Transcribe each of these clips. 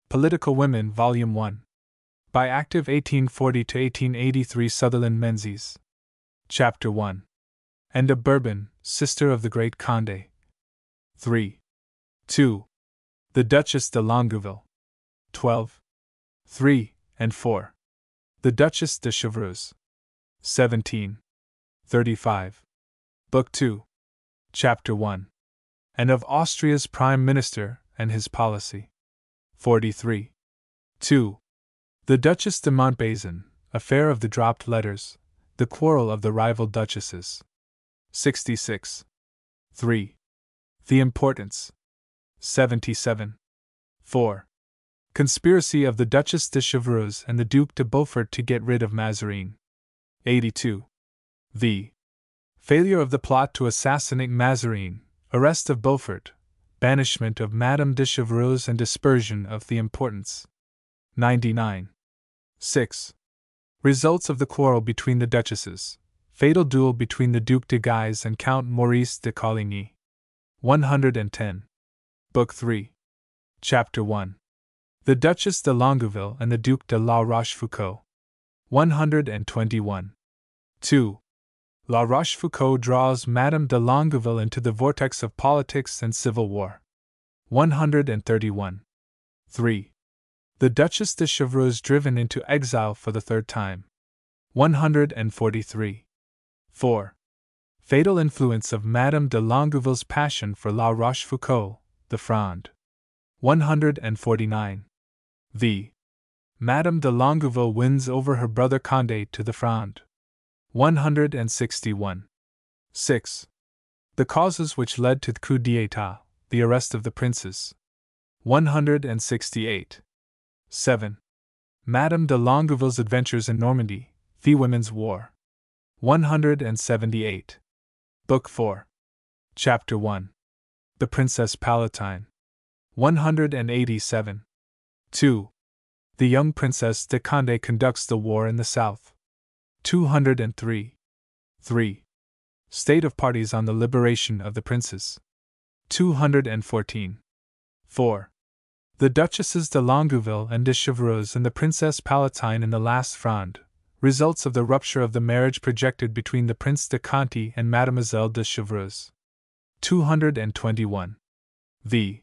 Political Women, Volume 1. By active 1840 to 1883 Sutherland Menzies. Chapter 1. And of Bourbon, sister of the great Condé. 3. 2. The Duchesse de Longueville. 12. 3 and 4. The Duchesse de Chevreuse. 17. 35. Book 2. Chapter 1. And of Austria's Prime Minister and his policy. 43. 2. The Duchesse de Montbazon, affair of the dropped letters, the quarrel of the rival duchesses. 66. 3. The importance. 77. 4. Conspiracy of the Duchesse de Chevreuse and the Duc de Beaufort to get rid of Mazarin. 82. The failure of the plot to assassinate Mazarin, arrest of Beaufort, banishment of Madame de Chevreuse and dispersion of the importance. 99. 6. Results of the quarrel between the duchesses, fatal duel between the Duc de Guise and Count Maurice de Coligny. 110. Book 3. Chapter 1. The Duchesse de Longueville and the Duc de La Rochefoucauld. 121. 2. La Rochefoucauld draws Madame de Longueville into the vortex of politics and civil war. 131. 3. The Duchesse de Chevreuse driven into exile for the third time. 143. 4. Fatal influence of Madame de Longueville's passion for La Rochefoucauld, the Fronde. 149. The Madame de Longueville wins over her brother Condé to the Fronde. 161. 6. The causes which led to the coup d'état, the arrest of the princes. 168. 7. Madame de Longueville's adventures in Normandy, the Women's War. 178. Book 4. Chapter 1. The Princess Palatine. 187. 2. The young Princess de Condé conducts the war in the south. 203. 3. State of parties on the liberation of the princes. 214. 4. The Duchesses de Longueville and de Chevreuse and the Princess Palatine in the last Fronde, results of the rupture of the marriage projected between the Prince de Conti and Mademoiselle de Chevreuse. 221. The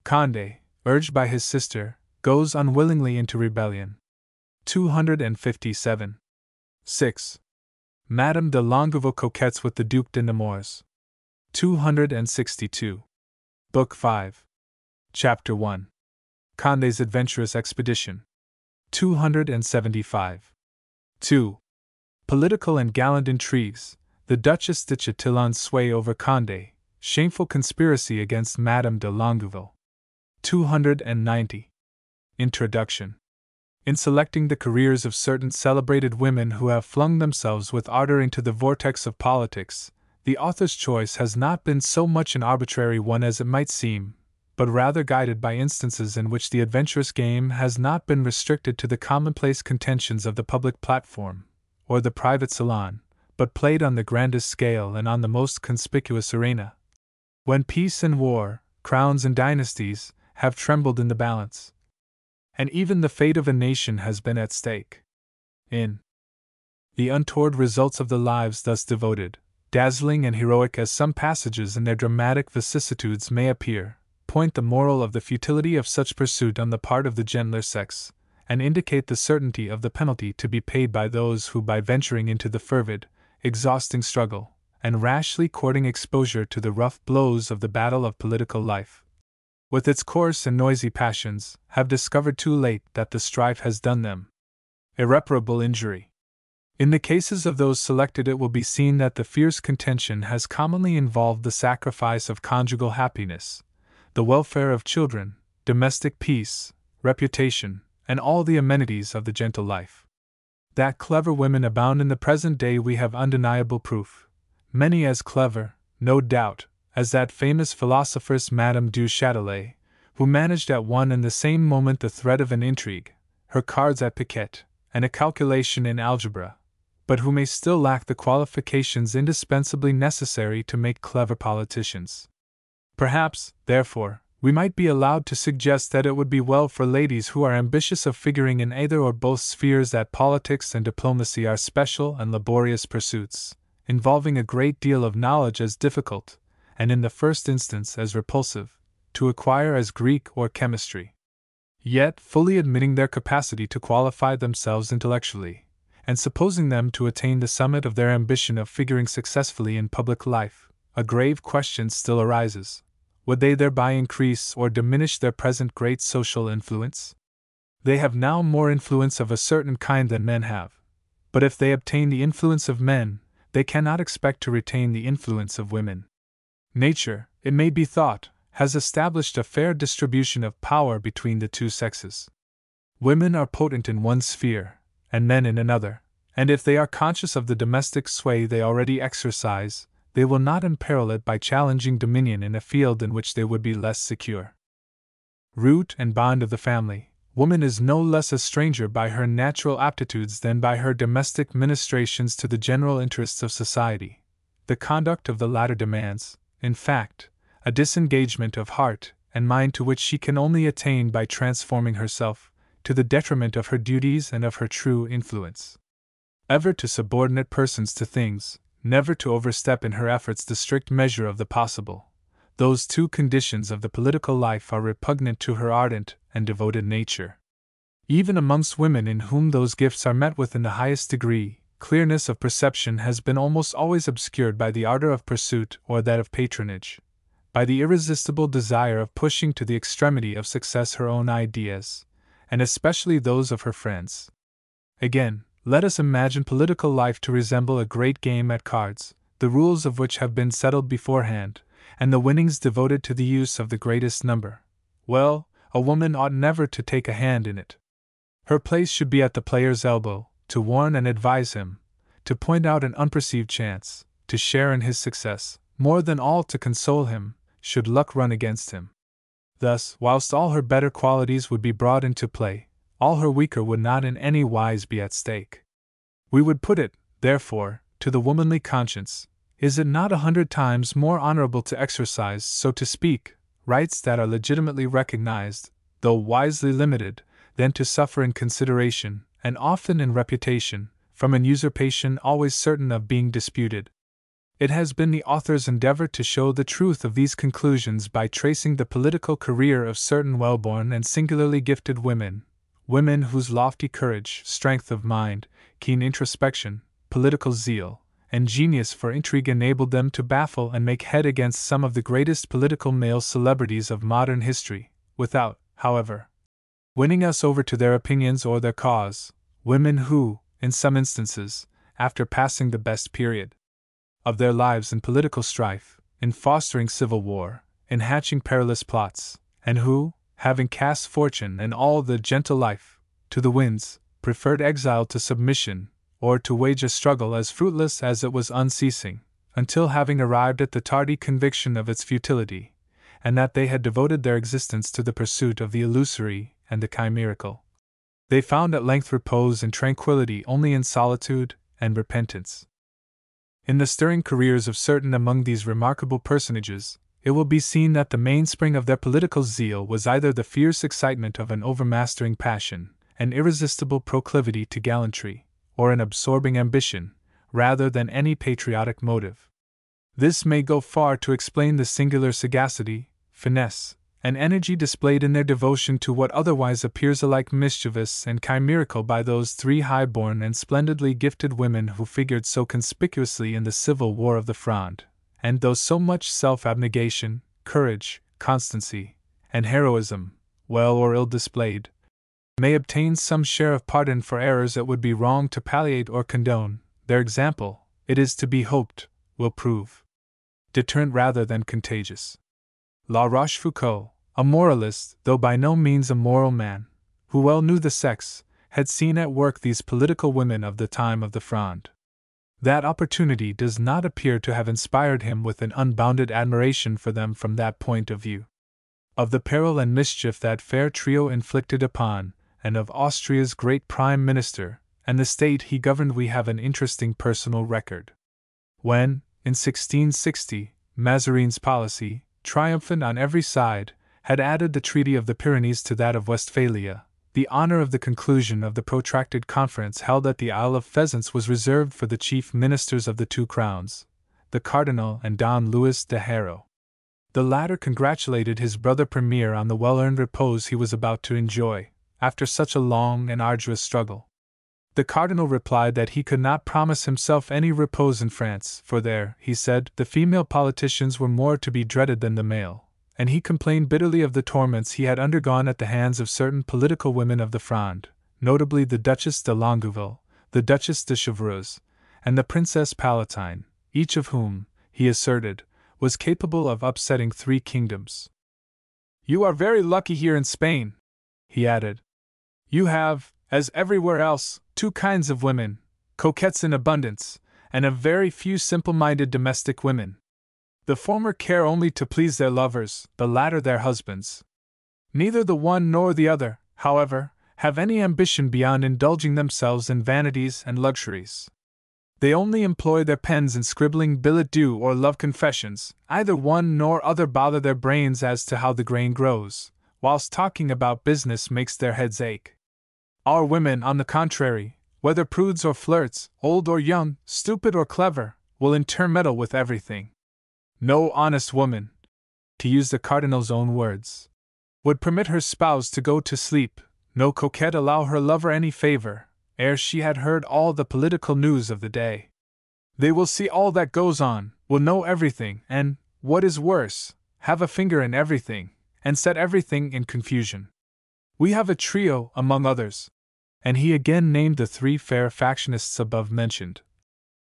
Condé, urged by his sister, goes unwillingly into rebellion. 257. 6. Madame de Longueville coquettes with the Duc de Nemours. 262. Book 5. Chapter 1. Condé's adventurous expedition. 275. 2. Political and gallant intrigues, the Duchesse de Chatillon's sway over Condé, shameful conspiracy against Madame de Longueville. 290. Introduction. In selecting the careers of certain celebrated women who have flung themselves with ardor into the vortex of politics, the author's choice has not been so much an arbitrary one as it might seem, but rather guided by instances in which the adventurous game has not been restricted to the commonplace contentions of the public platform, or the private salon, but played on the grandest scale and on the most conspicuous arena. When peace and war, crowns and dynasties, have trembled in the balance, and even the fate of a nation has been at stake. In the untoward results of the lives thus devoted, dazzling and heroic as some passages in their dramatic vicissitudes may appear, point the moral of the futility of such pursuit on the part of the gentler sex, and indicate the certainty of the penalty to be paid by those who, by venturing into the fervid, exhausting struggle, and rashly courting exposure to the rough blows of the battle of political life, with its coarse and noisy passions, have discovered too late that the strife has done them irreparable injury. In the cases of those selected, it will be seen that the fierce contention has commonly involved the sacrifice of conjugal happiness, the welfare of children, domestic peace, reputation, and all the amenities of the gentle life. That clever women abound in the present day we have undeniable proof, many as clever, no doubt, as that famous philosopheress Madame du Châtelet, who managed at one and the same moment the thread of an intrigue, her cards at piquet, and a calculation in algebra, but who may still lack the qualifications indispensably necessary to make clever politicians. Perhaps, therefore, We might be allowed to suggest that it would be well for ladies who are ambitious of figuring in either or both spheres that politics and diplomacy are special and laborious pursuits, involving a great deal of knowledge as difficult, and in the first instance as repulsive, to acquire as Greek or chemistry. Yet, fully admitting their capacity to qualify themselves intellectually, and supposing them to attain the summit of their ambition of figuring successfully in public life, a grave question still arises. Would they thereby increase or diminish their present great social influence? They have now more influence of a certain kind than men have, but if they obtain the influence of men, they cannot expect to retain the influence of women. Nature, it may be thought, has established a fair distribution of power between the two sexes. Women are potent in one sphere, and men in another, and if they are conscious of the domestic sway they already exercise, they will not imperil it by challenging dominion in a field in which they would be less secure. Root and bond of the family, woman is no less a stranger by her natural aptitudes than by her domestic ministrations to the general interests of society. The conduct of the latter demands, in fact, a disengagement of heart and mind to which she can only attain by transforming herself, to the detriment of her duties and of her true influence. Ever to subordinate persons to things, never to overstep in her efforts the strict measure of the possible, those two conditions of the political life are repugnant to her ardent and devoted nature. Even amongst women in whom those gifts are met with in the highest degree, clearness of perception has been almost always obscured by the ardor of pursuit or that of patronage, by the irresistible desire of pushing to the extremity of success her own ideas, and especially those of her friends. Again, let us imagine political life to resemble a great game at cards, the rules of which have been settled beforehand, and the winnings devoted to the use of the greatest number. Well, a woman ought never to take a hand in it. Her place should be at the player's elbow, to warn and advise him, to point out an unperceived chance, to share in his success, more than all to console him, should luck run against him. Thus, whilst all her better qualities would be brought into play, all her weaker would not in any wise be at stake. We would put it, therefore, to the womanly conscience, is it not 100 times more honorable to exercise, so to speak, rights that are legitimately recognized, though wisely limited, than to suffer in consideration, and often in reputation, from an usurpation always certain of being disputed? It has been the author's endeavor to show the truth of these conclusions by tracing the political career of certain well-born and singularly gifted women whose lofty courage, strength of mind, keen introspection, political zeal, and genius for intrigue enabled them to baffle and make head against some of the greatest political male celebrities of modern history, without, however, winning us over to their opinions or their cause, women who, in some instances, after passing the best period of their lives in political strife, in fostering civil war, in hatching perilous plots, and who, having cast fortune and all the gentle life to the winds, preferred exile to submission, or to wage a struggle as fruitless as it was unceasing, until having arrived at the tardy conviction of its futility, and that they had devoted their existence to the pursuit of the illusory and the chimerical, they found at length repose and tranquillity only in solitude and repentance. In the stirring careers of certain among these remarkable personages, it will be seen that the mainspring of their political zeal was either the fierce excitement of an overmastering passion, an irresistible proclivity to gallantry, or an absorbing ambition, rather than any patriotic motive. This may go far to explain the singular sagacity, finesse, and energy displayed in their devotion to what otherwise appears alike mischievous and chimerical by those three high-born and splendidly gifted women who figured so conspicuously in the Civil War of the Fronde, and though so much self-abnegation, courage, constancy, and heroism, well or ill displayed, may obtain some share of pardon for errors it would be wrong to palliate or condone, their example, it is to be hoped, will prove deterrent rather than contagious. La Rochefoucauld, a moralist, though by no means a moral man, who well knew the sex, had seen at work these political women of the time of the Fronde. That opportunity does not appear to have inspired him with an unbounded admiration for them from that point of view. Of the peril and mischief that fair trio inflicted upon, and of Austria's great Prime Minister, and the state he governed we have an interesting personal record. When, in 1660, Mazarin's policy, triumphant on every side, had added the Treaty of the Pyrenees to that of Westphalia. The honor of the conclusion of the protracted conference held at the Isle of Pheasants was reserved for the chief ministers of the two crowns, the Cardinal and Don Luis de Haro. The latter congratulated his brother Premier on the well-earned repose he was about to enjoy, after such a long and arduous struggle. The Cardinal replied that he could not promise himself any repose in France, for there, he said, the female politicians were more to be dreaded than the male, and he complained bitterly of the torments he had undergone at the hands of certain political women of the Fronde, notably the Duchess de Longueville, the Duchess de Chevreuse, and the Princess Palatine, each of whom, he asserted, was capable of upsetting 3 kingdoms. "You are very lucky here in Spain," he added. "You have, as everywhere else, 2 kinds of women, coquettes in abundance, and a very few simple-minded domestic women. The former care only to please their lovers, the latter their husbands. Neither the one nor the other, however, have any ambition beyond indulging themselves in vanities and luxuries. They only employ their pens in scribbling billet doux or love confessions. Either one nor other bother their brains as to how the grain grows, whilst talking about business makes their heads ache. Our women, on the contrary, whether prudes or flirts, old or young, stupid or clever, will intermeddle with everything. No honest woman, to use the Cardinal's own words, would permit her spouse to go to sleep, no coquette allow her lover any favor, ere she had heard all the political news of the day. They will see all that goes on, will know everything, and, what is worse, have a finger in everything, and set everything in confusion. We have a trio, among others," and he again named the 3 fair factionists above mentioned,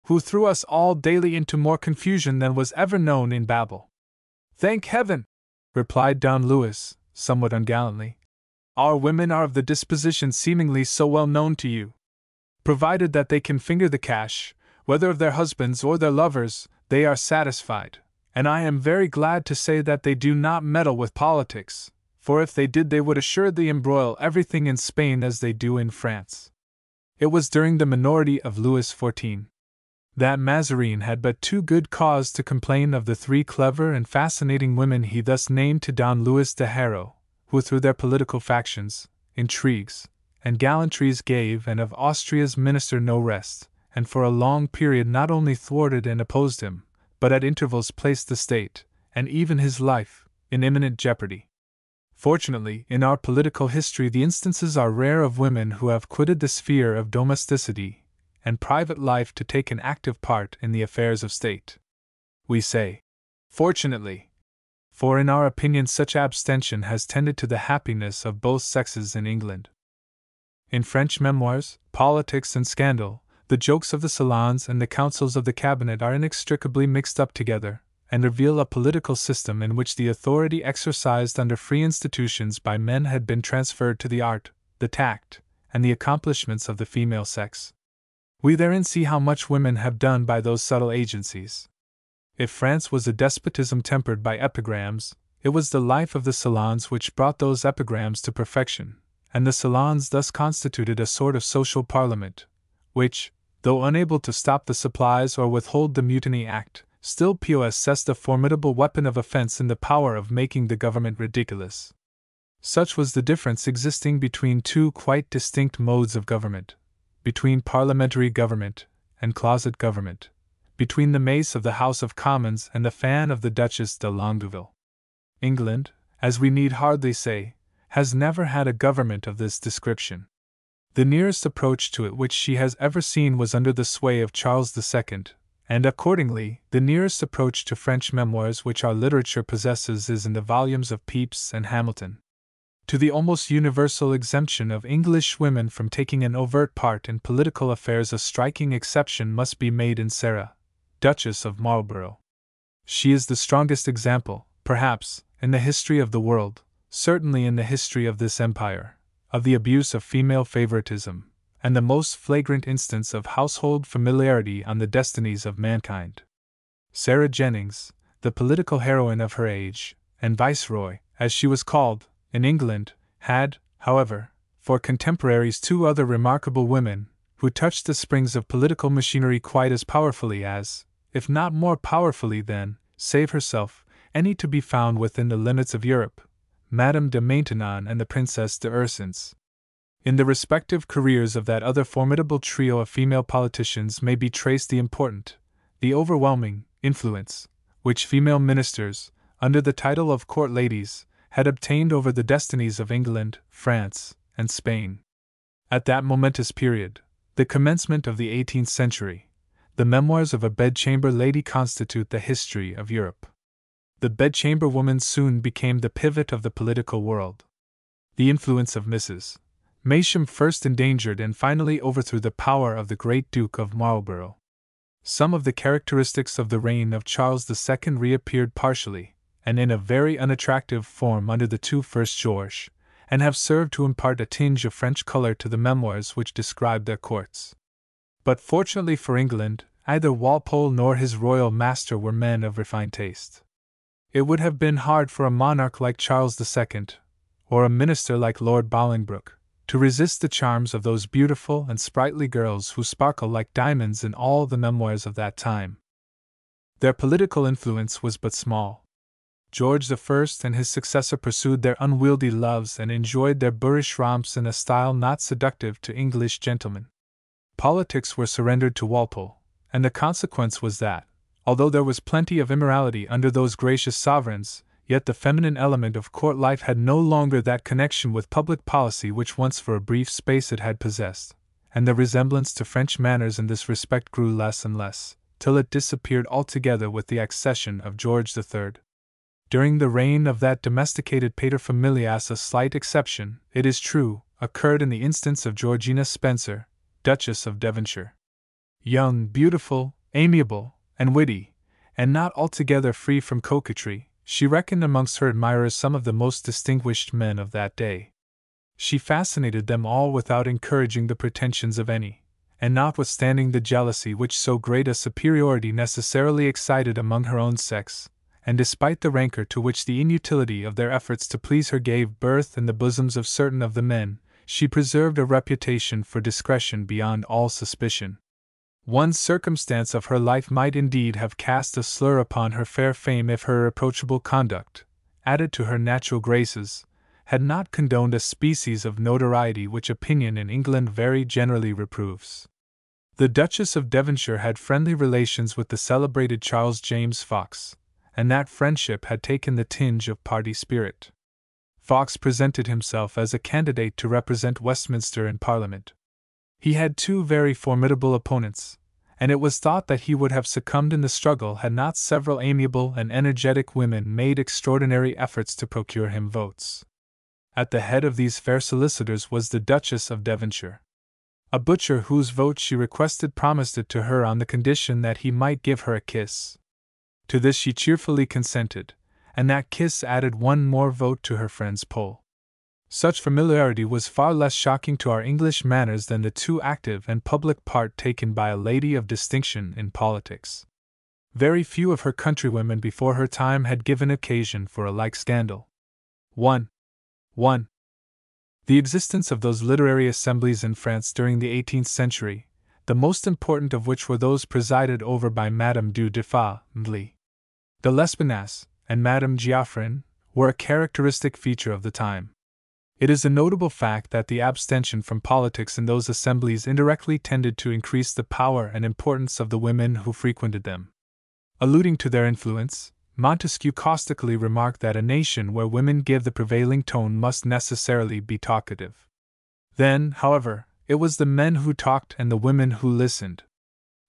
"who threw us all daily into more confusion than was ever known in Babel." "Thank heaven!" replied Don Luis, somewhat ungallantly. "Our women are of the disposition seemingly so well known to you. Provided that they can finger the cash, whether of their husbands or their lovers, they are satisfied, and I am very glad to say that they do not meddle with politics, for if they did they would assuredly embroil everything in Spain as they do in France." It was during the minority of Louis XIV. that Mazarin had but too good cause to complain of the 3 clever and fascinating women he thus named to Don Luis de Haro, who through their political factions, intrigues, and gallantries gave and of Austria's minister no rest, and for a long period not only thwarted and opposed him, but at intervals placed the state, and even his life, in imminent jeopardy. Fortunately, in our political history the instances are rare of women who have quitted the sphere of domesticity and private life to take an active part in the affairs of state. We say, fortunately, for in our opinion such abstention has tended to the happiness of both sexes in England. In French memoirs, politics and scandal, the jokes of the salons and the councils of the cabinet are inextricably mixed up together, and reveal a political system in which the authority exercised under free institutions by men had been transferred to the art, the tact, and the accomplishments of the female sex. We therein see how much women have done by those subtle agencies. If France was a despotism tempered by epigrams, it was the life of the salons which brought those epigrams to perfection, and the salons thus constituted a sort of social parliament, which, though unable to stop the supplies or withhold the Mutiny Act, still possessed a formidable weapon of offense in the power of making the government ridiculous. Such was the difference existing between 2 quite distinct modes of government, between parliamentary government and closet government, between the mace of the House of Commons and the fan of the Duchess de Longueville. England, as we need hardly say, has never had a government of this description. The nearest approach to it which she has ever seen was under the sway of Charles II, and accordingly, the nearest approach to French memoirs which our literature possesses is in the volumes of Pepys and Hamilton. To the almost universal exemption of English women from taking an overt part in political affairs a striking exception must be made in Sarah, Duchess of Marlborough. She is the strongest example, perhaps, in the history of the world, certainly in the history of this empire, of the abuse of female favoritism, and the most flagrant instance of household familiarity on the destinies of mankind. Sarah Jennings, the political heroine of her age, and Viceroy, as she was called, in England, had, however, for contemporaries 2 other remarkable women, who touched the springs of political machinery quite as powerfully as, if not more powerfully than, save herself, any to be found within the limits of Europe, Madame de Maintenon and the Princess de Ursins. In the respective careers of that other formidable trio of female politicians may be traced the overwhelming, influence which female ministers, under the title of court ladies, had obtained over the destinies of England, France, and Spain. At that momentous period, the commencement of the 18th century, the memoirs of a bedchamber lady constitute the history of Europe. The bedchamber woman soon became the pivot of the political world. The influence of Mrs. Masham first endangered and finally overthrew the power of the great Duke of Marlborough. Some of the characteristics of the reign of Charles II reappeared partially, and in a very unattractive form under the two first Georges, and have served to impart a tinge of French color to the memoirs which describe their courts. But fortunately for England, neither Walpole nor his royal master were men of refined taste. It would have been hard for a monarch like Charles II, or a minister like Lord Bolingbroke, to resist the charms of those beautiful and sprightly girls who sparkle like diamonds in all the memoirs of that time. Their political influence was but small. George I and his successor pursued their unwieldy loves and enjoyed their boorish romps in a style not seductive to English gentlemen. Politics were surrendered to Walpole, and the consequence was that, although there was plenty of immorality under those gracious sovereigns, yet the feminine element of court life had no longer that connection with public policy which once for a brief space it had possessed, and the resemblance to French manners in this respect grew less and less, till it disappeared altogether with the accession of George III. During the reign of that domesticated paterfamilias a slight exception, it is true, occurred in the instance of Georgina Spencer, Duchess of Devonshire. Young, beautiful, amiable, and witty, and not altogether free from coquetry, she reckoned amongst her admirers some of the most distinguished men of that day. She fascinated them all without encouraging the pretensions of any, and notwithstanding the jealousy which so great a superiority necessarily excited among her own sex, and despite the rancor to which the inutility of their efforts to please her gave birth in the bosoms of certain of the men, she preserved a reputation for discretion beyond all suspicion. One circumstance of her life might indeed have cast a slur upon her fair fame if her irreproachable conduct, added to her natural graces, had not condoned a species of notoriety which opinion in England very generally reproves. The Duchess of Devonshire had friendly relations with the celebrated Charles James Fox, and that friendship had taken the tinge of party spirit. Fox presented himself as a candidate to represent Westminster in Parliament. He had two very formidable opponents, and it was thought that he would have succumbed in the struggle had not several amiable and energetic women made extraordinary efforts to procure him votes. At the head of these fair solicitors was the Duchess of Devonshire. A butcher whose vote she requested promised it to her on the condition that he might give her a kiss. To this she cheerfully consented, and that kiss added one more vote to her friend's poll. Such familiarity was far less shocking to our English manners than the too active and public part taken by a lady of distinction in politics. Very few of her countrywomen before her time had given occasion for a like scandal. 1. The existence of those literary assemblies in France during the 18th century, the most important of which were those presided over by Madame du Deffand, de Lespinasse, and Madame Geoffrin, were a characteristic feature of the time. It is a notable fact that the abstention from politics in those assemblies indirectly tended to increase the power and importance of the women who frequented them. Alluding to their influence, Montesquieu caustically remarked that a nation where women give the prevailing tone must necessarily be talkative. Then, however, it was the men who talked and the women who listened.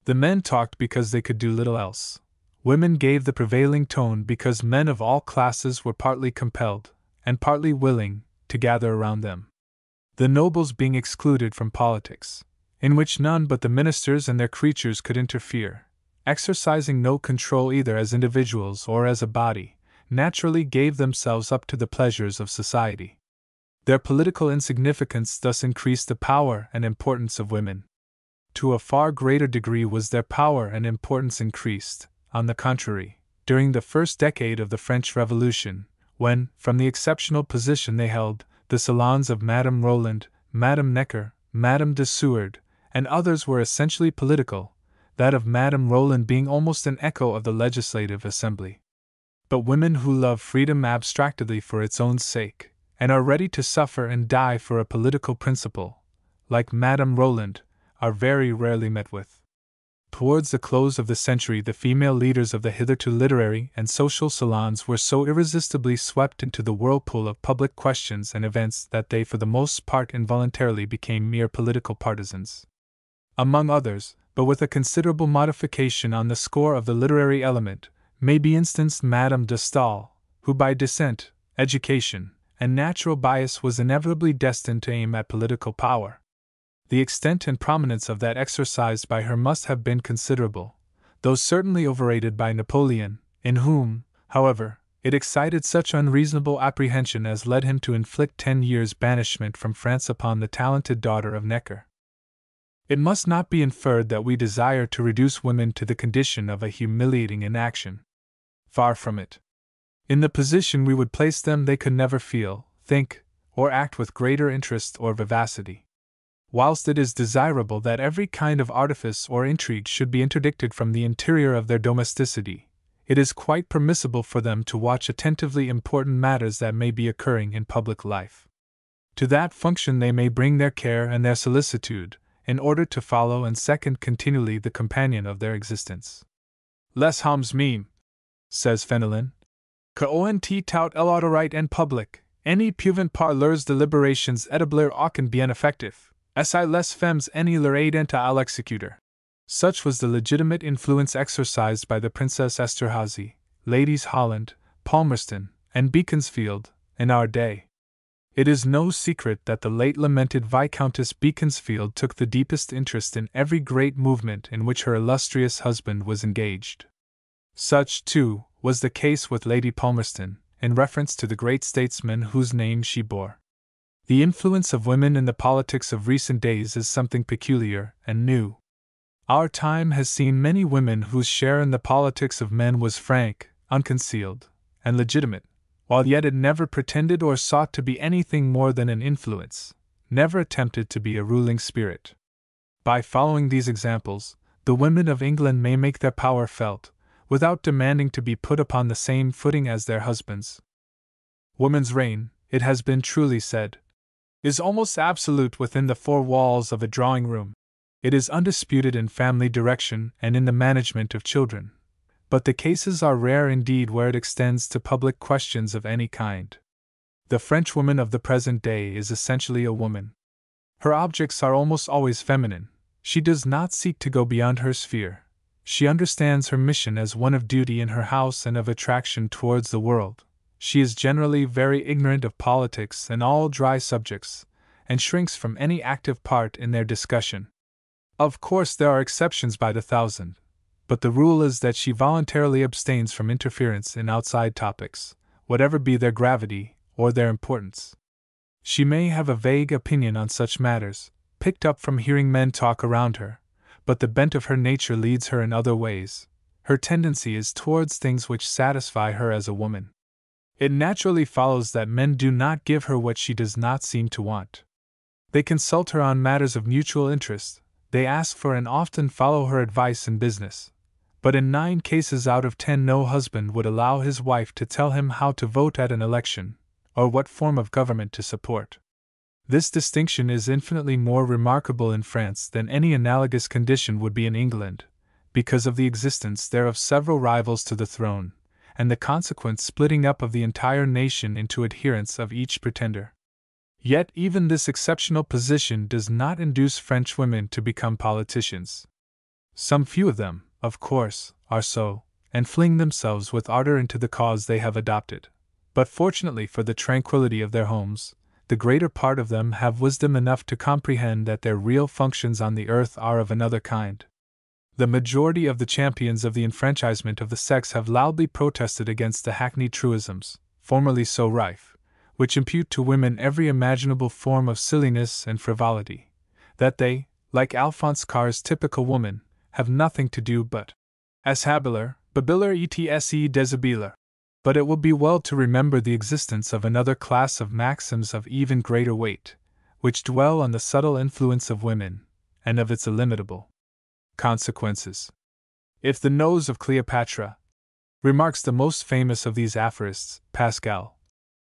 The men talked because they could do little else. Women gave the prevailing tone because men of all classes were partly compelled, and partly willing, to gather around them. The nobles being excluded from politics, in which none but the ministers and their creatures could interfere, exercising no control either as individuals or as a body, naturally gave themselves up to the pleasures of society. Their political insignificance thus increased the power and importance of women. To a far greater degree was their power and importance increased, on the contrary, during the first decade of the French Revolution, when, from the exceptional position they held, the salons of Madame Roland, Madame Necker, Madame de Seward, and others were essentially political, that of Madame Roland being almost an echo of the Legislative Assembly. but women who love freedom abstractedly for its own sake, and are ready to suffer and die for a political principle, like Madame Roland, are very rarely met with. Towards the close of the century, the female leaders of the hitherto literary and social salons were so irresistibly swept into the whirlpool of public questions and events that they for the most part involuntarily became mere political partisans. Among others, but with a considerable modification on the score of the literary element, may be instanced Madame de Staël, who by descent, education, and natural bias was inevitably destined to aim at political power. The extent and prominence of that exercised by her must have been considerable, though certainly overrated by Napoleon, in whom, however, it excited such unreasonable apprehension as led him to inflict 10 years' banishment from France upon the talented daughter of Necker. It must not be inferred that we desire to reduce women to the condition of a humiliating inaction. Far from it. In the position we would place them, they could never feel, think, or act with greater interest or vivacity. Whilst it is desirable that every kind of artifice or intrigue should be interdicted from the interior of their domesticity, it is quite permissible for them to watch attentively important matters that may be occurring in public life. To that function they may bring their care and their solicitude, in order to follow and second continually the companion of their existence. Les hommes meme, says Fenelon, que ont tout l'autorité en public, any pouvant par leurs delibérations établir aucun bien effectif. Si les femmes any leur aident à l'exécuter. Such was the legitimate influence exercised by the Princess Esterhazy, Ladies Holland, Palmerston, and Beaconsfield, in our day. It is no secret that the late lamented Viscountess Beaconsfield took the deepest interest in every great movement in which her illustrious husband was engaged. Such, too, was the case with Lady Palmerston, in reference to the great statesman whose name she bore. The influence of women in the politics of recent days is something peculiar and new. Our time has seen many women whose share in the politics of men was frank, unconcealed, and legitimate, while yet it never pretended or sought to be anything more than an influence, never attempted to be a ruling spirit. By following these examples, the women of England may make their power felt, without demanding to be put upon the same footing as their husbands. Woman's reign, it has been truly said, is almost absolute within the four walls of a drawing-room. It is undisputed in family direction and in the management of children. But the cases are rare indeed where it extends to public questions of any kind. The Frenchwoman of the present day is essentially a woman. Her objects are almost always feminine. She does not seek to go beyond her sphere. She understands her mission as one of duty in her house and of attraction towards the world. She is generally very ignorant of politics and all dry subjects, and shrinks from any active part in their discussion. Of course, there are exceptions by the thousand, but the rule is that she voluntarily abstains from interference in outside topics, whatever be their gravity or their importance. She may have a vague opinion on such matters, picked up from hearing men talk around her, but the bent of her nature leads her in other ways. Her tendency is towards things which satisfy her as a woman. It naturally follows that men do not give her what she does not seem to want. They consult her on matters of mutual interest, they ask for and often follow her advice in business. But in 9 cases out of 10 no husband would allow his wife to tell him how to vote at an election, or what form of government to support. This distinction is infinitely more remarkable in France than any analogous condition would be in England, because of the existence there of several rivals to the throne, and the consequent splitting up of the entire nation into adherents of each pretender. Yet even this exceptional position does not induce French women to become politicians. Some few of them, of course, are so, and fling themselves with ardor into the cause they have adopted. But fortunately for the tranquility of their homes, the greater part of them have wisdom enough to comprehend that their real functions on the earth are of another kind. The majority of the champions of the enfranchisement of the sex have loudly protested against the hackneyed truisms, formerly so rife, which impute to women every imaginable form of silliness and frivolity, that they, like Alphonse Carr's typical woman, have nothing to do but ashabiller, babiller etc. deshabiller. But it will be well to remember the existence of another class of maxims of even greater weight, which dwell on the subtle influence of women, and of its illimitable consequences. If the nose of Cleopatra, Remarks the most famous of these aphorists, Pascal.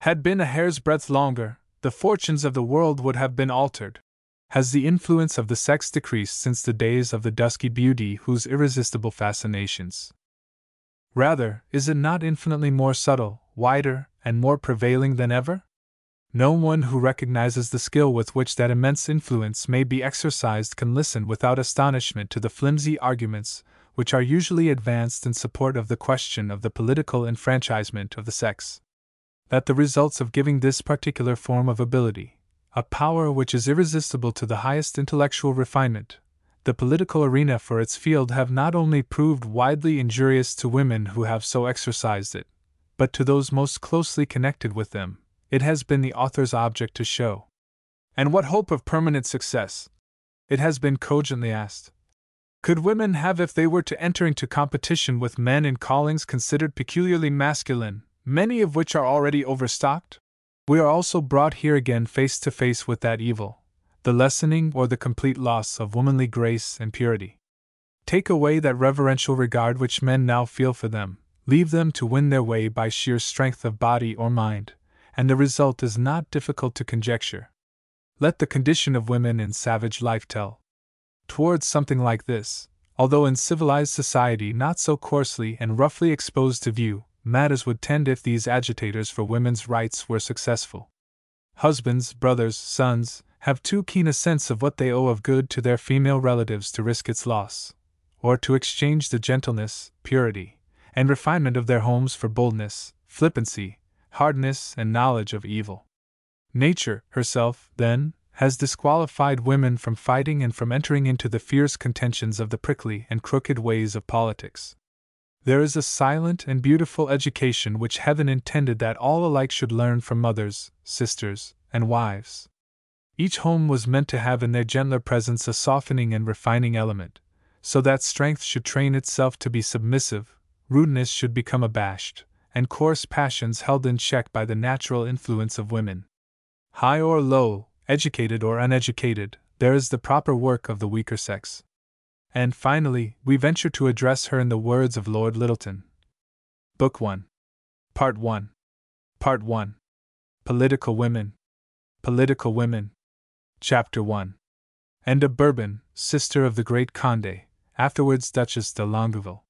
Had been a hair's breadth longer, the fortunes of the world would have been altered. Has the influence of the sex decreased since the days of the dusky beauty whose irresistible fascinations? Rather, is it not infinitely more subtle, wider, and more prevailing than ever? No one who recognizes the skill with which that immense influence may be exercised can listen without astonishment to the flimsy arguments which are usually advanced in support of the question of the political enfranchisement of the sex. That the results of giving this particular form of ability, a power which is irresistible to the highest intellectual refinement, the political arena for its field have not only proved widely injurious to women who have so exercised it, but to those most closely connected with them, it has been the author's object to show. And what hope of permanent success? It has been cogently asked. Could women have if they were to enter into competition with men in callings considered peculiarly masculine, many of which are already overstocked? We are also brought here again face to face with that evil, the lessening or the complete loss of womanly grace and purity. Take away that reverential regard which men now feel for them, leave them to win their way by sheer strength of body or mind, and the result is not difficult to conjecture. Let the condition of women in savage life tell towards something like this, although in civilized society not so coarsely and roughly exposed to view, matters would tend if these agitators for women's rights were successful. Husbands, brothers, sons, have too keen a sense of what they owe of good to their female relatives to risk its loss, or to exchange the gentleness, purity, and refinement of their homes for boldness, flippancy, hardness, and knowledge of evil. Nature, herself, then, has disqualified women from fighting and from entering into the fierce contentions of the prickly and crooked ways of politics. There is a silent and beautiful education which Heaven intended that all alike should learn from mothers, sisters, and wives. Each home was meant to have in their gentler presence a softening and refining element, so that strength should train itself to be submissive, rudeness should become abashed, and coarse passions held in check by the natural influence of women. High or low, educated or uneducated, there is the proper work of the weaker sex. And finally, we venture to address her in the words of Lord Lyttelton. Book 1. Part 1. Part 1. Political Women. Political Women. Chapter 1. And de Bourbon, sister of the great Condé, afterwards Duchess de Longueville.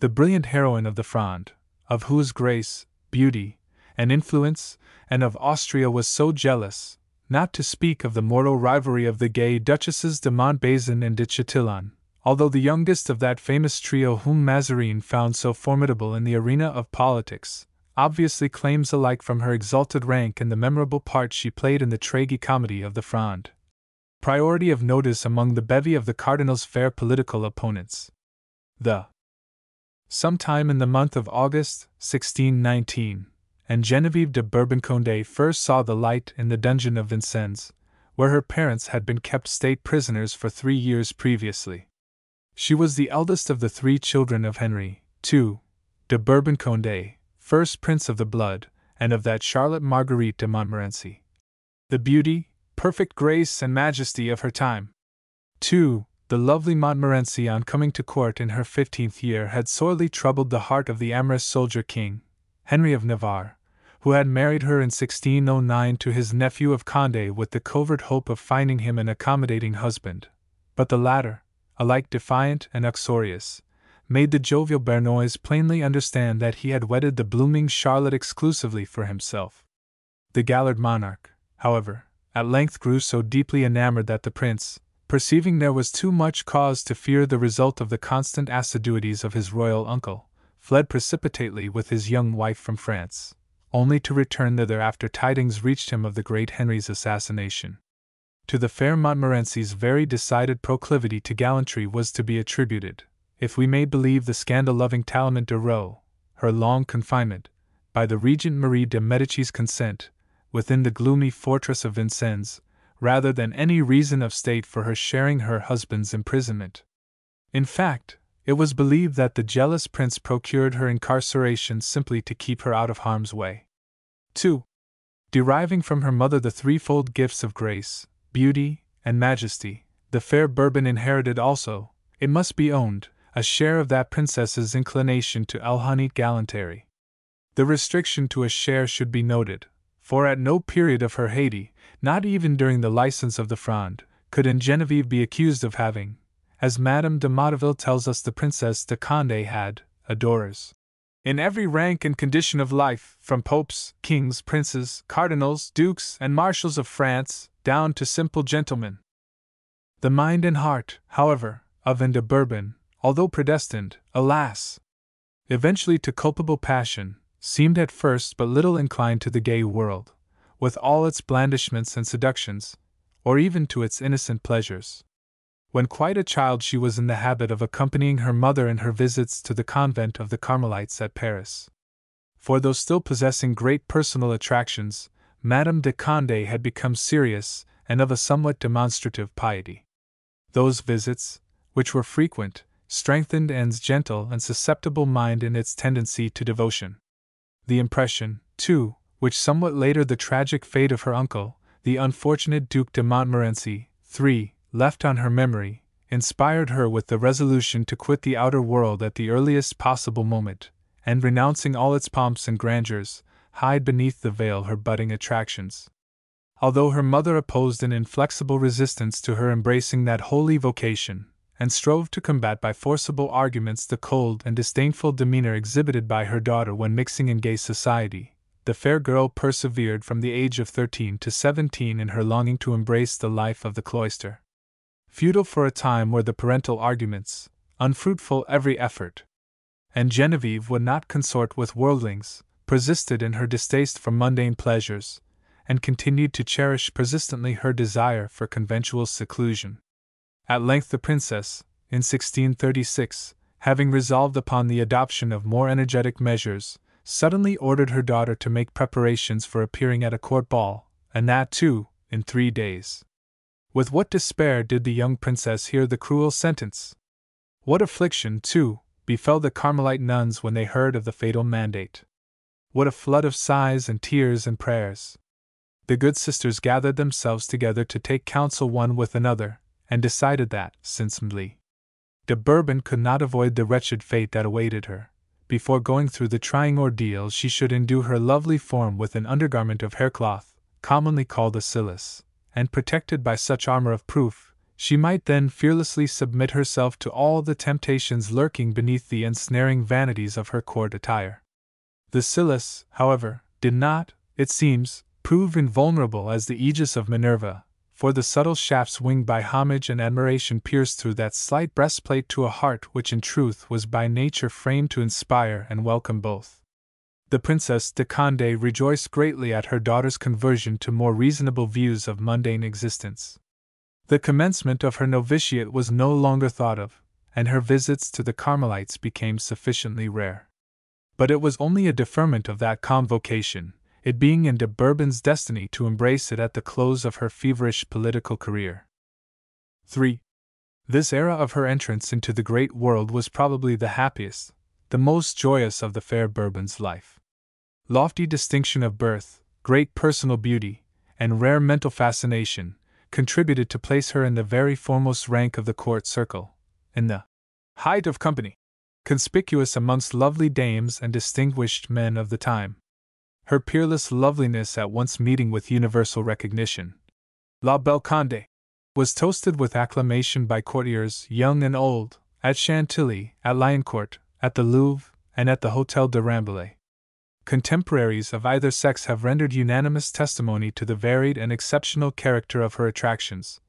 The brilliant heroine of the Fronde, of whose grace, beauty, and influence, and of Austria was so jealous, not to speak of the mortal rivalry of the gay Duchesses de Montbazon and de Chatillon, although the youngest of that famous trio whom Mazarin found so formidable in the arena of politics, obviously claims alike from her exalted rank and the memorable part she played in the tragi-comedy of the Fronde priority of notice among the bevy of the cardinal's fair political opponents. Sometime in the month of August, 1619, and Genevieve de Bourbon-Condé first saw the light in the dungeon of Vincennes, where her parents had been kept state prisoners for 3 years previously. She was the eldest of the 3 children of Henry II de Bourbon-Condé, first prince of the blood, and of that Charlotte Marguerite de Montmorency, the beauty, perfect grace, and majesty of her time. 2. The lovely Montmorency, on coming to court in her 15th year, had sorely troubled the heart of the amorous soldier king, Henry of Navarre, who had married her in 1609 to his nephew of Condé with the covert hope of finding him an accommodating husband. But the latter, alike defiant and uxorious, made the jovial Bernois plainly understand that he had wedded the blooming Charlotte exclusively for himself. The gallant monarch, however, at length grew so deeply enamored that the prince, perceiving there was too much cause to fear the result of the constant assiduities of his royal uncle, fled precipitately with his young wife from France, only to return thither after tidings reached him of the great Henry's assassination. To the fair Montmorency's very decided proclivity to gallantry was to be attributed, if we may believe the scandal-loving Tallemant de Rowe, her long confinement, by the Regent Marie de Medici's consent, within the gloomy fortress of Vincennes, rather than any reason of state for her sharing her husband's imprisonment. In fact, it was believed that the jealous prince procured her incarceration simply to keep her out of harm's way. 2. Deriving from her mother the threefold gifts of grace, beauty, and majesty, the fair Bourbon inherited also, it must be owned, a share of that princess's inclination to Alhanite gallantry. The restriction to a share should be noted, for at no period of her Haiti, not even during the license of the Fronde, could Genevieve be accused of having, as Madame de Motteville tells us the Princess de Condé had, adorers in every rank and condition of life, from popes, kings, princes, cardinals, dukes, and marshals of France, down to simple gentlemen. The mind and heart, however, of Anne de Bourbon, although predestined, alas! Eventually to culpable passion, seemed at first but little inclined to the gay world, with all its blandishments and seductions, or even to its innocent pleasures. When quite a child she was in the habit of accompanying her mother in her visits to the convent of the Carmelites at Paris. For though still possessing great personal attractions, Madame de Condé had become serious and of a somewhat demonstrative piety. Those visits, which were frequent, strengthened Anne's gentle and susceptible mind in its tendency to devotion. The impression, too, which somewhat later the tragic fate of her uncle, the unfortunate Duc de Montmorency, left on her memory, inspired her with the resolution to quit the outer world at the earliest possible moment, and renouncing all its pomps and grandeurs, hide beneath the veil her budding attractions. Although her mother opposed an inflexible resistance to her embracing that holy vocation, and strove to combat by forcible arguments the cold and disdainful demeanor exhibited by her daughter when mixing in gay society, the fair girl persevered from the age of 13 to 17 in her longing to embrace the life of the cloister. Futile for a time were the parental arguments, unfruitful every effort. And Genevieve would not consort with worldlings, persisted in her distaste for mundane pleasures, and continued to cherish persistently her desire for conventual seclusion. At length the princess, in 1636, having resolved upon the adoption of more energetic measures, suddenly ordered her daughter to make preparations for appearing at a court ball, and that, too, in 3 days. With what despair did the young princess hear the cruel sentence! What affliction, too, befell the Carmelite nuns when they heard of the fatal mandate! What a flood of sighs and tears and prayers! The good sisters gathered themselves together to take counsel one with another, and decided that, since Madame de Bourbon could not avoid the wretched fate that awaited her, before going through the trying ordeal she should endue her lovely form with an undergarment of haircloth, commonly called a cilice, and protected by such armor of proof, she might then fearlessly submit herself to all the temptations lurking beneath the ensnaring vanities of her court attire. The cilice, however, did not, it seems, prove invulnerable as the aegis of Minerva, for the subtle shafts winged by homage and admiration pierced through that slight breastplate to a heart which in truth was by nature framed to inspire and welcome both. The Princess de Condé rejoiced greatly at her daughter's conversion to more reasonable views of mundane existence. The commencement of her novitiate was no longer thought of, and her visits to the Carmelites became sufficiently rare. But it was only a deferment of that convocation, it being in de Bourbon's destiny to embrace it at the close of her feverish political career. 3. This era of her entrance into the great world was probably the happiest, the most joyous of the fair Bourbon's life. Lofty distinction of birth, great personal beauty, and rare mental fascination contributed to place her in the very foremost rank of the court circle, in the height of company, conspicuous amongst lovely dames and distinguished men of the time. Her peerless loveliness at once meeting with universal recognition, La Belle Condé was toasted with acclamation by courtiers young and old, at Chantilly, at Liancourt, at the Louvre, and at the Hôtel de Rambouillet. Contemporaries of either sex have rendered unanimous testimony to the varied and exceptional character of her attractions,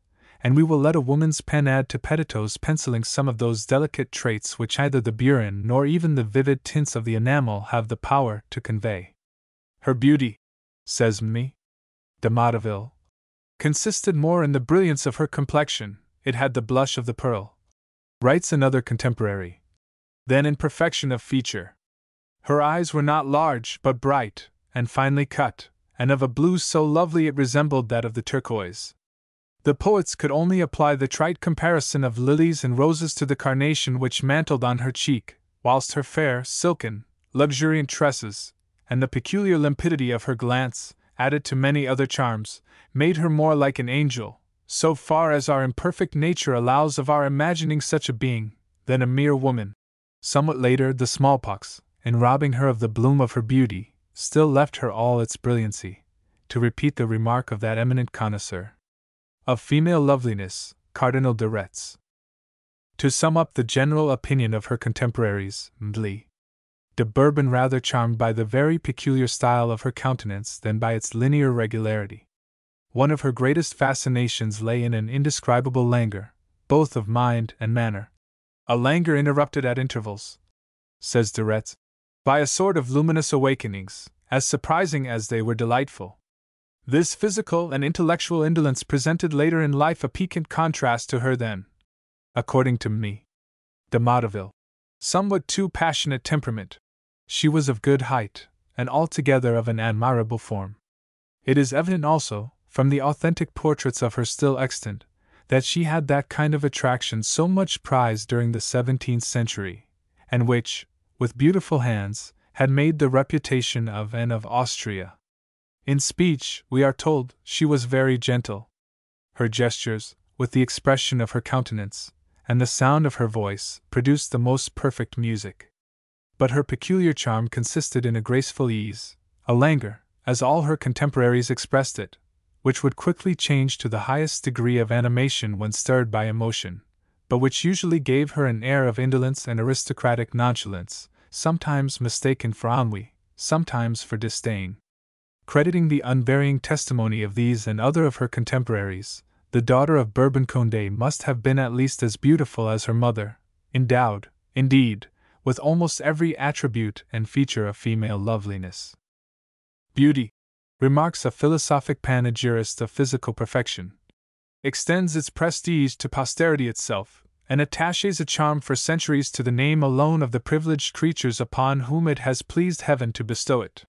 and we will let a woman's pen add to Petitot's penciling some of those delicate traits which neither the burin nor even the vivid tints of the enamel have the power to convey. Her beauty, says Madame de Motteville, consisted more in the brilliance of her complexion, it had the blush of the pearl, writes another contemporary, than in perfection of feature. Her eyes were not large but bright, and finely cut, and of a blue so lovely it resembled that of the turquoise. The poets could only apply the trite comparison of lilies and roses to the carnation which mantled on her cheek, whilst her fair, silken, luxuriant tresses, and the peculiar limpidity of her glance, added to many other charms, made her more like an angel, so far as our imperfect nature allows of our imagining such a being, then a mere woman. Somewhat later, the smallpox, in robbing her of the bloom of her beauty, still left her all its brilliancy, to repeat the remark of that eminent connoisseur of female loveliness, Cardinal de Retz. To sum up the general opinion of her contemporaries, Mme. de Bourbon rather charmed by the very peculiar style of her countenance than by its linear regularity. One of her greatest fascinations lay in an indescribable languor, both of mind and manner. A languor interrupted at intervals, says de Retz, by a sort of luminous awakenings, as surprising as they were delightful. This physical and intellectual indolence presented later in life a piquant contrast to her then, according to me, de Motteville, somewhat too passionate temperament. She was of good height, and altogether of an admirable form. It is evident also, from the authentic portraits of her still extant, that she had that kind of attraction so much prized during the 17th century, and which, with beautiful hands, had made the reputation of Anne of Austria. In speech, we are told, she was very gentle. Her gestures, with the expression of her countenance, and the sound of her voice, produced the most perfect music. But her peculiar charm consisted in a graceful ease, a languor, as all her contemporaries expressed it, which would quickly change to the highest degree of animation when stirred by emotion, but which usually gave her an air of indolence and aristocratic nonchalance, sometimes mistaken for ennui, sometimes for disdain. Crediting the unvarying testimony of these and other of her contemporaries, the daughter of Bourbon Condé must have been at least as beautiful as her mother, endowed, indeed, with almost every attribute and feature of female loveliness. Beauty, remarks a philosophic panegyrist of physical perfection, extends its prestige to posterity itself, and attaches a charm for centuries to the name alone of the privileged creatures upon whom it has pleased heaven to bestow it.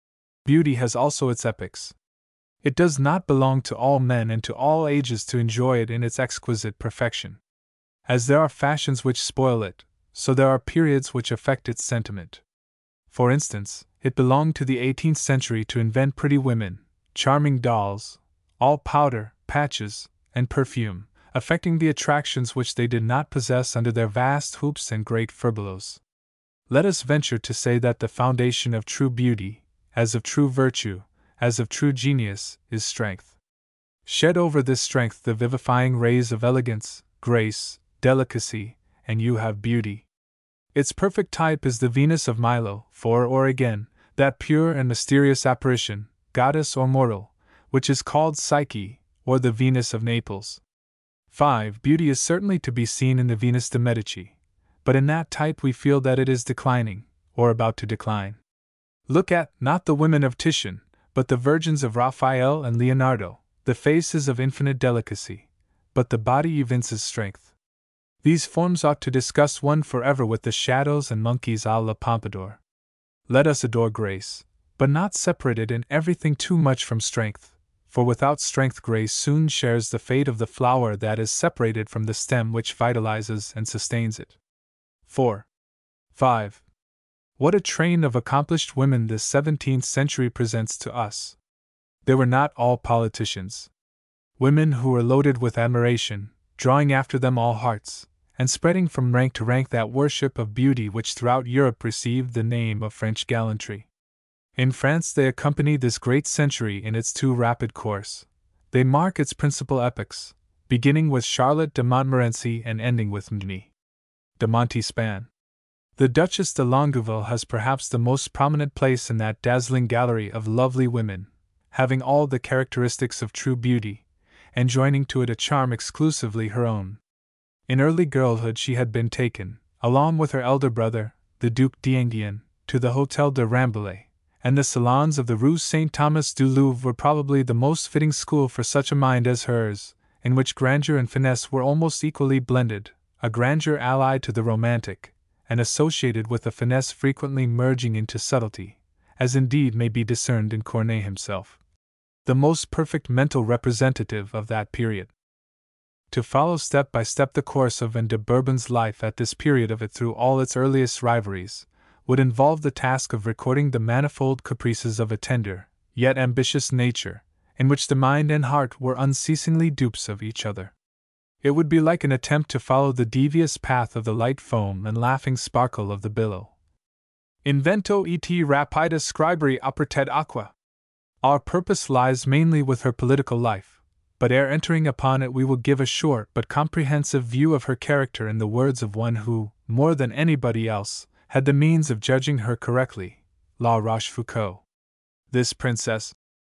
Beauty has also its epochs. It does not belong to all men and to all ages to enjoy it in its exquisite perfection. As there are fashions which spoil it, so there are periods which affect its sentiment. For instance, it belonged to the 18th century to invent pretty women, charming dolls, all powder, patches, and perfume, affecting the attractions which they did not possess under their vast hoops and great furbelows. Let us venture to say that the foundation of true beauty, as of true virtue, as of true genius, is strength. Shed over this strength the vivifying rays of elegance, grace, delicacy, and you have beauty. Its perfect type is the Venus of Milo, or again, that pure and mysterious apparition, goddess or mortal, which is called Psyche, or the Venus of Naples. 5. Beauty is certainly to be seen in the Venus de Medici, but in that type we feel that it is declining, or about to decline. Look at, not the women of Titian, but the virgins of Raphael and Leonardo. The face is of infinite delicacy, but the body evinces strength. These forms ought to disgust one forever with the shadows and monkeys à la Pompadour. Let us adore grace, but not separate it in everything too much from strength, for without strength grace soon shares the fate of the flower that is separated from the stem which vitalizes and sustains it. 4. 5. What a train of accomplished women this 17th century presents to us! They were not all politicians. Women who were loaded with admiration, drawing after them all hearts, and spreading from rank to rank that worship of beauty which throughout Europe received the name of French gallantry. In France they accompany this great century in its too rapid course. They mark its principal epochs, beginning with Charlotte de Montmorency and ending with Mme. de Montespan. The Duchess de Longueville has perhaps the most prominent place in that dazzling gallery of lovely women, having all the characteristics of true beauty, and joining to it a charm exclusively her own. In early girlhood she had been taken, along with her elder brother, the Duc d'Enghien, to the Hôtel de Rambouillet, and the salons of the Rue Saint Thomas du Louvre were probably the most fitting school for such a mind as hers, in which grandeur and finesse were almost equally blended, a grandeur allied to the romantic, and associated with a finesse frequently merging into subtlety, as indeed may be discerned in Corneille himself, the most perfect mental representative of that period. To follow step by step the course of Anne de Bourbon's life at this period of it through all its earliest rivalries, would involve the task of recording the manifold caprices of a tender, yet ambitious nature, in which the mind and heart were unceasingly dupes of each other. It would be like an attempt to follow the devious path of the light foam and laughing sparkle of the billow. Invento et rapida scribere opertet aqua. Our purpose lies mainly with her political life, but ere entering upon it we will give a short but comprehensive view of her character in the words of one who, more than anybody else, had the means of judging her correctly, La Rochefoucauld. This princess,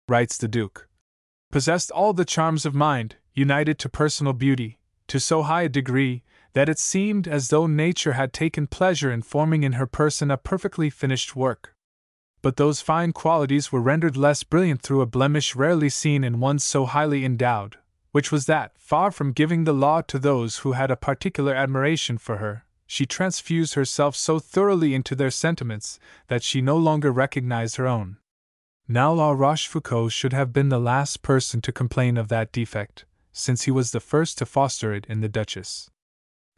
writes the Duke, possessed all the charms of mind, united to personal beauty, to so high a degree, that it seemed as though nature had taken pleasure in forming in her person a perfectly finished work. But those fine qualities were rendered less brilliant through a blemish rarely seen in one so highly endowed, which was that, far from giving the law to those who had a particular admiration for her, she transfused herself so thoroughly into their sentiments that she no longer recognized her own. Now La Rochefoucauld should have been the last person to complain of that defect, since he was the first to foster it in the Duchess.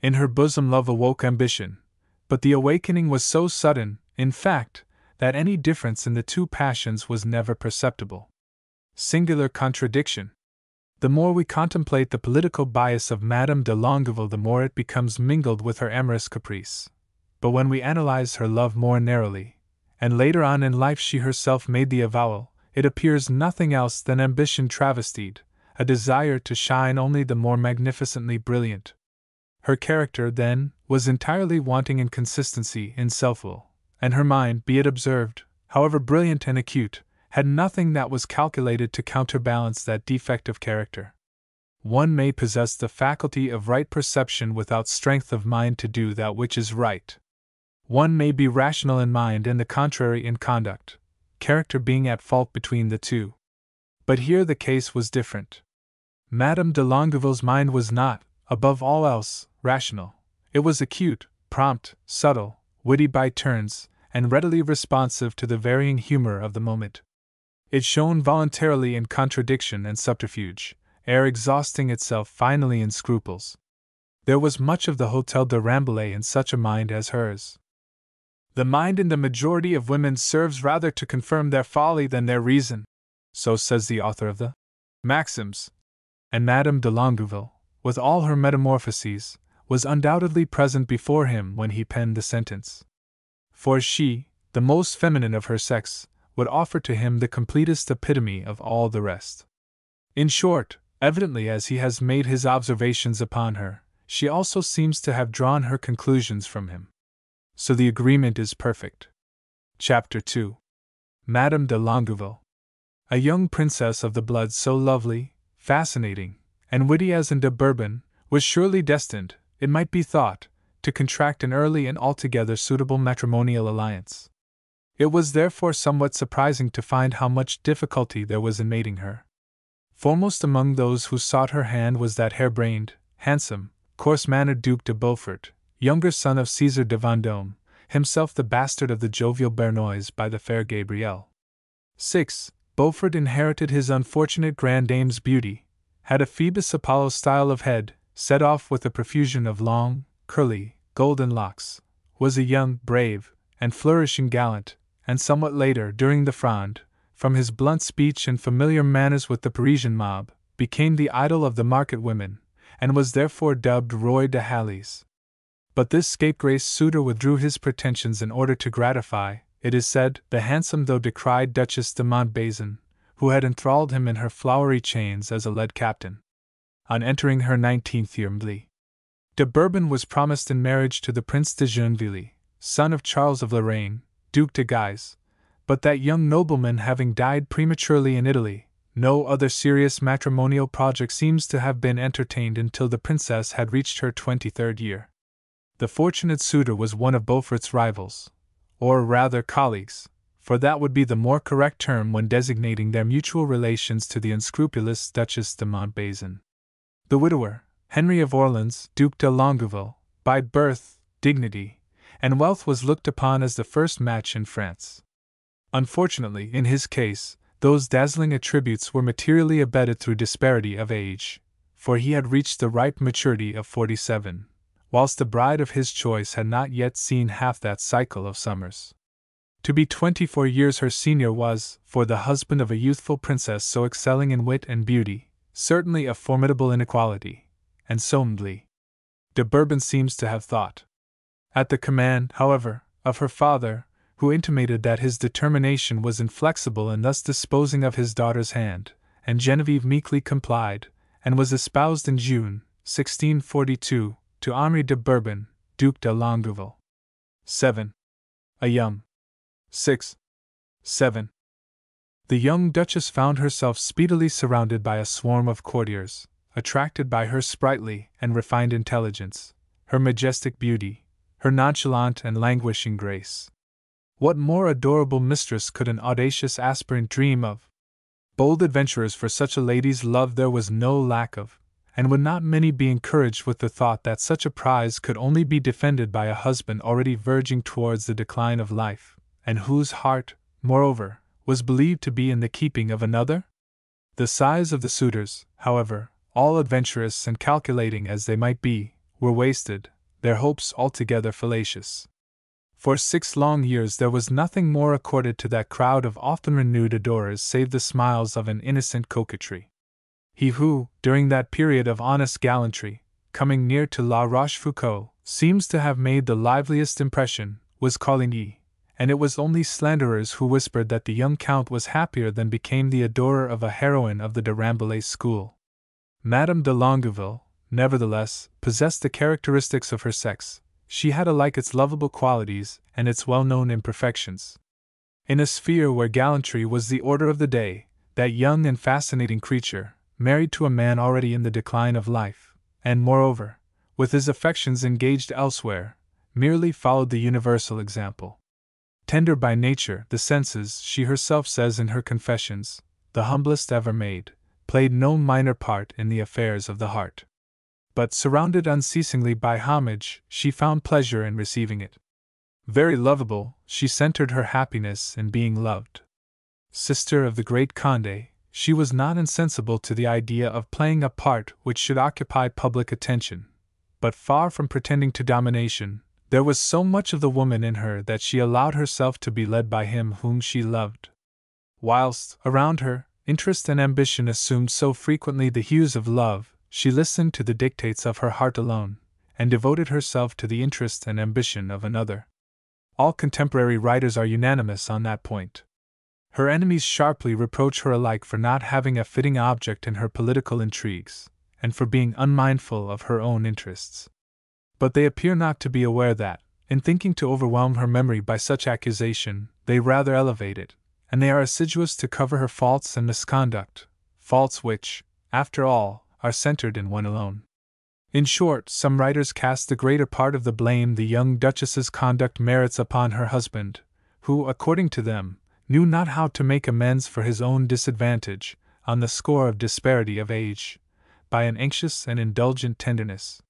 In her bosom love awoke ambition, but the awakening was so sudden, in fact, that any difference in the two passions was never perceptible. Singular contradiction! The more we contemplate the political bias of Madame de Longueville, the more it becomes mingled with her amorous caprice. But when we analyze her love more narrowly, and later on in life she herself made the avowal, it appears nothing else than ambition travestied, a desire to shine only the more magnificently brilliant. Her character, then, was entirely wanting in consistency, in self-will, and her mind, be it observed, however brilliant and acute, had nothing that was calculated to counterbalance that defect of character. One may possess the faculty of right perception without strength of mind to do that which is right. One may be rational in mind and the contrary in conduct, character being at fault between the two. But here the case was different. Madame de Longueville's mind was not, above all else, rational. It was acute, prompt, subtle, witty by turns, and readily responsive to the varying humor of the moment. It shone voluntarily in contradiction and subterfuge, ere exhausting itself finally in scruples. There was much of the Hôtel de Rambouillet in such a mind as hers. The mind in the majority of women serves rather to confirm their folly than their reason, so says the author of the Maxims, and Madame de Longueville, with all her metamorphoses, was undoubtedly present before him when he penned the sentence. For she, the most feminine of her sex, would offer to him the completest epitome of all the rest. In short, evidently as he has made his observations upon her, she also seems to have drawn her conclusions from him. So the agreement is perfect. Chapter 2. Madame de Longueville. A young princess of the blood so lovely, fascinating, and witty as in de Bourbon, was surely destined, it might be thought, to contract an early and altogether suitable matrimonial alliance. It was therefore somewhat surprising to find how much difficulty there was in mating her. Foremost among those who sought her hand was that harebrained, handsome, coarse-mannered Duc de Beaufort, younger son of Caesar de Vendôme, himself the bastard of the jovial Bernoise by the fair Gabrielle. 6. Beaufort inherited his unfortunate grand dame's beauty, had a Phoebus Apollo style of head, set off with a profusion of long, curly, golden locks, was a young, brave, and flourishing gallant, and somewhat later, during the Fronde, from his blunt speech and familiar manners with the Parisian mob, became the idol of the market women, and was therefore dubbed Roi de Halles. But this scapegrace suitor withdrew his pretensions in order to gratify, it is said, the handsome though decried Duchess de Montbazon, who had enthralled him in her flowery chains as a led captain. On entering her 19th year, de Bourbon was promised in marriage to the Prince de Gennevilliers, son of Charles of Lorraine, Duc de Guise, but that young nobleman having died prematurely in Italy, no other serious matrimonial project seems to have been entertained until the princess had reached her 23rd year. The fortunate suitor was one of Beaufort's rivals, or rather colleagues, for that would be the more correct term when designating their mutual relations to the unscrupulous Duchess de Montbazon. The widower, Henry of Orleans, Duc de Longueville, by birth, dignity, and wealth was looked upon as the first match in France. Unfortunately, in his case, those dazzling attributes were materially abetted through disparity of age, for he had reached the ripe maturity of 47, whilst the bride of his choice had not yet seen half that cycle of summers. To be 24 years her senior was, for the husband of a youthful princess so excelling in wit and beauty, certainly a formidable inequality, and solemnly. De Bourbon seems to have thought. At the command, however, of her father, who intimated that his determination was inflexible in thus disposing of his daughter's hand, and Genevieve meekly complied, and was espoused in June, 1642, to Henri de Bourbon, Duc de Longueville. 7. A young. 6. 7. The young Duchess found herself speedily surrounded by a swarm of courtiers, attracted by her sprightly and refined intelligence, her majestic beauty, her nonchalant and languishing grace. What more adorable mistress could an audacious aspirant dream of? Bold adventurers for such a lady's love there was no lack of, and would not many be encouraged with the thought that such a prize could only be defended by a husband already verging towards the decline of life, and whose heart, moreover, was believed to be in the keeping of another? The sighs of the suitors, however, all adventurous and calculating as they might be, were wasted, their hopes altogether fallacious. For 6 long years there was nothing more accorded to that crowd of often renewed adorers save the smiles of an innocent coquetry. He who, during that period of honest gallantry, coming near to La Rochefoucauld, seems to have made the liveliest impression, was Coligny, and it was only slanderers who whispered that the young Count was happier than became the adorer of a heroine of the de Rambouillet school. Madame de Longueville, nevertheless, possessed the characteristics of her sex. She had alike its lovable qualities and its well-known imperfections. In a sphere where gallantry was the order of the day, that young and fascinating creature, married to a man already in the decline of life, and moreover, with his affections engaged elsewhere, merely followed the universal example. Tender by nature, the senses, she herself says in her Confessions, the humblest ever made, played no minor part in the affairs of the heart. But surrounded unceasingly by homage, she found pleasure in receiving it. Very lovable, she centered her happiness in being loved. Sister of the great Condé, she was not insensible to the idea of playing a part which should occupy public attention, but far from pretending to domination, there was so much of the woman in her that she allowed herself to be led by him whom she loved. Whilst, around her, interest and ambition assumed so frequently the hues of love, she listened to the dictates of her heart alone, and devoted herself to the interest and ambition of another. All contemporary writers are unanimous on that point. Her enemies sharply reproach her alike for not having a fitting object in her political intrigues, and for being unmindful of her own interests. But they appear not to be aware that, in thinking to overwhelm her memory by such accusation, they rather elevate it, and they are assiduous to cover her faults and misconduct, faults which, after all, are centered in one alone. In short, some writers cast the greater part of the blame the young Duchess's conduct merits upon her husband, who, according to them, knew not how to make amends for his own disadvantage, on the score of disparity of age, by an anxious and indulgent tenderness.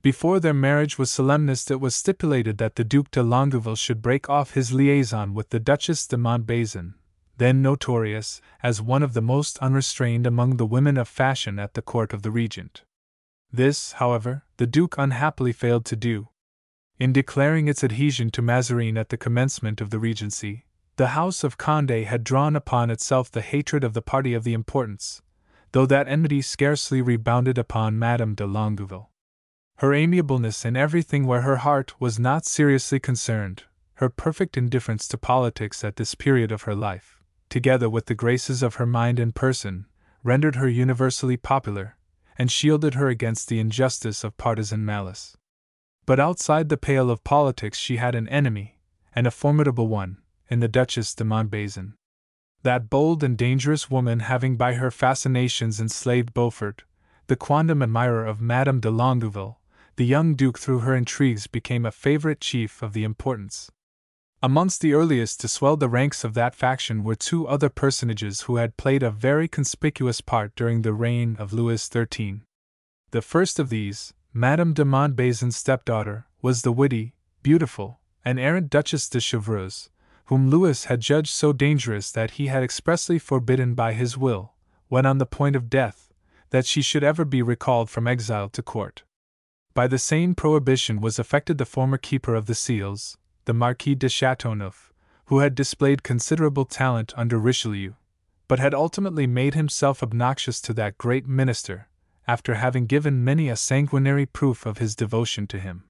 Before their marriage was solemnized, it was stipulated that the Duc de Longueville should break off his liaison with the Duchesse de Montbazon, then notorious as one of the most unrestrained among the women of fashion at the court of the regent. This, however, the Duke unhappily failed to do. In declaring its adhesion to Mazarin at the commencement of the regency, the House of Condé had drawn upon itself the hatred of the party of the importance, though that enmity scarcely rebounded upon Madame de Longueville. Her amiableness in everything where her heart was not seriously concerned, her perfect indifference to politics at this period of her life, together with the graces of her mind and person, rendered her universally popular, and shielded her against the injustice of partisan malice. But outside the pale of politics she had an enemy, and a formidable one, in the Duchesse de Montbazon. That bold and dangerous woman having by her fascinations enslaved Beaufort, the quondam admirer of Madame de Longueville, the young Duke through her intrigues became a favorite chief of the importance. Amongst the earliest to swell the ranks of that faction were 2 other personages who had played a very conspicuous part during the reign of Louis XIII. The first of these, Madame de Montbazon's stepdaughter, was the witty, beautiful, and errant Duchesse de Chevreuse, whom Louis had judged so dangerous that he had expressly forbidden by his will, when on the point of death, that she should ever be recalled from exile to court. By the same prohibition was affected the former keeper of the seals, the Marquis de Chateauneuf, who had displayed considerable talent under Richelieu, but had ultimately made himself obnoxious to that great minister, after having given many a sanguinary proof of his devotion to him.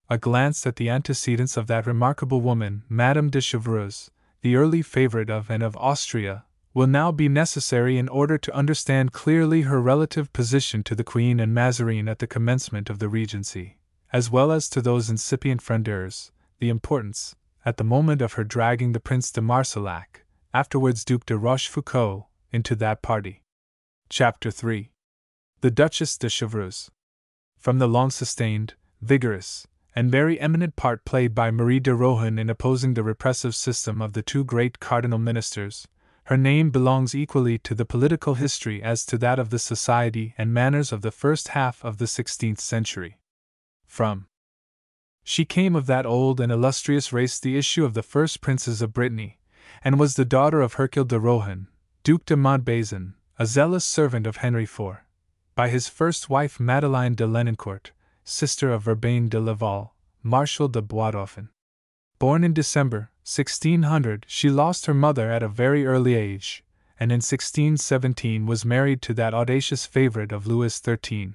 A glance at the antecedents of that remarkable woman, Madame de Chevreuse, the early favorite of and of Austria, will now be necessary in order to understand clearly her relative position to the Queen and Mazarin at the commencement of the Regency, as well as to those incipient Frondeurs, the importance, at the moment of her dragging the Prince de Marsillac, afterwards Duc de Rochefoucauld, into that party. Chapter 3. The Duchesse de Chevreuse. From the long-sustained, vigorous, and very eminent part played by Marie de Rohan in opposing the repressive system of the two great cardinal ministers, her name belongs equally to the political history as to that of the society and manners of the first half of the 16th century. She came of that old and illustrious race, the issue of the first princes of Brittany, and was the daughter of Hercule de Rohan, Duc de Montbazon, a zealous servant of Henry IV, by his first wife Madeleine de Lenoncourt, sister of Urbain de Laval, Marshal de Bois-Dauphin. Born in December 1600, she lost her mother at a very early age, and in 1617 was married to that audacious favorite of Louis XIII,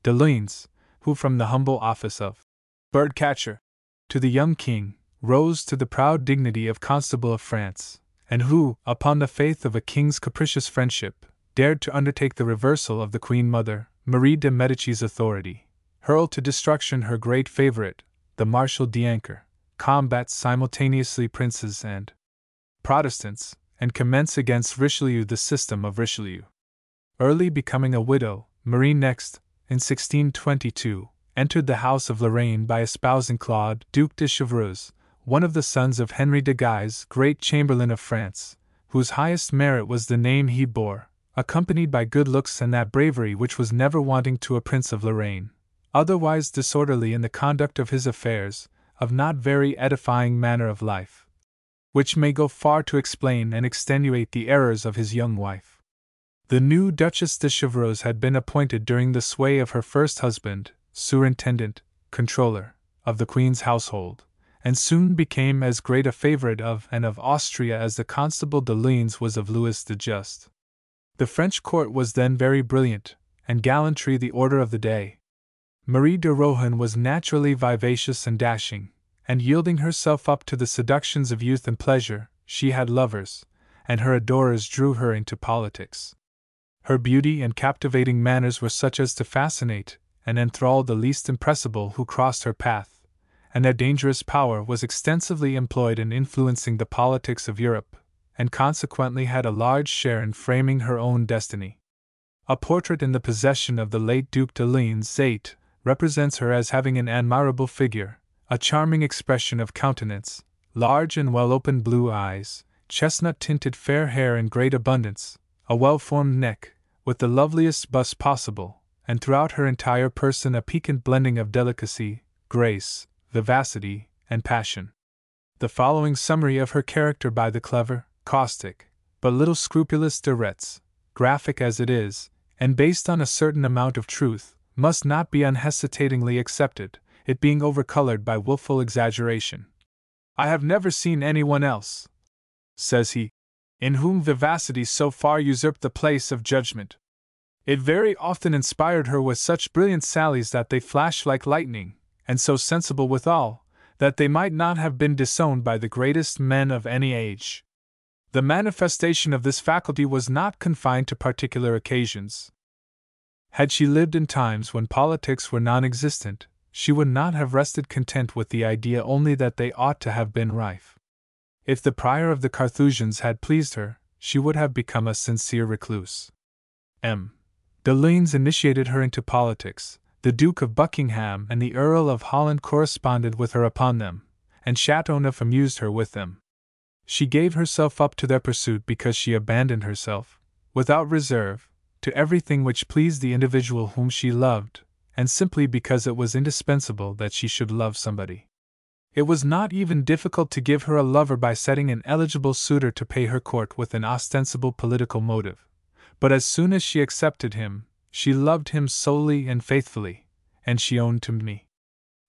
de Luynes, who from the humble office of bird-catcher to the young king rose to the proud dignity of Constable of France, and who, upon the faith of a king's capricious friendship, dared to undertake the reversal of the Queen Mother, Marie de Medici's authority, hurled to destruction her great favorite, the Marshal d'Ancre, combat simultaneously princes and Protestants, and commence against Richelieu the system of Richelieu. Early becoming a widow, Marie next, in 1622, entered the house of Lorraine by espousing Claude, Duc de Chevreuse, one of the sons of Henry de Guise, great Chamberlain of France, whose highest merit was the name he bore, accompanied by good looks and that bravery which was never wanting to a prince of Lorraine, otherwise disorderly in the conduct of his affairs, of not very edifying manner of life, which may go far to explain and extenuate the errors of his young wife. The new Duchesse de Chevreuse had been appointed during the sway of her first husband, superintendent, controller, of the Queen's household, and soon became as great a favorite of and of Austria as the Constable de Luynes was of Louis the Just. The French court was then very brilliant, and gallantry the order of the day. Marie de Rohan was naturally vivacious and dashing, and yielding herself up to the seductions of youth and pleasure, she had lovers, and her adorers drew her into politics. Her beauty and captivating manners were such as to fascinate and enthrall the least impressible who crossed her path, and their dangerous power was extensively employed in influencing the politics of Europe, and consequently had a large share in framing her own destiny. A portrait in the possession of the late Duc de Luynes represents her as having an admirable figure, a charming expression of countenance, large and well-opened blue eyes, chestnut-tinted fair hair in great abundance, a well-formed neck, with the loveliest bust possible, and throughout her entire person a piquant blending of delicacy, grace, vivacity, and passion. The following summary of her character by the clever, caustic, but little scrupulous de Retz, graphic as it is, and based on a certain amount of truth, must not be unhesitatingly accepted, it being overcolored by wilful exaggeration. "I have never seen anyone else," says he, "in whom vivacity so far usurped the place of judgment. It very often inspired her with such brilliant sallies that they flashed like lightning, and so sensible withal, that they might not have been disowned by the greatest men of any age. The manifestation of this faculty was not confined to particular occasions. Had she lived in times when politics were non-existent, she would not have rested content with the idea only that they ought to have been rife. If the prior of the Carthusians had pleased her, she would have become a sincere recluse. M. de Luynes initiated her into politics, the Duke of Buckingham and the Earl of Holland corresponded with her upon them, and Chateauneuf amused her with them. She gave herself up to their pursuit because she abandoned herself, without reserve, to everything which pleased the individual whom she loved, and simply because it was indispensable that she should love somebody. It was not even difficult to give her a lover by setting an eligible suitor to pay her court with an ostensible political motive, but as soon as she accepted him, she loved him solely and faithfully, and she owned to me,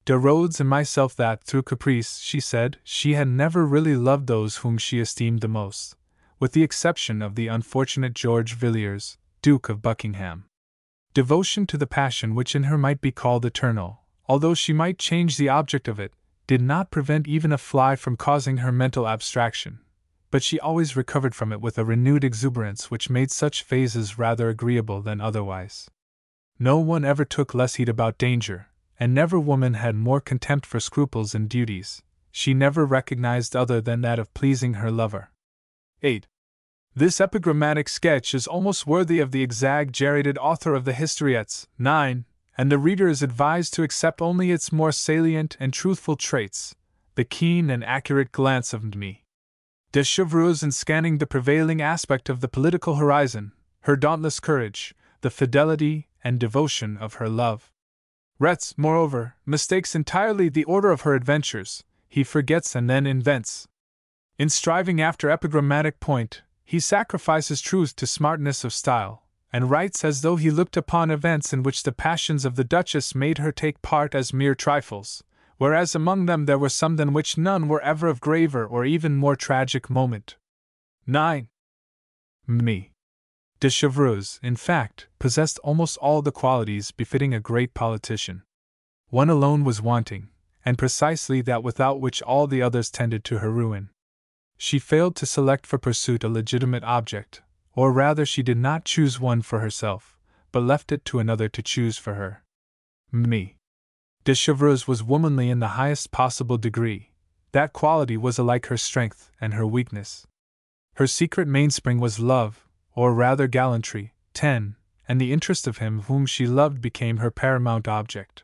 de Rhodes and myself, that through caprice, she said, she had never really loved those whom she esteemed the most, with the exception of the unfortunate George Villiers, Duke of Buckingham. Devotion to the passion which in her might be called eternal, although she might change the object of it, did not prevent even a fly from causing her mental abstraction, but she always recovered from it with a renewed exuberance which made such phases rather agreeable than otherwise. No one ever took less heed about danger, and never woman had more contempt for scruples and duties she never recognized other than that of pleasing her lover. 8. This epigrammatic sketch is almost worthy of the exaggerated author of the Historiettes. 9. And the reader is advised to accept only its more salient and truthful traits, the keen and accurate glance of me de Chevreuse in scanning the prevailing aspect of the political horizon, her dauntless courage, the fidelity and devotion of her love. Retz, moreover, mistakes entirely the order of her adventures, he forgets and then invents. In striving after epigrammatic point, he sacrifices truth to smartness of style, and writes as though he looked upon events in which the passions of the Duchess made her take part as mere trifles, whereas among them there were some than which none were ever of graver or even more tragic moment. 9. Me. De Chevreuse, in fact, possessed almost all the qualities befitting a great politician. One alone was wanting, and precisely that without which all the others tended to her ruin. She failed to select for pursuit a legitimate object, or rather she did not choose one for herself, but left it to another to choose for her. Me. De Chevreuse was womanly in the highest possible degree. That quality was alike her strength and her weakness. Her secret mainspring was love, or rather gallantry. 10. And the interest of him whom she loved became her paramount object.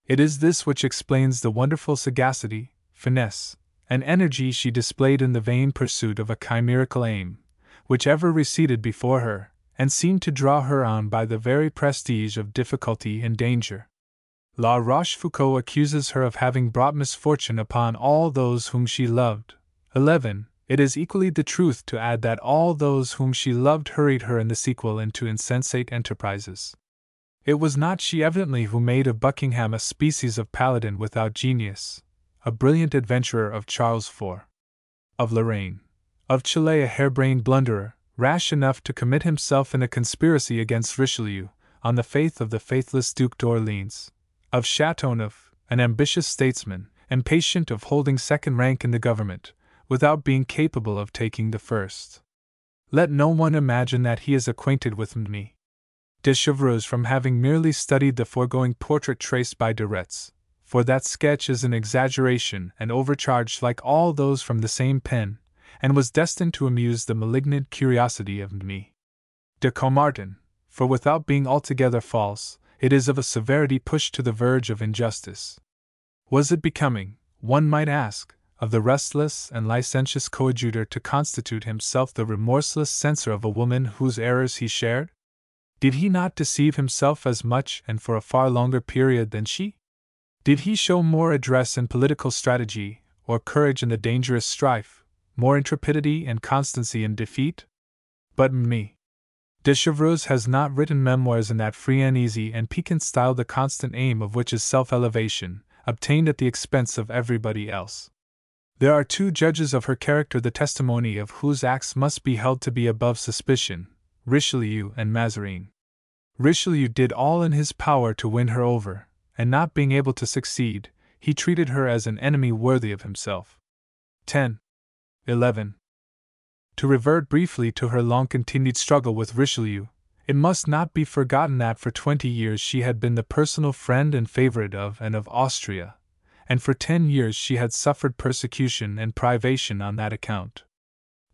It is this which explains the wonderful sagacity, finesse, and energy she displayed in the vain pursuit of a chimerical aim, which ever receded before her, and seemed to draw her on by the very prestige of difficulty and danger. La Rochefoucauld accuses her of having brought misfortune upon all those whom she loved. 11. It is equally the truth to add that all those whom she loved hurried her in the sequel into insensate enterprises. It was not she evidently who made of Buckingham a species of paladin without genius, a brilliant adventurer of Charles IV, of Lorraine, of Chile a harebrained blunderer, rash enough to commit himself in a conspiracy against Richelieu, on the faith of the faithless Duc d'Orleans, of Chateauneuf, an ambitious statesman, impatient of holding second rank in the government, without being capable of taking the first. Let no one imagine that he is acquainted with me. De Chevreuse from having merely studied the foregoing portrait traced by de Retz, for that sketch is an exaggeration and overcharged like all those from the same pen, and was destined to amuse the malignant curiosity of me. De Caumartin, for without being altogether false, it is of a severity pushed to the verge of injustice. Was it becoming, one might ask, of the restless and licentious coadjutor to constitute himself the remorseless censor of a woman whose errors he shared? Did he not deceive himself as much and for a far longer period than she? Did he show more address in political strategy, or courage in the dangerous strife, more intrepidity and constancy in defeat? But me. De Chevreuse has not written memoirs in that free and easy and piquant style the constant aim of which is self-elevation, obtained at the expense of everybody else. There are two judges of her character the testimony of whose acts must be held to be above suspicion, Richelieu and Mazarin. Richelieu did all in his power to win her over, and not being able to succeed, he treated her as an enemy worthy of himself. 10. 11. To revert briefly to her long-continued struggle with Richelieu, it must not be forgotten that for 20 years she had been the personal friend and favorite of and of Austria, and for 10 years she had suffered persecution and privation on that account.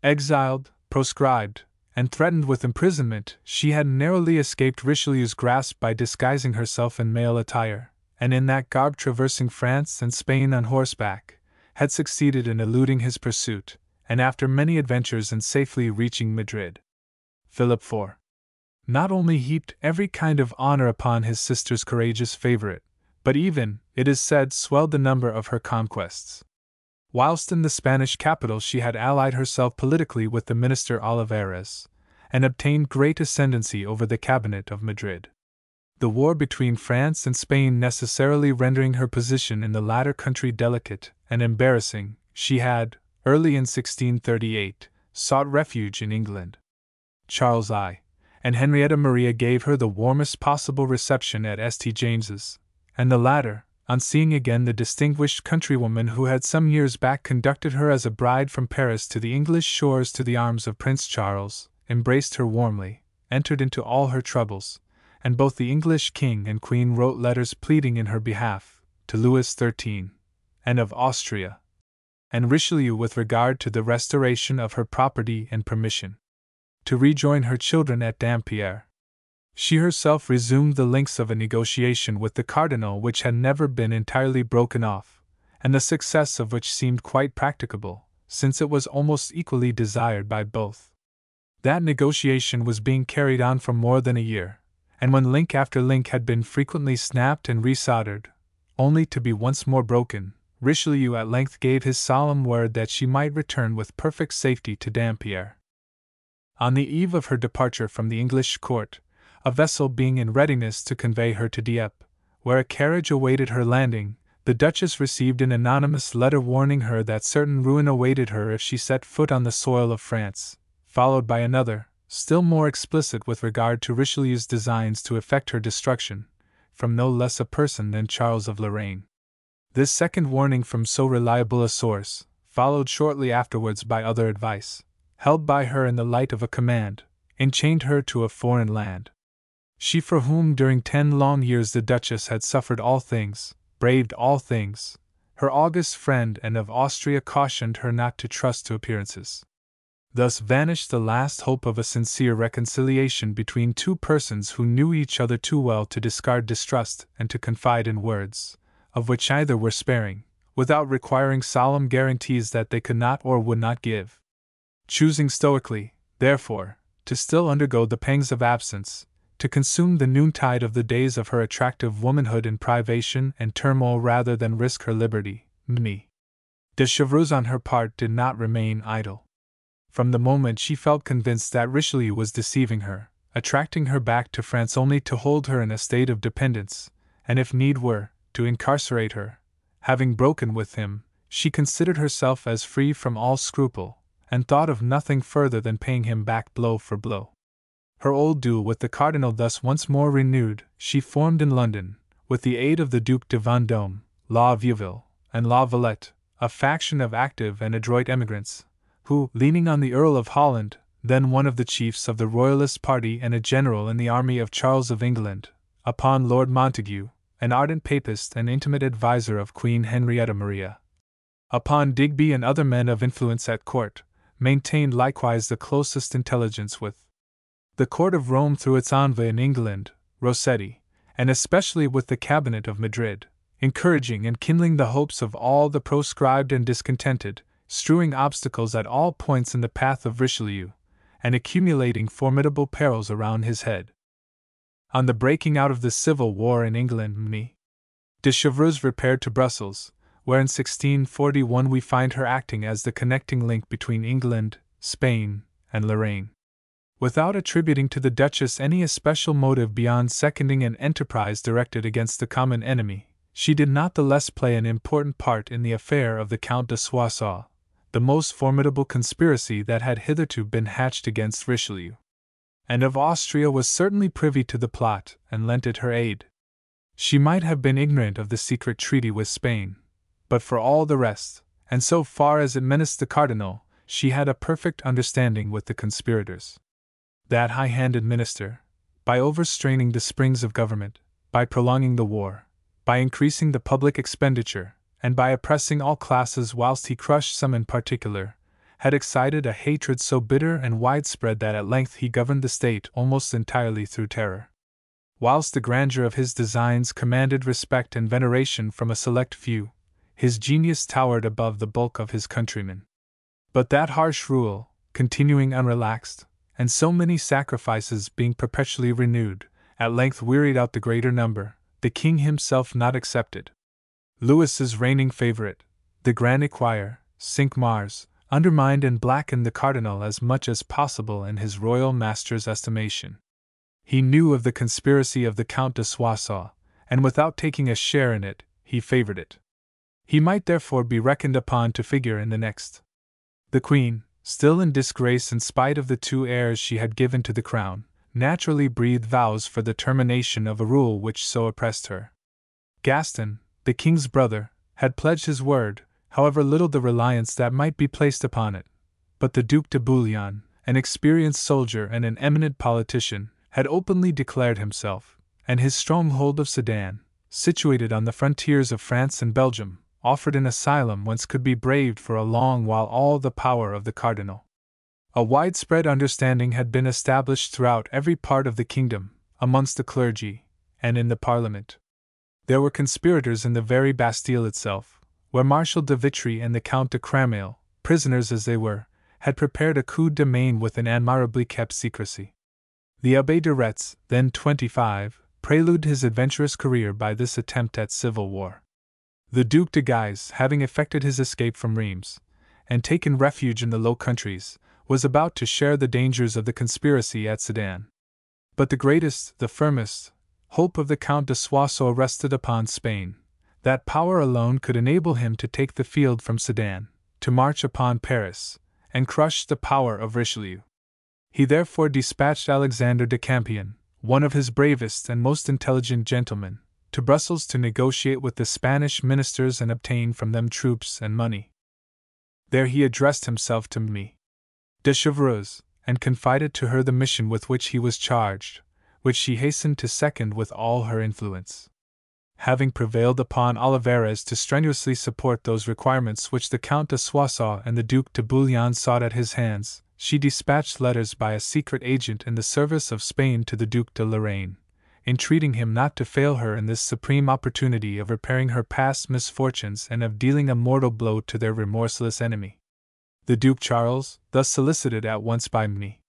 Exiled, proscribed, and threatened with imprisonment, she had narrowly escaped Richelieu's grasp by disguising herself in male attire, and in that garb traversing France and Spain on horseback, had succeeded in eluding his pursuit, and after many adventures in safely reaching Madrid. Philip IV not only heaped every kind of honor upon his sister's courageous favorite, but even, it is said, swelled the number of her conquests. Whilst in the Spanish capital she had allied herself politically with the minister Olivares, and obtained great ascendancy over the cabinet of Madrid. The war between France and Spain necessarily rendering her position in the latter country delicate and embarrassing, she had, early in 1638, sought refuge in England. Charles I, and Henrietta Maria gave her the warmest possible reception at St. James's, and the latter, on seeing again the distinguished countrywoman who had some years back conducted her as a bride from Paris to the English shores to the arms of Prince Charles, embraced her warmly, entered into all her troubles, and both the English king and queen wrote letters pleading in her behalf, to Louis XIII, and of Austria, and Richelieu with regard to the restoration of her property and permission to rejoin her children at Dampierre. She herself resumed the links of a negotiation with the cardinal which had never been entirely broken off, and the success of which seemed quite practicable, since it was almost equally desired by both. That negotiation was being carried on for more than a year, and when link after link had been frequently snapped and resoldered, only to be once more broken, Richelieu at length gave his solemn word that she might return with perfect safety to Dampierre. On the eve of her departure from the English court, a vessel being in readiness to convey her to Dieppe, where a carriage awaited her landing, the Duchess received an anonymous letter warning her that certain ruin awaited her if she set foot on the soil of France, followed by another, still more explicit with regard to Richelieu's designs to effect her destruction, from no less a person than Charles of Lorraine. This second warning from so reliable a source, followed shortly afterwards by other advice, held by her in the light of a command, enchained her to a foreign land. She for whom during 10 long years the Duchess had suffered all things, braved all things, her august friend and of Austria cautioned her not to trust to appearances. Thus vanished the last hope of a sincere reconciliation between two persons who knew each other too well to discard distrust and to confide in words, of which either were sparing, without requiring solemn guarantees that they could not or would not give. Choosing stoically, therefore, to still undergo the pangs of absence, to consume the noontide of the days of her attractive womanhood in privation and turmoil rather than risk her liberty, Mme. de Chevreuse on her part did not remain idle. From the moment she felt convinced that Richelieu was deceiving her, attracting her back to France only to hold her in a state of dependence, and if need were, to incarcerate her, having broken with him, she considered herself as free from all scruple, and thought of nothing further than paying him back blow for blow. Her old duel with the Cardinal thus once more renewed, she formed in London, with the aid of the Duc de Vendôme, La Vieuville, and La Valette, a faction of active and adroit emigrants, who, leaning on the Earl of Holland, then one of the chiefs of the Royalist party and a general in the army of Charles of England, upon Lord Montague, an ardent papist and intimate adviser of Queen Henrietta Maria, upon Digby and other men of influence at court, maintained likewise the closest intelligence with the court of Rome through its envoy in England, Rossetti, and especially with the cabinet of Madrid, encouraging and kindling the hopes of all the proscribed and discontented, strewing obstacles at all points in the path of Richelieu, and accumulating formidable perils around his head. On the breaking out of the civil war in England, Mme. de Chevreuse repaired to Brussels, where in 1641 we find her acting as the connecting link between England, Spain, and Lorraine. Without attributing to the Duchess any especial motive beyond seconding an enterprise directed against the common enemy, she did not the less play an important part in the affair of the Count de Soissons, the most formidable conspiracy that had hitherto been hatched against Richelieu. And of Austria was certainly privy to the plot and lent it her aid. She might have been ignorant of the secret treaty with Spain, but for all the rest, and so far as it menaced the Cardinal, she had a perfect understanding with the conspirators. That high-handed minister, by overstraining the springs of government, by prolonging the war, by increasing the public expenditure, and by oppressing all classes whilst he crushed some in particular, had excited a hatred so bitter and widespread that at length he governed the state almost entirely through terror. Whilst the grandeur of his designs commanded respect and veneration from a select few, his genius towered above the bulk of his countrymen. But that harsh rule, continuing unrelaxed, and so many sacrifices being perpetually renewed, at length wearied out the greater number, the king himself not excepted. Louis's reigning favorite, the Grand Equerry, Cinq-Mars, undermined and blackened the Cardinal as much as possible in his royal master's estimation. He knew of the conspiracy of the Count de Soissons, and without taking a share in it, he favored it. He might therefore be reckoned upon to figure in the next. The Queen, still in disgrace in spite of the 2 heirs she had given to the crown, naturally breathed vows for the termination of a rule which so oppressed her. Gaston, the king's brother, had pledged his word, however little the reliance that might be placed upon it, but the Duc de Bouillon, an experienced soldier and an eminent politician, had openly declared himself, and his stronghold of Sedan, situated on the frontiers of France and Belgium, offered an asylum whence could be braved for a long while all the power of the cardinal. A widespread understanding had been established throughout every part of the kingdom, amongst the clergy, and in the parliament. There were conspirators in the very Bastille itself, where Marshal de Vitry and the Count de Cramel, prisoners as they were, had prepared a coup de main with an admirably kept secrecy. The Abbé de Retz, then 25, preluded his adventurous career by this attempt at civil war. The Duc de Guise, having effected his escape from Reims, and taken refuge in the Low Countries, was about to share the dangers of the conspiracy at Sedan. But the greatest, the firmest, hope of the Count de Soissons rested upon Spain. That power alone could enable him to take the field from Sedan, to march upon Paris, and crush the power of Richelieu. He therefore dispatched Alexander de Campion, one of his bravest and most intelligent gentlemen, to Brussels to negotiate with the Spanish ministers and obtain from them troops and money. There he addressed himself to me, de Chevreuse, and confided to her the mission with which he was charged, which she hastened to second with all her influence. Having prevailed upon Olivares to strenuously support those requirements which the Count de Soissons and the Duc de Bouillon sought at his hands, she dispatched letters by a secret agent in the service of Spain to the Duc de Lorraine, entreating him not to fail her in this supreme opportunity of repairing her past misfortunes and of dealing a mortal blow to their remorseless enemy. The Duke Charles, thus solicited at once by me,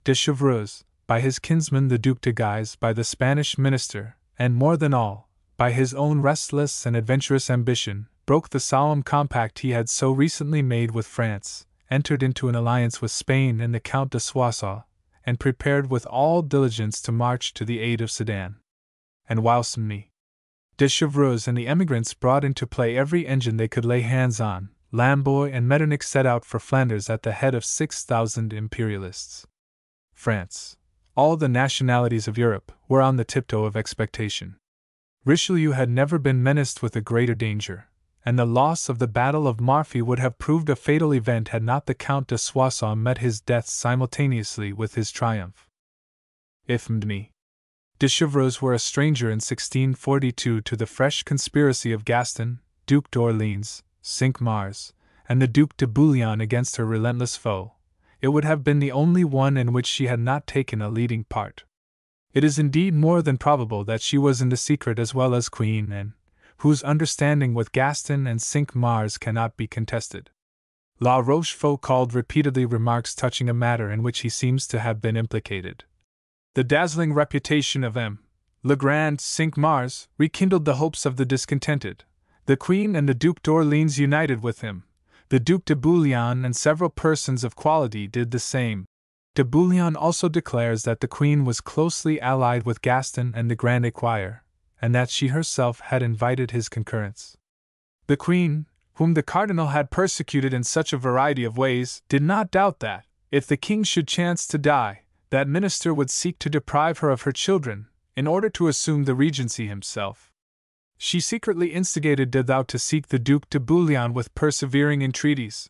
de Chevreuse, by his kinsman the Duc de Guise, by the Spanish minister, and more than all, by his own restless and adventurous ambition, broke the solemn compact he had so recently made with France, entered into an alliance with Spain and the Count de Soissons, and prepared with all diligence to march to the aid of Sedan. And whilst me, de Chevreuse and the emigrants brought into play every engine they could lay hands on, Lamboy and Metternich set out for Flanders at the head of 6,000 imperialists. France, all the nationalities of Europe, were on the tiptoe of expectation. Richelieu had never been menaced with a greater danger, and the loss of the Battle of Marfy would have proved a fatal event had not the Count de Soissons met his death simultaneously with his triumph. If me, de Chevreuse were a stranger in 1642 to the fresh conspiracy of Gaston, Duc d'Orléans, Cinq-Mars, and the Duc de Bouillon against her relentless foe, it would have been the only one in which she had not taken a leading part. It is indeed more than probable that she was in the secret as well as Queen Anne, whose understanding with Gaston and Cinq-Mars cannot be contested. La Rochefoucauld repeatedly remarks touching a matter in which he seems to have been implicated. The dazzling reputation of M. Legrand Cinq-Mars rekindled the hopes of the discontented. The Queen and the Duc d'Orléans united with him. The Duc de Bouillon and several persons of quality did the same. De Bouillon also declares that the Queen was closely allied with Gaston and the Grand Equerry, and that she herself had invited his concurrence. The Queen, whom the Cardinal had persecuted in such a variety of ways, did not doubt that, if the King should chance to die, that minister would seek to deprive her of her children, in order to assume the regency himself. She secretly instigated de Thou to seek the Duc de Bouillon with persevering entreaties.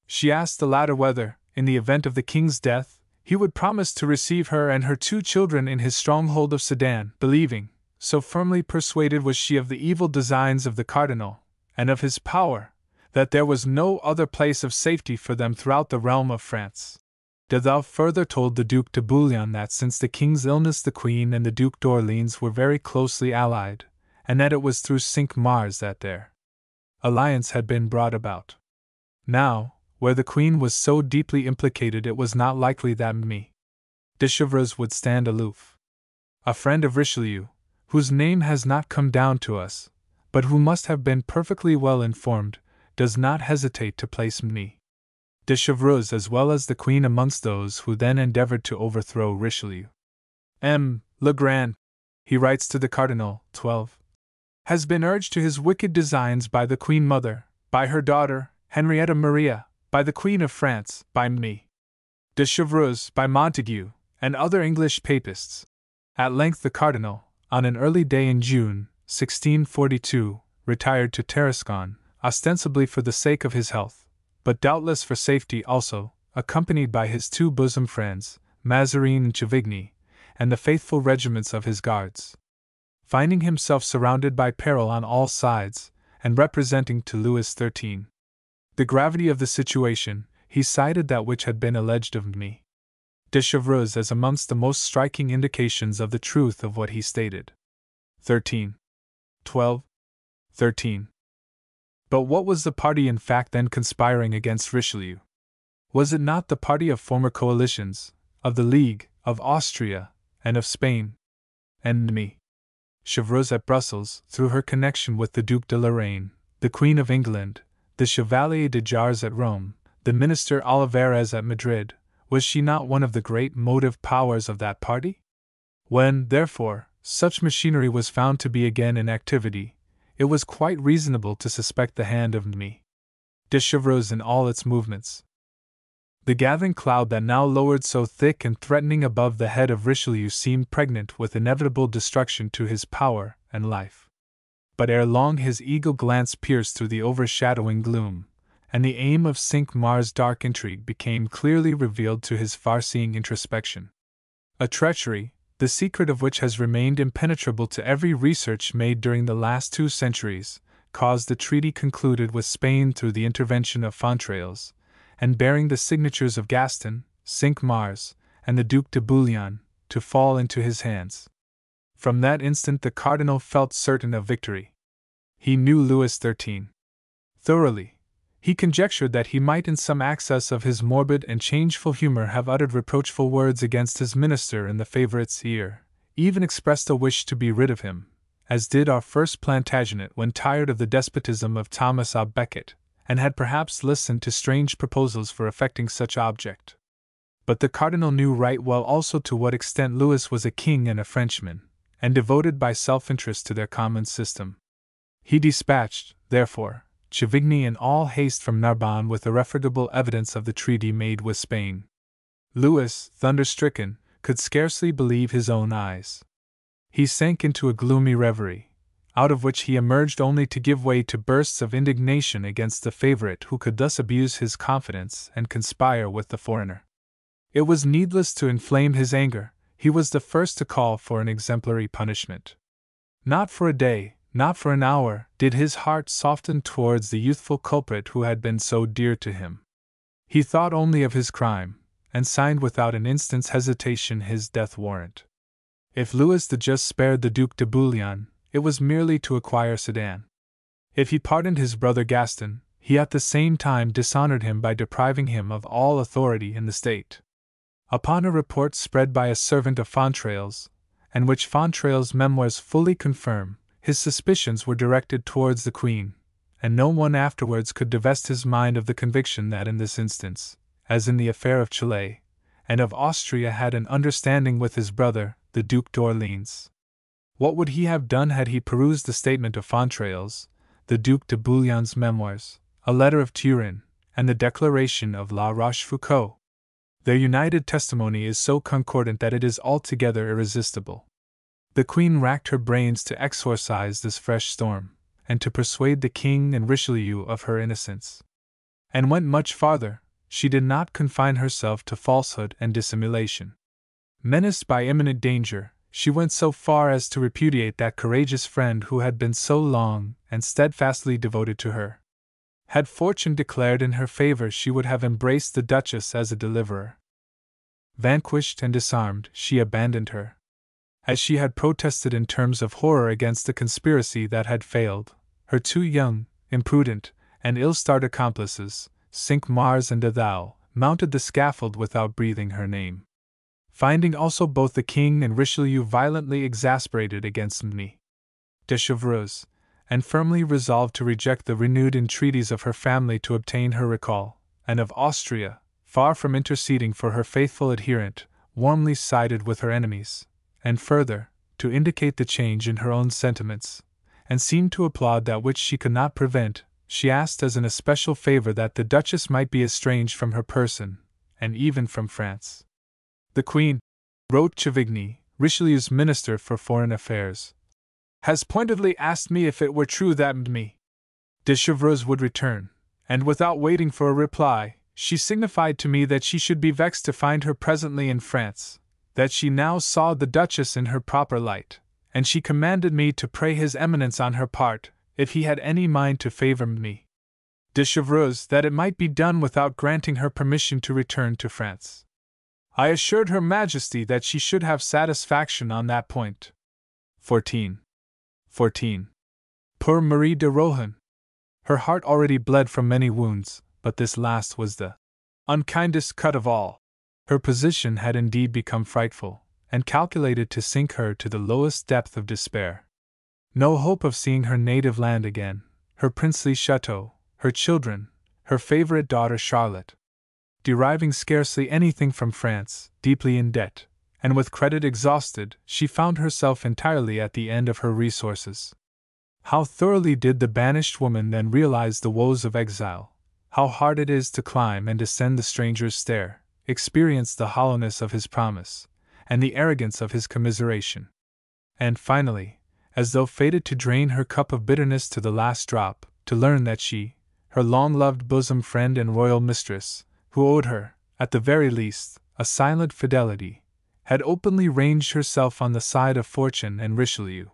She asked the latter whether, in the event of the King's death, he would promise to receive her and her 2 children in his stronghold of Sedan, believing, so firmly persuaded was she of the evil designs of the Cardinal, and of his power, that there was no other place of safety for them throughout the realm of France. De Thou further told the Duc de Bouillon that since the King's illness the Queen and the Duc d'Orléans were very closely allied, and that it was through Cinq-Mars that their alliance had been brought about. Now, where the Queen was so deeply implicated, it was not likely that me, de Chevreuse, would stand aloof. A friend of Richelieu, whose name has not come down to us, but who must have been perfectly well informed, does not hesitate to place me, de Chevreuse, as well as the Queen amongst those who then endeavored to overthrow Richelieu. M. Legrand, he writes to the Cardinal, 12, has been urged to his wicked designs by the Queen Mother, by her daughter, Henrietta Maria, by the Queen of France, by me, de Chevreuse, by Montague, and other English papists. At length the cardinal, on an early day in June, 1642, retired to Tarascon, ostensibly for the sake of his health, but doubtless for safety also, accompanied by his two bosom friends, Mazarin and Chavigny, and the faithful regiments of his guards. Finding himself surrounded by peril on all sides, and representing to Louis XIII the gravity of the situation, he cited that which had been alleged of me de Chevreuse as amongst the most striking indications of the truth of what he stated. 12. But what was the party in fact then conspiring against Richelieu? Was it not the party of former coalitions, of the League, of Austria, and of Spain? And me. Chevreuse at Brussels, through her connection with the Duke de Lorraine, the Queen of England, the Chevalier de Jars at Rome, the Minister Olivares at Madrid, was she not one of the great motive powers of that party? When, therefore, such machinery was found to be again in activity, it was quite reasonable to suspect the hand of me de Chevreuse in all its movements. The gathering cloud that now lowered so thick and threatening above the head of Richelieu seemed pregnant with inevitable destruction to his power and life. But ere long his eagle glance pierced through the overshadowing gloom, and the aim of Cinq-Mars' dark intrigue became clearly revealed to his far-seeing introspection. A treachery, the secret of which has remained impenetrable to every research made during the last 2 centuries, caused the treaty concluded with Spain through the intervention of Fontrailles, and bearing the signatures of Gaston, Cinq-Mars, and the Duc de Bouillon, to fall into his hands. From that instant the cardinal felt certain of victory. He knew Louis XIII thoroughly. He conjectured that he might in some access of his morbid and changeful humor have uttered reproachful words against his minister in the favorite's ear, even expressed a wish to be rid of him, as did our first Plantagenet when tired of the despotism of Thomas à Becket, and had perhaps listened to strange proposals for effecting such object. But the cardinal knew right well also to what extent Louis was a king and a Frenchman, and devoted by self-interest to their common system. He dispatched, therefore, Chavigny in all haste from Narbonne with irrefutable evidence of the treaty made with Spain. Louis, thunder-stricken, could scarcely believe his own eyes. He sank into a gloomy reverie, out of which he emerged only to give way to bursts of indignation against the favorite who could thus abuse his confidence and conspire with the foreigner. It was needless to inflame his anger, he was the first to call for an exemplary punishment. Not for a day, not for an hour, did his heart soften towards the youthful culprit who had been so dear to him. He thought only of his crime, and signed without an instant's hesitation his death warrant. If Louis the Just spared the Duc de Bouillon, it was merely to acquire Sedan. If he pardoned his brother Gaston, he at the same time dishonored him by depriving him of all authority in the state. Upon a report spread by a servant of Fontrailles, and which Fontrailles' memoirs fully confirm, his suspicions were directed towards the Queen, and no one afterwards could divest his mind of the conviction that in this instance, as in the affair of Chile, and of Austria had an understanding with his brother, the Duc d'Orléans. What would he have done had he perused the statement of Fontrailles, the Duc de Bouillon's memoirs, a letter of Turin, and the declaration of La Rochefoucauld? Their united testimony is so concordant that it is altogether irresistible. The Queen racked her brains to exorcise this fresh storm, and to persuade the King and Richelieu of her innocence. And went much farther, she did not confine herself to falsehood and dissimulation. Menaced by imminent danger, she went so far as to repudiate that courageous friend who had been so long and steadfastly devoted to her. Had fortune declared in her favor, she would have embraced the Duchess as a deliverer. Vanquished and disarmed, she abandoned her. As she had protested in terms of horror against the conspiracy that had failed, her 2 young, imprudent, and ill-starred accomplices, Cinq-Mars and de Thou, mounted the scaffold without breathing her name. Finding also both the King and Richelieu violently exasperated against me de Chevreuse, and firmly resolved to reject the renewed entreaties of her family to obtain her recall, and of Austria, far from interceding for her faithful adherent, warmly sided with her enemies, and further, to indicate the change in her own sentiments, and seemed to applaud that which she could not prevent, she asked as an especial favor that the Duchess might be estranged from her person, and even from France. The Queen, wrote Chevigny, Richelieu's Minister for Foreign Affairs, has pointedly asked me if it were true that me de Chevreuse would return, and without waiting for a reply, she signified to me that she should be vexed to find her presently in France, that she now saw the Duchess in her proper light, and she commanded me to pray His Eminence on her part, if he had any mind to favor me de Chevreuse, that it might be done without granting her permission to return to France. I assured Her Majesty that she should have satisfaction on that point. 14. Poor Marie de Rohan! Her heart already bled from many wounds, but this last was the unkindest cut of all. Her position had indeed become frightful, and calculated to sink her to the lowest depth of despair. No hope of seeing her native land again, her princely chateau, her children, her favorite daughter Charlotte. Deriving scarcely anything from France, deeply in debt, and with credit exhausted, she found herself entirely at the end of her resources. How thoroughly did the banished woman then realize the woes of exile, how hard it is to climb and descend the stranger's stair, experience the hollowness of his promise, and the arrogance of his commiseration. And finally, as though fated to drain her cup of bitterness to the last drop, to learn that she, her long-loved bosom friend and royal mistress, who owed her, at the very least, a silent fidelity, had openly ranged herself on the side of fortune and Richelieu.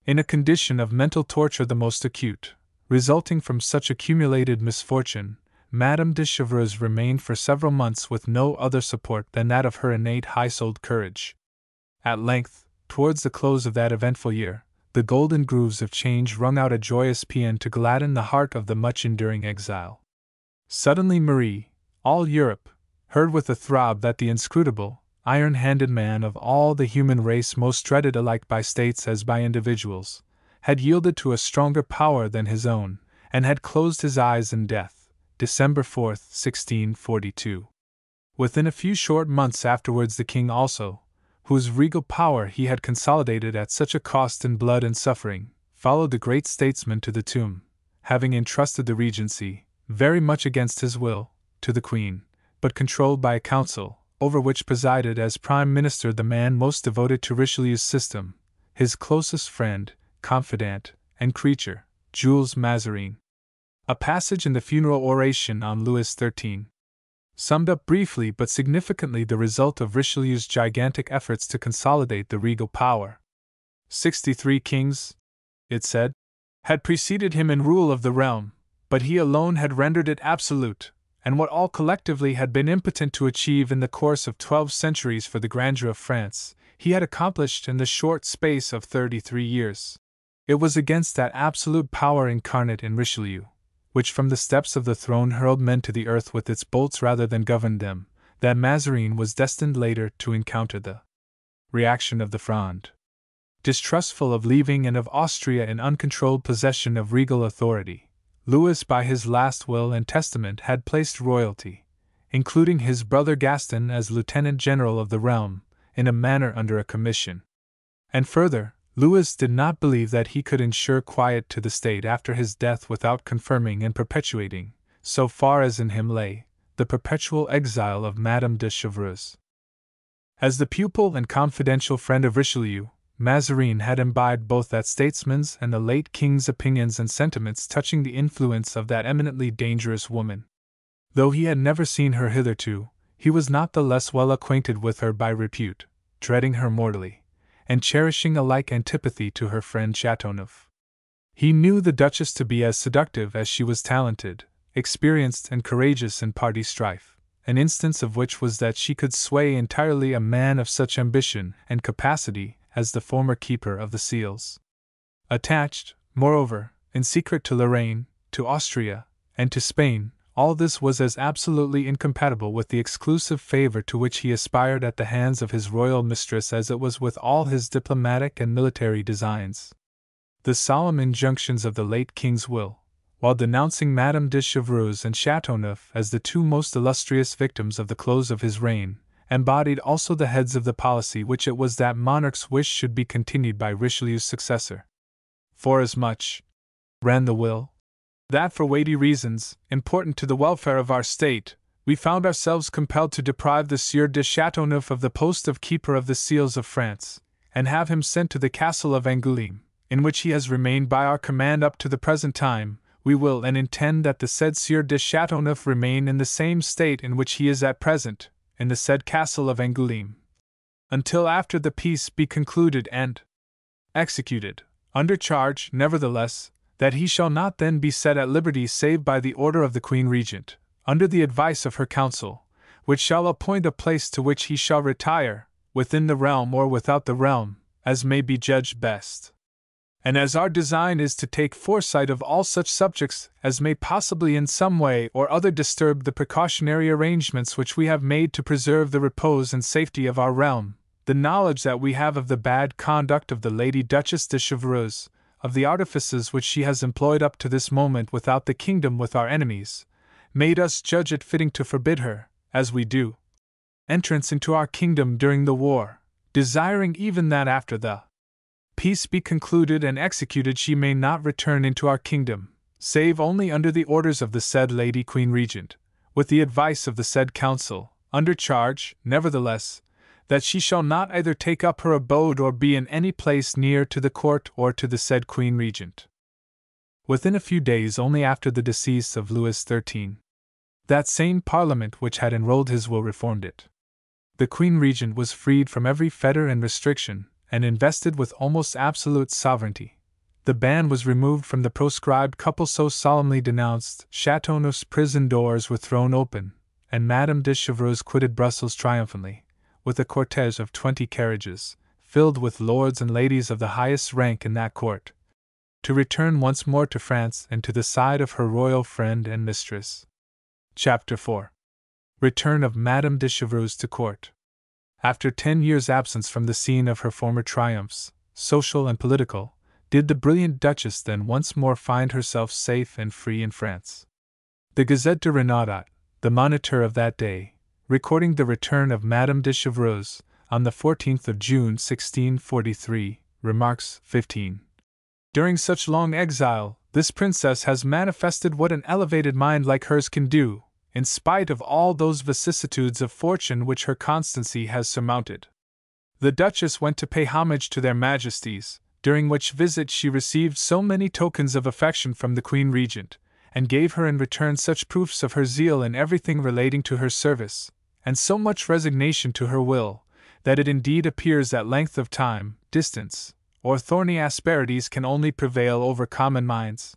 In a condition of mental torture the most acute, resulting from such accumulated misfortune, Madame de Chevreuse remained for several months with no other support than that of her innate high-souled courage. At length, towards the close of that eventful year, the golden grooves of change rung out a joyous paean to gladden the heart of the much-enduring exile. Suddenly Marie, all Europe, heard with a throb that the inscrutable, iron-handed man of all the human race, most dreaded alike by states as by individuals, had yielded to a stronger power than his own, and had closed his eyes in death. December 4, 1642. Within a few short months afterwards the king also, whose regal power he had consolidated at such a cost in blood and suffering, followed the great statesman to the tomb, having entrusted the regency, very much against his will, to the queen, but controlled by a council, over which presided as prime minister the man most devoted to Richelieu's system, his closest friend, confidant, and creature, Jules Mazarin. A passage in the funeral oration on Louis XIII summed up briefly but significantly the result of Richelieu's gigantic efforts to consolidate the regal power. 63 kings, it said, had preceded him in rule of the realm, but he alone had rendered it absolute, and what all collectively had been impotent to achieve in the course of 12 centuries for the grandeur of France, he had accomplished in the short space of 33 years. It was against that absolute power incarnate in Richelieu, which from the steps of the throne hurled men to the earth with its bolts rather than governed them, that Mazarin was destined later to encounter the reaction of the Fronde. Distrustful of leaving and of Austria in uncontrolled possession of regal authority, Louis by his last will and testament had placed royalty, including his brother Gaston as lieutenant general of the realm, in a manner under a commission. And further, Louis did not believe that he could ensure quiet to the state after his death without confirming and perpetuating, so far as in him lay, the perpetual exile of Madame de Chevreuse. As the pupil and confidential friend of Richelieu, Mazarin had imbibed both that statesman's and the late king's opinions and sentiments touching the influence of that eminently dangerous woman. Though he had never seen her hitherto, he was not the less well acquainted with her by repute, dreading her mortally, and cherishing a like antipathy to her friend Chateauneuf. He knew the Duchess to be as seductive as she was talented, experienced and courageous in party strife, an instance of which was that she could sway entirely a man of such ambition and capacity as the former keeper of the seals. Attached, moreover, in secret to Lorraine, to Austria, and to Spain, all this was as absolutely incompatible with the exclusive favor to which he aspired at the hands of his royal mistress as it was with all his diplomatic and military designs. The solemn injunctions of the late king's will, while denouncing Madame de Chevreuse and Chateauneuf as the two most illustrious victims of the close of his reign, embodied also the heads of the policy which it was that monarch's wish should be continued by Richelieu's successor. Forasmuch, ran the will, that for weighty reasons, important to the welfare of our state, we found ourselves compelled to deprive the Sieur de Chateauneuf of the post of Keeper of the Seals of France, and have him sent to the castle of Angoulême, in which he has remained by our command up to the present time. We will and intend that the said Sieur de Chateauneuf remain in the same state in which he is at present, in the said castle of Angoulême, until after the peace be concluded and executed, under charge, nevertheless, that he shall not then be set at liberty save by the order of the Queen Regent, under the advice of her council, which shall appoint a place to which he shall retire, within the realm or without the realm, as may be judged best. And as our design is to take foresight of all such subjects as may possibly in some way or other disturb the precautionary arrangements which we have made to preserve the repose and safety of our realm, the knowledge that we have of the bad conduct of the Lady Duchess de Chevreuse, of the artifices which she has employed up to this moment without the kingdom with our enemies, made us judge it fitting to forbid her, as we do, entrance into our kingdom during the war, desiring even that after the peace be concluded and executed she may not return into our kingdom, save only under the orders of the said Lady Queen Regent, with the advice of the said council, under charge, nevertheless, that she shall not either take up her abode or be in any place near to the court or to the said Queen Regent. Within a few days only after the decease of Louis XIII, that same Parliament which had enrolled his will reformed it. The Queen Regent was freed from every fetter and restriction, and invested with almost absolute sovereignty. The ban was removed from the proscribed couple so solemnly denounced, Chateauneuf's prison doors were thrown open, and Madame de Chevreuse quitted Brussels triumphantly, with a cortege of 20 carriages, filled with lords and ladies of the highest rank in that court, to return once more to France and to the side of her royal friend and mistress. Chapter 4. Return of Madame de Chevreuse to Court. After 10 years' absence from the scene of her former triumphs, social and political, did the brilliant Duchess then once more find herself safe and free in France. The Gazette de Renaudot, the Moniteur of that day, recording the return of Madame de Chevreuse, on the 14th of June 1643, remarks, 15. During such long exile, this princess has manifested what an elevated mind like hers can do, in spite of all those vicissitudes of fortune which her constancy has surmounted. The Duchess went to pay homage to their Majesties, during which visit she received so many tokens of affection from the Queen Regent, and gave her in return such proofs of her zeal in everything relating to her service, and so much resignation to her will, that it indeed appears that length of time, distance, or thorny asperities can only prevail over common minds.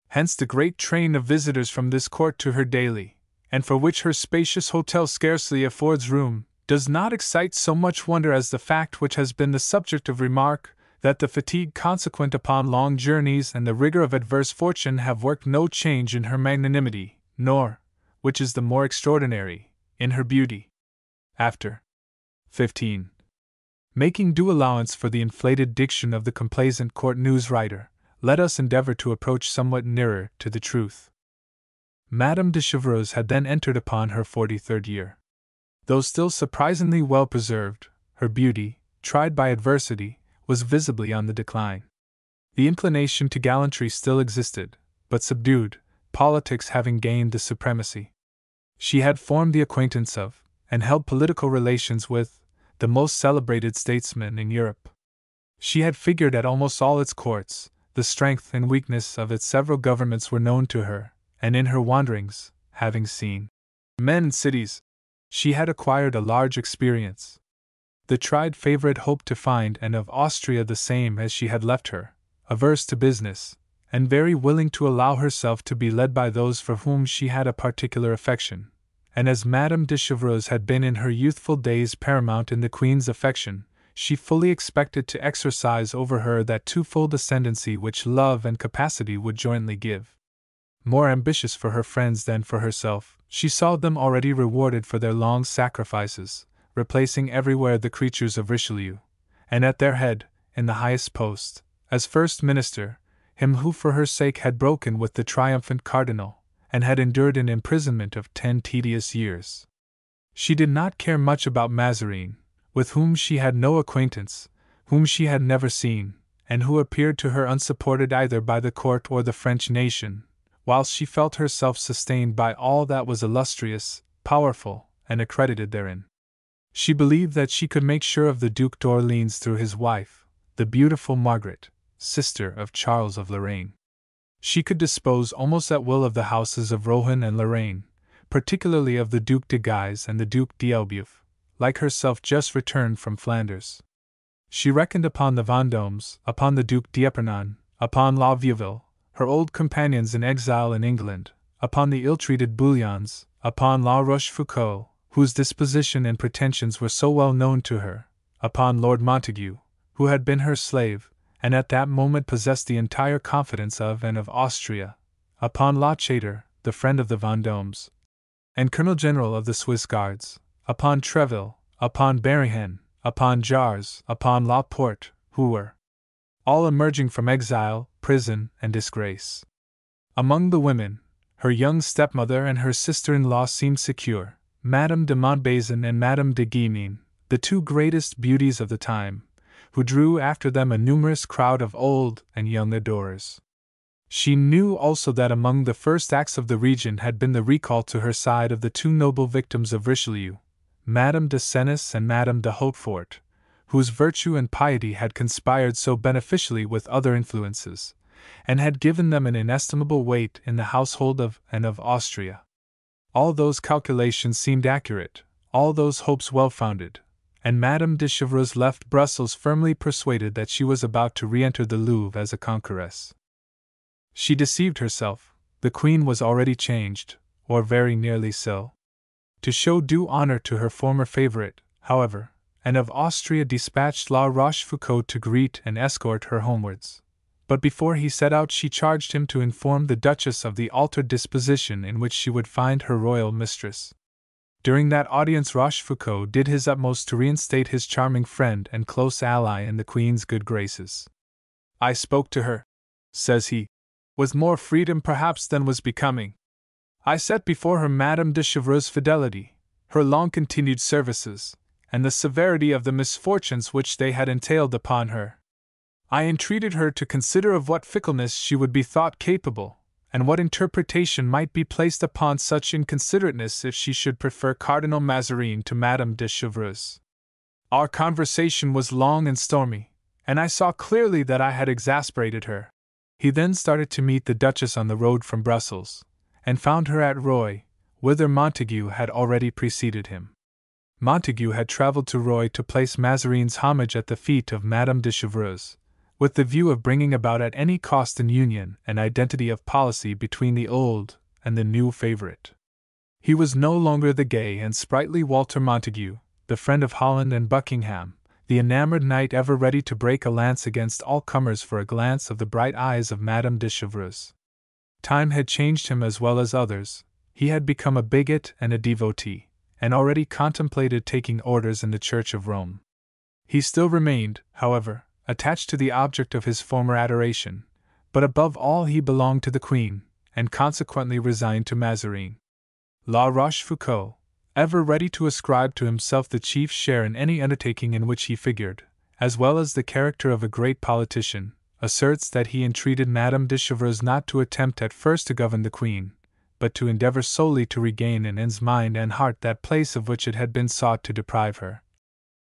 Hence the great train of visitors from this court to her daily, and for which her spacious hotel scarcely affords room, does not excite so much wonder as the fact which has been the subject of remark, that the fatigue consequent upon long journeys and the rigor of adverse fortune have worked no change in her magnanimity, nor, which is the more extraordinary, in her beauty. After 15. Making due allowance for the inflated diction of the complaisant court news writer, let us endeavor to approach somewhat nearer to the truth. Madame de Chevreuse had then entered upon her 43rd year. Though still surprisingly well preserved, her beauty, tried by adversity, was visibly on the decline. The inclination to gallantry still existed, but subdued, politics having gained the supremacy. She had formed the acquaintance of, and held political relations with, the most celebrated statesmen in Europe. She had figured at almost all its courts, the strength and weakness of its several governments were known to her, and in her wanderings, having seen men and cities, she had acquired a large experience. The tried favorite hoped to find and of Austria the same as she had left her, averse to business, and very willing to allow herself to be led by those for whom she had a particular affection. And as Madame de Chevreuse had been in her youthful days paramount in the Queen's affection, she fully expected to exercise over her that twofold ascendancy which love and capacity would jointly give. More ambitious for her friends than for herself, she saw them already rewarded for their long sacrifices, replacing everywhere the creatures of Richelieu, and at their head, in the highest post, as First Minister, him who for her sake had broken with the triumphant Cardinal, and had endured an imprisonment of 10 tedious years. She did not care much about Mazarin, with whom she had no acquaintance, whom she had never seen, and who appeared to her unsupported either by the court or the French nation, whilst she felt herself sustained by all that was illustrious, powerful, and accredited therein. She believed that she could make sure of the Duc d'Orléans through his wife, the beautiful Margaret, sister of Charles of Lorraine. She could dispose almost at will of the houses of Rohan and Lorraine, particularly of the Duc de Guise and the Duc d'Elbeuf, like herself just returned from Flanders. She reckoned upon the Vendômes, upon the Duc d'Epernon, upon La Vieuville, her old companions in exile in England, upon the ill-treated Bouillons, upon La Rochefoucauld, whose disposition and pretensions were so well known to her, upon Lord Montague, who had been her slave, and at that moment possessed the entire confidence of and of Austria, upon La Châtre, the friend of the Vendômes, and Colonel General of the Swiss Guards, upon Treville, upon Berrihen, upon Jars, upon La Porte, who were all emerging from exile, prison, and disgrace. Among the women, her young stepmother and her sister-in-law seemed secure, Madame de Montbazon and Madame de Guillemine, the two greatest beauties of the time, who drew after them a numerous crowd of old and young adorers. She knew also that among the first acts of the Regent had been the recall to her side of the two noble victims of Richelieu, Madame de Senlis and Madame de Hautefort, whose virtue and piety had conspired so beneficially with other influences, and had given them an inestimable weight in the household of and of Austria. All those calculations seemed accurate, all those hopes well-founded, and Madame de Chevreuse left Brussels firmly persuaded that she was about to re-enter the Louvre as a conqueress. She deceived herself, the Queen was already changed, or very nearly so. To show due honor to her former favorite, however, and of Austria dispatched La Rochefoucauld to greet and escort her homewards. But before he set out she charged him to inform the Duchess of the altered disposition in which she would find her royal mistress. During that audience Rochefoucauld did his utmost to reinstate his charming friend and close ally in the Queen's good graces. "I spoke to her," says he, "with more freedom perhaps than was becoming. I set before her Madame de Chevreuse's fidelity, her long-continued services, and the severity of the misfortunes which they had entailed upon her. I entreated her to consider of what fickleness she would be thought capable, and what interpretation might be placed upon such inconsiderateness if she should prefer Cardinal Mazarin to Madame de Chevreuse. Our conversation was long and stormy, and I saw clearly that I had exasperated her." He then started to meet the Duchess on the road from Brussels, and found her at Roye, whither Montague had already preceded him. Montague had travelled to Roye to place Mazarin's homage at the feet of Madame de Chevreuse, with the view of bringing about at any cost an union and identity of policy between the old and the new favorite. He was no longer the gay and sprightly Walter Montague, the friend of Holland and Buckingham, the enamoured knight ever ready to break a lance against all comers for a glance of the bright eyes of Madame de Chevreuse. Time had changed him as well as others. He had become a bigot and a devotee, and already contemplated taking orders in the Church of Rome. He still remained, however, attached to the object of his former adoration, but above all he belonged to the Queen, and consequently resigned to Mazarin. La Rochefoucauld, ever ready to ascribe to himself the chief share in any undertaking in which he figured, as well as the character of a great politician, asserts that he entreated Madame de Chevreuse not to attempt at first to govern the Queen, but to endeavor solely to regain in Anne's mind and heart that place of which it had been sought to deprive her,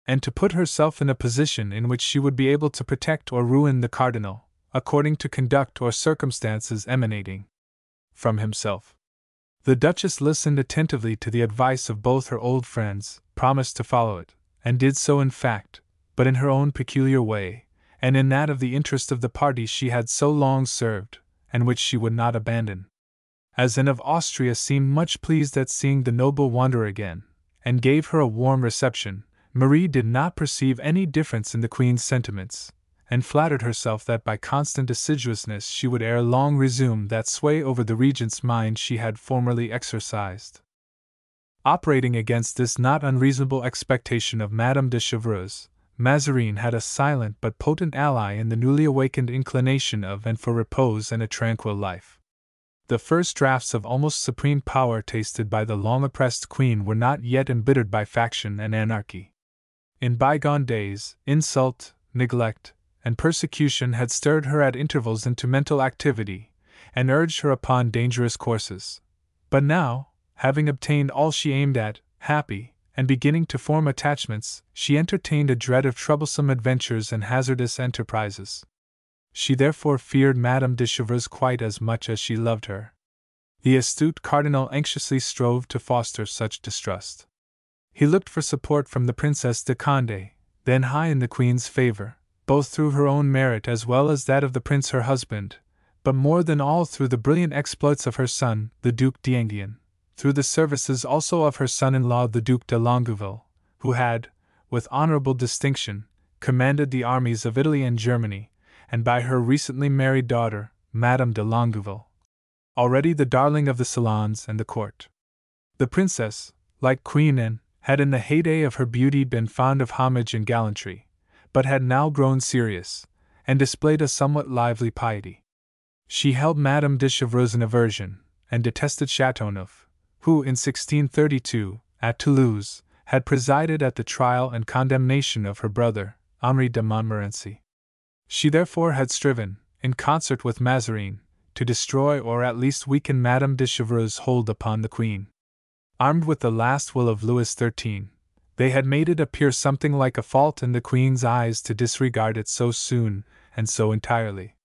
and to put herself in a position in which she would be able to protect or ruin the Cardinal, according to conduct or circumstances emanating from himself. The Duchess listened attentively to the advice of both her old friends, promised to follow it, and did so in fact, but in her own peculiar way, and in that of the interest of the party she had so long served, and which she would not abandon. As Anne of Austria seemed much pleased at seeing the noble wanderer again, and gave her a warm reception, Marie did not perceive any difference in the Queen's sentiments, and flattered herself that by constant assiduousness she would ere long resume that sway over the Regent's mind she had formerly exercised. Operating against this not unreasonable expectation of Madame de Chevreuse, Mazarin had a silent but potent ally in the newly awakened inclination of and for repose and a tranquil life. The first draughts of almost supreme power tasted by the long-oppressed Queen were not yet embittered by faction and anarchy. In bygone days, insult, neglect, and persecution had stirred her at intervals into mental activity, and urged her upon dangerous courses. But now, having obtained all she aimed at, happy, and beginning to form attachments, she entertained a dread of troublesome adventures and hazardous enterprises. She therefore feared Madame de Chevreuse quite as much as she loved her. The astute cardinal anxiously strove to foster such distrust. He looked for support from the Princess de Condé, then high in the Queen's favor, both through her own merit as well as that of the prince her husband, but more than all through the brilliant exploits of her son, the Duc d'Enghien, through the services also of her son-in-law the Duc de Longueville, who had, with honorable distinction, commanded the armies of Italy and Germany, and by her recently married daughter, Madame de Longueville, already the darling of the salons and the court. The princess, like Queen Anne, had in the heyday of her beauty been fond of homage and gallantry, but had now grown serious, and displayed a somewhat lively piety. She held Madame de Chevreuse in aversion, and detested Chateauneuf, who in 1632, at Toulouse, had presided at the trial and condemnation of her brother, Henri de Montmorency. She therefore had striven, in concert with Mazarin, to destroy or at least weaken Madame de Chevreuse's hold upon the Queen. Armed with the last will of Louis XIII, they had made it appear something like a fault in the Queen's eyes to disregard it so soon and so entirely.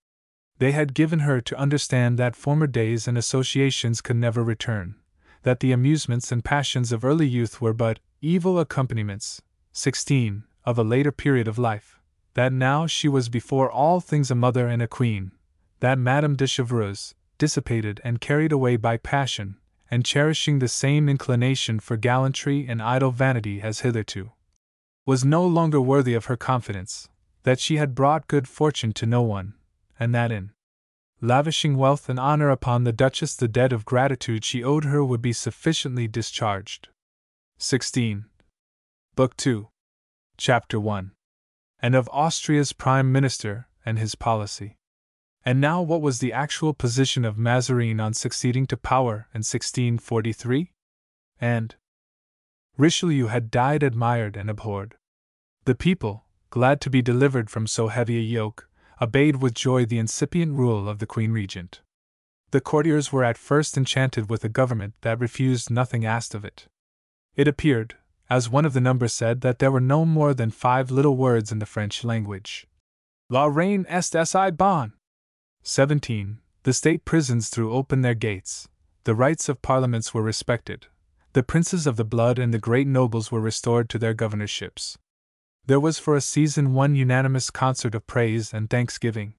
They had given her to understand that former days and associations could never return, that the amusements and passions of early youth were but evil accompaniments, 16, of a later period of life, that now she was before all things a mother and a queen, that Madame de Chevreuse, dissipated and carried away by passion, and cherishing the same inclination for gallantry and idle vanity as hitherto, was no longer worthy of her confidence, that she had brought good fortune to no one, and that in lavishing wealth and honor upon the Duchess the debt of gratitude she owed her would be sufficiently discharged. 16. Book 2. Chapter 1. And of Austria's Prime Minister and his policy. And now what was the actual position of Mazarin on succeeding to power in 1643? And Richelieu had died admired and abhorred. The people, glad to be delivered from so heavy a yoke, obeyed with joy the incipient rule of the Queen Regent. The courtiers were at first enchanted with a government that refused nothing asked of it. It appeared, as one of the number said, that there were no more than 5 little words in the French language. La reine est si bonne. 17. The state prisons threw open their gates, the rights of parliaments were respected, the princes of the blood and the great nobles were restored to their governorships. There was for a season one unanimous concert of praise and thanksgiving.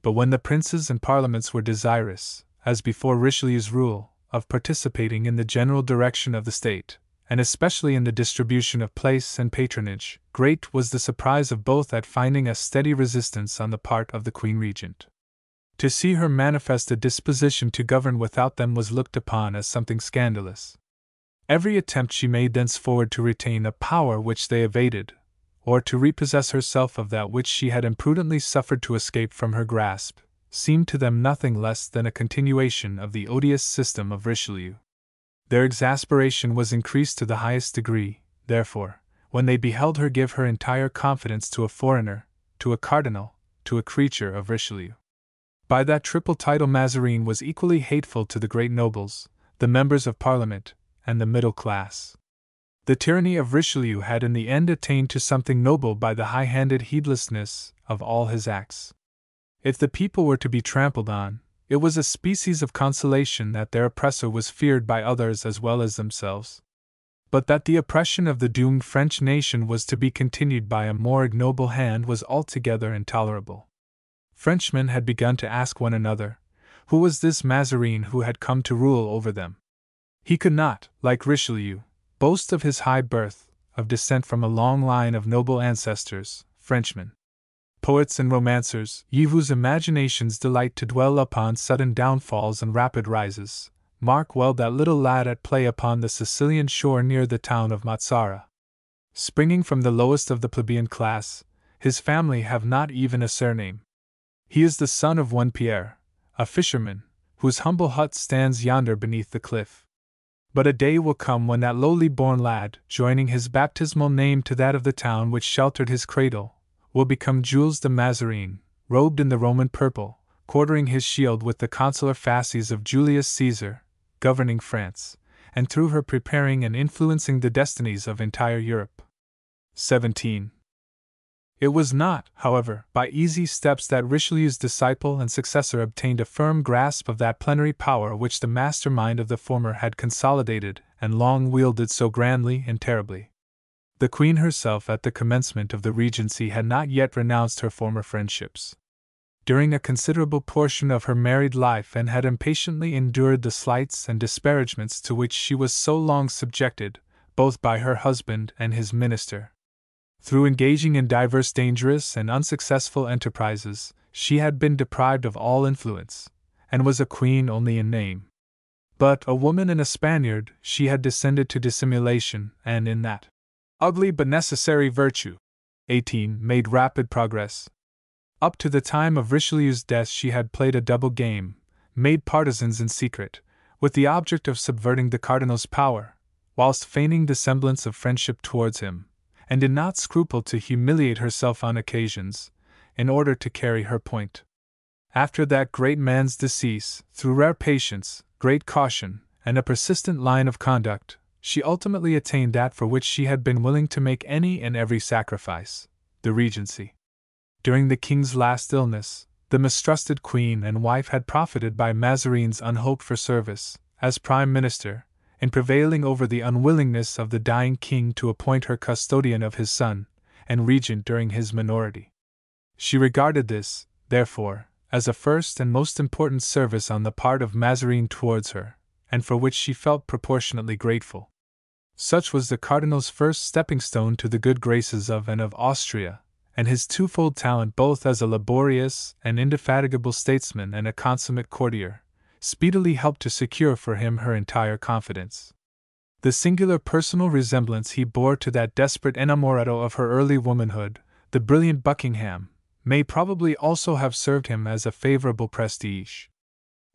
But when the princes and parliaments were desirous, as before Richelieu's rule, of participating in the general direction of the state, and especially in the distribution of place and patronage, great was the surprise of both at finding a steady resistance on the part of the Queen Regent. To see her manifest a disposition to govern without them was looked upon as something scandalous. Every attempt she made thenceforward to retain a power which they evaded, or to repossess herself of that which she had imprudently suffered to escape from her grasp, seemed to them nothing less than a continuation of the odious system of Richelieu. Their exasperation was increased to the highest degree, therefore, when they beheld her give her entire confidence to a foreigner, to a cardinal, to a creature of Richelieu. By that triple title Mazarin was equally hateful to the great nobles, the members of Parliament, and the middle class. The tyranny of Richelieu had in the end attained to something noble by the high-handed heedlessness of all his acts. If the people were to be trampled on, it was a species of consolation that their oppressor was feared by others as well as themselves. But that the oppression of the doomed French nation was to be continued by a more ignoble hand was altogether intolerable. Frenchmen had begun to ask one another, who was this Mazarin who had come to rule over them? He could not, like Richelieu, boast of his high birth, of descent from a long line of noble ancestors, Frenchmen. Poets and romancers, ye whose imaginations delight to dwell upon sudden downfalls and rapid rises, mark well that little lad at play upon the Sicilian shore near the town of Mazzara. Springing from the lowest of the plebeian class, his family have not even a surname. He is the son of one Pierre, a fisherman, whose humble hut stands yonder beneath the cliff. But a day will come when that lowly-born lad, joining his baptismal name to that of the town which sheltered his cradle, will become Jules de Mazarin, robed in the Roman purple, quartering his shield with the consular fasces of Julius Caesar, governing France, and through her preparing and influencing the destinies of entire Europe. 17. It was not, however, by easy steps that Richelieu's disciple and successor obtained a firm grasp of that plenary power which the mastermind of the former had consolidated and long wielded so grandly and terribly. The Queen herself at the commencement of the Regency had not yet renounced her former friendships during a considerable portion of her married life, and had impatiently endured the slights and disparagements to which she was so long subjected, both by her husband and his minister. Through engaging in diverse dangerous and unsuccessful enterprises, she had been deprived of all influence, and was a queen only in name. But, a woman and a Spaniard, she had descended to dissimulation, and in that ugly but necessary virtue, 18, made rapid progress. Up to the time of Richelieu's death she had played a double game, made partisans in secret, with the object of subverting the Cardinal's power, whilst feigning the semblance of friendship towards him, and did not scruple to humiliate herself on occasions, in order to carry her point. After that great man's decease, through rare patience, great caution, and a persistent line of conduct, she ultimately attained that for which she had been willing to make any and every sacrifice, the Regency. During the king's last illness, the mistrusted queen and wife had profited by Mazarin's unhoped-for service, as prime minister, in prevailing over the unwillingness of the dying king to appoint her custodian of his son, and regent during his minority. She regarded this, therefore, as a first and most important service on the part of Mazarin towards her, and for which she felt proportionately grateful. Such was the cardinal's first stepping-stone to the good graces of and of Austria, and his twofold talent both as a laborious and indefatigable statesman and a consummate courtier, speedily helped to secure for him her entire confidence. The singular personal resemblance he bore to that desperate enamorado of her early womanhood, the brilliant Buckingham, may probably also have served him as a favorable prestige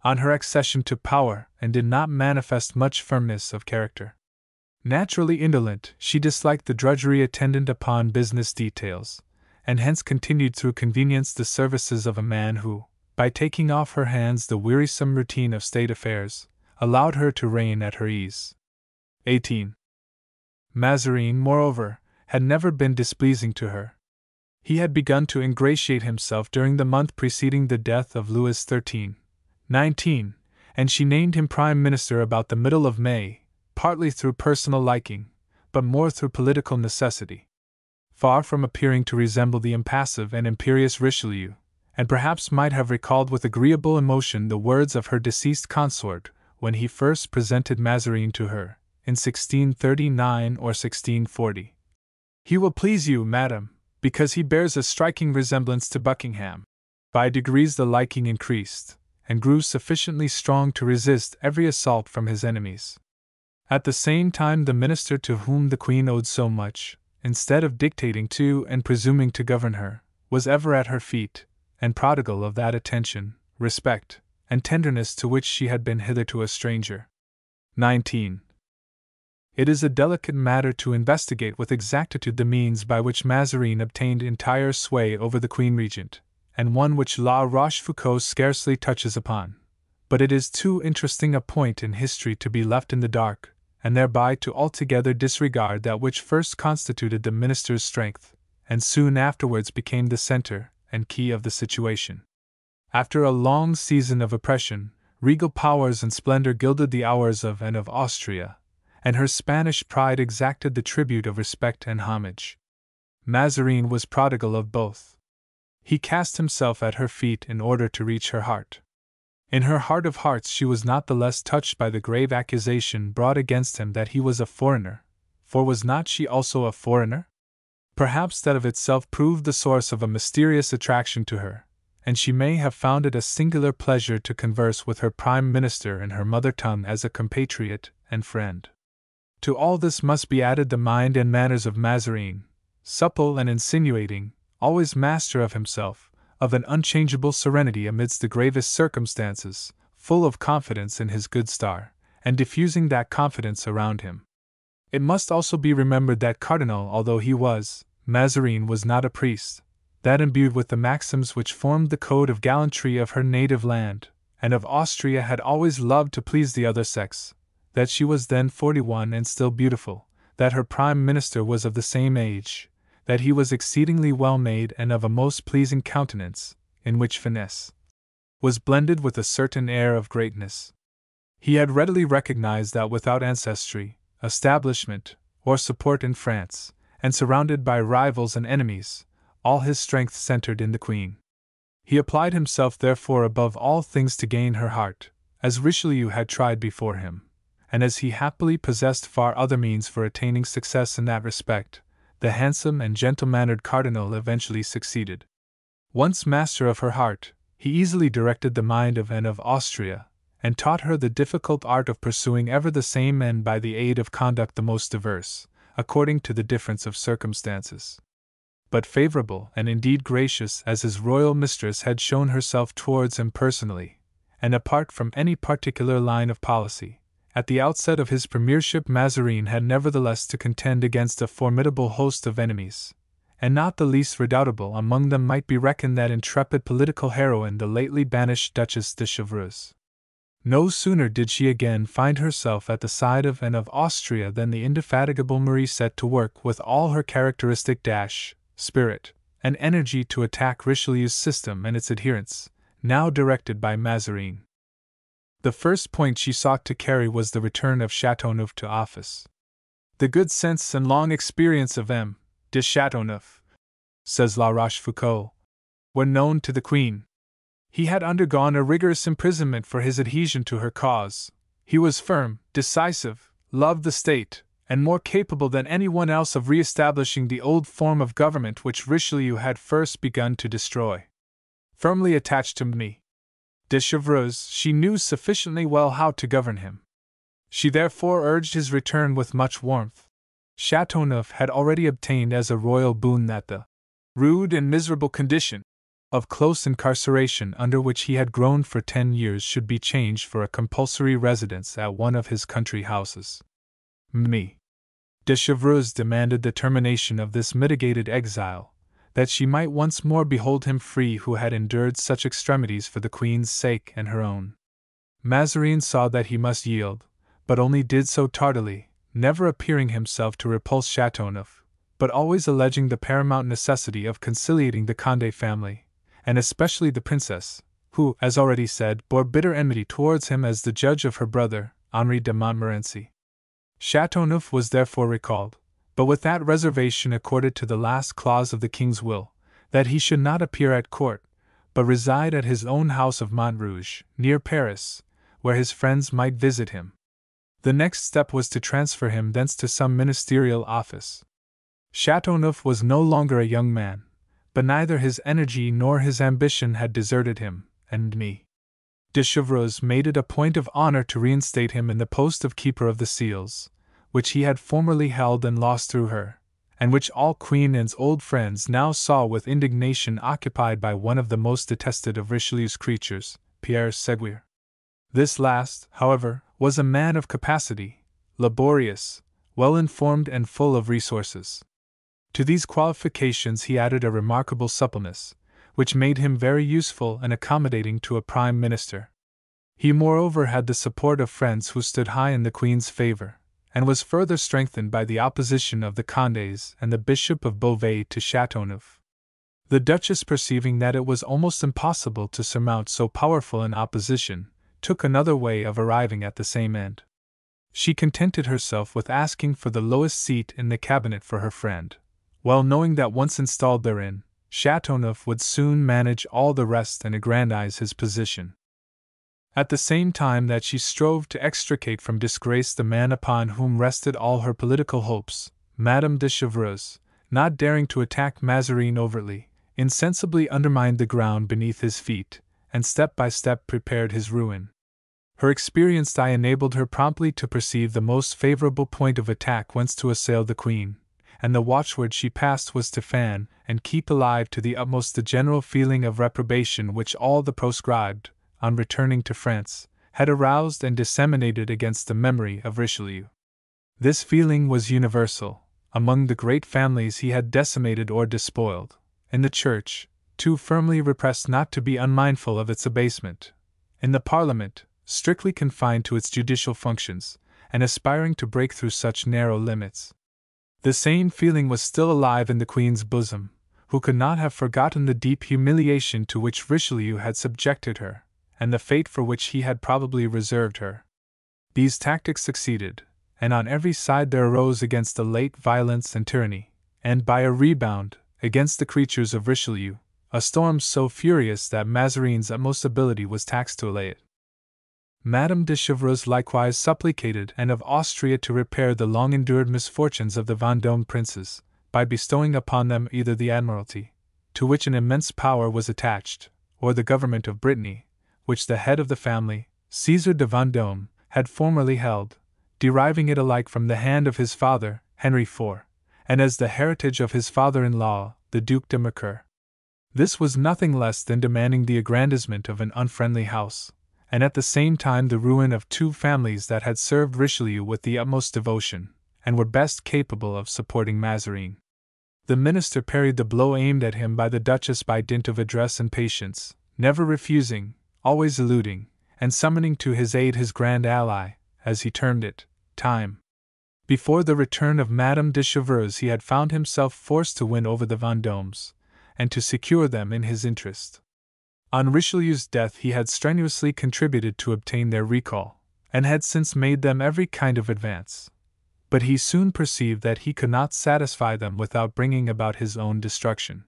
on her accession to power, and did not manifest much firmness of character. Naturally indolent, she disliked the drudgery attendant upon business details, and hence continued through convenience the services of a man who, by taking off her hands the wearisome routine of state affairs, allowed her to reign at her ease. 18. Mazarin, moreover, had never been displeasing to her. He had begun to ingratiate himself during the month preceding the death of Louis XIII, 19, and she named him prime minister about the middle of May, partly through personal liking, but more through political necessity. Far from appearing to resemble the impassive and imperious Richelieu, and perhaps might have recalled with agreeable emotion the words of her deceased consort when he first presented Mazarin to her, in 1639 or 1640. "He will please you, madam, because he bears a striking resemblance to Buckingham." By degrees the liking increased, and grew sufficiently strong to resist every assault from his enemies. At the same time the minister to whom the Queen owed so much, instead of dictating to and presuming to govern her, was ever at her feet, and prodigal of that attention, respect, and tenderness to which she had been hitherto a stranger. 19. It is a delicate matter to investigate with exactitude the means by which Mazarin obtained entire sway over the Queen Regent, and one which La Rochefoucauld scarcely touches upon, but it is too interesting a point in history to be left in the dark, and thereby to altogether disregard that which first constituted the minister's strength, and soon afterwards became the center and key of the situation. After a long season of oppression, regal powers and splendor gilded the hours of and of Austria, and her Spanish pride exacted the tribute of respect and homage. Mazarin was prodigal of both. He cast himself at her feet in order to reach her heart. In her heart of hearts she was not the less touched by the grave accusation brought against him that he was a foreigner, for was not she also a foreigner? Perhaps that of itself proved the source of a mysterious attraction to her, and she may have found it a singular pleasure to converse with her prime minister in her mother tongue as a compatriot and friend. To all this must be added the mind and manners of Mazarin, supple and insinuating, always master of himself, of an unchangeable serenity amidst the gravest circumstances, full of confidence in his good star, and diffusing that confidence around him. It must also be remembered that Cardinal although he was, Mazarin was not a priest, that imbued with the maxims which formed the code of gallantry of her native land, and of Austria had always loved to please the other sex, that she was then 41 and still beautiful, that her prime minister was of the same age, that he was exceedingly well made and of a most pleasing countenance, in which finesse was blended with a certain air of greatness. He had readily recognized that without ancestry, establishment, or support in France, and surrounded by rivals and enemies, all his strength centered in the Queen. He applied himself therefore above all things to gain her heart, as Richelieu had tried before him, and as he happily possessed far other means for attaining success in that respect, the handsome and gentle-mannered Cardinal eventually succeeded. Once master of her heart, he easily directed the mind of Anne of Austria, and taught her the difficult art of pursuing ever the same end by the aid of conduct the most diverse, according to the difference of circumstances. But favorable, and indeed gracious, as his royal mistress had shown herself towards him personally, and apart from any particular line of policy, at the outset of his premiership Mazarin had nevertheless to contend against a formidable host of enemies, and not the least redoubtable among them might be reckoned that intrepid political heroine, the lately banished Duchess de Chevreuse. No sooner did she again find herself at the side of Anne of Austria than the indefatigable Marie set to work with all her characteristic dash, spirit, and energy to attack Richelieu's system and its adherents, now directed by Mazarin. The first point she sought to carry was the return of Chateauneuf to office. The good sense and long experience of M. de Chateauneuf, says La Rochefoucauld, were known to the Queen. He had undergone a rigorous imprisonment for his adhesion to her cause. He was firm, decisive, loved the state, and more capable than anyone else of re-establishing the old form of government which Richelieu had first begun to destroy. Firmly attached to me, de Chevreuse, she knew sufficiently well how to govern him. She therefore urged his return with much warmth. Chateauneuf had already obtained as a royal boon that the rude and miserable condition of close incarceration under which he had groaned for 10 years should be changed for a compulsory residence at one of his country houses. Me. De Chevreuse demanded the termination of this mitigated exile, that she might once more behold him free who had endured such extremities for the Queen's sake and her own. Mazarin saw that he must yield, but only did so tardily, never appearing himself to repulse Chateauneuf, but always alleging the paramount necessity of conciliating the Condé family, and especially the princess, who, as already said, bore bitter enmity towards him as the judge of her brother, Henri de Montmorency. Chateauneuf was therefore recalled, but with that reservation accorded to the last clause of the king's will, that he should not appear at court, but reside at his own house of Montrouge, near Paris, where his friends might visit him. The next step was to transfer him thence to some ministerial office. Chateauneuf was no longer a young man, but neither his energy nor his ambition had deserted him, and me. De Chevreuse made it a point of honor to reinstate him in the post of Keeper of the Seals, which he had formerly held and lost through her, and which all Queen Anne's old friends now saw with indignation occupied by one of the most detested of Richelieu's creatures, Pierre Seguier. This last, however, was a man of capacity, laborious, well-informed and full of resources. To these qualifications he added a remarkable suppleness, which made him very useful and accommodating to a prime minister. He moreover had the support of friends who stood high in the Queen's favor, and was further strengthened by the opposition of the Condés and the Bishop of Beauvais to Chateauneuf. The Duchess, perceiving that it was almost impossible to surmount so powerful an opposition, took another way of arriving at the same end. She contented herself with asking for the lowest seat in the cabinet for her friend, well knowing that once installed therein, Chateauneuf would soon manage all the rest and aggrandize his position. At the same time that she strove to extricate from disgrace the man upon whom rested all her political hopes, Madame de Chevreuse, not daring to attack Mazarin overtly, insensibly undermined the ground beneath his feet, and step by step prepared his ruin. Her experienced eye enabled her promptly to perceive the most favorable point of attack whence to assail the Queen, and the watchword she passed was to fan and keep alive to the utmost the general feeling of reprobation which all the proscribed, on returning to France, had aroused and disseminated against the memory of Richelieu. This feeling was universal, among the great families he had decimated or despoiled, in the Church, too firmly repressed not to be unmindful of its abasement, in the Parliament, strictly confined to its judicial functions, and aspiring to break through such narrow limits. The same feeling was still alive in the Queen's bosom, who could not have forgotten the deep humiliation to which Richelieu had subjected her, and the fate for which he had probably reserved her. These tactics succeeded, and on every side there arose against the late violence and tyranny, and by a rebound, against the creatures of Richelieu, a storm so furious that Mazarin's utmost ability was taxed to allay it. Madame de Chevreuse likewise supplicated Anne of Austria to repair the long-endured misfortunes of the Vendôme princes, by bestowing upon them either the Admiralty, to which an immense power was attached, or the government of Brittany, which the head of the family, César de Vendôme, had formerly held, deriving it alike from the hand of his father, Henry IV, and as the heritage of his father-in-law, the Duc de Mercœur. This was nothing less than demanding the aggrandizement of an unfriendly house, and at the same time the ruin of two families that had served Richelieu with the utmost devotion, and were best capable of supporting Mazarin. The minister parried the blow aimed at him by the Duchess by dint of address and patience, never refusing, always eluding, and summoning to his aid his grand ally, as he termed it, time. Before the return of Madame de Chevreuse he had found himself forced to win over the Vendômes, and to secure them in his interest. On Richelieu's death he had strenuously contributed to obtain their recall, and had since made them every kind of advance. But he soon perceived that he could not satisfy them without bringing about his own destruction.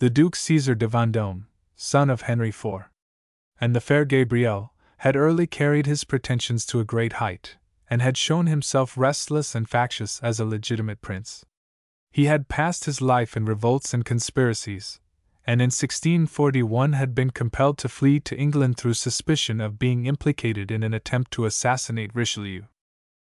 The Duke César de Vendôme, son of Henry IV, and the fair Gabrielle, had early carried his pretensions to a great height, and had shown himself restless and factious as a legitimate prince. He had passed his life in revolts and conspiracies, and in 1641 had been compelled to flee to England through suspicion of being implicated in an attempt to assassinate Richelieu.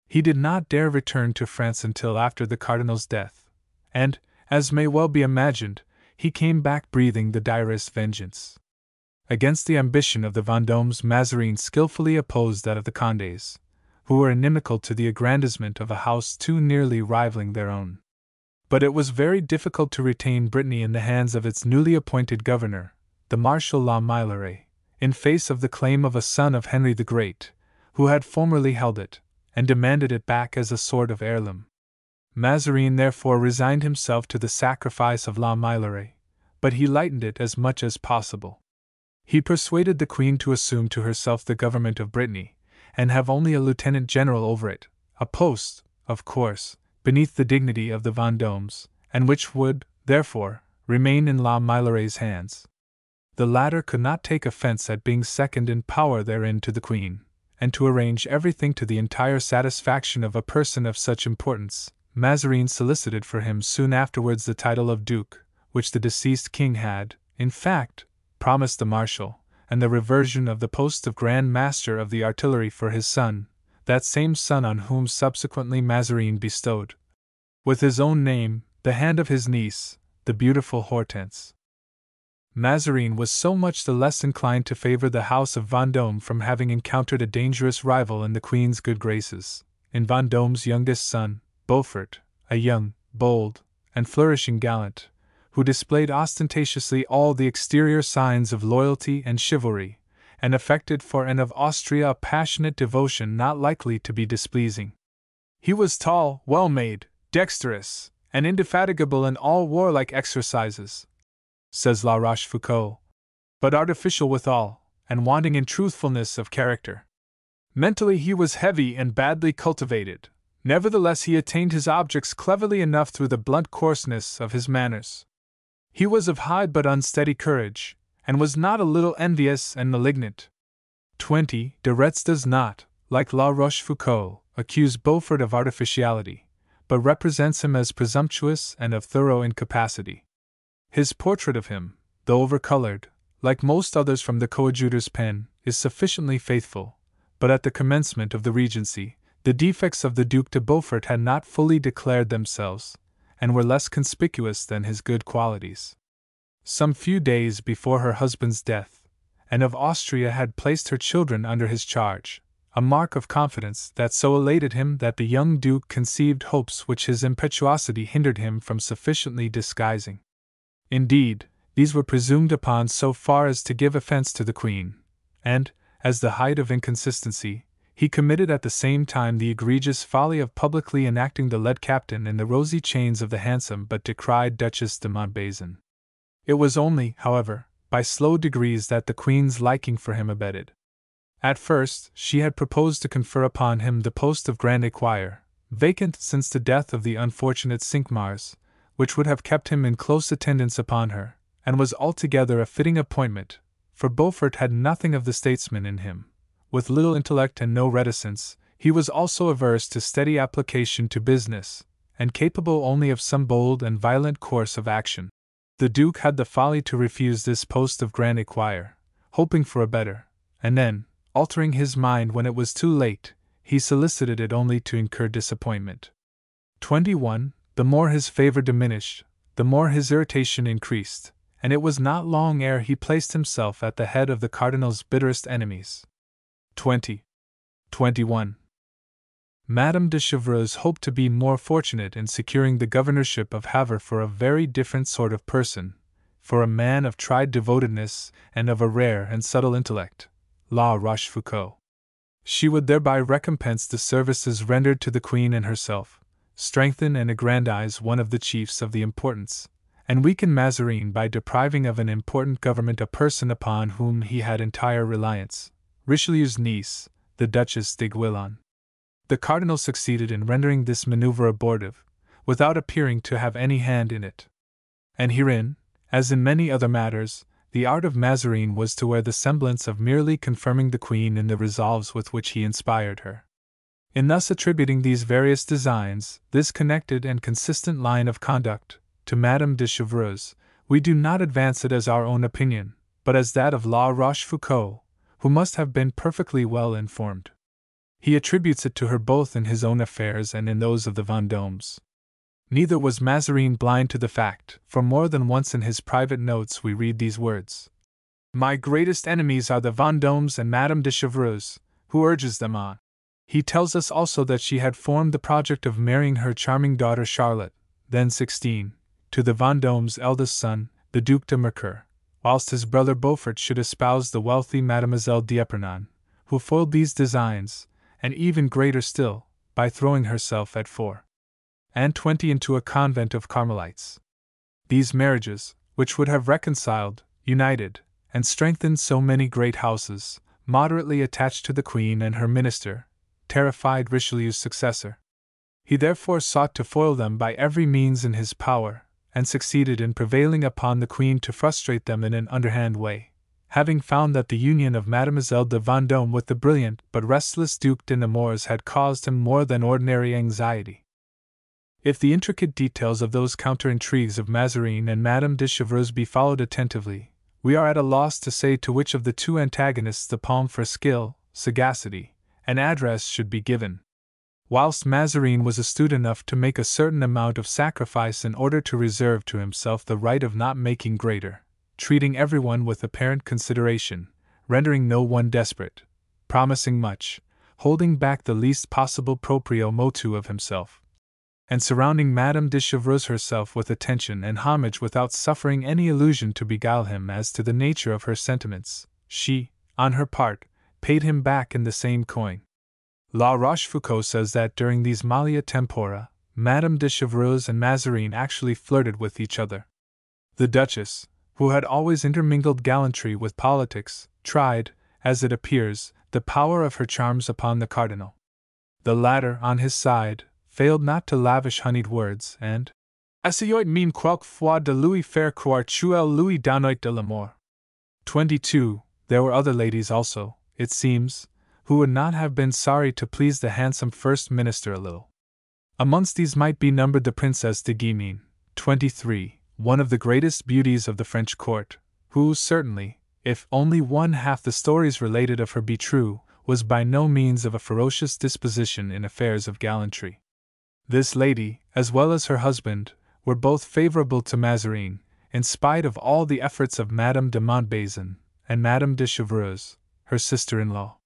He did not dare return to France until after the cardinal's death, and, as may well be imagined, he came back breathing the direst vengeance. Against the ambition of the Vendômes Mazarin skillfully opposed that of the Condés, who were inimical to the aggrandizement of a house too nearly rivaling their own. But it was very difficult to retain Brittany in the hands of its newly appointed governor, the Marshal La Meilleraye, in face of the claim of a son of Henry the Great, who had formerly held it, and demanded it back as a sort of heirloom. Mazarin therefore resigned himself to the sacrifice of La Meilleraye, but he lightened it as much as possible. He persuaded the Queen to assume to herself the government of Brittany, and have only a lieutenant general over it, a post, of course, beneath the dignity of the Vendômes, and which would, therefore, remain in La Meilleraye's hands. The latter could not take offense at being second in power therein to the Queen, and to arrange everything to the entire satisfaction of a person of such importance. Mazarin solicited for him soon afterwards the title of Duke, which the deceased king had, in fact, promised the Marshal, and the reversion of the post of Grand Master of the Artillery for his son, that same son on whom subsequently Mazarin bestowed, with his own name, the hand of his niece, the beautiful Hortense. Mazarin was so much the less inclined to favor the house of Vendôme from having encountered a dangerous rival in the Queen's good graces, in Vendôme's youngest son, Beaufort, a young, bold, and flourishing gallant, who displayed ostentatiously all the exterior signs of loyalty and chivalry, and affected for Anne of Austria a passionate devotion not likely to be displeasing. He was tall, well-made, dexterous, and indefatigable in all warlike exercises, says La Rochefoucauld, but artificial withal, and wanting in truthfulness of character. Mentally he was heavy and badly cultivated, nevertheless he attained his objects cleverly enough through the blunt coarseness of his manners. He was of high but unsteady courage, and was not a little envious and malignant. De Retz does not, like La Rochefoucauld, accuse Beaufort of artificiality, but represents him as presumptuous and of thorough incapacity. His portrait of him, though overcolored, like most others from the coadjutor's pen, is sufficiently faithful, but at the commencement of the Regency, the defects of the Duc de Beaufort had not fully declared themselves, and were less conspicuous than his good qualities. Some few days before her husband's death, Anne of Austria had placed her children under his charge, a mark of confidence that so elated him that the young Duke conceived hopes which his impetuosity hindered him from sufficiently disguising. Indeed, these were presumed upon so far as to give offense to the Queen, and, as the height of inconsistency, He committed at the same time the egregious folly of publicly enacting the lead captain in the rosy chains of the handsome but decried Duchess de Montbazon. It was only, however, by slow degrees that the Queen's liking for him abated. At first, she had proposed to confer upon him the post of Grand Equerry, vacant since the death of the unfortunate Cinq-Mars, which would have kept him in close attendance upon her, and was altogether a fitting appointment, for Beaufort had nothing of the statesman in him. With little intellect and no reticence, he was also averse to steady application to business, and capable only of some bold and violent course of action. The Duke had the folly to refuse this post of Grand Equerry, hoping for a better, and then, altering his mind when it was too late, he solicited it only to incur disappointment. 21. The more his favor diminished, the more his irritation increased, and it was not long ere he placed himself at the head of the Cardinal's bitterest enemies. 21. Madame de Chevreuse hoped to be more fortunate in securing the governorship of Havre for a very different sort of person, for a man of tried devotedness and of a rare and subtle intellect, La Rochefoucauld. She would thereby recompense the services rendered to the Queen and herself, strengthen and aggrandize one of the chiefs of the importance, and weaken Mazarin by depriving of an important government a person upon whom he had entire reliance, Richelieu's niece, the Duchess de Guilan. The Cardinal succeeded in rendering this maneuver abortive, without appearing to have any hand in it. And herein, as in many other matters, the art of Mazarin was to wear the semblance of merely confirming the Queen in the resolves with which he inspired her. In thus attributing these various designs, this connected and consistent line of conduct, to Madame de Chevreuse, we do not advance it as our own opinion, but as that of La Rochefoucauld, who must have been perfectly well informed. He attributes it to her both in his own affairs and in those of the Vendômes. Neither was Mazarin blind to the fact, for more than once in his private notes we read these words: "My greatest enemies are the Vendômes and Madame de Chevreuse, who urges them on." He tells us also that she had formed the project of marrying her charming daughter Charlotte, then 16, to the Vendômes' eldest son, the Duc de Mercœur, whilst his brother Beaufort should espouse the wealthy Mademoiselle d'Epernon, who foiled these designs, and even greater still, by throwing herself at 4 and 20 into a convent of Carmelites. These marriages, which would have reconciled, united, and strengthened so many great houses, moderately attached to the Queen and her minister, terrified Richelieu's successor. He therefore sought to foil them by every means in his power, and succeeded in prevailing upon the Queen to frustrate them in an underhand way, having found that the union of Mademoiselle de Vendôme with the brilliant but restless Duc de Nemours had caused him more than ordinary anxiety. If the intricate details of those counter-intrigues of Mazarin and Madame de Chevreuse be followed attentively, we are at a loss to say to which of the two antagonists the palm for skill, sagacity, and address should be given. Whilst Mazarin was astute enough to make a certain amount of sacrifice in order to reserve to himself the right of not making greater, treating everyone with apparent consideration, rendering no one desperate, promising much, holding back the least possible proprio motu of himself, and surrounding Madame de Chevreuse herself with attention and homage without suffering any illusion to beguile him as to the nature of her sentiments, she, on her part, paid him back in the same coin. La Rochefoucauld says that during these malia tempora, Madame de Chevreuse and Mazarin actually flirted with each other. The Duchess, who had always intermingled gallantry with politics, tried, as it appears, the power of her charms upon the Cardinal. The latter, on his side, failed not to lavish honeyed words, and essayait même quelque fois de lui faire croire qu'elle lui donnait de l'amour. 22. There were other ladies also, it seems, who would not have been sorry to please the handsome First Minister a little. Amongst these might be numbered the Princess de Guimean, 23, one of the greatest beauties of the French court, who certainly, if only one half the stories related of her be true, was by no means of a ferocious disposition in affairs of gallantry. This lady, as well as her husband, were both favorable to Mazarin, in spite of all the efforts of Madame de Montbazon and Madame de Chevreuse, her sister-in-law.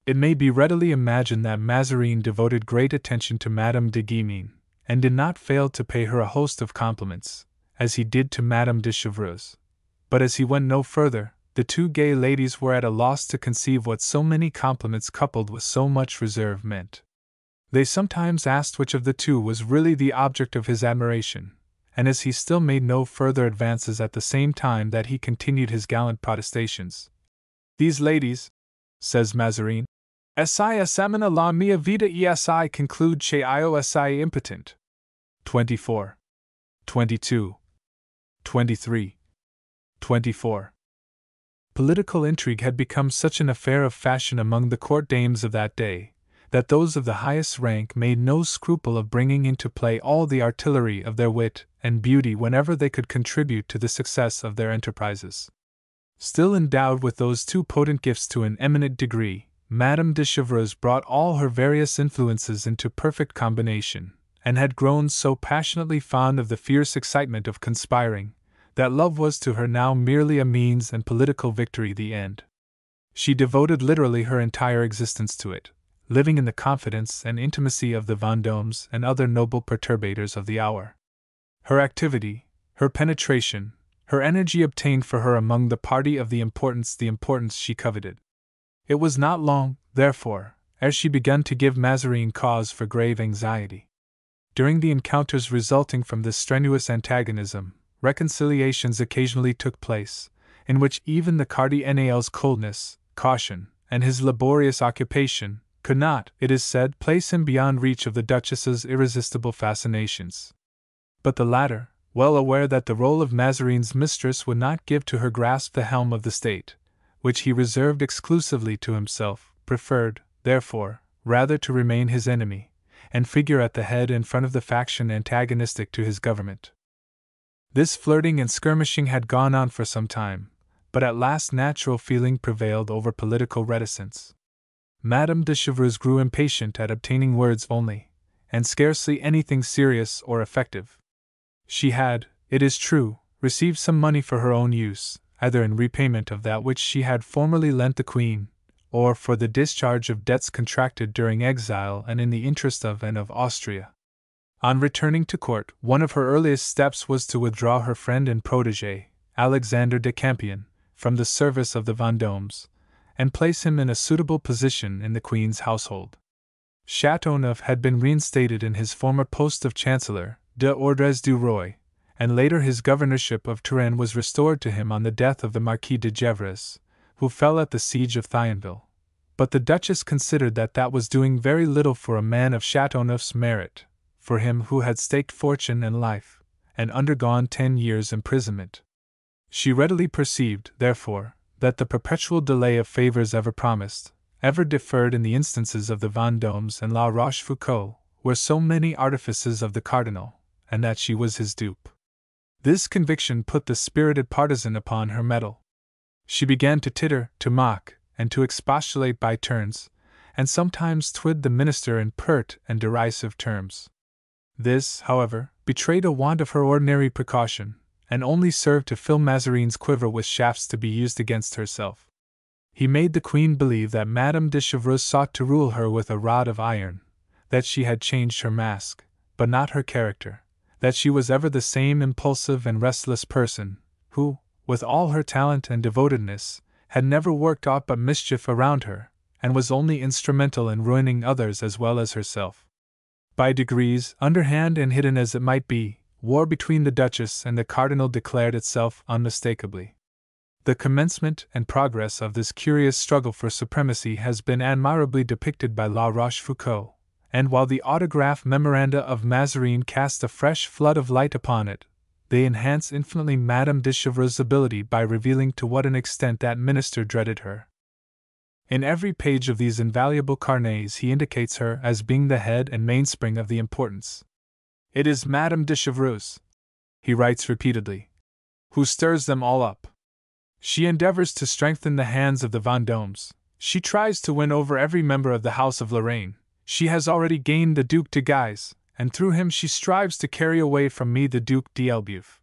It may be readily imagined that Mazarin devoted great attention to Madame de Guimean, and did not fail to pay her a host of compliments, as he did to Madame de Chevreuse. But as he went no further, the two gay ladies were at a loss to conceive what so many compliments coupled with so much reserve meant. They sometimes asked which of the two was really the object of his admiration, and as he still made no further advances at the same time that he continued his gallant protestations. These ladies, says Mazarin, si esamina la mia vida esi conclude che io si impotent. 24. 22. 23. 24. Political intrigue had become such an affair of fashion among the court dames of that day, that those of the highest rank made no scruple of bringing into play all the artillery of their wit and beauty whenever they could contribute to the success of their enterprises. Still endowed with those two potent gifts to an eminent degree, Madame de Chevreuse brought all her various influences into perfect combination, and had grown so passionately fond of the fierce excitement of conspiring, that love was to her now merely a means and political victory the end. She devoted literally her entire existence to it, living in the confidence and intimacy of the Vendômes and other noble perturbators of the hour. Her activity, her penetration, her energy obtained for her among the party of the importance she coveted. It was not long, therefore, ere she began to give Mazarin cause for grave anxiety. During the encounters resulting from this strenuous antagonism, reconciliations occasionally took place, in which even the Cardinal's coldness, caution, and his laborious occupation could not, it is said, place him beyond reach of the Duchess's irresistible fascinations. But the latter, well aware that the role of Mazarin's mistress would not give to her grasp the helm of the state, which he reserved exclusively to himself, preferred, therefore, rather to remain his enemy, and figure at the head and front of the faction antagonistic to his government. This flirting and skirmishing had gone on for some time, but at last natural feeling prevailed over political reticence. Madame de Chevreuse grew impatient at obtaining words only, and scarcely anything serious or effective. She had, it is true, received some money for her own use, either in repayment of that which she had formerly lent the Queen, or for the discharge of debts contracted during exile and in the interest of and of Austria. On returning to court, one of her earliest steps was to withdraw her friend and protégé, Alexander de Campion, from the service of the Vendômes, and place him in a suitable position in the Queen's household. Châteauneuf had been reinstated in his former post of Chancellor, de Ordres du Roi, and later his governorship of Touraine was restored to him on the death of the Marquis de Gevres, who fell at the siege of Thionville. But the Duchess considered that was doing very little for a man of Châteauneuf's merit, for him who had staked fortune and life, and undergone 10 years' imprisonment. She readily perceived, therefore, that the perpetual delay of favors ever promised, ever deferred in the instances of the Vendômes and La Rochefoucauld, were so many artifices of the Cardinal, and that she was his dupe. This conviction put the spirited partisan upon her mettle. She began to titter, to mock, and to expostulate by turns, and sometimes twit the minister in pert and derisive terms. This, however, betrayed a want of her ordinary precaution, and only served to fill Mazarin's quiver with shafts to be used against herself. He made the Queen believe that Madame de Chevreuse sought to rule her with a rod of iron, that she had changed her mask, but not her character, that she was ever the same impulsive and restless person, who, with all her talent and devotedness, had never worked aught but mischief around her, and was only instrumental in ruining others as well as herself. By degrees, underhand and hidden as it might be, war between the Duchess and the Cardinal declared itself unmistakably. The commencement and progress of this curious struggle for supremacy has been admirably depicted by La Rochefoucauld, and while the autograph memoranda of Mazarin cast a fresh flood of light upon it, they enhance infinitely Madame de Chevreuse's ability by revealing to what an extent that minister dreaded her. In every page of these invaluable carnets he indicates her as being the head and mainspring of the importance. "It is Madame de Chevreuse," he writes repeatedly, "who stirs them all up. She endeavors to strengthen the hands of the Vendômes. She tries to win over every member of the House of Lorraine. She has already gained the Duc de Guise, and through him she strives to carry away from me the Duc d'Elbeuf.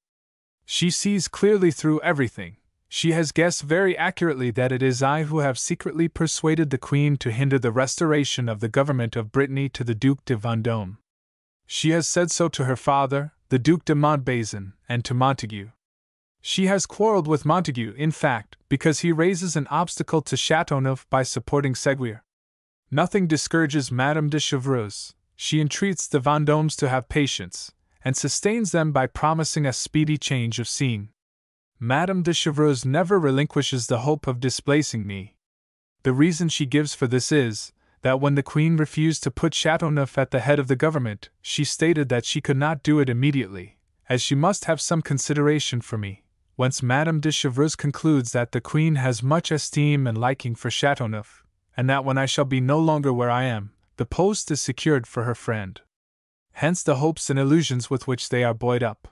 She sees clearly through everything. She has guessed very accurately that it is I who have secretly persuaded the Queen to hinder the restoration of the government of Brittany to the Duc de Vendôme. She has said so to her father, the Duc de Montbazon, and to Montague. She has quarreled with Montague, in fact, because he raises an obstacle to Chateauneuf by supporting Seguier. Nothing discourages Madame de Chevreuse. She entreats the Vendômes to have patience, and sustains them by promising a speedy change of scene. Madame de Chevreuse never relinquishes the hope of displacing me. The reason she gives for this is, that when the Queen refused to put Chateauneuf at the head of the government, she stated that she could not do it immediately, as she must have some consideration for me, whence Madame de Chevreuse concludes that the Queen has much esteem and liking for Chateauneuf, and that when I shall be no longer where I am, the post is secured for her friend. Hence the hopes and illusions with which they are buoyed up.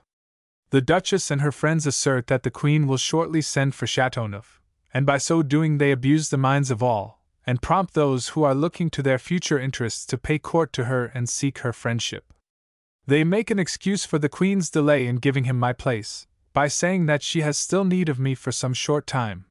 The Duchess and her friends assert that the Queen will shortly send for Chateauneuf, and by so doing they abuse the minds of all, and prompt those who are looking to their future interests to pay court to her and seek her friendship. They make an excuse for the Queen's delay in giving him my place, by saying that she has still need of me for some short time.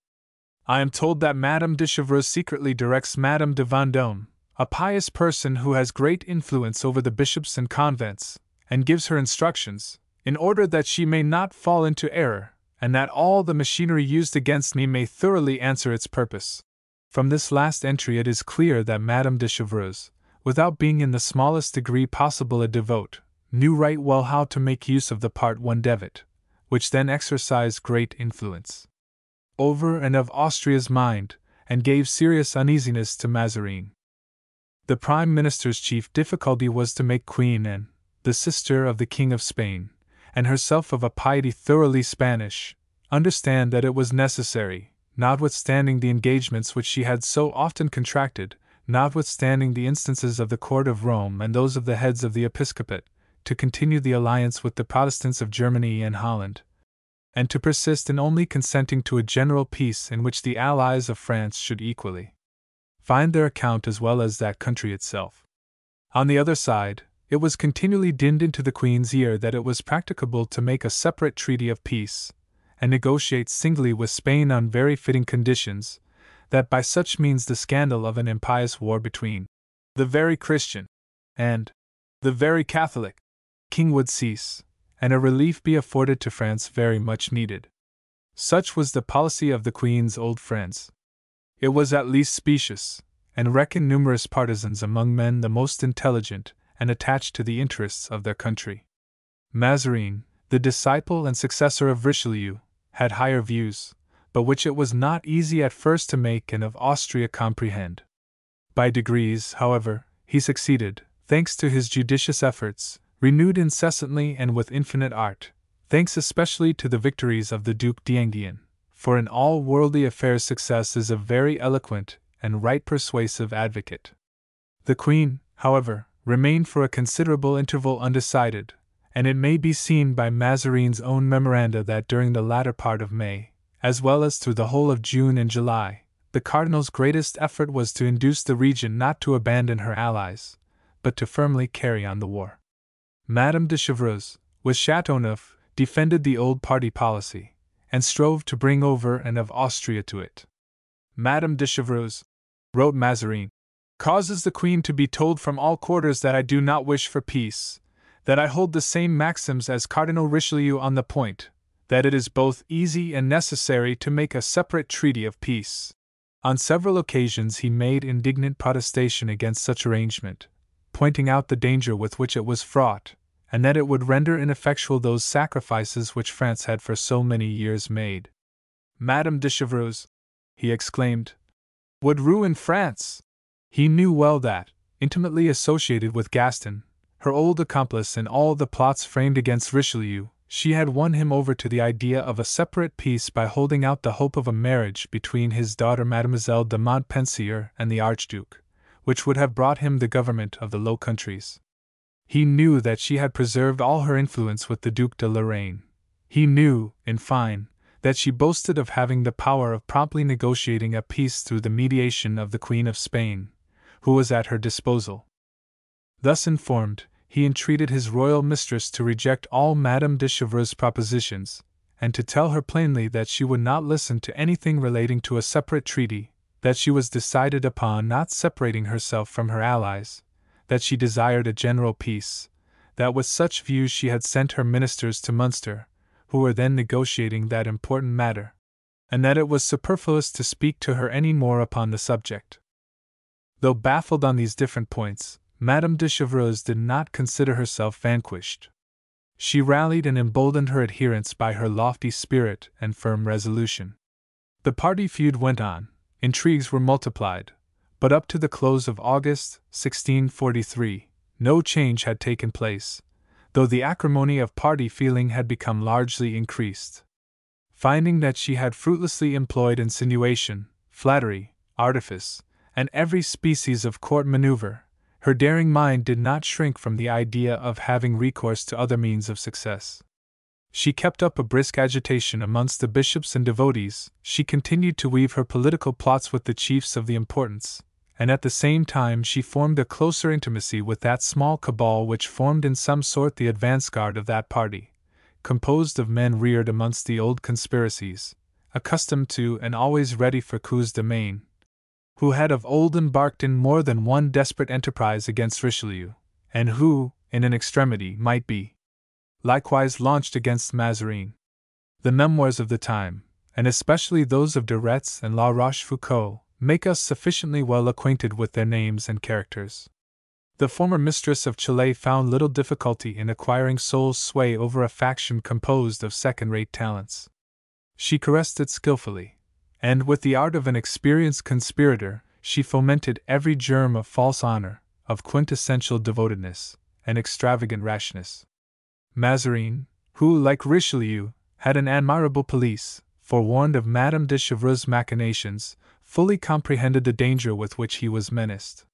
I am told that Madame de Chevreuse secretly directs Madame de Vendôme, a pious person who has great influence over the bishops and convents, and gives her instructions, in order that she may not fall into error, and that all the machinery used against me may thoroughly answer its purpose. From this last entry it is clear that Madame de Chevreuse, without being in the smallest degree possible a devote, knew right well how to make use of the part one devot, which then exercised great influence over and of Austria's mind, and gave serious uneasiness to Mazarin. The Prime Minister's chief difficulty was to make Queen Anne, the sister of the King of Spain, and herself of a piety thoroughly Spanish, understand that it was necessary, notwithstanding the engagements which she had so often contracted, notwithstanding the instances of the court of Rome and those of the heads of the episcopate, to continue the alliance with the Protestants of Germany and Holland, and to persist in only consenting to a general peace in which the allies of France should equally find their account as well as that country itself. On the other side, it was continually dinned into the Queen's ear that it was practicable to make a separate treaty of peace, and negotiate singly with Spain on very fitting conditions, that by such means the scandal of an impious war between the very Christian and the very Catholic king would cease, and a relief be afforded to France very much needed. Such was the policy of the Queen's old friends. It was at least specious, and reckoned numerous partisans among men the most intelligent and attached to the interests of their country. Mazarin, the disciple and successor of Richelieu, had higher views, but which it was not easy at first to make and of Austria comprehend. By degrees, however, he succeeded, thanks to his judicious efforts, renewed incessantly and with infinite art, thanks especially to the victories of the Duc d'Enghien, for in all worldly affairs success is a very eloquent and right persuasive advocate. The Queen, however, remained for a considerable interval undecided, and it may be seen by Mazarin's own memoranda that during the latter part of May, as well as through the whole of June and July, the Cardinal's greatest effort was to induce the Regent not to abandon her allies, but to firmly carry on the war. Madame de Chevreuse, with Chateauneuf, defended the old party policy, and strove to bring over and of Austria to it. Madame de Chevreuse, wrote Mazarin, causes the Queen to be told from all quarters that I do not wish for peace, that I hold the same maxims as Cardinal Richelieu on the point, that it is both easy and necessary to make a separate treaty of peace. On several occasions he made indignant protestation against such arrangement, pointing out the danger with which it was fraught, and that it would render ineffectual those sacrifices which France had for so many years made. Madame de Chevreuse, he exclaimed, would ruin France. He knew well that, intimately associated with Gaston, her old accomplice in all the plots framed against Richelieu, she had won him over to the idea of a separate peace by holding out the hope of a marriage between his daughter Mademoiselle de Montpensier and the Archduke, which would have brought him the government of the Low Countries. He knew that she had preserved all her influence with the Duc de Lorraine. He knew, in fine, that she boasted of having the power of promptly negotiating a peace through the mediation of the Queen of Spain, who was at her disposal. Thus informed, he entreated his royal mistress to reject all Madame de Chevreuse's propositions, and to tell her plainly that she would not listen to anything relating to a separate treaty, that she was decided upon not separating herself from her allies, that she desired a general peace, that with such views she had sent her ministers to Munster, who were then negotiating that important matter, and that it was superfluous to speak to her any more upon the subject. Though baffled on these different points, Madame de Chevreuse did not consider herself vanquished. She rallied and emboldened her adherents by her lofty spirit and firm resolution. The party feud went on, intrigues were multiplied, but up to the close of August, 1643, no change had taken place, though the acrimony of party feeling had become largely increased. Finding that she had fruitlessly employed insinuation, flattery, artifice, and every species of court maneuver, her daring mind did not shrink from the idea of having recourse to other means of success. She kept up a brisk agitation amongst the bishops and devotees, she continued to weave her political plots with the chiefs of the importance, and at the same time she formed a closer intimacy with that small cabal which formed in some sort the advance guard of that party, composed of men reared amongst the old conspiracies, accustomed to and always ready for coups de main, who had of old embarked in more than one desperate enterprise against Richelieu, and who, in an extremity, might be likewise launched against Mazarin. The memoirs of the time, and especially those of de Retz and La Rochefoucauld, make us sufficiently well acquainted with their names and characters. The former mistress of Chile found little difficulty in acquiring sole sway over a faction composed of second-rate talents. She caressed it skillfully, and with the art of an experienced conspirator, she fomented every germ of false honor, of quintessential devotedness, and extravagant rashness. Mazarin, who, like Richelieu, had an admirable police, forewarned of Madame de Chevreuse's machinations, fully comprehended the danger with which he was menaced.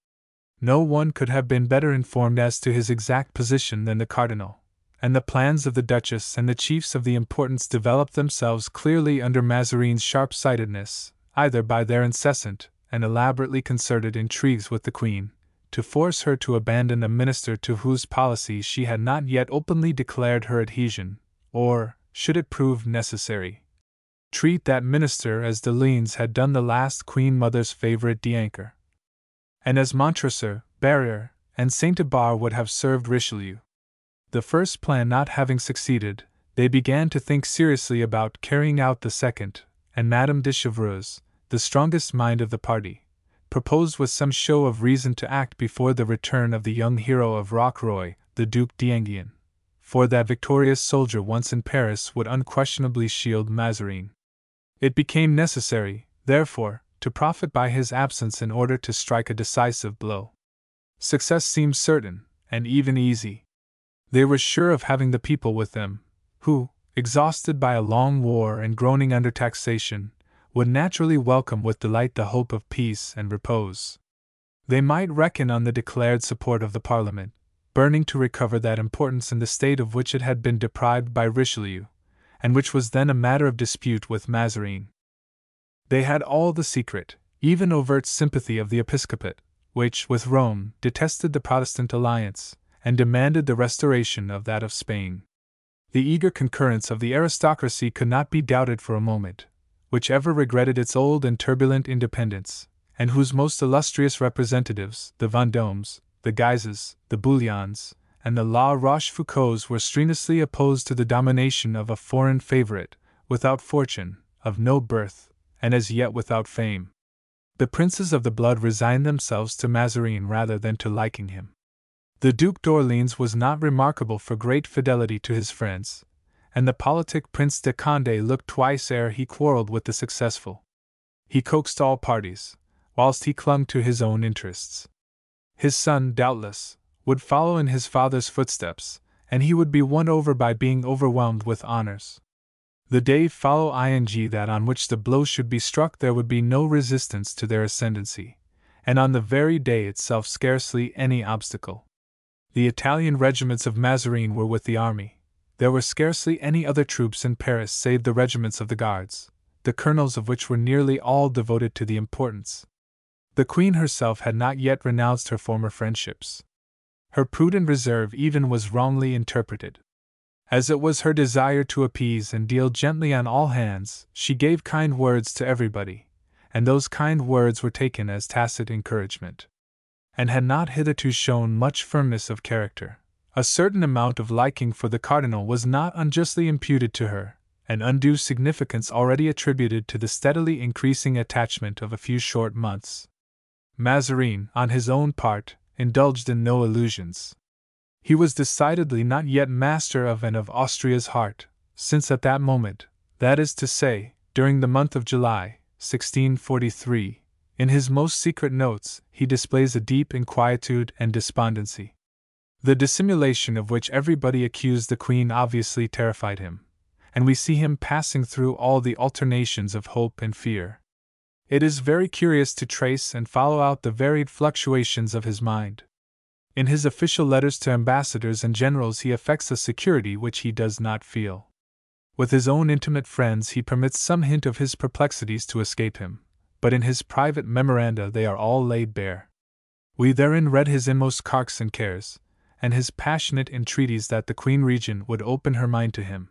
No one could have been better informed as to his exact position than the cardinal, and the plans of the duchess and the chiefs of the importance developed themselves clearly under Mazarin's sharp-sightedness, either by their incessant and elaborately concerted intrigues with the queen, to force her to abandon a minister to whose policy she had not yet openly declared her adhesion, or, should it prove necessary, treat that minister as de Liens had done the last Queen Mother's favourite D'Ancre, and as Montresor, Barrère, and Saint-Abar would have served Richelieu. The first plan not having succeeded, they began to think seriously about carrying out the second, and Madame de Chevreuse, the strongest mind of the party, proposed with some show of reason to act before the return of the young hero of Rocroi, the Duc d'Enghien, for that victorious soldier once in Paris would unquestionably shield Mazarin. It became necessary, therefore, to profit by his absence in order to strike a decisive blow. Success seemed certain, and even easy. They were sure of having the people with them, who, exhausted by a long war and groaning under taxation, would naturally welcome with delight the hope of peace and repose. They might reckon on the declared support of the Parliament, burning to recover that importance in the state of which it had been deprived by Richelieu, and which was then a matter of dispute with Mazarin. They had all the secret, even overt sympathy of the episcopate, which, with Rome, detested the Protestant alliance, and demanded the restoration of that of Spain. The eager concurrence of the aristocracy could not be doubted for a moment, which ever regretted its old and turbulent independence, and whose most illustrious representatives, the Vendômes, the Guises, the Bouillons, and the La Rochefoucaulds, were strenuously opposed to the domination of a foreign favorite, without fortune, of no birth, and as yet without fame. The princes of the blood resigned themselves to Mazarin rather than to liking him. The Duc d'Orléans was not remarkable for great fidelity to his friends, and the politic Prince de Condé looked twice ere he quarrelled with the successful. He coaxed all parties, whilst he clung to his own interests. His son, doubtless, would follow in his father's footsteps, and he would be won over by being overwhelmed with honours. The day following that on which the blow should be struck there would be no resistance to their ascendancy, and on the very day itself scarcely any obstacle. The Italian regiments of Mazarin were with the army. There were scarcely any other troops in Paris save the regiments of the Guards, the colonels of which were nearly all devoted to the importance. The Queen herself had not yet renounced her former friendships. Her prudent reserve even was wrongly interpreted. As it was her desire to appease and deal gently on all hands, she gave kind words to everybody, and those kind words were taken as tacit encouragement, and had not hitherto shown much firmness of character, A certain amount of liking for the cardinal was not unjustly imputed to her, an undue significance already attributed to the steadily increasing attachment of a few short months. Mazarin, on his own part, indulged in no illusions. He was decidedly not yet master of and of Austria's heart, since at that moment, that is to say, during the month of July, 1643, in his most secret notes, he displays a deep inquietude and despondency. The dissimulation of which everybody accused the Queen obviously terrified him, and we see him passing through all the alternations of hope and fear. It is very curious to trace and follow out the varied fluctuations of his mind. In his official letters to ambassadors and generals he affects a security which he does not feel. With his own intimate friends he permits some hint of his perplexities to escape him, but in his private memoranda they are all laid bare. We therein read his inmost carks and cares, and his passionate entreaties that the Queen Regent would open her mind to him.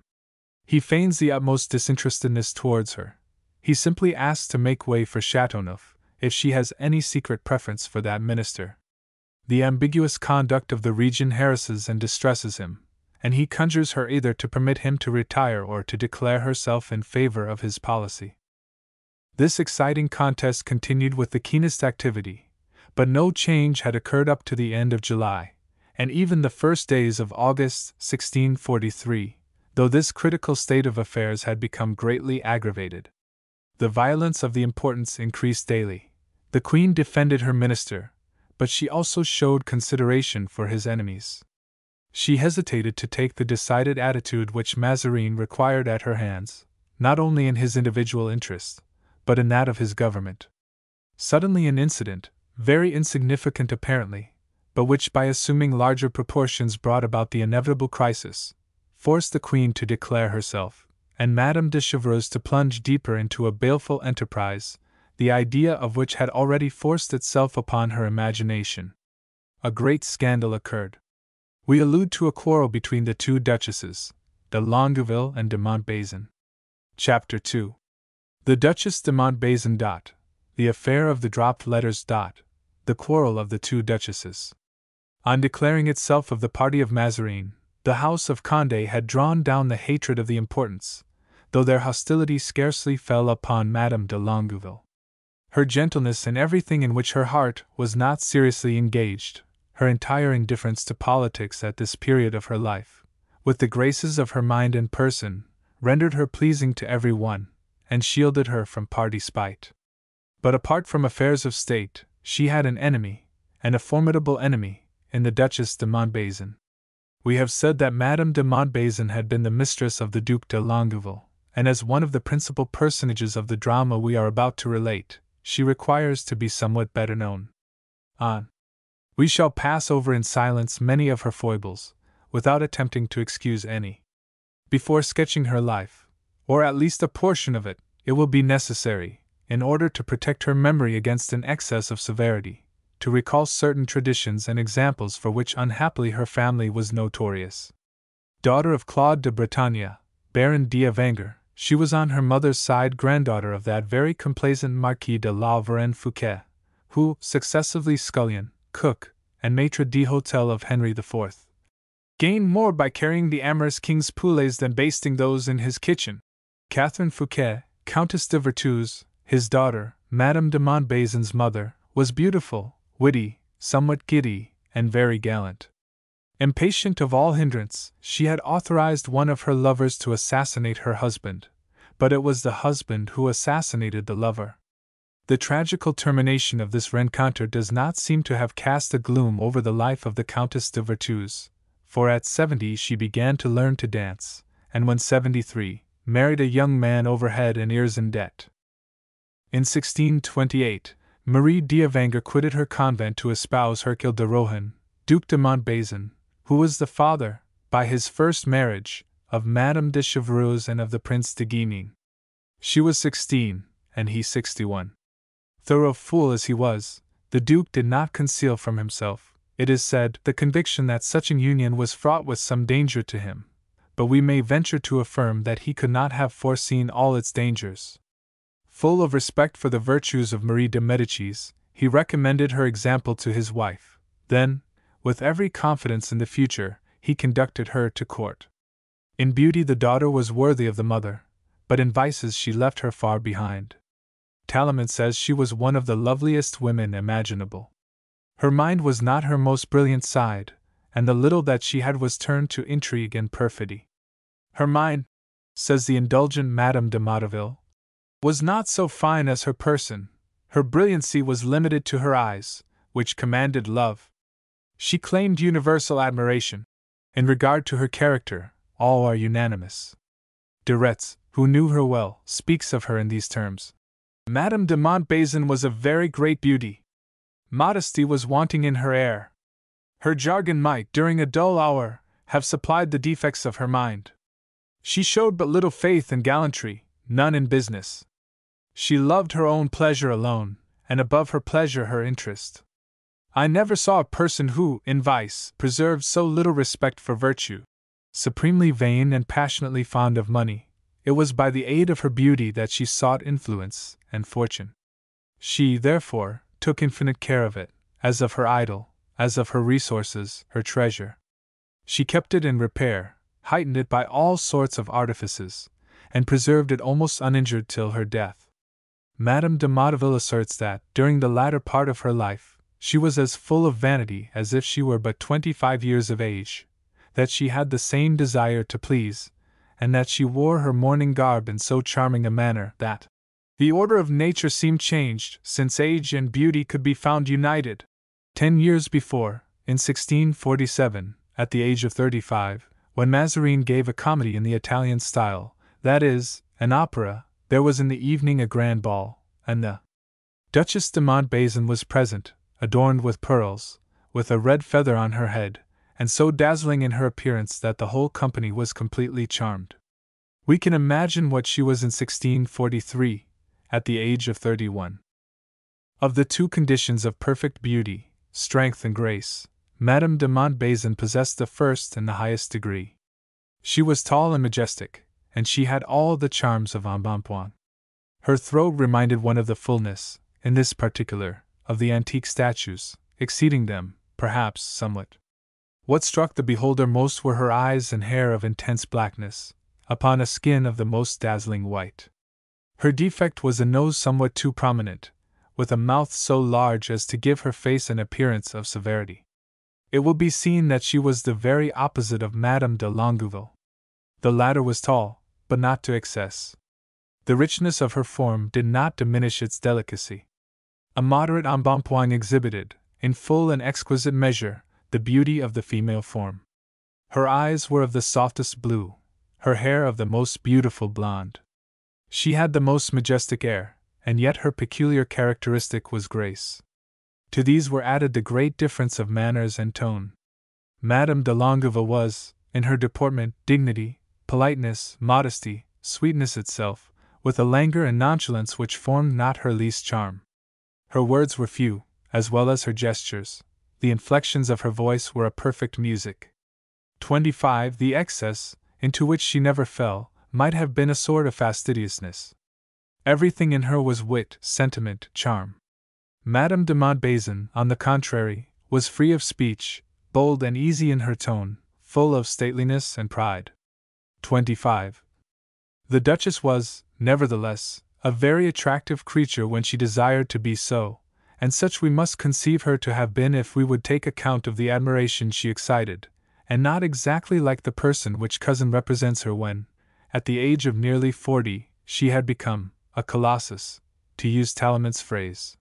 He feigns the utmost disinterestedness towards her. He simply asks to make way for Chateauneuf, if she has any secret preference for that minister. The ambiguous conduct of the Regent harasses and distresses him, and he conjures her either to permit him to retire or to declare herself in favor of his policy. This exciting contest continued with the keenest activity, but no change had occurred up to the end of July, and even the first days of August, 1643, though this critical state of affairs had become greatly aggravated. The violence of the importance increased daily. The Queen defended her minister, but she also showed consideration for his enemies. She hesitated to take the decided attitude which Mazarin required at her hands, not only in his individual interest, but in that of his government. Suddenly an incident, very insignificant apparently, but which by assuming larger proportions brought about the inevitable crisis, forced the Queen to declare herself, and Madame de Chevreuse to plunge deeper into a baleful enterprise, the idea of which had already forced itself upon her imagination. A great scandal occurred. We allude to a quarrel between the two duchesses, de Longueville and de Montbazon. Chapter 2. The Duchess de Montbazon. The affair of the dropped letters. The quarrel of the two duchesses. On declaring itself of the party of Mazarin, the House of Condé had drawn down the hatred of the Importants, though their hostility scarcely fell upon Madame de Longueville. Her gentleness in everything in which her heart was not seriously engaged, her entire indifference to politics at this period of her life, with the graces of her mind and person, rendered her pleasing to every one, and shielded her from party spite. But apart from affairs of state, she had an enemy, and a formidable enemy, in the Duchess de Montbazon. We have said that Madame de Montbazon had been the mistress of the Duc de Longueville, and as one of the principal personages of the drama we are about to relate, she requires to be somewhat better known. We shall pass over in silence many of her foibles, without attempting to excuse any. Before sketching her life, or at least a portion of it, it will be necessary, in order to protect her memory against an excess of severity, to recall certain traditions and examples for which unhappily her family was notorious. Daughter of Claude de Bretagne, Baron d'Avenger, she was on her mother's side granddaughter of that very complaisant Marquis de la Varenne-Fouquet, who, successively scullion, cook, and maitre d'hôtel of Henry IV, gained more by carrying the amorous king's poulets than basting those in his kitchen. Catherine Fouquet, Countess de Vertus, his daughter, Madame de Montbazon's mother, was beautiful, witty, somewhat giddy, and very gallant. Impatient of all hindrance, she had authorized one of her lovers to assassinate her husband, but it was the husband who assassinated the lover. The tragical termination of this rencontre does not seem to have cast a gloom over the life of the Countess de Vertus, for at 70 she began to learn to dance, and when 73, married a young man over head and ears in debt. In 1628, Marie d'Avenger quitted her convent to espouse Hercule de Rohan, Duc de Montbazon, who was the father, by his first marriage, of Madame de Chevreuse and of the Prince de Guignes. She was 16, and he 61. Thorough fool as he was, the Duke did not conceal from himself, it is said, the conviction that such an union was fraught with some danger to him, but we may venture to affirm that he could not have foreseen all its dangers. Full of respect for the virtues of Marie de Médicis, he recommended her example to his wife. Then, with every confidence in the future, he conducted her to court. In beauty the daughter was worthy of the mother, but in vices she left her far behind. Tallemant says she was one of the loveliest women imaginable. Her mind was not her most brilliant side, and the little that she had was turned to intrigue and perfidy. Her mind, says the indulgent Madame de Motteville, was not so fine as her person. Her brilliancy was limited to her eyes, which commanded love. She claimed universal admiration. In regard to her character, all are unanimous. De Retz, who knew her well, speaks of her in these terms. Madame de Montbazon was a very great beauty. Modesty was wanting in her air. Her jargon might, during a dull hour, have supplied the defects of her mind. She showed but little faith in gallantry, none in business. She loved her own pleasure alone, and above her pleasure her interest. I never saw a person who, in vice, preserved so little respect for virtue. Supremely vain and passionately fond of money, it was by the aid of her beauty that she sought influence and fortune. She, therefore, took infinite care of it, as of her idol, as of her resources, her treasure. She kept it in repair, heightened it by all sorts of artifices, and preserved it almost uninjured till her death. Madame de Motteville asserts that, during the latter part of her life, she was as full of vanity as if she were but 25 years of age, that she had the same desire to please, and that she wore her mourning garb in so charming a manner that the order of nature seemed changed, since age and beauty could be found united. 10 years before, in 1647, at the age of 35, when Mazarin gave a comedy in the Italian style, that is, an opera, there was in the evening a grand ball, and the Duchess de Montbazon was present, adorned with pearls, with a red feather on her head, and so dazzling in her appearance that the whole company was completely charmed. We can imagine what she was in 1643, at the age of 31. Of the two conditions of perfect beauty, strength and grace, Madame de Montbazon possessed the first in the highest degree. She was tall and majestic, and she had all the charms of embonpoint. Her throat reminded one of the fullness, in this particular, of the antique statues, exceeding them, perhaps, somewhat. What struck the beholder most were her eyes and hair of intense blackness, upon a skin of the most dazzling white. Her defect was a nose somewhat too prominent, with a mouth so large as to give her face an appearance of severity. It will be seen that she was the very opposite of Madame de Longueville. The latter was tall, but not to excess. The richness of her form did not diminish its delicacy. A moderate embonpoint exhibited, in full and exquisite measure, the beauty of the female form. Her eyes were of the softest blue, her hair of the most beautiful blonde. She had the most majestic air, and yet her peculiar characteristic was grace. To these were added the great difference of manners and tone. Madame de Longueville was, in her deportment, dignity, politeness, modesty, sweetness itself, with a languor and nonchalance which formed not her least charm. Her words were few, as well as her gestures. The inflections of her voice were a perfect music. 25. The excess, into which she never fell, might have been a sort of fastidiousness. Everything in her was wit, sentiment, charm. Madame de Montbazon, on the contrary, was free of speech, bold and easy in her tone, full of stateliness and pride. 25. The Duchess was, nevertheless, a very attractive creature when she desired to be so, and such we must conceive her to have been if we would take account of the admiration she excited, and not exactly like the person which cousin represents her when, at the age of nearly 40, she had become a colossus, to use Tallement's phrase.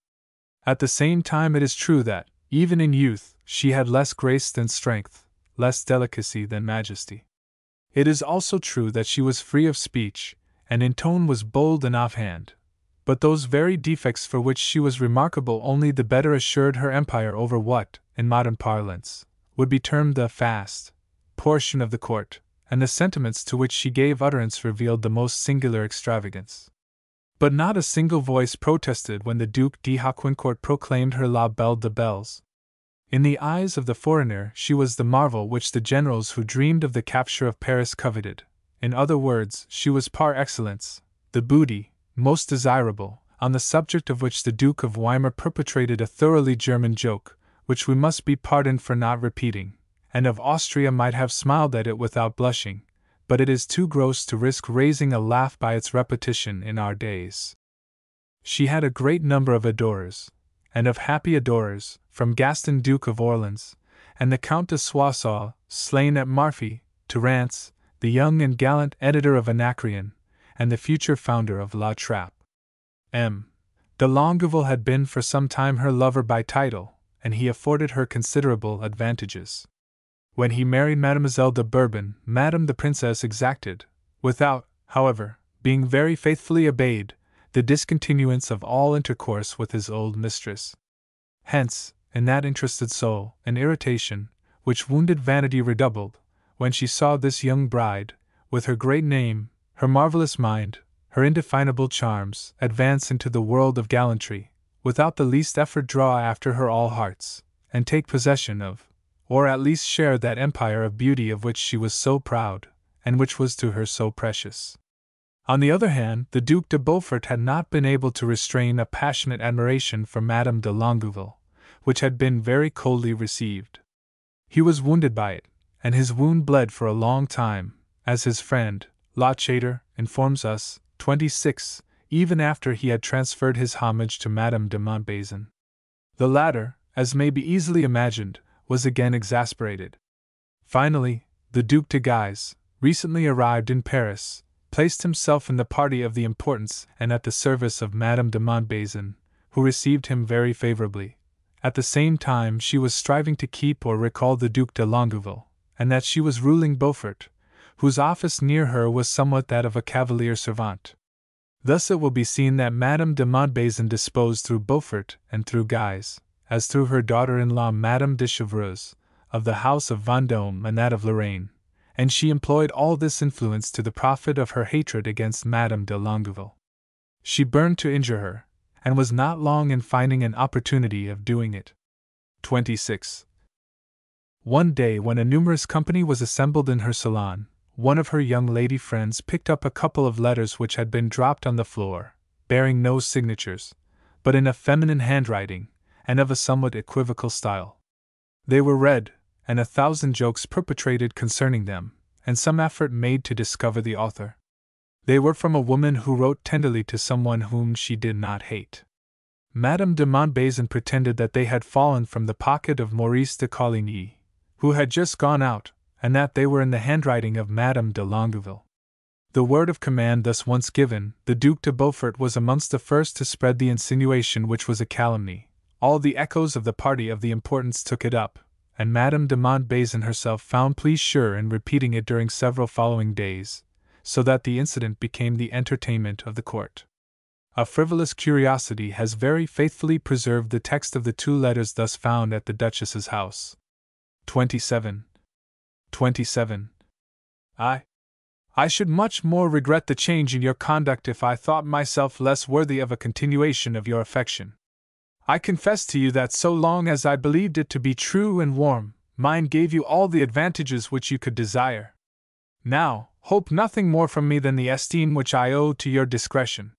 At the same time it is true that, even in youth, she had less grace than strength, less delicacy than majesty. It is also true that she was free of speech, and in tone was bold and offhand. But those very defects for which she was remarkable only the better assured her empire over what, in modern parlance, would be termed the fast portion of the court, and the sentiments to which she gave utterance revealed the most singular extravagance. But not a single voice protested when the Duc de Haucourt proclaimed her La Belle de Belles. In the eyes of the foreigner she was the marvel which the generals who dreamed of the capture of Paris coveted. In other words, she was par excellence, the booty, most desirable, on the subject of which the Duke of Weimar perpetrated a thoroughly German joke, which we must be pardoned for not repeating, and of Austria might have smiled at it without blushing, but it is too gross to risk raising a laugh by its repetition in our days. She had a great number of adorers, and of happy adorers, from Gaston Duke of Orleans, and the Count de Soissons, slain at Marfy, to Rance, the young and gallant editor of Anacreon, and the future founder of La Trappe. M. de Longueville had been for some time her lover by title, and he afforded her considerable advantages. When he married Mademoiselle de Bourbon, Madame the Princess exacted, without, however, being very faithfully obeyed, the discontinuance of all intercourse with his old mistress. Hence, in that interested soul, an irritation, which wounded vanity redoubled, when she saw this young bride, with her great name, her marvelous mind, her indefinable charms, advance into the world of gallantry, without the least effort draw after her all hearts, and take possession of, or at least share that empire of beauty of which she was so proud, and which was to her so precious. On the other hand, the Duc de Beaufort had not been able to restrain a passionate admiration for Madame de Longueville, which had been very coldly received. He was wounded by it, and his wound bled for a long time, as his friend, La Chater, informs us, 26, even after he had transferred his homage to Madame de Montbazon. The latter, as may be easily imagined, was again exasperated. Finally, the Duc de Guise, recently arrived in Paris, placed himself in the party of the importance and at the service of Madame de Montbazon, who received him very favorably. At the same time she was striving to keep or recall the Duc de Longueville, and that she was ruling Beaufort, whose office near her was somewhat that of a cavalier servant. Thus it will be seen that Madame de Montbazon disposed through Beaufort and through Guise, as through her daughter-in-law Madame de Chevreuse, of the house of Vendôme and that of Lorraine, and she employed all this influence to the profit of her hatred against Madame de Longueville. She burned to injure her, and was not long in finding an opportunity of doing it. 26. One day when a numerous company was assembled in her salon, one of her young lady friends picked up a couple of letters which had been dropped on the floor, bearing no signatures, but in a feminine handwriting, and of a somewhat equivocal style. They were read, and 1,000 jokes perpetrated concerning them, and some effort made to discover the author. They were from a woman who wrote tenderly to someone whom she did not hate. Madame de Montbazon pretended that they had fallen from the pocket of Maurice de Coligny, who had just gone out, and that they were in the handwriting of Madame de Longueville. The word of command thus once given, the Duc de Beaufort was amongst the first to spread the insinuation which was a calumny. All the echoes of the party of the importance took it up, and Madame de Montbazon herself found pleasure in repeating it during several following days, so that the incident became the entertainment of the court. A frivolous curiosity has very faithfully preserved the text of the 2 letters thus found at the Duchess's house. 27. I should much more regret the change in your conduct if I thought myself less worthy of a continuation of your affection. I confess to you that so long as I believed it to be true and warm, mine gave you all the advantages which you could desire. Now, hope nothing more from me than the esteem which I owe to your discretion.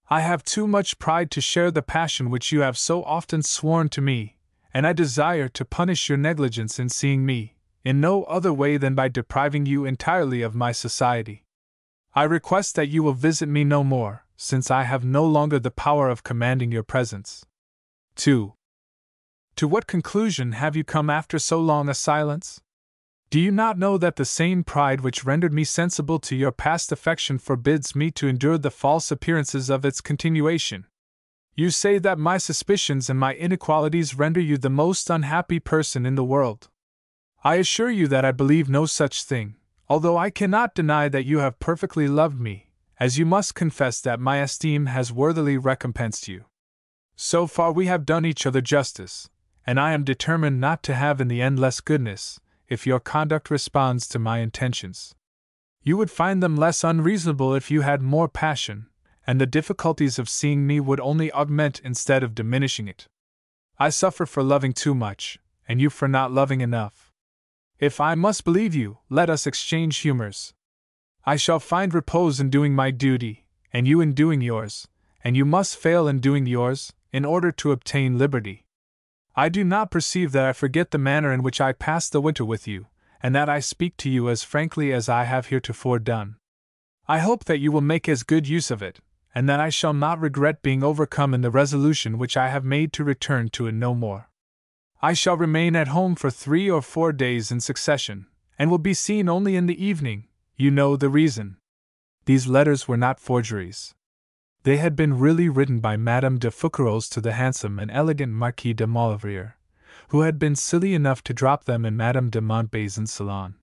I have too much pride to share the passion which you have so often sworn to me, and I desire to punish your negligence in seeing me, in no other way than by depriving you entirely of my society. I request that you will visit me no more, since I have no longer the power of commanding your presence. 2. To what conclusion have you come after so long a silence? Do you not know that the same pride which rendered me sensible to your past affection forbids me to endure the false appearances of its continuation? You say that my suspicions and my inequalities render you the most unhappy person in the world. I assure you that I believe no such thing, although I cannot deny that you have perfectly loved me, as you must confess that my esteem has worthily recompensed you. So far we have done each other justice, and I am determined not to have in the end less goodness, if your conduct responds to my intentions. You would find them less unreasonable if you had more passion, and the difficulties of seeing me would only augment instead of diminishing it. I suffer for loving too much, and you for not loving enough. If I must believe you, let us exchange humors. I shall find repose in doing my duty, and you in doing yours, and you must fail in doing yours, in order to obtain liberty. I do not perceive that I forget the manner in which I passed the winter with you, and that I speak to you as frankly as I have heretofore done. I hope that you will make as good use of it, and that I shall not regret being overcome in the resolution which I have made to return to it no more. I shall remain at home for 3 or 4 days in succession, and will be seen only in the evening. You know the reason. These letters were not forgeries. They had been really written by Madame de Fouqueroz to the handsome and elegant Marquis de Maulevrier, who had been silly enough to drop them in Madame de Montbazin's salon.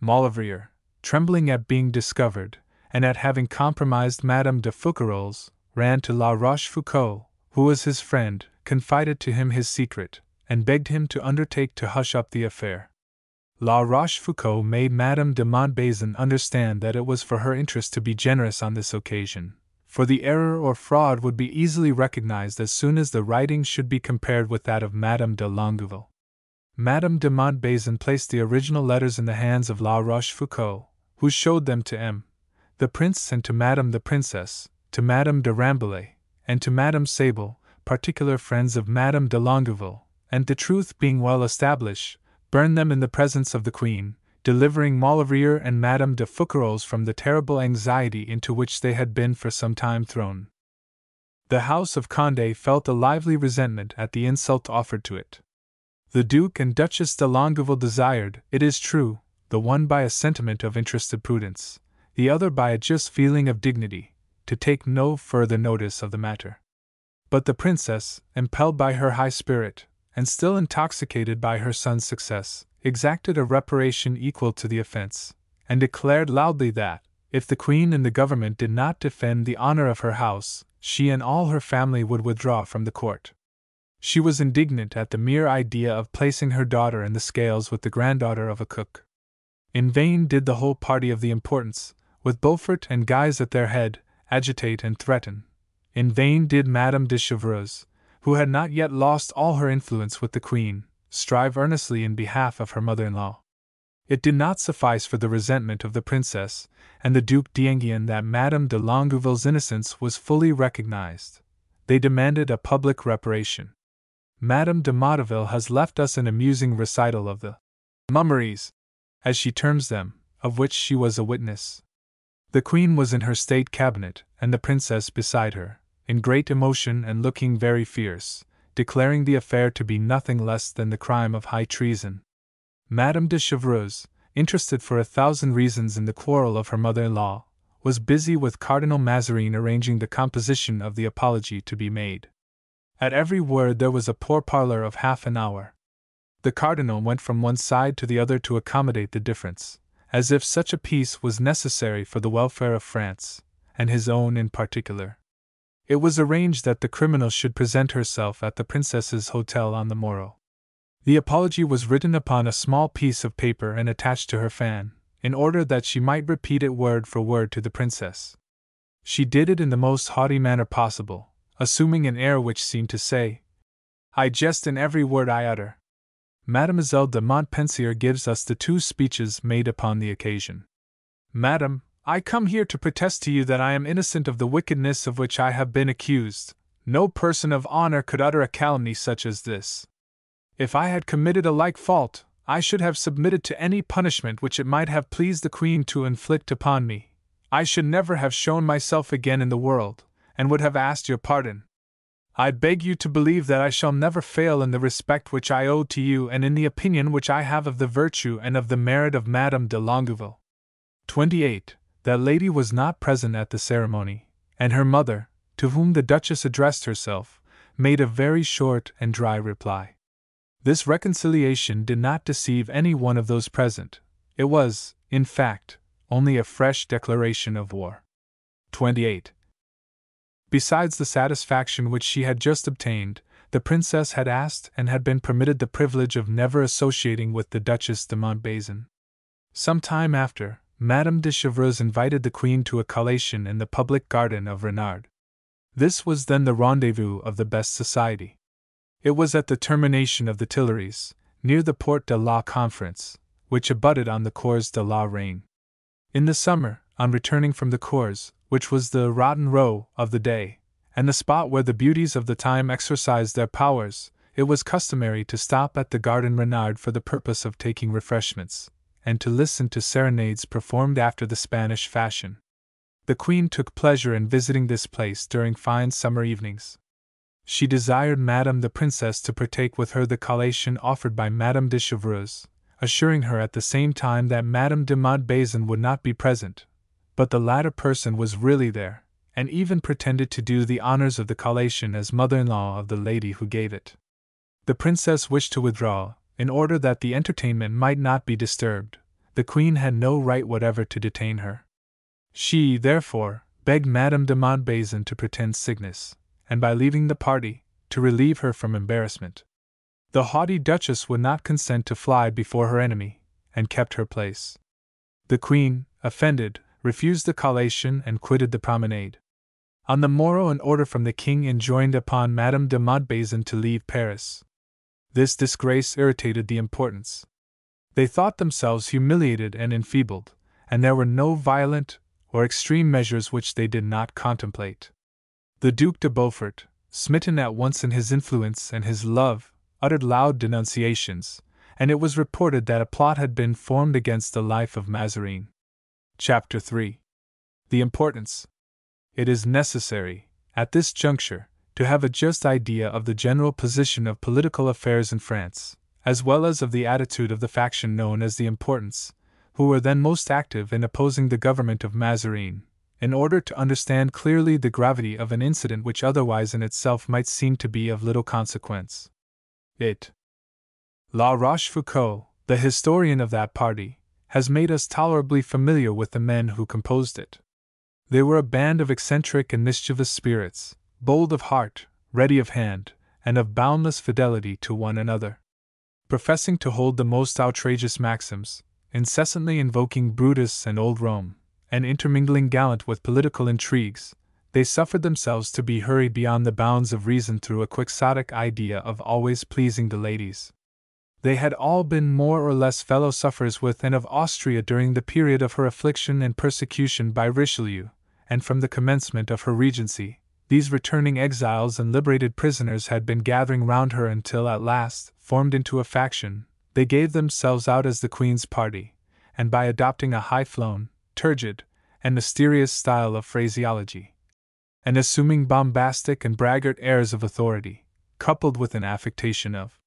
Maulevrier, trembling at being discovered, and at having compromised Madame de Fouqueroz, ran to La Rochefoucauld, who was his friend, confided to him his secret, and begged him to undertake to hush up the affair. La Rochefoucauld made Madame de Montbazin understand that it was for her interest to be generous on this occasion, for the error or fraud would be easily recognized as soon as the writing should be compared with that of Madame de Longueville. Madame de Montbazin placed the original letters in the hands of La Rochefoucauld, who showed them to M. the Prince and to Madame the Princess, to Madame de Rambouillet, and to Madame Sable, particular friends of Madame de Longueville, and the truth being well established, burned them in the presence of the Queen, delivering Maulevrier and Madame de Fouqueroz from the terrible anxiety into which they had been for some time thrown. The House of Condé felt a lively resentment at the insult offered to it. The Duke and Duchess de Longueville desired, it is true, the one by a sentiment of interested prudence, the other by a just feeling of dignity, to take no further notice of the matter. But the Princess, impelled by her high spirit, and still intoxicated by her son's success, exacted a reparation equal to the offense, and declared loudly that, if the Queen and the government did not defend the honor of her house, she and all her family would withdraw from the court. She was indignant at the mere idea of placing her daughter in the scales with the granddaughter of a cook. In vain did the whole party of the Importants, with Beaufort and Guise at their head, agitate and threaten. In vain did Madame de Chevreuse, who had not yet lost all her influence with the Queen, strive earnestly in behalf of her mother-in-law. It did not suffice for the resentment of the Princess and the Duc d'Enghien that Madame de Longueville's innocence was fully recognized. They demanded a public reparation. Madame de Motteville has left us an amusing recital of the mummeries, as she terms them, of which she was a witness. The Queen was in her state cabinet, and the Princess beside her, in great emotion and looking very fierce, declaring the affair to be nothing less than the crime of high treason. Madame de Chevreuse, interested for 1,000 reasons in the quarrel of her mother-in-law, was busy with Cardinal Mazarin arranging the composition of the apology to be made. At every word there was a pourparlers of half an hour. The Cardinal went from one side to the other to accommodate the difference, as if such a peace was necessary for the welfare of France, and his own in particular. It was arranged that the criminal should present herself at the Princess's hotel on the morrow. The apology was written upon a small piece of paper and attached to her fan, in order that she might repeat it word for word to the Princess. She did it in the most haughty manner possible, assuming an air which seemed to say, "I jest in every word I utter." Mademoiselle de Montpensier gives us the 2 speeches made upon the occasion. Madam, I come here to protest to you that I am innocent of the wickedness of which I have been accused. No person of honor could utter a calumny such as this. If I had committed a like fault, I should have submitted to any punishment which it might have pleased the Queen to inflict upon me. I should never have shown myself again in the world, and would have asked your pardon. I beg you to believe that I shall never fail in the respect which I owe to you and in the opinion which I have of the virtue and of the merit of Madame de Longueville. 28. That lady was not present at the ceremony, and her mother, to whom the Duchess addressed herself, made a very short and dry reply. This reconciliation did not deceive any one of those present. It was, in fact, only a fresh declaration of war. 28. Besides the satisfaction which she had just obtained, the Princess had asked and had been permitted the privilege of never associating with the Duchess de Montbazin. Some time after, Madame de Chevreuse invited the Queen to a collation in the public garden of Renard. This was then the rendezvous of the best society. It was at the termination of the Tuileries, near the Porte de la Conference, which abutted on the Cours de la Reine. In the summer, on returning from the Cours, which was the rotten row of the day, and the spot where the beauties of the time exercised their powers, it was customary to stop at the Garden Renard for the purpose of taking refreshments, and to listen to serenades performed after the Spanish fashion. The Queen took pleasure in visiting this place during fine summer evenings. She desired Madame the Princess to partake with her the collation offered by Madame de Chevreuse, assuring her at the same time that Madame de Montbazon would not be present, but the latter person was really there, and even pretended to do the honors of the collation as mother-in-law of the lady who gave it. The Princess wished to withdraw, in order that the entertainment might not be disturbed. The Queen had no right whatever to detain her. She, therefore, begged Madame de Montbazon to pretend sickness, and by leaving the party, to relieve her from embarrassment. The haughty Duchess would not consent to fly before her enemy, and kept her place. The Queen, offended, refused the collation and quitted the promenade. On the morrow an order from the King enjoined upon Madame de Montbazon to leave Paris. This disgrace irritated the Importants. They thought themselves humiliated and enfeebled, and there were no violent or extreme measures which they did not contemplate. The Duc de Beaufort, smitten at once in his influence and his love, uttered loud denunciations, and it was reported that a plot had been formed against the life of Mazarin. Chapter 3. The Importance. It is necessary, at this juncture, to have a just idea of the general position of political affairs in France, as well as of the attitude of the faction known as the Importants, who were then most active in opposing the government of Mazarin, in order to understand clearly the gravity of an incident which otherwise in itself might seem to be of little consequence. La Rochefoucauld, the historian of that party, has made us tolerably familiar with the men who composed it. They were a band of eccentric and mischievous spirits, bold of heart, ready of hand, and of boundless fidelity to one another. Professing to hold the most outrageous maxims, incessantly invoking Brutus and old Rome, and intermingling gallant with political intrigues, they suffered themselves to be hurried beyond the bounds of reason through a quixotic idea of always pleasing the ladies. They had all been more or less fellow sufferers with and of Austria during the period of her affliction and persecution by Richelieu, and from the commencement of her regency, these returning exiles and liberated prisoners had been gathering round her until at last, formed into a faction, they gave themselves out as the Queen's party, and by adopting a high-flown, turgid, and mysterious style of phraseology, and assuming bombastic and braggart airs of authority, coupled with an affectation of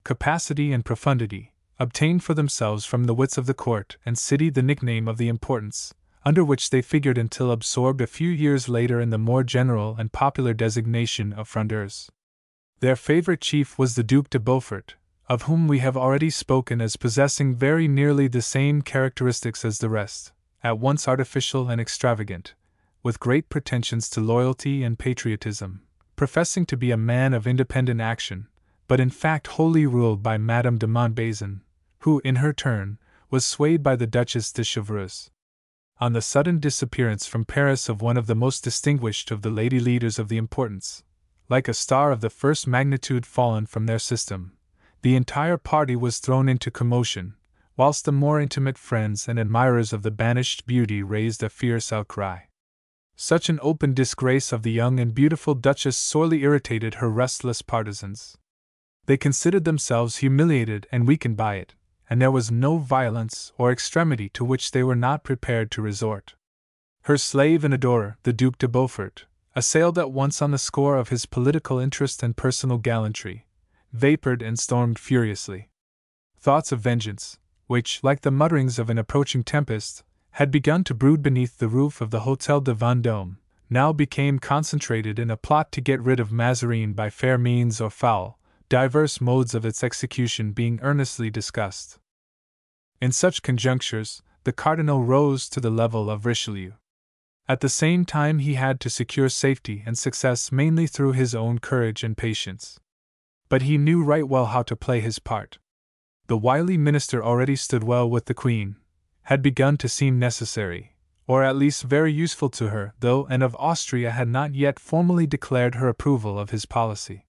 capacity and profundity, obtained for themselves from the wits of the court and city the nickname of the Importants, under which they figured until absorbed a few years later in the more general and popular designation of Frondeurs. Their favorite chief was the Duc de Beaufort, of whom we have already spoken as possessing very nearly the same characteristics as the rest, at once artificial and extravagant, with great pretensions to loyalty and patriotism, professing to be a man of independent action, but in fact wholly ruled by Madame de Montbazon, who, in her turn, was swayed by the Duchess de Chevreuse. On the sudden disappearance from Paris of one of the most distinguished of the lady leaders of the Importants, like a star of the first magnitude fallen from their system, the entire party was thrown into commotion, whilst the more intimate friends and admirers of the banished beauty raised a fierce outcry. Such an open disgrace of the young and beautiful Duchess sorely irritated her restless partisans. They considered themselves humiliated and weakened by it, and there was no violence or extremity to which they were not prepared to resort. Her slave and adorer, the Duc de Beaufort, assailed at once on the score of his political interest and personal gallantry, vapored and stormed furiously. Thoughts of vengeance, which, like the mutterings of an approaching tempest, had begun to brood beneath the roof of the Hôtel de Vendôme, now became concentrated in a plot to get rid of Mazarin by fair means or foul, diverse modes of its execution being earnestly discussed. In such conjunctures, the Cardinal rose to the level of Richelieu. At the same time he had to secure safety and success mainly through his own courage and patience. But he knew right well how to play his part. The wily minister already stood well with the Queen, had begun to seem necessary, or at least very useful to her, though Anne of Austria had not yet formally declared her approval of his policy.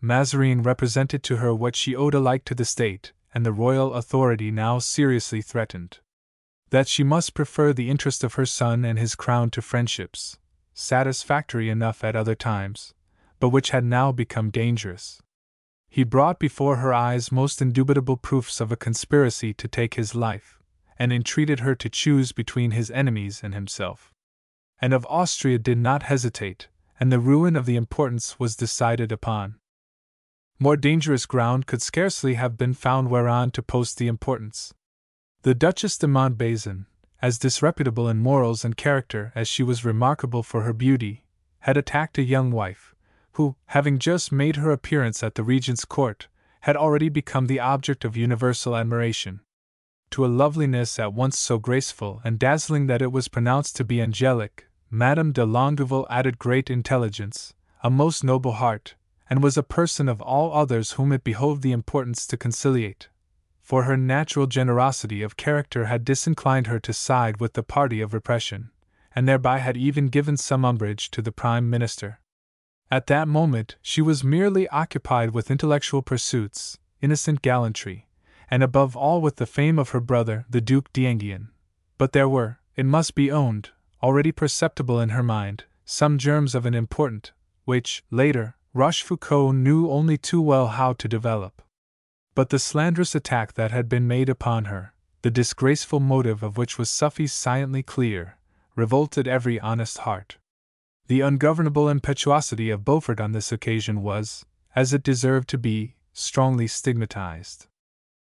Mazarin represented to her what she owed alike to the state and the royal authority now seriously threatened. That she must prefer the interest of her son and his crown to friendships, satisfactory enough at other times, but which had now become dangerous. he brought before her eyes most indubitable proofs of a conspiracy to take his life, and entreated her to choose between his enemies and himself. And of Austria did not hesitate, and the ruin of the Importance was decided upon. More dangerous ground could scarcely have been found whereon to post the Importance. The Duchess de Montbazon, as disreputable in morals and character as she was remarkable for her beauty, had attacked a young wife, who, having just made her appearance at the Regent's court, had already become the object of universal admiration. To a loveliness at once so graceful and dazzling that it was pronounced to be angelic, Madame de Longueville added great intelligence, a most noble heart, and was a person of all others whom it behoved the Importance to conciliate, for her natural generosity of character had disinclined her to side with the party of repression, and thereby had even given some umbrage to the Prime Minister. At that moment she was merely occupied with intellectual pursuits, innocent gallantry, and above all with the fame of her brother, the Duc d'Enghien. But there were, it must be owned, already perceptible in her mind, some germs of an Important, which, later, Rochefoucauld knew only too well how to develop. But the slanderous attack that had been made upon her, the disgraceful motive of which was sufficiently clear, revolted every honest heart. The ungovernable impetuosity of Beaufort on this occasion was, as it deserved to be, strongly stigmatized.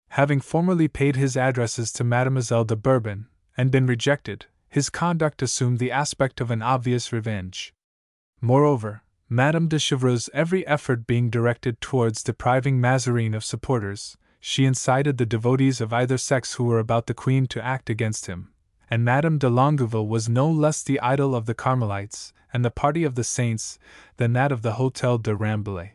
Having formerly paid his addresses to Mademoiselle de Bourbon, and been rejected, his conduct assumed the aspect of an obvious revenge. Moreover, Madame de Chevreuse, every effort being directed towards depriving Mazarin of supporters, she incited the devotees of either sex who were about the Queen to act against him, and Madame de Longueville was no less the idol of the Carmelites and the party of the Saints than that of the Hôtel de Rambouillet.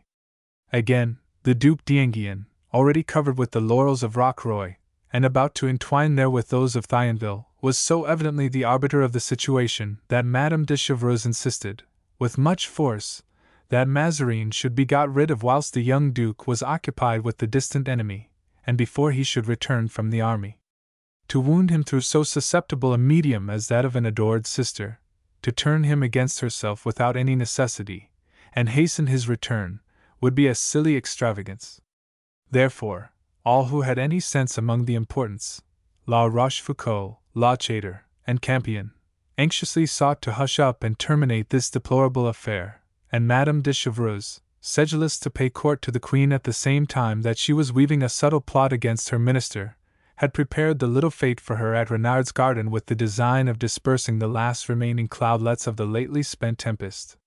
Again, the Duc d'Enghien, already covered with the laurels of Rocroi, and about to entwine therewith those of Thionville, was so evidently the arbiter of the situation that Madame de Chevreuse insisted, with much force, that Mazarin should be got rid of whilst the young Duke was occupied with the distant enemy, and before he should return from the army. To wound him through so susceptible a medium as that of an adored sister, to turn him against herself without any necessity, and hasten his return, would be a silly extravagance. Therefore, all who had any sense among the Importance, La Rochefoucauld, La Chater, and Campion, anxiously sought to hush up and terminate this deplorable affair, and Madame de Chevreuse, sedulous to pay court to the Queen at the same time that she was weaving a subtle plot against her minister, had prepared the little fete for her at Renard's garden with the design of dispersing the last remaining cloudlets of the lately spent tempest.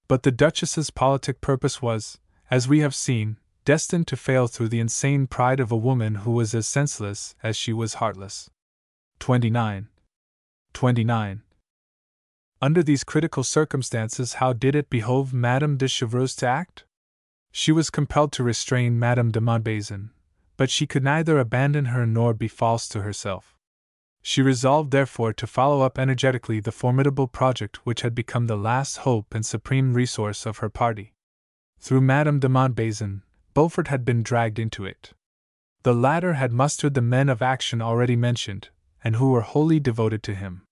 But the Duchess's politic purpose was, as we have seen, destined to fail through the insane pride of a woman who was as senseless as she was heartless. 29. Under these critical circumstances, how did it behove Madame de Chevreuse to act? She was compelled to restrain Madame de Montbazon, but she could neither abandon her nor be false to herself. She resolved therefore to follow up energetically the formidable project which had become the last hope and supreme resource of her party. Through Madame de Montbazon, Beaufort had been dragged into it. The latter had mustered the men of action already mentioned, and who were wholly devoted to him.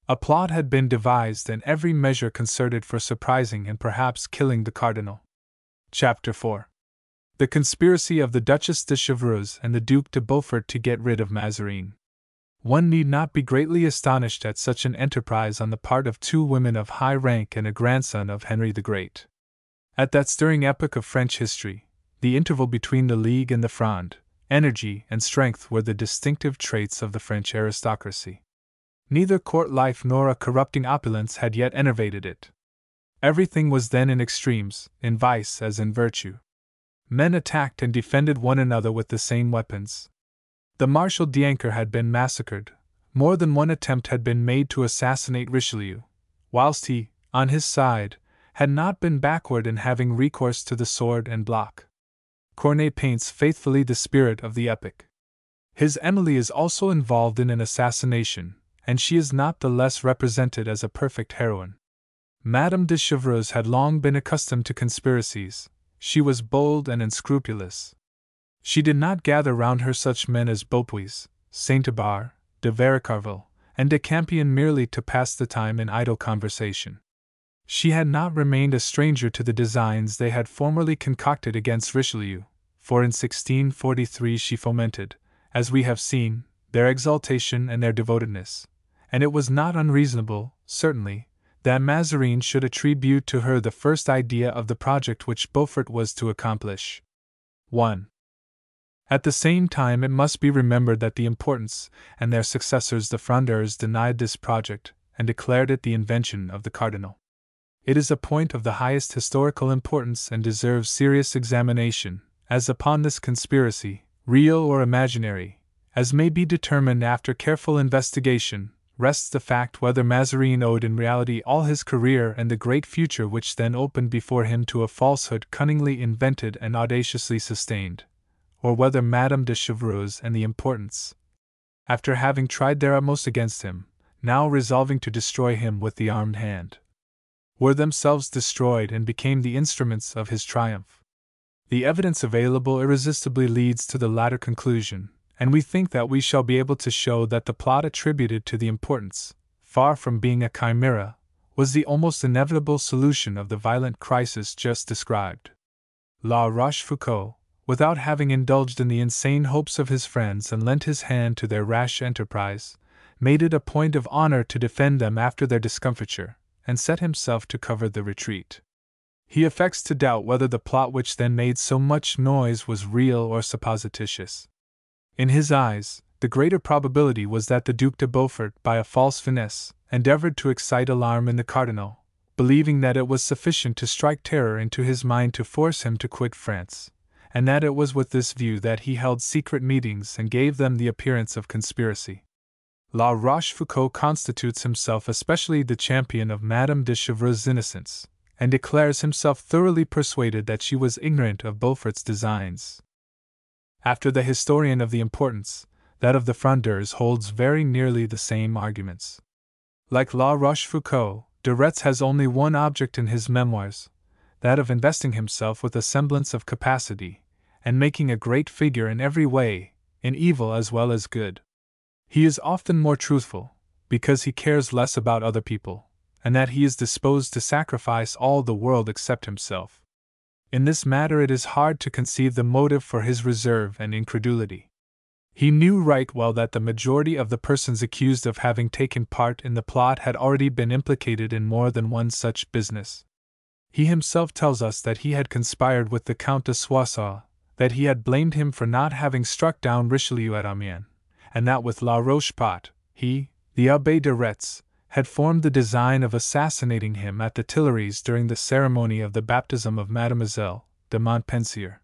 A plot had been devised and every measure concerted for surprising and perhaps killing the Cardinal. Chapter 4. The conspiracy of the Duchess de Chevreuse and the Duc de Beaufort to get rid of Mazarin. One need not be greatly astonished at such an enterprise on the part of two women of high rank and a grandson of Henry the Great. At that stirring epoch of French history, the interval between the League and the Fronde, energy and strength were the distinctive traits of the French aristocracy. Neither court life nor a corrupting opulence had yet enervated it. Everything was then in extremes, in vice as in virtue. Men attacked and defended one another with the same weapons. The Marshal d'Ancre had been massacred. More than one attempt had been made to assassinate Richelieu, whilst he, on his side, had not been backward in having recourse to the sword and block. Corneille paints faithfully the spirit of the epoch. His Emily is also involved in an assassination, and she is not the less represented as a perfect heroine. Madame de Chevreuse had long been accustomed to conspiracies. She was bold and unscrupulous. She did not gather round her such men as Beaupuis, Saint-Abar, de Varicarville, and de Campion merely to pass the time in idle conversation. She had not remained a stranger to the designs they had formerly concocted against Richelieu, for in 1643 she fomented, as we have seen, their exaltation and their devotedness, and it was not unreasonable, certainly, that Mazarine should attribute to her the first idea of the project which Beaufort was to accomplish. 1. At the same time, it must be remembered that the Importants and their successors, the Frondeurs, denied this project and declared it the invention of the Cardinal. It is a point of the highest historical importance and deserves serious examination, as upon this conspiracy, real or imaginary, as may be determined after careful investigation, rests the fact whether Mazarine owed in reality all his career and the great future which then opened before him to a falsehood cunningly invented and audaciously sustained, or whether Madame de Chevreuse and the Importants, after having tried their utmost against him, now resolving to destroy him with the armed hand, were themselves destroyed and became the instruments of his triumph. The evidence available irresistibly leads to the latter conclusion, and we think that we shall be able to show that the plot attributed to the Importants, far from being a chimera, was the almost inevitable solution of the violent crisis just described. La Rochefoucauld, without having indulged in the insane hopes of his friends and lent his hand to their rash enterprise, made it a point of honor to defend them after their discomfiture, and set himself to cover the retreat. He affects to doubt whether the plot which then made so much noise was real or supposititious. In his eyes, the greater probability was that the Duc de Beaufort, by a false finesse, endeavored to excite alarm in the Cardinal, believing that it was sufficient to strike terror into his mind to force him to quit France, and that it was with this view that he held secret meetings and gave them the appearance of conspiracy. La Rochefoucauld constitutes himself especially the champion of Madame de Chevreuse's innocence, and declares himself thoroughly persuaded that she was ignorant of Beaufort's designs. After the historian of the Importants, that of the Frondeurs holds very nearly the same arguments. Like La Rochefoucauld, de Retz has only one object in his memoirs, that of investing himself with a semblance of capacity, and making a great figure in every way, in evil as well as good. He is often more truthful, because he cares less about other people, and that he is disposed to sacrifice all the world except himself. In this matter it is hard to conceive the motive for his reserve and incredulity. He knew right well that the majority of the persons accused of having taken part in the plot had already been implicated in more than one such business. He himself tells us that he had conspired with the Count de Soissons, that he had blamed him for not having struck down Richelieu at Amiens, and that with La Rochepot, he, the Abbé de Retz, had formed the design of assassinating him at the Tuileries during the ceremony of the baptism of Mademoiselle de Montpensier.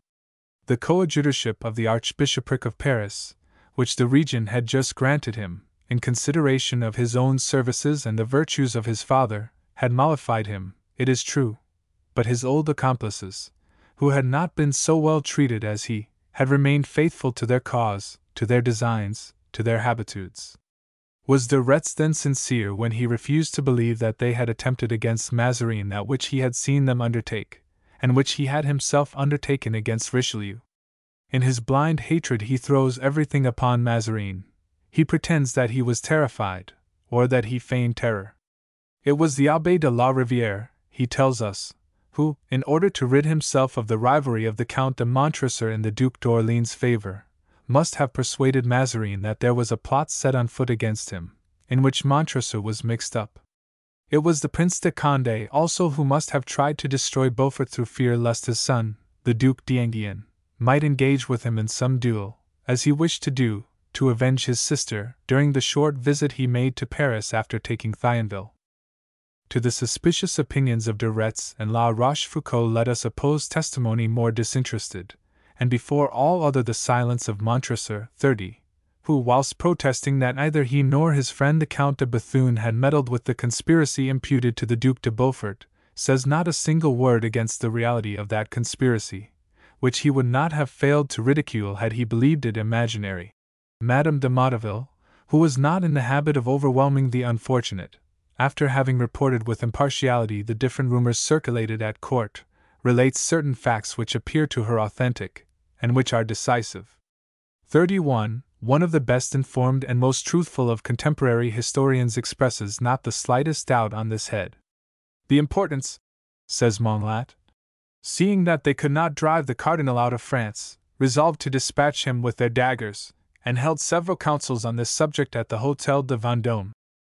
The coadjutorship of the Archbishopric of Paris, which the Regent had just granted him, in consideration of his own services and the virtues of his father, had mollified him, it is true, but his old accomplices, who had not been so well treated as he, had remained faithful to their cause, to their designs, to their habitudes. Was de Retz then sincere when he refused to believe that they had attempted against Mazarine that which he had seen them undertake, and which he had himself undertaken against Richelieu? In his blind hatred he throws everything upon Mazarine. He pretends that he was terrified, or that he feigned terror. It was the Abbé de la Rivière, he tells us, who, in order to rid himself of the rivalry of the Count de Montresor in the Duc d'Orléans' favor, must have persuaded Mazarine that there was a plot set on foot against him, in which Montresor was mixed up. It was the Prince de Condé also who must have tried to destroy Beaufort through fear lest his son, the Duc d'Enghien, might engage with him in some duel, as he wished to do, to avenge his sister, during the short visit he made to Paris after taking Thionville. To the suspicious opinions of de Retz and La Rochefoucauld let us oppose testimony more disinterested, and before all other the silence of Montresor, 30, who, whilst protesting that neither he nor his friend the Count de Bethune had meddled with the conspiracy imputed to the Duc de Beaufort, says not a single word against the reality of that conspiracy, which he would not have failed to ridicule had he believed it imaginary. Madame de Motteville, who was not in the habit of overwhelming the unfortunate, after having reported with impartiality the different rumors circulated at court, relates certain facts which appear to her authentic, and which are decisive. 31. One of the best informed and most truthful of contemporary historians expresses not the slightest doubt on this head. The Importants, says Monlat, seeing that they could not drive the Cardinal out of France, resolved to dispatch him with their daggers, and held several councils on this subject at the Hôtel de Vendôme.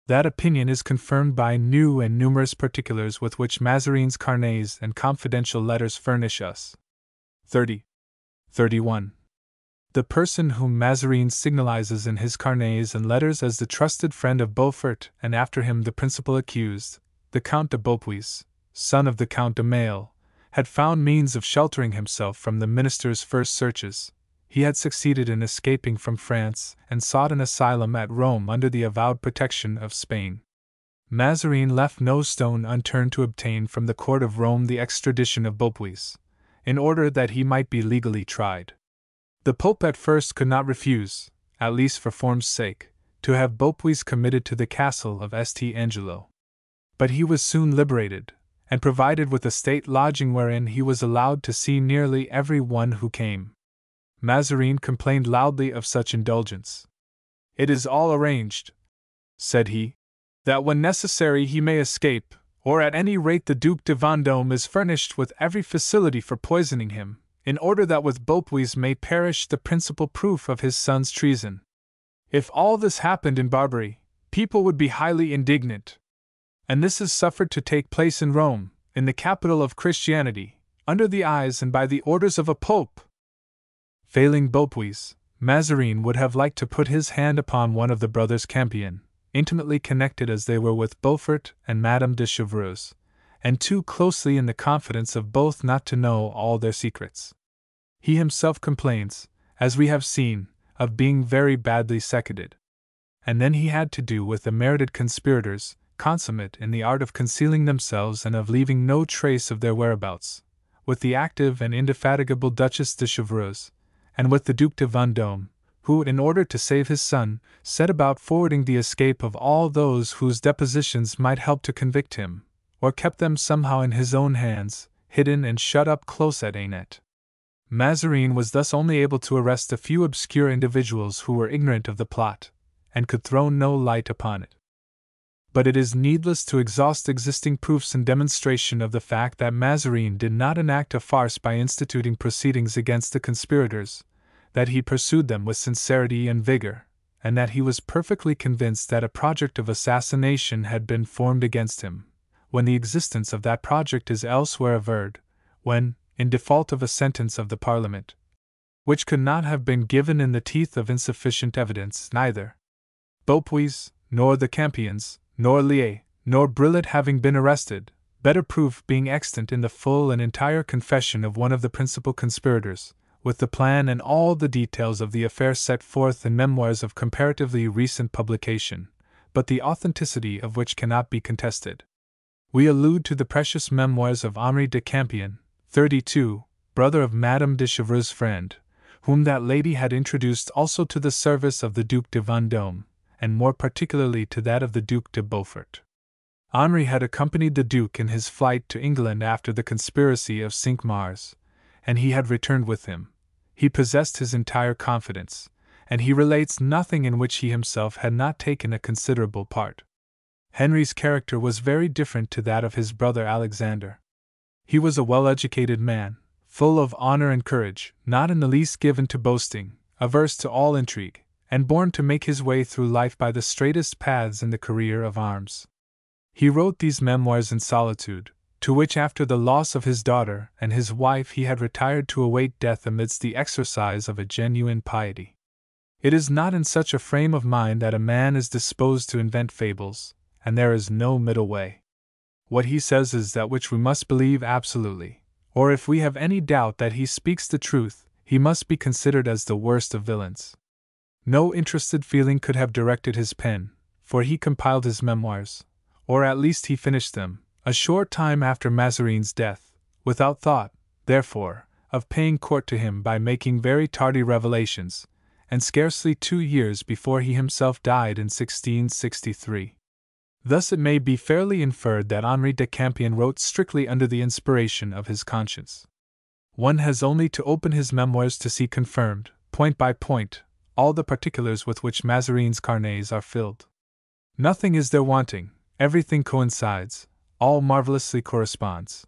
That opinion is confirmed by new and numerous particulars with which Mazarin's carnets and confidential letters furnish us. 31. The person whom Mazarin signalizes in his carnets and letters as the trusted friend of Beaufort, and after him the principal accused, the Count de Beaupuis, son of the Count de Maille, had found means of sheltering himself from the minister's first searches. He had succeeded in escaping from France and sought an asylum at Rome under the avowed protection of Spain. Mazarin left no stone unturned to obtain from the court of Rome the extradition of Beaupuis, in order that he might be legally tried. The Pope at first could not refuse, at least for form's sake, to have Beaupuis committed to the castle of St. Angelo. But he was soon liberated, and provided with a state lodging wherein he was allowed to see nearly every one who came. Mazarin complained loudly of such indulgence. "It is all arranged," said he, "that when necessary he may escape, or at any rate the Duc de Vendôme is furnished with every facility for poisoning him, in order that with Beaupuis may perish the principal proof of his son's treason. If all this happened in Barbary, people would be highly indignant. And this is suffered to take place in Rome, in the capital of Christianity, under the eyes and by the orders of a pope." Failing Beaupuis, Mazarin would have liked to put his hand upon one of the brothers Campion, intimately connected as they were with Beaufort and Madame de Chevreuse, and too closely in the confidence of both not to know all their secrets. He himself complains, as we have seen, of being very badly seconded. And then he had to do with the merited conspirators, consummate in the art of concealing themselves and of leaving no trace of their whereabouts, with the active and indefatigable Duchess de Chevreuse, and with the Duc de Vendôme, who, in order to save his son, set about forwarding the escape of all those whose depositions might help to convict him, or kept them somehow in his own hands, hidden and shut up close at Ainet. Mazarin was thus only able to arrest a few obscure individuals who were ignorant of the plot, and could throw no light upon it. But it is needless to exhaust existing proofs in demonstration of the fact that Mazarin did not enact a farce by instituting proceedings against the conspirators, that he pursued them with sincerity and vigor, and that he was perfectly convinced that a project of assassination had been formed against him, when the existence of that project is elsewhere averred, when, in default of a sentence of the Parliament, which could not have been given in the teeth of insufficient evidence, neither Beaupuis, nor the Campions, nor Lié, nor Brillat having been arrested, better proof being extant in the full and entire confession of one of the principal conspirators, with the plan and all the details of the affair set forth in memoirs of comparatively recent publication, but the authenticity of which cannot be contested. We allude to the precious memoirs of Henri de Campion, 32, brother of Madame de Chevreuse's friend, whom that lady had introduced also to the service of the Duc de Vendôme, and more particularly to that of the Duc de Beaufort. Henri had accompanied the Duke in his flight to England after the conspiracy of Cinq-Mars, and he had returned with him. He possessed his entire confidence, and he relates nothing in which he himself had not taken a considerable part. Henry's character was very different to that of his brother Alexander. He was a well-educated man, full of honor and courage, not in the least given to boasting, averse to all intrigue, and born to make his way through life by the straightest paths in the career of arms. He wrote these memoirs in solitude, to which after the loss of his daughter and his wife he had retired to await death amidst the exercise of a genuine piety. It is not in such a frame of mind that a man is disposed to invent fables, and there is no middle way. What he says is that which we must believe absolutely, or if we have any doubt that he speaks the truth, he must be considered as the worst of villains. No interested feeling could have directed his pen, for he compiled his memoirs, or at least he finished them, a short time after Mazarin's death, without thought, therefore, of paying court to him by making very tardy revelations, and scarcely 2 years before he himself died in 1663. Thus it may be fairly inferred that Henri de Campion wrote strictly under the inspiration of his conscience. One has only to open his memoirs to see confirmed, point by point, all the particulars with which Mazarin's carnets are filled. Nothing is there wanting, everything coincides, all marvelously corresponds.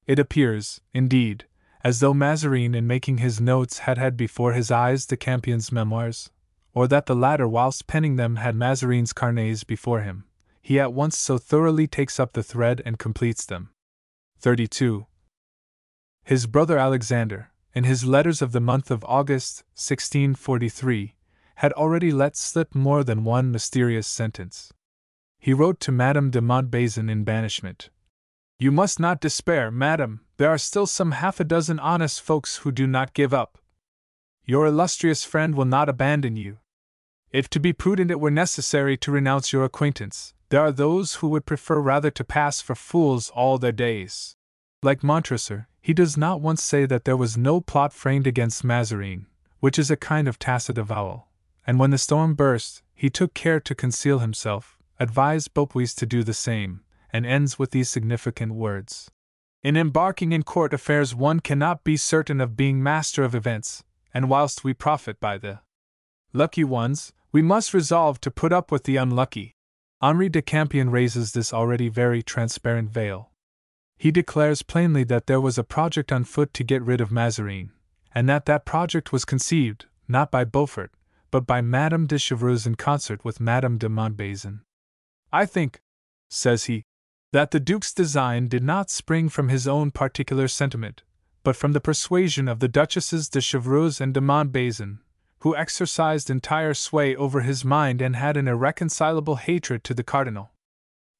It appears, indeed, as though Mazarin in making his notes had had before his eyes de Campion's memoirs, or that the latter whilst penning them had Mazarin's carnets before him, he at once so thoroughly takes up the thread and completes them. 32. His brother Alexander, in his letters of the month of August, 1643, had already let slip more than one mysterious sentence. He wrote to Madame de Montbazon in banishment, "You must not despair, madam, there are still some half a dozen honest folks who do not give up. Your illustrious friend will not abandon you. If to be prudent it were necessary to renounce your acquaintance, there are those who would prefer rather to pass for fools all their days." Like Montresor, he does not once say that there was no plot framed against Mazarin, which is a kind of tacit avowal, and when the storm burst, he took care to conceal himself, advised Beaupuis to do the same, and ends with these significant words: "In embarking in court affairs one cannot be certain of being master of events, and whilst we profit by the lucky ones, we must resolve to put up with the unlucky." Henri de Campion raises this already very transparent veil. He declares plainly that there was a project on foot to get rid of Mazarin, and that project was conceived, not by Beaufort, but by Madame de Chevreuse in concert with Madame de Montbazon. "I think," says he, "that the Duke's design did not spring from his own particular sentiment, but from the persuasion of the Duchesses de Chevreuse and de Montbazon, who exercised entire sway over his mind and had an irreconcilable hatred to the Cardinal.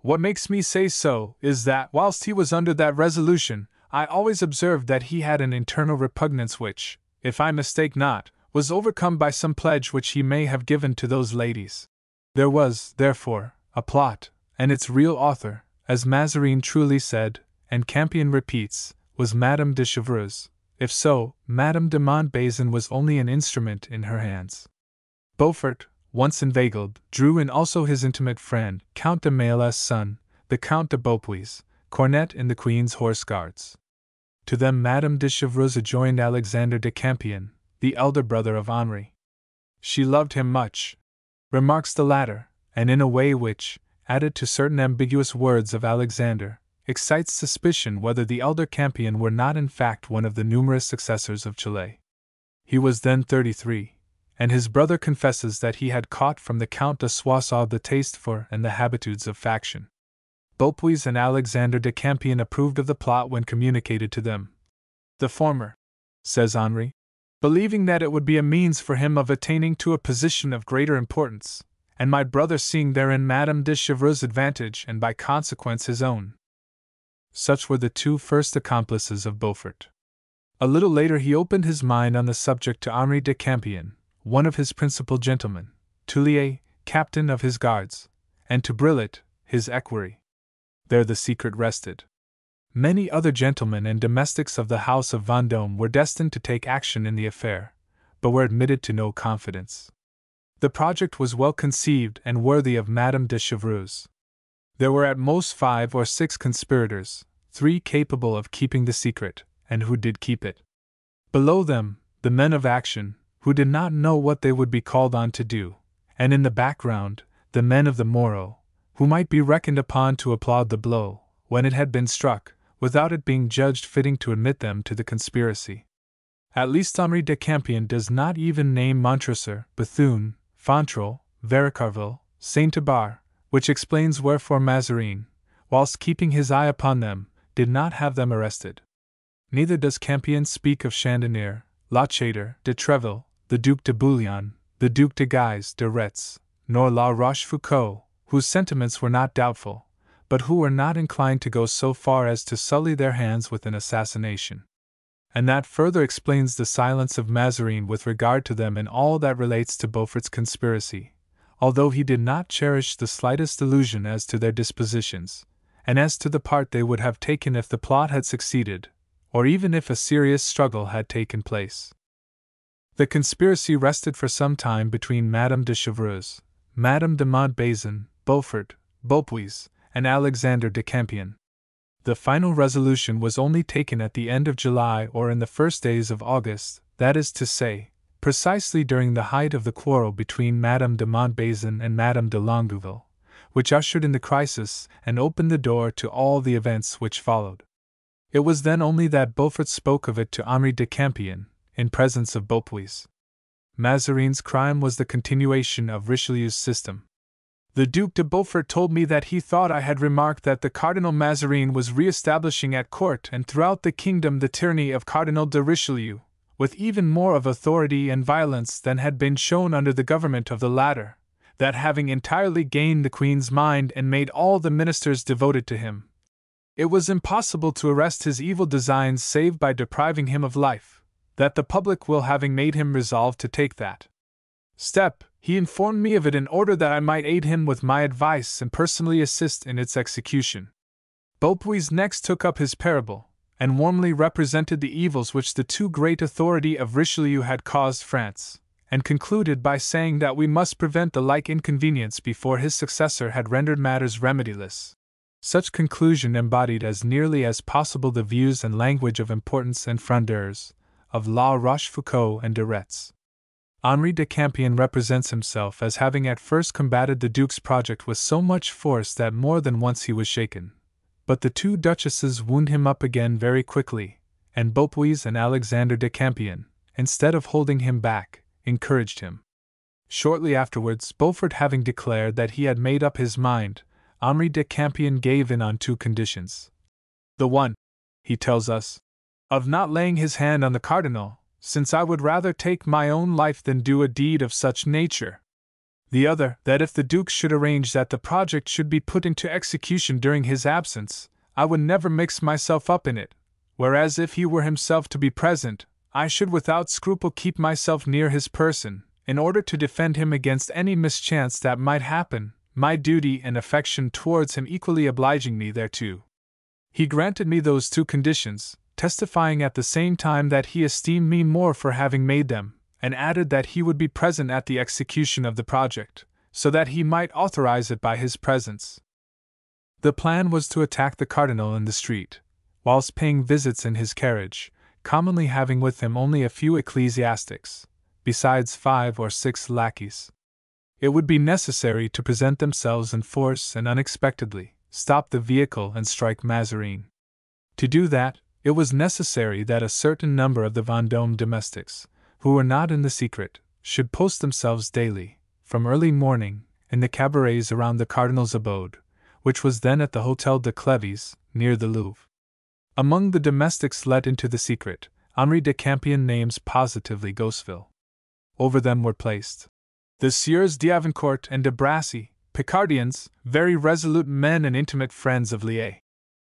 What makes me say so is that, whilst he was under that resolution, I always observed that he had an internal repugnance which, if I mistake not, was overcome by some pledge which he may have given to those ladies. There was, therefore, a plot, and its real author, as Mazarin truly said, and Campion repeats, was Madame de Chevreuse. If so, Madame de Montbazon was only an instrument in her hands." Beaufort, once inveigled, drew in also his intimate friend, Count de Maillet's son, the Count de Beaupuis, cornet in the Queen's Horse Guards. To them Madame de Chevreuse joined Alexander de Campion, the elder brother of Henri. "She loved him much," remarks the latter, and in a way which, added to certain ambiguous words of Alexander, excites suspicion whether the elder Campion were not in fact one of the numerous successors of Chile. He was then 33, and his brother confesses that he had caught from the Count de Soissons the taste for and the habitudes of faction. Beaupuis and Alexander de Campion approved of the plot when communicated to them. "The former," says Henri, "believing that it would be a means for him of attaining to a position of greater importance, and my brother seeing therein Madame de Chevreuse's advantage and by consequence his own." Such were the two first accomplices of Beaufort. A little later he opened his mind on the subject to Henri de Campion, one of his principal gentlemen, Tullier, captain of his guards, and to Brillat, his equerry. There the secret rested. Many other gentlemen and domestics of the house of Vendôme were destined to take action in the affair, but were admitted to no confidence. The project was well conceived and worthy of Madame de Chevreuse. There were at most 5 or 6 conspirators, 3 capable of keeping the secret, and who did keep it. Below them, the men of action, who did not know what they would be called on to do, and in the background, the men of the morrow, who might be reckoned upon to applaud the blow, when it had been struck, without it being judged fitting to admit them to the conspiracy. At least Henri de Campion does not even name Montresor, Bethune, Fontrel, Varicarville, Saint-Abar, which explains wherefore Mazarin, whilst keeping his eye upon them, did not have them arrested. Neither does Campion speak of Chandonneur, Lachaudière, de Treville, the Duc de Bouillon, the Duc de Guise de Retz, nor La Rochefoucauld, whose sentiments were not doubtful, but who were not inclined to go so far as to sully their hands with an assassination. And that further explains the silence of Mazarin with regard to them in all that relates to Beaufort's conspiracy, although he did not cherish the slightest illusion as to their dispositions, and as to the part they would have taken if the plot had succeeded, or even if a serious struggle had taken place. The conspiracy rested for some time between Madame de Chevreuse, Madame de Montbazon, Beaufort, Beaupuis, and Alexander de Campion. The final resolution was only taken at the end of July or in the first days of August, that is to say, precisely during the height of the quarrel between Madame de Montbazon and Madame de Longueville, which ushered in the crisis and opened the door to all the events which followed. It was then only that Beaufort spoke of it to Henri de Campion, in presence of Beaupuis. Mazarin's crime was the continuation of Richelieu's system. The Duc de Beaufort told me that he thought I had remarked that the Cardinal Mazarin was re-establishing at court and throughout the kingdom the tyranny of Cardinal de Richelieu, with even more of authority and violence than had been shown under the government of the latter, that having entirely gained the Queen's mind and made all the ministers devoted to him, it was impossible to arrest his evil designs save by depriving him of life, that the public will having made him resolve to take that step, he informed me of it in order that I might aid him with my advice and personally assist in its execution. Beaupuis next took up his parable, and warmly represented the evils which the too great authority of Richelieu had caused France, and concluded by saying that we must prevent the like inconvenience before his successor had rendered matters remediless. Such conclusion embodied as nearly as possible the views and language of importance and Frondeurs, of La Rochefoucauld and de Retz. Henri de Campion represents himself as having at first combated the Duke's project with so much force that more than once he was shaken. But the two duchesses wound him up again very quickly, and Beaupuis and Alexander de Campion, instead of holding him back, encouraged him. Shortly afterwards, Beaufort having declared that he had made up his mind, Henri de Campion gave in on two conditions. The one, he tells us, of not laying his hand on the cardinal, since I would rather take my own life than do a deed of such nature. The other, that if the Duke should arrange that the project should be put into execution during his absence, I would never mix myself up in it, whereas if he were himself to be present, I should without scruple keep myself near his person, in order to defend him against any mischance that might happen, my duty and affection towards him equally obliging me thereto. He granted me those two conditions, testifying at the same time that he esteemed me more for having made them, and added that he would be present at the execution of the project, so that he might authorize it by his presence. The plan was to attack the cardinal in the street, whilst paying visits in his carriage, commonly having with him only a few ecclesiastics, besides 5 or 6 lackeys. It would be necessary to present themselves in force and unexpectedly stop the vehicle and strike Mazarin. To do that, it was necessary that a certain number of the Vendôme domestics, who were not in the secret, should post themselves daily, from early morning, in the cabarets around the cardinal's abode, which was then at the Hôtel de Clévis, near the Louvre. Among the domestics let into the secret, Henri de Campion names positively Gosville. Over them were placed the Sieurs d'Avincourt and de Brassy, Picardians, very resolute men and intimate friends of Lié.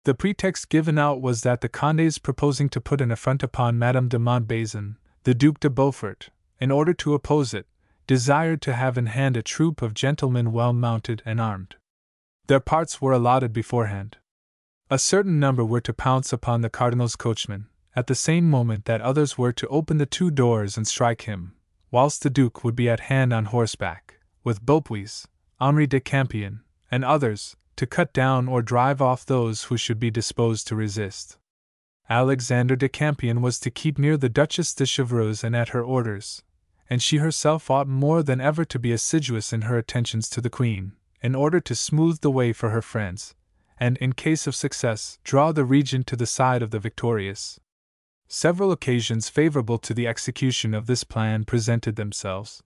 The pretext given out was that the Condés, proposing to put an affront upon Madame de Montbazon, the Duc de Beaufort, in order to oppose it, desired to have in hand a troop of gentlemen well mounted and armed. Their parts were allotted beforehand. A certain number were to pounce upon the cardinal's coachman, at the same moment that others were to open the 2 doors and strike him, whilst the Duke would be at hand on horseback, with Beaupuis, Henri de Campion, and others, to cut down or drive off those who should be disposed to resist. Alexander de Campion was to keep near the Duchess de Chevreuse and at her orders, and she herself ought more than ever to be assiduous in her attentions to the Queen, in order to smooth the way for her friends, and, in case of success, draw the regent to the side of the victorious. Several occasions favorable to the execution of this plan presented themselves.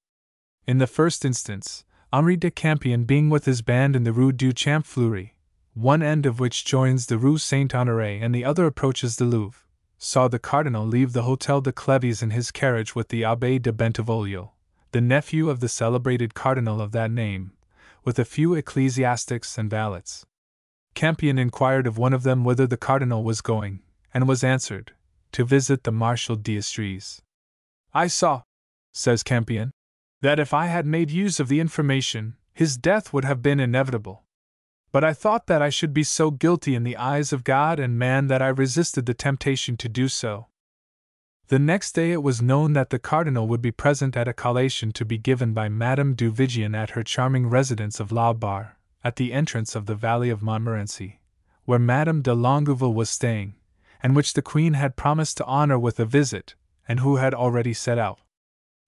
In the first instance, Henri de Campion being with his band in the Rue du Champ-Fleury, one end of which joins the Rue Saint-Honoré and the other approaches the Louvre, saw the cardinal leave the Hôtel de Clévis in his carriage with the Abbé de Bentivoglio, the nephew of the celebrated cardinal of that name, with a few ecclesiastics and valets. Campion inquired of one of them whither the cardinal was going, and was answered, to visit the Marshal d'Estrees. I saw, says Campion, that if I had made use of the information, his death would have been inevitable. But I thought that I should be so guilty in the eyes of God and man that I resisted the temptation to do so. The next day it was known that the cardinal would be present at a collation to be given by Madame du Vigean at her charming residence of La Barre, at the entrance of the valley of Montmorency, where Madame de Longueville was staying, and which the Queen had promised to honor with a visit, and who had already set out.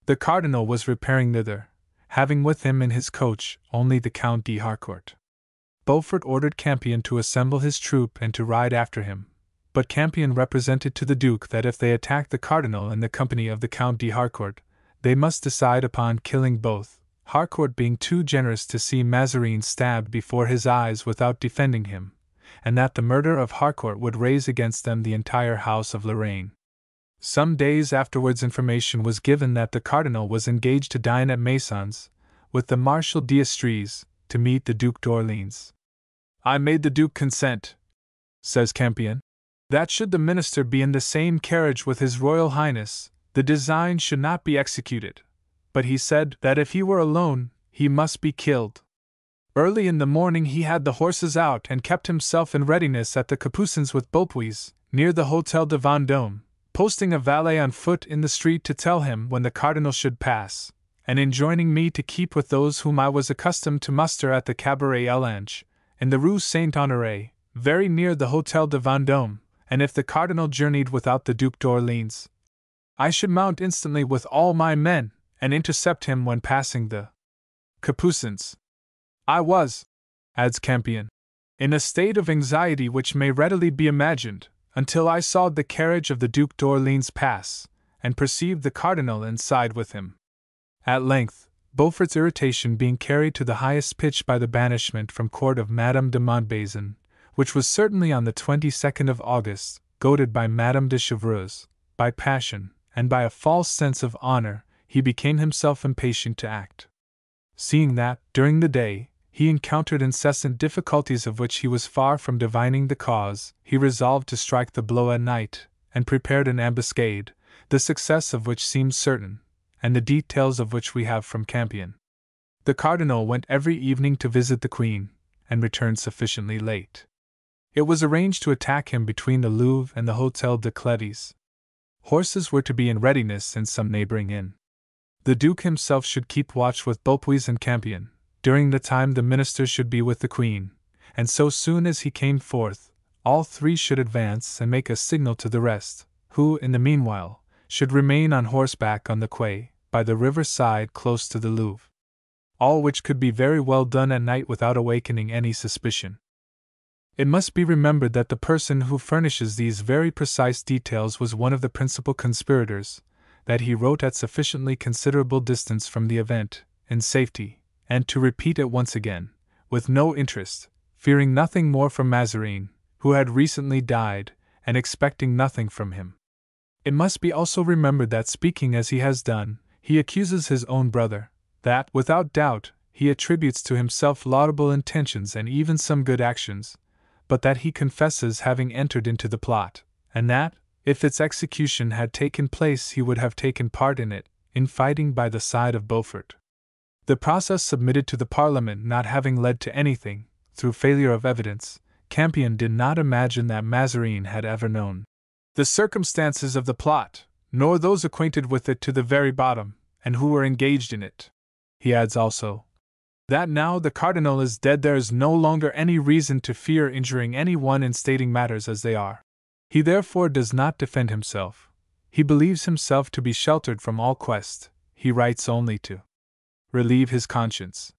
The cardinal was repairing thither, having with him in his coach only the Count d'Harcourt. Beaufort ordered Campion to assemble his troop and to ride after him, but Campion represented to the Duke that if they attacked the Cardinal in the company of the Count de Harcourt, they must decide upon killing both, Harcourt being too generous to see Mazarin stabbed before his eyes without defending him, and that the murder of Harcourt would raise against them the entire house of Lorraine. Some days afterwards information was given that the Cardinal was engaged to dine at Maisons, with the Marshal d'Estrees, to meet the Duc d'Orléans. I made the Duke consent, says Campion, that should the minister be in the same carriage with His Royal Highness, the design should not be executed, but he said that if he were alone, he must be killed. Early in the morning he had the horses out and kept himself in readiness at the Capucins with Beaupuis, near the Hôtel de Vendôme, posting a valet on foot in the street to tell him when the Cardinal should pass, and enjoining me to keep with those whom I was accustomed to muster at the Cabaret Elange, in the Rue Saint-Honoré, very near the Hôtel de Vendôme, and if the Cardinal journeyed without the Duc d'Orléans, I should mount instantly with all my men, and intercept him when passing the Capucins. I was, adds Campion, in a state of anxiety which may readily be imagined, until I saw the carriage of the Duc d'Orléans pass, and perceived the Cardinal inside with him. At length, Beaufort's irritation being carried to the highest pitch by the banishment from court of Madame de Montbazon, which was certainly on the 22nd of August, goaded by Madame de Chevreuse, by passion, and by a false sense of honor, he became himself impatient to act. Seeing that, during the day, he encountered incessant difficulties of which he was far from divining the cause, he resolved to strike the blow at night, and prepared an ambuscade, the success of which seemed certain, and the details of which we have from Campion. The Cardinal went every evening to visit the Queen, and returned sufficiently late. It was arranged to attack him between the Louvre and the Hôtel de Clévis. Horses were to be in readiness in some neighboring inn. The Duke himself should keep watch with Beaupuis and Campion, during the time the ministers should be with the Queen, and so soon as he came forth, all three should advance and make a signal to the rest, who, in the meanwhile, should remain on horseback on the quay, by the river side close to the Louvre. All which could be very well done at night without awakening any suspicion. It must be remembered that the person who furnishes these very precise details was one of the principal conspirators, that he wrote at sufficiently considerable distance from the event, in safety, and to repeat it once again, with no interest, fearing nothing more from Mazarin, who had recently died, and expecting nothing from him. It must be also remembered that speaking as he has done, he accuses his own brother, that, without doubt, he attributes to himself laudable intentions and even some good actions, but that he confesses having entered into the plot, and that, if its execution had taken place he would have taken part in it, in fighting by the side of Beaufort. The process submitted to the Parliament not having led to anything, through failure of evidence, Campion did not imagine that Mazarin had ever known the circumstances of the plot, nor those acquainted with it to the very bottom, and who were engaged in it. He adds also, that now the Cardinal is dead there is no longer any reason to fear injuring any one in stating matters as they are. He therefore does not defend himself. He believes himself to be sheltered from all quest. He writes only to relieve his conscience.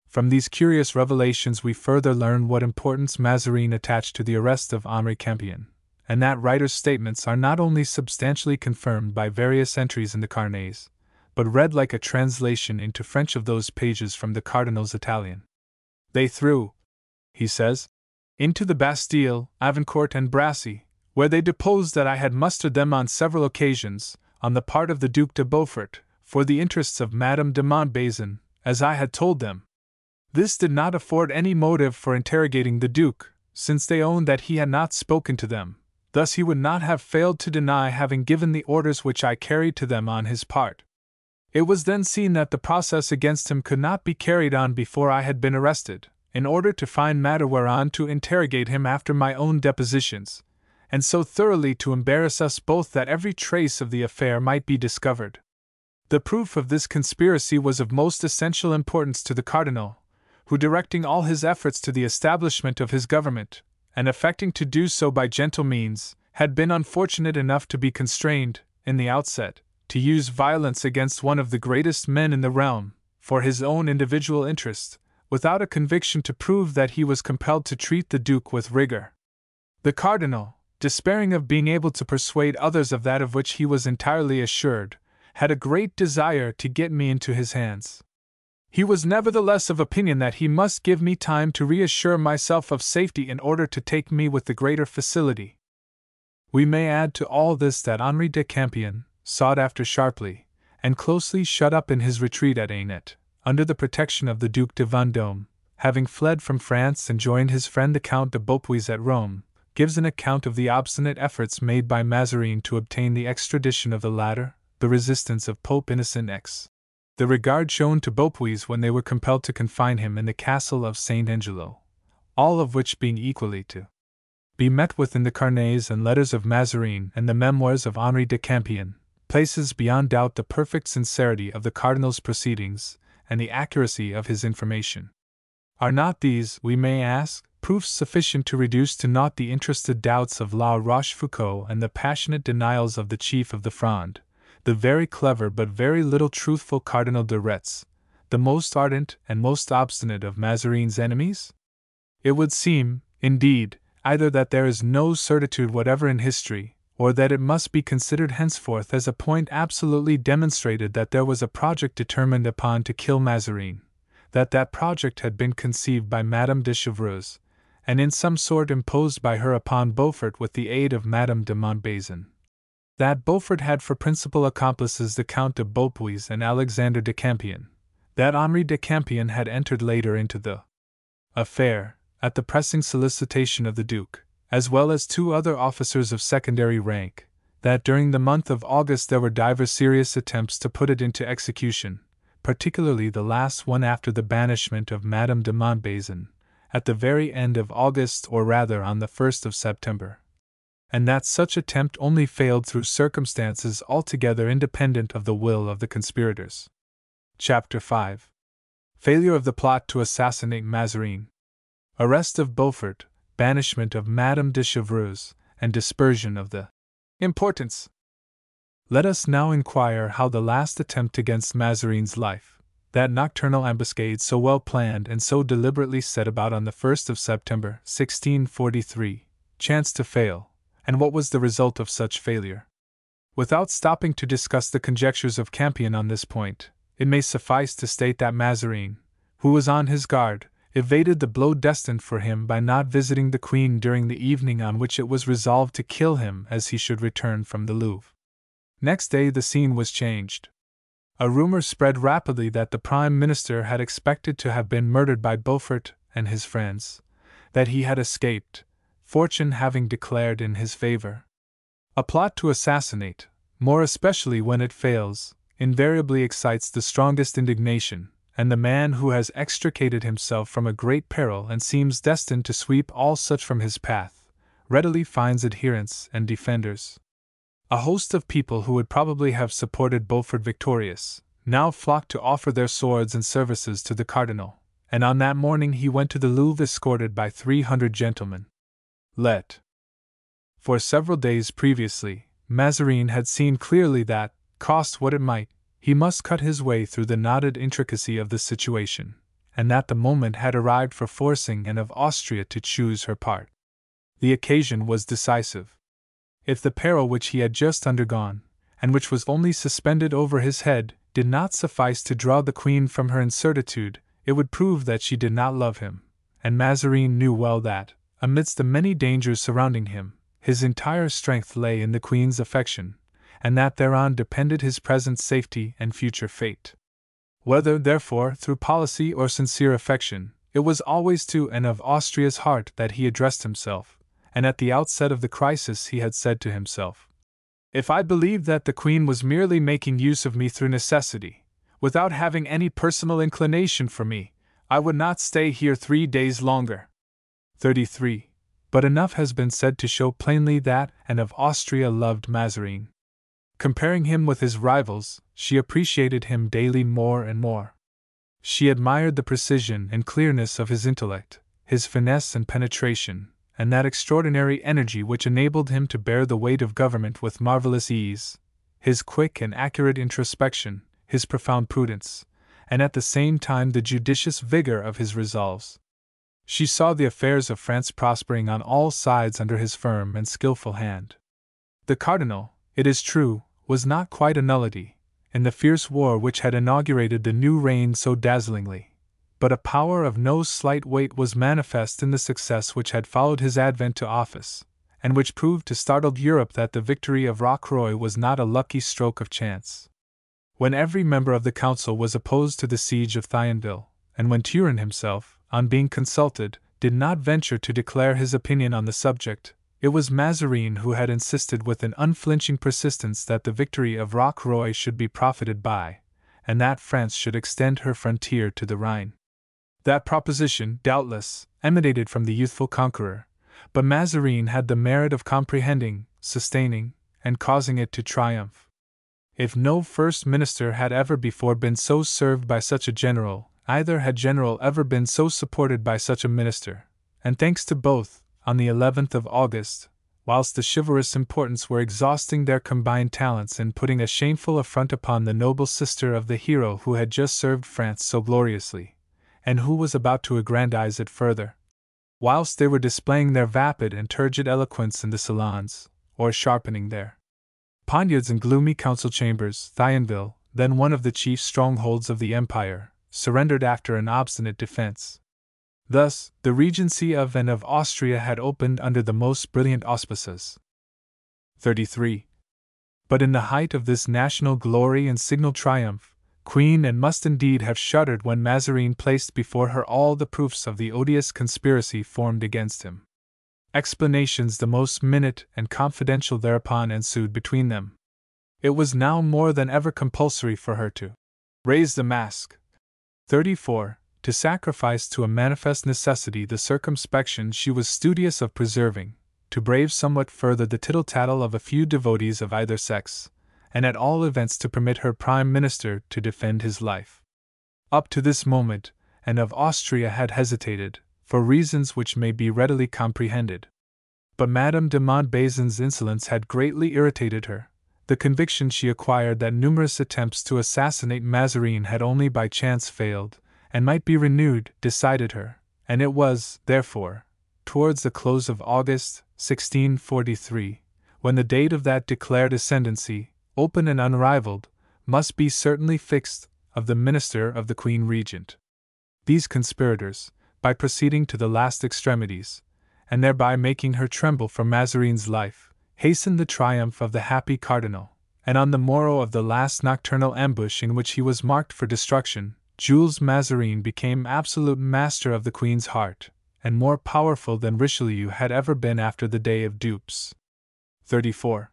From these curious revelations we further learn what importance Mazarin attached to the arrest of Henri Campion, and that writer's statements are not only substantially confirmed by various entries in the Carnets, but read like a translation into French of those pages from the Cardinal's Italian. They threw, he says, into the Bastille, Avincourt and Brassy, where they deposed that I had mustered them on several occasions, on the part of the Duc de Beaufort, for the interests of Madame de Montbazon, as I had told them. This did not afford any motive for interrogating the Duke, since they owned that he had not spoken to them. Thus he would not have failed to deny having given the orders which I carried to them on his part. It was then seen that the process against him could not be carried on before I had been arrested, in order to find matter whereon to interrogate him after my own depositions, and so thoroughly to embarrass us both that every trace of the affair might be discovered. The proof of this conspiracy was of most essential importance to the Cardinal, who, directing all his efforts to the establishment of his government, and affecting to do so by gentle means, had been unfortunate enough to be constrained, in the outset, to use violence against one of the greatest men in the realm, for his own individual interest, without a conviction to prove that he was compelled to treat the Duke with rigor. The Cardinal, despairing of being able to persuade others of that of which he was entirely assured, had a great desire to get me into his hands. He was nevertheless of opinion that he must give me time to reassure myself of safety in order to take me with the greater facility. We may add to all this that Henri de Campion, sought after sharply, and closely shut up in his retreat at Ainet, under the protection of the Duc de Vendôme, having fled from France and joined his friend the Count de Beaupuis at Rome, gives an account of the obstinate efforts made by Mazarin to obtain the extradition of the latter, the resistance of Pope Innocent X, the regard shown to Beaupuis when they were compelled to confine him in the castle of Saint Angelo, all of which being equally to be met with in the carnets and letters of Mazarin and the memoirs of Henri de Campion, places beyond doubt the perfect sincerity of the cardinal's proceedings and the accuracy of his information. Are not these, we may ask, proofs sufficient to reduce to naught the interested doubts of La Rochefoucauld and the passionate denials of the chief of the Fronde, the very clever but very little truthful Cardinal de Retz, the most ardent and most obstinate of Mazarin's enemies? It would seem, indeed, either that there is no certitude whatever in history, or that it must be considered henceforth as a point absolutely demonstrated that there was a project determined upon to kill Mazarin, that that project had been conceived by Madame de Chevreuse, and in some sort imposed by her upon Beaufort with the aid of Madame de Montbazon. That Beaufort had for principal accomplices the Count de Beaupuis and Alexander de Campion, that Henri de Campion had entered later into the affair, at the pressing solicitation of the Duke, as well as 2 other officers of secondary rank, that during the month of August there were divers serious attempts to put it into execution, particularly the last one after the banishment of Madame de Montbazon, at the very end of August or rather on the 1st of September, and that such attempt only failed through circumstances altogether independent of the will of the conspirators. Chapter 5. Failure of the plot to assassinate Mazarin. Arrest of Beaufort, banishment of Madame de Chevreuse, and dispersion of the importance. Let us now inquire how the last attempt against Mazarin's life, that nocturnal ambuscade so well planned and so deliberately set about on the 1st of September, 1643, chanced to fail, and what was the result of such failure. Without stopping to discuss the conjectures of Campion on this point, it may suffice to state that Mazarin, who was on his guard, evaded the blow destined for him by not visiting the Queen during the evening on which it was resolved to kill him as he should return from the Louvre. Next day the scene was changed. A rumor spread rapidly that the Prime Minister had expected to have been murdered by Beaufort and his friends, that he had escaped, fortune having declared in his favor. A plot to assassinate, more especially when it fails, invariably excites the strongest indignation, and the man who has extricated himself from a great peril and seems destined to sweep all such from his path, readily finds adherents and defenders. A host of people who would probably have supported Beaufort victorious, now flocked to offer their swords and services to the cardinal, and on that morning he went to the Louvre escorted by 300 gentlemen. For several days previously, Mazarin had seen clearly that, cost what it might, he must cut his way through the knotted intricacy of the situation, and that the moment had arrived for forcing Anne of Austria to choose her part. The occasion was decisive. If the peril which he had just undergone, and which was only suspended over his head, did not suffice to draw the Queen from her incertitude, it would prove that she did not love him, and Mazarin knew well that, amidst the many dangers surrounding him, his entire strength lay in the Queen's affection, and that thereon depended his present safety and future fate. Whether, therefore, through policy or sincere affection, it was always to Anne of Austria's heart that he addressed himself, and at the outset of the crisis he had said to himself, "If I believed that the Queen was merely making use of me through necessity, without having any personal inclination for me, I would not stay here 3 days longer." 33. But enough has been said to show plainly that Anne of Austria loved Mazarin. Comparing him with his rivals, she appreciated him daily more and more. She admired the precision and clearness of his intellect, his finesse and penetration, and that extraordinary energy which enabled him to bear the weight of government with marvelous ease, his quick and accurate introspection, his profound prudence, and at the same time the judicious vigor of his resolves. She saw the affairs of France prospering on all sides under his firm and skillful hand. The Cardinal, it is true, was not quite a nullity in the fierce war which had inaugurated the new reign so dazzlingly, but a power of no slight weight was manifest in the success which had followed his advent to office, and which proved to startled Europe that the victory of Rocroi was not a lucky stroke of chance. When every member of the council was opposed to the siege of Thionville, and when Turenne himself, on being consulted, did not venture to declare his opinion on the subject, it was Mazarin who had insisted with an unflinching persistence that the victory of Rocroi should be profited by, and that France should extend her frontier to the Rhine. That proposition, doubtless, emanated from the youthful conqueror, but Mazarin had the merit of comprehending, sustaining, and causing it to triumph. If no first minister had ever before been so served by such a general, neither had general ever been so supported by such a minister, and thanks to both, on the 11th of August, whilst the chivalrous importants were exhausting their combined talents in putting a shameful affront upon the noble sister of the hero who had just served France so gloriously, and who was about to aggrandize it further, whilst they were displaying their vapid and turgid eloquence in the salons, or sharpening their poniards in gloomy council chambers, Thionville, then one of the chief strongholds of the empire, surrendered after an obstinate defense. Thus, the regency of and of Austria had opened under the most brilliant auspices. 33. But in the height of this national glory and signal triumph, Queen Anne must indeed have shuddered when Mazarin placed before her all the proofs of the odious conspiracy formed against him. Explanations the most minute and confidential thereupon ensued between them. It was now more than ever compulsory for her to raise the mask. 34. To sacrifice to a manifest necessity the circumspection she was studious of preserving, to brave somewhat further the tittle-tattle of a few devotees of either sex, and at all events to permit her prime minister to defend his life. Up to this moment, Anne of Austria had hesitated, for reasons which may be readily comprehended. But Madame de Montbazin's insolence had greatly irritated her. The conviction she acquired that numerous attempts to assassinate Mazarin had only by chance failed, and might be renewed, decided her, and it was, therefore, towards the close of August, 1643, when the date of that declared ascendancy, open and unrivalled, must be certainly fixed, of the minister of the Queen Regent. These conspirators, by proceeding to the last extremities, and thereby making her tremble for Mazarin's life, hastened the triumph of the happy cardinal, and on the morrow of the last nocturnal ambush in which he was marked for destruction, Jules Mazarin became absolute master of the Queen's heart, and more powerful than Richelieu had ever been after the day of dupes. 34.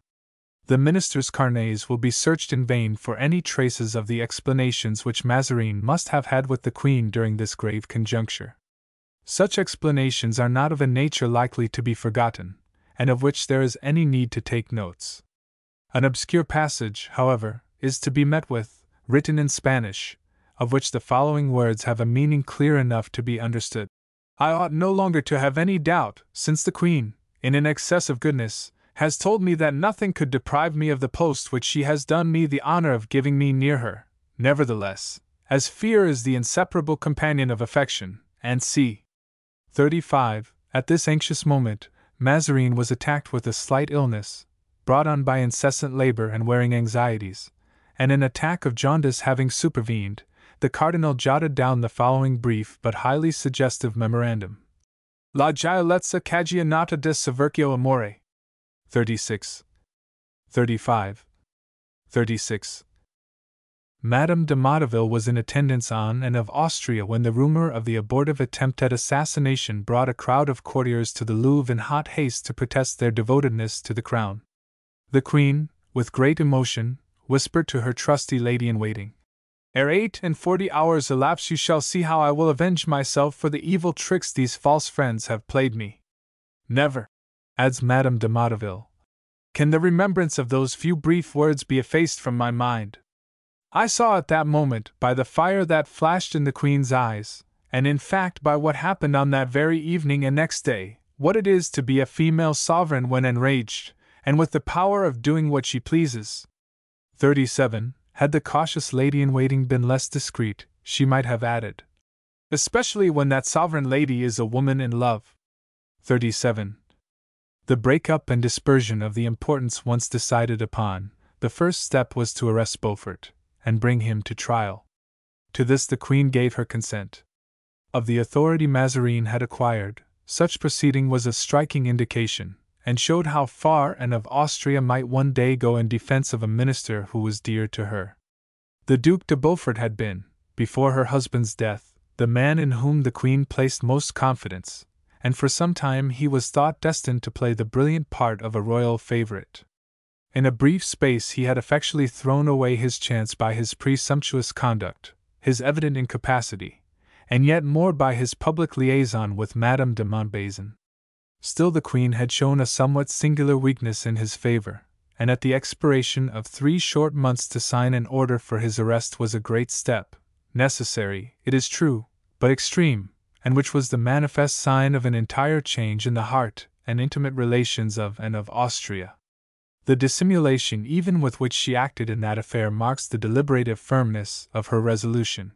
The minister's carnets will be searched in vain for any traces of the explanations which Mazarin must have had with the Queen during this grave conjuncture. Such explanations are not of a nature likely to be forgotten, and of which there is any need to take notes. An obscure passage, however, is to be met with, written in Spanish, of which the following words have a meaning clear enough to be understood. I ought no longer to have any doubt, since the Queen, in an excess of goodness, has told me that nothing could deprive me of the post which she has done me the honor of giving me near her. Nevertheless, as fear is the inseparable companion of affection, and c. 35, at this anxious moment, Mazarin was attacked with a slight illness, brought on by incessant labor and wearing anxieties, and an attack of jaundice having supervened, the cardinal jotted down the following brief but highly suggestive memorandum. La giolezza cagionata de severchio amore. 36. 35. 36. Madame de Motteville was in attendance on Anne of Austria when the rumor of the abortive attempt at assassination brought a crowd of courtiers to the Louvre in hot haste to protest their devotedness to the crown. The Queen, with great emotion, whispered to her trusty lady-in-waiting, "Ere 48 hours elapse you shall see how I will avenge myself for the evil tricks these false friends have played me. Never," adds Madame de Motteville, "can the remembrance of those few brief words be effaced from my mind. I saw at that moment, by the fire that flashed in the Queen's eyes, and in fact by what happened on that very evening and next day, what it is to be a female sovereign when enraged, and with the power of doing what she pleases." 37. Had the cautious lady-in-waiting been less discreet, she might have added, especially when that sovereign lady is a woman in love. 37. The break-up and dispersion of the importance once decided upon, the first step was to arrest Beaufort, and bring him to trial. To this the Queen gave her consent. Of the authority Mazarin had acquired, such proceeding was a striking indication, and showed how far Anne of Austria might one day go in defense of a minister who was dear to her. The Duc de Beaufort had been, before her husband's death, the man in whom the Queen placed most confidence, and for some time he was thought destined to play the brilliant part of a royal favorite. In a brief space he had effectually thrown away his chance by his presumptuous conduct, his evident incapacity, and yet more by his public liaison with Madame de Montbazon. Still the Queen had shown a somewhat singular weakness in his favor, and at the expiration of 3 short months to sign an order for his arrest was a great step, necessary, it is true, but extreme, and which was the manifest sign of an entire change in the heart and intimate relations of Anne of Austria. The dissimulation even with which she acted in that affair marks the deliberative firmness of her resolution.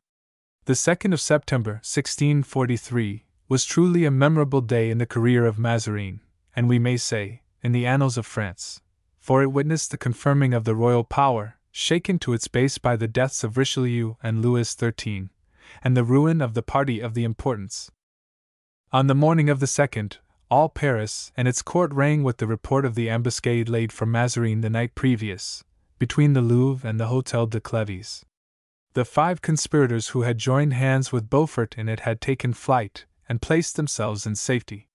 The 2nd of September, 1643, was truly a memorable day in the career of Mazarin, and we may say, in the annals of France, for it witnessed the confirming of the royal power, shaken to its base by the deaths of Richelieu and Louis XIII, and the ruin of the party of the importance. On the morning of the 2nd, all Paris and its court rang with the report of the ambuscade laid for Mazarin the night previous, between the Louvre and the Hôtel de Clévis. The 5 conspirators who had joined hands with Beaufort in it had taken flight, and placed themselves in safety.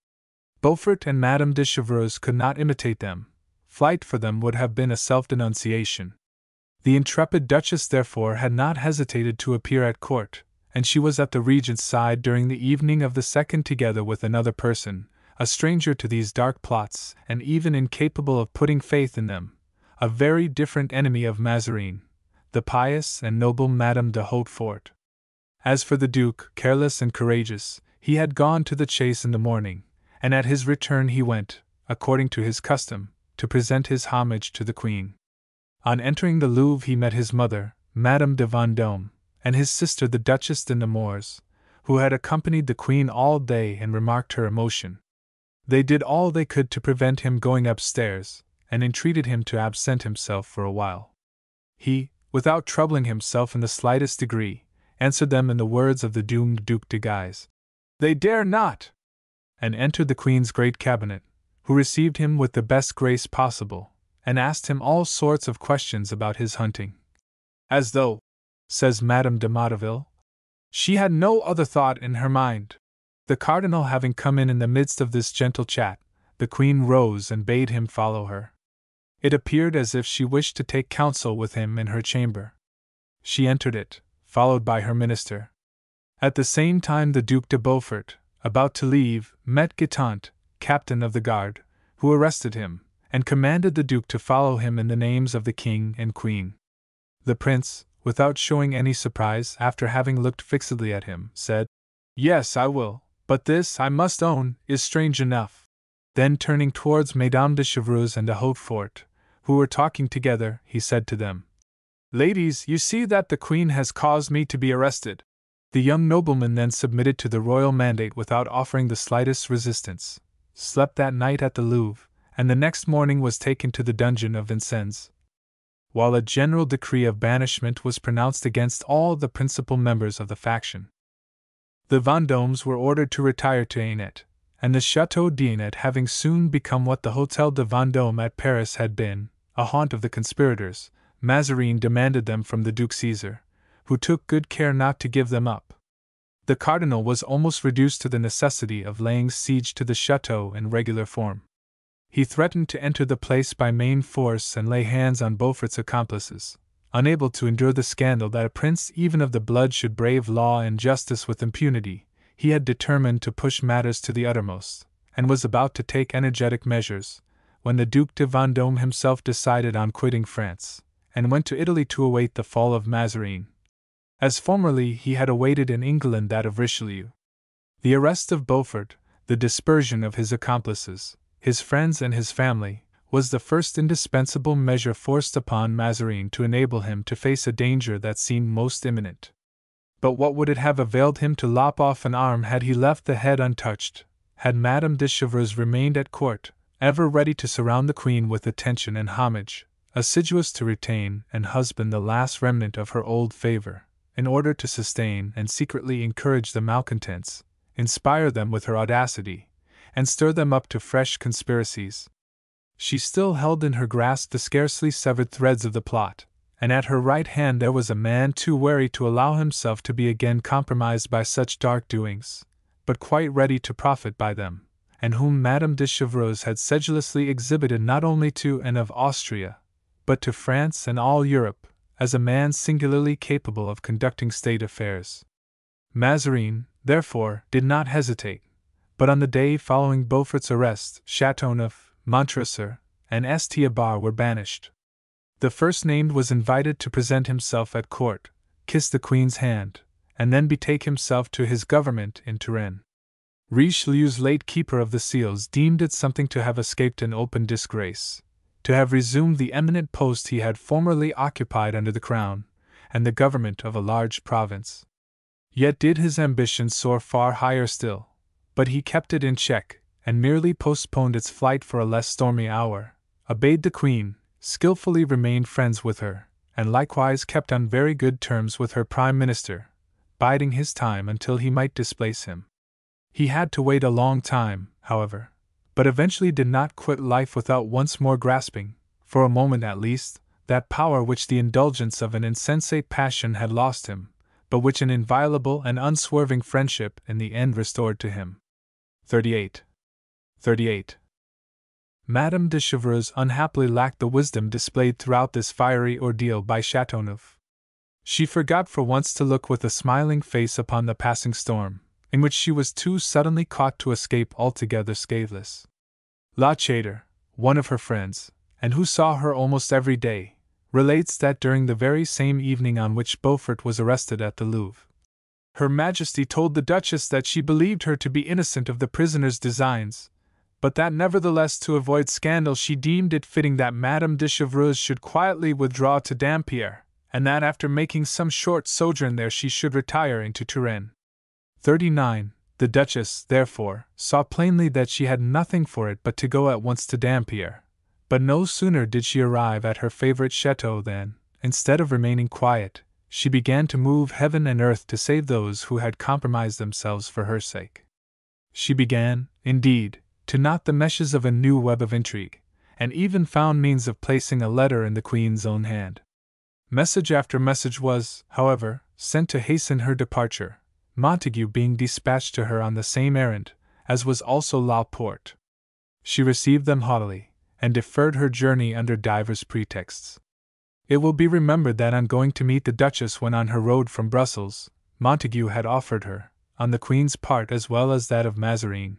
Beaufort and Madame de Chevreuse could not imitate them. Flight for them would have been a self-denunciation. The intrepid Duchess therefore had not hesitated to appear at court, and she was at the Regent's side during the evening of the 2nd together with another person, a stranger to these dark plots and even incapable of putting faith in them, a very different enemy of Mazarin, the pious and noble Madame de Hautefort. As for the Duke, careless and courageous, he had gone to the chase in the morning, and at his return he went, according to his custom, to present his homage to the Queen. On entering the Louvre he met his mother, Madame de Vendôme, and his sister the Duchess de Nemours, who had accompanied the Queen all day and remarked her emotion. They did all they could to prevent him going upstairs, and entreated him to absent himself for a while. He, without troubling himself in the slightest degree, answered them in the words of the doomed Duc de Guise, "They dare not!" and entered the Queen's great cabinet, who received him with the best grace possible, and asked him all sorts of questions about his hunting. As though, says Madame de Motteville, she had no other thought in her mind. The Cardinal having come in the midst of this gentle chat, the Queen rose and bade him follow her. It appeared as if she wished to take counsel with him in her chamber. She entered it, followed by her minister. At the same time the Duc de Beaufort, about to leave, met Guitant, captain of the guard, who arrested him, and commanded the Duke to follow him in the names of the King and Queen. The Prince, without showing any surprise after having looked fixedly at him, said, "Yes, I will, but this, I must own, is strange enough." Then turning towards Mesdames de Chevreuse and de Hautefort, who were talking together, he said to them, "Ladies, you see that the Queen has caused me to be arrested." The young nobleman then submitted to the royal mandate without offering the slightest resistance, slept that night at the Louvre, and the next morning was taken to the dungeon of Vincennes, while a general decree of banishment was pronounced against all the principal members of the faction. The Vendômes were ordered to retire to Ainet, and the Château d'Ainet having soon become what the Hôtel de Vendôme at Paris had been, a haunt of the conspirators, Mazarin demanded them from the Duke Caesar, who took good care not to give them up. The Cardinal was almost reduced to the necessity of laying siege to the chateau in regular form. He threatened to enter the place by main force and lay hands on Beaufort's accomplices. Unable to endure the scandal that a prince even of the blood should brave law and justice with impunity, he had determined to push matters to the uttermost, and was about to take energetic measures, when the Duc de Vendôme himself decided on quitting France, and went to Italy to await the fall of Mazarin. As formerly he had awaited in England that of Richelieu. The arrest of Beaufort, the dispersion of his accomplices, his friends and his family, was the first indispensable measure forced upon Mazarin to enable him to face a danger that seemed most imminent. But what would it have availed him to lop off an arm had he left the head untouched? Had Madame de Chevreuse remained at court, ever ready to surround the Queen with attention and homage, assiduous to retain and husband the last remnant of her old favor, in order to sustain and secretly encourage the malcontents, inspire them with her audacity, and stir them up to fresh conspiracies? She still held in her grasp the scarcely severed threads of the plot, and at her right hand there was a man too wary to allow himself to be again compromised by such dark doings, but quite ready to profit by them, and whom Madame de Chevreuse had sedulously exhibited not only to Anne of Austria, but to France and all Europe, as a man singularly capable of conducting state affairs. Mazarin, therefore, did not hesitate, but on the day following Beaufort's arrest, Chateauneuf, Montresor, and Estienne were banished. The first named was invited to present himself at court, kiss the Queen's hand, and then betake himself to his government in Touraine. Richelieu's late Keeper of the Seals deemed it something to have escaped an open disgrace, to have resumed the eminent post he had formerly occupied under the Crown, and the government of a large province. Yet did his ambition soar far higher still, but he kept it in check, and merely postponed its flight for a less stormy hour, obeyed the Queen, skillfully remained friends with her, and likewise kept on very good terms with her Prime Minister, biding his time until he might displace him. He had to wait a long time, however, but eventually did not quit life without once more grasping, for a moment at least, that power which the indulgence of an insensate passion had lost him, but which an inviolable and unswerving friendship in the end restored to him. 38. Madame de Chevreuse unhappily lacked the wisdom displayed throughout this fiery ordeal by Chateauneuf. She forgot for once to look with a smiling face upon the passing storm, in which she was too suddenly caught to escape altogether scatheless. La Chater, one of her friends, and who saw her almost every day, relates that during the very same evening on which Beaufort was arrested at the Louvre, Her Majesty told the Duchess that she believed her to be innocent of the prisoner's designs, but that nevertheless to avoid scandal she deemed it fitting that Madame de Chevreuse should quietly withdraw to Dampierre, and that after making some short sojourn there she should retire into Touraine. 39. The Duchess, therefore, saw plainly that she had nothing for it but to go at once to Dampierre, but no sooner did she arrive at her favorite chateau than, instead of remaining quiet, she began to move heaven and earth to save those who had compromised themselves for her sake. She began, indeed, to knot the meshes of a new web of intrigue, and even found means of placing a letter in the Queen's own hand. Message after message was, however, sent to hasten her departure, Montague being dispatched to her on the same errand, as was also Laporte. She received them haughtily, and deferred her journey under divers pretexts. It will be remembered that on going to meet the Duchess when on her road from Brussels, Montague had offered her, on the Queen's part as well as that of Mazarin,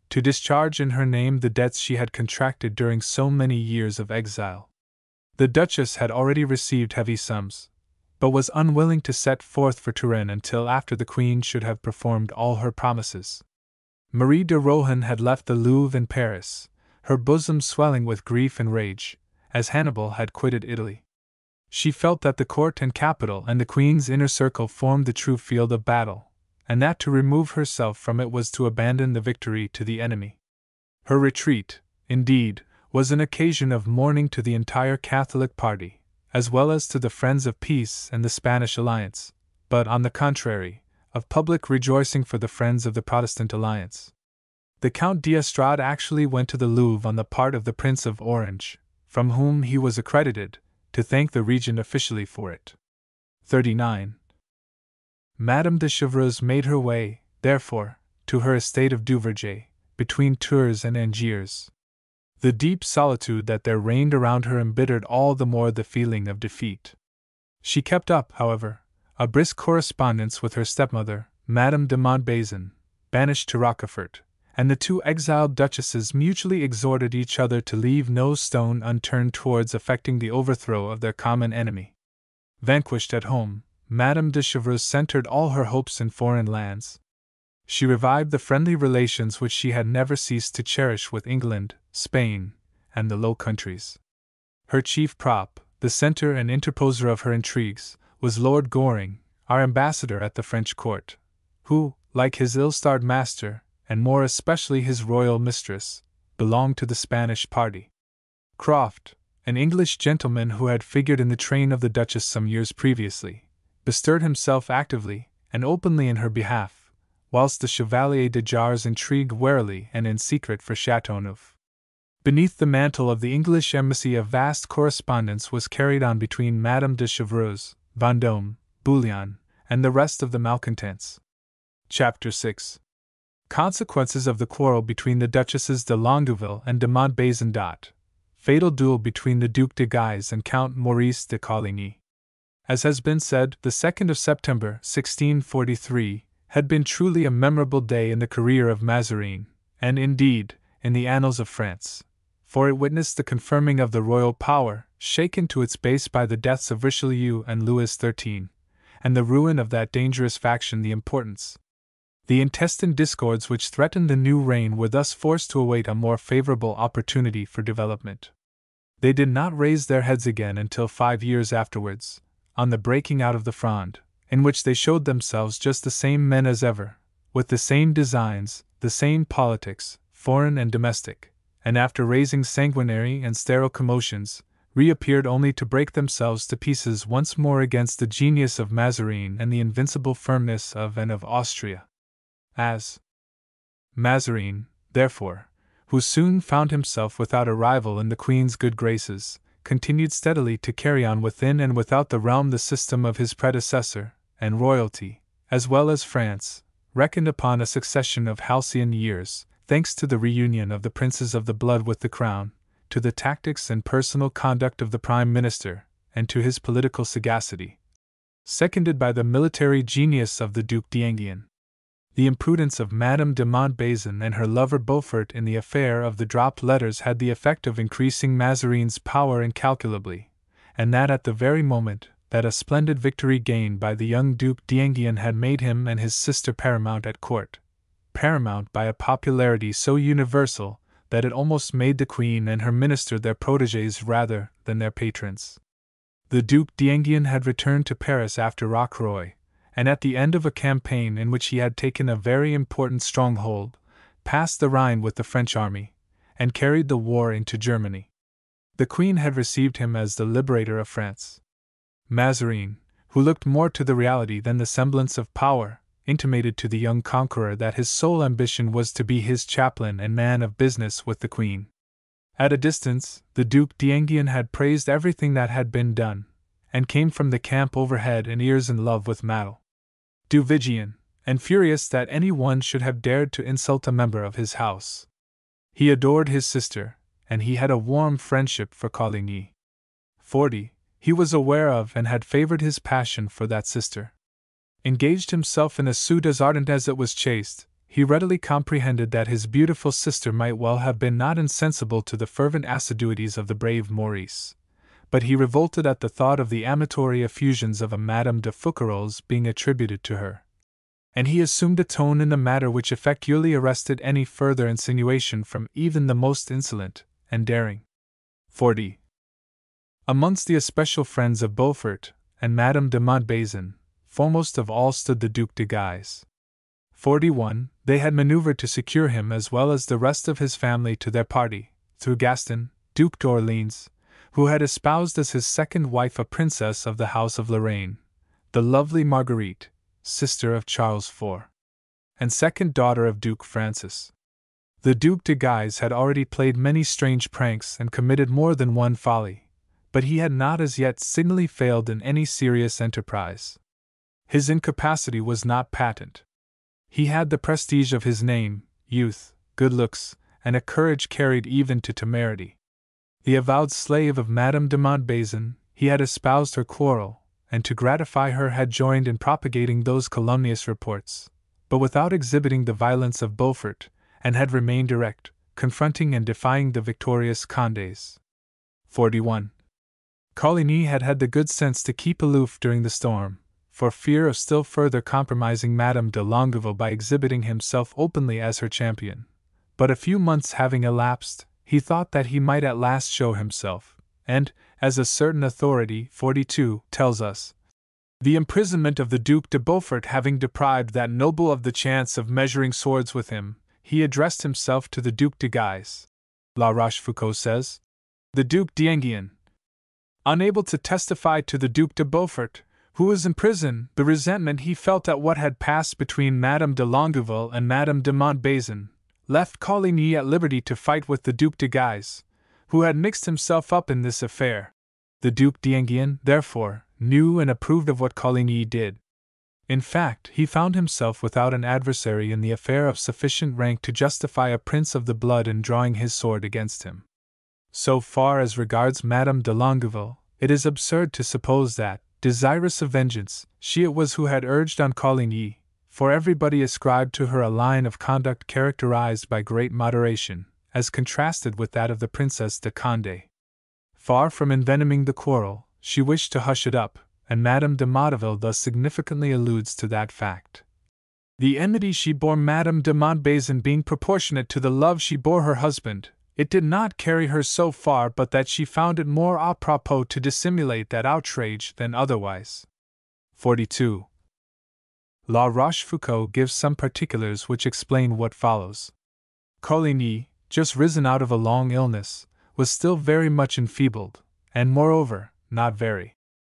to discharge in her name the debts she had contracted during so many years of exile. The Duchess had already received heavy sums, but was unwilling to set forth for Touraine until after the Queen should have performed all her promises. Marie de Rohan had left the Louvre in Paris, her bosom swelling with grief and rage, as Hannibal had quitted Italy. She felt that the court and capital and the Queen's inner circle formed the true field of battle, and that to remove herself from it was to abandon the victory to the enemy. Her retreat, indeed, was an occasion of mourning to the entire Catholic party, as well as to the friends of peace and the Spanish alliance, but, on the contrary, of public rejoicing for the friends of the Protestant alliance. The Count d'Estrades actually went to the Louvre on the part of the Prince of Orange, from whom he was accredited, to thank the Regent officially for it. 39. Madame de Chevreuse made her way, therefore, to her estate of Duverger, between Tours and Angers. The deep solitude that there reigned around her embittered all the more the feeling of defeat. She kept up, however, a brisk correspondence with her stepmother, Madame de Montbazon, banished to Rochefort, and the two exiled duchesses mutually exhorted each other to leave no stone unturned towards effecting the overthrow of their common enemy. Vanquished at home, Madame de Chevreuse centered all her hopes in foreign lands. She revived the friendly relations which she had never ceased to cherish with England, Spain, and the Low Countries. Her chief prop, the center and interposer of her intrigues, was Lord Goring, our ambassador at the French court, who, like his ill-starred master, and more especially his royal mistress, belonged to the Spanish party. Croft, an English gentleman who had figured in the train of the Duchess some years previously, bestirred himself actively and openly in her behalf, whilst the Chevalier de Jars intrigued warily and in secret for Chateauneuf. Beneath the mantle of the English embassy a vast correspondence was carried on between Madame de Chevreuse, Vendôme, Bouillon, and the rest of the malcontents. Chapter 6. Consequences of the quarrel between the Duchesses de Longueville and de Montbazon. Fatal duel between the Duc de Guise and Count Maurice de Coligny. As has been said, the 2nd of September, 1643, had been truly a memorable day in the career of Mazarin, and indeed, in the annals of France, for it witnessed the confirming of the royal power, shaken to its base by the deaths of Richelieu and Louis XIII, and the ruin of that dangerous faction. The intestine discords which threatened the new reign were thus forced to await a more favorable opportunity for development. They did not raise their heads again until 5 years afterwards, on the breaking out of the Fronde, in which they showed themselves just the same men as ever, with the same designs, the same politics, foreign and domestic, and after raising sanguinary and sterile commotions, reappeared only to break themselves to pieces once more against the genius of Mazarin and the invincible firmness of Anne of Austria. As Mazarin, therefore, who soon found himself without a rival in the Queen's good graces, continued steadily to carry on within and without the realm the system of his predecessor, and royalty, as well as France, reckoned upon a succession of halcyon years, thanks to the reunion of the princes of the blood with the crown, to the tactics and personal conduct of the Prime Minister, and to his political sagacity, seconded by the military genius of the Duc d'Enghien. The imprudence of Madame de Montbazon and her lover Beaufort in the affair of the dropped letters had the effect of increasing Mazarin's power incalculably, and that at the very moment that a splendid victory gained by the young Duc d'Enghien had made him and his sister paramount at court, paramount by a popularity so universal that it almost made the Queen and her minister their protégés rather than their patrons. The Duc d'Enghien had returned to Paris after Rocroi, and at the end of a campaign in which he had taken a very important stronghold, passed the Rhine with the French army, and carried the war into Germany. The Queen had received him as the liberator of France. Mazarin, who looked more to the reality than the semblance of power, intimated to the young conqueror that his sole ambition was to be his chaplain and man of business with the Queen. At a distance, the Duc d'Enghien had praised everything that had been done, and came from the camp over head and ears in love with Madame du Vigean, and furious that any one should have dared to insult a member of his house. He adored his sister, and he had a warm friendship for Coligny. 40. He was aware of and had favored his passion for that sister. Engaged himself in a suit as ardent as it was chaste, he readily comprehended that his beautiful sister might well have been not insensible to the fervent assiduities of the brave Maurice, but he revolted at the thought of the amatory effusions of a Madame de Fouquerols being attributed to her, and he assumed a tone in the matter which effectually arrested any further insinuation from even the most insolent and daring. 40. Amongst the especial friends of Beaufort and Madame de Montbazon, foremost of all stood the Duc de Guise. 41. They had maneuvered to secure him as well as the rest of his family to their party, through Gaston, Duc d'Orleans, who had espoused as his second wife a princess of the house of Lorraine, the lovely Marguerite, sister of Charles IV, and second daughter of Duke Francis. The Duc de Guise had already played many strange pranks and committed more than one folly, but he had not as yet signally failed in any serious enterprise. His incapacity was not patent. He had the prestige of his name, youth, good looks, and a courage carried even to temerity. The avowed slave of Madame de Montbazon, he had espoused her quarrel, and to gratify her had joined in propagating those calumnious reports, but without exhibiting the violence of Beaufort, and had remained erect, confronting and defying the victorious Condés. 41. Coligny had had the good sense to keep aloof during the storm, for fear of still further compromising Madame de Longueville by exhibiting himself openly as her champion, but a few months having elapsed, he thought that he might at last show himself, and, as a certain authority 42 tells us, The imprisonment of the Duc de Beaufort having deprived that noble of the chance of measuring swords with him, he addressed himself to the Duc de Guise. La Rochefoucauld says, the Duc d'Enghien, unable to testify to the Duc de Beaufort, who was in prison, the resentment he felt at what had passed between Madame de Longueville and Madame de Montbazon, left Coligny at liberty to fight with the Duc de Guise, who had mixed himself up in this affair. The Duc d'Enghien, therefore, knew and approved of what Coligny did. In fact, he found himself without an adversary in the affair of sufficient rank to justify a prince of the blood in drawing his sword against him. So far as regards Madame de Longueville, it is absurd to suppose that, desirous of vengeance, she it was who had urged on Coligny, for everybody ascribed to her a line of conduct characterized by great moderation, as contrasted with that of the Princess de Condé. Far from envenoming the quarrel, she wished to hush it up, and Madame de Motteville thus significantly alludes to that fact. The enmity she bore Madame de Montbazon being proportionate to the love she bore her husband, it did not carry her so far but that she found it more à propos to dissimulate that outrage than otherwise. 42. La Rochefoucauld gives some particulars which explain what follows. Coligny, just risen out of a long illness, was still very much enfeebled, and moreover, not very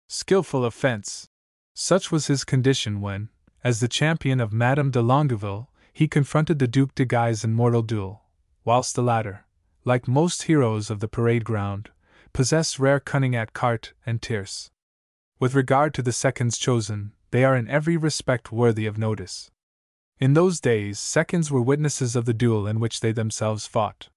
skillful of fence. Such was his condition when, as the champion of Madame de Longueville, he confronted the Duc de Guise in mortal duel, whilst the latter, like most heroes of the parade ground, possessed rare cunning at carte and tierce. With regard to the seconds chosen, they are in every respect worthy of notice. In those days, seconds were witnesses of the duel in which they themselves fought.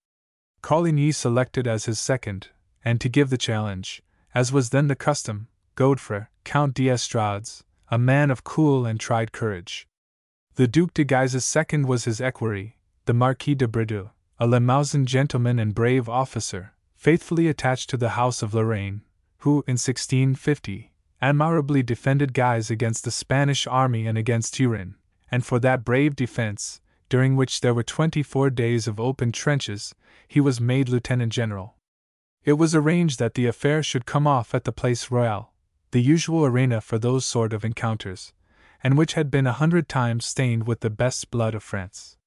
Coligny selected as his second, and to give the challenge, as was then the custom, Godefroy, Count d'Estrades, a man of cool and tried courage. The Duc de Guise's second was his equerry, the Marquis de Bridoux, a Limousin gentleman and brave officer, faithfully attached to the House of Lorraine, who, in 1650, admirably defended Guise against the Spanish army and against Turenne, and for that brave defense, during which there were 24 days of open trenches, he was made lieutenant general. It was arranged that the affair should come off at the Place Royale, the usual arena for those sort of encounters, and which had been 100 times stained with the best blood of France.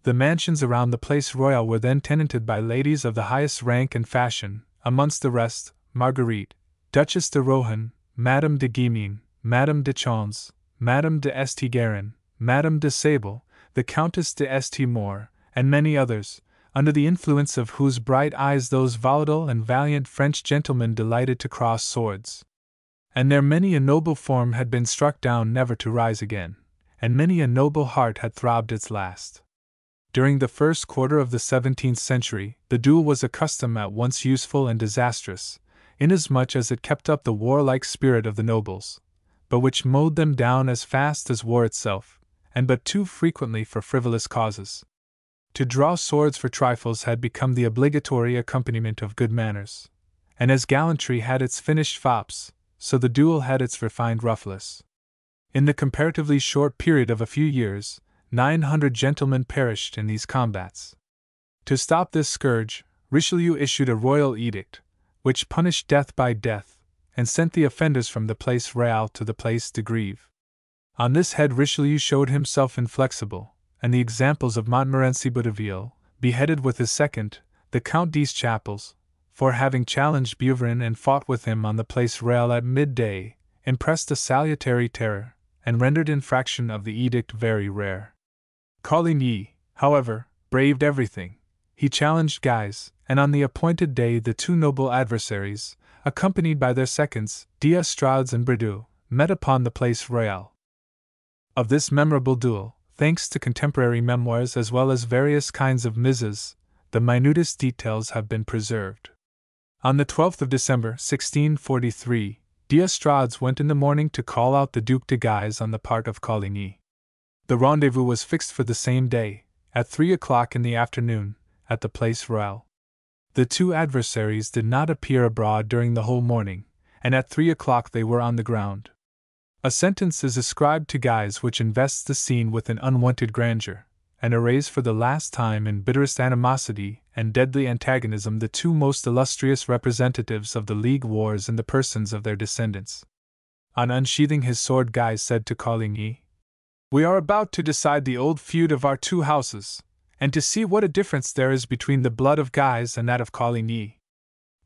The mansions around the Place Royale were then tenanted by ladies of the highest rank and fashion, amongst the rest, Marguerite, Duchess de Rohan, Madame de Guimean, Madame de Chons, Madame de St. Guerin, Madame de Sable, the Countess de St. Maur, and many others, under the influence of whose bright eyes those volatile and valiant French gentlemen delighted to cross swords. And there many a noble form had been struck down never to rise again, and many a noble heart had throbbed its last. During the first quarter of the 17th century, the duel was a custom at once useful and disastrous, inasmuch as it kept up the warlike spirit of the nobles, but which mowed them down as fast as war itself, and but too frequently for frivolous causes. To draw swords for trifles had become the obligatory accompaniment of good manners, and as gallantry had its finished fops, so the duel had its refined roughness. In the comparatively short period of a few years, 900 gentlemen perished in these combats. To stop this scourge, Richelieu issued a royal edict, which punished death by death, and sent the offenders from the Place Royale to the Place de Grève. On this head Richelieu showed himself inflexible, and the examples of Montmorency Bouteville, beheaded with his second, the Count d'Eschapelles, for having challenged Beuverin and fought with him on the Place Royale at midday, impressed a salutary terror, and rendered infraction of the edict very rare. Coligny, however, braved everything. He challenged Guise, and on the appointed day the two noble adversaries, accompanied by their seconds, d'Estrades and Bridoux, met upon the Place Royale. Of this memorable duel, thanks to contemporary memoirs as well as various kinds of misses, the minutest details have been preserved. On the 12th of December, 1643, d'Estrades went in the morning to call out the Duc de Guise on the part of Coligny. The rendezvous was fixed for the same day, at 3 o'clock in the afternoon, at the Place Royale. The two adversaries did not appear abroad during the whole morning, and at 3 o'clock they were on the ground. A sentence is ascribed to Guise which invests the scene with an unwonted grandeur, and arrays for the last time in bitterest animosity and deadly antagonism the two most illustrious representatives of the League wars in the persons of their descendants. On unsheathing his sword, Guy said to Coligny, "We are about to decide the old feud of our two houses, and to see what a difference there is between the blood of Guise and that of Coligny."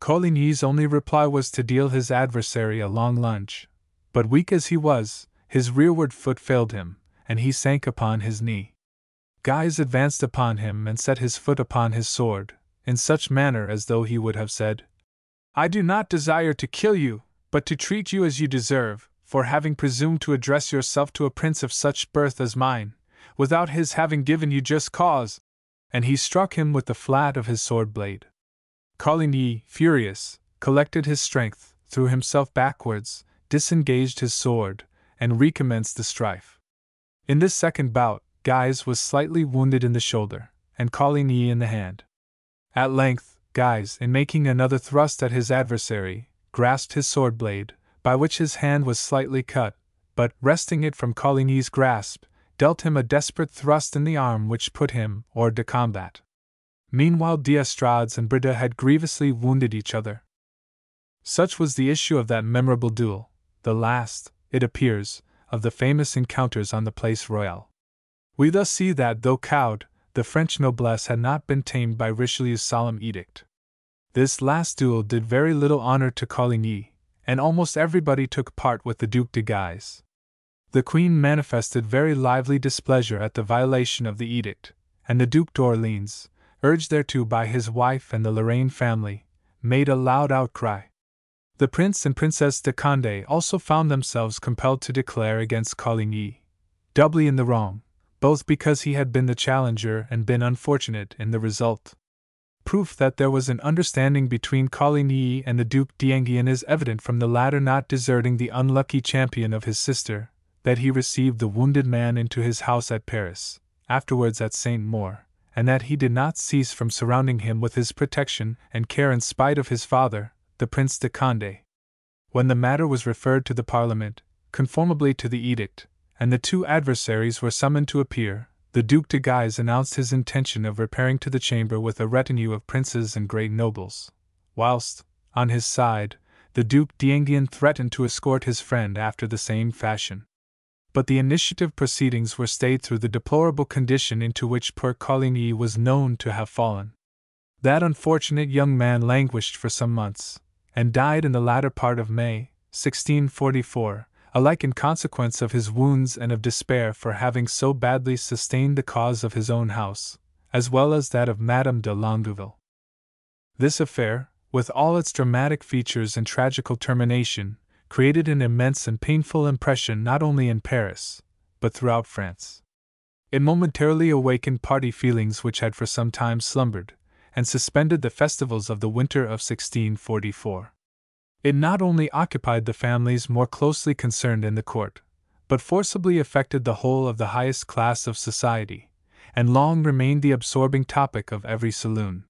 Coligny's only reply was to deal his adversary a long lunge, but weak as he was, his rearward foot failed him, and he sank upon his knee. Guise advanced upon him and set his foot upon his sword, in such manner as though he would have said, "I do not desire to kill you, but to treat you as you deserve, for having presumed to address yourself to a prince of such birth as mine, without his having given you just cause," and he struck him with the flat of his sword blade. Coligny, furious, collected his strength, threw himself backwards, disengaged his sword, and recommenced the strife. In this second bout, Guise was slightly wounded in the shoulder, and Coligny in the hand. At length, Guise, in making another thrust at his adversary, grasped his sword blade, by which his hand was slightly cut, but, wresting it from Coligny's grasp, dealt him a desperate thrust in the arm which put him hors de combat. Meanwhile d'Estrades and Breda had grievously wounded each other. Such was the issue of that memorable duel, the last, it appears, of the famous encounters on the Place Royale. We thus see that, though cowed, the French noblesse had not been tamed by Richelieu's solemn edict. This last duel did very little honor to Coligny, and almost everybody took part with the Duc de Guise. The Queen manifested very lively displeasure at the violation of the edict, and the Duc d'Orléans, urged thereto by his wife and the Lorraine family, made a loud outcry. The Prince and Princess de Condé also found themselves compelled to declare against Coligny, doubly in the wrong, both because he had been the challenger and been unfortunate in the result. Proof that there was an understanding between Coligny and the Duc d'Enghien is evident from the latter not deserting the unlucky champion of his sister, that he received the wounded man into his house at Paris, afterwards at Saint-Maur, and that he did not cease from surrounding him with his protection and care in spite of his father, the Prince de Condé. When the matter was referred to the Parliament, conformably to the edict, and the two adversaries were summoned to appear, the Duc de Guise announced his intention of repairing to the chamber with a retinue of princes and great nobles, whilst, on his side, the Duc d'Enghien threatened to escort his friend after the same fashion. But the initiative proceedings were stayed through the deplorable condition into which poor Coligny was known to have fallen. That unfortunate young man languished for some months, and died in the latter part of May, 1644, alike in consequence of his wounds and of despair for having so badly sustained the cause of his own house, as well as that of Madame de Longueville. This affair, with all its dramatic features and tragical termination, created an immense and painful impression not only in Paris, but throughout France. It momentarily awakened party feelings which had for some time slumbered, and suspended the festivals of the winter of 1644. It not only occupied the families more closely concerned in the court, but forcibly affected the whole of the highest class of society, and long remained the absorbing topic of every saloon.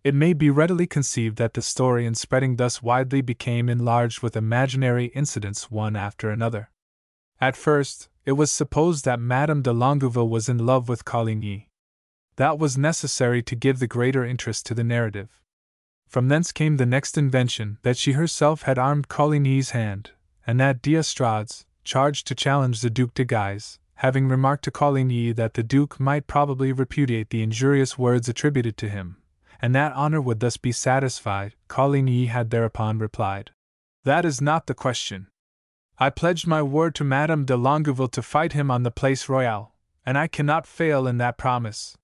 It may be readily conceived that the story in spreading thus widely became enlarged with imaginary incidents one after another. At first, it was supposed that Madame de Longueville was in love with Coligny. That was necessary to give the greater interest to the narrative. From thence came the next invention that she herself had armed Coligny's hand, and that d'Estrades, charged to challenge the Duc de Guise, having remarked to Coligny that the Duke might probably repudiate the injurious words attributed to him, and that honor would thus be satisfied, Coligny had thereupon replied, "That is not the question. I pledged my word to Madame de Longueville to fight him on the Place Royale, and I cannot fail in that promise."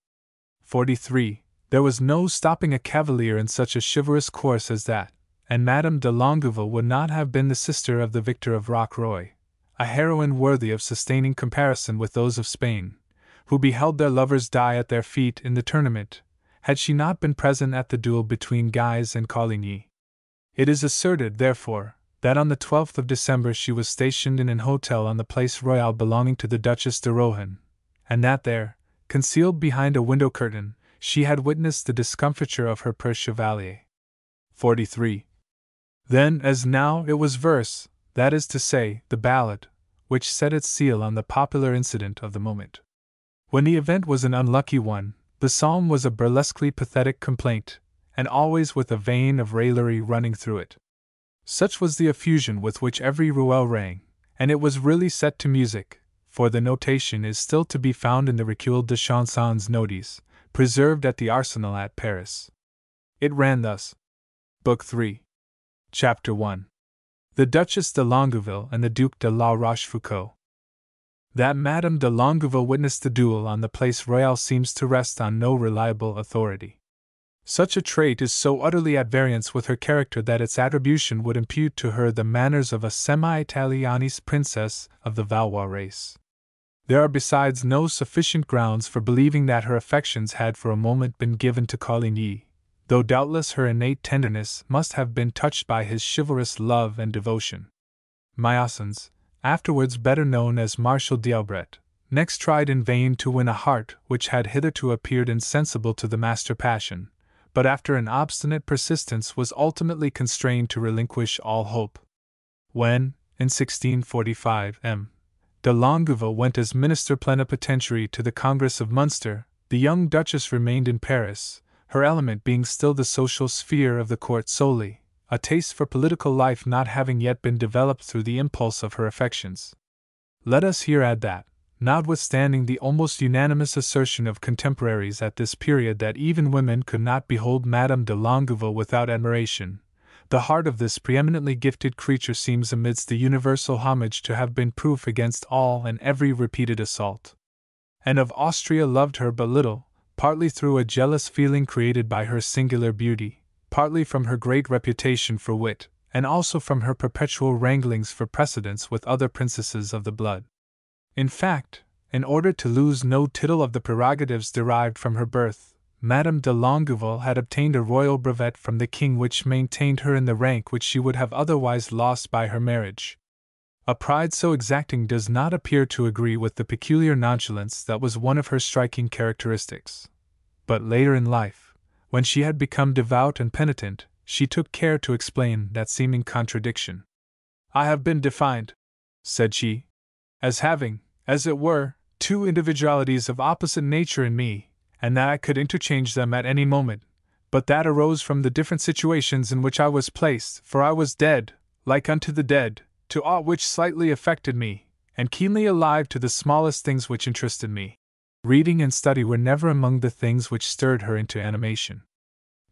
43. There was no stopping a cavalier in such a chivalrous course as that, and Madame de Longueville would not have been the sister of the victor of Rocroi, a heroine worthy of sustaining comparison with those of Spain, who beheld their lovers die at their feet in the tournament, had she not been present at the duel between Guise and Coligny. It is asserted, therefore, that on the 12th of December she was stationed in an hotel on the Place Royale belonging to the Duchess de Rohan, and that there, concealed behind a window curtain, she had witnessed the discomfiture of her purse chevalier. 43. Then, as now, it was verse, that is to say, the ballad, which set its seal on the popular incident of the moment. When the event was an unlucky one, the psalm was a burlesquely pathetic complaint, and always with a vein of raillery running through it. Such was the effusion with which every ruelle rang, and it was really set to music, for the notation is still to be found in the Recueil de Chansons Nodes, preserved at the Arsenal at Paris. It ran thus: Book 3. Chapter 1. The Duchesse de Longueville and the Duc de la Rochefoucauld. That Madame de Longueville witnessed the duel on the Place Royale seems to rest on no reliable authority. Such a trait is so utterly at variance with her character that its attribution would impute to her the manners of a semi-Italianese princess of the Valois race. There are besides no sufficient grounds for believing that her affections had for a moment been given to Coligny, though doubtless her innate tenderness must have been touched by his chivalrous love and devotion. Myossens, afterwards better known as Marshal d'Albret, next tried in vain to win a heart which had hitherto appeared insensible to the master passion, but after an obstinate persistence was ultimately constrained to relinquish all hope. When, in 1645, M. de Longueville went as minister plenipotentiary to the Congress of Munster, the young Duchess remained in Paris, her element being still the social sphere of the court solely, a taste for political life not having yet been developed through the impulse of her affections. Let us here add that, notwithstanding the almost unanimous assertion of contemporaries at this period that even women could not behold Madame de Longueville without admiration, the heart of this preeminently gifted creature seems amidst the universal homage to have been proof against all and every repeated assault. Anne of Austria loved her but little, partly through a jealous feeling created by her singular beauty, partly from her great reputation for wit, and also from her perpetual wranglings for precedence with other princesses of the blood. In fact, in order to lose no tittle of the prerogatives derived from her birth, Madame de Longueville had obtained a royal brevet from the king which maintained her in the rank which she would have otherwise lost by her marriage. A pride so exacting does not appear to agree with the peculiar nonchalance that was one of her striking characteristics. But later in life, when she had become devout and penitent, she took care to explain that seeming contradiction. "I have been defined," said she, "as having, as it were, two individualities of opposite nature in me, and that I could interchange them at any moment, but that arose from the different situations in which I was placed, for I was dead, like unto the dead, to aught which slightly affected me, and keenly alive to the smallest things which interested me." Reading and study were never among the things which stirred her into animation.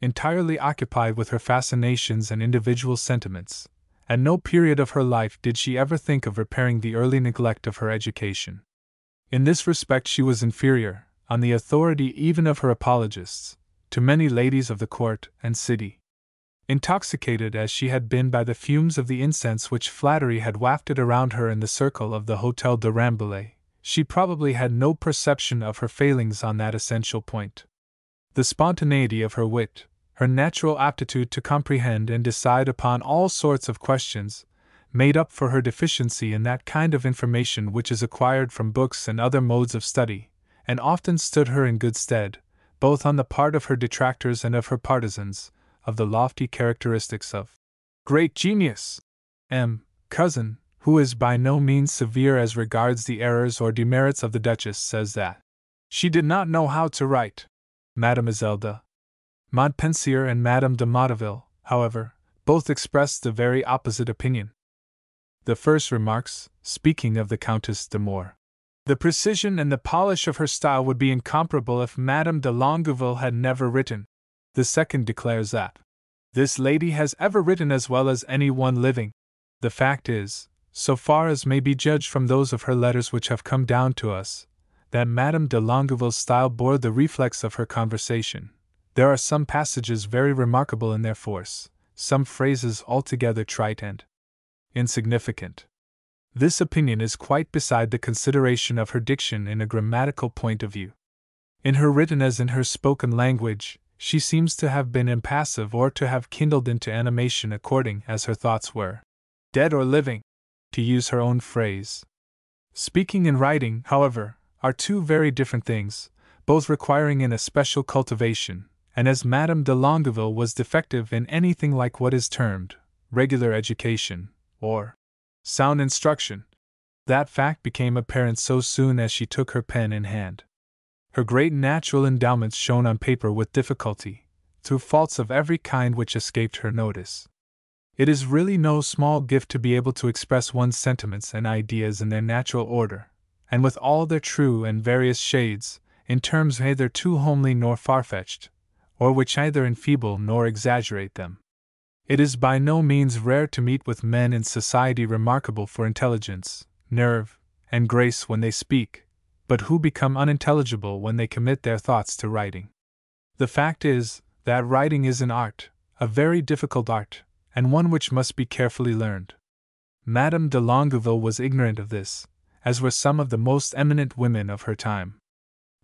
Entirely occupied with her fascinations and individual sentiments, at no period of her life did she ever think of repairing the early neglect of her education. In this respect she was inferior, on the authority even of her apologists, to many ladies of the court and city. Intoxicated as she had been by the fumes of the incense which flattery had wafted around her in the circle of the Hotel de Rambouillet, she probably had no perception of her failings on that essential point. The spontaneity of her wit, her natural aptitude to comprehend and decide upon all sorts of questions, made up for her deficiency in that kind of information which is acquired from books and other modes of study, and often stood her in good stead, both on the part of her detractors and of her partisans, of the lofty characteristics of great genius. M. Cousin, who is by no means severe as regards the errors or demerits of the Duchess, says that she did not know how to write. Mademoiselle de Montpensier and Madame de Motteville, however, both expressed the very opposite opinion. The first remarks, speaking of the Countess de Moore, "The precision and the polish of her style would be incomparable if Madame de Longueville had never written." The second declares that "this lady has ever written as well as any one living." The fact is, so far as may be judged from those of her letters which have come down to us, that Madame de Longueville's style bore the reflex of her conversation. There are some passages very remarkable in their force, some phrases altogether trite and insignificant. This opinion is quite beside the consideration of her diction in a grammatical point of view. In her written as in her spoken language, she seems to have been impassive or to have kindled into animation according as her thoughts were dead or living, to use her own phrase. Speaking and writing, however, are two very different things, both requiring an especial cultivation, and as Madame de Longueville was defective in anything like what is termed regular education, or sound instruction, that fact became apparent so soon as she took her pen in hand. Her great natural endowments shone on paper with difficulty, through faults of every kind which escaped her notice. It is really no small gift to be able to express one's sentiments and ideas in their natural order, and with all their true and various shades, in terms neither too homely nor far-fetched, or which either enfeeble nor exaggerate them. It is by no means rare to meet with men in society remarkable for intelligence, nerve, and grace when they speak, but who become unintelligible when they commit their thoughts to writing. The fact is, that writing is an art, a very difficult art, and one which must be carefully learned. Madame de Longueville was ignorant of this, as were some of the most eminent women of her time.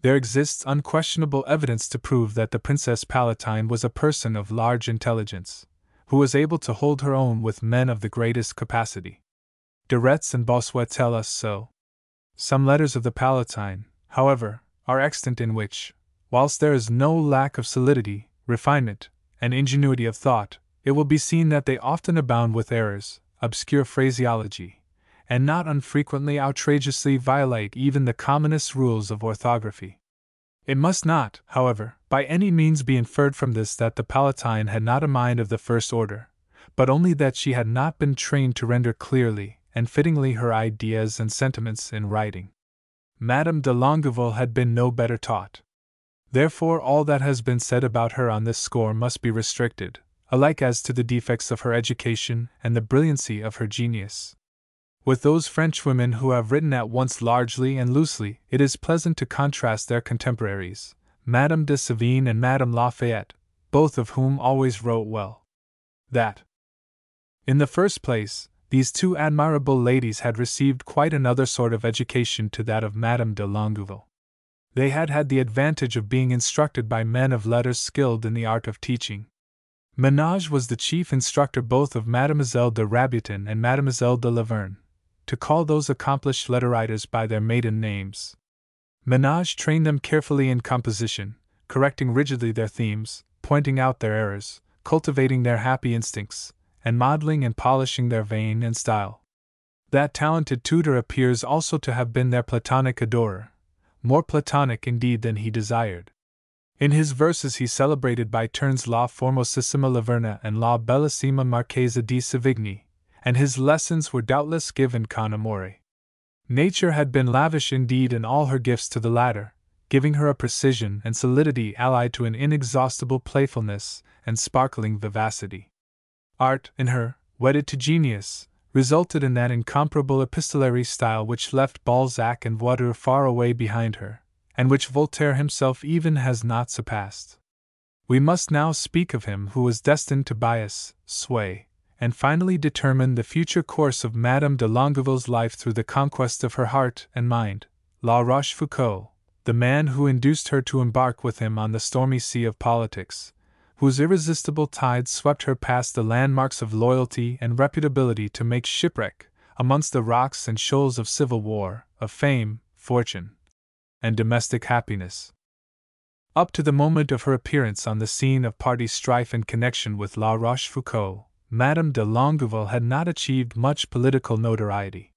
There exists unquestionable evidence to prove that the Princess Palatine was a person of large intelligence, who was able to hold her own with men of the greatest capacity. De Retz and Bossuet tell us so. Some letters of the Palatine, however, are extant in which, whilst there is no lack of solidity, refinement, and ingenuity of thought, it will be seen that they often abound with errors, obscure phraseology, and not unfrequently outrageously violate even the commonest rules of orthography. It must not, however, by any means be inferred from this that the Palatine had not a mind of the first order, but only that she had not been trained to render clearly and fittingly her ideas and sentiments in writing. Madame de Longueville had been no better taught. Therefore all that has been said about her on this score must be restricted, alike as to the defects of her education and the brilliancy of her genius. With those Frenchwomen who have written at once largely and loosely, it is pleasant to contrast their contemporaries, Madame de Sévigné and Madame Lafayette, both of whom always wrote well. That, in the first place, these two admirable ladies had received quite another sort of education to that of Madame de Longueville. They had had the advantage of being instructed by men of letters skilled in the art of teaching. Menage was the chief instructor both of Mademoiselle de Rabutin and Mademoiselle de Laverne, to call those accomplished letter-writers by their maiden names. Menage trained them carefully in composition, correcting rigidly their themes, pointing out their errors, cultivating their happy instincts, and modeling and polishing their vein and style. That talented tutor appears also to have been their platonic adorer, more platonic indeed than he desired. In his verses he celebrated by turns La Formosissima Laverna and La Bellissima Marchesa di Sévigné, and his lessons were doubtless given con amore. Nature had been lavish indeed in all her gifts to the latter, giving her a precision and solidity allied to an inexhaustible playfulness and sparkling vivacity. Art, in her, wedded to genius, resulted in that incomparable epistolary style which left Balzac and Voiture far away behind her, and which Voltaire himself even has not surpassed. We must now speak of him who was destined to bias, sway, and finally determine the future course of Madame de Longueville's life through the conquest of her heart and mind, La Rochefoucauld, the man who induced her to embark with him on the stormy sea of politics, whose irresistible tides swept her past the landmarks of loyalty and reputability to make shipwreck amongst the rocks and shoals of civil war, of fame, fortune, and domestic happiness. Up to the moment of her appearance on the scene of party strife in connection with La Rochefoucauld, Madame de Longueville had not achieved much political notoriety.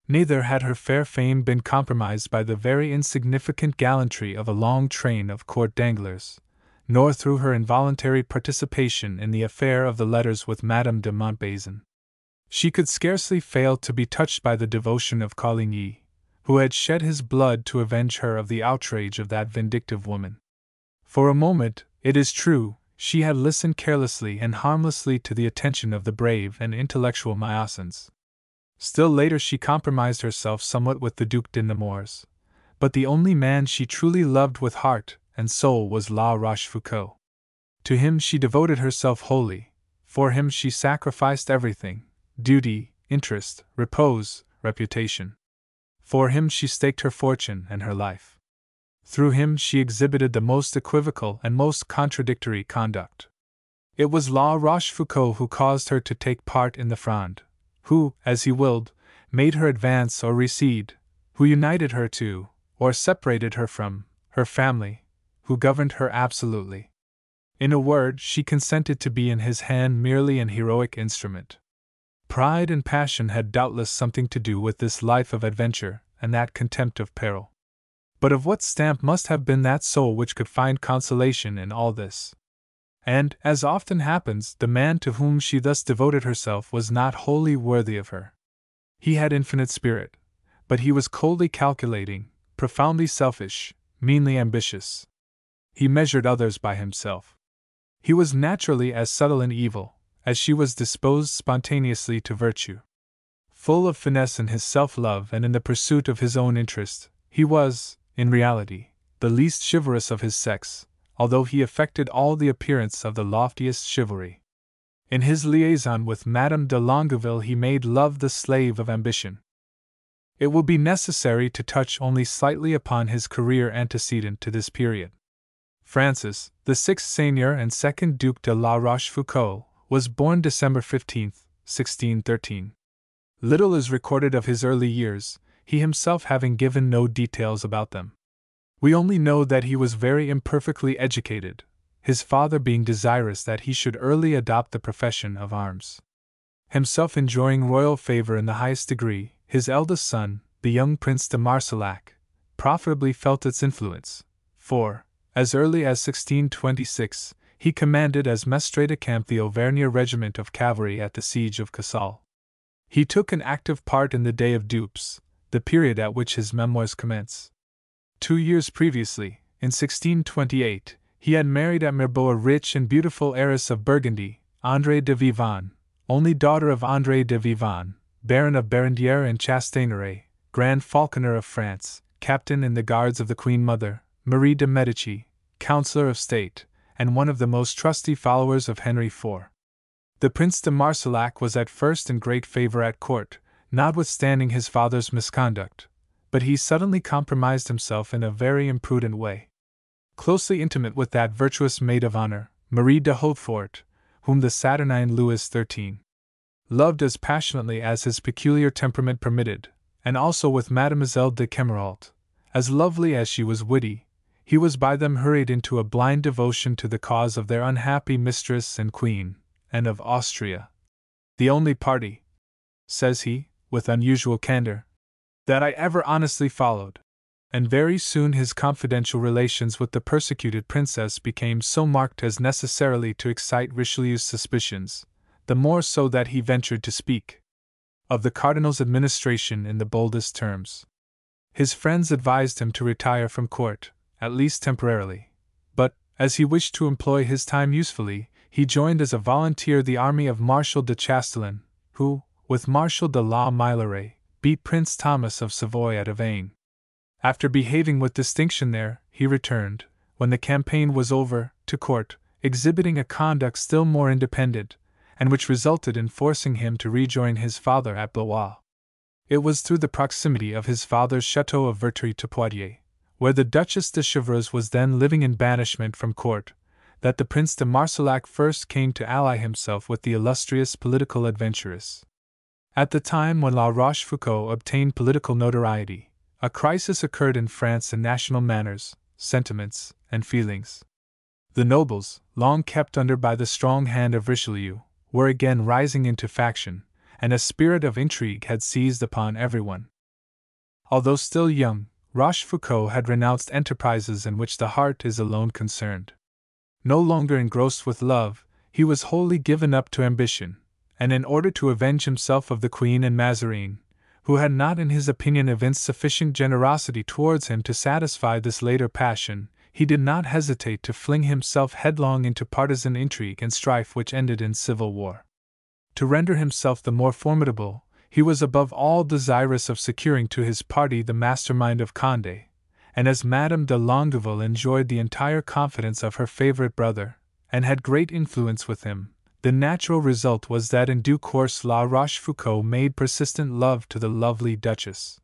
Neither had her fair fame been compromised by the very insignificant gallantry of a long train of court danglers, nor through her involuntary participation in the affair of the letters with Madame de Montbazon. She could scarcely fail to be touched by the devotion of Coligny, who had shed his blood to avenge her of the outrage of that vindictive woman. For a moment, it is true, she had listened carelessly and harmlessly to the attention of the brave and intellectual Maupassants. Still later she compromised herself somewhat with the Duc de Nemours, but the only man she truly loved with heart and soul was La Rochefoucauld. To him she devoted herself wholly, for him she sacrificed everything, duty, interest, repose, reputation. For him she staked her fortune and her life. Through him she exhibited the most equivocal and most contradictory conduct. It was La Rochefoucauld who caused her to take part in the Fronde, who, as he willed, made her advance or recede, who united her to, or separated her from, her family, who governed her absolutely. In a word, she consented to be in his hand merely an heroic instrument. Pride and passion had doubtless something to do with this life of adventure and that contempt of peril. But of what stamp must have been that soul which could find consolation in all this? And, as often happens, the man to whom she thus devoted herself was not wholly worthy of her. He had infinite spirit, but he was coldly calculating, profoundly selfish, meanly ambitious. He measured others by himself. He was naturally as subtle in evil, as she was disposed spontaneously to virtue. Full of finesse in his self-love and in the pursuit of his own interest, he was, in reality, the least chivalrous of his sex, although he affected all the appearance of the loftiest chivalry. In his liaison with Madame de Longueville he made love the slave of ambition. It will be necessary to touch only slightly upon his career antecedent to this period. Francis, the sixth Seigneur and second Duc de La Rochefoucauld, was born December 15, 1613. Little is recorded of his early years, he himself having given no details about them. We only know that he was very imperfectly educated, his father being desirous that he should early adopt the profession of arms. Himself enjoying royal favor in the highest degree, his eldest son, the young Prince de Marsillac, profitably felt its influence, for, as early as 1626, he commanded as maître de camp the Auvergne regiment of cavalry at the siege of Cassel. He took an active part in the Day of Dupes, the period at which his memoirs commence. 2 years previously, in 1628, he had married at Mirbeau a rich and beautiful heiress of Burgundy, André de Vivonne, only daughter of André de Vivonne, Baron of Berendière and Chastaigneray, Grand Falconer of France, captain in the guards of the Queen Mother, Marie de Medici, Councillor of State, and one of the most trusty followers of Henry IV. The Prince de Marsillac was at first in great favor at court, notwithstanding his father's misconduct, but he suddenly compromised himself in a very imprudent way. Closely intimate with that virtuous maid of honor, Marie de Hautefort, whom the saturnine Louis XIII loved as passionately as his peculiar temperament permitted, and also with Mademoiselle de Kemerault, as lovely as she was witty, he was by them hurried into a blind devotion to the cause of their unhappy mistress and queen, and of Austria. The only party, says he, with unusual candor, that I ever honestly followed. And very soon his confidential relations with the persecuted princess became so marked as necessarily to excite Richelieu's suspicions, the more so that he ventured to speak of the cardinal's administration in the boldest terms. His friends advised him to retire from court, at least temporarily, but, as he wished to employ his time usefully, he joined as a volunteer the army of Marshal de Chastelain, who, with Marshal de la Meilleraye, beat Prince Thomas of Savoy at Avesnes. After behaving with distinction there, he returned, when the campaign was over, to court, exhibiting a conduct still more independent, and which resulted in forcing him to rejoin his father at Blois. It was through the proximity of his father's chateau of Verteuil to Poitiers, where the Duchess de Chevreuse was then living in banishment from court, that the Prince de Marsillac first came to ally himself with the illustrious political adventuress. At the time when La Rochefoucauld obtained political notoriety, a crisis occurred in France in national manners, sentiments, and feelings. The nobles, long kept under by the strong hand of Richelieu, were again rising into faction, and a spirit of intrigue had seized upon everyone. Although still young, Rochefoucauld had renounced enterprises in which the heart is alone concerned. No longer engrossed with love, he was wholly given up to ambition, and in order to avenge himself of the Queen and Mazarin, who had not in his opinion evinced sufficient generosity towards him to satisfy this later passion, he did not hesitate to fling himself headlong into partisan intrigue and strife which ended in civil war. To render himself the more formidable, he was above all desirous of securing to his party the mastermind of Condé, and as Madame de Longueville enjoyed the entire confidence of her favorite brother, and had great influence with him, the natural result was that in due course La Rochefoucauld made persistent love to the lovely Duchess.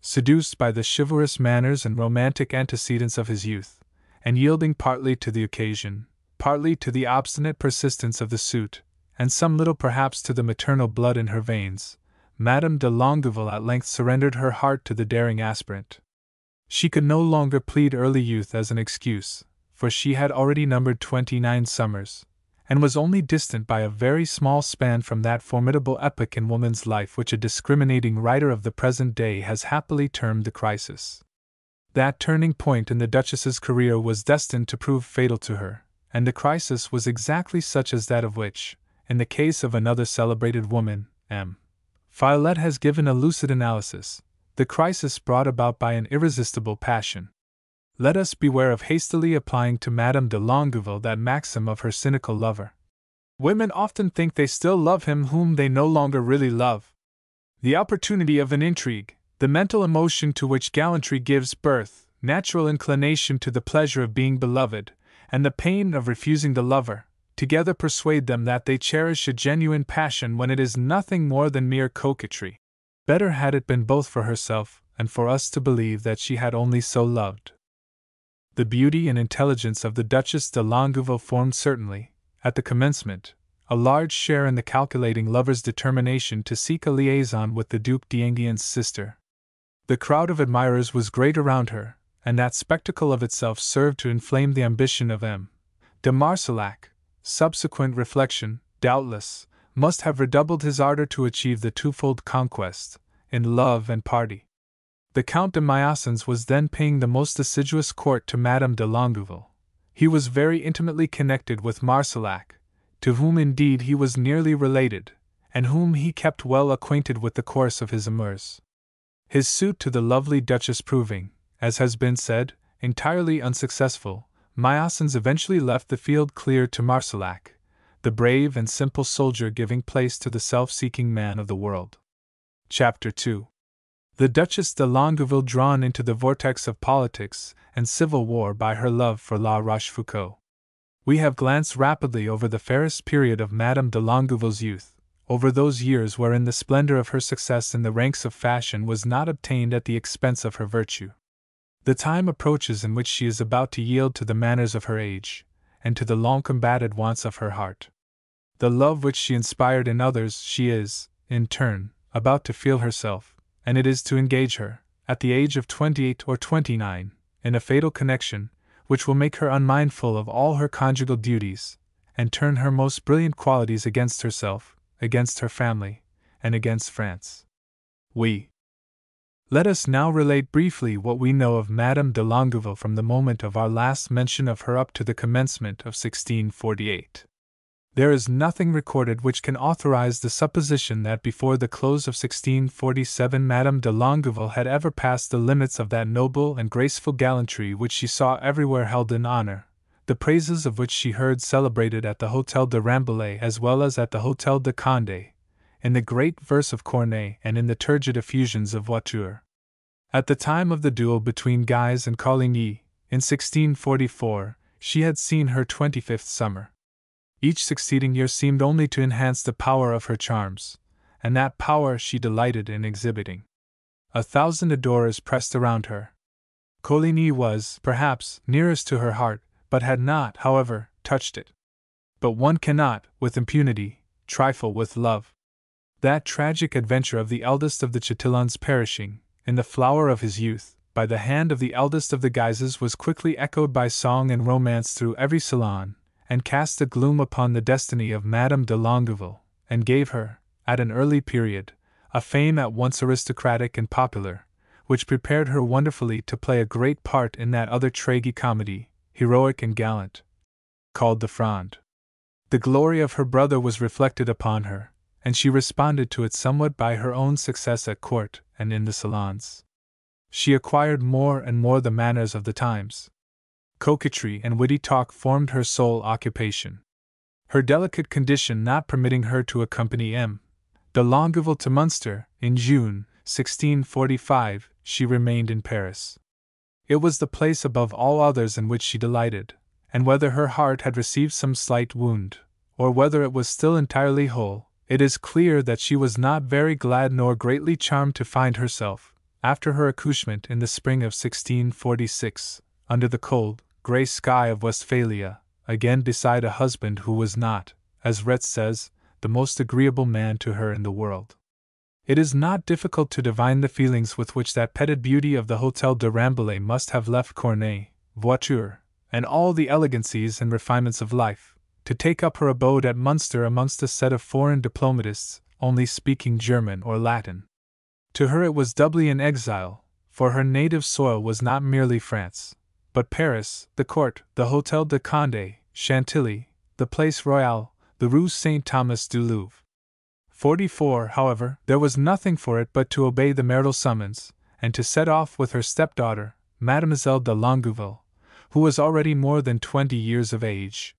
Seduced by the chivalrous manners and romantic antecedents of his youth, and yielding partly to the occasion, partly to the obstinate persistence of the suit, and some little perhaps to the maternal blood in her veins, Madame de Longueville at length surrendered her heart to the daring aspirant. She could no longer plead early youth as an excuse, for she had already numbered 29 summers, and was only distant by a very small span from that formidable epoch in woman's life which a discriminating writer of the present day has happily termed the crisis. That turning point in the Duchess's career was destined to prove fatal to her, and the crisis was exactly such as that of which, in the case of another celebrated woman, M. Violet has given a lucid analysis, the crisis brought about by an irresistible passion. Let us beware of hastily applying to Madame de Longueville that maxim of her cynical lover. Women often think they still love him whom they no longer really love. The opportunity of an intrigue, the mental emotion to which gallantry gives birth, natural inclination to the pleasure of being beloved, and the pain of refusing the lover, together persuade them that they cherish a genuine passion when it is nothing more than mere coquetry. Better had it been both for herself and for us to believe that she had only so loved. The beauty and intelligence of the Duchess de Longueville formed certainly, at the commencement, a large share in the calculating lover's determination to seek a liaison with the Duc d'Enghien's sister. The crowd of admirers was great around her, and that spectacle of itself served to inflame the ambition of M. de Marsillac. Subsequent reflection, doubtless, must have redoubled his ardor to achieve the twofold conquest, in love and party. The Count de Myasens was then paying the most assiduous court to Madame de Longueville. He was very intimately connected with Marsillac, to whom indeed he was nearly related, and whom he kept well acquainted with the course of his amours. His suit to the lovely Duchess proving, as has been said, entirely unsuccessful, Myasens eventually left the field clear to Marsillac, the brave and simple soldier giving place to the self-seeking man of the world. Chapter 2. The Duchess de Longueville drawn into the vortex of politics and civil war by her love for La Rochefoucauld. We have glanced rapidly over the fairest period of Madame de Longueville's youth, over those years wherein the splendor of her success in the ranks of fashion was not obtained at the expense of her virtue. The time approaches in which she is about to yield to the manners of her age, and to the long-combated wants of her heart. The love which she inspired in others she is, in turn, about to feel herself, and it is to engage her, at the age of 28 or 29, in a fatal connection, which will make her unmindful of all her conjugal duties, and turn her most brilliant qualities against herself, against her family, and against France. Let us now relate briefly what we know of Madame de Longueville from the moment of our last mention of her up to the commencement of 1648. There is nothing recorded which can authorize the supposition that before the close of 1647 Madame de Longueville had ever passed the limits of that noble and graceful gallantry which she saw everywhere held in honor, the praises of which she heard celebrated at the Hôtel de Rambouillet as well as at the Hôtel de Condé, in the great verse of Corneille and in the turgid effusions of Voiture. At the time of the duel between Guise and Coligny, in 1644, she had seen her 25th summer. Each succeeding year seemed only to enhance the power of her charms, and that power she delighted in exhibiting. 1,000 adorers pressed around her. Coligny was, perhaps, nearest to her heart, but had not, however, touched it. But one cannot, with impunity, trifle with love. That tragic adventure of the eldest of the Chatillons perishing, in the flower of his youth, by the hand of the eldest of the Guises was quickly echoed by song and romance through every salon, and cast a gloom upon the destiny of Madame de Longueville, and gave her, at an early period, a fame at once aristocratic and popular, which prepared her wonderfully to play a great part in that other tragi-comedy, heroic and gallant, called the Fronde. The glory of her brother was reflected upon her, and she responded to it somewhat by her own success at court and in the salons. She acquired more and more the manners of the times. Coquetry and witty talk formed her sole occupation. Her delicate condition not permitting her to accompany M. de Longueville to Munster, in June, 1645, she remained in Paris. It was the place above all others in which she delighted, and whether her heart had received some slight wound, or whether it was still entirely whole, it is clear that she was not very glad nor greatly charmed to find herself, after her accouchement in the spring of 1646, under the cold, grey sky of Westphalia, again beside a husband who was not, as Retz says, the most agreeable man to her in the world. It is not difficult to divine the feelings with which that petted beauty of the Hôtel de Rambouillet must have left Corneille, Voiture, and all the elegancies and refinements of life, to take up her abode at Munster amongst a set of foreign diplomatists, only speaking German or Latin. To her it was doubly an exile, for her native soil was not merely France, but Paris, the court, the Hôtel de Condé. Chantilly, the Place Royale, the Rue Saint-Thomas du Louvre. 44. However, there was nothing for it but to obey the marital summons, and to set off with her stepdaughter, Mademoiselle de Longueville, who was already more than 20 years of age.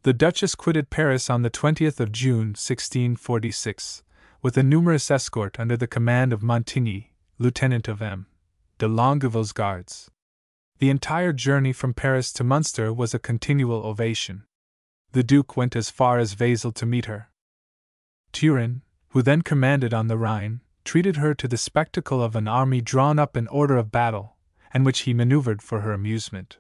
The Duchess quitted Paris on the 20th of June, 1646, with a numerous escort under the command of Montigny, lieutenant of M. de Longueville's guards. The entire journey from Paris to Munster was a continual ovation. The Duke went as far as Basel to meet her. Turenne, who then commanded on the Rhine, treated her to the spectacle of an army drawn up in order of battle, and which he maneuvered for her amusement.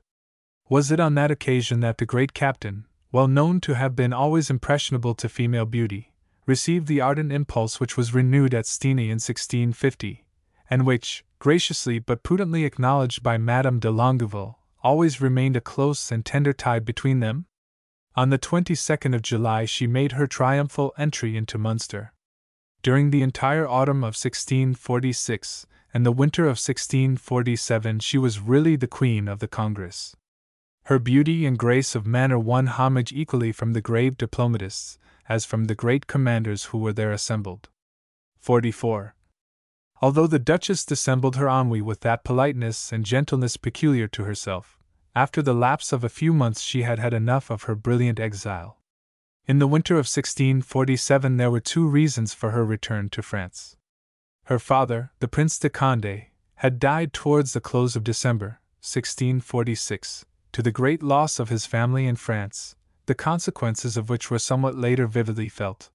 Was it on that occasion that the great captain, well known to have been always impressionable to female beauty, received the ardent impulse which was renewed at Stenay in 1650, and which, graciously but prudently acknowledged by Madame de Longueville, always remained a close and tender tie between them? On the 22nd of July she made her triumphal entry into Munster. During the entire autumn of 1646 and the winter of 1647 she was really the queen of the Congress. Her beauty and grace of manner won homage equally from the grave diplomatists as from the great commanders who were there assembled. 44. Although the Duchess dissembled her ennui with that politeness and gentleness peculiar to herself, after the lapse of a few months she had had enough of her brilliant exile. In the winter of 1647 there were two reasons for her return to France. Her father, the Prince de Condé, had died towards the close of December, 1646, to the great loss of his family in France, the consequences of which were somewhat later vividly felt.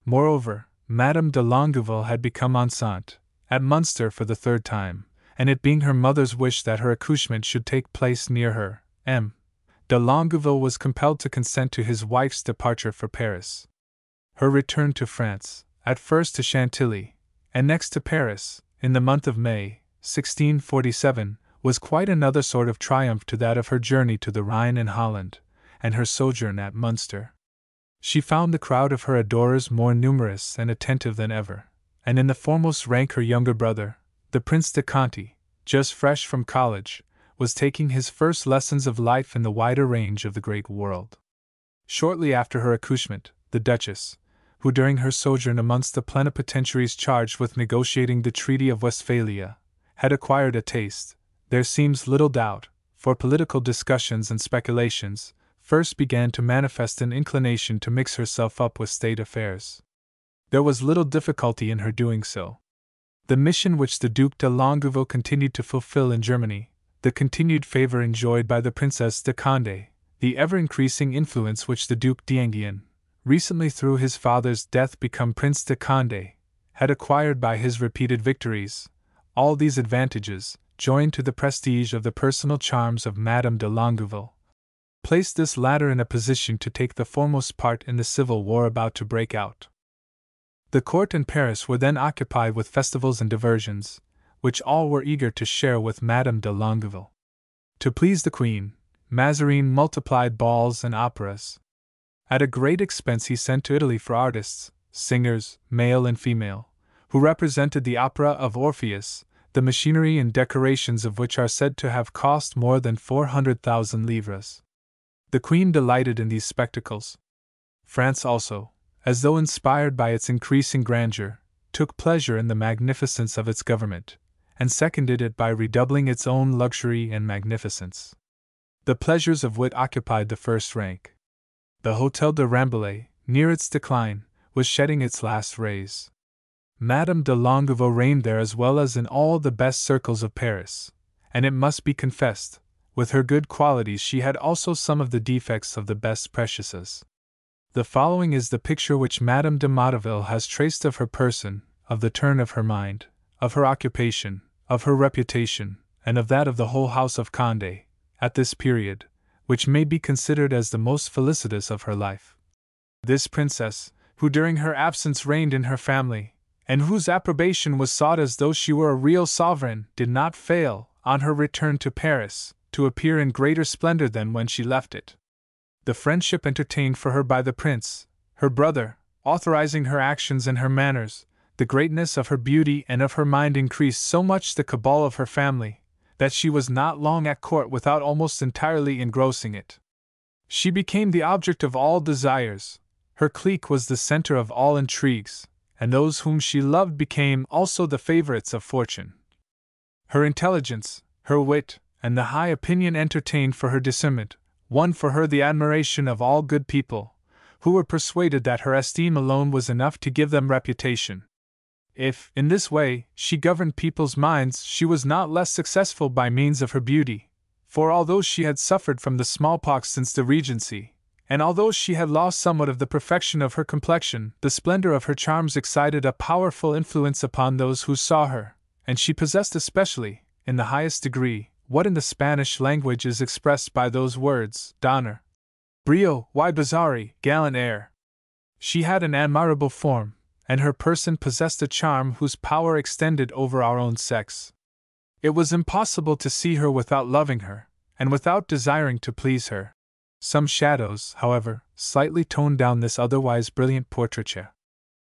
Moreover, Madame de Longueville had become enceinte, at Munster for the third time, and it being her mother's wish that her accouchement should take place near her, M. de Longueville was compelled to consent to his wife's departure for Paris. Her return to France, at first to Chantilly, and next to Paris, in the month of May, 1647, was quite another sort of triumph to that of her journey to the Rhine and Holland, and her sojourn at Munster. She found the crowd of her adorers more numerous and attentive than ever, and in the foremost rank her younger brother, the Prince de Conti, just fresh from college, was taking his first lessons of life in the wider range of the great world. Shortly after her accouchement, the Duchess, who during her sojourn amongst the plenipotentiaries charged with negotiating the Treaty of Westphalia, had acquired a taste, there seems little doubt, for political discussions and speculations, first began to manifest an inclination to mix herself up with state affairs. There was little difficulty in her doing so. The mission which the Duc de Longueville continued to fulfill in Germany, the continued favor enjoyed by the Princess de Condé, the ever-increasing influence which the Duc d'Enghien, recently through his father's death become Prince de Condé, had acquired by his repeated victories, all these advantages, joined to the prestige of the personal charms of Madame de Longueville, placed this latter in a position to take the foremost part in the civil war about to break out. The court and Paris were then occupied with festivals and diversions, which all were eager to share with Madame de Longueville. To please the Queen, Mazarin multiplied balls and operas. At a great expense he sent to Italy for artists, singers, male and female, who represented the opera of Orpheus, the machinery and decorations of which are said to have cost more than 400,000 livres. The Queen delighted in these spectacles. France also, as though inspired by its increasing grandeur, took pleasure in the magnificence of its government, and seconded it by redoubling its own luxury and magnificence. The pleasures of wit occupied the first rank. The Hôtel de Rambouillet, near its decline, was shedding its last rays. Madame de Longueville reigned there as well as in all the best circles of Paris, and it must be confessed, with her good qualities she had also some of the defects of the best precieuses. The following is the picture which Madame de Motteville has traced of her person, of the turn of her mind, of her occupation, of her reputation, and of that of the whole house of Condé, at this period, which may be considered as the most felicitous of her life. This princess, who during her absence reigned in her family, and whose approbation was sought as though she were a real sovereign, did not fail, on her return to Paris, to appear in greater splendor than when she left it. The friendship entertained for her by the prince, her brother, authorizing her actions and her manners, the greatness of her beauty and of her mind increased so much the cabal of her family, that she was not long at court without almost entirely engrossing it. She became the object of all desires, her clique was the center of all intrigues, and those whom she loved became also the favorites of fortune. Her intelligence, her wit, and the high opinion entertained for her discernment, won for her the admiration of all good people, who were persuaded that her esteem alone was enough to give them reputation. If, in this way, she governed people's minds, she was not less successful by means of her beauty, for although she had suffered from the smallpox since the Regency, and although she had lost somewhat of the perfection of her complexion, the splendor of her charms excited a powerful influence upon those who saw her, and she possessed especially, in the highest degree, what in the Spanish language is expressed by those words, d'honneur, brio, y bizarre, gallant air. She had an admirable form, and her person possessed a charm whose power extended over our own sex. It was impossible to see her without loving her, and without desiring to please her. Some shadows, however, slightly toned down this otherwise brilliant portraiture.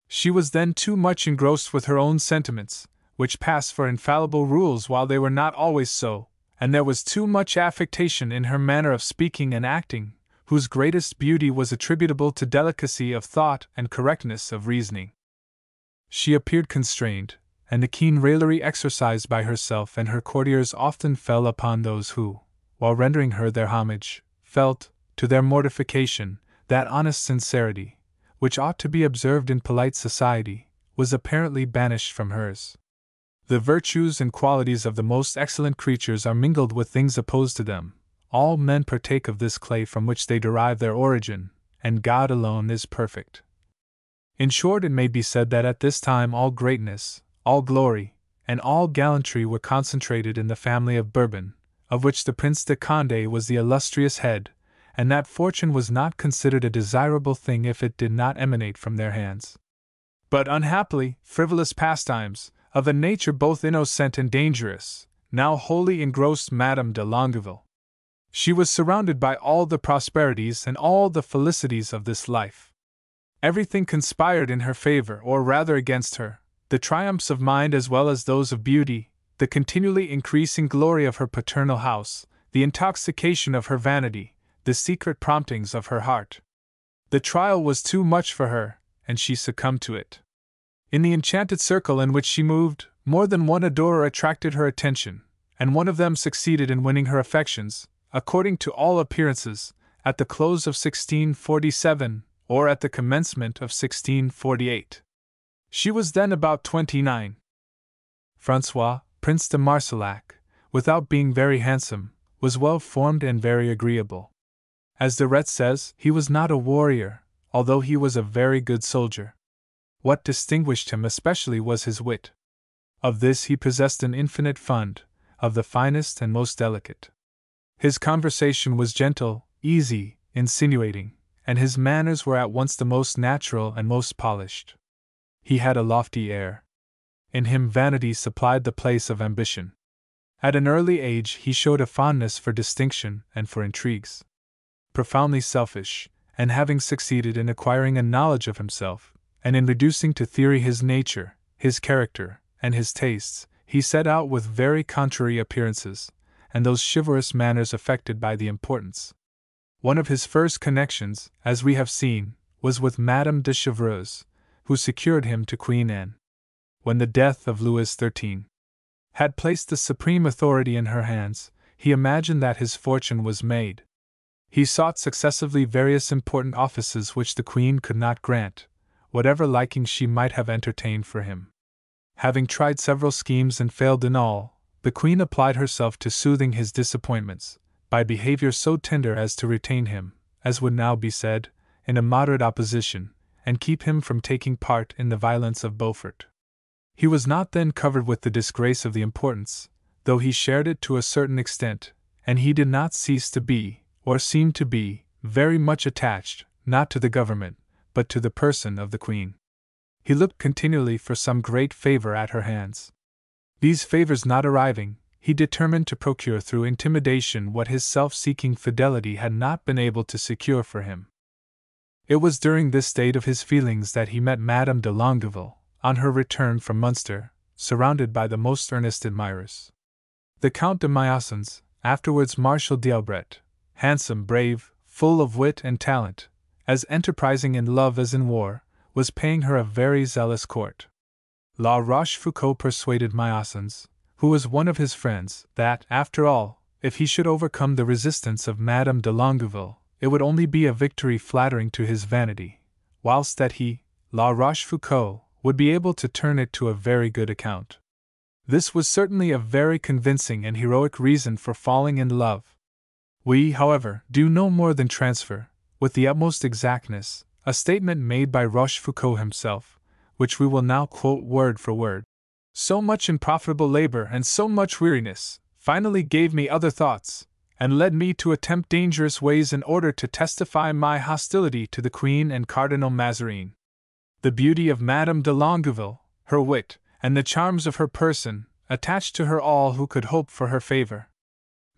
She was then too much engrossed with her own sentiments, which pass for infallible rules while they were not always so, and there was too much affectation in her manner of speaking and acting, whose greatest beauty was attributable to delicacy of thought and correctness of reasoning. She appeared constrained, and the keen raillery exercised by herself and her courtiers often fell upon those who, while rendering her their homage, felt, to their mortification, that honest sincerity, which ought to be observed in polite society, was apparently banished from hers. The virtues and qualities of the most excellent creatures are mingled with things opposed to them. All men partake of this clay from which they derive their origin, and God alone is perfect. In short, it may be said that at this time all greatness, all glory, and all gallantry were concentrated in the family of Bourbon, of which the Prince de Condé was the illustrious head, and that fortune was not considered a desirable thing if it did not emanate from their hands. But unhappily, frivolous pastimes, of a nature both innocent and dangerous, now wholly engrossed Madame de Longueville. She was surrounded by all the prosperities and all the felicities of this life. Everything conspired in her favor, or rather against her, the triumphs of mind as well as those of beauty, the continually increasing glory of her paternal house, the intoxication of her vanity, the secret promptings of her heart. The trial was too much for her, and she succumbed to it. In the enchanted circle in which she moved, more than one adorer attracted her attention, and one of them succeeded in winning her affections, according to all appearances, at the close of 1647, or at the commencement of 1648. She was then about 29. Francois, Prince de Marsillac, without being very handsome, was well formed and very agreeable. As de Retz says, he was not a warrior, although he was a very good soldier. What distinguished him especially was his wit. Of this he possessed an infinite fund, of the finest and most delicate. His conversation was gentle, easy, insinuating, and his manners were at once the most natural and most polished. He had a lofty air. In him vanity supplied the place of ambition. At an early age he showed a fondness for distinction and for intrigues. Profoundly selfish, and having succeeded in acquiring a knowledge of himself, and in reducing to theory his nature, his character, and his tastes, he set out with very contrary appearances, and those chivalrous manners affected by the importance. One of his first connections, as we have seen, was with Madame de Chevreuse, who secured him to Queen Anne. When the death of Louis XIII had placed the supreme authority in her hands, he imagined that his fortune was made. He sought successively various important offices which the Queen could not grant, whatever liking she might have entertained for him. Having tried several schemes and failed in all, the Queen applied herself to soothing his disappointments, by behavior so tender as to retain him, as would now be said, in a moderate opposition, and keep him from taking part in the violence of Beaufort. He was not then covered with the disgrace of the importance, though he shared it to a certain extent, and he did not cease to be, or seem to be, very much attached, not to the government, but to the person of the Queen. He looked continually for some great favor at her hands. These favors not arriving, he determined to procure through intimidation what his self-seeking fidelity had not been able to secure for him. It was during this state of his feelings that he met Madame de Longueville, on her return from Munster, surrounded by the most earnest admirers. The Count de Miassens, afterwards Marshal d'Albret, handsome, brave, full of wit and talent, as enterprising in love as in war, was paying her a very zealous court. La Rochefoucauld persuaded Myasins, who was one of his friends, that, after all, if he should overcome the resistance of Madame de Longueville, it would only be a victory flattering to his vanity, whilst that he, La Rochefoucauld, would be able to turn it to a very good account. This was certainly a very convincing and heroic reason for falling in love. We, however, do no more than transfer, with the utmost exactness, a statement made by Rochefoucauld himself, which we will now quote word for word. So much unprofitable labor and so much weariness finally gave me other thoughts, and led me to attempt dangerous ways in order to testify my hostility to the Queen and Cardinal Mazarin. The beauty of Madame de Longueville, her wit, and the charms of her person, attached to her all who could hope for her favor.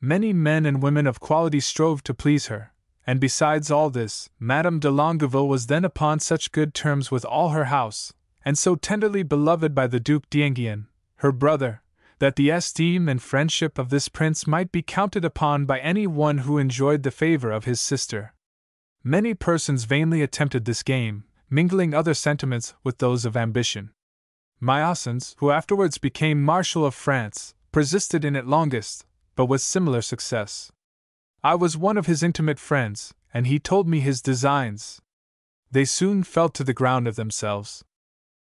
Many men and women of quality strove to please her, and besides all this, Madame de Longueville was then upon such good terms with all her house, and so tenderly beloved by the Duc d'Enghien, her brother, that the esteem and friendship of this prince might be counted upon by any one who enjoyed the favor of his sister. Many persons vainly attempted this game, mingling other sentiments with those of ambition. Myasins, who afterwards became Marshal of France, persisted in it longest, but with similar success. I was one of his intimate friends, and he told me his designs. They soon fell to the ground of themselves.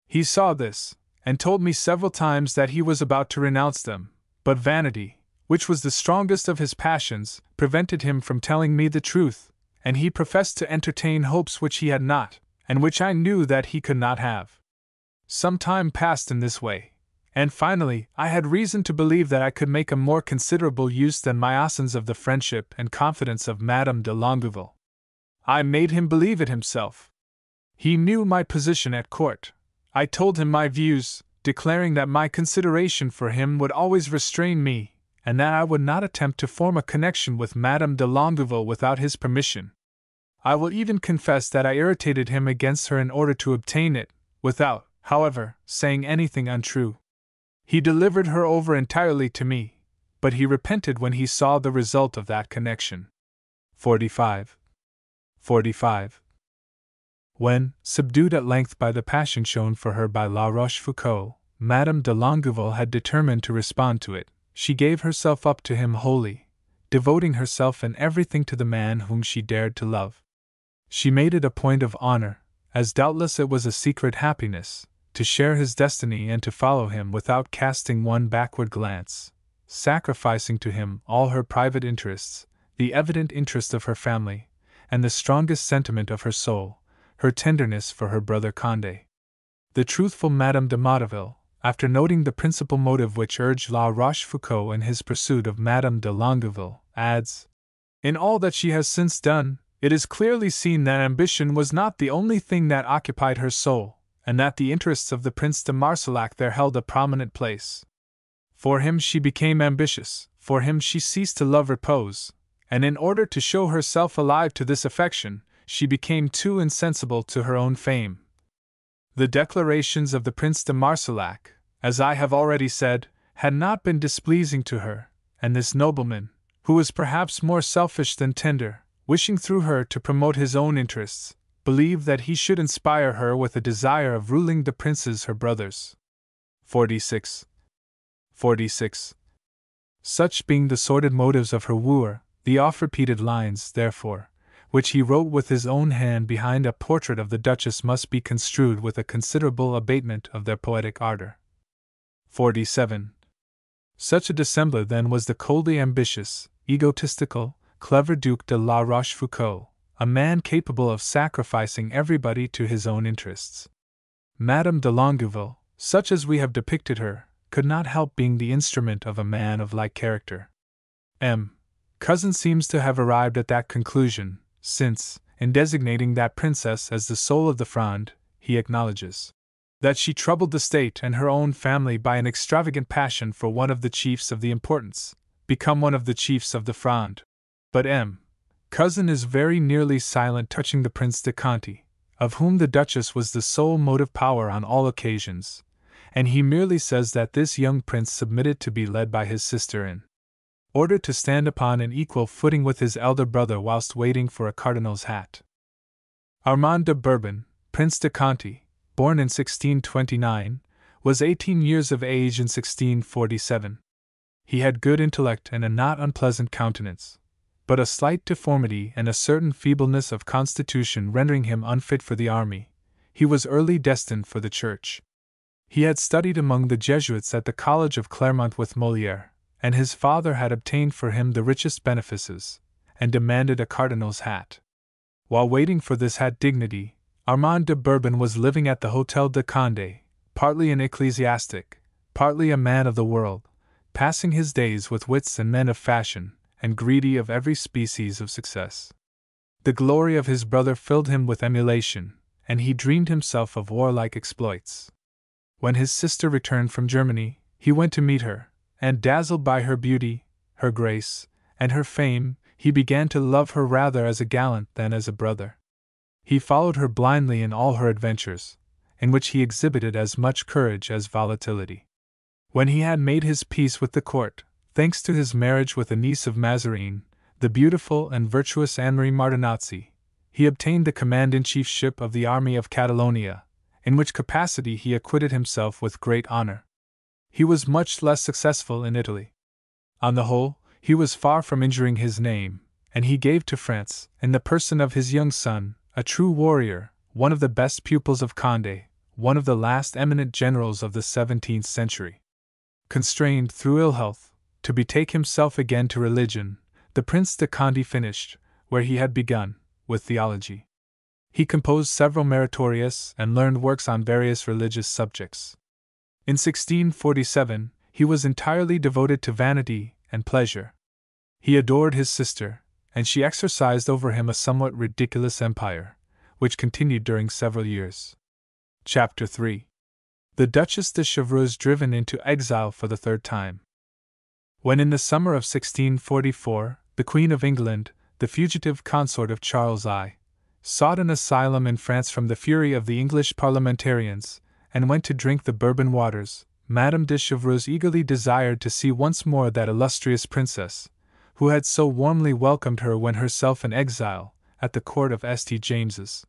He saw this, and told me several times that he was about to renounce them, but vanity, which was the strongest of his passions, prevented him from telling me the truth, and he professed to entertain hopes which he had not, and which I knew that he could not have. Some time passed in this way, and finally I had reason to believe that I could make a more considerable use than Myasins of the friendship and confidence of Madame de Longueville. I made him believe it himself. He knew my position at court. I told him my views, declaring that my consideration for him would always restrain me, and that I would not attempt to form a connection with Madame de Longueville without his permission. I will even confess that I irritated him against her in order to obtain it, without, however, saying anything untrue. He delivered her over entirely to me, but he repented when he saw the result of that connection. 45. When, subdued at length by the passion shown for her by La Rochefoucauld, Madame de Longueville had determined to respond to it, she gave herself up to him wholly, devoting herself in everything to the man whom she dared to love. She made it a point of honor, as doubtless it was a secret happiness, to share his destiny and to follow him without casting one backward glance, sacrificing to him all her private interests, the evident interest of her family, and the strongest sentiment of her soul, her tenderness for her brother Condé. The truthful Madame de Motteville, after noting the principal motive which urged La Rochefoucauld in his pursuit of Madame de Longueville, adds, "In all that she has since done, it is clearly seen that ambition was not the only thing that occupied her soul, and that the interests of the Prince de Marsillac there held a prominent place. For him she became ambitious, for him she ceased to love repose, and in order to show herself alive to this affection, she became too insensible to her own fame." The declarations of the Prince de Marsillac, as I have already said, had not been displeasing to her, and this nobleman, who was perhaps more selfish than tender, wishing through her to promote his own interests, believed that he should inspire her with a desire of ruling the princes her brothers. 46. Such being the sordid motives of her wooer, the oft-repeated lines, therefore, which he wrote with his own hand behind a portrait of the Duchess must be construed with a considerable abatement of their poetic ardor. 47. Such a dissembler then was the coldly ambitious, egotistical, clever Duc de La Rochefoucauld, a man capable of sacrificing everybody to his own interests. Madame de Longueville, such as we have depicted her, could not help being the instrument of a man of like character. Cousin seems to have arrived at that conclusion, since, in designating that princess as the soul of the Fronde, he acknowledges that she troubled the state and her own family by an extravagant passion for one of the chiefs of the importance, become one of the chiefs of the Fronde. But Cousin is very nearly silent touching the Prince de Conti, of whom the Duchess was the sole motive power on all occasions, and he merely says that this young prince submitted to be led by his sister in ordered to stand upon an equal footing with his elder brother whilst waiting for a cardinal's hat. Armand de Bourbon, Prince de Conti, born in 1629, was 18 years of age in 1647. He had good intellect and a not unpleasant countenance, but a slight deformity and a certain feebleness of constitution rendering him unfit for the army. He was early destined for the church. He had studied among the Jesuits at the College of Clermont with Molière, and his father had obtained for him the richest benefices, and demanded a cardinal's hat. While waiting for this hat dignity, Armand de Bourbon was living at the Hôtel de Condé, partly an ecclesiastic, partly a man of the world, passing his days with wits and men of fashion, and greedy of every species of success. The glory of his brother filled him with emulation, and he dreamed himself of warlike exploits. When his sister returned from Germany, he went to meet her, and dazzled by her beauty, her grace, and her fame, he began to love her rather as a gallant than as a brother. He followed her blindly in all her adventures, in which he exhibited as much courage as volatility. When he had made his peace with the court, thanks to his marriage with a niece of Mazarin, the beautiful and virtuous Anne-Marie Martinazzi, he obtained the command-in-chiefship of the army of Catalonia, in which capacity he acquitted himself with great honor. He was much less successful in Italy. On the whole, he was far from injuring his name, and he gave to France, in the person of his young son, a true warrior, one of the best pupils of Condé, one of the last eminent generals of the 17th century. Constrained, through ill health, to betake himself again to religion, the Prince de Conti finished, where he had begun, with theology. He composed several meritorious and learned works on various religious subjects. In 1647, he was entirely devoted to vanity and pleasure. He adored his sister, and she exercised over him a somewhat ridiculous empire, which continued during several years. Chapter 3. The Duchess de Chevreuse driven into exile for the third time. When in the summer of 1644, the Queen of England, the fugitive consort of Charles I, sought an asylum in France from the fury of the English parliamentarians, and went to drink the Bourbon waters, Madame de Chevreuse eagerly desired to see once more that illustrious princess, who had so warmly welcomed her when herself in exile, at the court of St. James's.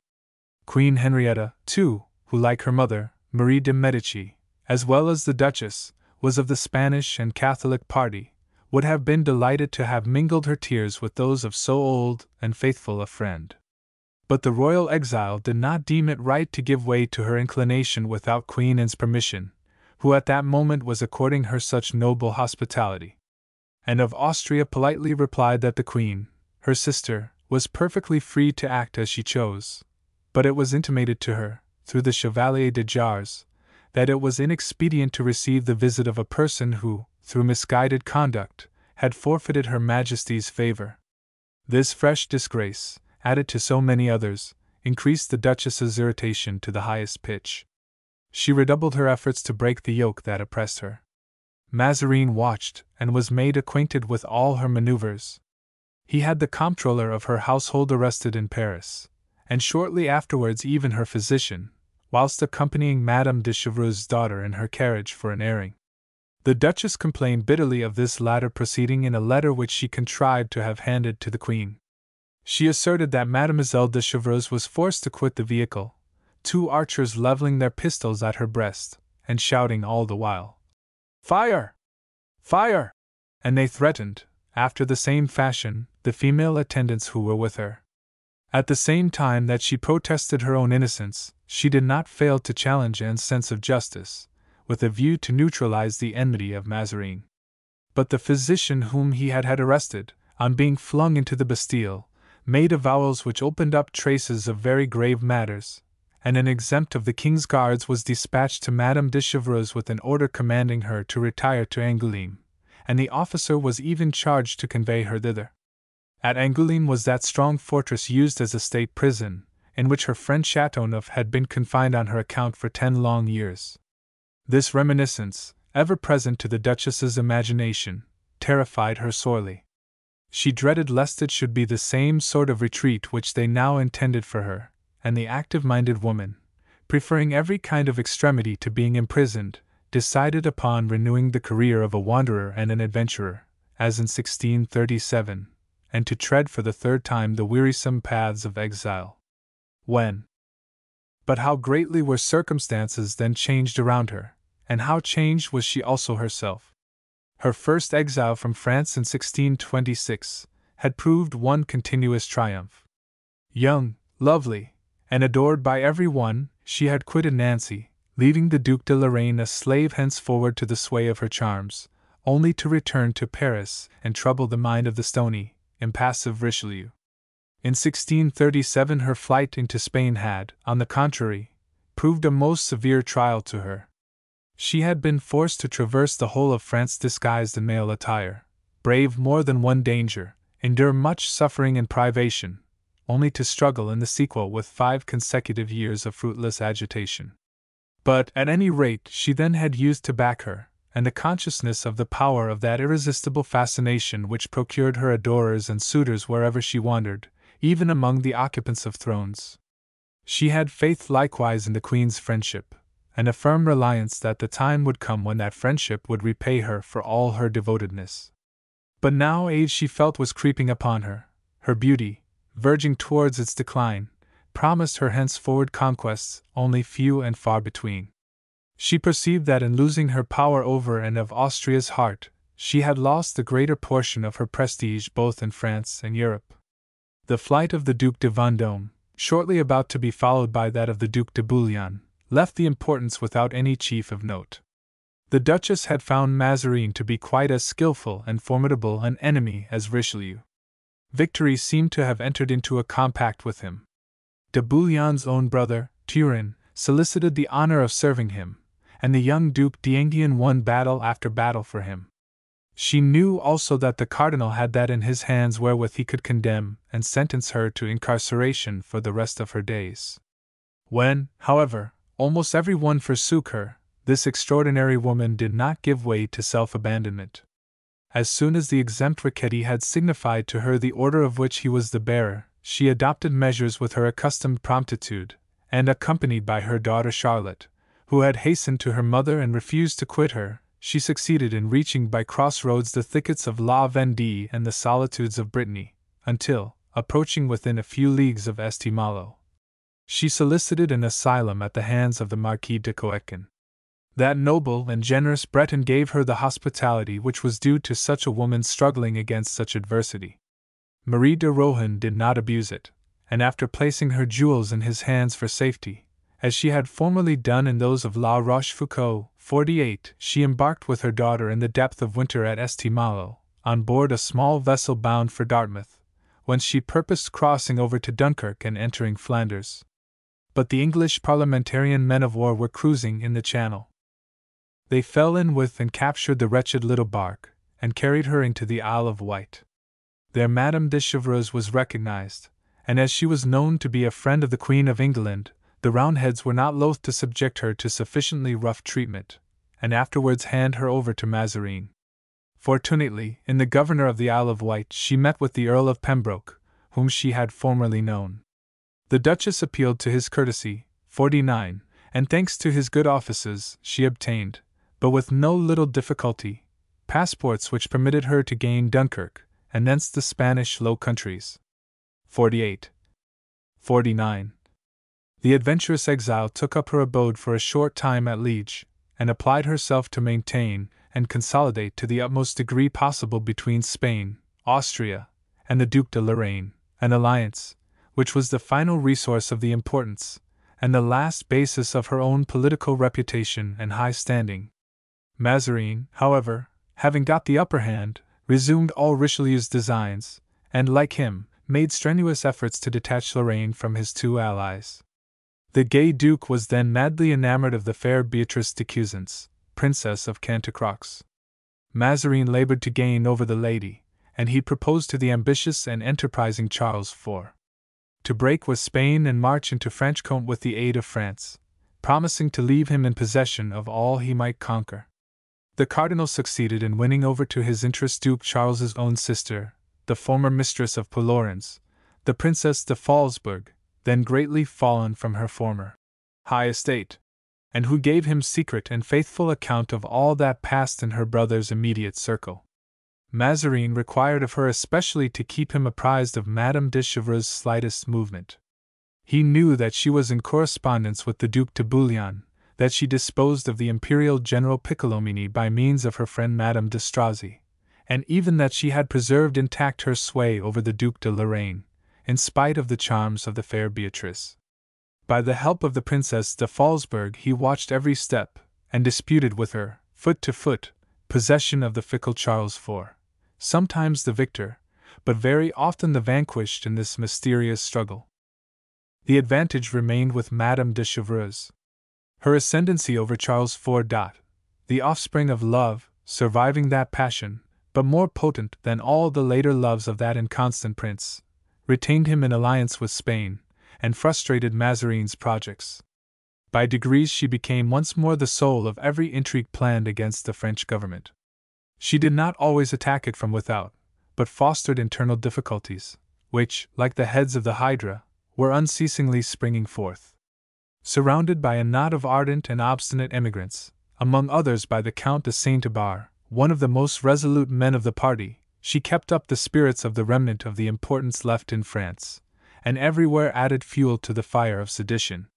Queen Henrietta, too, who like her mother, Marie de Medici, as well as the Duchess, was of the Spanish and Catholic party, would have been delighted to have mingled her tears with those of so old and faithful a friend. But the royal exile did not deem it right to give way to her inclination without Queen Anne's permission, who at that moment was according her such noble hospitality. Anne of Austria politely replied that the Queen, her sister, was perfectly free to act as she chose, but it was intimated to her, through the Chevalier de Jars, that it was inexpedient to receive the visit of a person who, through misguided conduct, had forfeited Her Majesty's favor. This fresh disgrace, added to so many others, increased the Duchess's irritation to the highest pitch. She redoubled her efforts to break the yoke that oppressed her. Mazarin watched and was made acquainted with all her maneuvers. He had the comptroller of her household arrested in Paris, and shortly afterwards even her physician, whilst accompanying Madame de Chevreuse's daughter in her carriage for an airing. The Duchess complained bitterly of this latter proceeding in a letter which she contrived to have handed to the Queen. She asserted that Mademoiselle de Chevreuse was forced to quit the vehicle, two archers leveling their pistols at her breast, and shouting all the while, "Fire! Fire!" and they threatened, after the same fashion, the female attendants who were with her. At the same time that she protested her own innocence, she did not fail to challenge Anne's sense of justice, with a view to neutralize the enmity of Mazarin. But the physician whom he had arrested, on being flung into the Bastille, made avowals which opened up traces of very grave matters, and an exempt of the King's Guards was dispatched to Madame de Chevreuse with an order commanding her to retire to Angoulême, and the officer was even charged to convey her thither. At Angoulême was that strong fortress used as a state prison, in which her friend Chateauneuf had been confined on her account for 10 long years. This reminiscence, ever present to the Duchess's imagination, terrified her sorely. She dreaded lest it should be the same sort of retreat which they now intended for her, and the active-minded woman, preferring every kind of extremity to being imprisoned, decided upon renewing the career of a wanderer and an adventurer, as in 1637, and to tread for the third time the wearisome paths of exile. But how greatly were circumstances then changed around her, and how changed was she also herself. Her first exile from France in 1626 had proved one continuous triumph. Young, lovely, and adored by every one, she had quitted Nancy, leaving the Duc de Lorraine a slave henceforward to the sway of her charms, only to return to Paris and trouble the mind of the stony, impassive Richelieu. In 1637 her flight into Spain had, on the contrary, proved a most severe trial to her. She had been forced to traverse the whole of France disguised in male attire, brave more than one danger, endure much suffering and privation, only to struggle in the sequel with 5 consecutive years of fruitless agitation. But, at any rate, she then had youth to back her, and the consciousness of the power of that irresistible fascination which procured her adorers and suitors wherever she wandered, even among the occupants of thrones. She had faith likewise in the Queen's friendship, and a firm reliance that the time would come when that friendship would repay her for all her devotedness. But now age she felt was creeping upon her, her beauty, verging towards its decline, promised her henceforward conquests only few and far between. She perceived that in losing her power over and of Austria's heart, she had lost the greater portion of her prestige both in France and Europe. The flight of the Duc de Vendôme, shortly about to be followed by that of the Duc de Bouillon, left the importance without any chief of note. The Duchess had found Mazarin to be quite as skilful and formidable an enemy as Richelieu. Victory seemed to have entered into a compact with him. De Bouillon's own brother, Turenne, solicited the honor of serving him, and the young Duc d'Enghien won battle after battle for him. She knew also that the Cardinal had that in his hands wherewith he could condemn and sentence her to incarceration for the rest of her days. When, however, almost every one forsook her, this extraordinary woman did not give way to self-abandonment. As soon as the exempt Riquetti had signified to her the order of which he was the bearer, she adopted measures with her accustomed promptitude, and accompanied by her daughter Charlotte, who had hastened to her mother and refused to quit her, she succeeded in reaching by crossroads the thickets of La Vendée and the solitudes of Brittany, until, approaching within a few leagues of St. Malo, she solicited an asylum at the hands of the Marquis de Coetquin. That noble and generous Breton gave her the hospitality which was due to such a woman struggling against such adversity. Marie de Rohan did not abuse it, and after placing her jewels in his hands for safety, as she had formerly done in those of La Rochefoucauld, 48, she embarked with her daughter in the depth of winter at St. Malo, on board a small vessel bound for Dartmouth, whence she purposed crossing over to Dunkirk and entering Flanders. But the English parliamentarian men-of-war were cruising in the Channel. They fell in with and captured the wretched little bark, and carried her into the Isle of Wight. There Madame de Chevreuse was recognized, and as she was known to be a friend of the Queen of England, the Roundheads were not loath to subject her to sufficiently rough treatment, and afterwards hand her over to Mazarin. Fortunately, in the governor of the Isle of Wight she met with the Earl of Pembroke, whom she had formerly known. The Duchess appealed to his courtesy, 49, and thanks to his good offices, she obtained, but with no little difficulty, passports which permitted her to gain Dunkirk, and thence the Spanish Low Countries. 48. 49. The adventurous exile took up her abode for a short time at Liege, and applied herself to maintain and consolidate to the utmost degree possible between Spain, Austria, and the Duc de Lorraine, an alliance, which was the final resource of the importance, and the last basis of her own political reputation and high standing. Mazarin, however, having got the upper hand, resumed all Richelieu's designs, and, like him, made strenuous efforts to detach Lorraine from his two allies. The gay Duke was then madly enamored of the fair Beatrice de Cusins, Princess of Cantacroix. Mazarin labored to gain over the lady, and he proposed to the ambitious and enterprising Charles IV to break with Spain and march into Franche-Comté with the aid of France, promising to leave him in possession of all he might conquer. The Cardinal succeeded in winning over to his interest Duke Charles's own sister, the former mistress of Ploerens, the Princess de Phalsbourg, then greatly fallen from her former high estate, and who gave him secret and faithful account of all that passed in her brother's immediate circle. Mazarin required of her especially to keep him apprised of Madame de Chevreuse' slightest movement. He knew that she was in correspondence with the Duc de Bouillon, that she disposed of the Imperial General Piccolomini by means of her friend Madame de Strozzi, and even that she had preserved intact her sway over the Duc de Lorraine, in spite of the charms of the fair Beatrice. By the help of the Princess de Falsburg he watched every step, and disputed with her, foot to foot, possession of the fickle Charles IV, sometimes the victor, but very often the vanquished in this mysterious struggle. The advantage remained with Madame de Chevreuse. Her ascendancy over Charles IV. The offspring of love, surviving that passion, but more potent than all the later loves of that inconstant prince, retained him in alliance with Spain, and frustrated Mazarin's projects. By degrees she became once more the soul of every intrigue planned against the French government. She did not always attack it from without, but fostered internal difficulties, which, like the heads of the Hydra, were unceasingly springing forth. Surrounded by a knot of ardent and obstinate emigrants, among others by the Count de Saint-Abar, one of the most resolute men of the party, she kept up the spirits of the remnant of the importance left in France, and everywhere added fuel to the fire of sedition.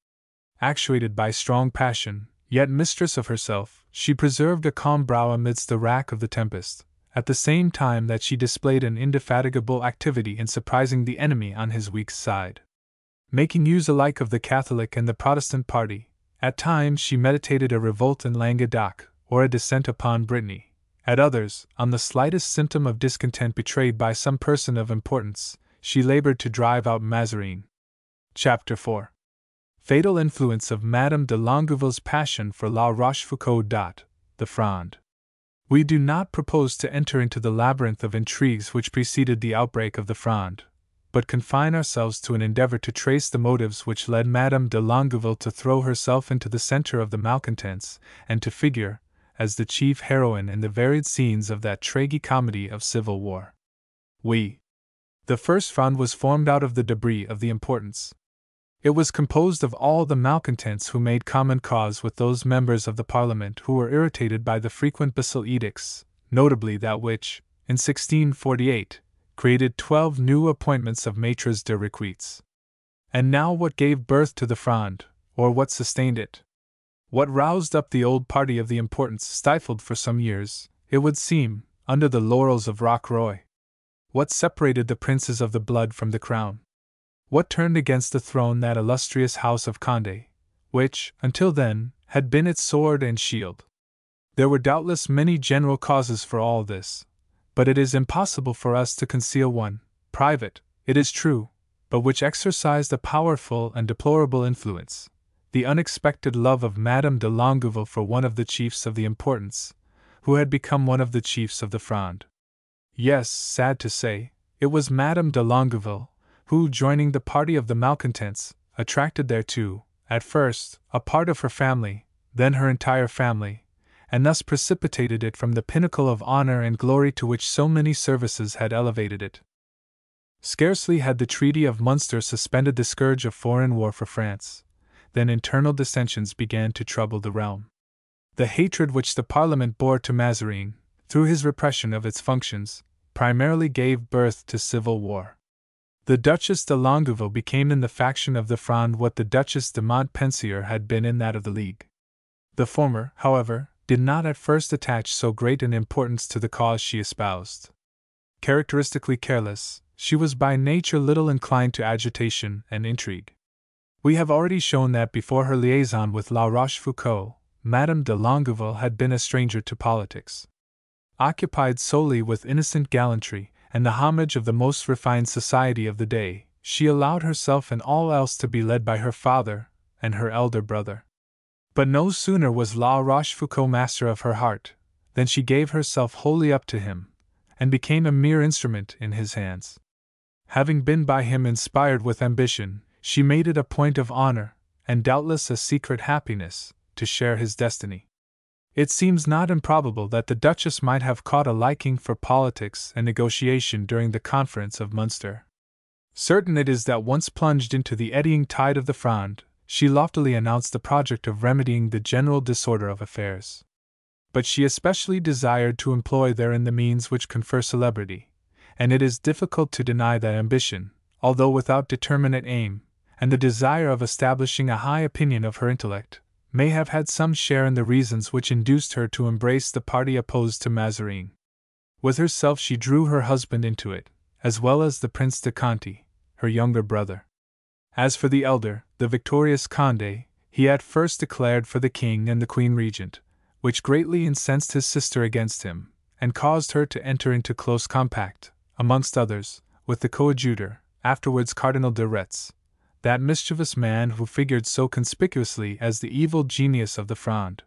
Actuated by strong passion, yet mistress of herself, she preserved a calm brow amidst the wrack of the tempest, at the same time that she displayed an indefatigable activity in surprising the enemy on his weak side. Making use alike of the Catholic and the Protestant party, at times she meditated a revolt in Languedoc, or a descent upon Brittany. At others, on the slightest symptom of discontent betrayed by some person of importance, she labored to drive out Mazarin. Chapter 4. Fatal influence of Madame de Longueville's passion for La Rochefoucauld. The Fronde. We do not propose to enter into the labyrinth of intrigues which preceded the outbreak of the Fronde, but confine ourselves to an endeavor to trace the motives which led Madame de Longueville to throw herself into the center of the malcontents, and to figure, as the chief heroine in the varied scenes of that tragi-comedy of civil war. The First Fronde was formed out of the debris of the importance. It was composed of all the malcontents who made common cause with those members of the Parliament who were irritated by the frequent Bissell edicts, notably that which, in 1648, created 12 new appointments of maîtres de requêtes. And now what gave birth to the Fronde, or what sustained it? What roused up the old party of the importance stifled for some years, it would seem, under the laurels of Rocroi? What separated the princes of the blood from the crown? What turned against the throne that illustrious house of Condé, which, until then, had been its sword and shield? There were doubtless many general causes for all this, but it is impossible for us to conceal one, private, it is true, but which exercised a powerful and deplorable influence: the unexpected love of Madame de Longueville for one of the chiefs of the importance, who had become one of the chiefs of the Fronde. Yes, sad to say, it was Madame de Longueville who, joining the party of the malcontents, attracted thereto, at first, a part of her family, then her entire family, and thus precipitated it from the pinnacle of honor and glory to which so many services had elevated it. Scarcely had the Treaty of Munster suspended the scourge of foreign war for France, then internal dissensions began to trouble the realm. The hatred which the Parliament bore to Mazarin, through his repression of its functions, primarily gave birth to civil war. The Duchess de Longueville became in the faction of the Fronde what the Duchess de Montpensier had been in that of the League. The former, however, did not at first attach so great an importance to the cause she espoused. Characteristically careless, she was by nature little inclined to agitation and intrigue. We have already shown that before her liaison with La Rochefoucauld, Madame de Longueville had been a stranger to politics. Occupied solely with innocent gallantry and the homage of the most refined society of the day, she allowed herself in all else to be led by her father and her elder brother. But no sooner was La Rochefoucauld master of her heart than she gave herself wholly up to him, and became a mere instrument in his hands. Having been by him inspired with ambition, she made it a point of honor, and doubtless a secret happiness, to share his destiny. It seems not improbable that the Duchess might have caught a liking for politics and negotiation during the Conference of Munster. Certain it is that once plunged into the eddying tide of the Fronde, she loftily announced the project of remedying the general disorder of affairs. but she especially desired to employ therein the means which confer celebrity, and it is difficult to deny that ambition, although without determinate aim, and the desire of establishing a high opinion of her intellect, may have had some share in the reasons which induced her to embrace the party opposed to Mazarin. With herself she drew her husband into it, as well as the Prince de Conti, her younger brother. As for the elder, the victorious Condé, he at first declared for the king and the queen regent, which greatly incensed his sister against him, and caused her to enter into close compact, amongst others, with the coadjutor, afterwards Cardinal de Retz, that mischievous man who figured so conspicuously as the evil genius of the Fronde.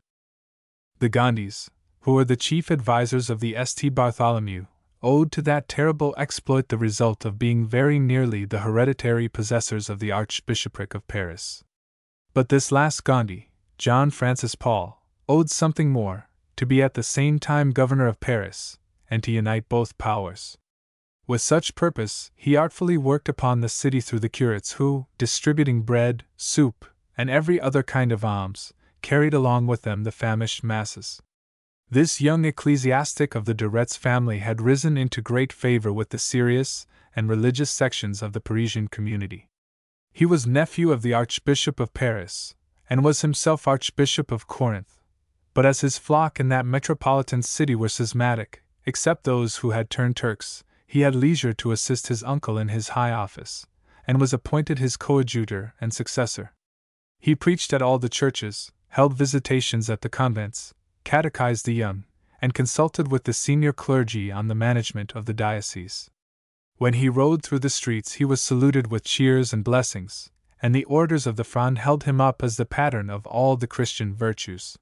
The Gondis, who were the chief advisers of the St. Bartholomew, owed to that terrible exploit the result of being very nearly the hereditary possessors of the Archbishopric of Paris. But this last Gondi, John Francis Paul, owed something more, to be at the same time governor of Paris, and to unite both powers. With such purpose, he artfully worked upon the city through the curates who, distributing bread, soup, and every other kind of alms, carried along with them the famished masses. This young ecclesiastic of the de Retz family had risen into great favor with the serious and religious sections of the Parisian community. He was nephew of the Archbishop of Paris, and was himself Archbishop of Corinth, but as his flock in that metropolitan city were schismatic, except those who had turned Turks, he had leisure to assist his uncle in his high office, and was appointed his coadjutor and successor. He preached at all the churches, held visitations at the convents, catechized the young, and consulted with the senior clergy on the management of the diocese. When he rode through the streets he was saluted with cheers and blessings, and the orders of the Fronde held him up as the pattern of all the Christian virtues.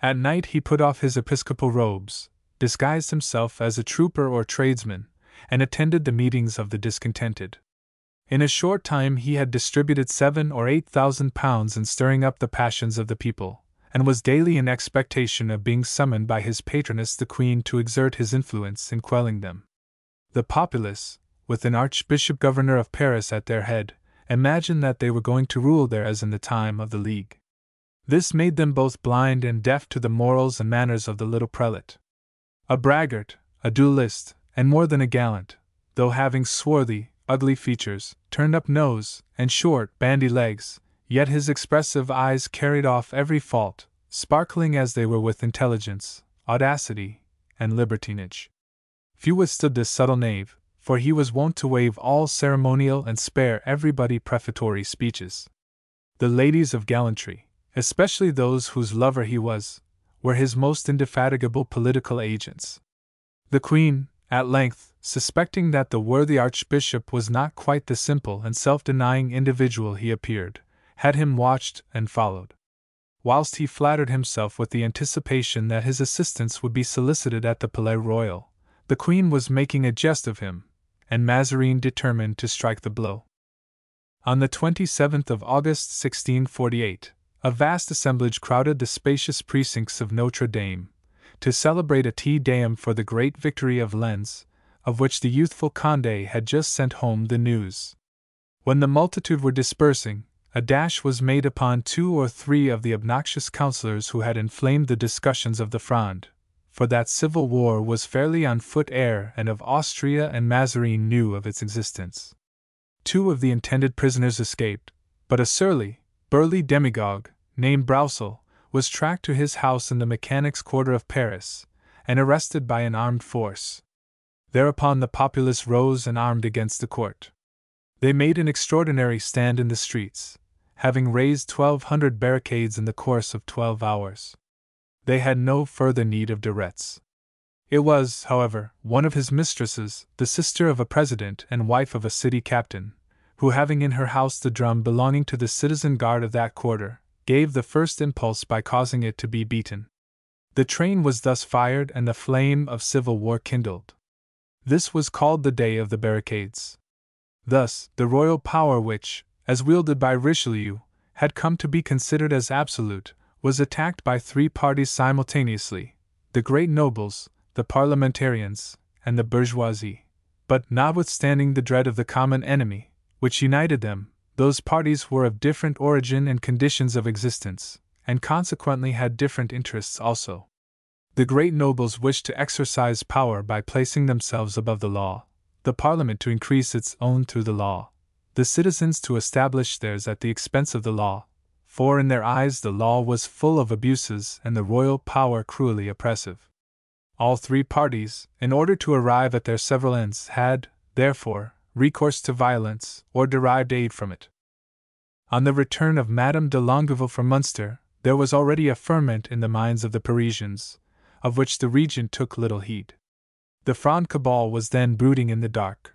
At night he put off his episcopal robes, disguised himself as a trooper or tradesman, and attended the meetings of the discontented. In a short time he had distributed 7,000 or 8,000 pounds in stirring up the passions of the people, and was daily in expectation of being summoned by his patroness the Queen to exert his influence in quelling them. The populace, with an Archbishop Governor of Paris at their head, imagined that they were going to rule there as in the time of the League. This made them both blind and deaf to the morals and manners of the little prelate. A braggart, a duellist, and more than a gallant, though having swarthy, ugly features, turned-up nose, and short, bandy legs, yet his expressive eyes carried off every fault, sparkling as they were with intelligence, audacity, and libertinage. Few withstood this subtle knave, for he was wont to waive all ceremonial and spare everybody prefatory speeches. The ladies of gallantry, especially those whose lover he was, were his most indefatigable political agents. The Queen, at length, suspecting that the worthy Archbishop was not quite the simple and self-denying individual he appeared, had him watched and followed. Whilst he flattered himself with the anticipation that his assistance would be solicited at the Palais Royal, the Queen was making a jest of him, and Mazarin determined to strike the blow. On the 27th of August 1648, a vast assemblage crowded the spacious precincts of Notre Dame, to celebrate a Te Deum for the great victory of Lens, of which the youthful Condé had just sent home the news. When the multitude were dispersing, a dash was made upon 2 or 3 of the obnoxious councillors who had inflamed the discussions of the Fronde, for that civil war was fairly on foot ere and of Austria and Mazarin knew of its existence. 2 of the intended prisoners escaped, but a surly, burly demagogue, named Broussel, was tracked to his house in the mechanics' quarter of Paris, and arrested by an armed force. Thereupon the populace rose and armed against the court. They made an extraordinary stand in the streets, having raised 1,200 barricades in the course of 12 hours. They had no further need of de Retz. It was, however, one of his mistresses, the sister of a president and wife of a city captain, who, having in her house the drum belonging to the citizen guard of that quarter, gave the first impulse by causing it to be beaten. The train was thus fired and the flame of civil war kindled. This was called the Day of the Barricades. Thus, the royal power which, as wielded by Richelieu, had come to be considered as absolute, was attacked by 3 parties simultaneously, the great nobles, the parliamentarians, and the bourgeoisie. But, notwithstanding the dread of the common enemy, which united them, those parties were of different origin and conditions of existence, and consequently had different interests also. The great nobles wished to exercise power by placing themselves above the law, the Parliament to increase its own through the law, the citizens to establish theirs at the expense of the law, for in their eyes the law was full of abuses and the royal power cruelly oppressive. All three parties, in order to arrive at their several ends, had, therefore, recourse to violence, or derived aid from it. On the return of Madame de Longueville from Munster, there was already a ferment in the minds of the Parisians, of which the regent took little heed. The Fronde cabal was then brooding in the dark.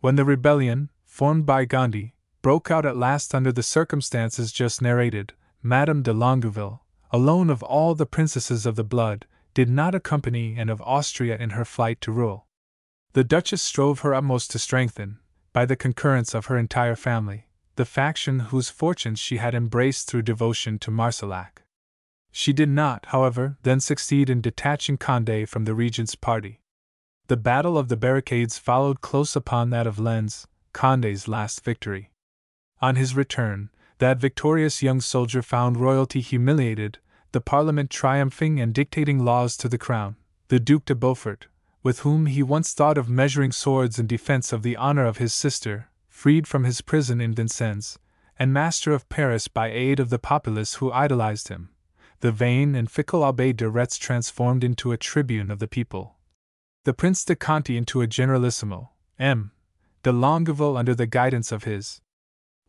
When the rebellion, formed by Gondi, broke out at last under the circumstances just narrated, Madame de Longueville, alone of all the princesses of the blood, did not accompany Anne of Austria in her flight to rule. The Duchess strove her utmost to strengthen, by the concurrence of her entire family, the faction whose fortunes she had embraced through devotion to Marsillac. She did not, however, then succeed in detaching Condé from the regent's party. The Battle of the Barricades followed close upon that of Lens, Condé's last victory. On his return, that victorious young soldier found royalty humiliated, the Parliament triumphing and dictating laws to the crown. The Duc de Beaufort, with whom he once thought of measuring swords in defense of the honor of his sister, freed from his prison in Vincennes, and master of Paris by aid of the populace who idolized him, the vain and fickle Abbé de Retz transformed into a tribune of the people, the Prince de Conti into a generalissimo, M. de Longueville under the guidance of his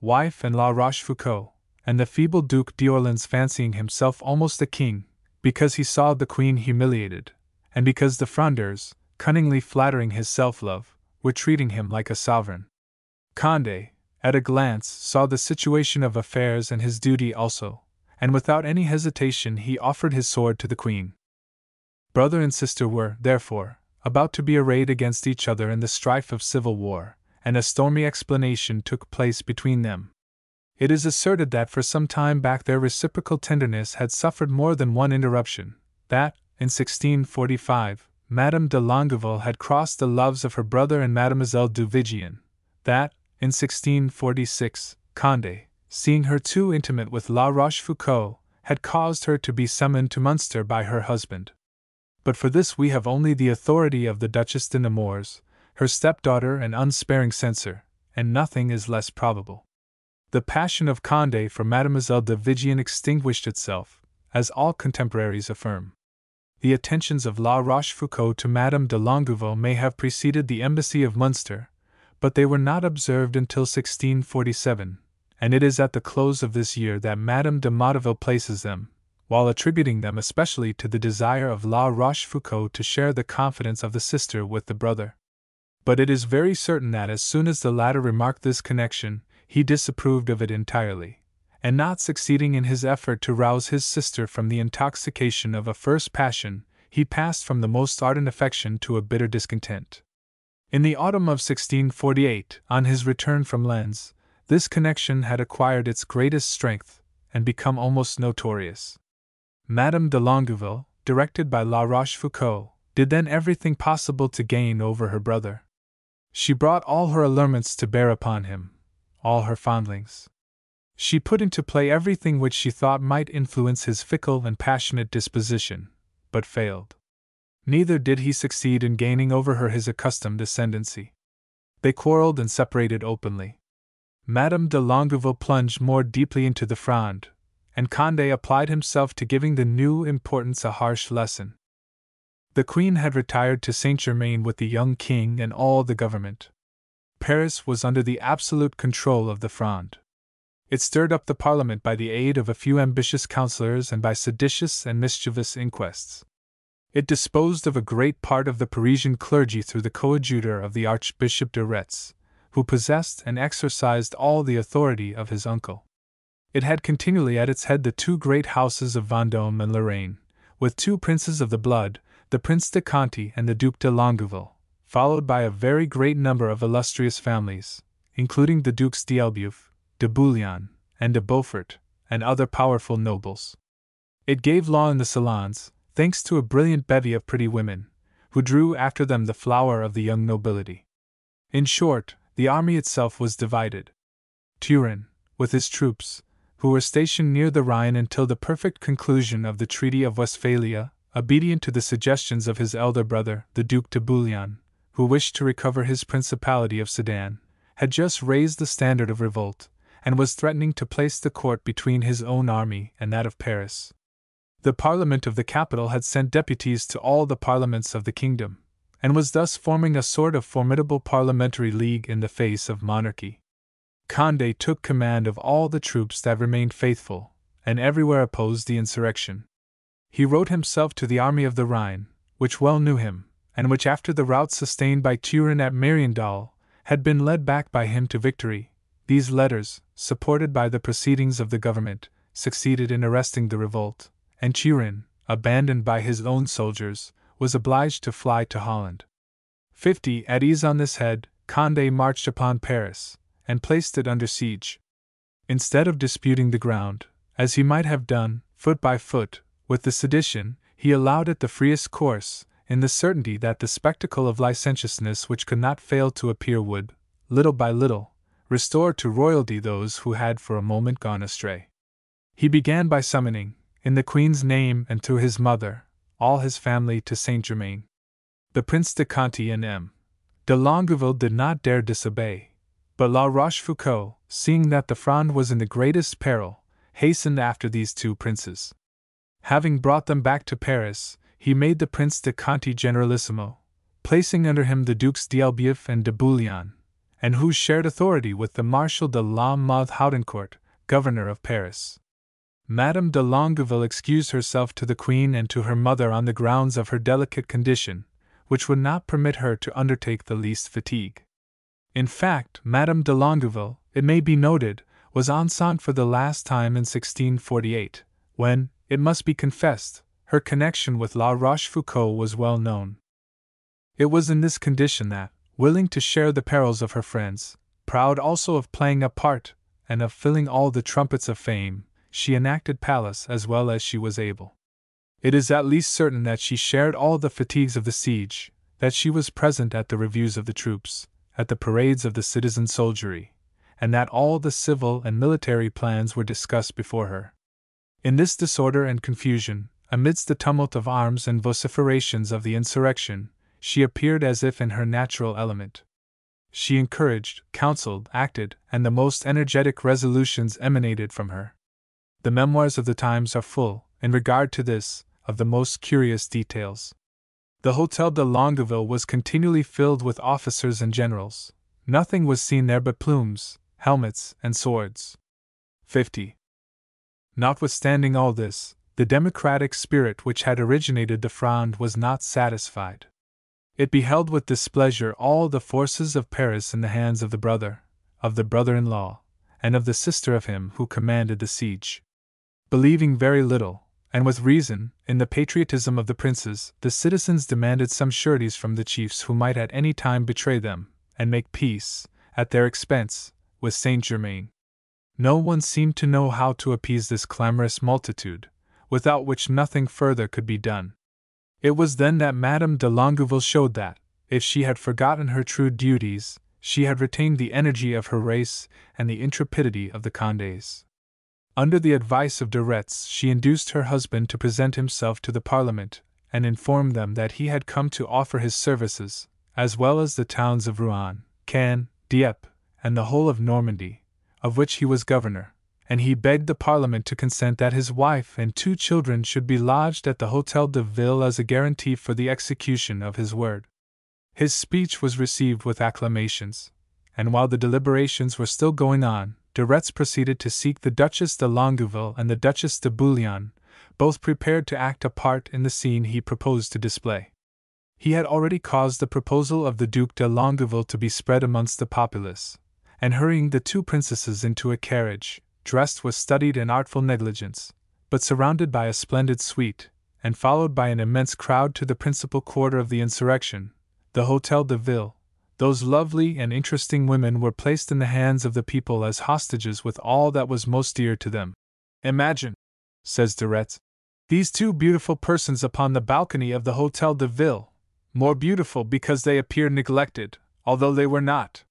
wife and La Rochefoucauld, and the feeble Duc d'Orleans fancying himself almost a king, because he saw the queen humiliated, and because the Frondeurs, cunningly flattering his self-love, were treating him like a sovereign. Condé, at a glance, saw the situation of affairs and his duty also, and without any hesitation he offered his sword to the queen. Brother and sister were, therefore, about to be arrayed against each other in the strife of civil war, and a stormy explanation took place between them. It is asserted that for some time back their reciprocal tenderness had suffered more than one interruption, that, in 1645, Madame de Longueville had crossed the loves of her brother and Mademoiselle du Vigean, that, in 1646, Condé, seeing her too intimate with La Rochefoucauld, had caused her to be summoned to Munster by her husband. But for this we have only the authority of the Duchess de Nemours, her stepdaughter and unsparing censor, and nothing is less probable. The passion of Condé for Mademoiselle de Vigean extinguished itself, as all contemporaries affirm. The attentions of La Rochefoucauld to Madame de Longueville may have preceded the embassy of Munster, but they were not observed until 1647, and it is at the close of this year that Madame de Motteville places them, while attributing them especially to the desire of La Rochefoucauld to share the confidence of the sister with the brother. But it is very certain that as soon as the latter remarked this connection, he disapproved of it entirely, and not succeeding in his effort to rouse his sister from the intoxication of a first passion, he passed from the most ardent affection to a bitter discontent. In the autumn of 1648, on his return from Lens, this connection had acquired its greatest strength, and become almost notorious. Madame de Longueville, directed by La Rochefoucauld, did then everything possible to gain over her brother. She brought all her allurements to bear upon him, all her fondlings. She put into play everything which she thought might influence his fickle and passionate disposition, but failed. Neither did he succeed in gaining over her his accustomed ascendancy. They quarreled and separated openly. Madame de Longueville plunged more deeply into the Fronde, and Condé applied himself to giving the new importance a harsh lesson. The Queen had retired to Saint-Germain with the young king and all the government. Paris was under the absolute control of the Fronde. It stirred up the Parliament by the aid of a few ambitious councillors and by seditious and mischievous inquests. It disposed of a great part of the Parisian clergy through the coadjutor of the Archbishop de Retz, who possessed and exercised all the authority of his uncle. It had continually at its head the two great houses of Vendôme and Lorraine, with two princes of the blood, the Prince de Conti and the Duc de Longueville, followed by a very great number of illustrious families, including the Dukes d'Elbeuf, de Bouillon, and de Beaufort, and other powerful nobles. It gave law in the salons, thanks to a brilliant bevy of pretty women, who drew after them the flower of the young nobility. In short, the army itself was divided. Turenne, with his troops, who were stationed near the Rhine until the perfect conclusion of the Treaty of Westphalia, obedient to the suggestions of his elder brother, the Duc de Bouillon, who wished to recover his principality of Sedan, had just raised the standard of revolt, and was threatening to place the court between his own army and that of Paris. The Parliament of the capital had sent deputies to all the parliaments of the kingdom, and was thus forming a sort of formidable parliamentary league in the face of monarchy. Condé took command of all the troops that remained faithful, and everywhere opposed the insurrection. He wrote himself to the army of the Rhine, which well knew him, and which after the rout sustained by Turenne at Mariendal, had been led back by him to victory. These letters, supported by the proceedings of the government, succeeded in arresting the revolt, and Turenne, abandoned by his own soldiers, was obliged to fly to Holland. 50 At ease on this head, Condé marched upon Paris, and placed it under siege. Instead of disputing the ground, as he might have done, foot by foot, with the sedition, he allowed it the freest course, in the certainty that the spectacle of licentiousness which could not fail to appear would, little by little, restore to royalty those who had for a moment gone astray. He began by summoning, in the Queen's name and through his mother, all his family to Saint Germain. The Prince de Conti and M. de Longueville did not dare disobey, but La Rochefoucauld, seeing that the Fronde was in the greatest peril, hastened after these two princes. Having brought them back to Paris, he made the Prince de Conti generalissimo, placing under him the Dukes d'Elbeuf and de Bouillon, and who shared authority with the Marshal de la Mothe Houdancourt, governor of Paris. Madame de Longueville excused herself to the Queen and to her mother on the grounds of her delicate condition, which would not permit her to undertake the least fatigue. In fact, Madame de Longueville, it may be noted, was enceinte for the last time in 1648, when, it must be confessed, her connection with La Rochefoucauld was well known. It was in this condition that, willing to share the perils of her friends, proud also of playing a part, and of filling all the trumpets of fame, she enacted Pallas as well as she was able. It is at least certain that she shared all the fatigues of the siege, that she was present at the reviews of the troops, at the parades of the citizen soldiery, and that all the civil and military plans were discussed before her. In this disorder and confusion, amidst the tumult of arms and vociferations of the insurrection, she appeared as if in her natural element. She encouraged, counseled, acted, and the most energetic resolutions emanated from her. The memoirs of the times are full, in regard to this, of the most curious details. The Hôtel de Longueville was continually filled with officers and generals. Nothing was seen there but plumes, helmets, and swords. 50. Notwithstanding all this, the democratic spirit which had originated the Fronde was not satisfied. It beheld with displeasure all the forces of Paris in the hands of the brother-in-law, and of the sister of him who commanded the siege. Believing very little, and with reason, in the patriotism of the princes, the citizens demanded some sureties from the chiefs who might at any time betray them, and make peace, at their expense, with Saint Germain. No one seemed to know how to appease this clamorous multitude, without which nothing further could be done. It was then that Madame de Longueville showed that, if she had forgotten her true duties, she had retained the energy of her race and the intrepidity of the Condés. Under the advice of de Retz, she induced her husband to present himself to the Parliament, and informed them that he had come to offer his services, as well as the towns of Rouen, Caen, Dieppe, and the whole of Normandy, of which he was governor, and he begged the Parliament to consent that his wife and 2 children should be lodged at the Hôtel de Ville as a guarantee for the execution of his word. His speech was received with acclamations, and while the deliberations were still going on, de Retz proceeded to seek the Duchess de Longueville and the Duchess de Bouillon, both prepared to act a part in the scene he proposed to display. He had already caused the proposal of the Duc de Longueville to be spread amongst the populace, and hurrying the 2 princesses into a carriage, dressed with studied and artful negligence, but surrounded by a splendid suite, and followed by an immense crowd to the principal quarter of the insurrection, the Hôtel de Ville, those lovely and interesting women were placed in the hands of the people as hostages with all that was most dear to them. Imagine, says de Retz, these 2 beautiful persons upon the balcony of the Hôtel de Ville, more beautiful because they appeared neglected, although they were not.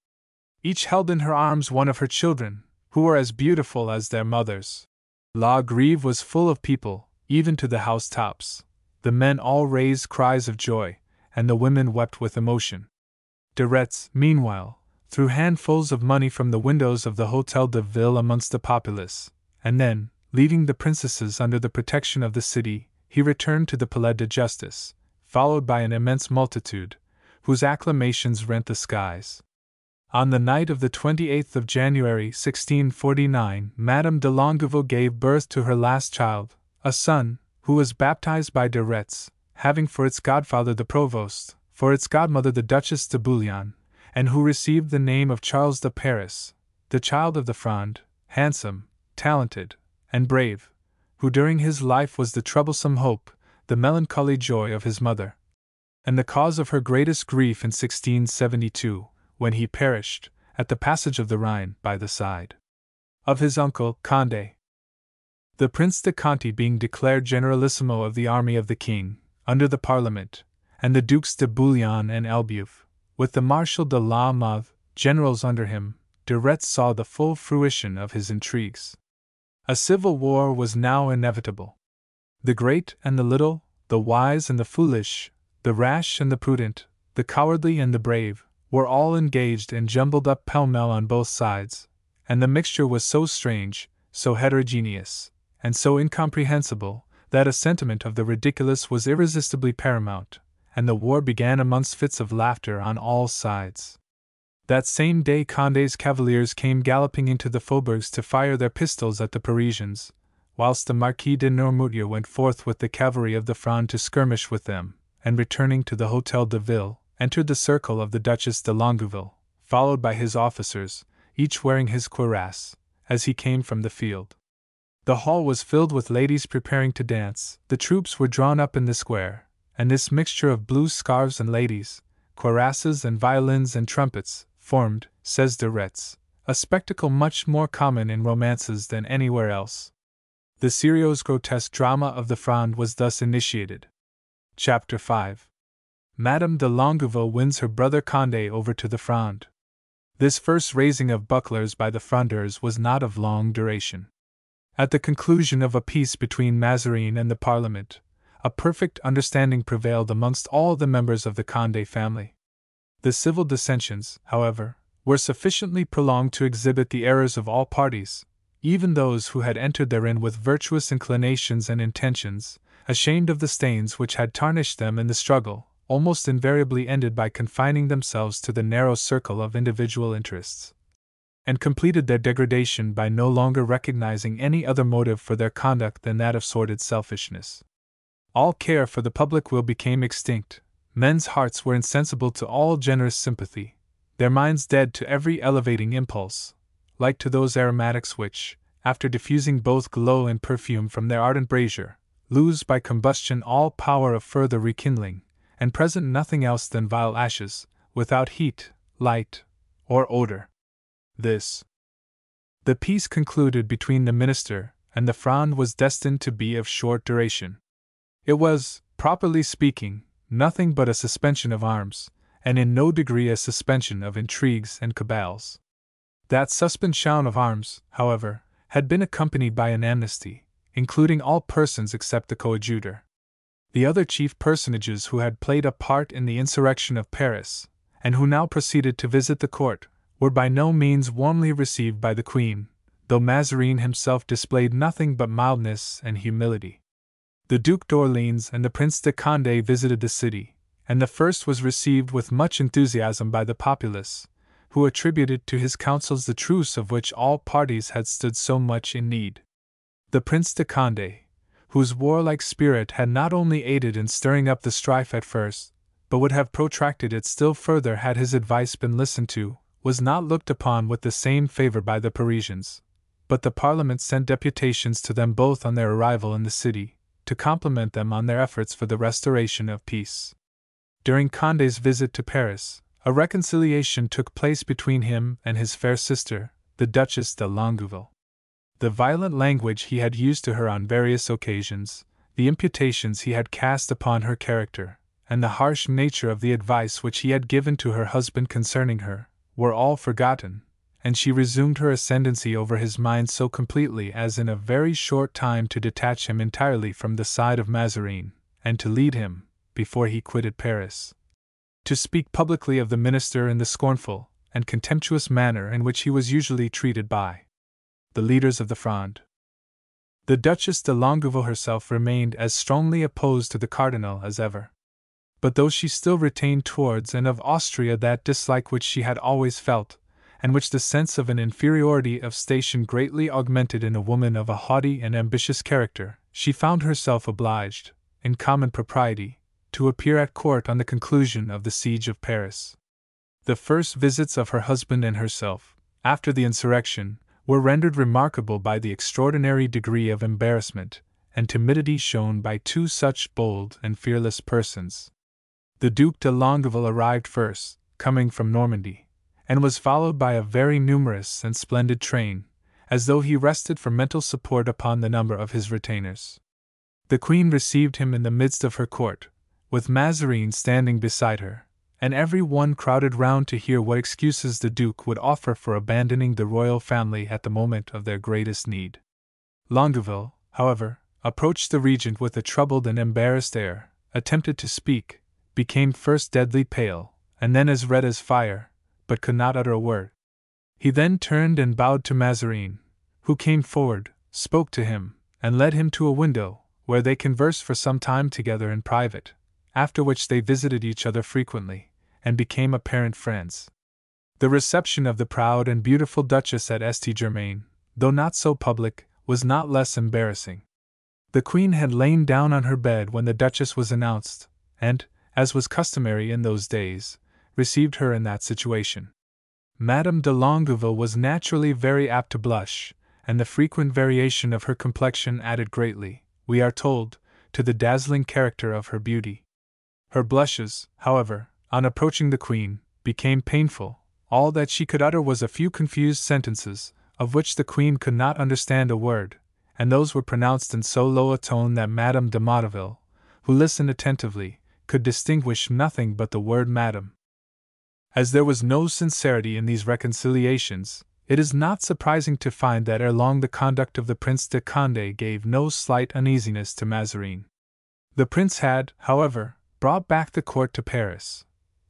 Each held in her arms one of her children, who were as beautiful as their mothers. La Grève was full of people, even to the housetops, the men all raised cries of joy, and the women wept with emotion. De Retz, meanwhile, threw handfuls of money from the windows of the Hôtel de Ville amongst the populace, and then, leaving the princesses under the protection of the city, he returned to the Palais de Justice, followed by an immense multitude, whose acclamations rent the skies. On the night of the 28th of January 1649, Madame de Longueville gave birth to her last child, a son, who was baptized by de Retz, having for its godfather the Provost, for its godmother the Duchess de Bouillon, and who received the name of Charles de Paris, the child of the Fronde, handsome, talented, and brave, who during his life was the troublesome hope, the melancholy joy of his mother, and the cause of her greatest grief in 1672, when he perished, at the passage of the Rhine, by the side of his uncle, Condé. The Prince de Conti being declared generalissimo of the army of the king, under the Parliament, and the Dukes de Bouillon and Elbeuf, with the Marshal de la Mothe, generals under him, de Retz saw the full fruition of his intrigues. A civil war was now inevitable. The great and the little, the wise and the foolish, the rash and the prudent, the cowardly and the brave, were all engaged and jumbled up pell-mell on both sides, and the mixture was so strange, so heterogeneous, and so incomprehensible, that a sentiment of the ridiculous was irresistibly paramount, and the war began amongst fits of laughter on all sides. That same day Condé's cavaliers came galloping into the faubourgs to fire their pistols at the Parisians, whilst the Marquis de Noirmoutier went forth with the cavalry of the Fronde to skirmish with them, and returning to the Hôtel de Ville, entered the circle of the Duchess de Longueville, followed by his officers, each wearing his cuirass, as he came from the field. The hall was filled with ladies preparing to dance, the troops were drawn up in the square, and this mixture of blue scarves and ladies, cuirasses and violins and trumpets, formed, says de Retz, a spectacle much more common in romances than anywhere else. The serious grotesque drama of the Fronde was thus initiated. Chapter 5. Madame de Longueville wins her brother Condé over to the Fronde. This first raising of bucklers by the Frondeurs was not of long duration. At the conclusion of a peace between Mazarin and the Parliament, a perfect understanding prevailed amongst all the members of the Condé family. The civil dissensions, however, were sufficiently prolonged to exhibit the errors of all parties, even those who had entered therein with virtuous inclinations and intentions, ashamed of the stains which had tarnished them in the struggle, almost invariably ended by confining themselves to the narrow circle of individual interests, and completed their degradation by no longer recognizing any other motive for their conduct than that of sordid selfishness. All care for the public weal became extinct. Men's hearts were insensible to all generous sympathy, their minds dead to every elevating impulse, like to those aromatics which, after diffusing both glow and perfume from their ardent brazier, lose by combustion all power of further rekindling, and present nothing else than vile ashes, without heat, light, or odor. The peace concluded between the minister and the Fronde was destined to be of short duration. It was, properly speaking, nothing but a suspension of arms, and in no degree a suspension of intrigues and cabals. That suspension of arms, however, had been accompanied by an amnesty, including all persons except the coadjutor. The other chief personages who had played a part in the insurrection of Paris, and who now proceeded to visit the court, were by no means warmly received by the Queen, though Mazarin himself displayed nothing but mildness and humility. The Duc d'Orléans and the Prince de Condé visited the city, and the first was received with much enthusiasm by the populace, who attributed to his counsels the truce of which all parties had stood so much in need. The Prince de Condé, whose warlike spirit had not only aided in stirring up the strife at first, but would have protracted it still further had his advice been listened to, was not looked upon with the same favor by the Parisians, but the Parliament sent deputations to them both on their arrival in the city, to compliment them on their efforts for the restoration of peace. During Condé's visit to Paris, a reconciliation took place between him and his fair sister, the Duchess de Longueville. The violent language he had used to her on various occasions, the imputations he had cast upon her character, and the harsh nature of the advice which he had given to her husband concerning her, were all forgotten, and she resumed her ascendancy over his mind so completely as in a very short time to detach him entirely from the side of Mazarin, and to lead him, before he quitted Paris, to speak publicly of the minister in the scornful and contemptuous manner in which he was usually treated by the leaders of the Fronde. The Duchess de Longueville herself remained as strongly opposed to the Cardinal as ever. But though she still retained towards and of Austria that dislike which she had always felt, and which the sense of an inferiority of station greatly augmented in a woman of a haughty and ambitious character, she found herself obliged, in common propriety, to appear at court on the conclusion of the siege of Paris. The first visits of her husband and herself, after the insurrection, were rendered remarkable by the extraordinary degree of embarrassment and timidity shown by two such bold and fearless persons. The Duc de Longueville arrived first, coming from Normandy, and was followed by a very numerous and splendid train, as though he rested for mental support upon the number of his retainers. The Queen received him in the midst of her court, with Mazarin standing beside her, and every one crowded round to hear what excuses the Duke would offer for abandoning the royal family at the moment of their greatest need. Longueville, however, approached the regent with a troubled and embarrassed air, attempted to speak, became first deadly pale, and then as red as fire, but could not utter a word. He then turned and bowed to Mazarin, who came forward, spoke to him, and led him to a window, where they conversed for some time together in private, after which they visited each other frequently, and became apparent friends. The reception of the proud and beautiful Duchess at St. Germain, though not so public, was not less embarrassing. The Queen had lain down on her bed when the Duchess was announced, and, as was customary in those days, received her in that situation. Madame de Longueville was naturally very apt to blush, and the frequent variation of her complexion added greatly, we are told, to the dazzling character of her beauty. Her blushes, however, on approaching the Queen, became painful. All that she could utter was a few confused sentences, of which the Queen could not understand a word, and those were pronounced in so low a tone that Madame de Motteville, who listened attentively, could distinguish nothing but the word Madame. As there was no sincerity in these reconciliations, it is not surprising to find that ere long the conduct of the Prince de Condé gave no slight uneasiness to Mazarin. The Prince had, however, brought back the court to Paris.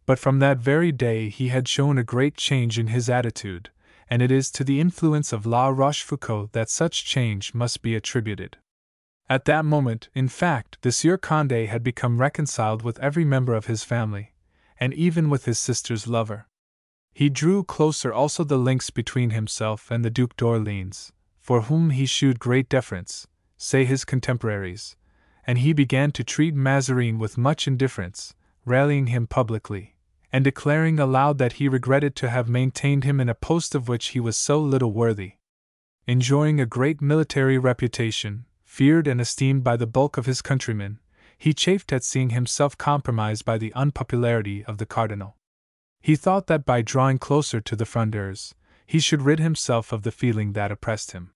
But from that very day he had shown a great change in his attitude, and it is to the influence of La Rochefoucauld that such change must be attributed. At that moment, in fact, the Sieur Condé had become reconciled with every member of his family, and even with his sister's lover. He drew closer also the links between himself and the Duc d'Orléans, for whom he shewed great deference, say his contemporaries, and he began to treat Mazarin with much indifference, rallying him publicly, and declaring aloud that he regretted to have maintained him in a post of which he was so little worthy. Enjoying a great military reputation, feared and esteemed by the bulk of his countrymen, he chafed at seeing himself compromised by the unpopularity of the Cardinal. He thought that by drawing closer to the Frondeurs, he should rid himself of the feeling that oppressed him.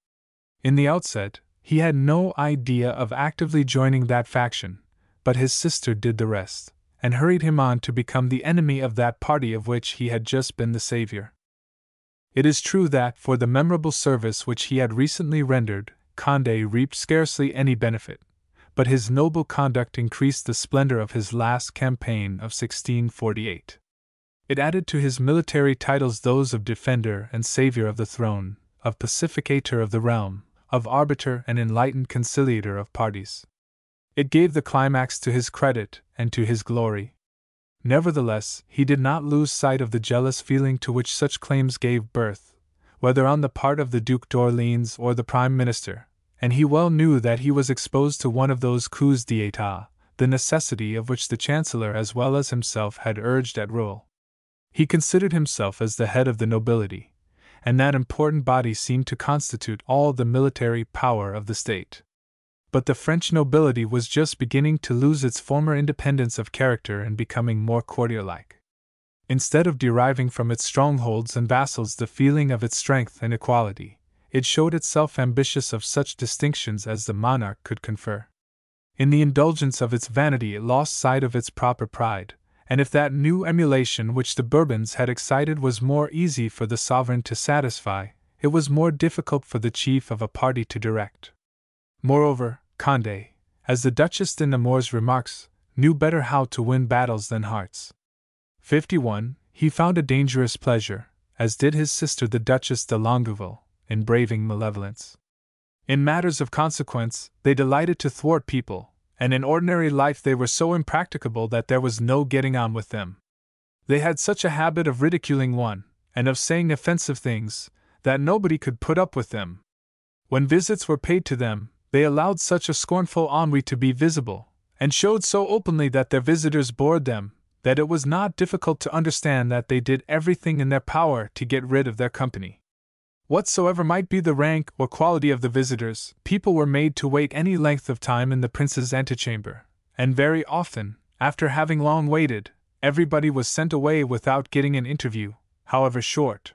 In the outset, he had no idea of actively joining that faction, but his sister did the rest, and hurried him on to become the enemy of that party of which he had just been the savior. It is true that, for the memorable service which he had recently rendered, Condé reaped scarcely any benefit, but his noble conduct increased the splendor of his last campaign of 1648. It added to his military titles those of defender and savior of the throne, of pacificator of the realm, of arbiter and enlightened conciliator of parties. It gave the climax to his credit and to his glory. Nevertheless, he did not lose sight of the jealous feeling to which such claims gave birth, whether on the part of the Duc d'Orléans or the Prime Minister, and he well knew that he was exposed to one of those coups d'état, the necessity of which the Chancellor as well as himself had urged at Rouen. He considered himself as the head of the nobility, and that important body seemed to constitute all the military power of the state. But the French nobility was just beginning to lose its former independence of character and becoming more courtier-like. Instead of deriving from its strongholds and vassals the feeling of its strength and equality, it showed itself ambitious of such distinctions as the monarch could confer. In the indulgence of its vanity it lost sight of its proper pride, and if that new emulation which the Bourbons had excited was more easy for the sovereign to satisfy, it was more difficult for the chief of a party to direct. Moreover, Condé, as the Duchess de Nemours remarks, knew better how to win battles than hearts. 51. He found a dangerous pleasure, as did his sister the Duchess de Longueville, in braving malevolence. In matters of consequence, they delighted to thwart people, and in ordinary life they were so impracticable that there was no getting on with them. They had such a habit of ridiculing one, and of saying offensive things, that nobody could put up with them. When visits were paid to them, they allowed such a scornful ennui to be visible, and showed so openly that their visitors bored them, that it was not difficult to understand that they did everything in their power to get rid of their company. Whatsoever might be the rank or quality of the visitors, people were made to wait any length of time in the prince's antechamber, and very often, after having long waited, everybody was sent away without getting an interview, however short.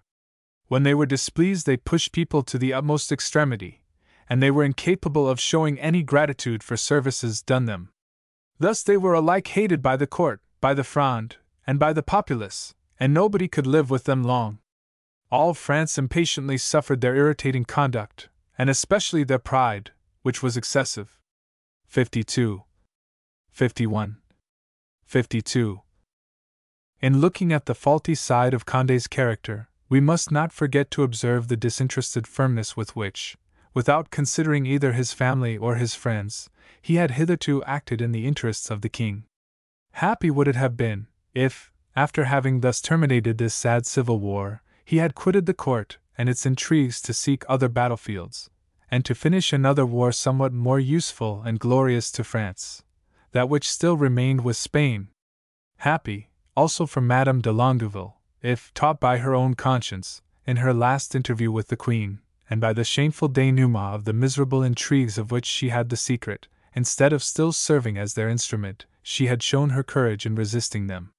When they were displeased, they pushed people to the utmost extremity, and they were incapable of showing any gratitude for services done them. Thus they were alike hated by the court, by the Fronde, and by the populace, and nobody could live with them long. All France impatiently suffered their irritating conduct, and especially their pride, which was excessive. 52. 51. 52. In looking at the faulty side of Condé's character, we must not forget to observe the disinterested firmness with which, without considering either his family or his friends, he had hitherto acted in the interests of the king. Happy would it have been, if, after having thus terminated this sad civil war, he had quitted the court and its intrigues to seek other battlefields, and to finish another war somewhat more useful and glorious to France, that which still remained with Spain. Happy, also for Madame de Longueville, if, taught by her own conscience, in her last interview with the Queen, and by the shameful denouement of the miserable intrigues of which she had the secret, instead of still serving as their instrument, she had shown her courage in resisting them.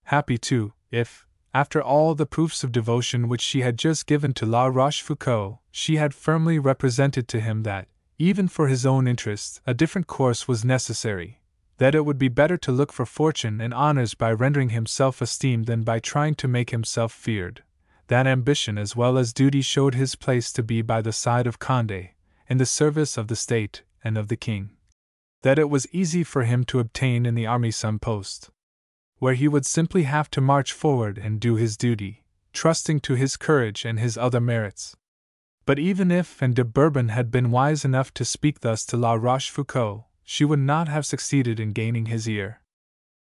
Happy, too, if, after all the proofs of devotion which she had just given to La Rochefoucauld, she had firmly represented to him that, even for his own interest, a different course was necessary, that it would be better to look for fortune and honors by rendering himself esteemed than by trying to make himself feared, that ambition as well as duty showed his place to be by the side of Condé, in the service of the state and of the king, that it was easy for him to obtain in the army some post, where he would simply have to march forward and do his duty, trusting to his courage and his other merits. But even if Anne de Bourbon had been wise enough to speak thus to La Rochefoucauld, she would not have succeeded in gaining his ear.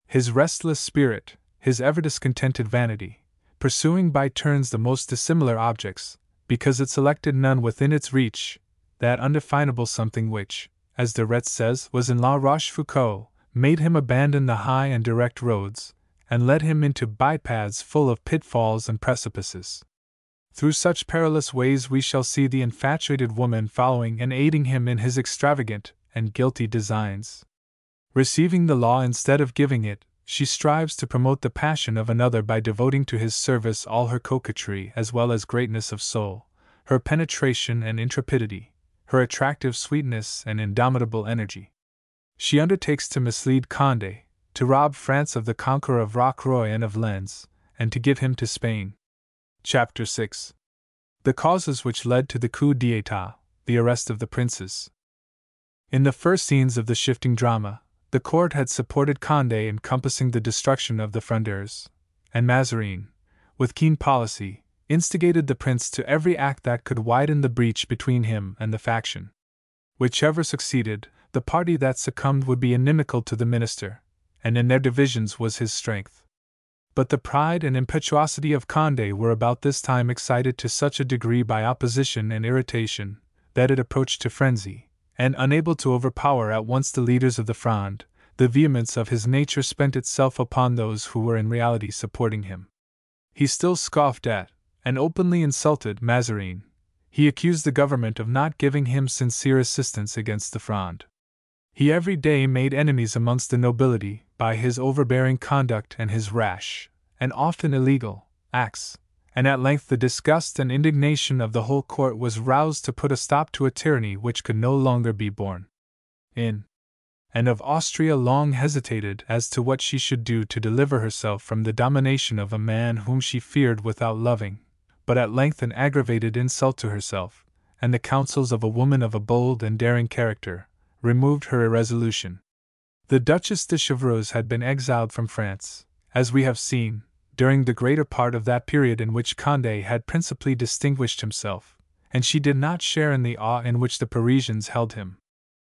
His restless spirit, his ever discontented vanity, pursuing by turns the most dissimilar objects, because it selected none within its reach, that undefinable something which, as de Retz says, was in La Rochefoucauld, made him abandon the high and direct roads, and led him into bypaths full of pitfalls and precipices. Through such perilous ways we shall see the infatuated woman following and aiding him in his extravagant and guilty designs. Receiving the law instead of giving it, she strives to promote the passion of another by devoting to his service all her coquetry as well as greatness of soul, her penetration and intrepidity, her attractive sweetness and indomitable energy. She undertakes to mislead Condé, to rob France of the conqueror of Rocroi and of Lens, and to give him to Spain. Chapter 6. The causes which led to the coup d'état, the arrest of the princes. In the first scenes of the shifting drama, the court had supported Condé in compassing the destruction of the Frondeurs, and Mazarin, with keen policy, instigated the prince to every act that could widen the breach between him and the faction. Whichever succeeded, the party that succumbed would be inimical to the minister, and in their divisions was his strength. But the pride and impetuosity of Condé were about this time excited to such a degree by opposition and irritation, that it approached to frenzy, and unable to overpower at once the leaders of the Fronde, the vehemence of his nature spent itself upon those who were in reality supporting him. He still scoffed at, and openly insulted, Mazarin. He accused the government of not giving him sincere assistance against the Fronde. He every day made enemies amongst the nobility by his overbearing conduct and his rash, and often illegal, acts, and at length the disgust and indignation of the whole court was roused to put a stop to a tyranny which could no longer be borne. Anne of Austria long hesitated as to what she should do to deliver herself from the domination of a man whom she feared without loving, but at length an aggravated insult to herself, and the counsels of a woman of a bold and daring character, removed her irresolution. The Duchess de Chevreuse had been exiled from France, as we have seen, during the greater part of that period in which Condé had principally distinguished himself, and she did not share in the awe in which the Parisians held him.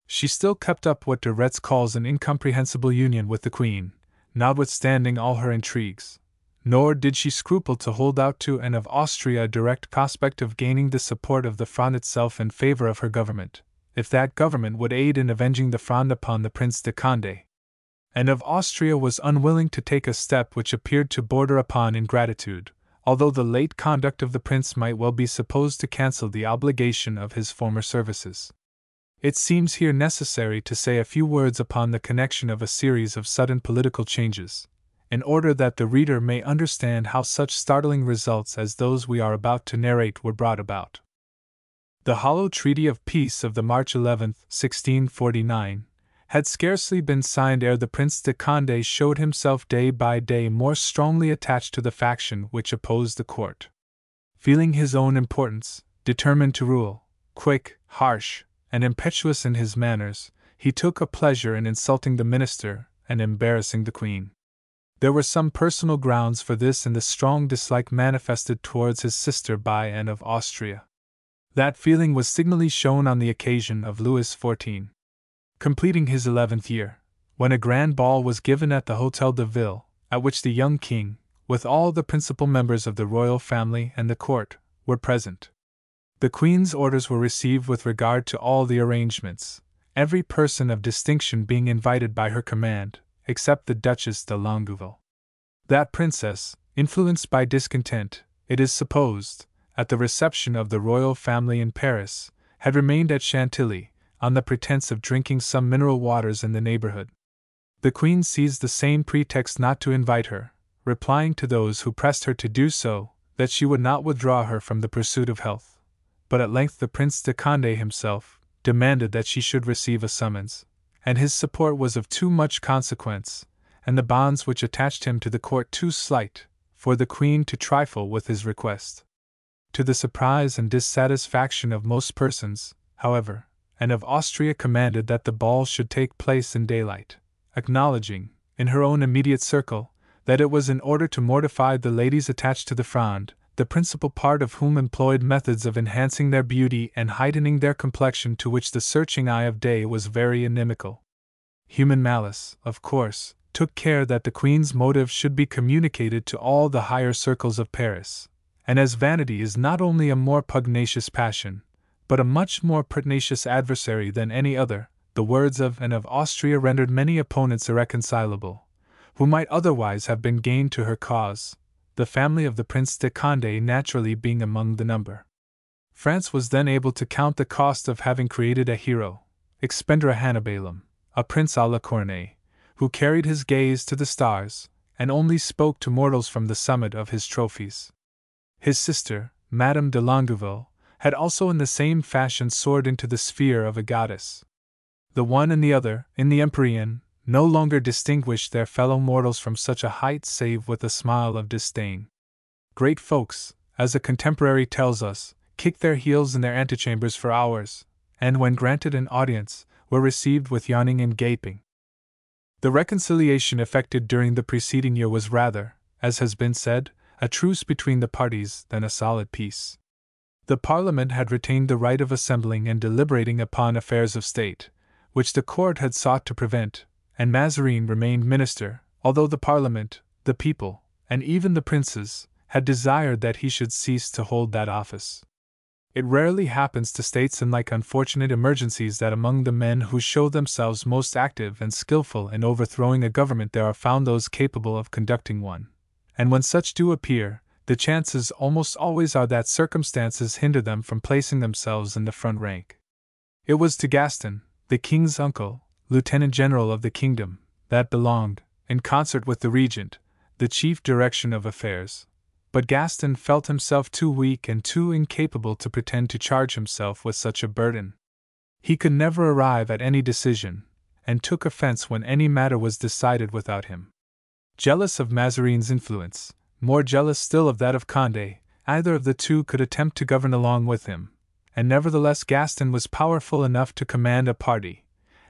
She still kept up what de Retz calls an incomprehensible union with the Queen, notwithstanding all her intrigues, nor did she scruple to hold out to Anne of Austria a direct prospect of gaining the support of the Fronde itself in favor of her government, if that government would aid in avenging the Fronde upon the Prince de Condé. Anne of Austria was unwilling to take a step which appeared to border upon ingratitude, although the late conduct of the prince might well be supposed to cancel the obligation of his former services. It seems here necessary to say a few words upon the connection of a series of sudden political changes, in order that the reader may understand how such startling results as those we are about to narrate were brought about. The hollow treaty of peace of the March 11, 1649, had scarcely been signed ere the Prince de Condé showed himself day by day more strongly attached to the faction which opposed the court. Feeling his own importance, determined to rule, quick, harsh, and impetuous in his manners, he took a pleasure in insulting the minister and embarrassing the Queen. There were some personal grounds for this in the strong dislike manifested towards his sister by Anne of Austria. That feeling was signally shown on the occasion of Louis XIV. Completing his 11th year, when a grand ball was given at the Hôtel de Ville, at which the young king, with all the principal members of the royal family and the court, were present. The Queen's orders were received with regard to all the arrangements, every person of distinction being invited by her command, except the Duchess de Longueville. That princess, influenced by discontent, it is supposed, at the reception of the royal family in Paris, had remained at Chantilly, on the pretense of drinking some mineral waters in the neighborhood. The Queen seized the same pretext not to invite her, replying to those who pressed her to do so, that she would not withdraw her from the pursuit of health. But at length the Prince de Condé himself demanded that she should receive a summons, and his support was of too much consequence, and the bonds which attached him to the court too slight, for the Queen to trifle with his request. To the surprise and dissatisfaction of most persons, however, Anne of Austria commanded that the ball should take place in daylight, acknowledging, in her own immediate circle, that it was in order to mortify the ladies attached to the Fronde, the principal part of whom employed methods of enhancing their beauty and heightening their complexion to which the searching eye of day was very inimical. Human malice, of course, took care that the Queen's motive should be communicated to all the higher circles of Paris, and as vanity is not only a more pugnacious passion, but a much more pertinacious adversary than any other, the words of Anne of Austria rendered many opponents irreconcilable, who might otherwise have been gained to her cause, the family of the Prince de Condé naturally being among the number. France was then able to count the cost of having created a hero, expendere Hannibalum, a prince à la Corneille, who carried his gaze to the stars, and only spoke to mortals from the summit of his trophies. His sister, Madame de Longueville, had also in the same fashion soared into the sphere of a goddess. The one and the other, in the Empyrean, no longer distinguished their fellow mortals from such a height save with a smile of disdain. Great folks, as a contemporary tells us, kicked their heels in their antechambers for hours, and when granted an audience, were received with yawning and gaping. The reconciliation effected during the preceding year was rather, as has been said, a truce between the parties than a solid peace. The Parliament had retained the right of assembling and deliberating upon affairs of state, which the court had sought to prevent, and Mazarin remained minister, although the Parliament, the people, and even the princes, had desired that he should cease to hold that office. It rarely happens to states in like unfortunate emergencies that among the men who show themselves most active and skillful in overthrowing a government there are found those capable of conducting one, and when such do appear, the chances almost always are that circumstances hinder them from placing themselves in the front rank. It was to Gaston, the king's uncle, lieutenant general of the kingdom, that belonged, in concert with the regent, the chief direction of affairs. But Gaston felt himself too weak and too incapable to pretend to charge himself with such a burden. He could never arrive at any decision, and took offense when any matter was decided without him. Jealous of Mazarin's influence, more jealous still of that of Condé, either of the two could attempt to govern along with him, and nevertheless Gaston was powerful enough to command a party,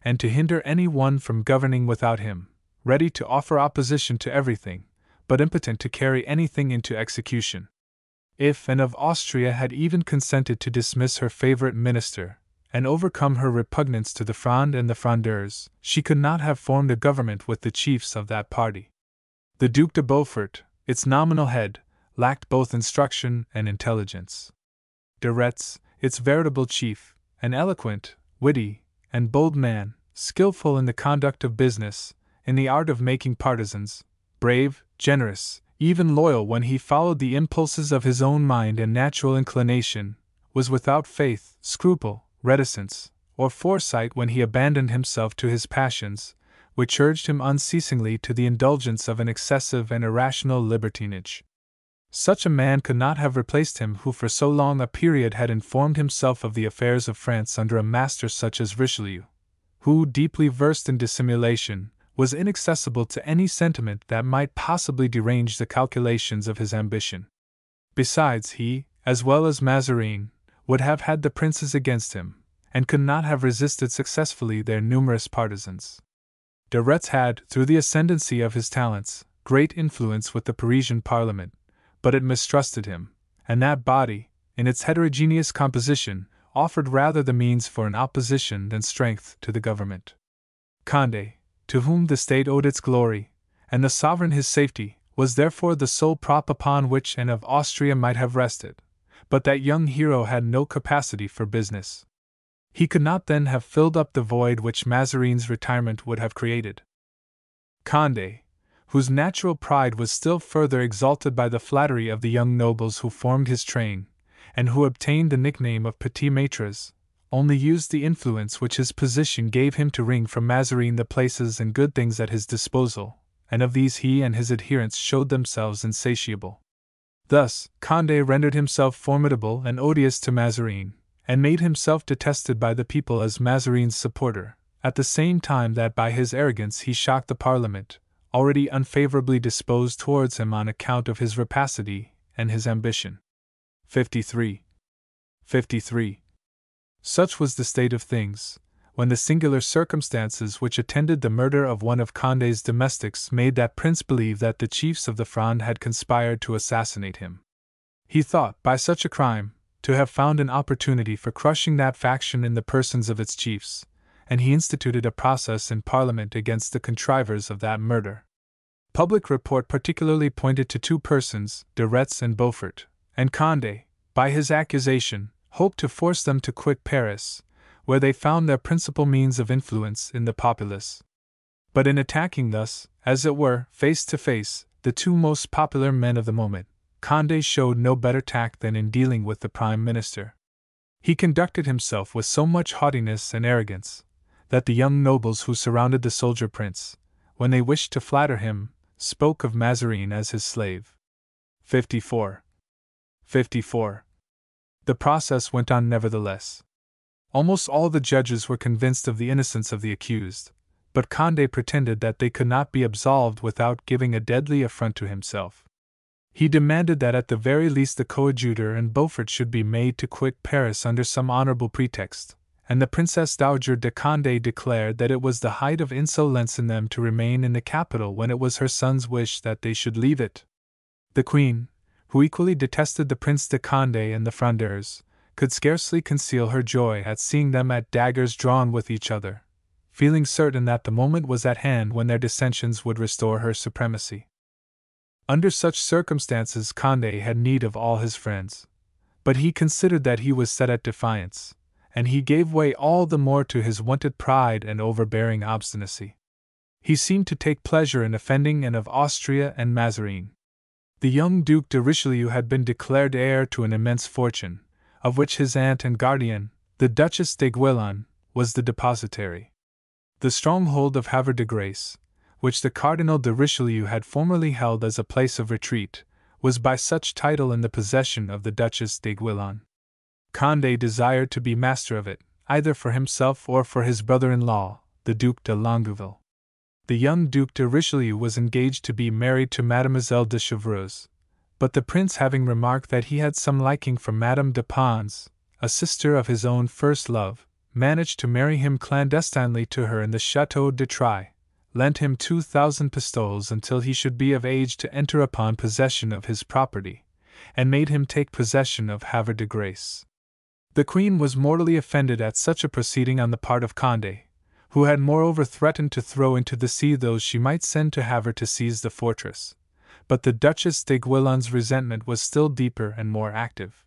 and to hinder any one from governing without him, ready to offer opposition to everything, but impotent to carry anything into execution. If Anne of Austria had even consented to dismiss her favorite minister, and overcome her repugnance to the Fronde and the Frondeurs, she could not have formed a government with the chiefs of that party. The Duc de Beaufort, its nominal head, lacked both instruction and intelligence. De Retz, its veritable chief, an eloquent, witty, and bold man, skillful in the conduct of business, in the art of making partisans, brave, generous, even loyal when he followed the impulses of his own mind and natural inclination, was without faith, scruple, reticence, or foresight when he abandoned himself to his passions, which urged him unceasingly to the indulgence of an excessive and irrational libertinage. Such a man could not have replaced him who for so long a period had informed himself of the affairs of France under a master such as Richelieu, who, deeply versed in dissimulation, was inaccessible to any sentiment that might possibly derange the calculations of his ambition. Besides, he, as well as Mazarin, would have had the princes against him, and could not have resisted successfully their numerous partisans. De Retz had, through the ascendancy of his talents, great influence with the Parisian Parliament, but it mistrusted him, and that body, in its heterogeneous composition, offered rather the means for an opposition than strength to the government. Condé, to whom the state owed its glory, and the sovereign his safety, was therefore the sole prop upon which Anne of Austria might have rested, but that young hero had no capacity for business. He could not then have filled up the void which Mazarin's retirement would have created. Condé, whose natural pride was still further exalted by the flattery of the young nobles who formed his train, and who obtained the nickname of Petit Maîtres, only used the influence which his position gave him to wring from Mazarin the places and good things at his disposal, and of these he and his adherents showed themselves insatiable. Thus, Condé rendered himself formidable and odious to Mazarin, and made himself detested by the people as Mazarin's supporter, at the same time that by his arrogance he shocked the Parliament, already unfavorably disposed towards him on account of his rapacity and his ambition. 53. Such was the state of things, when the singular circumstances which attended the murder of one of Condé's domestics made that prince believe that the chiefs of the Fronde had conspired to assassinate him. He thought, by such a crime, to have found an opportunity for crushing that faction in the persons of its chiefs, and he instituted a process in Parliament against the contrivers of that murder. Public report particularly pointed to two persons, De Retz and Beaufort, and Condé, by his accusation, hoped to force them to quit Paris, where they found their principal means of influence in the populace. But in attacking thus, as it were, face to face, the two most popular men of the moment, Condé showed no better tact than in dealing with the Prime Minister. He conducted himself with so much haughtiness and arrogance, that the young nobles who surrounded the soldier prince, when they wished to flatter him, spoke of Mazarin as his slave. 54. The process went on nevertheless. Almost all the judges were convinced of the innocence of the accused, but Condé pretended that they could not be absolved without giving a deadly affront to himself. He demanded that at the very least the coadjutor and Beaufort should be made to quit Paris under some honorable pretext, and the Princess Dowager de Condé declared that it was the height of insolence in them to remain in the capital when it was her son's wish that they should leave it. The Queen, who equally detested the Prince de Condé and the Frondeurs, could scarcely conceal her joy at seeing them at daggers drawn with each other, feeling certain that the moment was at hand when their dissensions would restore her supremacy. Under such circumstances Condé had need of all his friends, but he considered that he was set at defiance, and he gave way all the more to his wonted pride and overbearing obstinacy. He seemed to take pleasure in offending Anne of Austria and Mazarin. The young Duc de Richelieu had been declared heir to an immense fortune, of which his aunt and guardian, the Duchess d'Aiguillon, was the depositary. The stronghold of Havre de Grace, which the Cardinal de Richelieu had formerly held as a place of retreat, was by such title in the possession of the Duchess d'Aiguillon. Condé desired to be master of it, either for himself or for his brother-in-law, the Duc de Longueville. The young Duc de Richelieu was engaged to be married to Mademoiselle de Chevreuse, but the prince having remarked that he had some liking for Madame de Pons, a sister of his own first love, managed to marry him clandestinely to her in the Chateau de Try, lent him 2,000 pistoles until he should be of age to enter upon possession of his property, and made him take possession of Havre de Grace. The Queen was mortally offended at such a proceeding on the part of Condé, who had moreover threatened to throw into the sea those she might send to Havre to seize the fortress, but the Duchesse de Guiolon's resentment was still deeper and more active.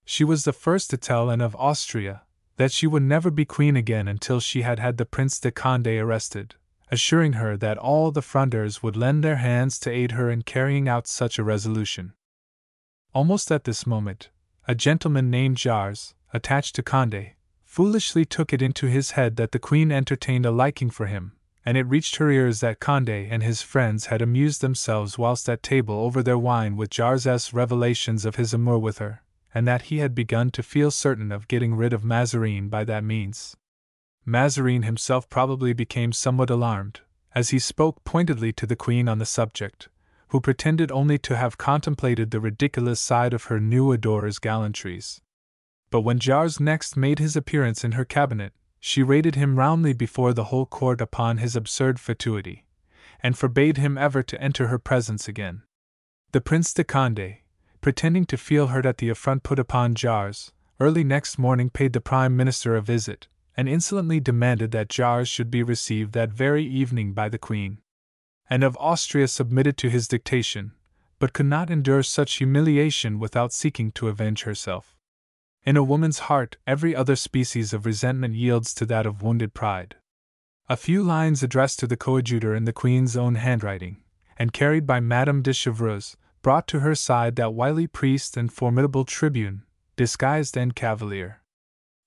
She was the first to tell Anne of Austria that she would never be queen again until she had had the Prince de Condé arrested, assuring her that all the Frondeurs would lend their hands to aid her in carrying out such a resolution. Almost at this moment, a gentleman named Jars, attached to Condé, foolishly took it into his head that the Queen entertained a liking for him, and it reached her ears that Condé and his friends had amused themselves whilst at table over their wine with Jars's revelations of his amour with her, and that he had begun to feel certain of getting rid of Mazarin by that means. Mazarin himself probably became somewhat alarmed, as he spoke pointedly to the Queen on the subject, who pretended only to have contemplated the ridiculous side of her new adorer's gallantries. But when Jars next made his appearance in her cabinet, she rated him roundly before the whole court upon his absurd fatuity, and forbade him ever to enter her presence again. The Prince de Condé, pretending to feel hurt at the affront put upon Jars, early next morning paid the Prime Minister a visit, and insolently demanded that Jars should be received that very evening by the Queen. Anne of Austria submitted to his dictation, but could not endure such humiliation without seeking to avenge herself. In a woman's heart, every other species of resentment yields to that of wounded pride. A few lines addressed to the coadjutor in the Queen's own handwriting, and carried by Madame de Chevreuse, brought to her side that wily priest and formidable tribune, disguised and cavalier.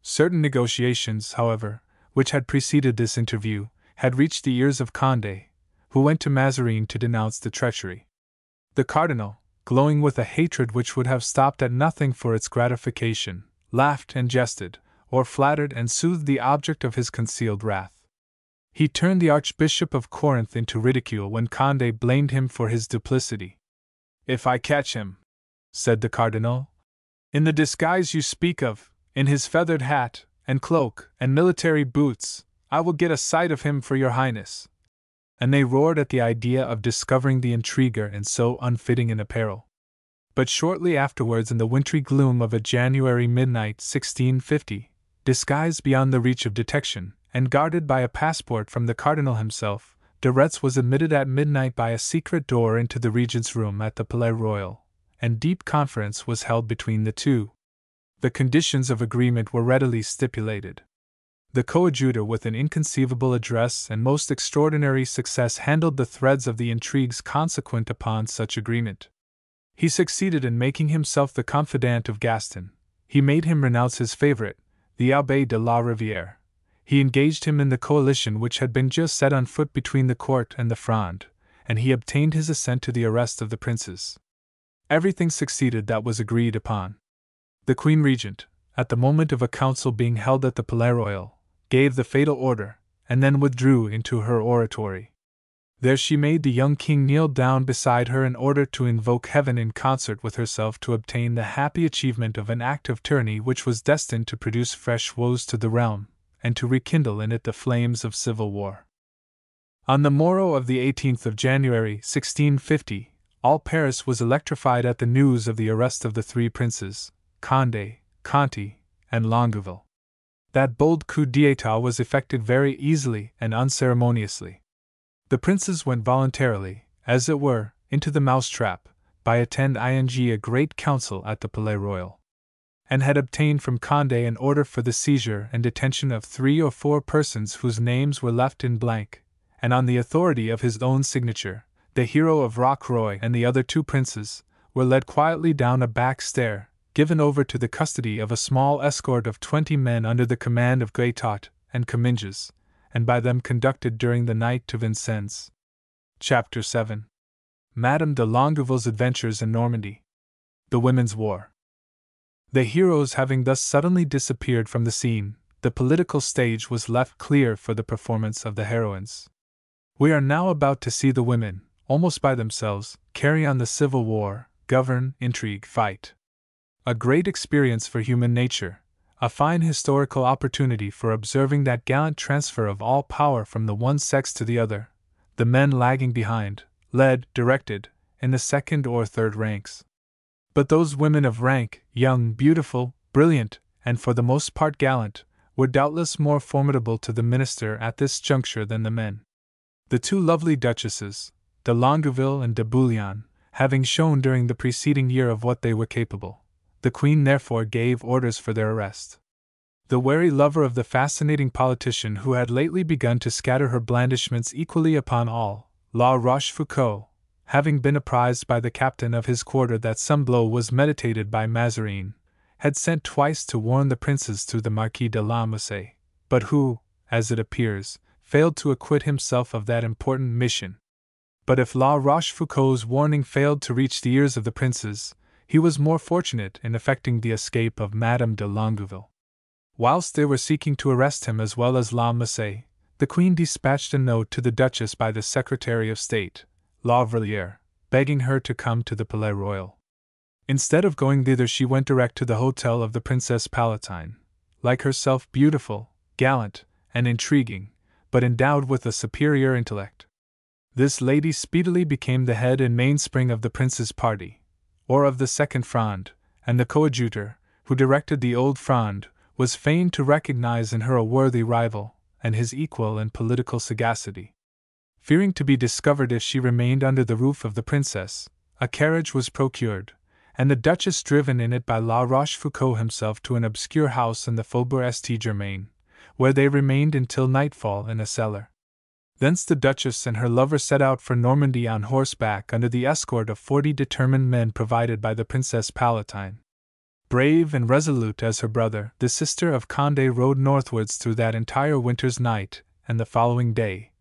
Certain negotiations, however, which had preceded this interview, had reached the ears of Condé, who went to Mazarin to denounce the treachery. The cardinal, glowing with a hatred which would have stopped at nothing for its gratification, laughed and jested, or flattered and soothed the object of his concealed wrath. He turned the Archbishop of Corinth into ridicule when Condé blamed him for his duplicity. "If I catch him," said the cardinal, "in the disguise you speak of, in his feathered hat, and cloak, and military boots, I will get a sight of him for your highness." And they roared at the idea of discovering the intriguer in so unfitting an apparel. But shortly afterwards, in the wintry gloom of a January midnight 1650, disguised beyond the reach of detection, and guarded by a passport from the cardinal himself, de Retz was admitted at midnight by a secret door into the regent's room at the Palais Royal, and deep conference was held between the two. The conditions of agreement were readily stipulated. The coadjutor, with an inconceivable address and most extraordinary success, handled the threads of the intrigues consequent upon such agreement. He succeeded in making himself the confidant of Gaston. He made him renounce his favorite, the Abbé de la Rivière. He engaged him in the coalition which had been just set on foot between the court and the Fronde, and he obtained his assent to the arrest of the princes. Everything succeeded that was agreed upon. The Queen Regent, at the moment of a council being held at the Palais Royal, gave the fatal order, and then withdrew into her oratory. There she made the young king kneel down beside her in order to invoke heaven in concert with herself to obtain the happy achievement of an act of tyranny which was destined to produce fresh woes to the realm, and to rekindle in it the flames of civil war. On the morrow of the 18th of January 1650, all Paris was electrified at the news of the arrest of the three princes, Condé, Conti, and Longueville. That bold coup d'état was effected very easily and unceremoniously. The princes went voluntarily, as it were, into the mousetrap, by attend a great council at the Palais Royal, and had obtained from Condé an order for the seizure and detention of 3 or 4 persons whose names were left in blank, and on the authority of his own signature, the hero of Rocroi and the other 2 princes were led quietly down a back stair, given over to the custody of a small escort of 20 men under the command of Guétot and Comminges, and by them conducted during the night to Vincennes. Chapter 7. Madame de Longueville's Adventures in Normandy. The Women's War. The heroes having thus suddenly disappeared from the scene, the political stage was left clear for the performance of the heroines. We are now about to see the women, almost by themselves, carry on the civil war, govern, intrigue, fight. A great experience for human nature, a fine historical opportunity for observing that gallant transfer of all power from the one sex to the other, the men lagging behind, led, directed, in the second or third ranks. But those women of rank, young, beautiful, brilliant, and for the most part gallant, were doubtless more formidable to the minister at this juncture than the men. The two lovely duchesses, de Longueville and de Bouillon, having shown during the preceding year of what they were capable, the Queen therefore gave orders for their arrest. The wary lover of the fascinating politician who had lately begun to scatter her blandishments equally upon all, La Rochefoucauld, having been apprised by the captain of his quarter that some blow was meditated by Mazarin, had sent twice to warn the princes through the Marquis de Lamoussac, but who, as it appears, failed to acquit himself of that important mission. But if La Rochefoucauld's warning failed to reach the ears of the princes, he was more fortunate in effecting the escape of Madame de Longueville. Whilst they were seeking to arrest him as well as La Massé, the Queen dispatched a note to the Duchess by the Secretary of State, La Vallière, begging her to come to the Palais Royal. Instead of going thither, she went direct to the hotel of the Princess Palatine, like herself beautiful, gallant, and intriguing, but endowed with a superior intellect. This lady speedily became the head and mainspring of the prince's party, or of the second Fronde, and the coadjutor, who directed the old Fronde, was fain to recognize in her a worthy rival, and his equal in political sagacity. Fearing to be discovered if she remained under the roof of the princess, a carriage was procured, and the Duchess driven in it by La Rochefoucauld himself to an obscure house in the Faubourg St-Germain, where they remained until nightfall in a cellar. Thence the Duchess and her lover set out for Normandy on horseback under the escort of 40 determined men provided by the Princess Palatine. Brave and resolute as her brother, the sister of Condé rode northwards through that entire winter's night and the following day,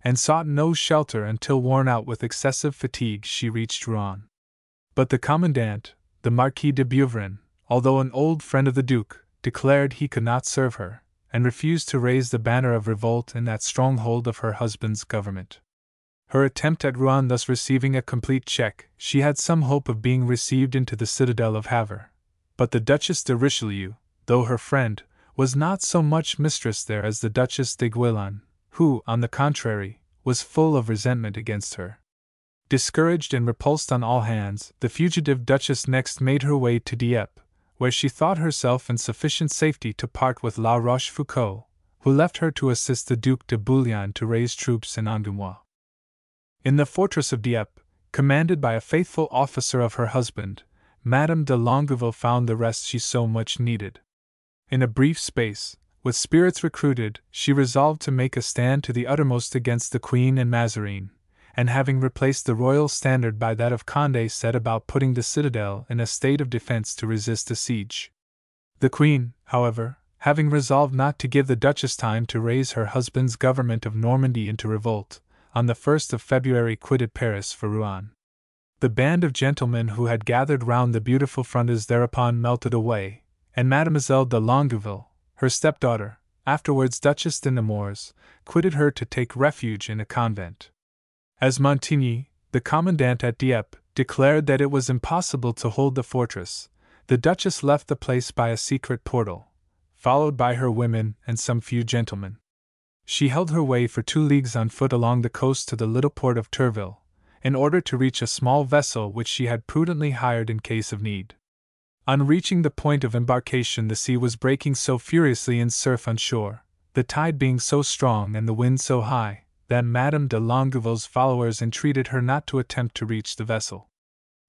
and sought no shelter until worn out with excessive fatigue she reached Rouen. But the commandant, the Marquis de Beuvrin, although an old friend of the Duke, declared he could not serve her, and refused to raise the banner of revolt in that stronghold of her husband's government. Her attempt at Rouen thus receiving a complete check, she had some hope of being received into the citadel of Havre. But the Duchess de Richelieu, though her friend, was not so much mistress there as the Duchess de Guilan, who, on the contrary, was full of resentment against her. Discouraged and repulsed on all hands, the fugitive Duchess next made her way to Dieppe, where she thought herself in sufficient safety to part with La Rochefoucauld, who left her to assist the Duc de Bouillon to raise troops in Angoumois. In the fortress of Dieppe, commanded by a faithful officer of her husband, Madame de Longueville found the rest she so much needed. In a brief space, with spirits recruited, she resolved to make a stand to the uttermost against the Queen and Mazarin, and having replaced the royal standard by that of Condé, set about putting the citadel in a state of defense to resist a siege. The Queen, however, having resolved not to give the Duchess time to raise her husband's government of Normandy into revolt, on the 1st of February quitted Paris for Rouen. The band of gentlemen who had gathered round the beautiful Frondes thereupon melted away, and Mademoiselle de Longueville, her stepdaughter, afterwards Duchess de Nemours, quitted her to take refuge in a convent. As Montigny, the commandant at Dieppe, declared that it was impossible to hold the fortress, the Duchess left the place by a secret portal, followed by her women and some few gentlemen. She held her way for 2 leagues on foot along the coast to the little port of Tourville, in order to reach a small vessel which she had prudently hired in case of need. On reaching the point of embarkation, the sea was breaking so furiously in surf on shore, the tide being so strong and the wind so high, that Madame de Longueville's followers entreated her not to attempt to reach the vessel.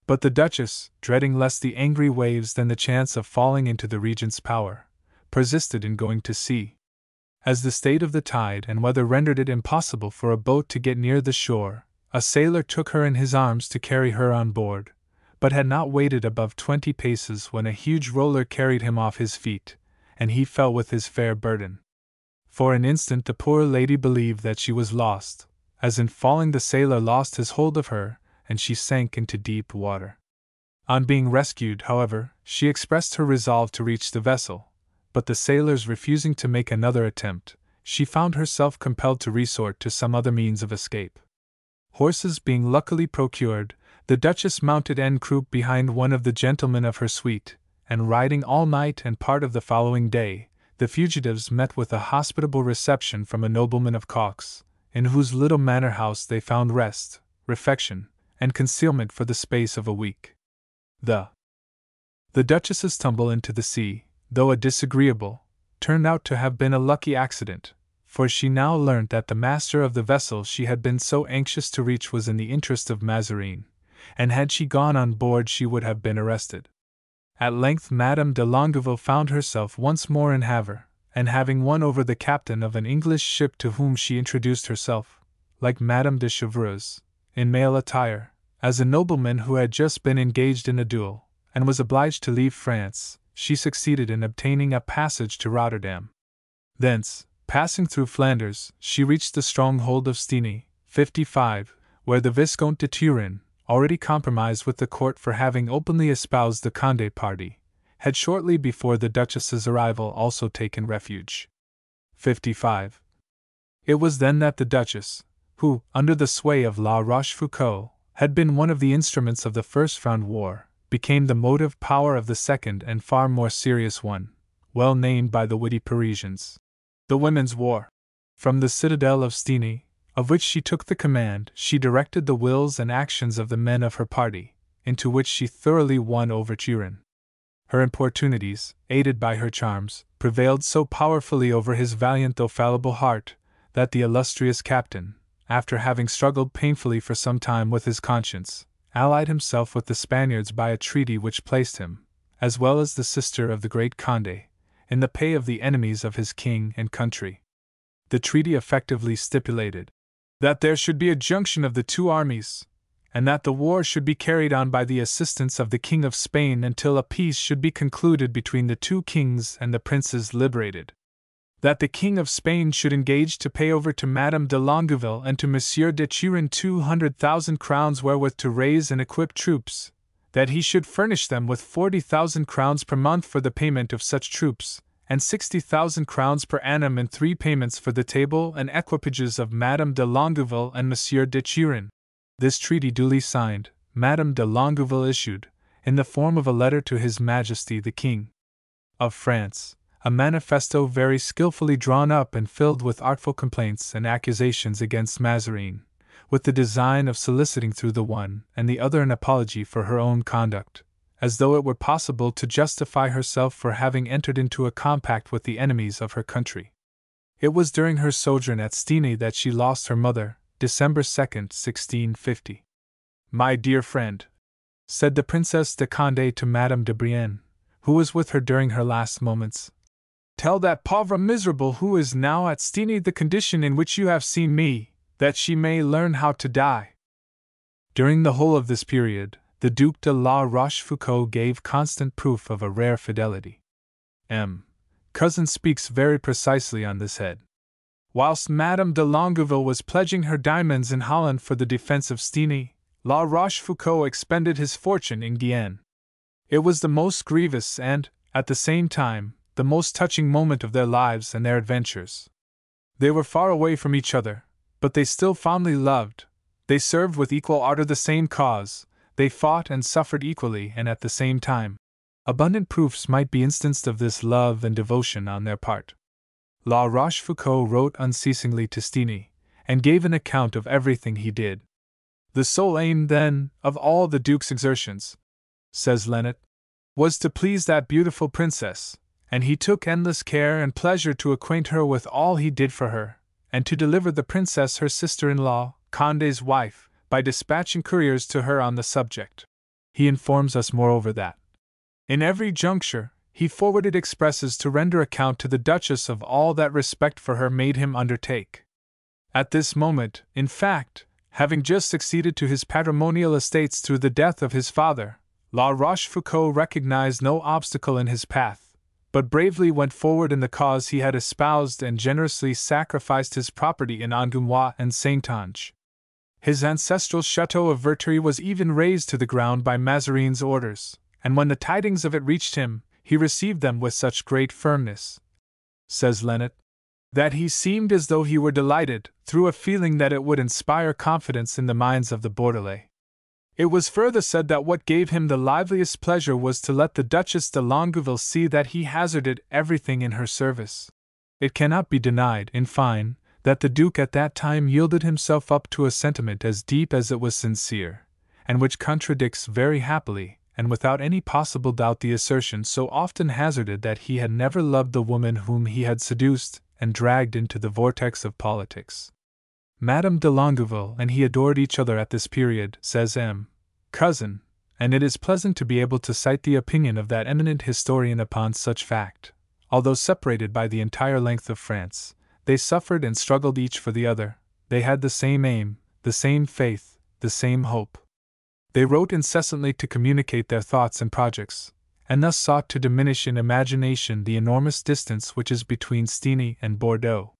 But the Duchess, dreading less the angry waves than the chance of falling into the regent's power, persisted in going to sea. As the state of the tide and weather rendered it impossible for a boat to get near the shore, a sailor took her in his arms to carry her on board, but had not waded above 20 paces when a huge roller carried him off his feet, and he fell with his fair burden. For an instant the poor lady believed that she was lost, as in falling the sailor lost his hold of her, and she sank into deep water. On being rescued, however, she expressed her resolve to reach the vessel, but the sailors refusing to make another attempt, she found herself compelled to resort to some other means of escape. Horses being luckily procured, the Duchess mounted en croupe behind one of the gentlemen of her suite, and riding all night and part of the following day, the fugitives met with a hospitable reception from a nobleman of Cox, in whose little manor house they found rest, refection, and concealment for the space of a week. The Duchess's tumble into the sea, though a disagreeable, turned out to have been a lucky accident, for she now learnt that the master of the vessel she had been so anxious to reach was in the interest of Mazarin, and had she gone on board she would have been arrested. At length Madame de Longueville found herself once more in Havre, and having won over the captain of an English ship to whom she introduced herself, like Madame de Chevreuse, in male attire, as a nobleman who had just been engaged in a duel, and was obliged to leave France, she succeeded in obtaining a passage to Rotterdam. Thence, passing through Flanders, she reached the stronghold of Stenay, 55, where the Viscount de Turenne, already compromised with the court for having openly espoused the Condé party, had shortly before the Duchess's arrival also taken refuge. 55. It was then that the Duchess, who, under the sway of La Rochefoucauld, had been one of the instruments of the First Fronde War, became the motive power of the second and far more serious one, well named by the witty Parisians, the Women's War. From the citadel of Stenay, of which she took the command, she directed the wills and actions of the men of her party, into which she thoroughly won over Turenne. Her importunities, aided by her charms, prevailed so powerfully over his valiant though fallible heart, that the illustrious captain, after having struggled painfully for some time with his conscience, allied himself with the Spaniards by a treaty which placed him, as well as the sister of the great Condé, in the pay of the enemies of his king and country. The treaty effectively stipulated that there should be a junction of the two armies, and that the war should be carried on by the assistance of the King of Spain until a peace should be concluded between the two kings and the princes liberated. That the King of Spain should engage to pay over to Madame de Longueville and to Monsieur de Turenne 200,000 crowns wherewith to raise and equip troops, that he should furnish them with 40,000 crowns per month for the payment of such troops, and 60,000 crowns per annum in 3 payments for the table and equipages of Madame de Longueville and Monsieur de Turenne. This treaty duly signed, Madame de Longueville issued, in the form of a letter to His Majesty the King of France, a manifesto very skillfully drawn up and filled with artful complaints and accusations against Mazarin, with the design of soliciting through the one and the other an apology for her own conduct, as though it were possible to justify herself for having entered into a compact with the enemies of her country. It was during her sojourn at Stenay that she lost her mother, December 2, 1650. "My dear friend," said the Princess de Condé to Madame de Brienne, who was with her during her last moments, "tell that pauvre miserable who is now at Stenay the condition in which you have seen me, that she may learn how to die." During the whole of this period, the Duc de la Rochefoucauld gave constant proof of a rare fidelity. Cousin speaks very precisely on this head. Whilst Madame de Longueville was pledging her diamonds in Holland for the defense of Stenay, La Rochefoucauld expended his fortune in Guienne. It was the most grievous and, at the same time, the most touching moment of their lives and their adventures. They were far away from each other, but they still fondly loved. They served with equal ardor the same cause. They fought and suffered equally and at the same time. Abundant proofs might be instanced of this love and devotion on their part. La Rochefoucauld wrote unceasingly to Stenay, and gave an account of everything he did. "The sole aim, then, of all the Duke's exertions," says Lennet, "was to please that beautiful princess, and he took endless care and pleasure to acquaint her with all he did for her, and to deliver the princess her sister-in-law, Condé's wife, by dispatching couriers to her on the subject. He informs us moreover that, in every juncture, he forwarded expresses to render account to the Duchess of all that respect for her made him undertake. At this moment, in fact, having just succeeded to his patrimonial estates through the death of his father, La Rochefoucauld recognized no obstacle in his path, but bravely went forward in the cause he had espoused and generously sacrificed his property in Angoumois and Saintonge. His ancestral chateau of Verteuil was even razed to the ground by Mazarin's orders, and when the tidings of it reached him, he received them with such great firmness, says Lennet, that he seemed as though he were delighted, through a feeling that it would inspire confidence in the minds of the Bordelais. It was further said that what gave him the liveliest pleasure was to let the Duchess de Longueville see that he hazarded everything in her service. It cannot be denied, in fine, that the Duke at that time yielded himself up to a sentiment as deep as it was sincere, and which contradicts very happily, and without any possible doubt, the assertion so often hazarded that he had never loved the woman whom he had seduced and dragged into the vortex of politics. Madame de Longueville and he adored each other at this period, says M. Cousin, and it is pleasant to be able to cite the opinion of that eminent historian upon such fact. Although separated by the entire length of France, they suffered and struggled each for the other, they had the same aim, the same faith, the same hope. They wrote incessantly to communicate their thoughts and projects, and thus sought to diminish in imagination the enormous distance which is between Stenay and Bordeaux.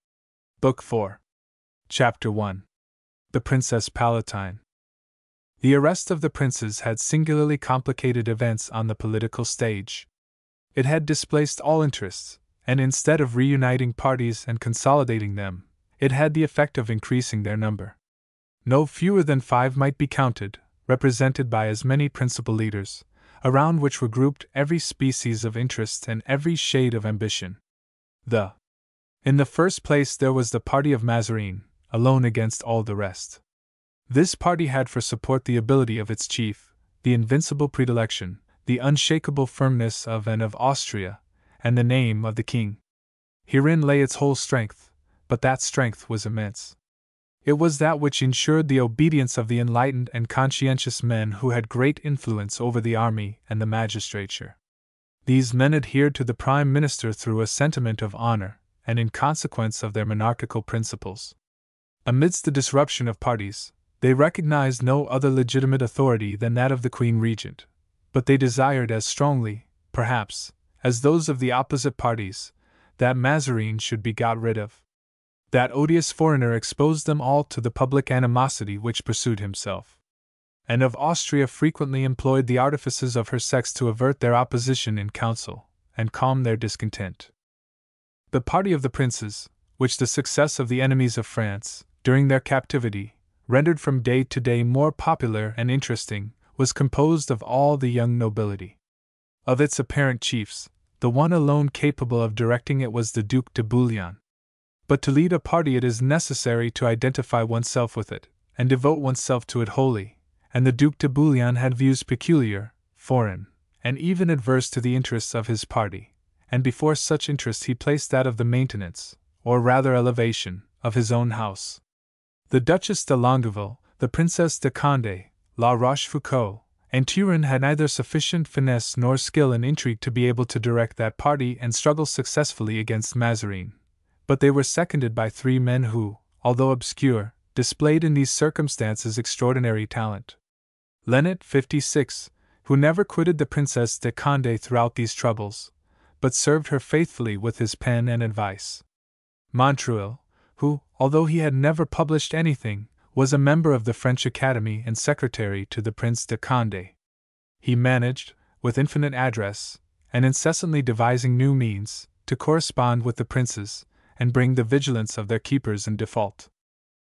Book 4. Chapter 1. The Princess Palatine. The arrest of the princes had singularly complicated events on the political stage. It had displaced all interests, and instead of reuniting parties and consolidating them, it had the effect of increasing their number. No fewer than 5 might be counted, represented by as many principal leaders, around which were grouped every species of interest and every shade of ambition. In the first place there was the party of Mazarin, alone against all the rest. This party had for support the ability of its chief, the invincible predilection, the unshakable firmness of Anne of Austria, and the name of the king. Herein lay its whole strength, but that strength was immense. It was that which ensured the obedience of the enlightened and conscientious men who had great influence over the army and the magistrature. These men adhered to the Prime Minister through a sentiment of honor, and in consequence of their monarchical principles. Amidst the disruption of parties, they recognized no other legitimate authority than that of the Queen Regent, but they desired as strongly, perhaps, as those of the opposite parties, that Mazarin should be got rid of. That odious foreigner exposed them all to the public animosity which pursued himself. Anne of Austria frequently employed the artifices of her sex to avert their opposition in council, and calm their discontent. The party of the princes, which the success of the enemies of France, during their captivity, rendered from day to day more popular and interesting, was composed of all the young nobility. Of its apparent chiefs, the one alone capable of directing it was the Duc de Bouillon. But to lead a party it is necessary to identify oneself with it, and devote oneself to it wholly, and the Duc de Bouillon had views peculiar, foreign, and even adverse to the interests of his party, and before such interests he placed that of the maintenance, or rather elevation, of his own house. The Duchess de Longueville, the Princess de Condé, La Rochefoucauld, and Turenne had neither sufficient finesse nor skill in intrigue to be able to direct that party and struggle successfully against Mazarin, but they were seconded by 3 men who, although obscure, displayed in these circumstances extraordinary talent. Lennet, 56, who never quitted the Princess de Condé throughout these troubles, but served her faithfully with his pen and advice. Montreuil, who, although he had never published anything, was a member of the French Academy and secretary to the Prince de Condé. He managed, with infinite address, and incessantly devising new means, to correspond with the princes, and bring the vigilance of their keepers in default.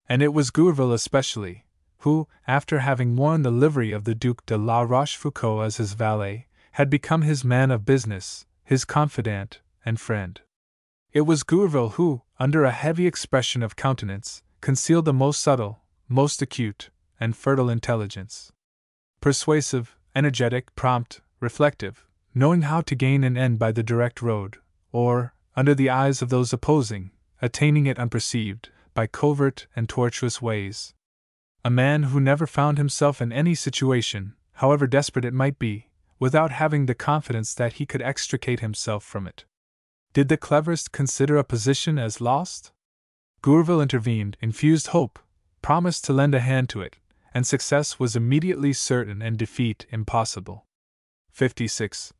And it was Gourville especially, who, after having worn the livery of the Duc de la Rochefoucauld as his valet, had become his man of business, his confidant, and friend. It was Gourville who, under a heavy expression of countenance, concealed the most subtle, most acute, and fertile intelligence. Persuasive, energetic, prompt, reflective, knowing how to gain an end by the direct road, or, under the eyes of those opposing, attaining it unperceived, by covert and tortuous ways. A man who never found himself in any situation, however desperate it might be, without having the confidence that he could extricate himself from it. Did the cleverest consider a position as lost? Gourville intervened, infused hope, promised to lend a hand to it, and success was immediately certain and defeat impossible. 56.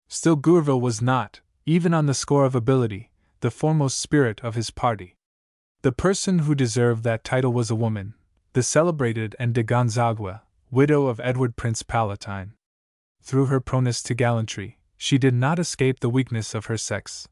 Still Gourville was not, even on the score of ability, the foremost spirit of his party. The person who deserved that title was a woman, the celebrated Anne de Gonzague, widow of Edward Prince Palatine. Through her proneness to gallantry, she did not escape the weakness of her sex,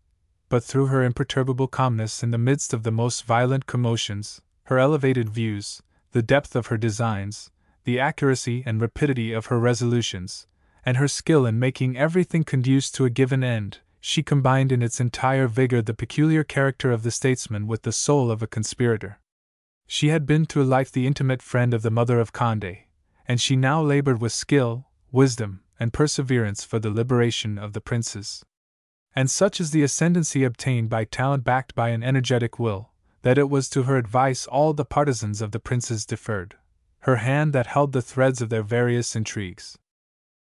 but through her imperturbable calmness in the midst of the most violent commotions, her elevated views, the depth of her designs, the accuracy and rapidity of her resolutions, and her skill in making everything conduce to a given end, she combined in its entire vigor the peculiar character of the statesman with the soul of a conspirator. She had been through life the intimate friend of the mother of Condé, and she now labored with skill, wisdom, and perseverance for the liberation of the princes. And such is the ascendancy obtained by talent backed by an energetic will, that it was to her advice all the partisans of the princes deferred, her hand that held the threads of their various intrigues.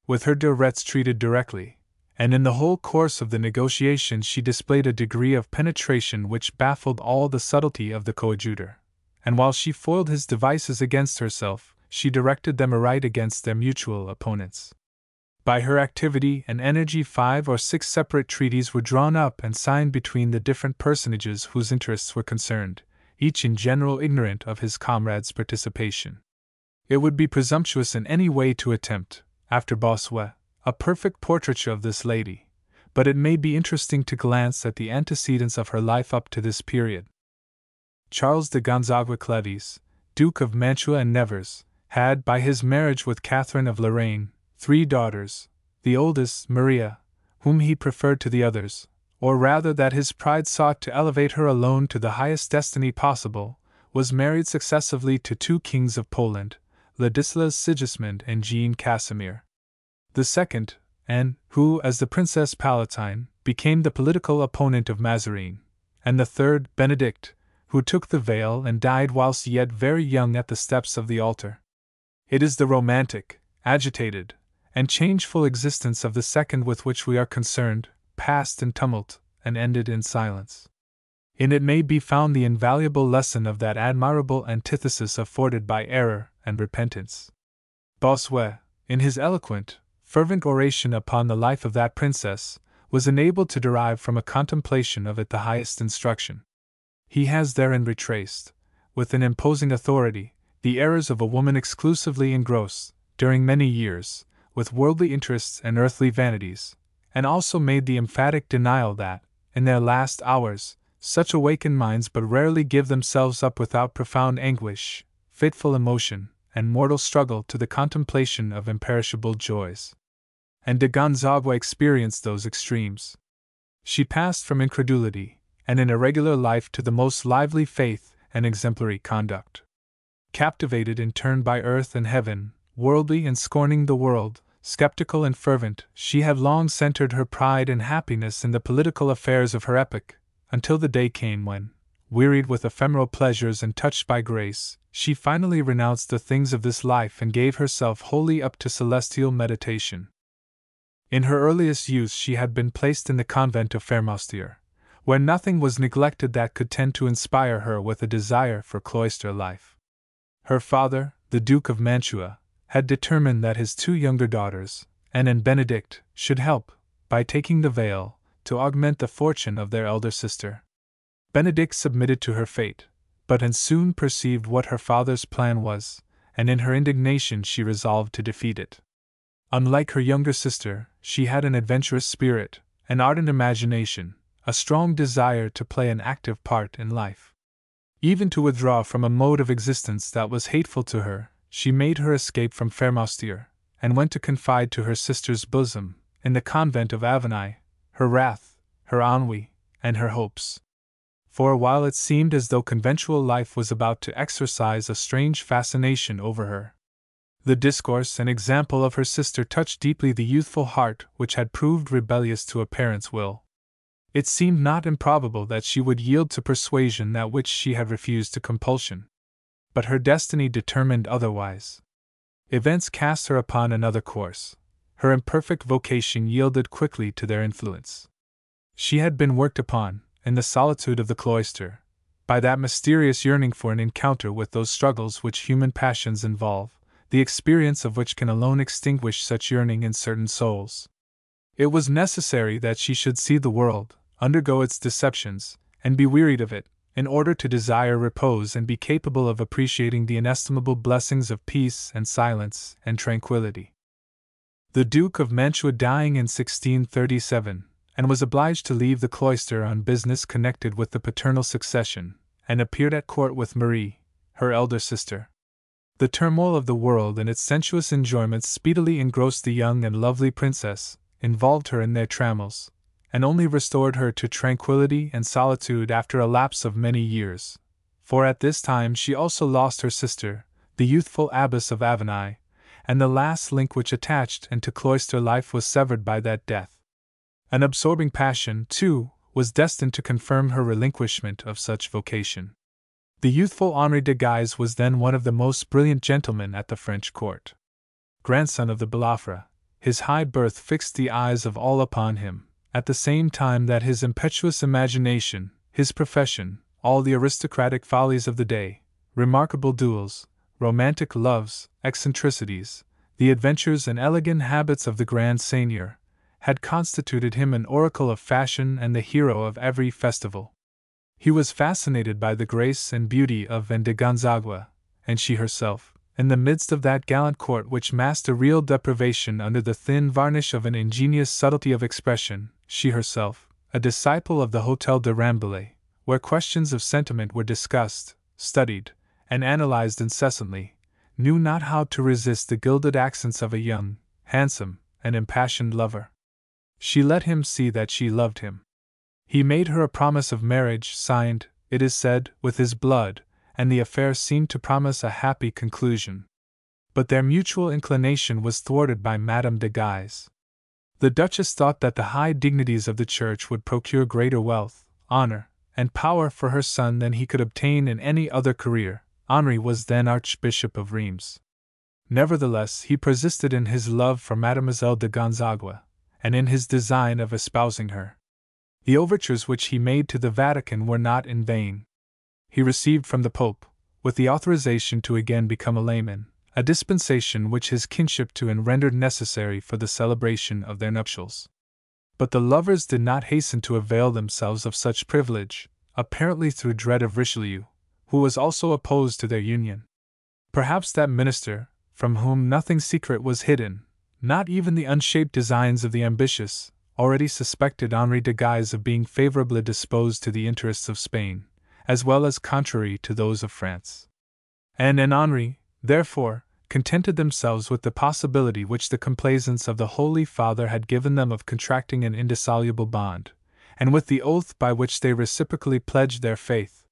With her de Retz treated directly, and in the whole course of the negotiation she displayed a degree of penetration which baffled all the subtlety of the coadjutor, and while she foiled his devices against herself, she directed them aright against their mutual opponents. By her activity and energy 5 or 6 separate treaties were drawn up and signed between the different personages whose interests were concerned, each in general ignorant of his comrade's participation. It would be presumptuous in any way to attempt, after Bossuet, a perfect portraiture of this lady, but it may be interesting to glance at the antecedents of her life up to this period. Charles de Gonzague Cleves, Duke of Mantua and Nevers, had, by his marriage with Catherine of Lorraine, 3 daughters, the oldest, Maria, whom he preferred to the others, or rather that his pride sought to elevate her alone to the highest destiny possible, was married successively to 2 kings of Poland, Ladislas Sigismund and Jean Casimir. The second, Anne, who, as the Princess Palatine, became the political opponent of Mazarin, and the third, Benedict, who took the veil and died whilst yet very young at the steps of the altar. It is the romantic, agitated, and changeful existence of the second with which we are concerned, passed in tumult, and ended in silence. In it may be found the invaluable lesson of that admirable antithesis afforded by error and repentance. Bossuet, in his eloquent, fervent oration upon the life of that princess, was enabled to derive from a contemplation of it the highest instruction. He has therein retraced, with an imposing authority, the errors of a woman exclusively engrossed, during many years, with worldly interests and earthly vanities, and also made the emphatic denial that, in their last hours, such awakened minds but rarely give themselves up without profound anguish, fateful emotion, and mortal struggle to the contemplation of imperishable joys. And de Gonzague experienced those extremes. She passed from incredulity and an irregular life to the most lively faith and exemplary conduct. Captivated in turn by earth and heaven, worldly and scorning the world, skeptical and fervent, she had long centered her pride and happiness in the political affairs of her epoch, until the day came when, wearied with ephemeral pleasures and touched by grace, she finally renounced the things of this life and gave herself wholly up to celestial meditation. In her earliest youth she had been placed in the convent of Fermostier, where nothing was neglected that could tend to inspire her with a desire for cloister life. Her father, the Duke of Mantua, had determined that his 2 younger daughters, Anne and Benedict, should help, by taking the veil, to augment the fortune of their elder sister. Benedict submitted to her fate, but Anne soon perceived what her father's plan was, and in her indignation she resolved to defeat it. Unlike her younger sister, she had an adventurous spirit, an ardent imagination, a strong desire to play an active part in life. Even to withdraw from a mode of existence that was hateful to her, she made her escape from Fermostier, and went to confide to her sister's bosom, in the convent of Avonai, her wrath, her ennui, and her hopes. For a while it seemed as though conventual life was about to exercise a strange fascination over her. The discourse and example of her sister touched deeply the youthful heart which had proved rebellious to a parent's will. It seemed not improbable that she would yield to persuasion that which she had refused to compulsion. But her destiny determined otherwise. Events cast her upon another course. Her imperfect vocation yielded quickly to their influence. She had been worked upon, in the solitude of the cloister, by that mysterious yearning for an encounter with those struggles which human passions involve, the experience of which can alone extinguish such yearning in certain souls. It was necessary that she should see the world, undergo its deceptions, and be wearied of it, in order to desire repose and be capable of appreciating the inestimable blessings of peace and silence and tranquility. The Duke of Mantua dying in 1637, and was obliged to leave the cloister on business connected with the paternal succession, and appeared at court with Marie, her elder sister. The turmoil of the world and its sensuous enjoyments speedily engrossed the young and lovely princess, involved her in their trammels, and only restored her to tranquillity and solitude after a lapse of many years. For at this time she also lost her sister, the youthful Abbess of Avenai, and the last link which attached and to cloister life was severed by that death. An absorbing passion, too, was destined to confirm her relinquishment of such vocation. The youthful Henri de Guise was then one of the most brilliant gentlemen at the French court. Grandson of the Balafre, his high birth fixed the eyes of all upon him, at the same time that his impetuous imagination, his profession, all the aristocratic follies of the day, remarkable duels, romantic loves, eccentricities, the adventures and elegant habits of the grand seigneur, had constituted him an oracle of fashion and the hero of every festival. He was fascinated by the grace and beauty of de Gonzague, and she herself, in the midst of that gallant court which masked a real deprivation under the thin varnish of an ingenious subtlety of expression, she herself, a disciple of the Hotel de Rambouillet, where questions of sentiment were discussed, studied, and analyzed incessantly, knew not how to resist the gilded accents of a young, handsome, and impassioned lover. She let him see that she loved him. He made her a promise of marriage, signed, it is said, with his blood, and the affair seemed to promise a happy conclusion. But their mutual inclination was thwarted by Madame de Guise. The Duchess thought that the high dignities of the Church would procure greater wealth, honor, and power for her son than he could obtain in any other career. Henri was then Archbishop of Reims. Nevertheless, he persisted in his love for Mademoiselle de Gonzague, and in his design of espousing her. The overtures which he made to the Vatican were not in vain. He received from the Pope, with the authorization to again become a layman, a dispensation which his kinship to him rendered necessary for the celebration of their nuptials. But the lovers did not hasten to avail themselves of such privilege, apparently through dread of Richelieu, who was also opposed to their union. Perhaps that minister, from whom nothing secret was hidden, not even the unshaped designs of the ambitious, already suspected Henri de Guise of being favorably disposed to the interests of Spain, as well as contrary to those of France. Anne and Henri, therefore, contented themselves with the possibility which the complaisance of the Holy Father had given them of contracting an indissoluble bond, and with the oath by which they reciprocally pledged their faith.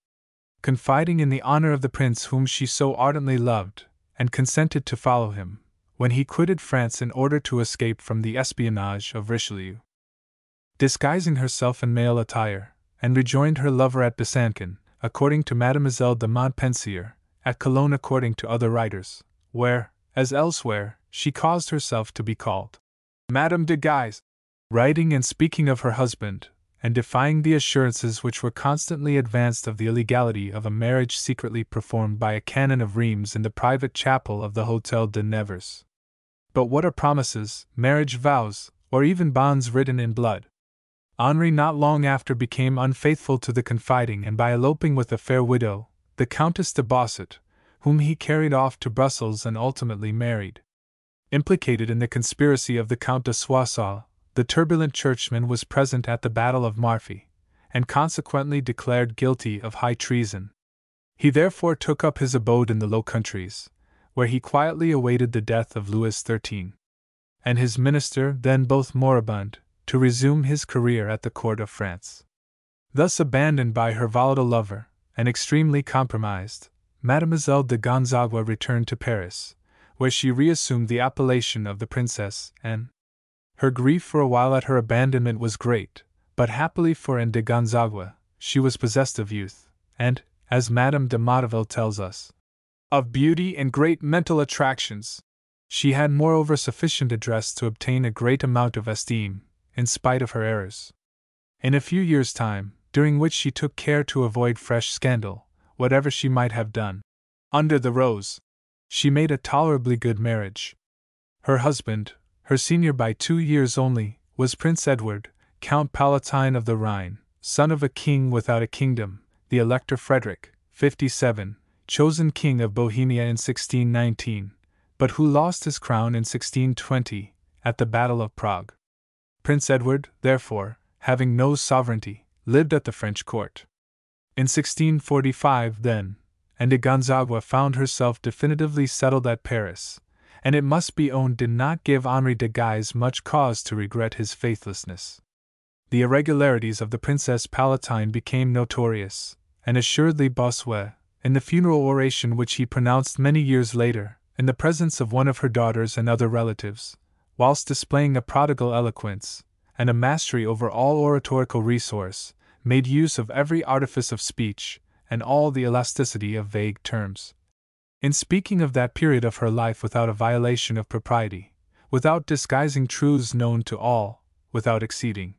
Confiding in the honor of the prince whom she so ardently loved, and consented to follow him, when he quitted France in order to escape from the espionage of Richelieu. Disguising herself in male attire, and rejoined her lover at Besancon, according to Mademoiselle de Montpensier, at Cologne according to other writers, where, as elsewhere, she caused herself to be called Madame de Guise. Writing and speaking of her husband, and defying the assurances which were constantly advanced of the illegality of a marriage secretly performed by a canon of Reims in the private chapel of the Hotel de Nevers. But what are promises, marriage vows, or even bonds written in blood? Henri not long after became unfaithful to the confiding and by eloping with a fair widow, the Countess de Bosset, whom he carried off to Brussels and ultimately married. Implicated in the conspiracy of the Count de Soissons, the turbulent churchman was present at the Battle of Marfy, and consequently declared guilty of high treason. He therefore took up his abode in the Low Countries, where he quietly awaited the death of Louis XIII, and his minister, then both moribund, to resume his career at the court of France. Thus abandoned by her volatile lover, and extremely compromised, Mademoiselle de Gonzague returned to Paris, where she reassumed the appellation of the Princess Anne. Her grief for a while at her abandonment was great, but happily for Anne de Gonzague, she was possessed of youth, and, as Madame de Motteville tells us, of beauty and great mental attractions. She had moreover sufficient address to obtain a great amount of esteem, in spite of her errors. In a few years' time, during which she took care to avoid fresh scandal, whatever she might have done, under the rose, she made a tolerably good marriage. Her husband, her senior by 2 years only, was Prince Edward, Count Palatine of the Rhine, son of a king without a kingdom, the Elector Frederick, 57, chosen king of Bohemia in 1619, but who lost his crown in 1620, at the Battle of Prague. Prince Edward, therefore, having no sovereignty, lived at the French court. In 1645, then, and de Gonzague found herself definitively settled at Paris, and it must be owned did not give Henri de Guise much cause to regret his faithlessness. The irregularities of the Princess Palatine became notorious, and assuredly Bossuet, in the funeral oration which he pronounced many years later, in the presence of one of her daughters and other relatives, whilst displaying a prodigal eloquence, and a mastery over all oratorical resource, made use of every artifice of speech, and all the elasticity of vague terms. In speaking of that period of her life without a violation of propriety, without disguising truths known to all, without exceeding,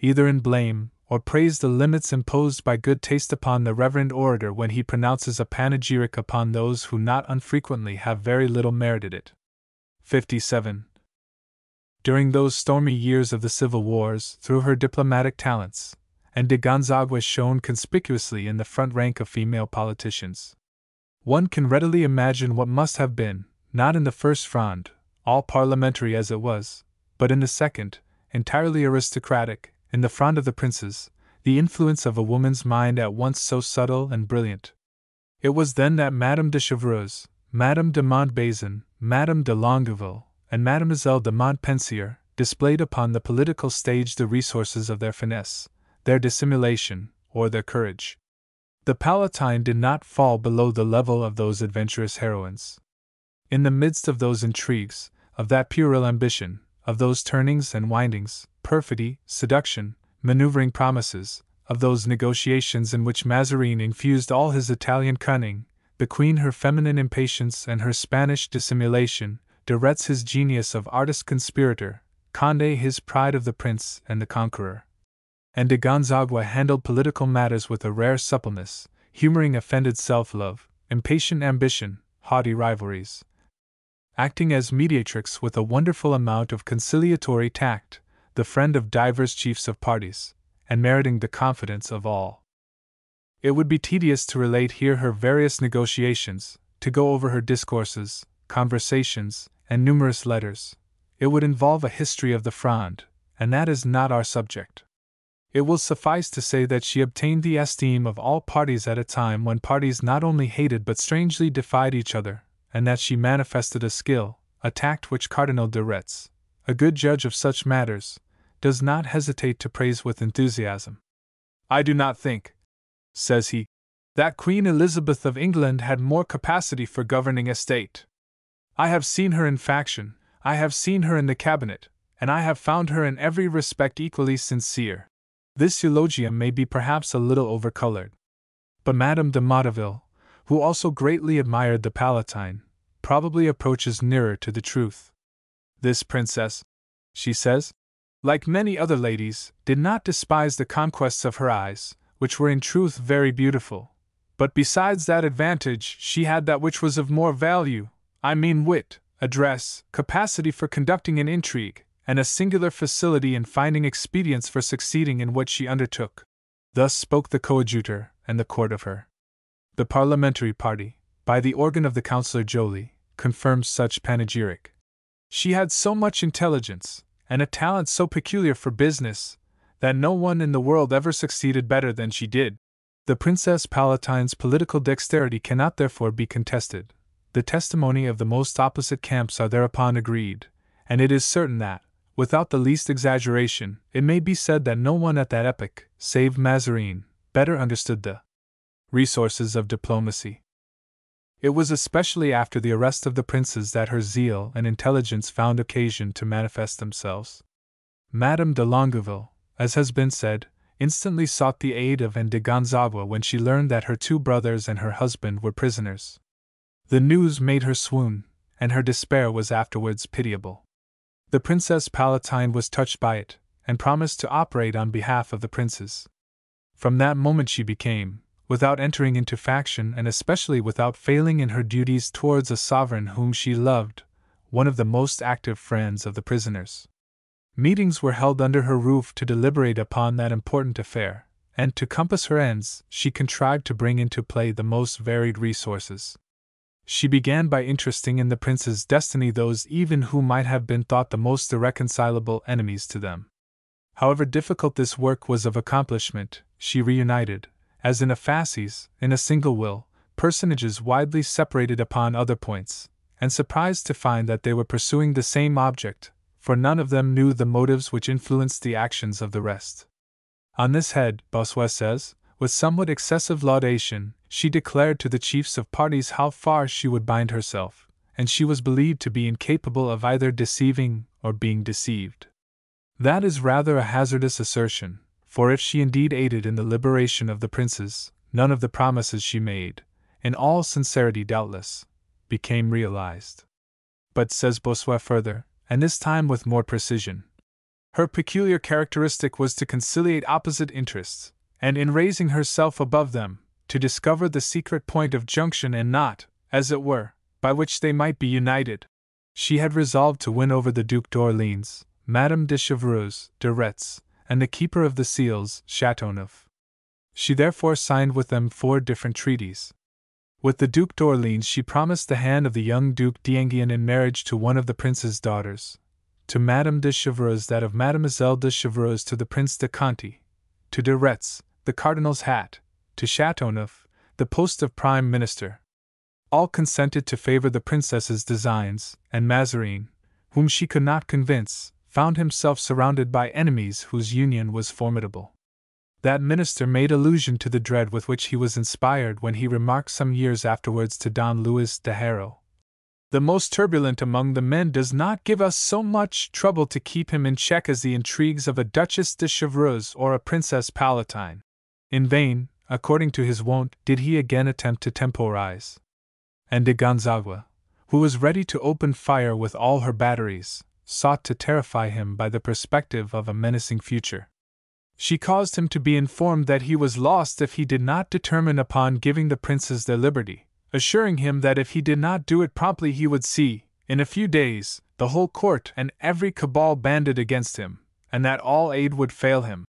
either in blame or praise, the limits imposed by good taste upon the reverend orator when he pronounces a panegyric upon those who not unfrequently have very little merited it. 57. During those stormy years of the civil wars, through her diplomatic talents, and de Gonzague shone conspicuously in the front rank of female politicians. One can readily imagine what must have been, not in the first Fronde, all parliamentary as it was, but in the second, entirely aristocratic, in the Fronde of the Princes, the influence of a woman's mind at once so subtle and brilliant. It was then that Madame de Chevreuse, Madame de Montbazon, Madame de Longueville, and Mademoiselle de Montpensier displayed upon the political stage the resources of their finesse, their dissimulation, or their courage. The Palatine did not fall below the level of those adventurous heroines. In the midst of those intrigues, of that puerile ambition, of those turnings and windings, perfidy, seduction, maneuvering promises, of those negotiations in which Mazarin infused all his Italian cunning, the Queen her feminine impatience and her Spanish dissimulation, de Retz his genius of artist-conspirator, Condé his pride of the prince and the conqueror. And de Gonzague handled political matters with a rare suppleness, humoring offended self-love, impatient ambition, haughty rivalries, acting as mediatrix with a wonderful amount of conciliatory tact, the friend of divers chiefs of parties, and meriting the confidence of all. It would be tedious to relate here her various negotiations, to go over her discourses, conversations, and numerous letters. It would involve a history of the Fronde, and that is not our subject. It will suffice to say that she obtained the esteem of all parties at a time when parties not only hated but strangely defied each other, and that she manifested a skill, a tact which Cardinal de Retz, a good judge of such matters, does not hesitate to praise with enthusiasm. "I do not think," says he, "that Queen Elizabeth of England had more capacity for governing a state. I have seen her in faction, I have seen her in the cabinet, and I have found her in every respect equally sincere." This eulogium may be perhaps a little overcolored. But Madame de Motteville, who also greatly admired the Palatine, probably approaches nearer to the truth. "This princess," she says, "like many other ladies, did not despise the conquests of her eyes, which were in truth very beautiful. But besides that advantage, she had that which was of more value, I mean wit, address, capacity for conducting an intrigue, and a singular facility in finding expedients for succeeding in what she undertook." Thus spoke the coadjutor and the court of her. The parliamentary party, by the organ of the Councillor Joly, confirms such panegyric. "She had so much intelligence, and a talent so peculiar for business, that no one in the world ever succeeded better than she did." The Princess Palatine's political dexterity cannot therefore be contested. The testimony of the most opposite camps are thereupon agreed, and it is certain that, without the least exaggeration, it may be said that no one at that epoch, save Mazarin, better understood the resources of diplomacy. It was especially after the arrest of the princes that her zeal and intelligence found occasion to manifest themselves. Madame de Longueville, as has been said, instantly sought the aid of de Gonzague when she learned that her two brothers and her husband were prisoners. The news made her swoon, and her despair was afterwards pitiable. The Princess Palatine was touched by it, and promised to operate on behalf of the princes. From that moment she became, without entering into faction and especially without failing in her duties towards a sovereign whom she loved, one of the most active friends of the prisoners. Meetings were held under her roof to deliberate upon that important affair, and to compass her ends, she contrived to bring into play the most varied resources. She began by interesting in the prince's destiny those even who might have been thought the most irreconcilable enemies to them. However difficult this work was of accomplishment, she reunited, as in a fasces, in a single will, personages widely separated upon other points, and surprised to find that they were pursuing the same object, for none of them knew the motives which influenced the actions of the rest. On this head, Bossuet says, with somewhat excessive laudation, she declared to the chiefs of parties how far she would bind herself, and she was believed to be incapable of either deceiving or being deceived. That is rather a hazardous assertion, for if she indeed aided in the liberation of the princes, none of the promises she made, in all sincerity doubtless, became realized. But, says Bossuet further, and this time with more precision, her peculiar characteristic was to conciliate opposite interests, and in raising herself above them, to discover the secret point of junction and knot, as it were, by which they might be united. She had resolved to win over the Duc d'Orléans, Madame de Chevreuse, de Retz, and the Keeper of the Seals, Chateauneuf. She therefore signed with them 4 different treaties. With the Duc d'Orléans she promised the hand of the young Duc d'Enghien in marriage to one of the prince's daughters, to Madame de Chevreuse that of Mademoiselle de Chevreuse, to the Prince de Conti, to de Retz, the cardinal's hat, to Chateauneuf, the post of prime minister. All consented to favor the princess's designs, and Mazarin, whom she could not convince, found himself surrounded by enemies whose union was formidable. That minister made allusion to the dread with which he was inspired when he remarked some years afterwards to Don Luis de Haro, "The most turbulent among the men does not give us so much trouble to keep him in check as the intrigues of a Duchess de Chevreuse or a Princess Palatine." In vain, according to his wont, did he again attempt to temporize. And de Gonzague, who was ready to open fire with all her batteries, sought to terrify him by the perspective of a menacing future. She caused him to be informed that he was lost if he did not determine upon giving the princes their liberty, assuring him that if he did not do it promptly he would see, in a few days, the whole court and every cabal banded against him, and that all aid would fail him.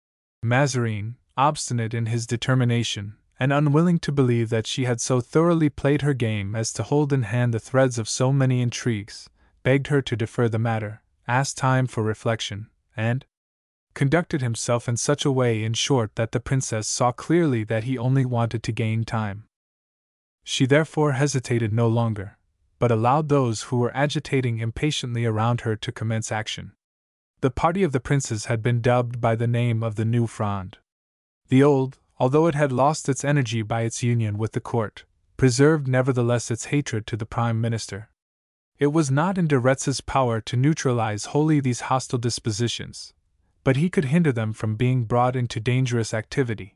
Mazarin, obstinate in his determination, and unwilling to believe that she had so thoroughly played her game as to hold in hand the threads of so many intrigues, begged her to defer the matter, asked time for reflection, and conducted himself in such a way, in short, that the princess saw clearly that he only wanted to gain time. She therefore hesitated no longer, but allowed those who were agitating impatiently around her to commence action. The party of the princes had been dubbed by the name of the New Fronde. The old, although it had lost its energy by its union with the court, preserved nevertheless its hatred to the prime minister. It was not in de Retz's power to neutralize wholly these hostile dispositions, but he could hinder them from being brought into dangerous activity.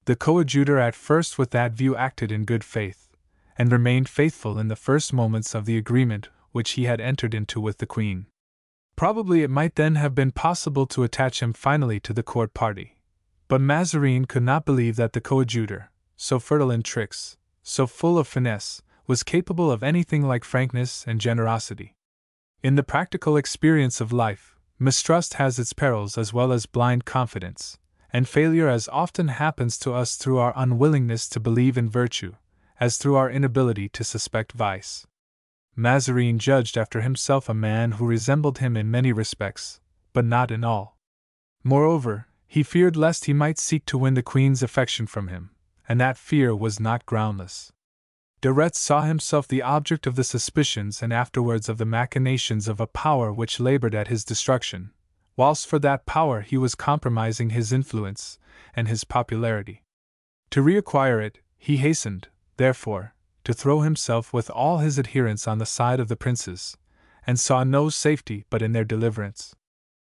The coadjutor at first with that view acted in good faith, and remained faithful in the first moments of the agreement which he had entered into with the queen. Probably it might then have been possible to attach him finally to the court party, but Mazarin could not believe that the coadjutor, so fertile in tricks, so full of finesse, was capable of anything like frankness and generosity. In the practical experience of life, mistrust has its perils as well as blind confidence, and failure as often happens to us through our unwillingness to believe in virtue, as through our inability to suspect vice. Mazarin judged after himself a man who resembled him in many respects, but not in all. Moreover, he feared lest he might seek to win the queen's affection from him, and that fear was not groundless. De Retz saw himself the object of the suspicions and afterwards of the machinations of a power which labored at his destruction, whilst for that power he was compromising his influence and his popularity. To reacquire it, he hastened, therefore, to throw himself with all his adherents on the side of the princes, and saw no safety but in their deliverance.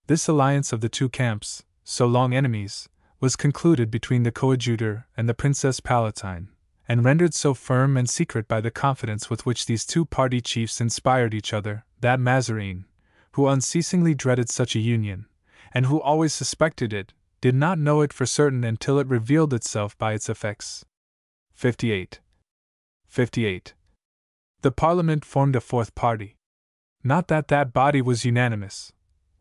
This alliance of the two camps, so long enemies, was concluded between the coadjutor and the Princess Palatine, and rendered so firm and secret by the confidence with which these two party chiefs inspired each other, that Mazarin, who unceasingly dreaded such a union, and who always suspected it, did not know it for certain until it revealed itself by its effects. 58. The Parliament formed a fourth party. Not that that body was unanimous,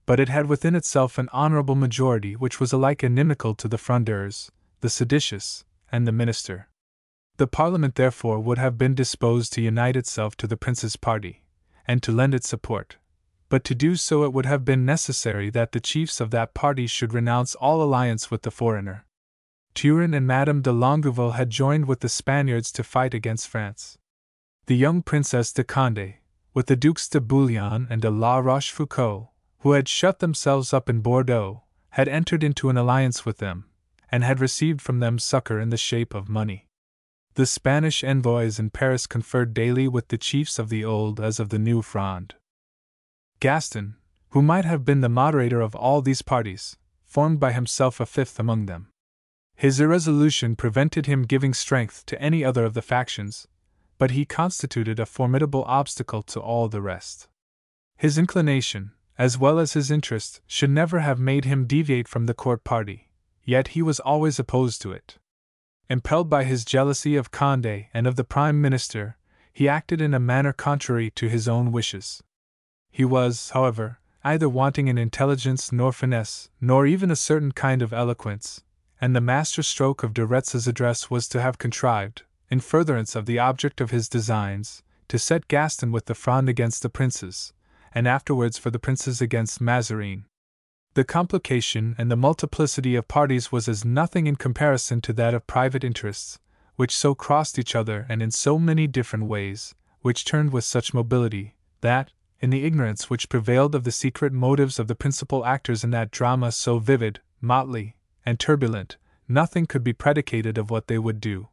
but it had within itself an honorable majority which was alike inimical to the Frondeurs, the seditious, and the minister. The Parliament therefore would have been disposed to unite itself to the prince's party, and to lend its support, but to do so it would have been necessary that the chiefs of that party should renounce all alliance with the foreigner. Turenne and Madame de Longueville had joined with the Spaniards to fight against France. The young Princess de Condé, with the Dukes de Bouillon and de la Rochefoucauld, who had shut themselves up in Bordeaux, had entered into an alliance with them, and had received from them succor in the shape of money. The Spanish envoys in Paris conferred daily with the chiefs of the Old as of the New Fronde. Gaston, who might have been the moderator of all these parties, formed by himself a fifth among them. His irresolution prevented him giving strength to any other of the factions, but he constituted a formidable obstacle to all the rest. His inclination, as well as his interest, should never have made him deviate from the court party, yet he was always opposed to it. Impelled by his jealousy of Condé and of the Prime Minister, he acted in a manner contrary to his own wishes. He was, however, either wanting in intelligence nor finesse, nor even a certain kind of eloquence, and the master stroke of de Retz's address was to have contrived, in furtherance of the object of his designs, to set Gaston with the Fronde against the princes, and afterwards for the princes against Mazarin. The complication and the multiplicity of parties was as nothing in comparison to that of private interests, which so crossed each other and in so many different ways, which turned with such mobility, that, in the ignorance which prevailed of the secret motives of the principal actors in that drama so vivid, motley, and turbulent, nothing could be predicated of what they would do.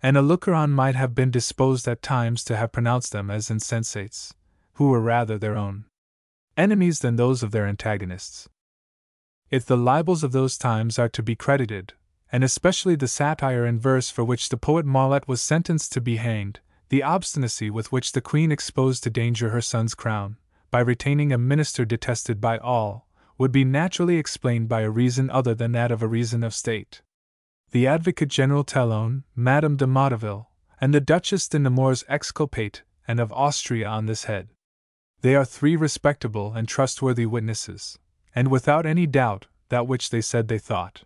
And a looker-on might have been disposed at times to have pronounced them as insensates, who were rather their own enemies than those of their antagonists. If the libels of those times are to be credited, and especially the satire in verse for which the poet Marlet was sentenced to be hanged, the obstinacy with which the Queen exposed to danger her son's crown, by retaining a minister detested by all, would be naturally explained by a reason other than that of a reason of state. The Advocate General Talon, Madame de Motteville, and the Duchess de Nemours exculpate and of Austria on this head. They are three respectable and trustworthy witnesses, and without any doubt that which they said they thought.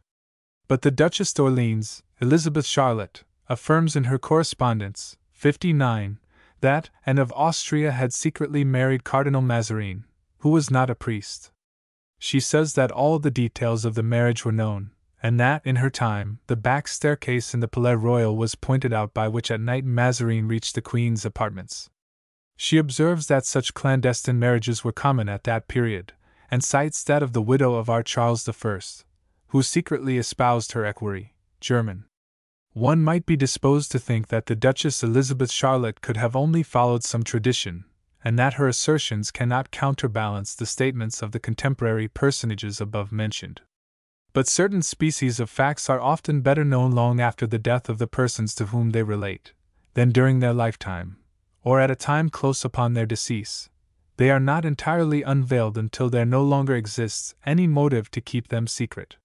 But the Duchess d'Orléans, Elizabeth Charlotte, affirms in her correspondence, 59, that Anne of Austria had secretly married Cardinal Mazarin, who was not a priest. She says that all the details of the marriage were known, and that, in her time, the back staircase in the Palais Royal was pointed out by which at night Mazarin reached the Queen's apartments. She observes that such clandestine marriages were common at that period, and cites that of the widow of our Charles I, who secretly espoused her equerry, German. One might be disposed to think that the Duchess Elizabeth Charlotte could have only followed some tradition, and that her assertions cannot counterbalance the statements of the contemporary personages above mentioned. But certain species of facts are often better known long after the death of the persons to whom they relate, than during their lifetime, or at a time close upon their decease. They are not entirely unveiled until there no longer exists any motive to keep them secret.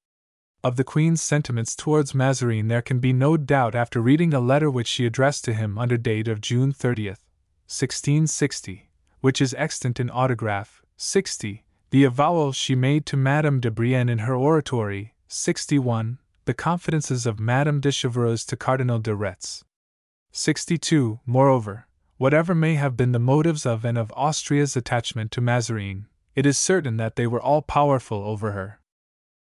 Of the Queen's sentiments towards Mazarin there can be no doubt after reading a letter which she addressed to him under date of June 30th, 1660, which is extant in autograph, 60, the avowal she made to Madame de Brienne in her oratory, 61, the confidences of Madame de Chevreuse to Cardinal de Retz. 62. Moreover, whatever may have been the motives of Anne of Austria's attachment to Mazarin, it is certain that they were all powerful over her.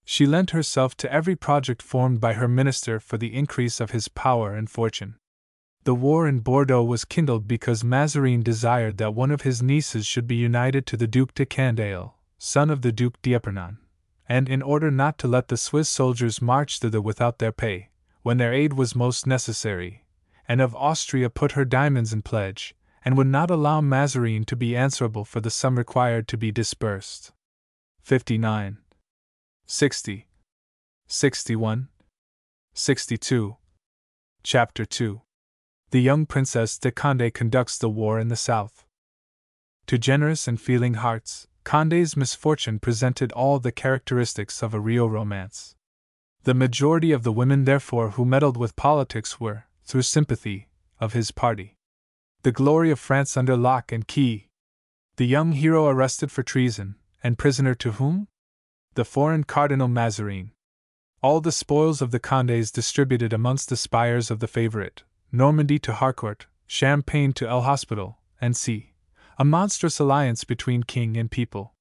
She lent herself to every project formed by her minister for the increase of his power and fortune. The war in Bordeaux was kindled because Mazarin desired that one of his nieces should be united to the Duc de Candale, son of the Duc d'Epernon, and in order not to let the Swiss soldiers march thither without their pay, when their aid was most necessary, Anne of Austria put her diamonds in pledge, and would not allow Mazarin to be answerable for the sum required to be disbursed. 59. 60. 61. 62. Chapter 2. The young Princess de Condé conducts the war in the South. To generous and feeling hearts, Condé's misfortune presented all the characteristics of a real romance. The majority of the women, therefore, who meddled with politics were, through sympathy, of his party. The glory of France under lock and key. The young hero arrested for treason, and prisoner to whom? The foreign Cardinal Mazarin. All the spoils of the Condés distributed amongst the spires of the favorite, Normandy to Harcourt, Champagne to El Hospital, and c. A monstrous alliance between king and people.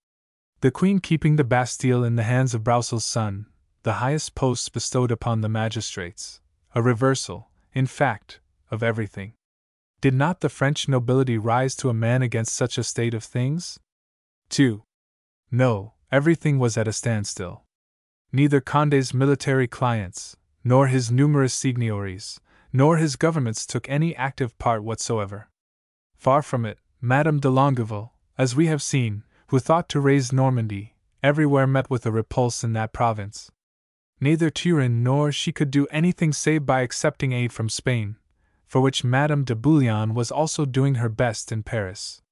The Queen keeping the Bastille in the hands of Broussels' son, the highest posts bestowed upon the magistrates, a reversal, in fact, of everything. Did not the French nobility rise to a man against such a state of things? 2. No, everything was at a standstill. Neither Condé's military clients, nor his numerous seigneuries, nor his governments took any active part whatsoever. Far from it, Madame de Longueville, as we have seen, who thought to raise Normandy, everywhere met with a repulse in that province. Neither Turenne nor she could do anything save by accepting aid from Spain, for which Madame de Bouillon was also doing her best in Paris.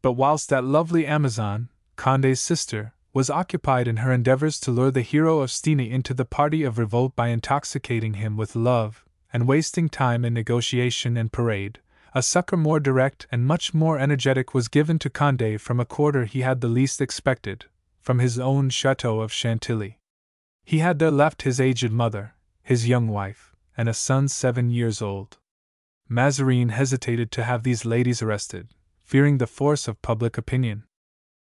But whilst that lovely Amazon, Condé's sister, was occupied in her endeavors to lure the hero of Stenay into the party of revolt by intoxicating him with love, and wasting time in negotiation and parade, a succor more direct and much more energetic was given to Condé from a quarter he had the least expected, from his own chateau of Chantilly. He had there left his aged mother, his young wife, and a son 7 years old. Mazarin hesitated to have these ladies arrested, fearing the force of public opinion.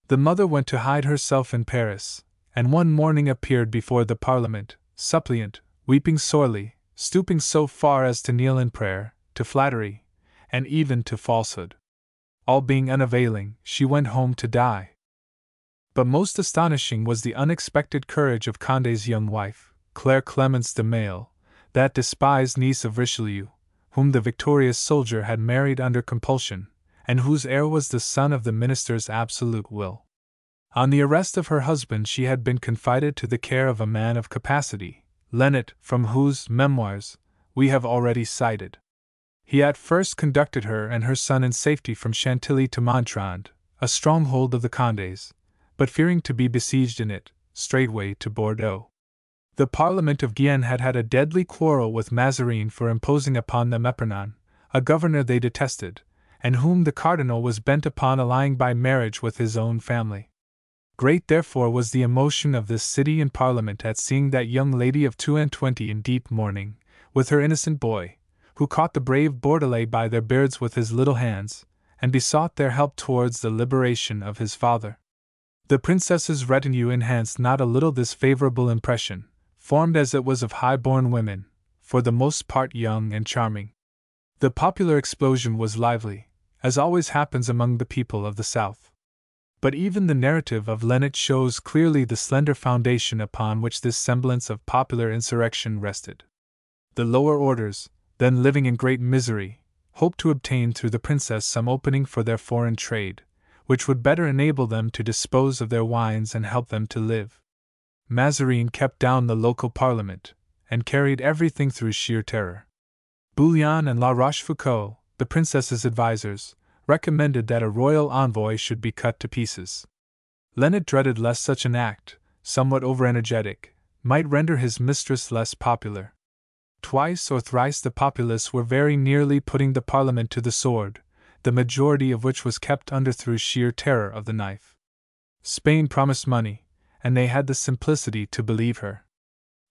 The mother went to hide herself in Paris, and one morning appeared before the Parliament, suppliant, weeping sorely, stooping so far as to kneel in prayer, to flattery, and even to falsehood. All being unavailing, she went home to die. But most astonishing was the unexpected courage of Condé's young wife, Claire Clemence de Maille, that despised niece of Richelieu, whom the victorious soldier had married under compulsion, and whose heir was the son of the minister's absolute will. On the arrest of her husband she had been confided to the care of a man of capacity, Lennet, from whose memoirs we have already cited. He at first conducted her and her son in safety from Chantilly to Montrond, a stronghold of the Condés, but fearing to be besieged in it, straightway to Bordeaux. The Parliament of Guyenne had had a deadly quarrel with Mazarin for imposing upon them Epernon, a governor they detested, and whom the cardinal was bent upon allying by marriage with his own family. Great therefore was the emotion of this city and Parliament at seeing that young lady of 22 in deep mourning, with her innocent boy, who caught the brave Bordelais by their beards with his little hands, and besought their help towards the liberation of his father. The princess's retinue enhanced not a little this favorable impression, formed as it was of high-born women, for the most part young and charming. The popular explosion was lively, as always happens among the people of the South. But even the narrative of Lennet shows clearly the slender foundation upon which this semblance of popular insurrection rested. The lower orders, then living in great misery, hoped to obtain through the princess some opening for their foreign trade, which would better enable them to dispose of their wines and help them to live. Mazarin kept down the local parliament, and carried everything through sheer terror. Bouillon and La Rochefoucauld, the princess's advisers, recommended that a royal envoy should be cut to pieces. Lennet dreaded lest such an act, somewhat over-energetic, might render his mistress less popular. Twice or thrice the populace were very nearly putting the Parliament to the sword, the majority of which was kept under through sheer terror of the knife. Spain promised money, and they had the simplicity to believe her.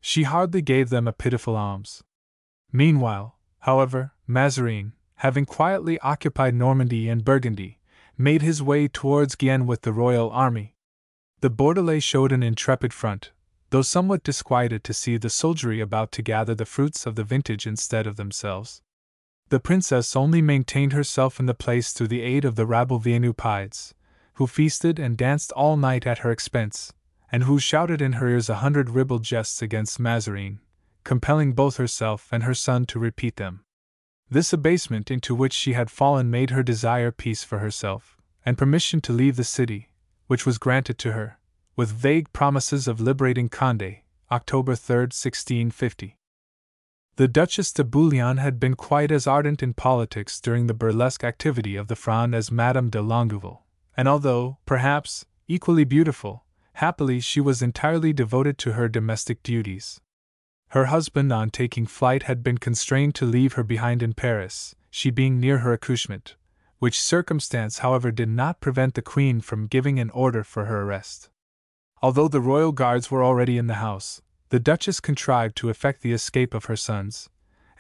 She hardly gave them a pitiful alms. Meanwhile, however, Mazarin, having quietly occupied Normandy and Burgundy, made his way towards Guyenne with the royal army. The Bordelais showed an intrepid front, though somewhat disquieted to see the soldiery about to gather the fruits of the vintage instead of themselves. The princess only maintained herself in the place through the aid of the rabble Viennopides, who feasted and danced all night at her expense, and who shouted in her ears 100 ribald jests against Mazarin, compelling both herself and her son to repeat them. This abasement into which she had fallen made her desire peace for herself, and permission to leave the city, which was granted to her, with vague promises of liberating Condé, October 3, 1650. The Duchess de Bouillon had been quite as ardent in politics during the burlesque activity of the Fronde as Madame de Longueville, and although, perhaps, equally beautiful, happily she was entirely devoted to her domestic duties. Her husband on taking flight had been constrained to leave her behind in Paris, she being near her accouchement, which circumstance however did not prevent the Queen from giving an order for her arrest. Although the royal guards were already in the house, the Duchess contrived to effect the escape of her sons,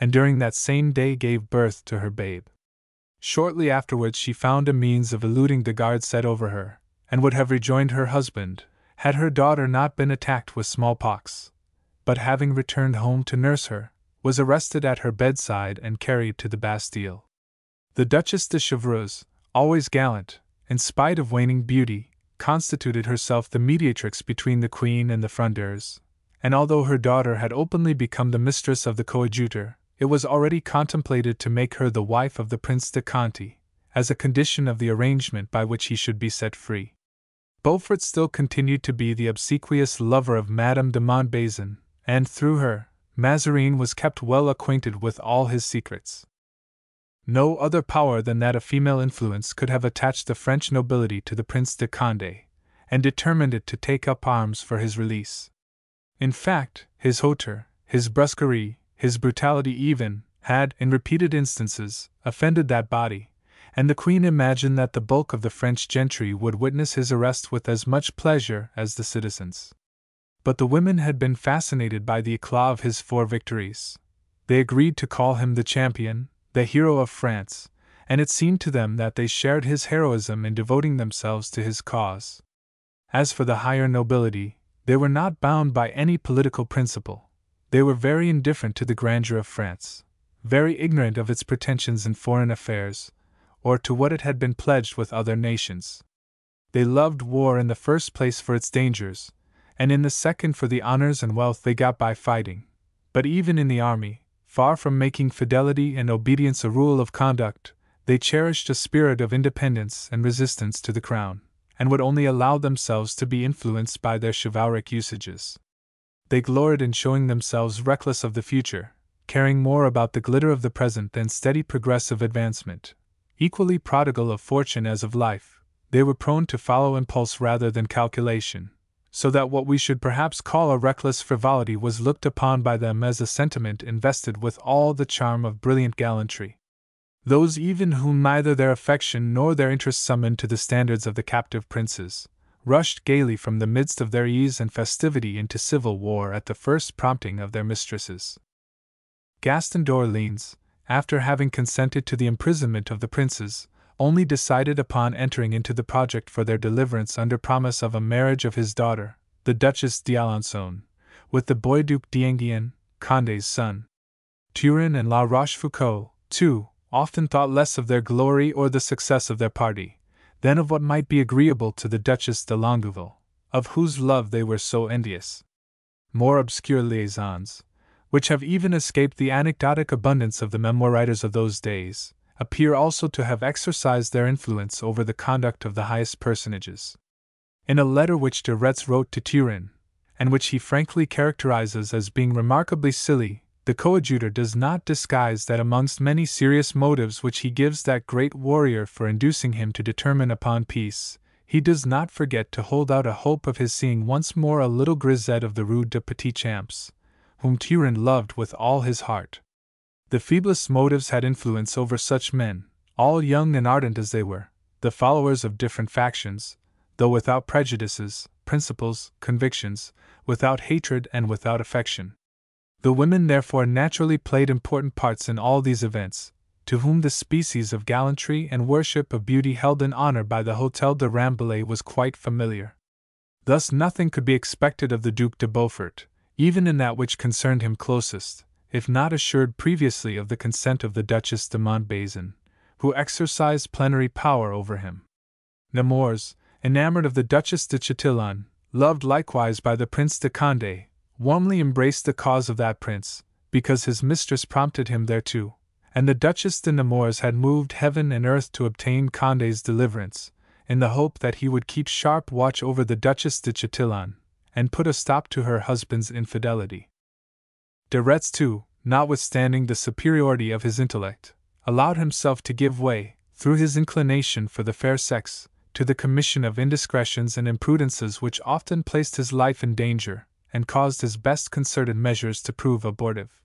and during that same day gave birth to her babe. Shortly afterwards she found a means of eluding the guards set over her, and would have rejoined her husband, had her daughter not been attacked with smallpox, but having returned home to nurse her, was arrested at her bedside and carried to the Bastille. The Duchess de Chevreuse, always gallant, in spite of waning beauty, constituted herself the mediatrix between the Queen and the Frondeurs, and although her daughter had openly become the mistress of the coadjutor, it was already contemplated to make her the wife of the Prince de Conti, as a condition of the arrangement by which he should be set free. Beaufort still continued to be the obsequious lover of Madame de Montbazon, and through her, Mazarin was kept well acquainted with all his secrets. No other power than that of female influence could have attached the French nobility to the Prince de Condé, and determined it to take up arms for his release. In fact, his hauteur, his brusquerie, his brutality even, had, in repeated instances, offended that body, and the Queen imagined that the bulk of the French gentry would witness his arrest with as much pleasure as the citizens. But the women had been fascinated by the eclat of his 4 victories. They agreed to call him the champion, the hero of France, and it seemed to them that they shared his heroism in devoting themselves to his cause. As for the higher nobility, they were not bound by any political principle. They were very indifferent to the grandeur of France, very ignorant of its pretensions in foreign affairs, or to what it had been pledged with other nations. They loved war in the first place for its dangers, and in the second for the honors and wealth they got by fighting. But even in the army, far from making fidelity and obedience a rule of conduct, they cherished a spirit of independence and resistance to the crown, and would only allow themselves to be influenced by their chivalric usages. They gloried in showing themselves reckless of the future, caring more about the glitter of the present than steady progressive advancement. Equally prodigal of fortune as of life, they were prone to follow impulse rather than calculation, so that what we should perhaps call a reckless frivolity was looked upon by them as a sentiment invested with all the charm of brilliant gallantry. Those even whom neither their affection nor their interest summoned to the standards of the captive princes, rushed gaily from the midst of their ease and festivity into civil war at the first prompting of their mistresses. Gaston d'Orleans, after having consented to the imprisonment of the princes, only decided upon entering into the project for their deliverance under promise of a marriage of his daughter, the Duchess d'Alençon, with the boy-duc d'Enghien, Condé's son. Turenne and La Rochefoucauld, too, often thought less of their glory or the success of their party, than of what might be agreeable to the Duchess de Longueville, of whose love they were so envious. More obscure liaisons, which have even escaped the anecdotic abundance of the memoir writers of those days, appear also to have exercised their influence over the conduct of the highest personages. In a letter which de Retz wrote to Turenne, and which he frankly characterizes as being remarkably silly, the coadjutor does not disguise that amongst many serious motives which he gives that great warrior for inducing him to determine upon peace, he does not forget to hold out a hope of his seeing once more a little grisette of the Rue de Petit Champs, whom Turenne loved with all his heart. The feeblest motives had influence over such men, all young and ardent as they were, the followers of different factions, though without prejudices, principles, convictions, without hatred and without affection. The women therefore naturally played important parts in all these events, to whom the species of gallantry and worship of beauty held in honor by the Hôtel de Rambouillet was quite familiar. Thus nothing could be expected of the Duc de Beaufort, even in that which concerned him closest, if not assured previously of the consent of the Duchess de Montbazon, who exercised plenary power over him. Nemours, enamored of the Duchess de Chatillon, loved likewise by the Prince de Condé, warmly embraced the cause of that prince, because his mistress prompted him thereto, and the Duchess de Nemours had moved heaven and earth to obtain Condé's deliverance, in the hope that he would keep sharp watch over the Duchess de Chatillon, and put a stop to her husband's infidelity. De Retz, too, notwithstanding the superiority of his intellect, allowed himself to give way, through his inclination for the fair sex, to the commission of indiscretions and imprudences which often placed his life in danger, and caused his best concerted measures to prove abortive.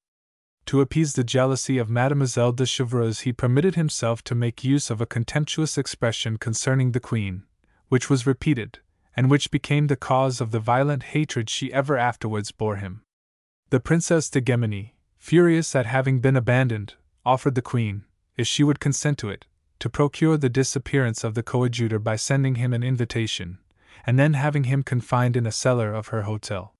To appease the jealousy of Mademoiselle de Chevreuse, he permitted himself to make use of a contemptuous expression concerning the Queen, which was repeated, and which became the cause of the violent hatred she ever afterwards bore him. The Princess de Guémeny, furious at having been abandoned, offered the Queen, if she would consent to it, to procure the disappearance of the coadjutor by sending him an invitation, and then having him confined in a cellar of her hotel.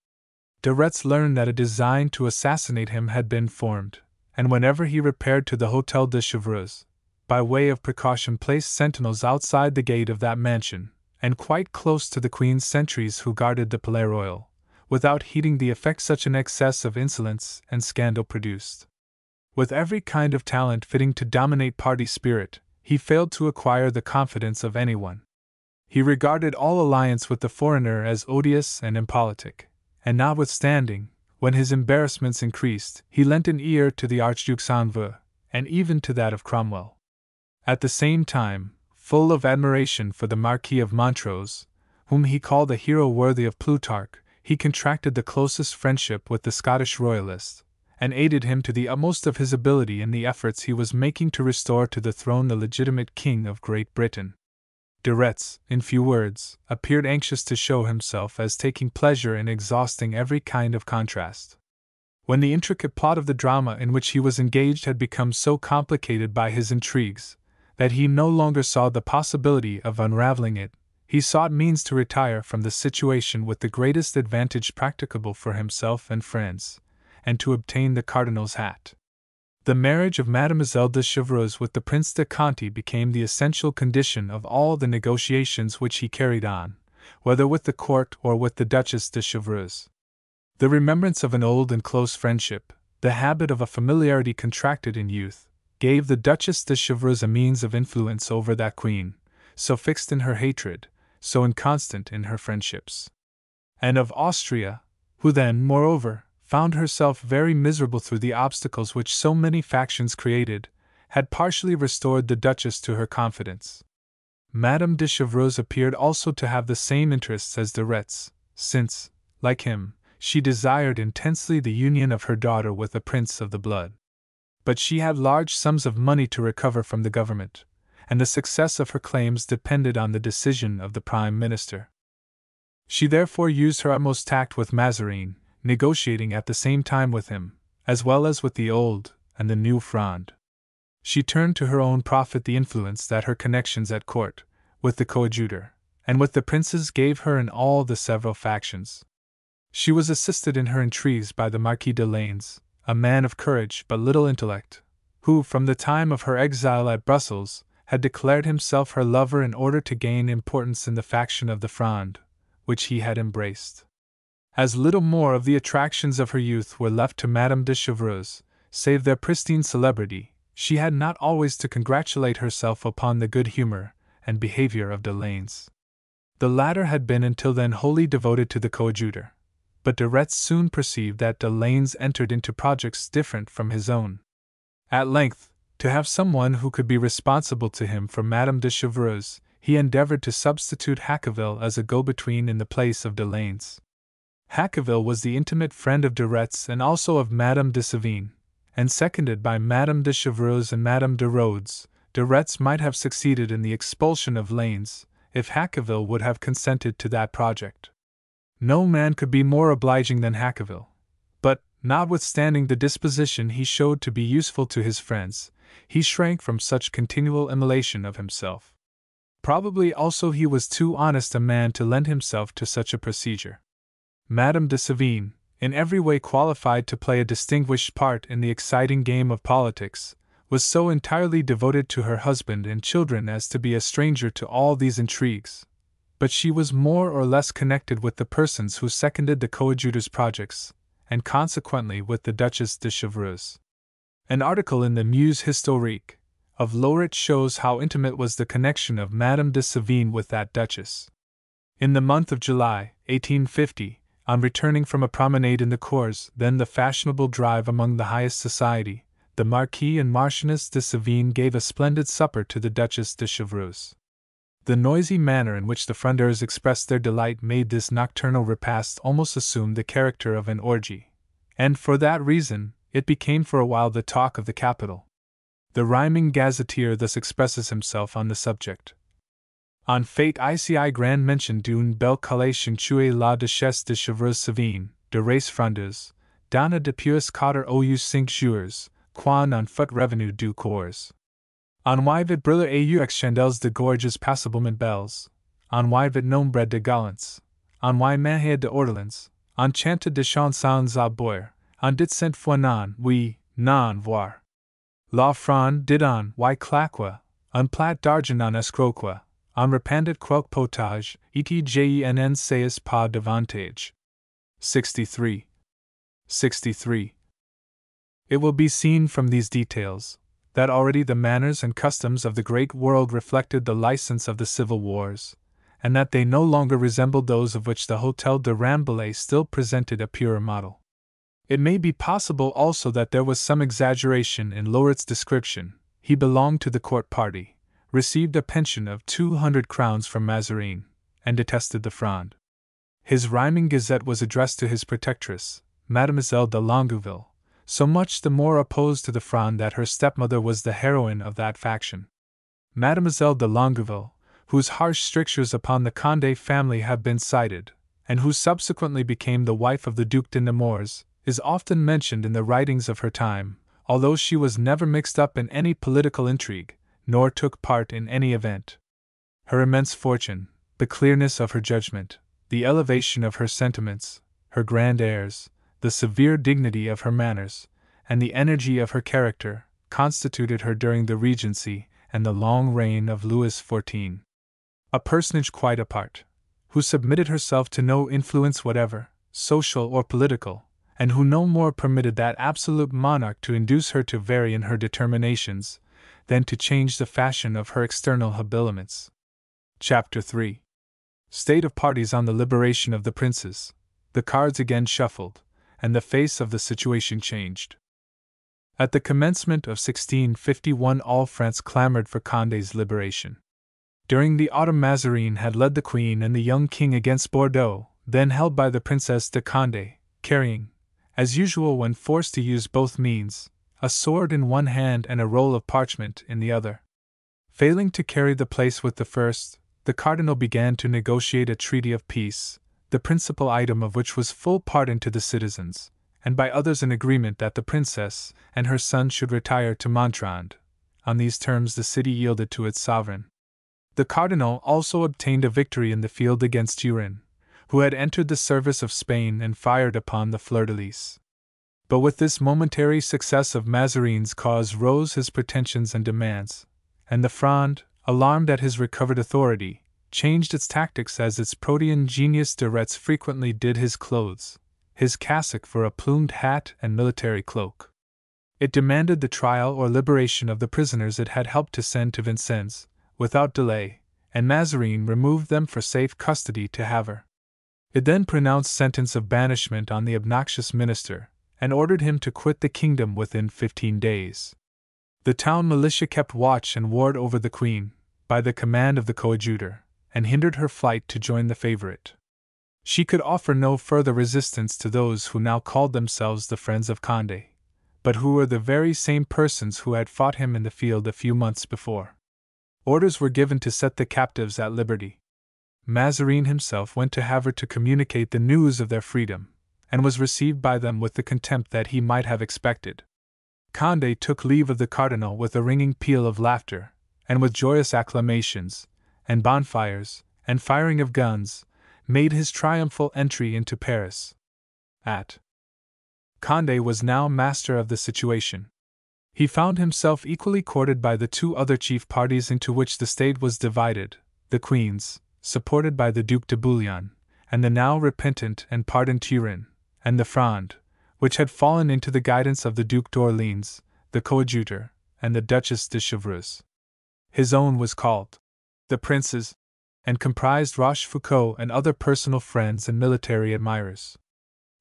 De Retz learned that a design to assassinate him had been formed, and whenever he repaired to the Hotel de Chevreuse, by way of precaution placed sentinels outside the gate of that mansion, and quite close to the Queen's sentries who guarded the Palais Royal, without heeding the effect such an excess of insolence and scandal produced. With every kind of talent fitting to dominate party spirit, he failed to acquire the confidence of anyone. He regarded all alliance with the foreigner as odious and impolitic, and notwithstanding, when his embarrassments increased, he lent an ear to the Archduke Saint-Veux, and even to that of Cromwell. At the same time, full of admiration for the Marquis of Montrose, whom he called a hero worthy of Plutarch, he contracted the closest friendship with the Scottish royalist, and aided him to the utmost of his ability in the efforts he was making to restore to the throne the legitimate King of Great Britain. De Retz, in few words, appeared anxious to show himself as taking pleasure in exhausting every kind of contrast. When the intricate plot of the drama in which he was engaged had become so complicated by his intrigues that he no longer saw the possibility of unraveling it, he sought means to retire from the situation with the greatest advantage practicable for himself and friends, and to obtain the Cardinal's hat. The marriage of Mademoiselle de Chevreuse with the Prince de Conti became the essential condition of all the negotiations which he carried on, whether with the court or with the Duchess de Chevreuse. The remembrance of an old and close friendship, the habit of a familiarity contracted in youth, gave the Duchess de Chevreuse a means of influence over that queen, so fixed in her hatred, so inconstant in her friendships. And of Austria, who then, moreover, found herself very miserable through the obstacles which so many factions created, had partially restored the Duchess to her confidence. Madame de Chevreuse appeared also to have the same interests as de Retz, since, like him, she desired intensely the union of her daughter with a prince of the blood. But she had large sums of money to recover from the government, and the success of her claims depended on the decision of the Prime Minister. She therefore used her utmost tact with Mazarin, negotiating at the same time with him, as well as with the old and the new Fronde. She turned to her own profit the influence that her connections at court, with the coadjutor, and with the princes gave her in all the several factions. She was assisted in her intrigues by the Marquis de Laines, a man of courage but little intellect, who, from the time of her exile at Brussels, had declared himself her lover in order to gain importance in the faction of the Fronde, which he had embraced. As little more of the attractions of her youth were left to Madame de Chevreuse, save their pristine celebrity, she had not always to congratulate herself upon the good humor and behavior of de Laines. The latter had been until then wholly devoted to the coadjutor, but de Retz soon perceived that de Laines entered into projects different from his own. At length, to have someone who could be responsible to him for Madame de Chevreuse, he endeavored to substitute Haqueville as a go-between in the place of de Laines. Haqueville was the intimate friend of de Retz and also of Madame de Sévigné, and seconded by Madame de Chevreuse and Madame de Rhodes, de Retz might have succeeded in the expulsion of Laines, if Haqueville would have consented to that project. No man could be more obliging than Haqueville, but, notwithstanding the disposition he showed to be useful to his friends, he shrank from such continual immolation of himself. Probably also he was too honest a man to lend himself to such a procedure. Madame de Sévigné, in every way qualified to play a distinguished part in the exciting game of politics, was so entirely devoted to her husband and children as to be a stranger to all these intrigues, but she was more or less connected with the persons who seconded the coadjutor's projects, and consequently with the Duchess de Chevreuse. An article in the Muse Historique of Lauret shows how intimate was the connection of Madame de Sévigné with that duchess. In the month of July, 1850, on returning from a promenade in the cours, then the fashionable drive among the highest society, the Marquis and Marchioness de Sévigné gave a splendid supper to the Duchess de Chevreuse. The noisy manner in which the Frondeurs expressed their delight made this nocturnal repast almost assume the character of an orgy, and for that reason, it became for a while the talk of the capital. The rhyming gazetteer thus expresses himself on the subject. En fait ici grand mention d'une belle collation chez la Duchesse de Chevreuse Sévigné, de race frondeuse, donna depuis 4 ou 5 jours, quand on fut revenu du cours. En vit briller aux chandelles de gorges passablement belles, en vit nombre de gallants, en mangeait de ortolans, enchanted de chansons à boire, en dit cent fois non, oui, non voir. La fronde didon, y claqua, un plat d'argent en escroquois, en repandit croque potage, etjennn sais pas davantage. 63. 63. It will be seen from these details that already the manners and customs of the great world reflected the license of the civil wars, and that they no longer resembled those of which the Hôtel de Rambouillet still presented a purer model. It may be possible also that there was some exaggeration in Laurit's description. He belonged to the court party, received a pension of 200 crowns from Mazarin, and detested the Fronde. His rhyming gazette was addressed to his protectress, Mademoiselle de Longueville, so much the more opposed to the Fronde that her stepmother was the heroine of that faction. Mademoiselle de Longueville, whose harsh strictures upon the Condé family have been cited, and who subsequently became the wife of the Duc de Nemours, is often mentioned in the writings of her time, although she was never mixed up in any political intrigue, nor took part in any event. Her immense fortune, the clearness of her judgment, the elevation of her sentiments, her grand airs, the severe dignity of her manners, and the energy of her character, constituted her during the Regency and the long reign of Louis XIV. A personage quite apart, who submitted herself to no influence whatever, social or political, and who no more permitted that absolute monarch to induce her to vary in her determinations, than to change the fashion of her external habiliments. Chapter 3. State of parties on the liberation of the princes. The cards again shuffled, and the face of the situation changed. At the commencement of 1651 all France clamored for Condé's liberation. During the autumn Mazarin had led the Queen and the young King against Bordeaux, then held by the Princess de Condé, carrying, as usual when forced to use both means, a sword in one hand and a roll of parchment in the other. Failing to carry the place with the first, the Cardinal began to negotiate a treaty of peace, the principal item of which was full pardon to the citizens, and by others an agreement that the Princess and her son should retire to Montrond. On these terms the city yielded to its sovereign. The Cardinal also obtained a victory in the field against Turenne, who had entered the service of Spain and fired upon the fleur-de-lis. But with this momentary success of Mazarin's cause rose his pretensions and demands, and the Fronde, alarmed at his recovered authority, changed its tactics as its protean genius de Retz frequently did his clothes, his cassock for a plumed hat and military cloak. It demanded the trial or liberation of the prisoners it had helped to send to Vincennes, without delay, and Mazarin removed them for safe custody to Havre. It then pronounced sentence of banishment on the obnoxious minister, and ordered him to quit the kingdom within 15 days. The town militia kept watch and ward over the Queen, by the command of the coadjutor, and hindered her flight to join the favorite. She could offer no further resistance to those who now called themselves the friends of Condé, but who were the very same persons who had fought him in the field a few months before. Orders were given to set the captives at liberty. Mazarin himself went to Havre to communicate the news of their freedom, and was received by them with the contempt that he might have expected. Condé took leave of the Cardinal with a ringing peal of laughter, and with joyous acclamations, and bonfires, and firing of guns, made his triumphal entry into Paris. Condé was now master of the situation. He found himself equally courted by the two other chief parties into which the state was divided, the Queen's, supported by the Duc de Bouillon, and the now repentant and pardoned Turenne, and the Fronde, which had fallen into the guidance of the Duc d'Orléans, the coadjutor, and the Duchess de Chevreuse. His own was called the Prince's, and comprised Rochefoucauld and other personal friends and military admirers.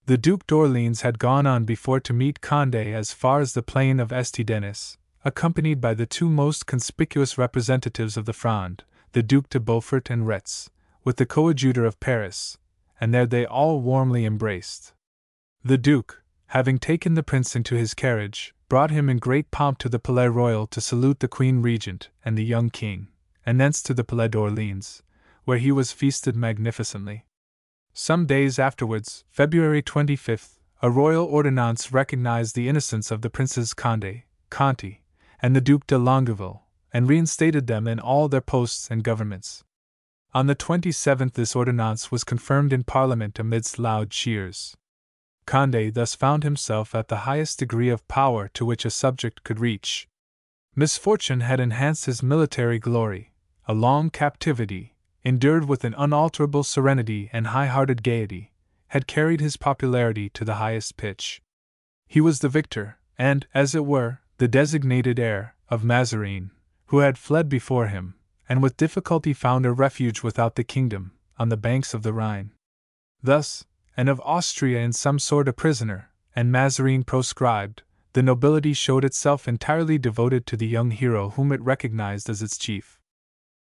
The Duc d'Orléans had gone on before to meet Condé as far as the plain of Estidennis, accompanied by the two most conspicuous representatives of the Fronde, the Duc de Beaufort and Retz, with the coadjutor of Paris, and there they all warmly embraced. The Duke, having taken the Prince into his carriage, brought him in great pomp to the Palais Royal to salute the Queen Regent and the young King, and thence to the Palais d'Orléans, where he was feasted magnificently. Some days afterwards, February 25th, a royal ordonnance recognized the innocence of the Princes Condé, Conti, and the Duc de Longueville, and reinstated them in all their posts and governments. On the 27th this ordinance was confirmed in Parliament amidst loud cheers. Condé thus found himself at the highest degree of power to which a subject could reach. Misfortune had enhanced his military glory. A long captivity, endured with an unalterable serenity and high-hearted gaiety, had carried his popularity to the highest pitch. He was the victor, and, as it were, the designated heir, of Mazarin, who had fled before him, and with difficulty found a refuge without the kingdom, on the banks of the Rhine. Thus, and of Austria in some sort a prisoner, and Mazarin proscribed, the nobility showed itself entirely devoted to the young hero whom it recognized as its chief.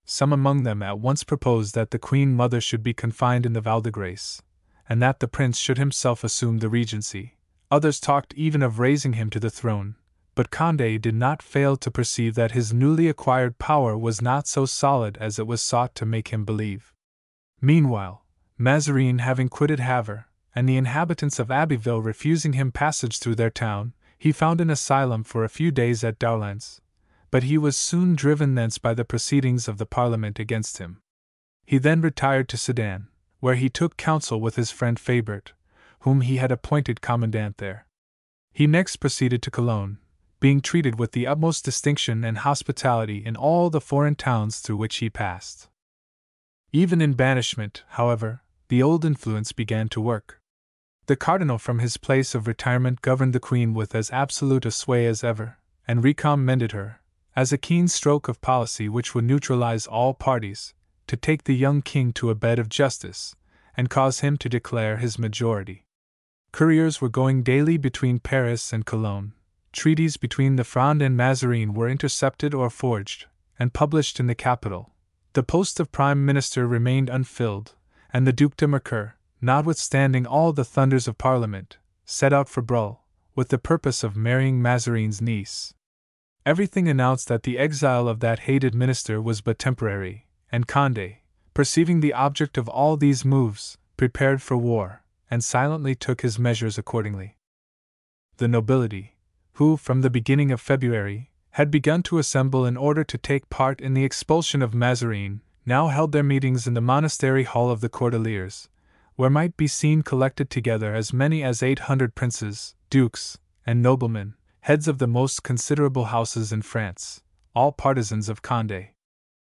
Some among them at once proposed that the Queen Mother should be confined in the Val de Grace, and that the prince should himself assume the regency. Others talked even of raising him to the throne, but Condé did not fail to perceive that his newly acquired power was not so solid as it was sought to make him believe. Meanwhile, Mazarin having quitted Havre, and the inhabitants of Abbeville refusing him passage through their town, he found an asylum for a few days at Doullens, but he was soon driven thence by the proceedings of the Parliament against him. He then retired to Sedan, where he took counsel with his friend Fabert, whom he had appointed commandant there. He next proceeded to Cologne, being treated with the utmost distinction and hospitality in all the foreign towns through which he passed. Even in banishment, however, the old influence began to work. The cardinal from his place of retirement governed the queen with as absolute a sway as ever, and recommended her, as a keen stroke of policy which would neutralize all parties, to take the young king to a bed of justice, and cause him to declare his majority. Couriers were going daily between Paris and Cologne. Treaties between the Fronde and Mazarin were intercepted or forged, and published in the capital. The post of prime minister remained unfilled, and the Duc de Mercœur, notwithstanding all the thunders of Parliament, set out for Bruhl, with the purpose of marrying Mazarin's niece. Everything announced that the exile of that hated minister was but temporary, and Condé, perceiving the object of all these moves, prepared for war, and silently took his measures accordingly. The nobility, who, from the beginning of February, had begun to assemble in order to take part in the expulsion of Mazarin, now held their meetings in the monastery hall of the Cordeliers, where might be seen collected together as many as 800 princes, dukes, and noblemen, heads of the most considerable houses in France, all partisans of Condé.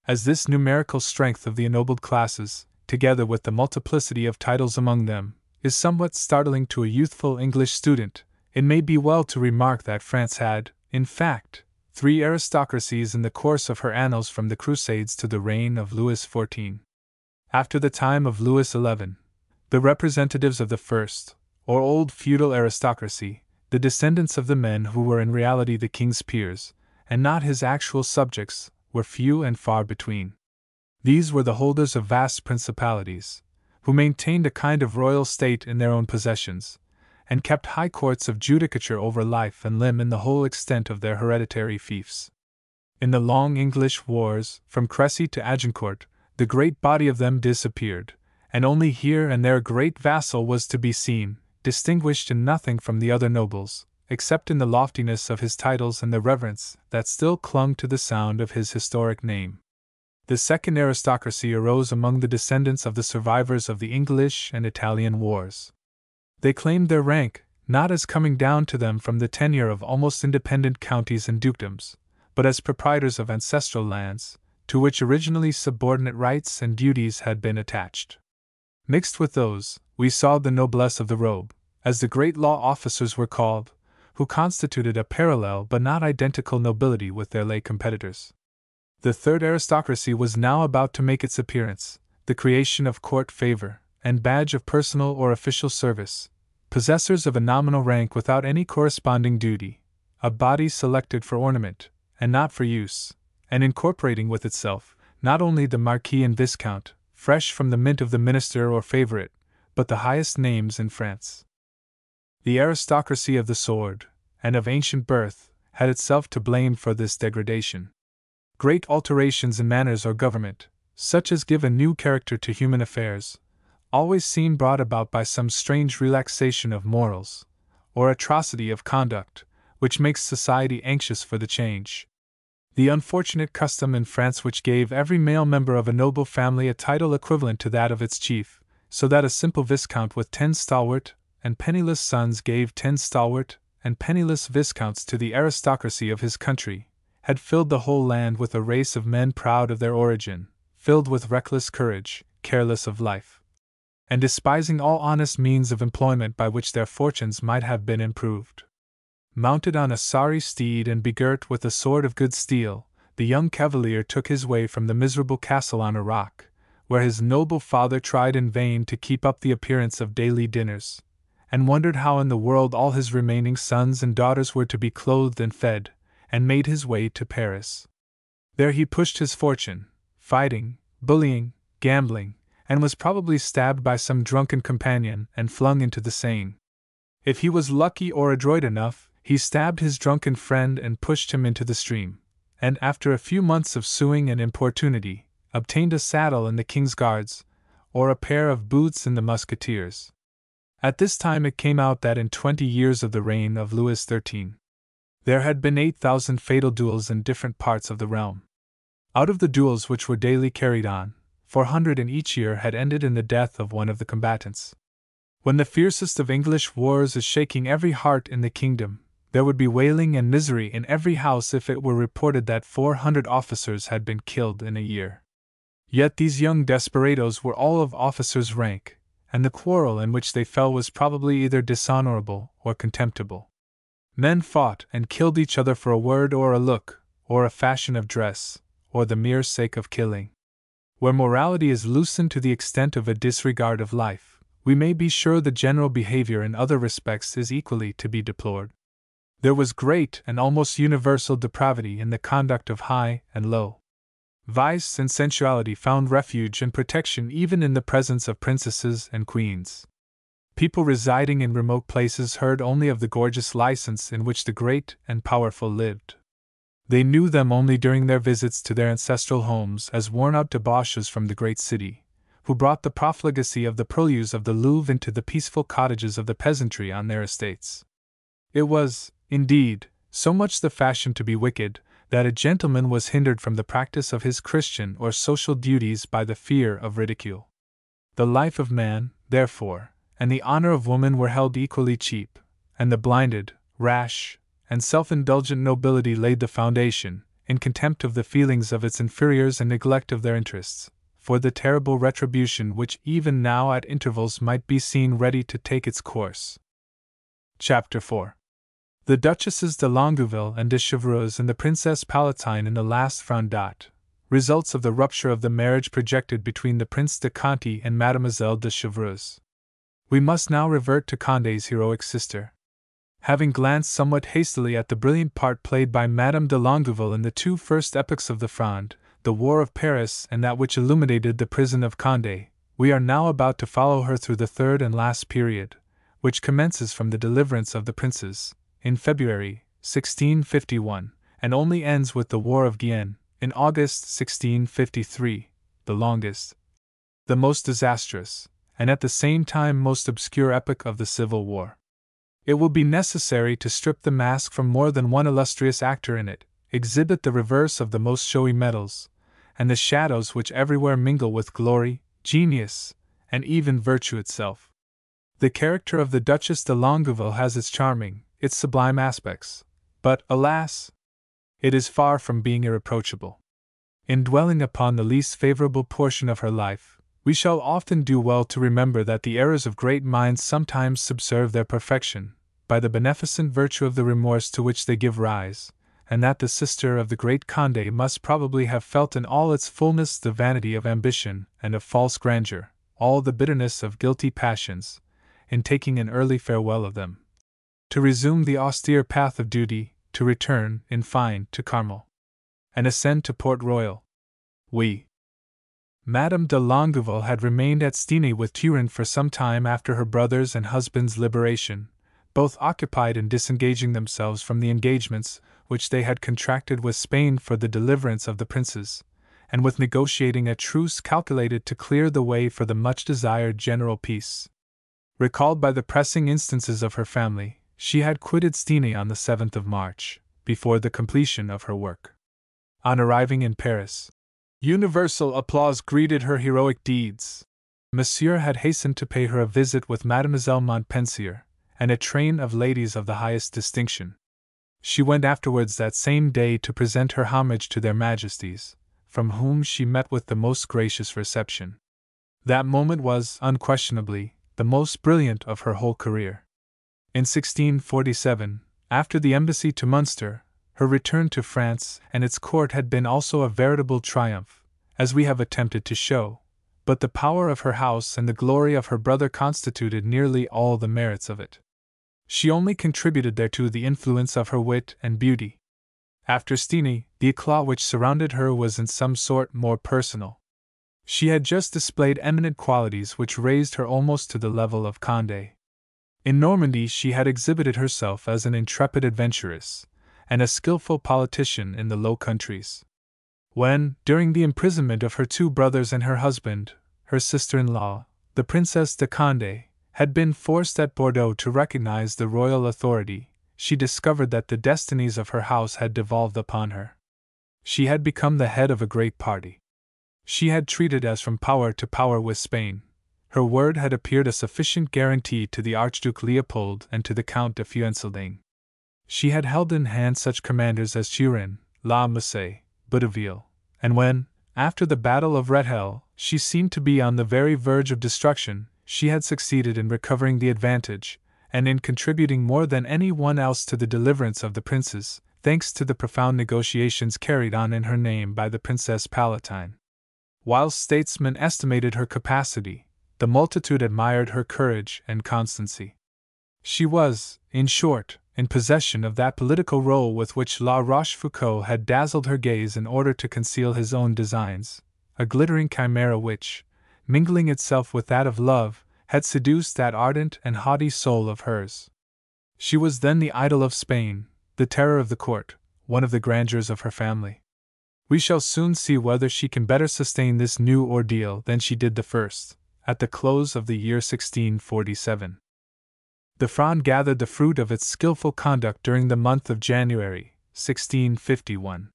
As this numerical strength of the ennobled classes, together with the multiplicity of titles among them, is somewhat startling to a youthful English student, it may be well to remark that France had, in fact, 3 aristocracies in the course of her annals from the Crusades to the reign of Louis XIV. After the time of Louis XI, the representatives of the first, or old feudal aristocracy, the descendants of the men who were in reality the king's peers, and not his actual subjects, were few and far between. These were the holders of vast principalities, who maintained a kind of royal state in their own possessions, and kept high courts of judicature over life and limb in the whole extent of their hereditary fiefs. In the long English wars, from Crécy to Agincourt, the great body of them disappeared, and only here and there a great vassal was to be seen, distinguished in nothing from the other nobles, except in the loftiness of his titles and the reverence that still clung to the sound of his historic name. The second aristocracy arose among the descendants of the survivors of the English and Italian wars. They claimed their rank, not as coming down to them from the tenure of almost independent counties and dukedoms, but as proprietors of ancestral lands, to which originally subordinate rights and duties had been attached. Mixed with those, we saw the noblesse of the robe, as the great law officers were called, who constituted a parallel but not identical nobility with their lay competitors. The third aristocracy was now about to make its appearance, the creation of court favor, and badge of personal or official service, possessors of a nominal rank without any corresponding duty, a body selected for ornament, and not for use, and incorporating with itself, not only the Marquis and Viscount, fresh from the mint of the minister or favorite, but the highest names in France. The aristocracy of the sword, and of ancient birth, had itself to blame for this degradation. Great alterations in manners or government, such as give a new character to human affairs, always seem brought about by some strange relaxation of morals, or atrocity of conduct, which makes society anxious for the change. the unfortunate custom in France which gave every male member of a noble family a title equivalent to that of its chief, so that a simple viscount with 10 stalwart and penniless sons gave 10 stalwart and penniless viscounts to the aristocracy of his country, had filled the whole land with a race of men proud of their origin, filled with reckless courage, careless of life, and despising all honest means of employment by which their fortunes might have been improved. Mounted on a sorry steed and begirt with a sword of good steel, the young cavalier took his way from the miserable castle on a rock, where his noble father tried in vain to keep up the appearance of daily dinners, and wondered how in the world all his remaining sons and daughters were to be clothed and fed, and made his way to Paris. There he pushed his fortune, fighting, bullying, gambling, and was probably stabbed by some drunken companion and flung into the Seine. If he was lucky or adroit enough, he stabbed his drunken friend and pushed him into the stream, and after a few months of suing and importunity, obtained a saddle in the King's Guards, or a pair of boots in the Musketeers. At this time it came out that in 20 years of the reign of Louis XIII, there had been 8,000 fatal duels in different parts of the realm. Out of the duels which were daily carried on, 400 in each year had ended in the death of one of the combatants. When the fiercest of English wars is shaking every heart in the kingdom, there would be wailing and misery in every house if it were reported that 400 officers had been killed in a year. Yet these young desperadoes were all of officers' rank, and the quarrel in which they fell was probably either dishonorable or contemptible. Men fought and killed each other for a word or a look, or a fashion of dress, or the mere sake of killing. Where morality is loosened to the extent of a disregard of life, we may be sure the general behavior in other respects is equally to be deplored. There was great and almost universal depravity in the conduct of high and low. Vice and sensuality found refuge and protection even in the presence of princesses and queens. People residing in remote places heard only of the gorgeous license in which the great and powerful lived. They knew them only during their visits to their ancestral homes as worn-out debauches from the great city, who brought the profligacy of the purlieus of the Louvre into the peaceful cottages of the peasantry on their estates. It was, indeed, so much the fashion to be wicked, that a gentleman was hindered from the practice of his Christian or social duties by the fear of ridicule. The life of man, therefore, and the honor of woman were held equally cheap, and the blinded, rash, and self-indulgent nobility laid the foundation, in contempt of the feelings of its inferiors and neglect of their interests, for the terrible retribution which even now at intervals might be seen ready to take its course. Chapter 4. The Duchesses de Longueville and de Chevreuse and the Princess Palatine in the last Frondat, results of the rupture of the marriage projected between the Prince de Conti and Mademoiselle de Chevreuse. We must now revert to Condé's heroic sister. Having glanced somewhat hastily at the brilliant part played by Madame de Longueville in the two first epochs of the Fronde, the War of Paris and that which illuminated the prison of Condé, we are now about to follow her through the third and last period, which commences from the deliverance of the princes, in February, 1651, and only ends with the War of Guyenne, in August 1653, the longest, the most disastrous, and at the same time most obscure epoch of the Civil War. It will be necessary to strip the mask from more than one illustrious actor in it, exhibit the reverse of the most showy medals, and the shadows which everywhere mingle with glory, genius, and even virtue itself. The character of the Duchess de Longueville has its charming, its sublime aspects, but, alas! It is far from being irreproachable. In dwelling upon the least favorable portion of her life, we shall often do well to remember that the errors of great minds sometimes subserve their perfection, by the beneficent virtue of the remorse to which they give rise, and that the sister of the great Condé must probably have felt in all its fullness the vanity of ambition and of false grandeur, all the bitterness of guilty passions, in taking an early farewell of them, to resume the austere path of duty, to return, in fine, to Carmel, and ascend to Port Royal. Madame de Longueville had remained at Stenay with Turin for some time after her brother's and husband's liberation, both occupied in disengaging themselves from the engagements which they had contracted with Spain for the deliverance of the princes, and with negotiating a truce calculated to clear the way for the much-desired general peace. Recalled by the pressing instances of her family, she had quitted Stenay on the 7th of March, before the completion of her work. on arriving in Paris. Universal applause greeted her heroic deeds. Monsieur had hastened to pay her a visit with Mademoiselle Montpensier, and a train of ladies of the highest distinction. She went afterwards that same day to present her homage to their Majesties, from whom she met with the most gracious reception. That moment was, unquestionably, the most brilliant of her whole career. In 1647, after the embassy to Munster, her return to France and its court had been also a veritable triumph, as we have attempted to show, but the power of her house and the glory of her brother constituted nearly all the merits of it. She only contributed thereto the influence of her wit and beauty. After Steenie, the éclat which surrounded her was in some sort more personal. She had just displayed eminent qualities which raised her almost to the level of Condé. In Normandy she had exhibited herself as an intrepid adventuress, and a skilful politician in the Low Countries. When, during the imprisonment of her two brothers and her husband, her sister-in-law, the Princess de Condé, had been forced at Bordeaux to recognize the royal authority, she discovered that the destinies of her house had devolved upon her. She had become the head of a great party. She had treated as from power to power with Spain. Her word had appeared a sufficient guarantee to the Archduke Leopold and to the Count de Fuensaldagne. She had held in hand such commanders as Turenne, La Messée, Bouteville, and when, after the Battle of Rethel, she seemed to be on the very verge of destruction, she had succeeded in recovering the advantage, and in contributing more than any one else to the deliverance of the princes, thanks to the profound negotiations carried on in her name by the Princess Palatine. While statesmen estimated her capacity, the multitude admired her courage and constancy. She was, in short, in possession of that political role with which La Rochefoucauld had dazzled her gaze in order to conceal his own designs, a glittering chimera which, mingling itself with that of love, had seduced that ardent and haughty soul of hers. She was then the idol of Spain, the terror of the court, one of the grandeurs of her family. We shall soon see whether she can better sustain this new ordeal than she did the first, at the close of the year 1647. The Fronde gathered the fruit of its skilful conduct during the month of January, 1651.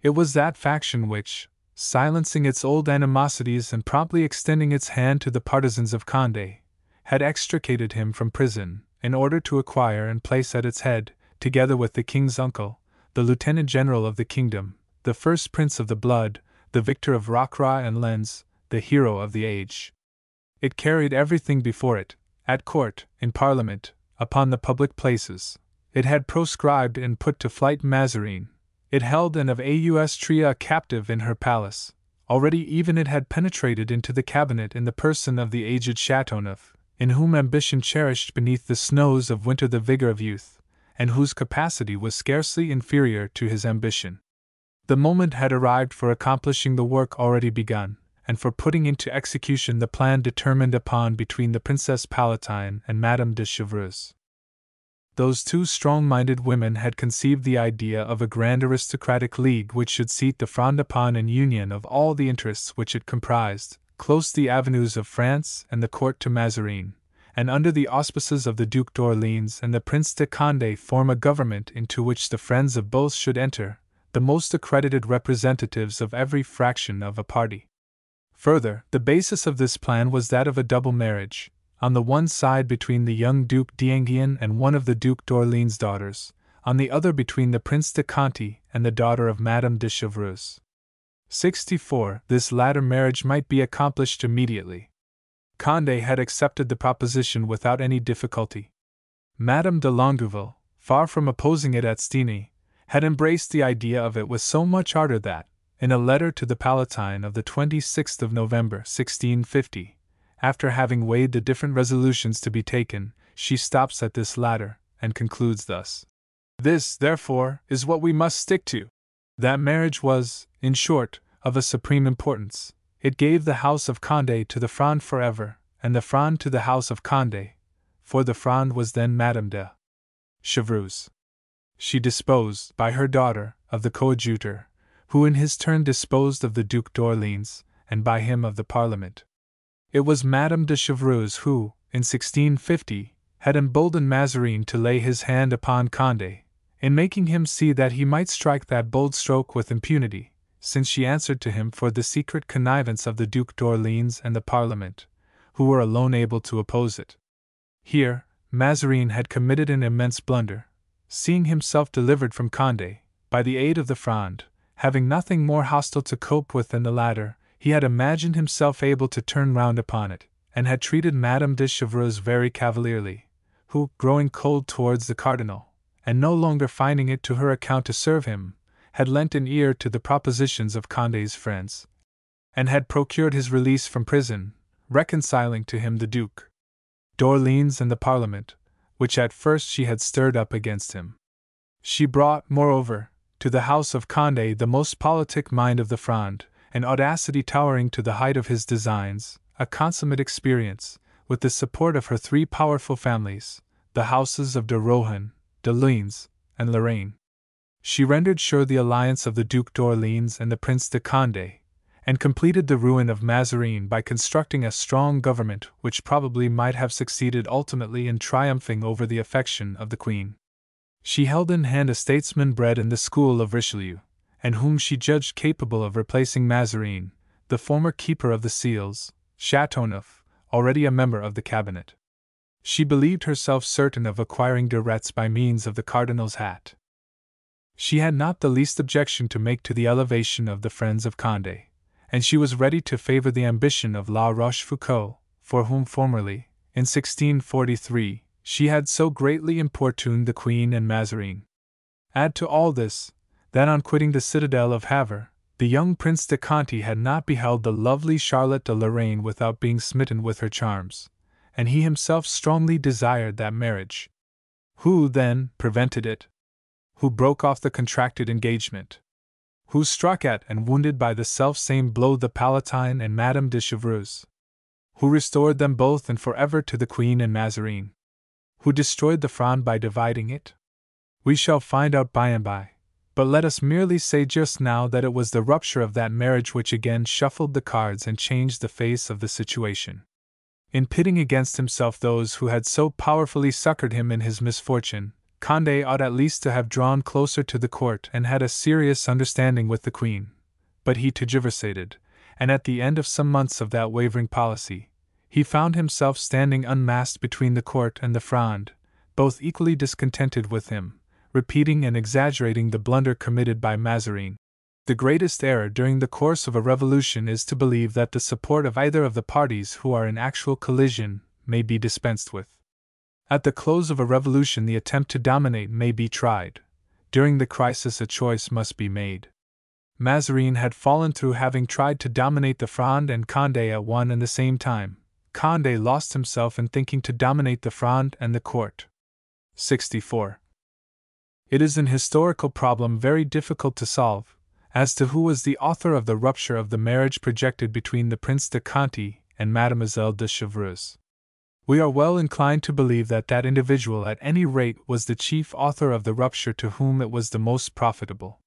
It was that faction which, silencing its old animosities and promptly extending its hand to the partisans of Condé, had extricated him from prison, in order to acquire and place at its head, together with the king's uncle, the lieutenant general of the kingdom, the first prince of the blood, the victor of Rocroi and Lens, the hero of the age. It carried everything before it, at court, in Parliament, upon the public places. It had proscribed and put to flight Mazarin. It held and of Austria a captive in her palace. Already even it had penetrated into the cabinet in the person of the aged Chateauneuf, in whom ambition cherished beneath the snows of winter the vigor of youth, and whose capacity was scarcely inferior to his ambition. The moment had arrived for accomplishing the work already begun, and for putting into execution the plan determined upon between the Princess Palatine and Madame de Chevreuse. Those two strong-minded women had conceived the idea of a grand aristocratic league which should seat the Fronde upon an union of all the interests which it comprised, close the avenues of France and the court to Mazarin, and under the auspices of the Duc d'Orléans and the Prince de Condé form a government into which the friends of both should enter, the most accredited representatives of every fraction of a party. Further, the basis of this plan was that of a double marriage, on the one side between the young Duc d'Enghien and one of the Duc d'Orléans' daughters, on the other between the Prince de Conti and the daughter of Madame de Chevreuse. 64. This latter marriage might be accomplished immediately. Condé had accepted the proposition without any difficulty. Madame de Longueville, far from opposing it at Steenie, had embraced the idea of it with so much ardor that, in a letter to the Palatine of the 26th of November, 1650, after having weighed the different resolutions to be taken, she stops at this latter, and concludes thus: "This, therefore, is what we must stick to." That marriage was, in short, of a supreme importance. It gave the house of Condé to the Fronde forever, and the Fronde to the house of Condé, for the Fronde was then Madame de Chevreuse. She disposed, by her daughter, of the coadjutor, who in his turn disposed of the Duc d'Orléans, and by him of the Parliament. It was Madame de Chevreuse who, in 1650, had emboldened Mazarin to lay his hand upon Condé. in making him see that he might strike that bold stroke with impunity, since she answered to him for the secret connivance of the Duc d'Orléans and the Parliament, who were alone able to oppose it. Here, Mazarin had committed an immense blunder, seeing himself delivered from Condé, by the aid of the Fronde. Having nothing more hostile to cope with than the latter, he had imagined himself able to turn round upon it, and had treated Madame de Chevreuse very cavalierly, who, growing cold towards the cardinal, and no longer finding it to her account to serve him, had lent an ear to the propositions of Condé's friends, and had procured his release from prison, reconciling to him the Duc d'Orléans and the Parliament, which at first she had stirred up against him. She brought, moreover, to the house of Condé the most politic mind of the Fronde, an audacity towering to the height of his designs, a consummate experience, with the support of her three powerful families, the houses of de Rohan, de Luynes, and Lorraine. She rendered sure the alliance of the Duc d'Orléans and the Prince de Condé, and completed the ruin of Mazarin by constructing a strong government which probably might have succeeded ultimately in triumphing over the affection of the Queen. She held in hand a statesman bred in the school of Richelieu, and whom she judged capable of replacing Mazarin, the former keeper of the seals, Chateauneuf, already a member of the cabinet. She believed herself certain of acquiring de Retz by means of the cardinal's hat. She had not the least objection to make to the elevation of the friends of Condé, and she was ready to favor the ambition of La Rochefoucauld, for whom formerly, in 1643, she had so greatly importuned the Queen and Mazarin. Add to all this, that on quitting the citadel of Havre, the young Prince de Conti had not beheld the lovely Charlotte de Lorraine without being smitten with her charms, and he himself strongly desired that marriage. Who, then, prevented it? Who broke off the contracted engagement? Who struck at and wounded by the self-same blow the Palatine and Madame de Chevreuse? Who restored them both and forever to the Queen and Mazarin? Who destroyed the Fronde by dividing it? We shall find out by and by, but let us merely say just now that it was the rupture of that marriage which again shuffled the cards and changed the face of the situation. In pitting against himself those who had so powerfully succored him in his misfortune, Condé ought at least to have drawn closer to the court and had a serious understanding with the Queen, but he tergiversated, and at the end of some months of that wavering policy, he found himself standing unmasked between the court and the Fronde, both equally discontented with him, repeating and exaggerating the blunder committed by Mazarin. The greatest error during the course of a revolution is to believe that the support of either of the parties who are in actual collision may be dispensed with. At the close of a revolution the attempt to dominate may be tried. During the crisis a choice must be made. Mazarin had fallen through having tried to dominate the Fronde and Condé at one and the same time. Condé lost himself in thinking to dominate the Fronde and the court. 64. It is an historical problem very difficult to solve, as to who was the author of the rupture of the marriage projected between the Prince de Conti and Mademoiselle de Chevreuse. We are well inclined to believe that that individual at any rate was the chief author of the rupture to whom it was the most profitable.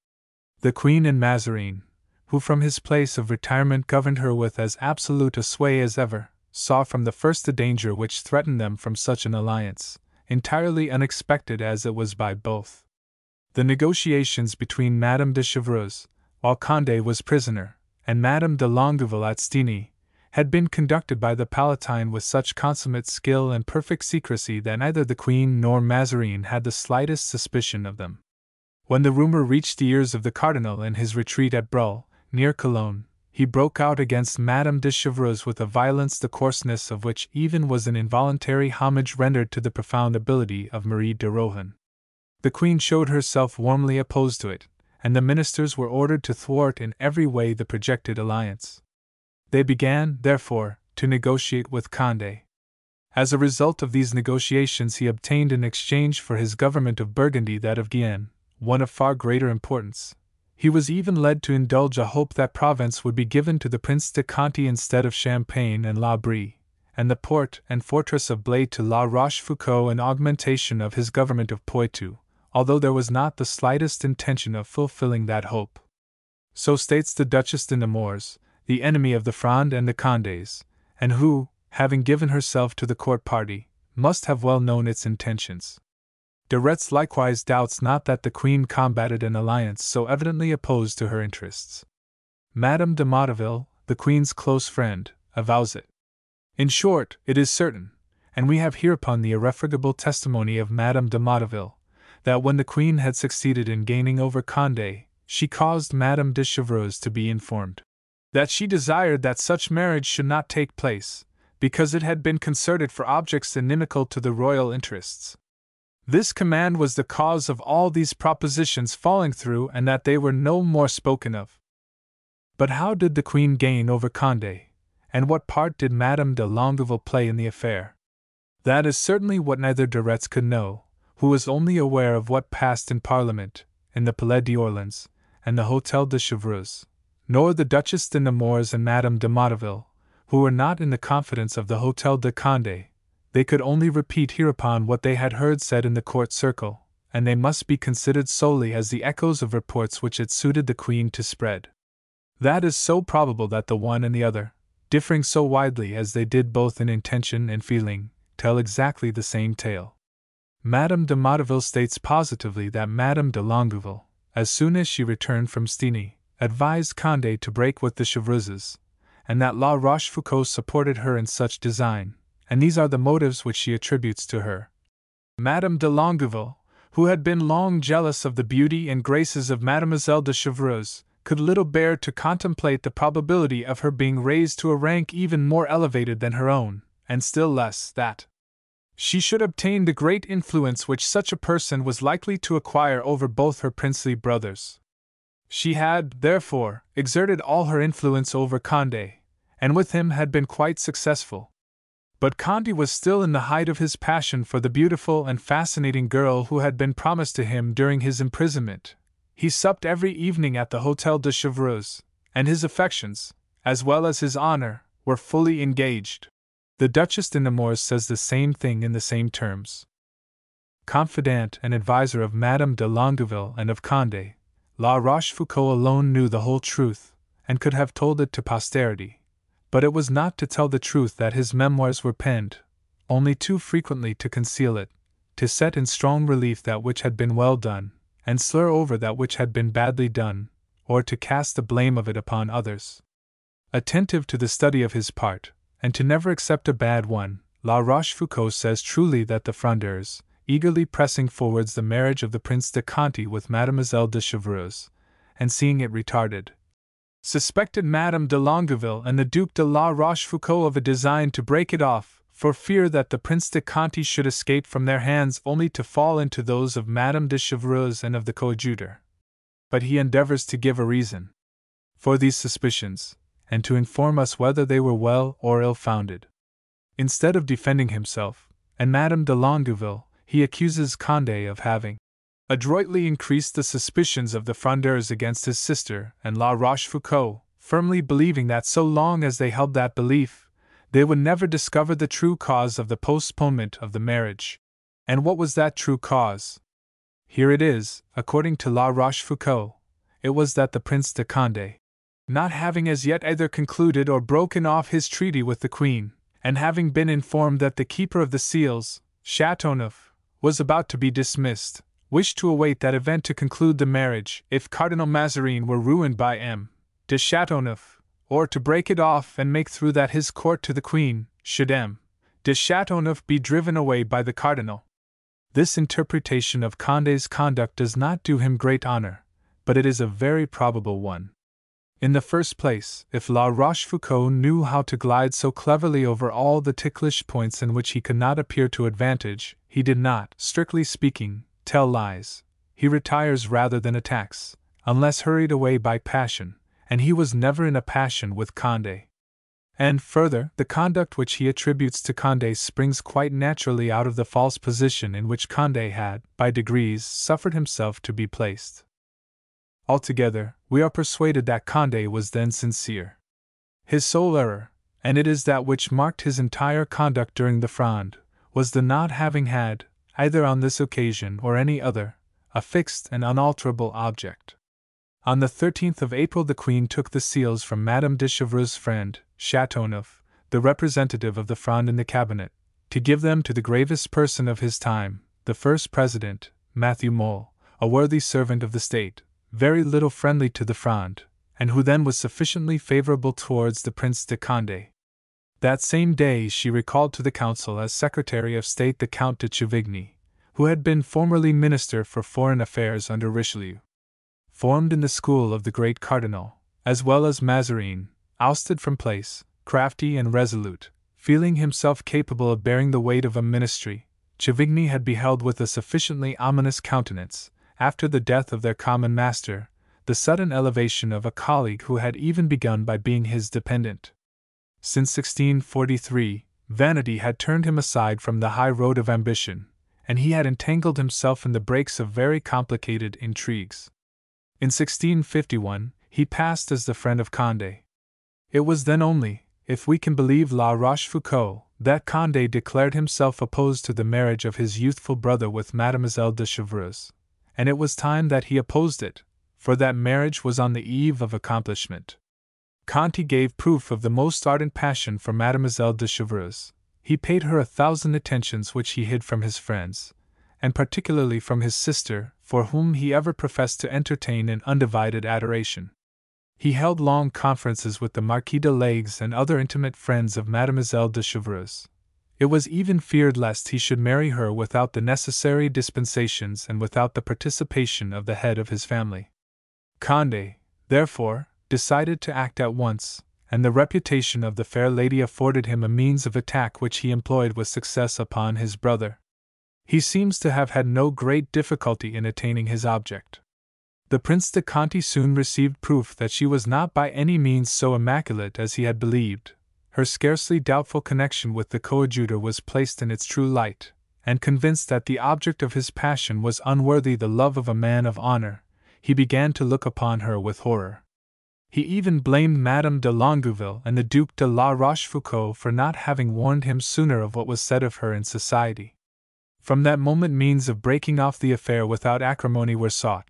The Queen and Mazarin, who from his place of retirement governed her with as absolute a sway as ever, saw from the first the danger which threatened them from such an alliance, entirely unexpected as it was by both. The negotiations between Madame de Chevreuse, while Condé was prisoner, and Madame de Longueville at Stenay, had been conducted by the Palatine with such consummate skill and perfect secrecy that neither the Queen nor Mazarin had the slightest suspicion of them. When the rumor reached the ears of the Cardinal in his retreat at Bruhl, near Cologne, he broke out against Madame de Chevreuse with a violence the coarseness of which even was an involuntary homage rendered to the profound ability of Marie de Rohan. The Queen showed herself warmly opposed to it, and the ministers were ordered to thwart in every way the projected alliance. They began, therefore, to negotiate with Condé. As a result of these negotiations he obtained in exchange for his government of Burgundy that of Guienne, one of far greater importance. He was even led to indulge a hope that Provence would be given to the Prince de Conti instead of Champagne and La Brie, and the port and fortress of Blaye to La Rochefoucauld, an augmentation of his government of Poitou, although there was not the slightest intention of fulfilling that hope. So states the Duchesse de Nemours, the enemy of the Fronde and the Condés, and who, having given herself to the court party, must have well known its intentions. De Retz likewise doubts not that the Queen combated an alliance so evidently opposed to her interests. Madame de Motteville, the Queen's close friend, avows it. In short, it is certain, and we have hereupon the irrefragable testimony of Madame de Motteville, that when the Queen had succeeded in gaining over Condé, she caused Madame de Chevreuse to be informed that she desired that such marriage should not take place, because it had been concerted for objects inimical to the royal interests. This command was the cause of all these propositions falling through, and that they were no more spoken of. But how did the Queen gain over Condé, and what part did Madame de Longueville play in the affair? That is certainly what neither de Retz could know, who was only aware of what passed in Parliament, in the Palais d'Orléans, and the Hôtel de Chevreuse, nor the Duchess de Nemours and Madame de Motteville, who were not in the confidence of the Hôtel de Condé. They could only repeat hereupon what they had heard said in the court circle, and they must be considered solely as the echoes of reports which it suited the Queen to spread. That is so probable that the one and the other, differing so widely as they did both in intention and feeling, tell exactly the same tale. Madame de Motteville states positively that Madame de Longueville, as soon as she returned from Stenay, advised Condé to break with the Chevreuses, and that La Rochefoucauld supported her in such design, and these are the motives which she attributes to her. Madame de Longueville, who had been long jealous of the beauty and graces of Mademoiselle de Chevreuse, could little bear to contemplate the probability of her being raised to a rank even more elevated than her own, and still less that she should obtain the great influence which such a person was likely to acquire over both her princely brothers. She had, therefore, exerted all her influence over Condé, and with him had been quite successful. But Condé was still in the height of his passion for the beautiful and fascinating girl who had been promised to him during his imprisonment. He supped every evening at the Hôtel de Chevreuse, and his affections, as well as his honor, were fully engaged. The Duchess de Nemours says the same thing in the same terms. Confidant and adviser of Madame de Longueville and of Condé, La Rochefoucauld alone knew the whole truth, and could have told it to posterity. But it was not to tell the truth that his memoirs were penned, only too frequently to conceal it, to set in strong relief that which had been well done, and slur over that which had been badly done, or to cast the blame of it upon others. Attentive to the study of his part, and to never accept a bad one, La Rochefoucauld says truly that the Frondeurs, eagerly pressing forwards the marriage of the Prince de Conti with Mademoiselle de Chevreuse, and seeing it retarded, suspected Madame de Longueville and the Duc de La Rochefoucauld of a design to break it off, for fear that the Prince de Conti should escape from their hands only to fall into those of Madame de Chevreuse and of the coadjutor. But he endeavors to give a reason for these suspicions, and to inform us whether they were well or ill-founded. Instead of defending himself, and Madame de Longueville, he accuses Condé of having adroitly increased the suspicions of the Frondeurs against his sister, and La Rochefoucauld, firmly believing that so long as they held that belief, they would never discover the true cause of the postponement of the marriage. And what was that true cause? Here it is, according to La Rochefoucauld, it was that the Prince de Condé, not having as yet either concluded or broken off his treaty with the Queen, and having been informed that the Keeper of the Seals, Chateauneuf, was about to be dismissed, wished to await that event to conclude the marriage, if Cardinal Mazarin were ruined by M. de Chateauneuf, or to break it off and make through that his court to the Queen, should M. de Chateauneuf be driven away by the Cardinal. This interpretation of Condé's conduct does not do him great honor, but it is a very probable one. In the first place, if La Rochefoucauld knew how to glide so cleverly over all the ticklish points in which he could not appear to advantage, he did not, strictly speaking, tell lies. He retires rather than attacks, unless hurried away by passion, and he was never in a passion with Condé. And further, the conduct which he attributes to Condé springs quite naturally out of the false position in which Condé had, by degrees, suffered himself to be placed. Altogether, we are persuaded that Condé was then sincere. His sole error, and it is that which marked his entire conduct during the Fronde, was the not having had, either on this occasion or any other, a fixed and unalterable object. On the 13th of April the Queen took the seals from Madame de Chevreuse's friend, Chateauneuf, the representative of the Fronde in the cabinet, to give them to the gravest person of his time, the first president, Matthew Mole, a worthy servant of the state, very little friendly to the Fronde, and who then was sufficiently favorable towards the Prince de Condé. That same day she recalled to the council as Secretary of State the Count de Chevigny, who had been formerly Minister for Foreign Affairs under Richelieu. Formed in the school of the great Cardinal, as well as Mazarin, ousted from place, crafty and resolute, feeling himself capable of bearing the weight of a ministry, Chevigny had beheld with a sufficiently ominous countenance, after the death of their common master, the sudden elevation of a colleague who had even begun by being his dependent. Since 1643, vanity had turned him aside from the high road of ambition, and he had entangled himself in the brakes of very complicated intrigues. In 1651, he passed as the friend of Condé. It was then only, if we can believe La Rochefoucauld, that Condé declared himself opposed to the marriage of his youthful brother with Mademoiselle de Chevreuse, and it was time that he opposed it, for that marriage was on the eve of accomplishment. Conti gave proof of the most ardent passion for Mademoiselle de Chevreuse. He paid her 1,000 attentions which he hid from his friends, and particularly from his sister, for whom he ever professed to entertain an undivided adoration. He held long conferences with the Marquis de Laigs and other intimate friends of Mademoiselle de Chevreuse. It was even feared lest he should marry her without the necessary dispensations and without the participation of the head of his family. Condé, therefore, decided to act at once, and the reputation of the fair lady afforded him a means of attack which he employed with success upon his brother. He seems to have had no great difficulty in attaining his object. The Prince de Conti soon received proof that she was not by any means so immaculate as he had believed. Her scarcely doubtful connection with the coadjutor was placed in its true light, and convinced that the object of his passion was unworthy the love of a man of honor, he began to look upon her with horror. He even blamed Madame de Longueville and the Duc de la Rochefoucauld for not having warned him sooner of what was said of her in society. From that moment means of breaking off the affair without acrimony were sought,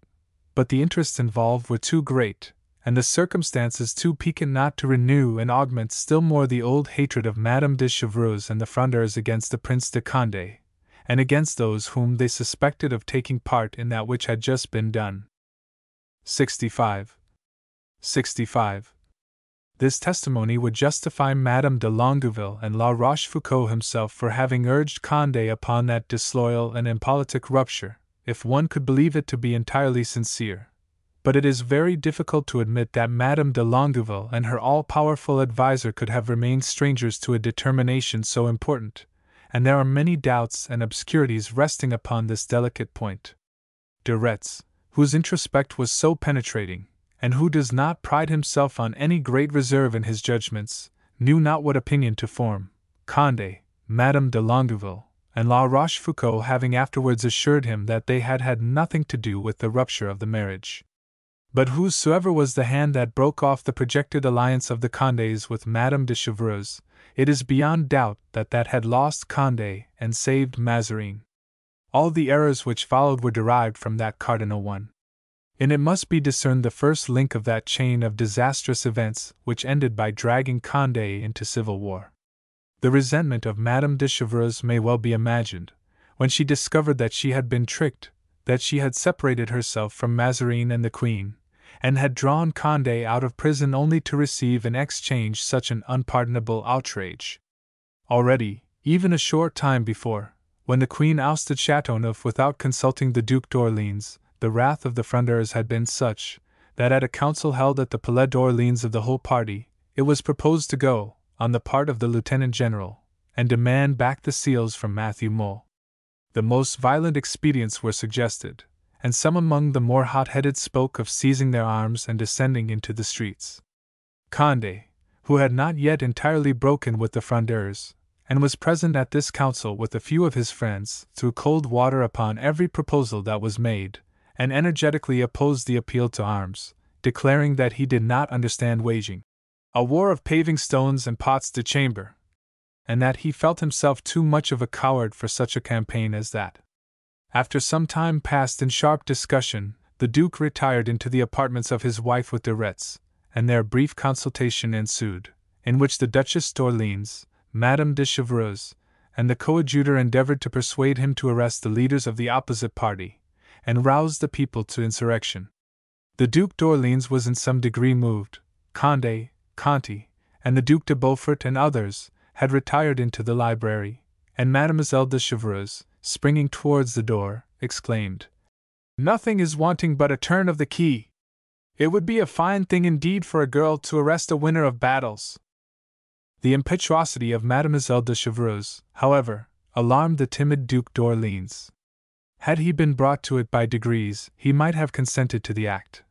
but the interests involved were too great, and the circumstances too piquant not to renew and augment still more the old hatred of Madame de Chevreuse and the Frondeurs against the Prince de Condé, and against those whom they suspected of taking part in that which had just been done. 65. This testimony would justify Madame de Longueville and La Rochefoucauld himself for having urged Condé upon that disloyal and impolitic rupture, if one could believe it to be entirely sincere. But it is very difficult to admit that Madame de Longueville and her all-powerful adviser could have remained strangers to a determination so important, and there are many doubts and obscurities resting upon this delicate point. De Retz, whose introspect was so penetrating, and who does not pride himself on any great reserve in his judgments, knew not what opinion to form. Condé, Madame de Longueville, and La Rochefoucauld having afterwards assured him that they had had nothing to do with the rupture of the marriage. But whosoever was the hand that broke off the projected alliance of the Condés with Madame de Chevreuse, it is beyond doubt that had lost Condé and saved Mazarin. All the errors which followed were derived from that cardinal one. In it must be discerned the first link of that chain of disastrous events which ended by dragging Condé into civil war. The resentment of Madame de Chevreuse may well be imagined, when she discovered that she had been tricked, that she had separated herself from Mazarin and the Queen, and had drawn Condé out of prison only to receive in exchange such an unpardonable outrage. Already, even a short time before, when the Queen ousted Chateauneuf without consulting the Duc d'Orléans, the wrath of the Frondeurs had been such, that at a council held at the Palais d'Orléans of the whole party, it was proposed to go, on the part of the Lieutenant General, and demand back the seals from Matthew Mole. The most violent expedients were suggested, and some among the more hot-headed spoke of seizing their arms and descending into the streets. Condé, who had not yet entirely broken with the Frondeurs, and was present at this council with a few of his friends, threw cold water upon every proposal that was made, and energetically opposed the appeal to arms, declaring that he did not understand waging a war of paving stones and pots de chambre, and that he felt himself too much of a coward for such a campaign as that. After some time passed in sharp discussion, the Duke retired into the apartments of his wife with de Retz, and their brief consultation ensued, in which the Duchess d'Orléans, Madame de Chevreuse, and the coadjutor endeavored to persuade him to arrest the leaders of the opposite party, and rouse the people to insurrection. The Duc d'Orléans was in some degree moved. Condé, Conti, and the Duc de Beaufort and others had retired into the library, and Mademoiselle de Chevreuse, springing towards the door, exclaimed, "Nothing is wanting but a turn of the key! It would be a fine thing indeed for a girl to arrest a winner of battles." The impetuosity of Mademoiselle de Chevreuse, however, alarmed the timid Duc d'Orléans. Had he been brought to it by degrees, he might have consented to the act.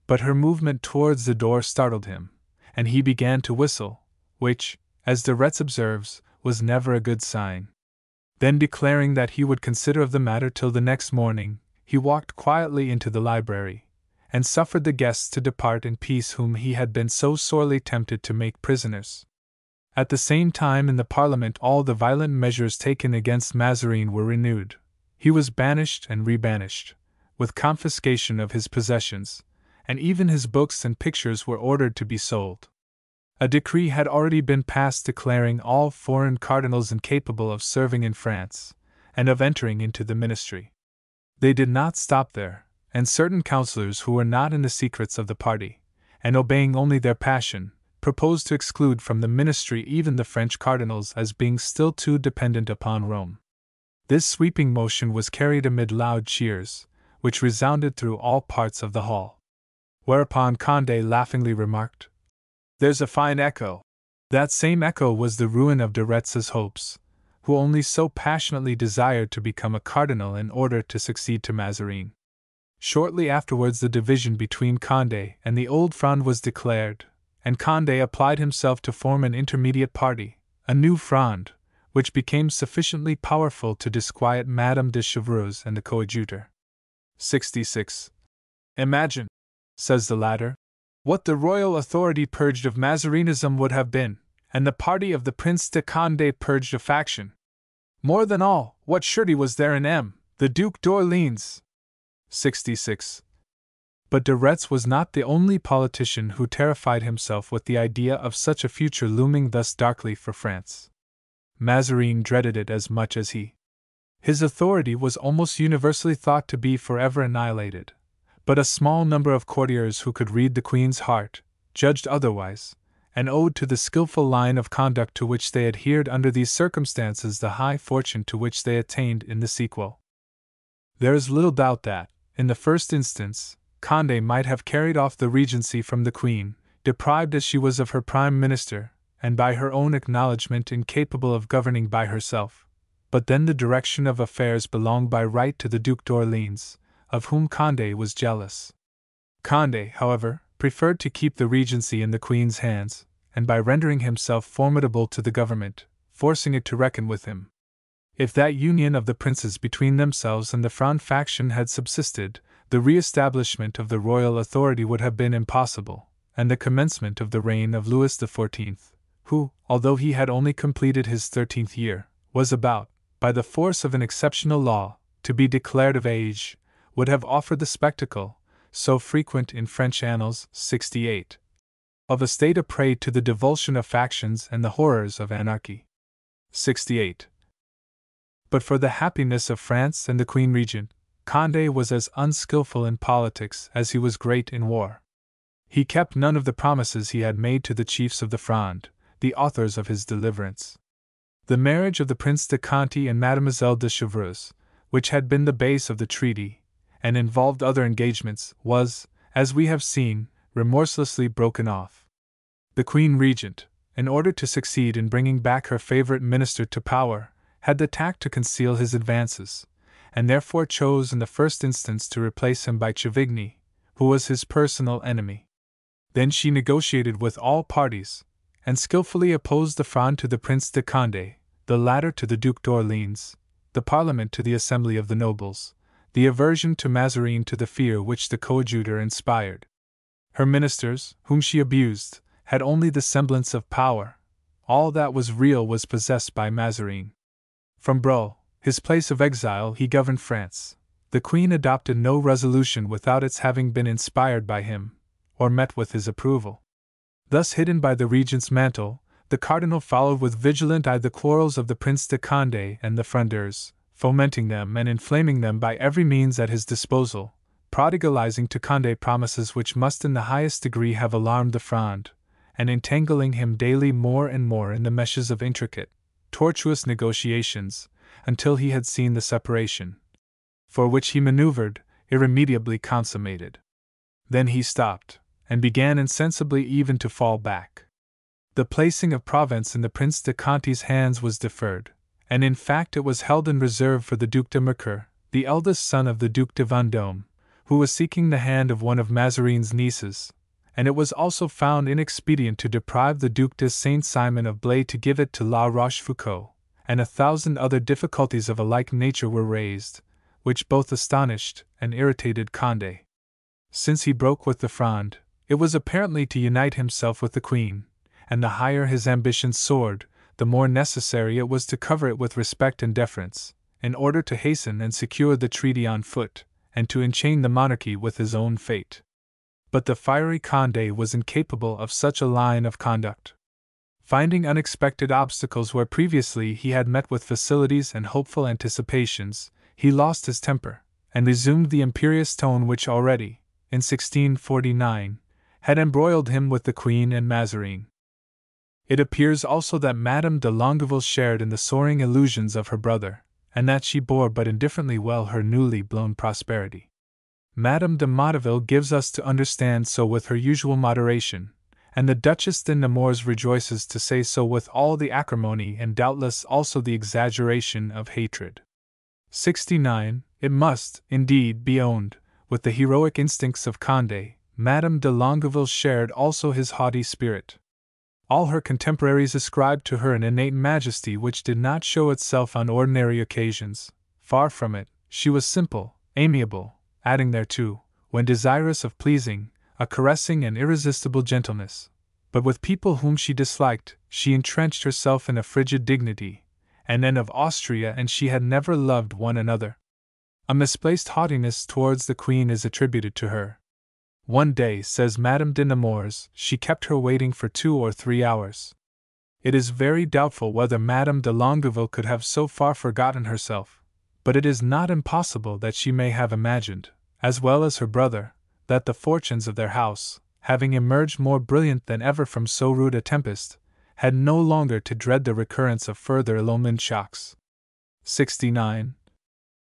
But her movement towards the door startled him, and he began to whistle, which, as de Retz observes, was never a good sign. Then, declaring that he would consider of the matter till the next morning, he walked quietly into the library, and suffered the guests to depart in peace whom he had been so sorely tempted to make prisoners. At the same time in the Parliament all the violent measures taken against Mazarin were renewed. He was banished and rebanished, with confiscation of his possessions, and even his books and pictures were ordered to be sold. A decree had already been passed declaring all foreign cardinals incapable of serving in France, and of entering into the ministry. They did not stop there, and certain councillors who were not in the secrets of the party, and obeying only their passion, proposed to exclude from the ministry even the French cardinals as being still too dependent upon Rome. This sweeping motion was carried amid loud cheers, which resounded through all parts of the hall. Whereupon Condé laughingly remarked, "There's a fine echo." That same echo was the ruin of de Retz's hopes, who only so passionately desired to become a cardinal in order to succeed to Mazarin. Shortly afterwards the division between Condé and the Old Fronde was declared, and Condé applied himself to form an intermediate party, a new Fronde, which became sufficiently powerful to disquiet Madame de Chevreuse and the coadjutor. 66. "Imagine," says the latter, "what the royal authority purged of Mazarinism would have been, and the party of the Prince de Condé purged of faction. More than all, what surety was there in the Duc d'Orléans?" 66. But de Retz was not the only politician who terrified himself with the idea of such a future looming thus darkly for France. Mazarin dreaded it as much as he. His authority was almost universally thought to be forever annihilated, but a small number of courtiers who could read the Queen's heart judged otherwise, and owed to the skilful line of conduct to which they adhered under these circumstances the high fortune to which they attained in the sequel. There is little doubt that, in the first instance, Condé might have carried off the regency from the Queen, deprived as she was of her prime minister, and by her own acknowledgment incapable of governing by herself. But then the direction of affairs belonged by right to the Duc d'Orléans, of whom Condé was jealous. Condé, however, preferred to keep the regency in the Queen's hands, and by rendering himself formidable to the government, forcing it to reckon with him. If that union of the princes between themselves and the Fronde faction had subsisted, the re-establishment of the royal authority would have been impossible, and the commencement of the reign of Louis XIV, who, although he had only completed his 13th year, was about, by the force of an exceptional law, to be declared of age, would have offered the spectacle, so frequent in French annals, 68, of a state a prey to the divulsion of factions and the horrors of anarchy. 68. But for the happiness of France and the Queen Regent, Condé was as unskilful in politics as he was great in war. He kept none of the promises he had made to the chiefs of the Fronde, the authors of his deliverance. The marriage of the Prince de Conti and Mademoiselle de Chevreuse, which had been the base of the treaty, and involved other engagements, was, as we have seen, remorselessly broken off. The Queen Regent, in order to succeed in bringing back her favorite minister to power, had the tact to conceal his advances, and therefore chose in the first instance to replace him by Chevigny, who was his personal enemy. Then she negotiated with all parties, and skillfully opposed the Fronde to the Prince de Condé, the latter to the Duc d'Orléans, the Parliament to the Assembly of the Nobles, the aversion to Mazarin to the fear which the coadjutor inspired. Her ministers, whom she abused, had only the semblance of power. All that was real was possessed by Mazarin. From Brou, his place of exile, he governed France. The Queen adopted no resolution without its having been inspired by him, or met with his approval. Thus hidden by the regent's mantle, the cardinal followed with vigilant eye the quarrels of the Prince de Condé and the Frondeurs, fomenting them and inflaming them by every means at his disposal, prodigalizing to Condé promises which must in the highest degree have alarmed the Fronde, and entangling him daily more and more in the meshes of intricate, tortuous negotiations, until he had seen the separation, for which he maneuvered, irremediably consummated. Then he stopped, and began insensibly even to fall back. The placing of Provence in the Prince de Conti's hands was deferred, and in fact it was held in reserve for the Duc de Mercœur, the eldest son of the Duc de Vendôme, who was seeking the hand of one of Mazarin's nieces, and it was also found inexpedient to deprive the Duc de Saint-Simon of Blaye to give it to La Rochefoucauld, and 1,000 other difficulties of a like nature were raised, which both astonished and irritated Condé. Since he broke with the Fronde, it was apparently to unite himself with the Queen, and the higher his ambition soared, the more necessary it was to cover it with respect and deference, in order to hasten and secure the treaty on foot, and to enchain the monarchy with his own fate. But the fiery Condé was incapable of such a line of conduct. Finding unexpected obstacles where previously he had met with facilities and hopeful anticipations, he lost his temper, and resumed the imperious tone which already, in 1649, had embroiled him with the Queen and Mazarin. It appears also that Madame de Longueville shared in the soaring illusions of her brother, and that she bore but indifferently well her newly blown prosperity. Madame de Motteville gives us to understand so with her usual moderation, and the Duchess de Nemours rejoices to say so with all the acrimony and doubtless also the exaggeration of hatred. 69. It must, indeed, be owned, with the heroic instincts of Condé, Madame de Longueville shared also his haughty spirit. All her contemporaries ascribed to her an innate majesty which did not show itself on ordinary occasions. Far from it, she was simple, amiable, adding thereto, when desirous of pleasing, a caressing and irresistible gentleness. But with people whom she disliked, she entrenched herself in a frigid dignity, and then of Austria and she had never loved one another. A misplaced haughtiness towards the Queen is attributed to her. One day, says Madame de Nemours, she kept her waiting for 2 or 3 hours. It is very doubtful whether Madame de Longueville could have so far forgotten herself, but it is not impossible that she may have imagined, as well as her brother, that the fortunes of their house, having emerged more brilliant than ever from so rude a tempest, had no longer to dread the recurrence of further illumined shocks. 69.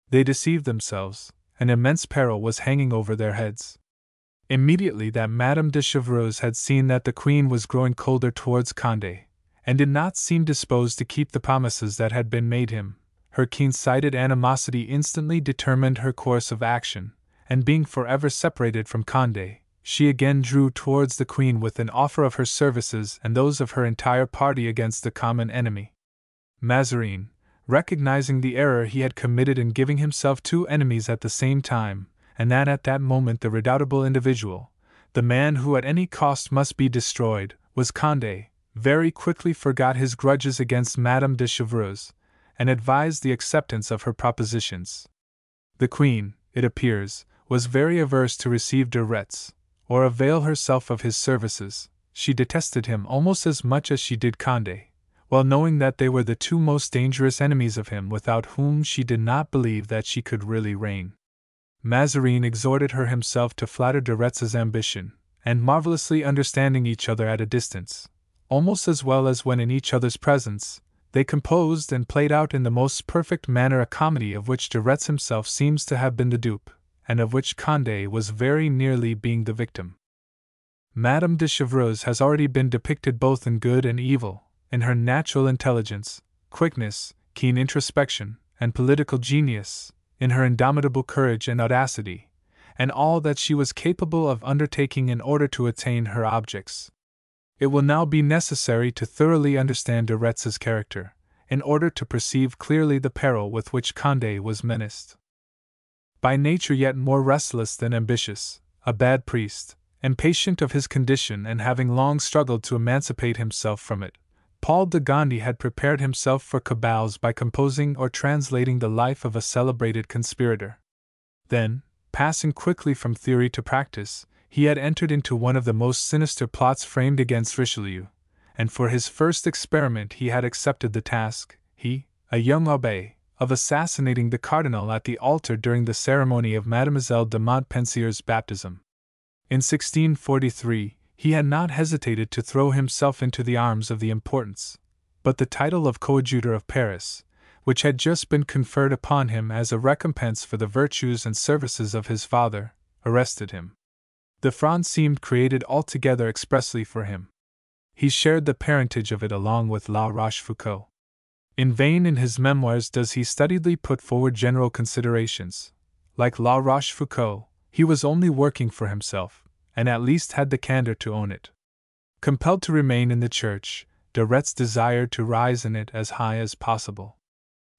They deceived themselves, an immense peril was hanging over their heads. Immediately that Madame de Chevreuse had seen that the Queen was growing colder towards Condé, and did not seem disposed to keep the promises that had been made him, her keen-sighted animosity instantly determined her course of action, and being forever separated from Condé, she again drew towards the Queen with an offer of her services and those of her entire party against the common enemy. Mazarin, recognizing the error he had committed in giving himself 2 enemies at the same time, and that at that moment the redoubtable individual, the man who at any cost must be destroyed, was Condé, very quickly forgot his grudges against Madame de Chevreuse, and advised the acceptance of her propositions. The Queen, it appears, was very averse to receive de Retz, or avail herself of his services. She detested him almost as much as she did Condé, well knowing that they were the 2 most dangerous enemies of him without whom she did not believe that she could really reign. Mazarin exhorted her himself to flatter de Retz's ambition, and marvelously understanding each other at a distance, almost as well as when in each other's presence, they composed and played out in the most perfect manner a comedy of which de Retz himself seems to have been the dupe, and of which Condé was very nearly being the victim. Madame de Chevreuse has already been depicted both in good and evil, in her natural intelligence, quickness, keen introspection, and political genius, in her indomitable courage and audacity, and all that she was capable of undertaking in order to attain her objects. It will now be necessary to thoroughly understand de Retz's character, in order to perceive clearly the peril with which Condé was menaced. By nature yet more restless than ambitious, a bad priest, impatient of his condition and having long struggled to emancipate himself from it, Paul de Gondi had prepared himself for cabals by composing or translating the life of a celebrated conspirator. Then, passing quickly from theory to practice, he had entered into one of the most sinister plots framed against Richelieu, and for his first experiment he had accepted the task, he, a young abbé, of assassinating the cardinal at the altar during the ceremony of Mademoiselle de Montpensier's baptism. In 1643, he had not hesitated to throw himself into the arms of the importance, but the title of Coadjutor of Paris, which had just been conferred upon him as a recompense for the virtues and services of his father, arrested him. The Fronde seemed created altogether expressly for him. He shared the parentage of it along with La Rochefoucauld. In vain in his memoirs does he studiedly put forward general considerations. Like La Rochefoucauld, he was only working for himself, and at least had the candor to own it. Compelled to remain in the church, de Retz desired to rise in it as high as possible.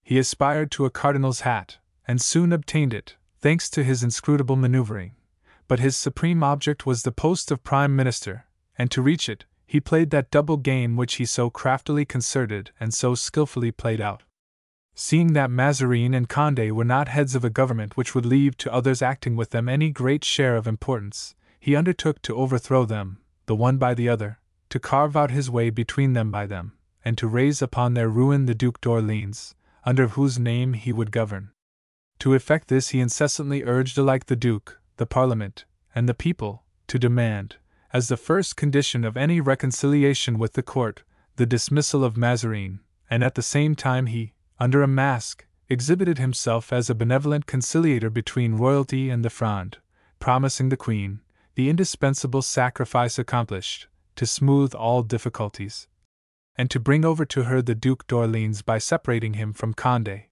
He aspired to a cardinal's hat, and soon obtained it, thanks to his inscrutable maneuvering. But his supreme object was the post of prime minister, and to reach it, he played that double game which he so craftily concerted and so skillfully played out. Seeing that Mazarin and Condé were not heads of a government which would leave to others acting with them any great share of importance, he undertook to overthrow them, the one by the other, to carve out his way between them by them, and to raise upon their ruin the Duc d'Orléans, under whose name he would govern. To effect this he incessantly urged alike the Duke, the Parliament, and the people, to demand, as the first condition of any reconciliation with the court, the dismissal of Mazarin, and at the same time he, under a mask, exhibited himself as a benevolent conciliator between royalty and the Fronde, promising the Queen, the indispensable sacrifice accomplished, to smooth all difficulties, and to bring over to her the Duc d'Orléans by separating him from Condé.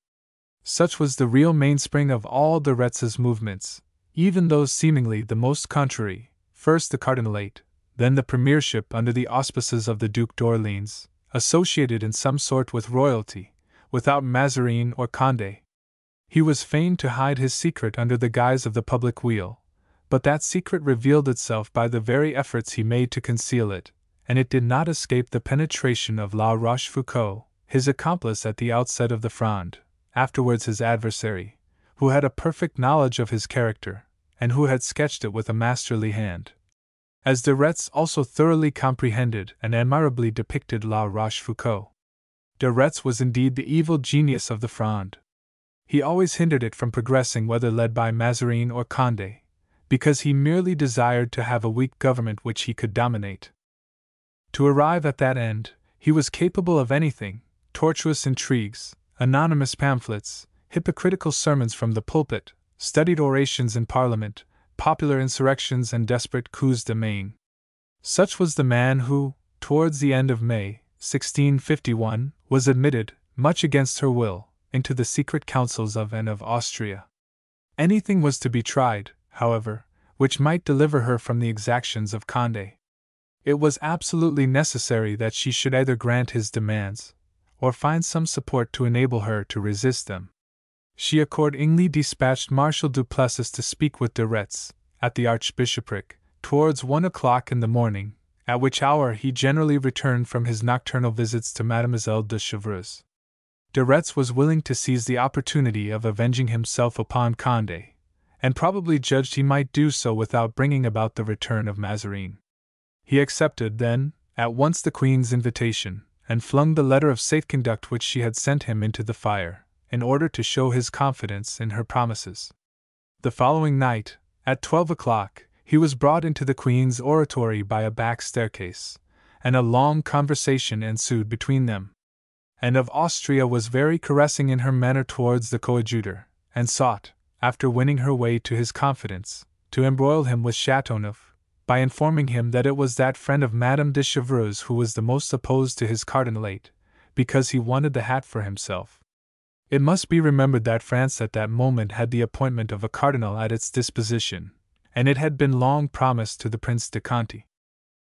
Such was the real mainspring of all de Retz's movements, even those seemingly the most contrary, first the cardinalate, then the premiership under the auspices of the Duc d'Orléans, associated in some sort with royalty, without Mazarin or Condé. He was fain to hide his secret under the guise of the public weal, but that secret revealed itself by the very efforts he made to conceal it, and it did not escape the penetration of La Rochefoucauld, his accomplice at the outset of the Fronde, afterwards his adversary, who had a perfect knowledge of his character, and who had sketched it with a masterly hand. As de Retz also thoroughly comprehended and admirably depicted La Rochefoucauld. De Retz was indeed the evil genius of the Fronde. He always hindered it from progressing whether led by Mazarin or Condé, because he merely desired to have a weak government which he could dominate. To arrive at that end, he was capable of anything: tortuous intrigues, anonymous pamphlets, hypocritical sermons from the pulpit, studied orations in Parliament, popular insurrections and desperate coups de main. Such was the man who, towards the end of May, 1651, was admitted, much against her will, into the secret councils of Anne of Austria. Anything was to be tried, however, which might deliver her from the exactions of Condé. It was absolutely necessary that she should either grant his demands, or find some support to enable her to resist them. She accordingly dispatched Marshal Duplessis to speak with de Retz, at the Archbishopric, towards 1 o'clock in the morning, at which hour he generally returned from his nocturnal visits to Mademoiselle de Chevreuse. De Retz was willing to seize the opportunity of avenging himself upon Condé, and probably judged he might do so without bringing about the return of Mazarin. He accepted, then, at once the Queen's invitation, and flung the letter of safe conduct which she had sent him into the fire, in order to show his confidence in her promises. The following night, at 12 o'clock, he was brought into the Queen's oratory by a back staircase, and a long conversation ensued between them. Anne of Austria was very caressing in her manner towards the coadjutor, and sought, after winning her way to his confidence, to embroil him with Chateauneuf, by informing him that it was that friend of Madame de Chevreuse who was the most opposed to his cardinalate, because he wanted the hat for himself. It must be remembered that France at that moment had the appointment of a cardinal at its disposition, and it had been long promised to the Prince de Conti.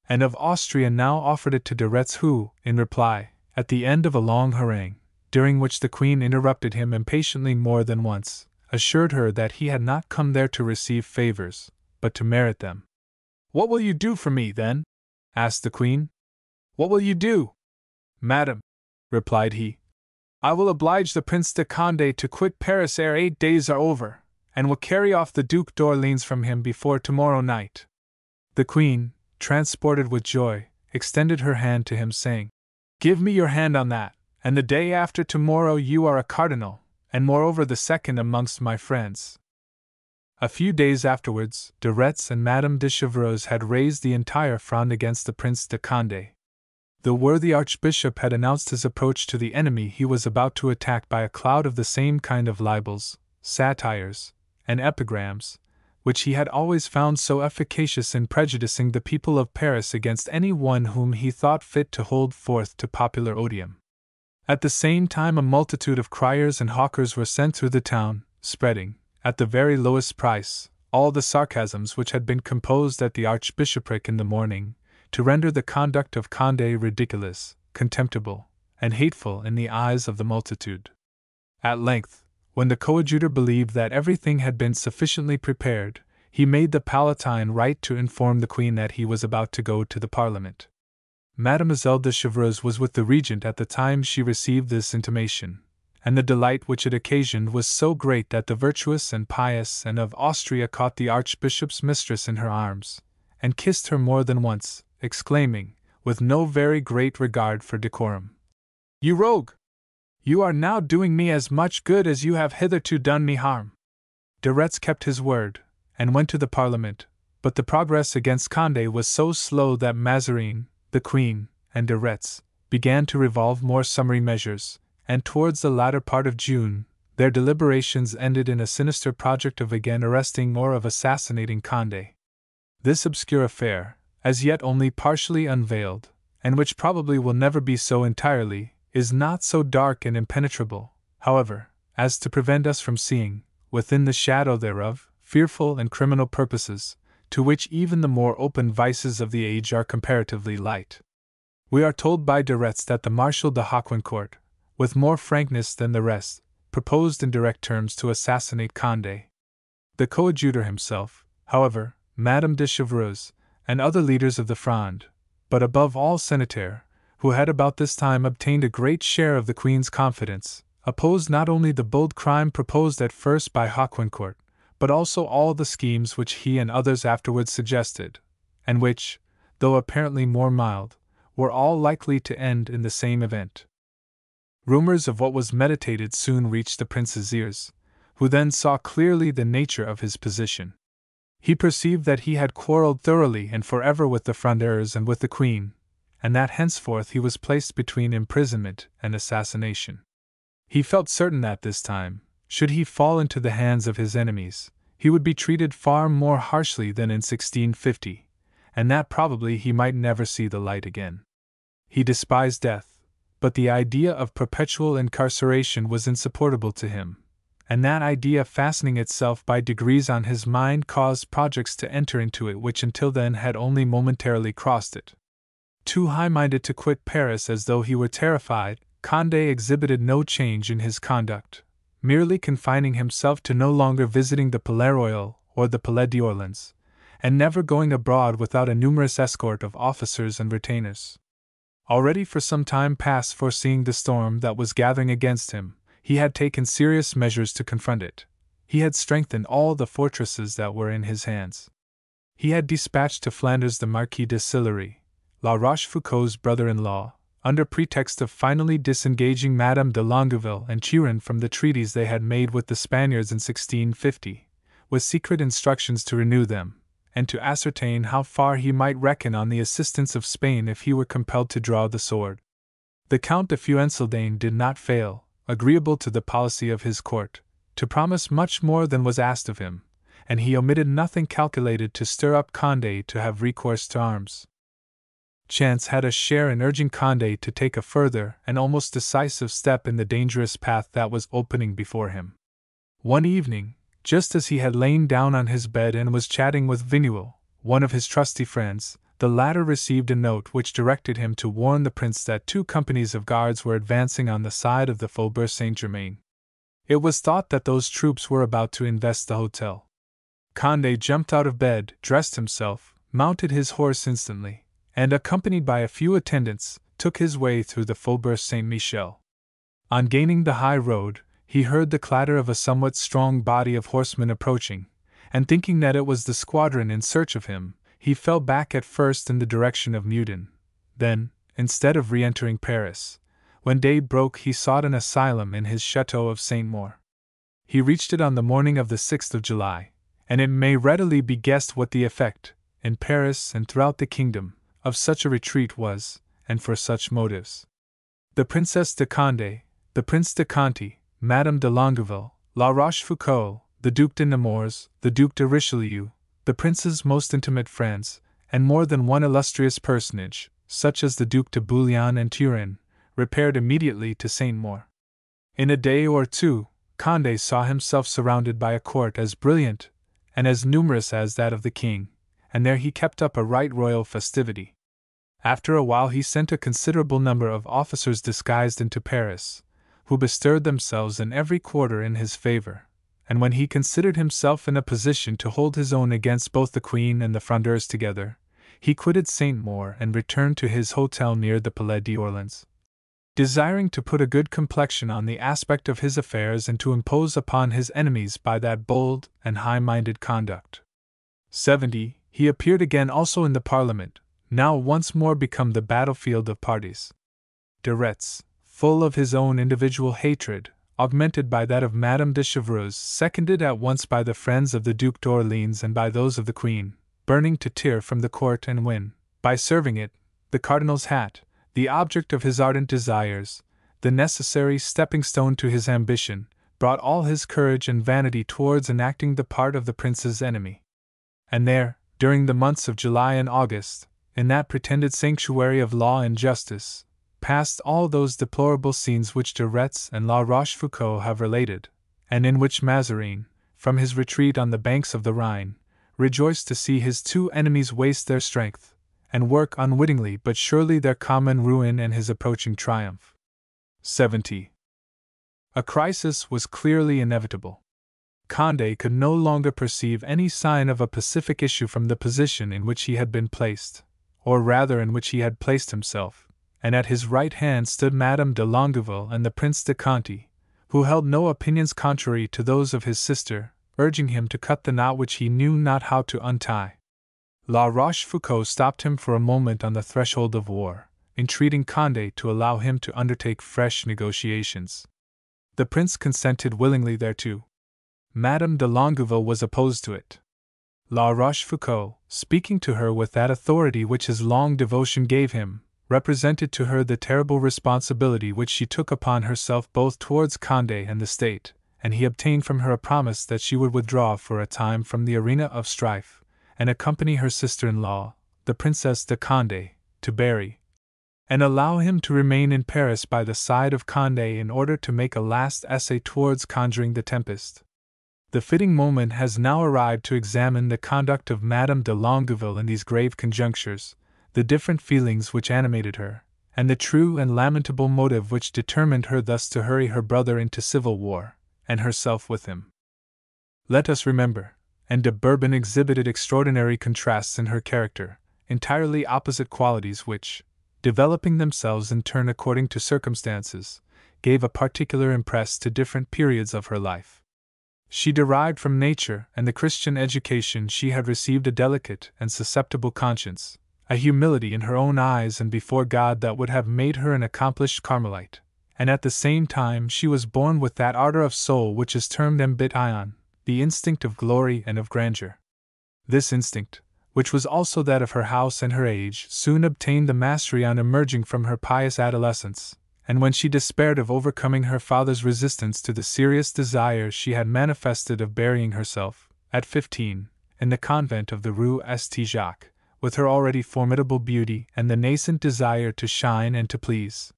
Anne of Austria now offered it to de Retz, who, in reply, at the end of a long harangue, during which the Queen interrupted him impatiently more than once, assured her that he had not come there to receive favors, but to merit them. "What will you do for me, then?" asked the Queen. "What will you do?" "Madam," replied he, "I will oblige the Prince de Condé to quit Paris ere 8 days are over, and will carry off the Duc d'Orléans from him before tomorrow night." The Queen, transported with joy, extended her hand to him, saying, "Give me your hand on that, and the day after tomorrow you are a cardinal, and moreover the second amongst my friends." A few days afterwards, de Retz and Madame de Chevreuse had raised the entire Fronde against the Prince de Condé. The worthy Archbishop had announced his approach to the enemy he was about to attack by a cloud of the same kind of libels, satires, and epigrams, which he had always found so efficacious in prejudicing the people of Paris against any one whom he thought fit to hold forth to popular odium. At the same time, a multitude of criers and hawkers were sent through the town, spreading, at the very lowest price, all the sarcasms which had been composed at the archbishopric in the morning, to render the conduct of Condé ridiculous, contemptible, and hateful in the eyes of the multitude. At length, when the coadjutor believed that everything had been sufficiently prepared, he made the Palatine write to inform the Queen that he was about to go to the Parliament. Mademoiselle de Chevreuse was with the regent at the time she received this intimation, and the delight which it occasioned was so great that the virtuous and pious Anne of Austria caught the archbishop's mistress in her arms, and kissed her more than once, exclaiming, with no very great regard for decorum, "You rogue! You are now doing me as much good as you have hitherto done me harm." De Retz kept his word, and went to the Parliament, but the progress against Condé was so slow that Mazarin, the Queen, and de Retz began to revolve more summary measures, and towards the latter part of June, their deliberations ended in a sinister project of again arresting or of assassinating Condé. This obscure affair, as yet only partially unveiled, and which probably will never be so entirely, is not so dark and impenetrable, however, as to prevent us from seeing, within the shadow thereof, fearful and criminal purposes, to which even the more open vices of the age are comparatively light. We are told by de Retz that the Marshal de Haucourt, with more frankness than the rest, proposed in direct terms to assassinate Condé. The coadjutor himself, however, Madame de Chevreuse, and other leaders of the Fronde, but above all Senneterre, who had about this time obtained a great share of the Queen's confidence, opposed not only the bold crime proposed at first by Haucourt, but also all the schemes which he and others afterwards suggested, and which, though apparently more mild, were all likely to end in the same event. Rumors of what was meditated soon reached the prince's ears, who then saw clearly the nature of his position. He perceived that he had quarreled thoroughly and forever with the Frondeurs and with the Queen, and that henceforth he was placed between imprisonment and assassination. He felt certain that this time, should he fall into the hands of his enemies, he would be treated far more harshly than in 1650, and that probably he might never see the light again. He despised death, but the idea of perpetual incarceration was insupportable to him, and that idea fastening itself by degrees on his mind caused projects to enter into it which until then had only momentarily crossed it. Too high-minded to quit Paris as though he were terrified, Condé exhibited no change in his conduct, merely confining himself to no longer visiting the Palais Royal or the Palais d'Orléans, and never going abroad without a numerous escort of officers and retainers. Already for some time past, foreseeing the storm that was gathering against him, he had taken serious measures to confront it. He had strengthened all the fortresses that were in his hands. He had dispatched to Flanders the Marquis de Sillery, La Rochefoucauld's brother-in-law, under pretext of finally disengaging Madame de Longueville and Turenne from the treaties they had made with the Spaniards in 1650, with secret instructions to renew them, and to ascertain how far he might reckon on the assistance of Spain if he were compelled to draw the sword. The Count de Fuensaldaine did not fail, agreeable to the policy of his court, to promise much more than was asked of him, and he omitted nothing calculated to stir up Condé to have recourse to arms. Chance had a share in urging Condé to take a further and almost decisive step in the dangerous path that was opening before him. One evening, just as he had lain down on his bed and was chatting with Vigneul, one of his trusty friends, the latter received a note which directed him to warn the prince that 2 companies of guards were advancing on the side of the Faubourg Saint-Germain. It was thought that those troops were about to invest the hotel. Condé jumped out of bed, dressed himself, mounted his horse instantly, and, accompanied by a few attendants, took his way through the Faubourg Saint-Michel. On gaining the high road, he heard the clatter of a somewhat strong body of horsemen approaching, and thinking that it was the squadron in search of him, he fell back at first in the direction of Meudon, Then, instead of re-entering Paris, when day broke he sought an asylum in his chateau of Saint-Maur. He reached it on the morning of the 6th of July, and it may readily be guessed what the effect, in Paris and throughout the kingdom, of such a retreat was, and for such motives. The Princess de Condé, the Prince de Conti, Madame de Longueville, La Rochefoucauld, the Duc de Nemours, the Duc de Richelieu, the Prince's most intimate friends, and more than one illustrious personage, such as the Duc de Bouillon and Turenne, repaired immediately to Saint-Maur. In a day or two, Condé saw himself surrounded by a court as brilliant and as numerous as that of the king, and there he kept up a right royal festivity. After a while he sent a considerable number of officers disguised into Paris, who bestirred themselves in every quarter in his favor, and when he considered himself in a position to hold his own against both the Queen and the Frondeurs together, he quitted Saint-Maur and returned to his hotel near the Palais d'Orléans, desiring to put a good complexion on the aspect of his affairs and to impose upon his enemies by that bold and high-minded conduct. 70. He appeared again also in the Parliament, now once more become the battlefield of parties. De Retz, full of his own individual hatred, augmented by that of Madame de Chevreuse, seconded at once by the friends of the Duc d'Orléans and by those of the Queen, burning to tear from the court and win, by serving it, the cardinal's hat, the object of his ardent desires, the necessary stepping-stone to his ambition, brought all his courage and vanity towards enacting the part of the prince's enemy. And there, during the months of July and August, in that pretended sanctuary of law and justice, passed all those deplorable scenes which de Retz and La Rochefoucauld have related, and in which Mazarin, from his retreat on the banks of the Rhine, rejoiced to see his two enemies waste their strength, and work unwittingly but surely their common ruin and his approaching triumph. 70. A crisis was clearly inevitable. Condé could no longer perceive any sign of a pacific issue from the position in which he had been placed, or rather in which he had placed himself, and at his right hand stood Madame de Longueville and the Prince de Conti, who held no opinions contrary to those of his sister, urging him to cut the knot which he knew not how to untie. La Rochefoucauld stopped him for a moment on the threshold of war, entreating Condé to allow him to undertake fresh negotiations. The prince consented willingly thereto. Madame de Longueville was opposed to it. La Rochefoucauld, speaking to her with that authority which his long devotion gave him, represented to her the terrible responsibility which she took upon herself both towards Condé and the state, and he obtained from her a promise that she would withdraw for a time from the arena of strife, and accompany her sister-in-law, the Princess de Condé, to Berry, and allow him to remain in Paris by the side of Condé in order to make a last essay towards conjuring the tempest. The fitting moment has now arrived to examine the conduct of Madame de Longueville in these grave conjunctures, the different feelings which animated her, and the true and lamentable motive which determined her thus to hurry her brother into civil war, and herself with him. Let us remember, and de Bourbon exhibited extraordinary contrasts in her character, entirely opposite qualities which, developing themselves in turn according to circumstances, gave a particular impress to different periods of her life. She derived from nature and the Christian education she had received a delicate and susceptible conscience, a humility in her own eyes and before God that would have made her an accomplished Carmelite, and at the same time she was born with that ardor of soul which is termed ambition, the instinct of glory and of grandeur. This instinct, which was also that of her house and her age, soon obtained the mastery on emerging from her pious adolescence, and when she despaired of overcoming her father's resistance to the serious desire she had manifested of burying herself, at 15, in the convent of the Rue St. Jacques, with her already formidable beauty and the nascent desire to shine and to please.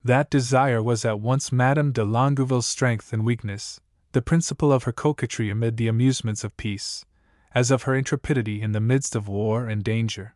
That desire was at once Madame de Longueville's strength and weakness, the principle of her coquetry amid the amusements of peace, as of her intrepidity in the midst of war and danger.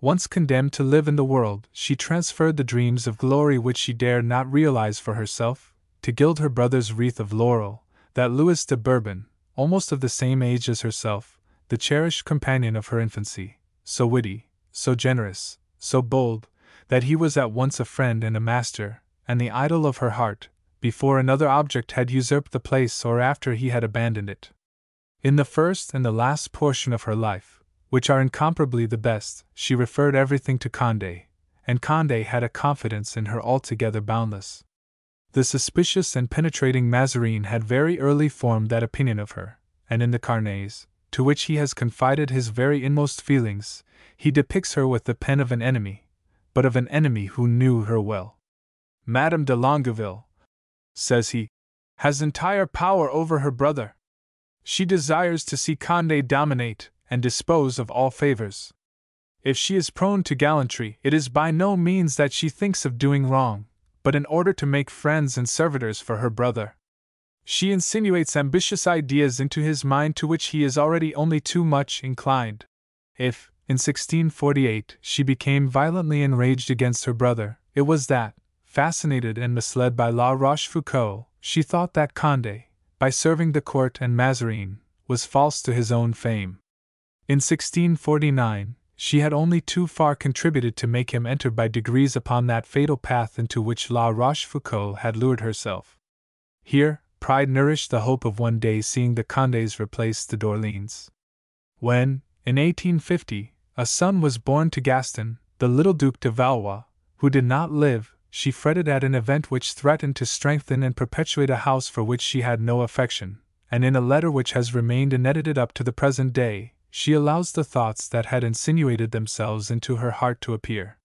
Once condemned to live in the world, she transferred the dreams of glory which she dared not realize for herself, to gild her brother's wreath of laurel, that Louis de Bourbon, almost of the same age as herself, the cherished companion of her infancy, so witty, so generous, so bold, that he was at once a friend and a master, and the idol of her heart, before another object had usurped the place or after he had abandoned it. In the first and the last portion of her life, which are incomparably the best, she referred everything to Condé, and Condé had a confidence in her altogether boundless. The suspicious and penetrating Mazarin had very early formed that opinion of her, and in the carnets, to which he has confided his very inmost feelings, he depicts her with the pen of an enemy, but of an enemy who knew her well. Madame de Longueville, says he, has entire power over her brother. She desires to see Condé dominate and dispose of all favors. If she is prone to gallantry, it is by no means that she thinks of doing wrong, but in order to make friends and servitors for her brother. She insinuates ambitious ideas into his mind to which he is already only too much inclined. If, in 1648, she became violently enraged against her brother, it was that, fascinated and misled by La Rochefoucauld, she thought that Condé, by serving the court and Mazarin, was false to his own fame. In 1649, she had only too far contributed to make him enter by degrees upon that fatal path into which La Rochefoucauld had lured herself. Here, pride nourished the hope of one day seeing the Condés replace the d'Orléans. When, in 1850, a son was born to Gaston, the little Duc de Valois, who did not live, she fretted at an event which threatened to strengthen and perpetuate a house for which she had no affection, and in a letter which has remained unedited up to the present day, she allows the thoughts that had insinuated themselves into her heart to appear.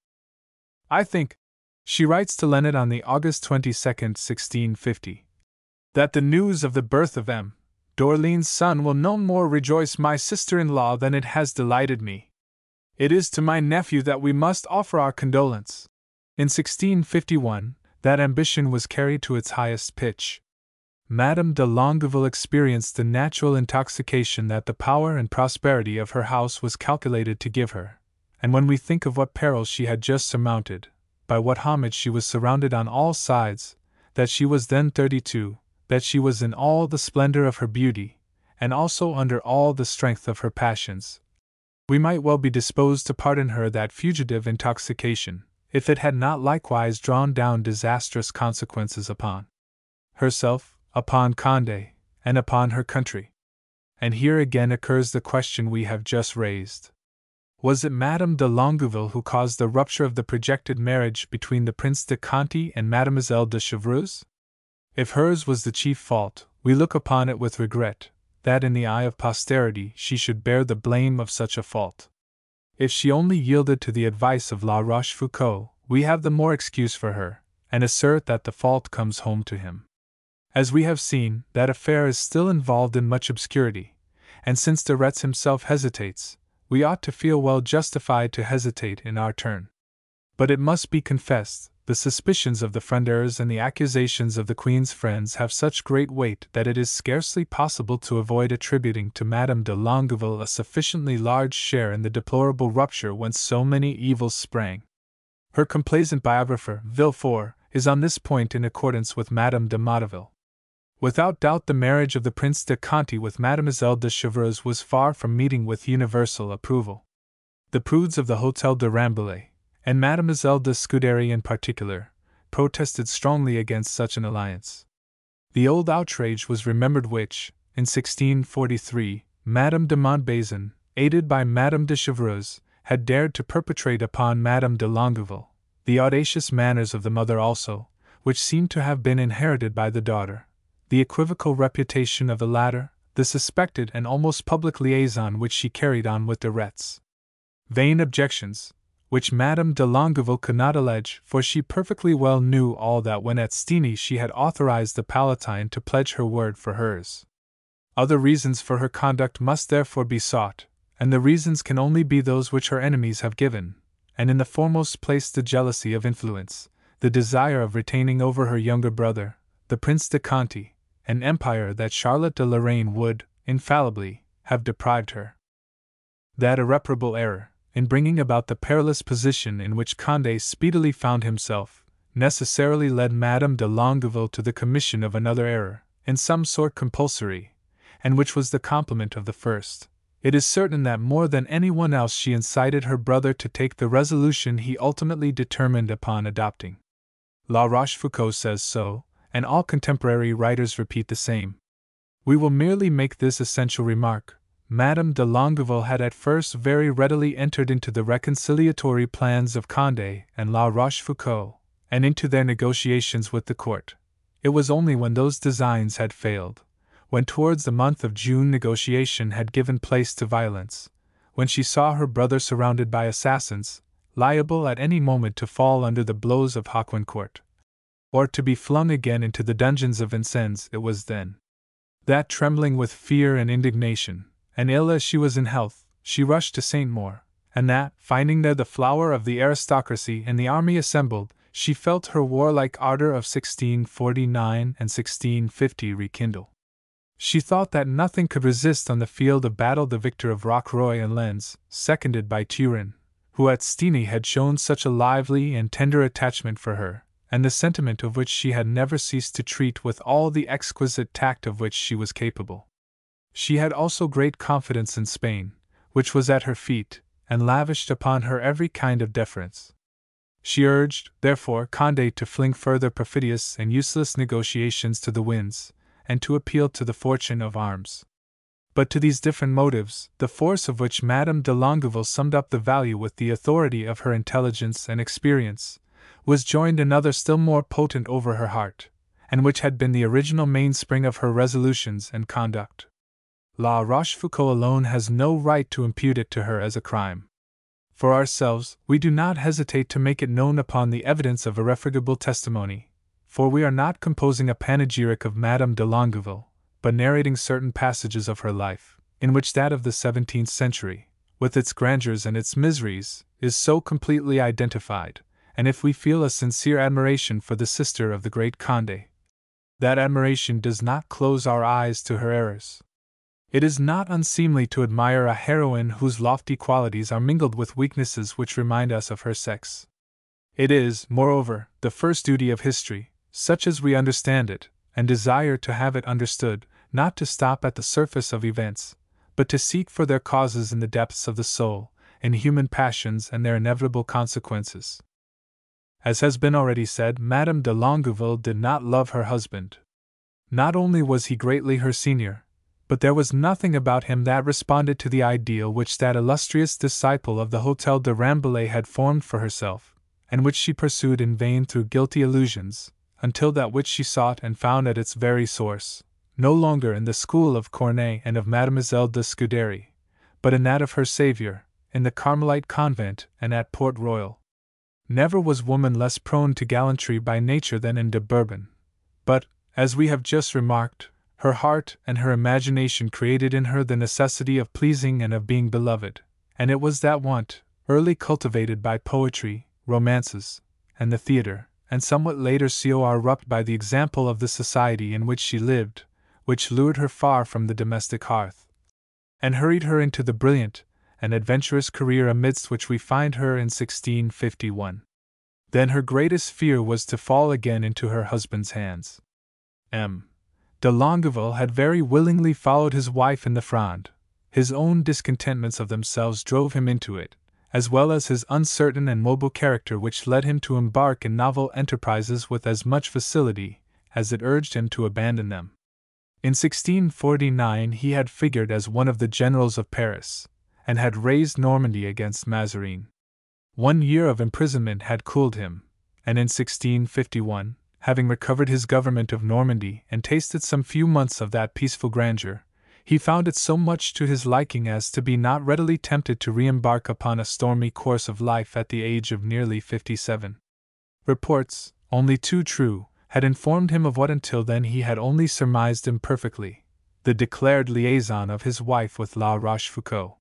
I think, she writes to Leonard on the August 22, 1650, that the news of the birth of M. d'Orléans' son will no more rejoice my sister-in-law than it has delighted me. It is to my nephew that we must offer our condolence. In 1651, that ambition was carried to its highest pitch. Madame de Longueville experienced the natural intoxication that the power and prosperity of her house was calculated to give her, and when we think of what perils she had just surmounted, by what homage she was surrounded on all sides, that she was then 32, that she was in all the splendor of her beauty, and also under all the strength of her passions, we might well be disposed to pardon her that fugitive intoxication, if it had not likewise drawn down disastrous consequences upon herself, upon Condé, and upon her country. And here again occurs the question we have just raised. Was it Madame de Longueville who caused the rupture of the projected marriage between the Prince de Conti and Mademoiselle de Chevreuse? If hers was the chief fault, we look upon it with regret, that in the eye of posterity she should bear the blame of such a fault. If she only yielded to the advice of La Rochefoucauld, we have the more excuse for her, and assert that the fault comes home to him. As we have seen, that affair is still involved in much obscurity, and since de Retz himself hesitates, we ought to feel well justified to hesitate in our turn. But it must be confessed, the suspicions of the Frondeurs and the accusations of the Queen's friends have such great weight that it is scarcely possible to avoid attributing to Madame de Longueville a sufficiently large share in the deplorable rupture whence so many evils sprang. Her complaisant biographer, Villefort, is on this point in accordance with Madame de Motteville. Without doubt the marriage of the Prince de Conti with Mademoiselle de Chevreuse was far from meeting with universal approval. The prudes of the Hôtel de Rambouillet, and Mademoiselle de Scudéry in particular, protested strongly against such an alliance. The old outrage was remembered which, in 1643, Madame de Montbazon, aided by Madame de Chevreuse, had dared to perpetrate upon Madame de Longueville, the audacious manners of the mother also, which seemed to have been inherited by the daughter, the equivocal reputation of the latter, the suspected and almost public liaison which she carried on with de Retz. Vain objections, which Madame de Longueville could not allege, for she perfectly well knew all that when at Stenay she had authorized the Palatine to pledge her word for hers. Other reasons for her conduct must therefore be sought, and the reasons can only be those which her enemies have given, and in the foremost place the jealousy of influence, the desire of retaining over her younger brother, the Prince de Conti, an empire that Charlotte de Lorraine would, infallibly, have deprived her. That irreparable error, in bringing about the perilous position in which Condé speedily found himself, necessarily led Madame de Longueville to the commission of another error, in some sort compulsory, and which was the complement of the first. It is certain that more than anyone else she incited her brother to take the resolution he ultimately determined upon adopting. La Rochefoucauld says so, and all contemporary writers repeat the same. We will merely make this essential remark. Madame de Longueville had at first very readily entered into the reconciliatory plans of Condé and La Rochefoucauld, and into their negotiations with the court. It was only when those designs had failed, when towards the month of June negotiation had given place to violence, when she saw her brother surrounded by assassins, liable at any moment to fall under the blows of Haucourt, or to be flung again into the dungeons of Vincennes, it was then that, trembling with fear and indignation, and ill as she was in health, she rushed to Saint Maur, and that, finding there the flower of the aristocracy and the army assembled, she felt her warlike ardor of 1649 and 1650 rekindle. She thought that nothing could resist on the field of battle the victor of Rocroi and Lens, seconded by Turenne, who at Stenay had shown such a lively and tender attachment for her, and the sentiment of which she had never ceased to treat with all the exquisite tact of which she was capable. She had also great confidence in Spain, which was at her feet, and lavished upon her every kind of deference. She urged, therefore, Condé to fling further perfidious and useless negotiations to the winds, and to appeal to the fortune of arms. But to these different motives, the force of which Madame de Longueville summed up the value with the authority of her intelligence and experience, was joined another still more potent over her heart, and which had been the original mainspring of her resolutions and conduct. La Rochefoucauld alone has no right to impute it to her as a crime. For ourselves, we do not hesitate to make it known upon the evidence of irrefragable testimony, for we are not composing a panegyric of Madame de Longueville, but narrating certain passages of her life, in which that of the 17th century, with its grandeurs and its miseries, is so completely identified, and if we feel a sincere admiration for the sister of the great Condé, that admiration does not close our eyes to her errors. It is not unseemly to admire a heroine whose lofty qualities are mingled with weaknesses which remind us of her sex. It is, moreover, the first duty of history, such as we understand it, and desire to have it understood, not to stop at the surface of events, but to seek for their causes in the depths of the soul, in human passions and their inevitable consequences. As has been already said, Madame de Longueville did not love her husband. Not only was he greatly her senior, but there was nothing about him that responded to the ideal which that illustrious disciple of the Hôtel de Rambouillet had formed for herself, and which she pursued in vain through guilty illusions, until that which she sought and found at its very source, no longer in the school of Corneille and of Mademoiselle de Scudéry, but in that of her Saviour, in the Carmelite convent and at Port Royal. Never was woman less prone to gallantry by nature than in de Bourbon, but, as we have just remarked, her heart and her imagination created in her the necessity of pleasing and of being beloved, and it was that want, early cultivated by poetry, romances, and the theatre, and somewhat later corrupted by the example of the society in which she lived, which lured her far from the domestic hearth, and hurried her into the brilliant and adventurous career amidst which we find her in 1651. Then her greatest fear was to fall again into her husband's hands. M. de Longueville had very willingly followed his wife in the Fronde. His own discontentments of themselves drove him into it, as well as his uncertain and mobile character, which led him to embark in novel enterprises with as much facility as it urged him to abandon them. In 1649 he had figured as one of the generals of Paris, and had raised Normandy against Mazarin. 1 year of imprisonment had cooled him, and in 1651, having recovered his government of Normandy and tasted some few months of that peaceful grandeur, he found it so much to his liking as to be not readily tempted to re-embark upon a stormy course of life at the age of nearly 57. Reports, only too true, had informed him of what until then he had only surmised imperfectly, the declared liaison of his wife with La Rochefoucauld.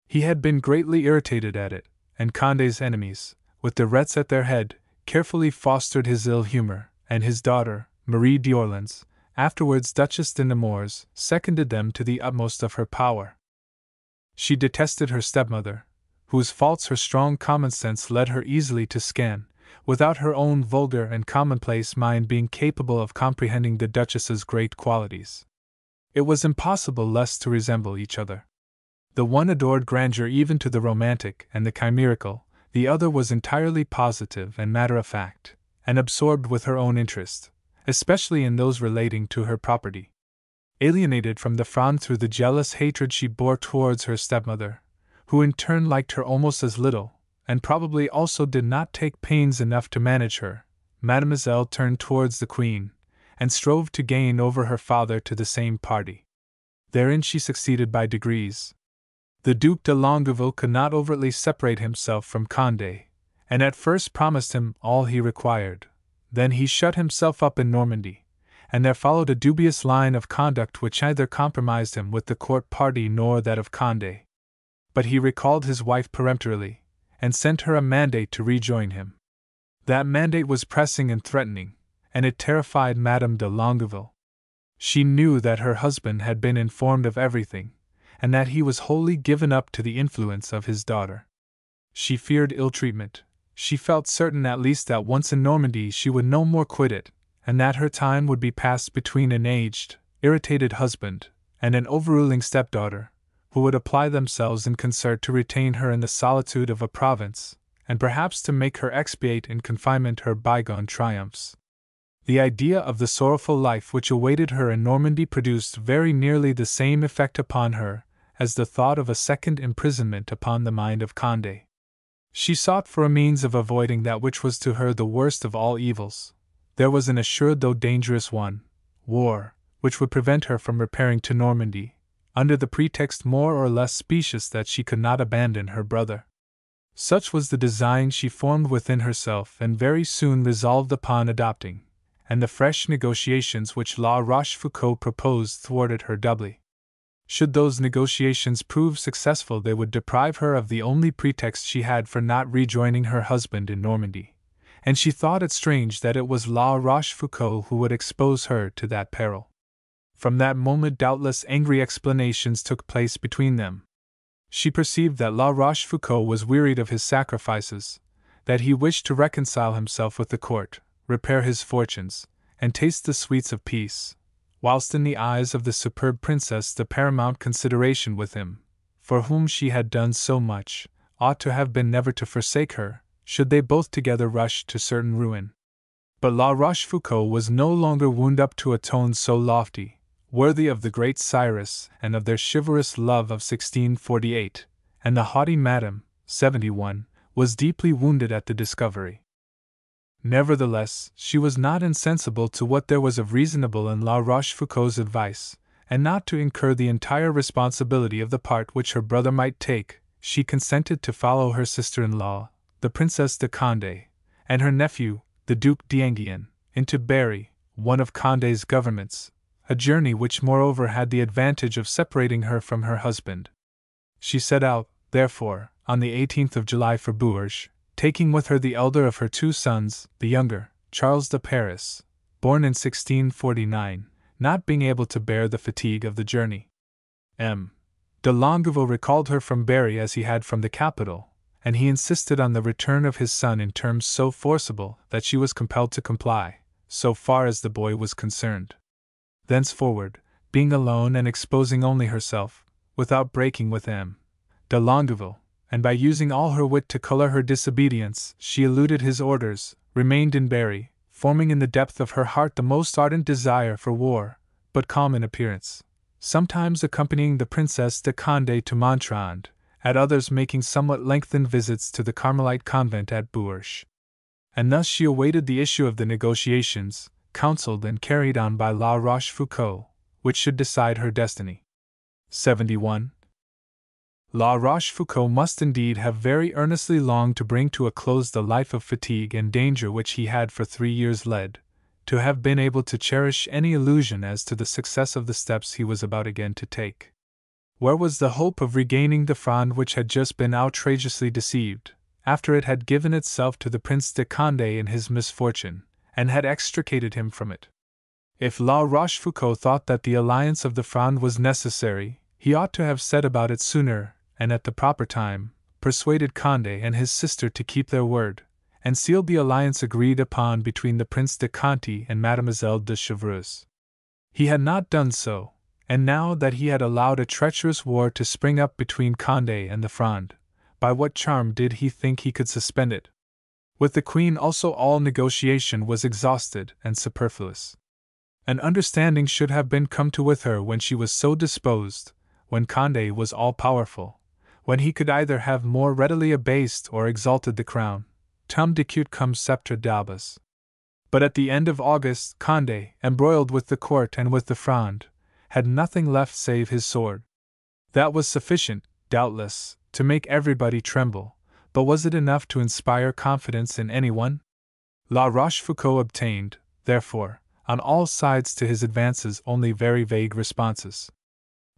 He had been greatly irritated at it, and Condé's enemies, with de Retz at their head, carefully fostered his ill humor, and his daughter, Marie d'Orleans, afterwards Duchess de Nemours, seconded them to the utmost of her power. She detested her stepmother, whose faults her strong common sense led her easily to scan, without her own vulgar and commonplace mind being capable of comprehending the Duchess's great qualities. It was impossible less to resemble each other. The one adored grandeur even to the romantic and the chimerical, the other was entirely positive and matter-of-fact, and absorbed with her own interest, especially in those relating to her property. alienated from the Fronde through the jealous hatred she bore towards her stepmother, who in turn liked her almost as little, and probably also did not take pains enough to manage her, Mademoiselle turned towards the Queen, and strove to gain over her father to the same party. Therein she succeeded by degrees. The Duc de Longueville could not overtly separate himself from Condé, and at first promised him all he required. Then he shut himself up in Normandy, and there followed a dubious line of conduct which neither compromised him with the court party nor that of Condé. But he recalled his wife peremptorily, and sent her a mandate to rejoin him. That mandate was pressing and threatening, and it terrified Madame de Longueville. She knew that her husband had been informed of everything, and that he was wholly given up to the influence of his daughter. She feared ill treatment. She felt certain at least that once in Normandy she would no more quit it, and that her time would be passed between an aged, irritated husband and an overruling stepdaughter, who would apply themselves in concert to retain her in the solitude of a province, and perhaps to make her expiate in confinement her bygone triumphs. The idea of the sorrowful life which awaited her in Normandy produced very nearly the same effect upon her as the thought of a second imprisonment upon the mind of Condé. She sought for a means of avoiding that which was to her the worst of all evils. There was an assured though dangerous one, war, which would prevent her from repairing to Normandy, under the pretext more or less specious that she could not abandon her brother. Such was the design she formed within herself and very soon resolved upon adopting, and the fresh negotiations which La Rochefoucauld proposed thwarted her doubly. Should those negotiations prove successful, they would deprive her of the only pretext she had for not rejoining her husband in Normandy, and she thought it strange that it was La Rochefoucauld who would expose her to that peril. From that moment doubtless angry explanations took place between them. She perceived that La Rochefoucauld was wearied of his sacrifices, that he wished to reconcile himself with the court, repair his fortunes, and taste the sweets of peace, whilst in the eyes of the superb princess the paramount consideration with him, for whom she had done so much, ought to have been never to forsake her, should they both together rush to certain ruin. But La Rochefoucauld was no longer wound up to a tone so lofty, worthy of the great Cyrus and of their chivalrous love of 1648, and the haughty Madame, 71, was deeply wounded at the discovery. Nevertheless, she was not insensible to what there was of reasonable in La Rochefoucauld's advice, and not to incur the entire responsibility of the part which her brother might take, she consented to follow her sister-in-law, the Princess de Condé, and her nephew, the Duc d'Enghien, into Berry, one of Condé's governments, a journey which moreover had the advantage of separating her from her husband. She set out, therefore, on the 18th of July for Bourges, taking with her the elder of her two sons, the younger, Charles de Paris, born in 1649, not being able to bear the fatigue of the journey. M. de Longueville recalled her from Berry as he had from the capital, and he insisted on the return of his son in terms so forcible that she was compelled to comply, so far as the boy was concerned. Thenceforward, being alone and exposing only herself, without breaking with M. de Longueville, and by using all her wit to color her disobedience, she eluded his orders, remained in Berry, forming in the depth of her heart the most ardent desire for war, but calm in appearance, sometimes accompanying the Princess de Condé to Montrond, at others making somewhat lengthened visits to the Carmelite convent at Bourges. And thus she awaited the issue of the negotiations, counselled and carried on by La Rochefoucauld, which should decide her destiny. 71. La Rochefoucauld must indeed have very earnestly longed to bring to a close the life of fatigue and danger which he had for 3 years led, to have been able to cherish any illusion as to the success of the steps he was about again to take. Where was the hope of regaining the Fronde which had just been outrageously deceived, after it had given itself to the Prince de Condé in his misfortune, and had extricated him from it? If La Rochefoucauld thought that the alliance of the Fronde was necessary, he ought to have set about it sooner, and at the proper time, persuaded Condé and his sister to keep their word, and sealed the alliance agreed upon between the Prince de Conti and Mademoiselle de Chevreuse. He had not done so, and now that he had allowed a treacherous war to spring up between Condé and the Fronde, by what charm did he think he could suspend it? With the Queen also all negotiation was exhausted and superfluous. An understanding should have been come to with her when she was so disposed, when Condé was all-powerful, when he could either have more readily abased or exalted the crown, tam dicut cum sceptre d'Albas. But at the end of August, Condé, embroiled with the court and with the Fronde, had nothing left save his sword. That was sufficient, doubtless, to make everybody tremble, but was it enough to inspire confidence in anyone? La Rochefoucauld obtained, therefore, on all sides to his advances only very vague responses.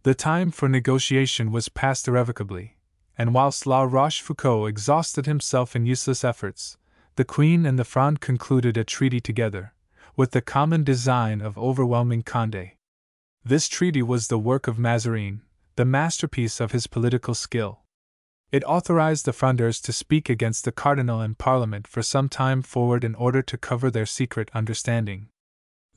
The time for negotiation was past irrevocably, and whilst La Rochefoucauld exhausted himself in useless efforts, the Queen and the Fronde concluded a treaty together, with the common design of overwhelming Condé. This treaty was the work of Mazarin, the masterpiece of his political skill. It authorized the Frondeurs to speak against the Cardinal in Parliament for some time forward in order to cover their secret understanding.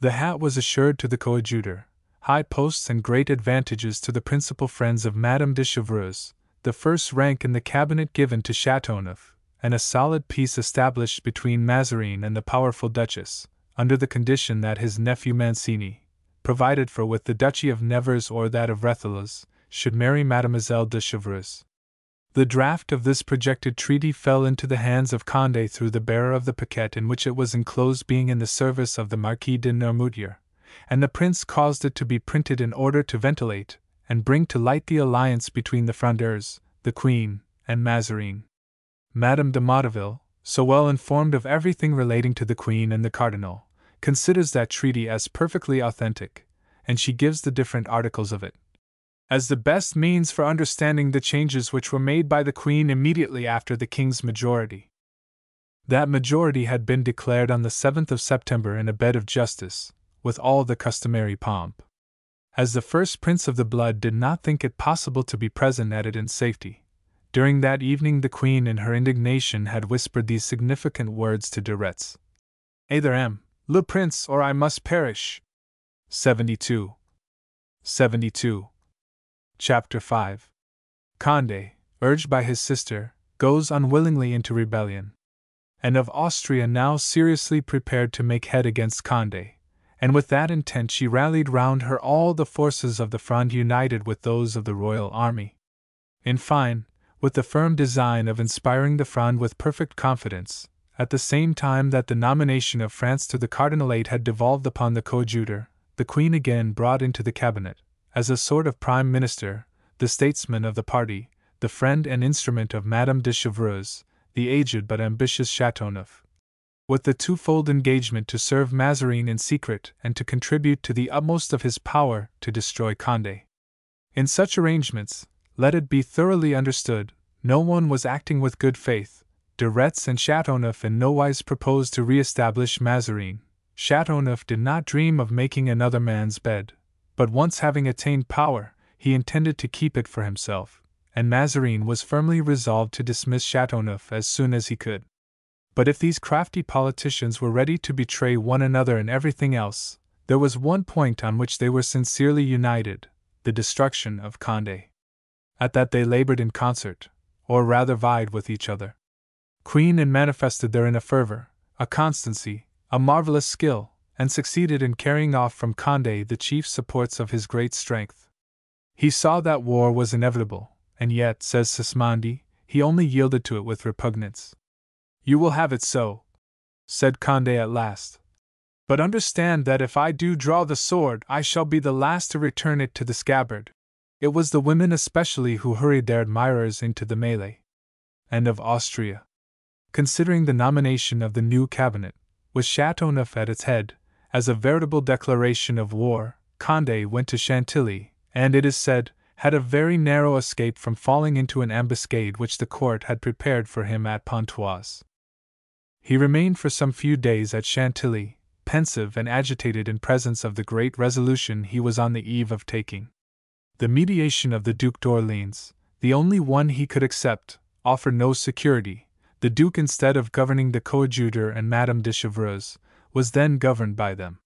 The hat was assured to the coadjutor, high posts and great advantages to the principal friends of Madame de Chevreuse, the first rank in the cabinet given to Chateauneuf, and a solid peace established between Mazarin and the powerful Duchess, under the condition that his nephew Mancini, provided for with the Duchy of Nevers or that of Réthelez, should marry Mademoiselle de Chevreuse. The draft of this projected treaty fell into the hands of Condé through the bearer of the paquet in which it was enclosed being in the service of the Marquis de Noirmoutier, and the prince caused it to be printed in order to ventilate and bring to light the alliance between the Frondeurs, the Queen, and Mazarin. Madame de Motteville, so well informed of everything relating to the Queen and the Cardinal, considers that treaty as perfectly authentic, and she gives the different articles of it as the best means for understanding the changes which were made by the Queen immediately after the King's majority. That majority had been declared on the 7th of September in a bed of justice, with all the customary pomp. As the first Prince of the Blood did not think it possible to be present at it in safety, during that evening the Queen in her indignation had whispered these significant words to de Retz: "Either am le Prince or I must perish." 72. Chapter 5. Condé, urged by his sister, goes unwillingly into rebellion. And of Austria now seriously prepared to make head against Condé, and with that intent she rallied round her all the forces of the Fronde united with those of the royal army. In fine, with the firm design of inspiring the Fronde with perfect confidence, at the same time that the nomination of France to the cardinalate had devolved upon the coadjutor, the Queen again brought into the cabinet, as a sort of prime minister, the statesman of the party, the friend and instrument of Madame de Chevreuse, the aged but ambitious Chateauneuf, with the twofold engagement to serve Mazarin in secret and to contribute to the utmost of his power to destroy Condé. In such arrangements, let it be thoroughly understood, no one was acting with good faith. De Retz and Chateauneuf in nowise proposed to re-establish Mazarin. Chateauneuf did not dream of making another man's bed, but once having attained power, he intended to keep it for himself, and Mazarin was firmly resolved to dismiss Chateauneuf as soon as he could. But if these crafty politicians were ready to betray one another in everything else, there was one point on which they were sincerely united: the destruction of Condé. At that they labored in concert, or rather vied with each other. Queen and manifested therein a fervor, a constancy, a marvelous skill, and succeeded in carrying off from Condé the chief supports of his great strength. He saw that war was inevitable, and yet, says Sismondi, he only yielded to it with repugnance. "You will have it so," said Condé at last. "But understand that if I do draw the sword, I shall be the last to return it to the scabbard." It was the women especially who hurried their admirers into the melee. And of Austria. Considering the nomination of the new cabinet, with Chateauneuf at its head, as a veritable declaration of war, Condé went to Chantilly, and, it is said, had a very narrow escape from falling into an ambuscade which the court had prepared for him at Pontoise. He remained for some few days at Chantilly, pensive and agitated in presence of the great resolution he was on the eve of taking. The mediation of the Duc d'Orléans, the only one he could accept, offered no security. The Duke, instead of governing the coadjutor and Madame de Chevreuse, was then governed by them.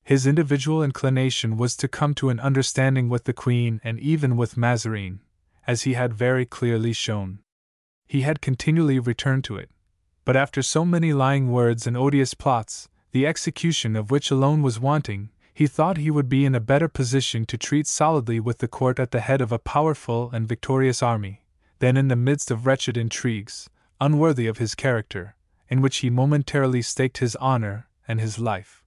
His individual inclination was to come to an understanding with the Queen and even with Mazarin, as he had very clearly shown. He had continually returned to it, but after so many lying words and odious plots, the execution of which alone was wanting, he thought he would be in a better position to treat solidly with the court at the head of a powerful and victorious army, than in the midst of wretched intrigues, unworthy of his character, in which he momentarily staked his honor and his life.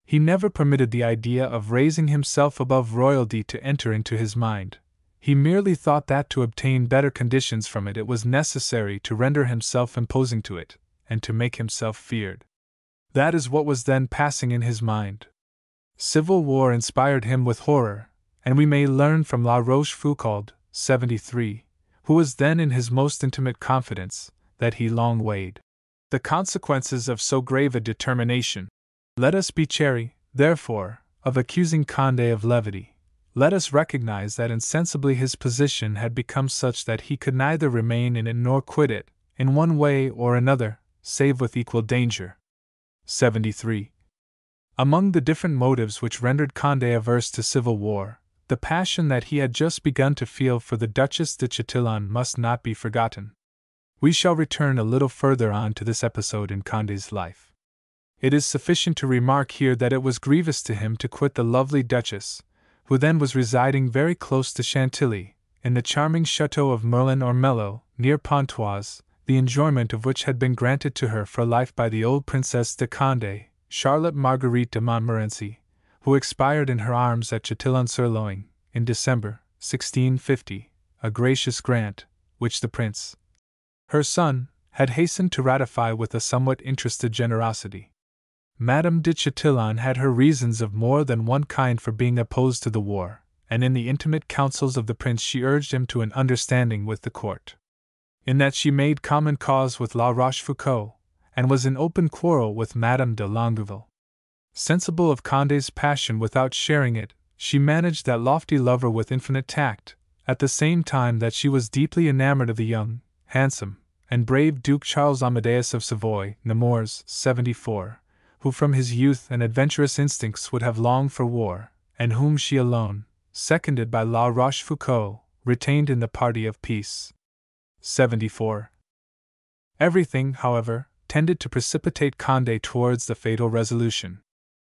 He never permitted the idea of raising himself above royalty to enter into his mind. He merely thought that to obtain better conditions from it was necessary to render himself imposing to it, and to make himself feared. That is what was then passing in his mind. Civil war inspired him with horror, and we may learn from La Rochefoucauld, 73, who was then in his most intimate confidence, that he long weighed the consequences of so grave a determination. Let us be chary, therefore, of accusing Condé of levity. Let us recognize that insensibly his position had become such that he could neither remain in it nor quit it, in one way or another, save with equal danger. 73. Among the different motives which rendered Condé averse to civil war, the passion that he had just begun to feel for the Duchesse de Chatillon must not be forgotten. We shall return a little further on to this episode in Condé's life. It is sufficient to remark here that it was grievous to him to quit the lovely Duchess, who then was residing very close to Chantilly, in the charming chateau of Merlin or Mello, near Pontoise, the enjoyment of which had been granted to her for life by the old Princess de Condé, Charlotte Marguerite de Montmorency, who expired in her arms at Chatillon-sur-Loing, in December, 1650, a gracious grant, which the prince, her son, had hastened to ratify with a somewhat interested generosity. Madame de Chatillon had her reasons of more than one kind for being opposed to the war, and in the intimate counsels of the prince she urged him to an understanding with the court. In that she made common cause with La Rochefoucauld, and was in open quarrel with Madame de Longueville. Sensible of Condé's passion without sharing it, she managed that lofty lover with infinite tact, at the same time that she was deeply enamored of the young, handsome, and brave Duke Charles Amadeus of Savoy, Nemours, 74, who from his youth and adventurous instincts would have longed for war, and whom she alone, seconded by La Rochefoucauld, retained in the party of peace. 74. Everything, however, tended to precipitate Condé towards the fatal resolution.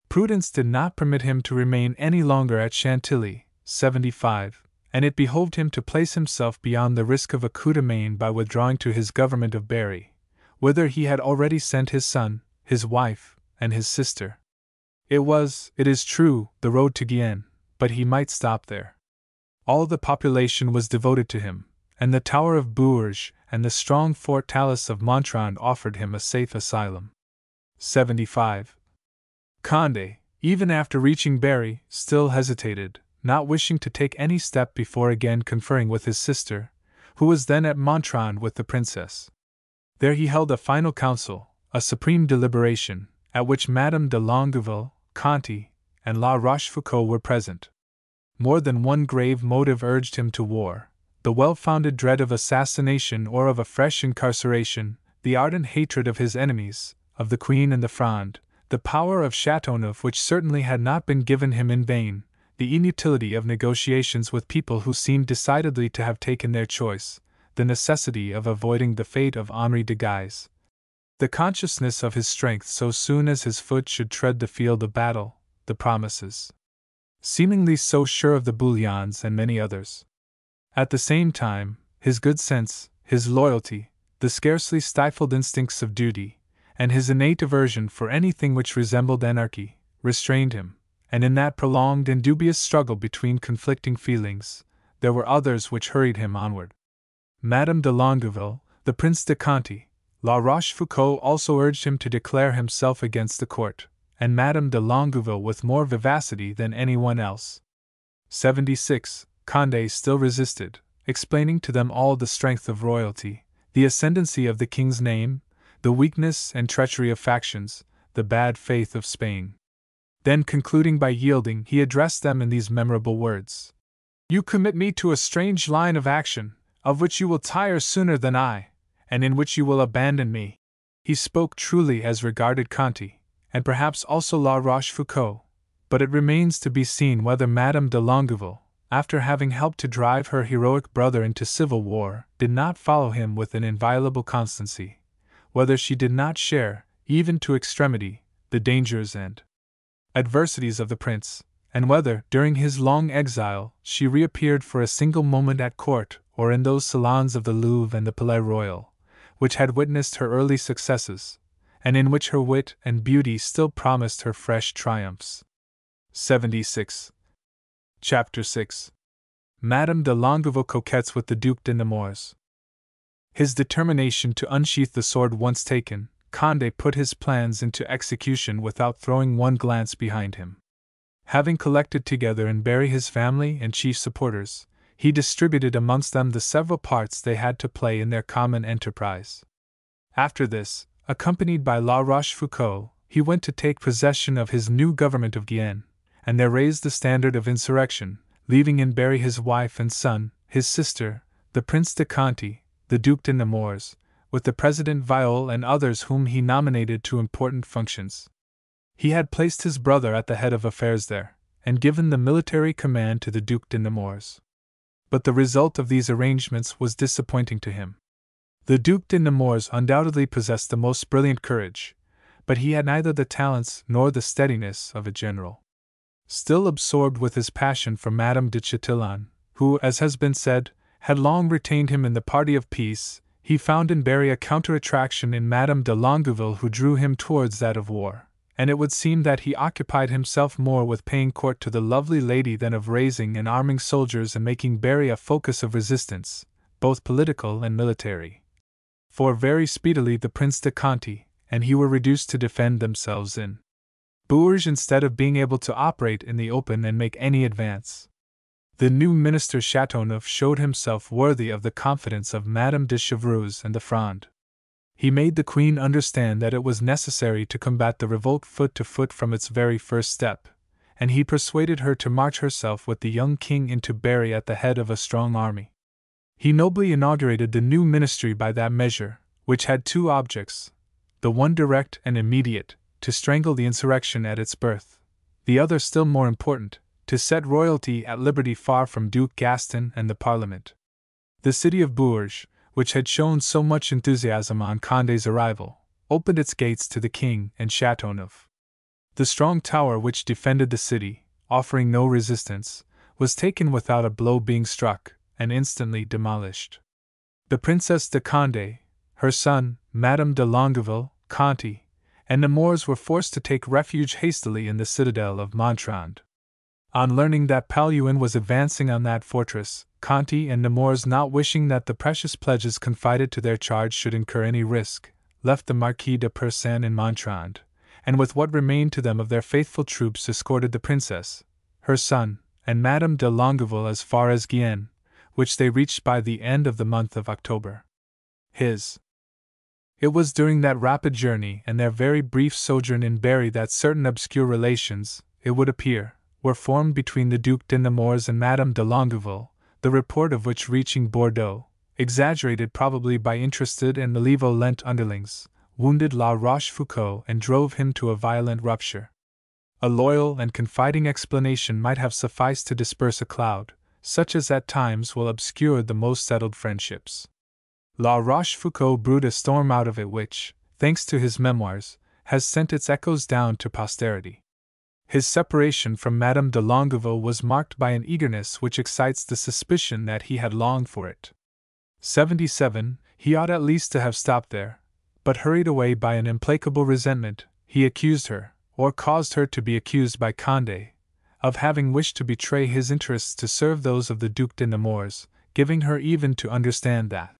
Prudence did not permit him to remain any longer at Chantilly, 75, and it behoved him to place himself beyond the risk of a coup de main by withdrawing to his government of Berry, whither he had already sent his son, his wife, and his sister. It was, it is true, the road to Guyenne, but he might stop there. All the population was devoted to him, and the Tower of Bourges and the strong fortalice of Montrond offered him a safe asylum. 75. Condé, even after reaching Berry, still hesitated, not wishing to take any step before again conferring with his sister, who was then at Montrond with the princess. There he held a final council, a supreme deliberation, at which Madame de Longueville, Conti, and La Rochefoucauld were present. More than one grave motive urged him to war: the well-founded dread of assassination or of a fresh incarceration, the ardent hatred of his enemies, of the Queen and the Fronde, the power of Chateauneuf which certainly had not been given him in vain, the inutility of negotiations with people who seemed decidedly to have taken their choice, the necessity of avoiding the fate of Henri de Guise, the consciousness of his strength so soon as his foot should tread the field of battle, the promises, seemingly so sure of the Bouillons, and many others. At the same time, his good sense, his loyalty, the scarcely stifled instincts of duty, and his innate aversion for anything which resembled anarchy, restrained him, and in that prolonged and dubious struggle between conflicting feelings, there were others which hurried him onward. Madame de Longueville, the Prince de Conti, La Rochefoucauld also urged him to declare himself against the court, and Madame de Longueville with more vivacity than anyone else. 76. Condé still resisted, explaining to them all the strength of royalty, the ascendancy of the king's name, the weakness and treachery of factions, the bad faith of Spain. Then, concluding by yielding, he addressed them in these memorable words: "You commit me to a strange line of action, of which you will tire sooner than I, and in which you will abandon me." He spoke truly as regarded Conti, and perhaps also La Rochefoucauld, but it remains to be seen whether Madame de Longueville, after having helped to drive her heroic brother into civil war, did not follow him with an inviolable constancy, whether she did not share, even to extremity, the dangers and adversities of the prince, and whether, during his long exile, she reappeared for a single moment at court or in those salons of the Louvre and the Palais Royal, which had witnessed her early successes, and in which her wit and beauty still promised her fresh triumphs. 76. Chapter 6. Madame de Longueville coquettes with the Duc de Nemours. His determination to unsheath the sword once taken, Condé put his plans into execution without throwing one glance behind him. Having collected together in Berry his family and chief supporters, he distributed amongst them the several parts they had to play in their common enterprise. After this, accompanied by La Rochefoucauld, he went to take possession of his new government of Guienne, and there raised the standard of insurrection, leaving in Berry his wife and son, his sister, the Prince de Conti, the Duc de Nemours, with the President Viole and others whom he nominated to important functions. He had placed his brother at the head of affairs there, and given the military command to the Duc de Nemours. But the result of these arrangements was disappointing to him. The Duc de Nemours undoubtedly possessed the most brilliant courage, but he had neither the talents nor the steadiness of a general. Still absorbed with his passion for Madame de Chatillon, who, as has been said, had long retained him in the party of peace, he found in Berry a counter-attraction in Madame de Longueville who drew him towards that of war, and it would seem that he occupied himself more with paying court to the lovely lady than of raising and arming soldiers and making Berry a focus of resistance, both political and military. For very speedily the Prince de Conti and he were reduced to defend themselves in Bourges instead of being able to operate in the open and make any advance. The new minister Chateauneuf showed himself worthy of the confidence of Madame de Chevreuse and the Fronde. He made the Queen understand that it was necessary to combat the revolt foot to foot from its very first step, and he persuaded her to march herself with the young king into Berry at the head of a strong army. He nobly inaugurated the new ministry by that measure, which had two objects, the one direct and immediate, to strangle the insurrection at its birth, the other still more important, to set royalty at liberty far from Duke Gaston and the Parliament. The city of Bourges, which had shown so much enthusiasm on Condé's arrival, opened its gates to the king and Chateauneuf. The strong tower which defended the city, offering no resistance, was taken without a blow being struck, and instantly demolished. The Princess de Condé, her son, Madame de Longueville, Conti, and Nemours were forced to take refuge hastily in the citadel of Montrond. On learning that Palluin was advancing on that fortress, Conti and Nemours, not wishing that the precious pledges confided to their charge should incur any risk, left the Marquis de Persan in Montrond, and with what remained to them of their faithful troops escorted the princess, her son, and Madame de Longueville as far as Guienne, which they reached by the end of the month of October. It was during that rapid journey and their very brief sojourn in Berry that certain obscure relations, it would appear, were formed between the Duc de Nemours and Madame de Longueville, the report of which reaching Bordeaux, exaggerated probably by interested and malevolent underlings, wounded La Rochefoucauld and drove him to a violent rupture. A loyal and confiding explanation might have sufficed to disperse a cloud, such as at times will obscure the most settled friendships. La Rochefoucauld brewed a storm out of it which, thanks to his memoirs, has sent its echoes down to posterity. His separation from Madame de Longueville was marked by an eagerness which excites the suspicion that he had longed for it. 77. He ought at least to have stopped there, but hurried away by an implacable resentment, he accused her, or caused her to be accused by Condé, of having wished to betray his interests to serve those of the Duc de Nemours, giving her even to understand that,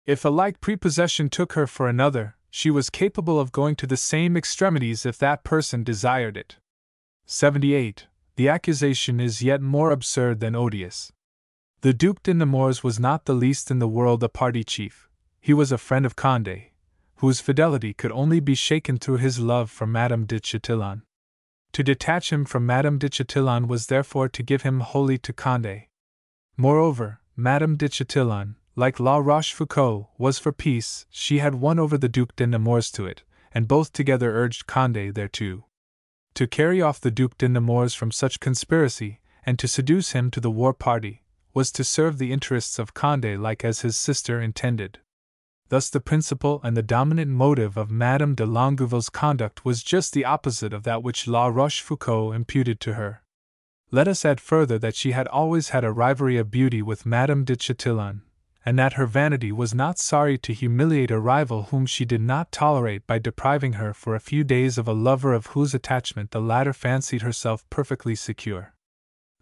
if a like prepossession took her for another, she was capable of going to the same extremities if that person desired it. 78. The accusation is yet more absurd than odious. The Duc de Nemours was not the least in the world a party chief. He was a friend of Condé, whose fidelity could only be shaken through his love for Madame de Chatillon. To detach him from Madame de Chatillon was therefore to give him wholly to Condé. Moreover, Madame de Chatillon, like La Rochefoucauld, was for peace. She had won over the Duc de Nemours to it, and both together urged Condé thereto. To carry off the Duc de Nemours from such conspiracy, and to seduce him to the war party, was to serve the interests of Condé like as his sister intended. Thus the principal and the dominant motive of Madame de Longueville's conduct was just the opposite of that which La Rochefoucauld imputed to her. Let us add further that she had always had a rivalry of beauty with Madame de Chatillon, and that her vanity was not sorry to humiliate a rival whom she did not tolerate by depriving her for a few days of a lover of whose attachment the latter fancied herself perfectly secure.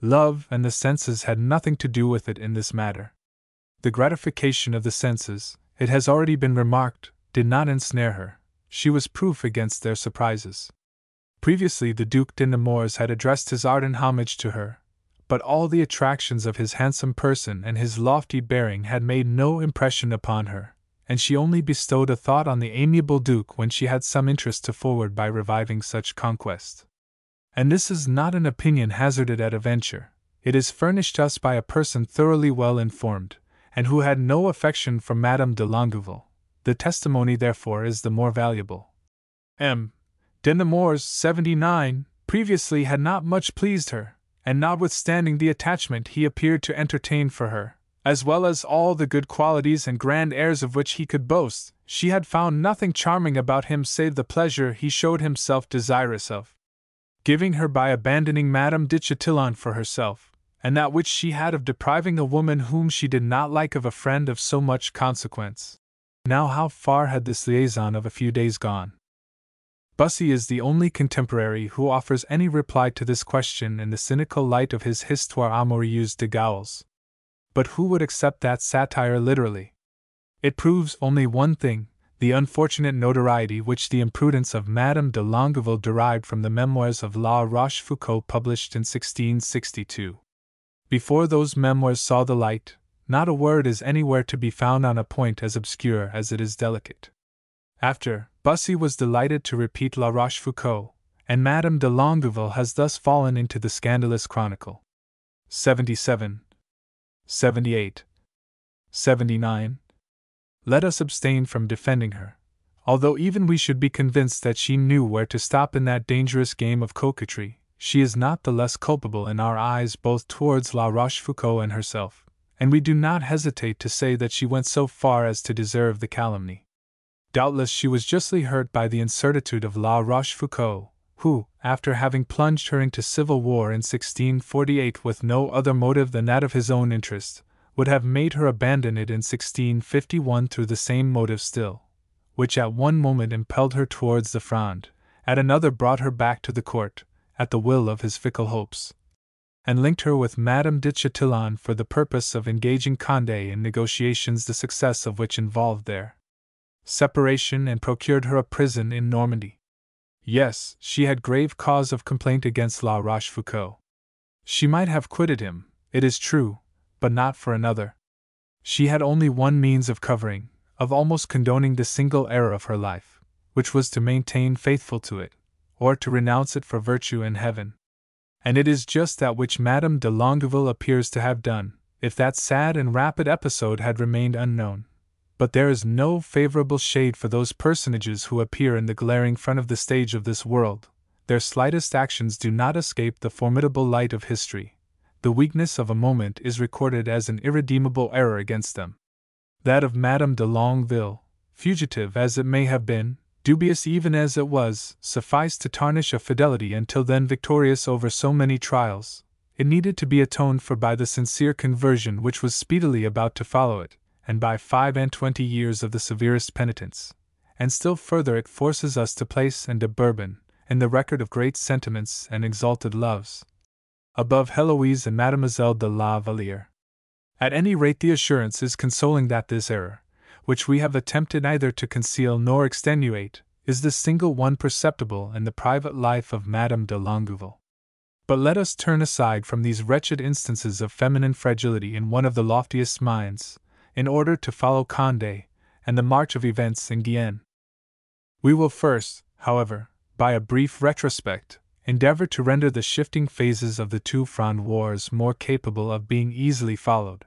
Love and the senses had nothing to do with it in this matter. The gratification of the senses, it has already been remarked, did not ensnare her. She was proof against their surprises. Previously the Duc de Nemours had addressed his ardent homage to her, but all the attractions of his handsome person and his lofty bearing had made no impression upon her, and she only bestowed a thought on the amiable Duke when she had some interest to forward by reviving such conquest. And this is not an opinion hazarded at a venture, it is furnished us by a person thoroughly well informed, and who had no affection for Madame de Longueville. The testimony therefore is the more valuable. M. de Nemours, 79, previously had not much pleased her, and notwithstanding the attachment he appeared to entertain for her, as well as all the good qualities and grand airs of which he could boast, she had found nothing charming about him save the pleasure he showed himself desirous of giving her by abandoning Madame de Chatillon for herself, and that which she had of depriving a woman whom she did not like of a friend of so much consequence. Now how far had this liaison of a few days gone? Bussy is the only contemporary who offers any reply to this question in the cynical light of his Histoire amoureuse de Gaules. But who would accept that satire literally? It proves only one thing, the unfortunate notoriety which the imprudence of Madame de Longueville derived from the memoirs of La Rochefoucauld published in 1662. Before those memoirs saw the light, not a word is anywhere to be found on a point as obscure as it is delicate. After, Bussy was delighted to repeat La Rochefoucauld, and Madame de Longueville has thus fallen into the scandalous chronicle. 77. 78. 79. Let us abstain from defending her, although even we should be convinced that she knew where to stop in that dangerous game of coquetry. She is not the less culpable in our eyes both towards La Rochefoucauld and herself, and we do not hesitate to say that she went so far as to deserve the calumny. Doubtless she was justly hurt by the incertitude of La Rochefoucauld, who, after having plunged her into civil war in 1648 with no other motive than that of his own interest, would have made her abandon it in 1651 through the same motive still, which at one moment impelled her towards the Fronde, at another brought her back to the court, at the will of his fickle hopes, and linked her with Madame de Chatillon for the purpose of engaging Condé in negotiations the success of which involved their separation and procured her a prison in Normandy. Yes, she had grave cause of complaint against La Rochefoucauld. She might have quitted him, it is true, but not for another. She had only one means of covering, of almost condoning the single error of her life, which was to maintain faithful to it, or to renounce it for virtue and heaven. And it is just that which Madame de Longueville appears to have done, if that sad and rapid episode had remained unknown. But there is no favorable shade for those personages who appear in the glaring front of the stage of this world. Their slightest actions do not escape the formidable light of history. The weakness of a moment is recorded as an irredeemable error against them. That of Madame de Longueville, fugitive as it may have been, dubious even as it was, sufficed to tarnish a fidelity until then victorious over so many trials. It needed to be atoned for by the sincere conversion which was speedily about to follow it, and by 25 years of the severest penitence. And still further it forces us to place Anne de Bourbon, in the record of great sentiments and exalted loves, above Heloise and Mademoiselle de la Vallière. At any rate the assurance is consoling that this error, which we have attempted neither to conceal nor extenuate, is the single one perceptible in the private life of Madame de Longueville. But let us turn aside from these wretched instances of feminine fragility in one of the loftiest minds, in order to follow Condé and the march of events in Guienne. We will first, however, by a brief retrospect, endeavor to render the shifting phases of the two Fronde wars more capable of being easily followed.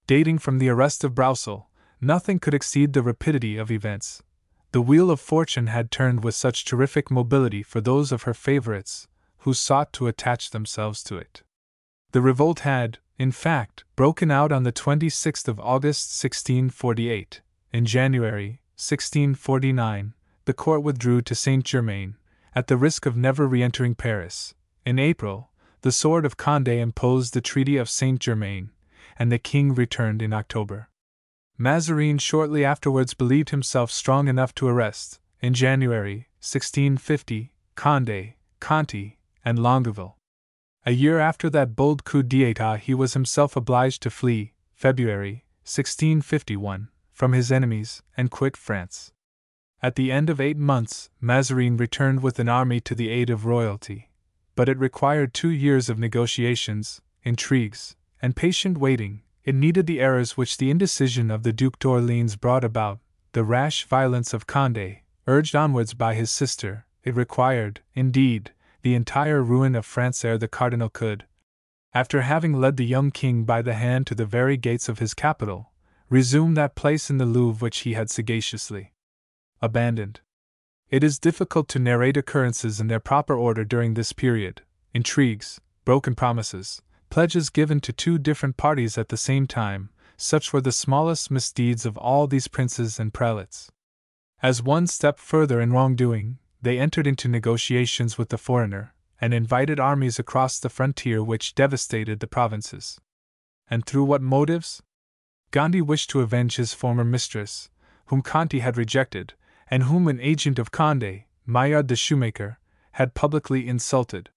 Dating from the arrest of Broussel, nothing could exceed the rapidity of events. The wheel of fortune had turned with such terrific mobility for those of her favorites, who sought to attach themselves to it. The revolt had, in fact, broken out on the 26th of August 1648, In January 1649, the court withdrew to Saint-Germain, at the risk of never re-entering Paris. In April, the sword of Condé imposed the Treaty of Saint-Germain, and the king returned in October. Mazarin shortly afterwards believed himself strong enough to arrest, in January 1650, Condé, Conti, and Longueville. A year after that bold coup d'état he was himself obliged to flee, February 1651, from his enemies, and quit France. At the end of 8 months, Mazarin returned with an army to the aid of royalty, but it required 2 years of negotiations, intrigues, and patient waiting. It needed the errors which the indecision of the Duc d'Orléans brought about, the rash violence of Condé, urged onwards by his sister. It required, indeed, the entire ruin of France ere the cardinal could, after having led the young king by the hand to the very gates of his capital, resume that place in the Louvre which he had sagaciously abandoned. It is difficult to narrate occurrences in their proper order during this period: intrigues, broken promises, pledges given to 2 different parties at the same time, such were the smallest misdeeds of all these princes and prelates. As one step further in wrongdoing, they entered into negotiations with the foreigner, and invited armies across the frontier which devastated the provinces. And through what motives? Gondi wished to avenge his former mistress, whom Conti had rejected, and whom an agent of Condé, Maillard the shoemaker, had publicly insulted.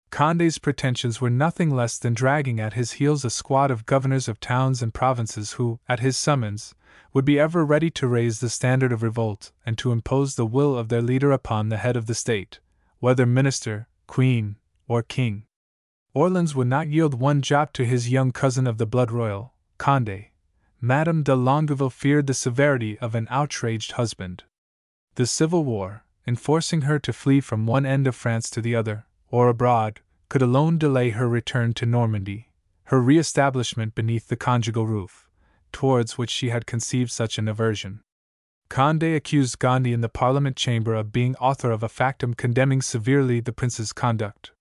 Condé's pretensions were nothing less than dragging at his heels a squad of governors of towns and provinces who, at his summons, would be ever ready to raise the standard of revolt and to impose the will of their leader upon the head of the state, whether minister, queen, or king. Orleans would not yield one jot to his young cousin of the blood royal, Condé. Madame de Longueville feared the severity of an outraged husband. The civil war, enforcing her to flee from one end of France to the other, or abroad, could alone delay her return to Normandy, her re-establishment beneath the conjugal roof, towards which she had conceived such an aversion. Condé accused Gondi in the Parliament chamber of being author of a factum condemning severely the prince's conduct.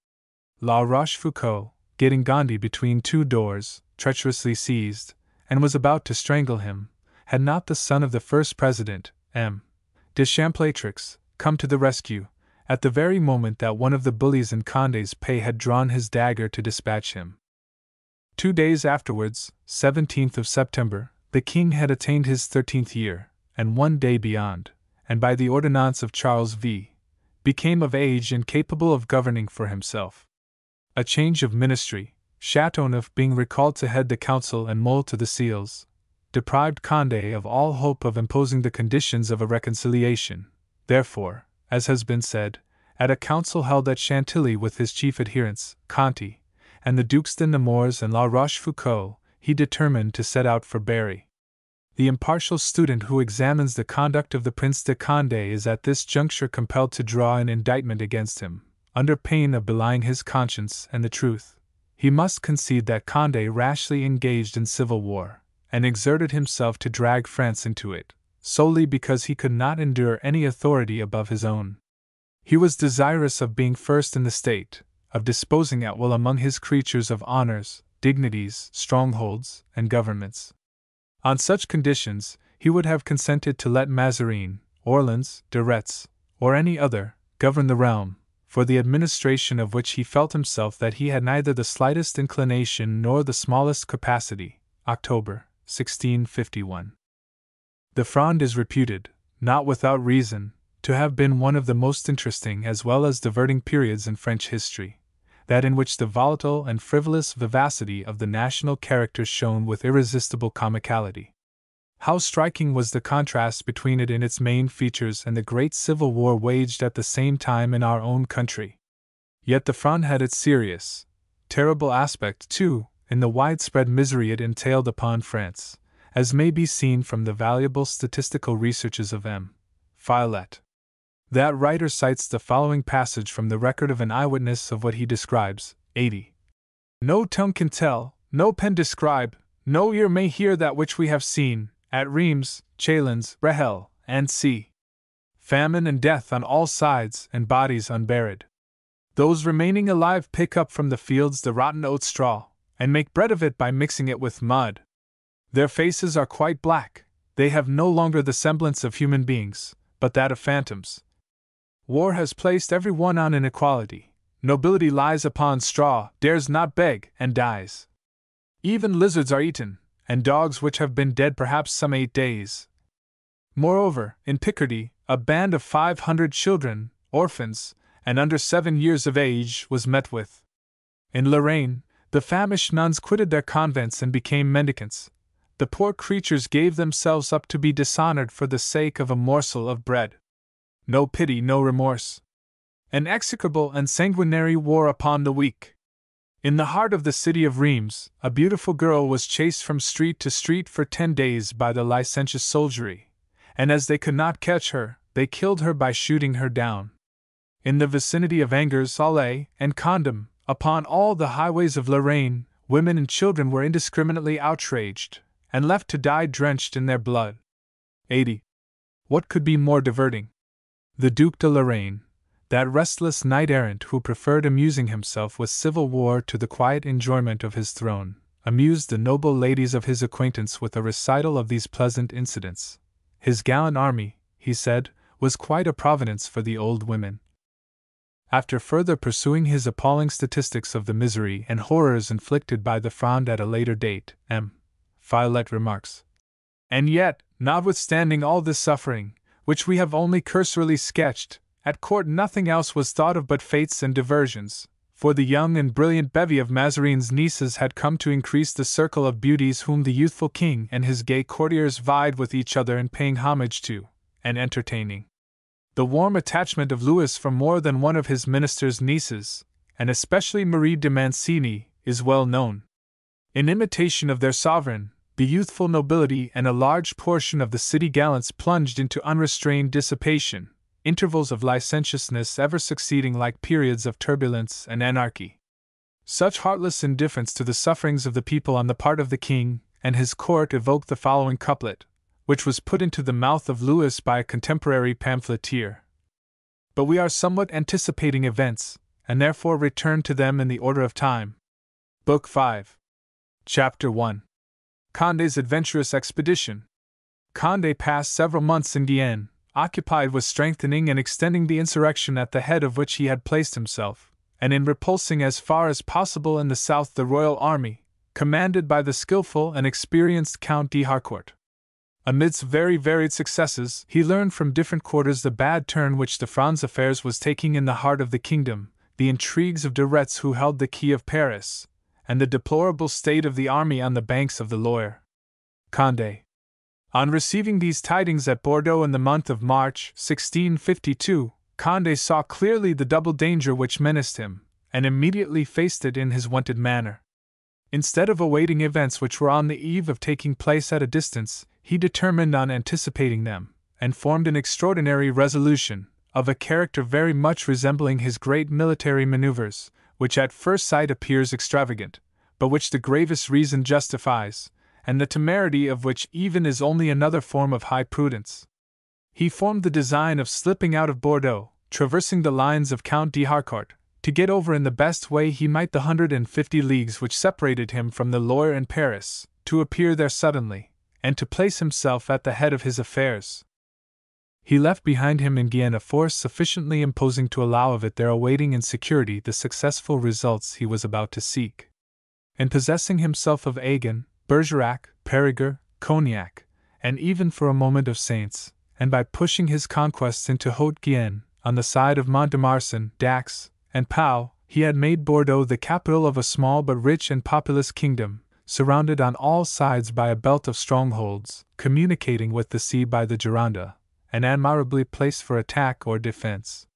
La Rochefoucauld, getting Gondi between 2 doors, treacherously seized, and was about to strangle him, had not the son of the first president, M. de Champlatrix, come to the rescue, at the very moment that one of the bullies in Condé's pay had drawn his dagger to dispatch him. 2 days afterwards, 17th of September, the king had attained his 13th year, and 1 day beyond, and by the ordinance of Charles V, became of age and capable of governing for himself. A change of ministry, Chateauneuf being recalled to head the council and Mole to the seals, deprived Condé of all hope of imposing the conditions of a reconciliation. Therefore, as has been said, at a council held at Chantilly with his chief adherents, Conti, and the Dukes de Nemours and La Rochefoucauld, he determined to set out for Berry. The impartial student who examines the conduct of the Prince de Condé is at this juncture compelled to draw an indictment against him, under pain of belying his conscience and the truth. He must concede that Condé rashly engaged in civil war, and exerted himself to drag France into it, solely because he could not endure any authority above his own. He was desirous of being first in the state, of disposing at will among his creatures of honors, dignities, strongholds, and governments. On such conditions, he would have consented to let Mazarin, Orleans, de Retz, or any other, govern the realm, for the administration of which he felt himself that he had neither the slightest inclination nor the smallest capacity. October, 1651. The Fronde is reputed, not without reason, to have been one of the most interesting as well as diverting periods in French history, that in which the volatile and frivolous vivacity of the national character shone with irresistible comicality. How striking was the contrast between it in its main features and the great civil war waged at the same time in our own country. Yet the Fronde had its serious, terrible aspect, too, in the widespread misery it entailed upon France, as may be seen from the valuable statistical researches of M. Fillet. That writer cites the following passage from the record of an eyewitness of what he describes: 80. No tongue can tell, no pen describe, no ear may hear that which we have seen, at Rheims, Chalons, Rehel, and sea. Famine and death on all sides, and bodies unburied. Those remaining alive pick up from the fields the rotten oat straw, and make bread of it by mixing it with mud. Their faces are quite black, they have no longer the semblance of human beings, but that of phantoms. War has placed every one on an equality. Nobility lies upon straw, dares not beg, and dies. Even lizards are eaten, and dogs which have been dead perhaps some 8 days. Moreover, in Picardy, a band of 500 children, orphans, and under 7 years of age, was met with. In Lorraine, the famished nuns quitted their convents and became mendicants. The poor creatures gave themselves up to be dishonored for the sake of a morsel of bread. No pity, no remorse. An execrable and sanguinary war upon the weak. In the heart of the city of Reims, a beautiful girl was chased from street to street for 10 days by the licentious soldiery, and as they could not catch her, they killed her by shooting her down. In the vicinity of Angers, Alais, and Condom, upon all the highways of Lorraine, women and children were indiscriminately outraged, and left to die drenched in their blood. 80. What could be more diverting? The Duc de Lorraine, that restless knight-errant who preferred amusing himself with civil war to the quiet enjoyment of his throne, amused the noble ladies of his acquaintance with a recital of these pleasant incidents. His gallant army, he said, was quite a providence for the old women. After further pursuing his appalling statistics of the misery and horrors inflicted by the Fronde at a later date, M. Violet remarks, "And yet, notwithstanding all this suffering, which we have only cursorily sketched, at court nothing else was thought of but fetes and diversions, for the young and brilliant bevy of Mazarin's nieces had come to increase the circle of beauties whom the youthful king and his gay courtiers vied with each other in paying homage to, and entertaining. The warm attachment of Louis for more than one of his minister's nieces, and especially Marie de Mancini, is well known. In imitation of their sovereign, the youthful nobility and a large portion of the city gallants plunged into unrestrained dissipation, intervals of licentiousness ever succeeding like periods of turbulence and anarchy. Such heartless indifference to the sufferings of the people on the part of the king and his court evoked the following couplet, which was put into the mouth of Louis by a contemporary pamphleteer. But we are somewhat anticipating events, and therefore return to them in the order of time. Book 5. Chapter 1. Condé's adventurous expedition. Condé passed several months in Guienne, occupied with strengthening and extending the insurrection at the head of which he had placed himself, and in repulsing as far as possible in the south the royal army, commanded by the skillful and experienced Count d'Harcourt. Amidst very varied successes, he learned from different quarters the bad turn which the Fronde's affairs was taking in the heart of the kingdom, the intrigues of De Retz who held the key of Paris, and the deplorable state of the army on the banks of the Loire. Condé. On receiving these tidings at Bordeaux in the month of March, 1652, Condé saw clearly the double danger which menaced him, and immediately faced it in his wonted manner. Instead of awaiting events which were on the eve of taking place at a distance, he determined on anticipating them, and formed an extraordinary resolution, of a character very much resembling his great military maneuvers, which at first sight appears extravagant, but which the gravest reason justifies, and the temerity of which even is only another form of high prudence. He formed the design of slipping out of Bordeaux, traversing the lines of Count d'Harcourt, to get over in the best way he might the 150 leagues which separated him from the Loire and Paris, to appear there suddenly, and to place himself at the head of his affairs. He left behind him in Guienne a force sufficiently imposing to allow of it there awaiting in security the successful results he was about to seek. In possessing himself of Agen, Bergerac, Périgueux, Cognac, and even for a moment of Saints, and by pushing his conquests into Haute-Guienne, on the side of Mont-de-Marsan, Dax, and Pau, he had made Bordeaux the capital of a small but rich and populous kingdom, surrounded on all sides by a belt of strongholds, communicating with the sea by the Gironde, and admirably placed for attack or defense.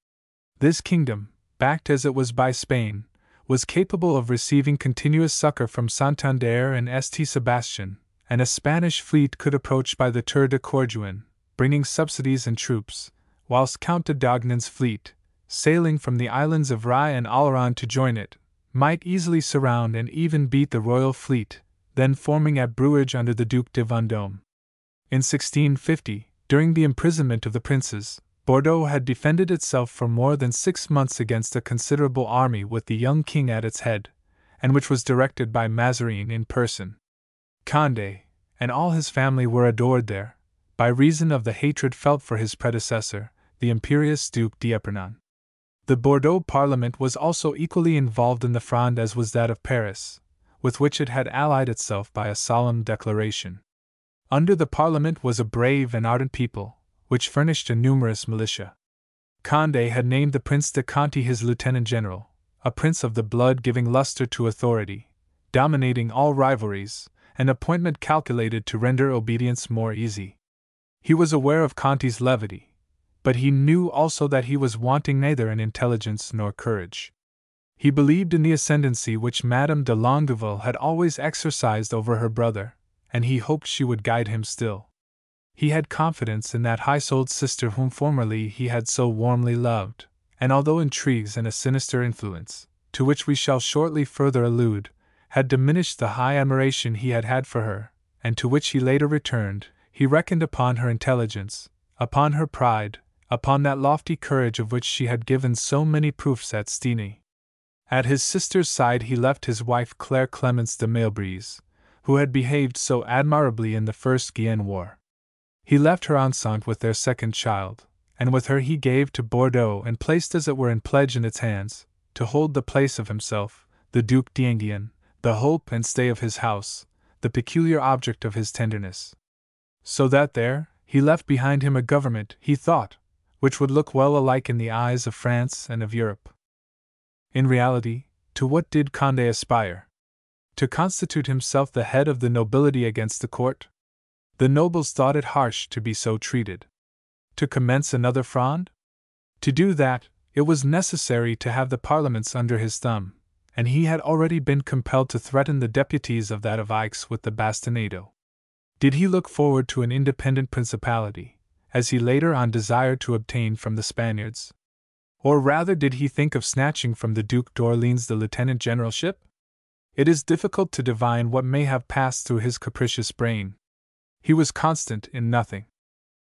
This kingdom, backed as it was by Spain, was capable of receiving continuous succor from Santander and St. Sebastian, and a Spanish fleet could approach by the Tour de Corduan, bringing subsidies and troops, whilst Count de Dagnan's fleet, sailing from the islands of Rye and Aleron to join it, might easily surround and even beat the royal fleet, then forming at Brouage under the Duc de Vendôme. In 1650, during the imprisonment of the princes, Bordeaux had defended itself for more than 6 months against a considerable army with the young king at its head, and which was directed by Mazarin in person. Condé and all his family were adored there, by reason of the hatred felt for his predecessor, the imperious Duke d'Epernon. The Bordeaux Parliament was also equally involved in the Fronde as was that of Paris, with which it had allied itself by a solemn declaration. Under the Parliament was a brave and ardent people, which furnished a numerous militia. Condé had named the Prince de Conti his lieutenant general, a prince of the blood giving luster to authority, dominating all rivalries, an appointment calculated to render obedience more easy. He was aware of Conti's levity, but he knew also that he was wanting neither in intelligence nor courage. He believed in the ascendancy which Madame de Longueville had always exercised over her brother, and he hoped she would guide him still. He had confidence in that high-souled sister whom formerly he had so warmly loved, and although intrigues and a sinister influence, to which we shall shortly further allude, had diminished the high admiration he had had for her, and to which he later returned, he reckoned upon her intelligence, upon her pride, upon that lofty courage of which she had given so many proofs at Stenay. At his sister's side he left his wife Claire Clemence de Mailbreeze, who had behaved so admirably in the First Guienne War. He left her enceinte with their second child, and with her he gave to Bordeaux and placed as it were in pledge in its hands, to hold the place of himself, the Duc d'Enghien, the hope and stay of his house, the peculiar object of his tenderness. So that there, he left behind him a government, he thought, which would look well alike in the eyes of France and of Europe. In reality, to what did Condé aspire? To constitute himself the head of the nobility against the court? The nobles thought it harsh to be so treated. To commence another Fronde? To do that, it was necessary to have the parliaments under his thumb, and he had already been compelled to threaten the deputies of that of Aix with the bastinado. Did he look forward to an independent principality, as he later on desired to obtain from the Spaniards? Or rather did he think of snatching from the Duc d'Orléans the lieutenant generalship? It is difficult to divine what may have passed through his capricious brain. He was constant in nothing.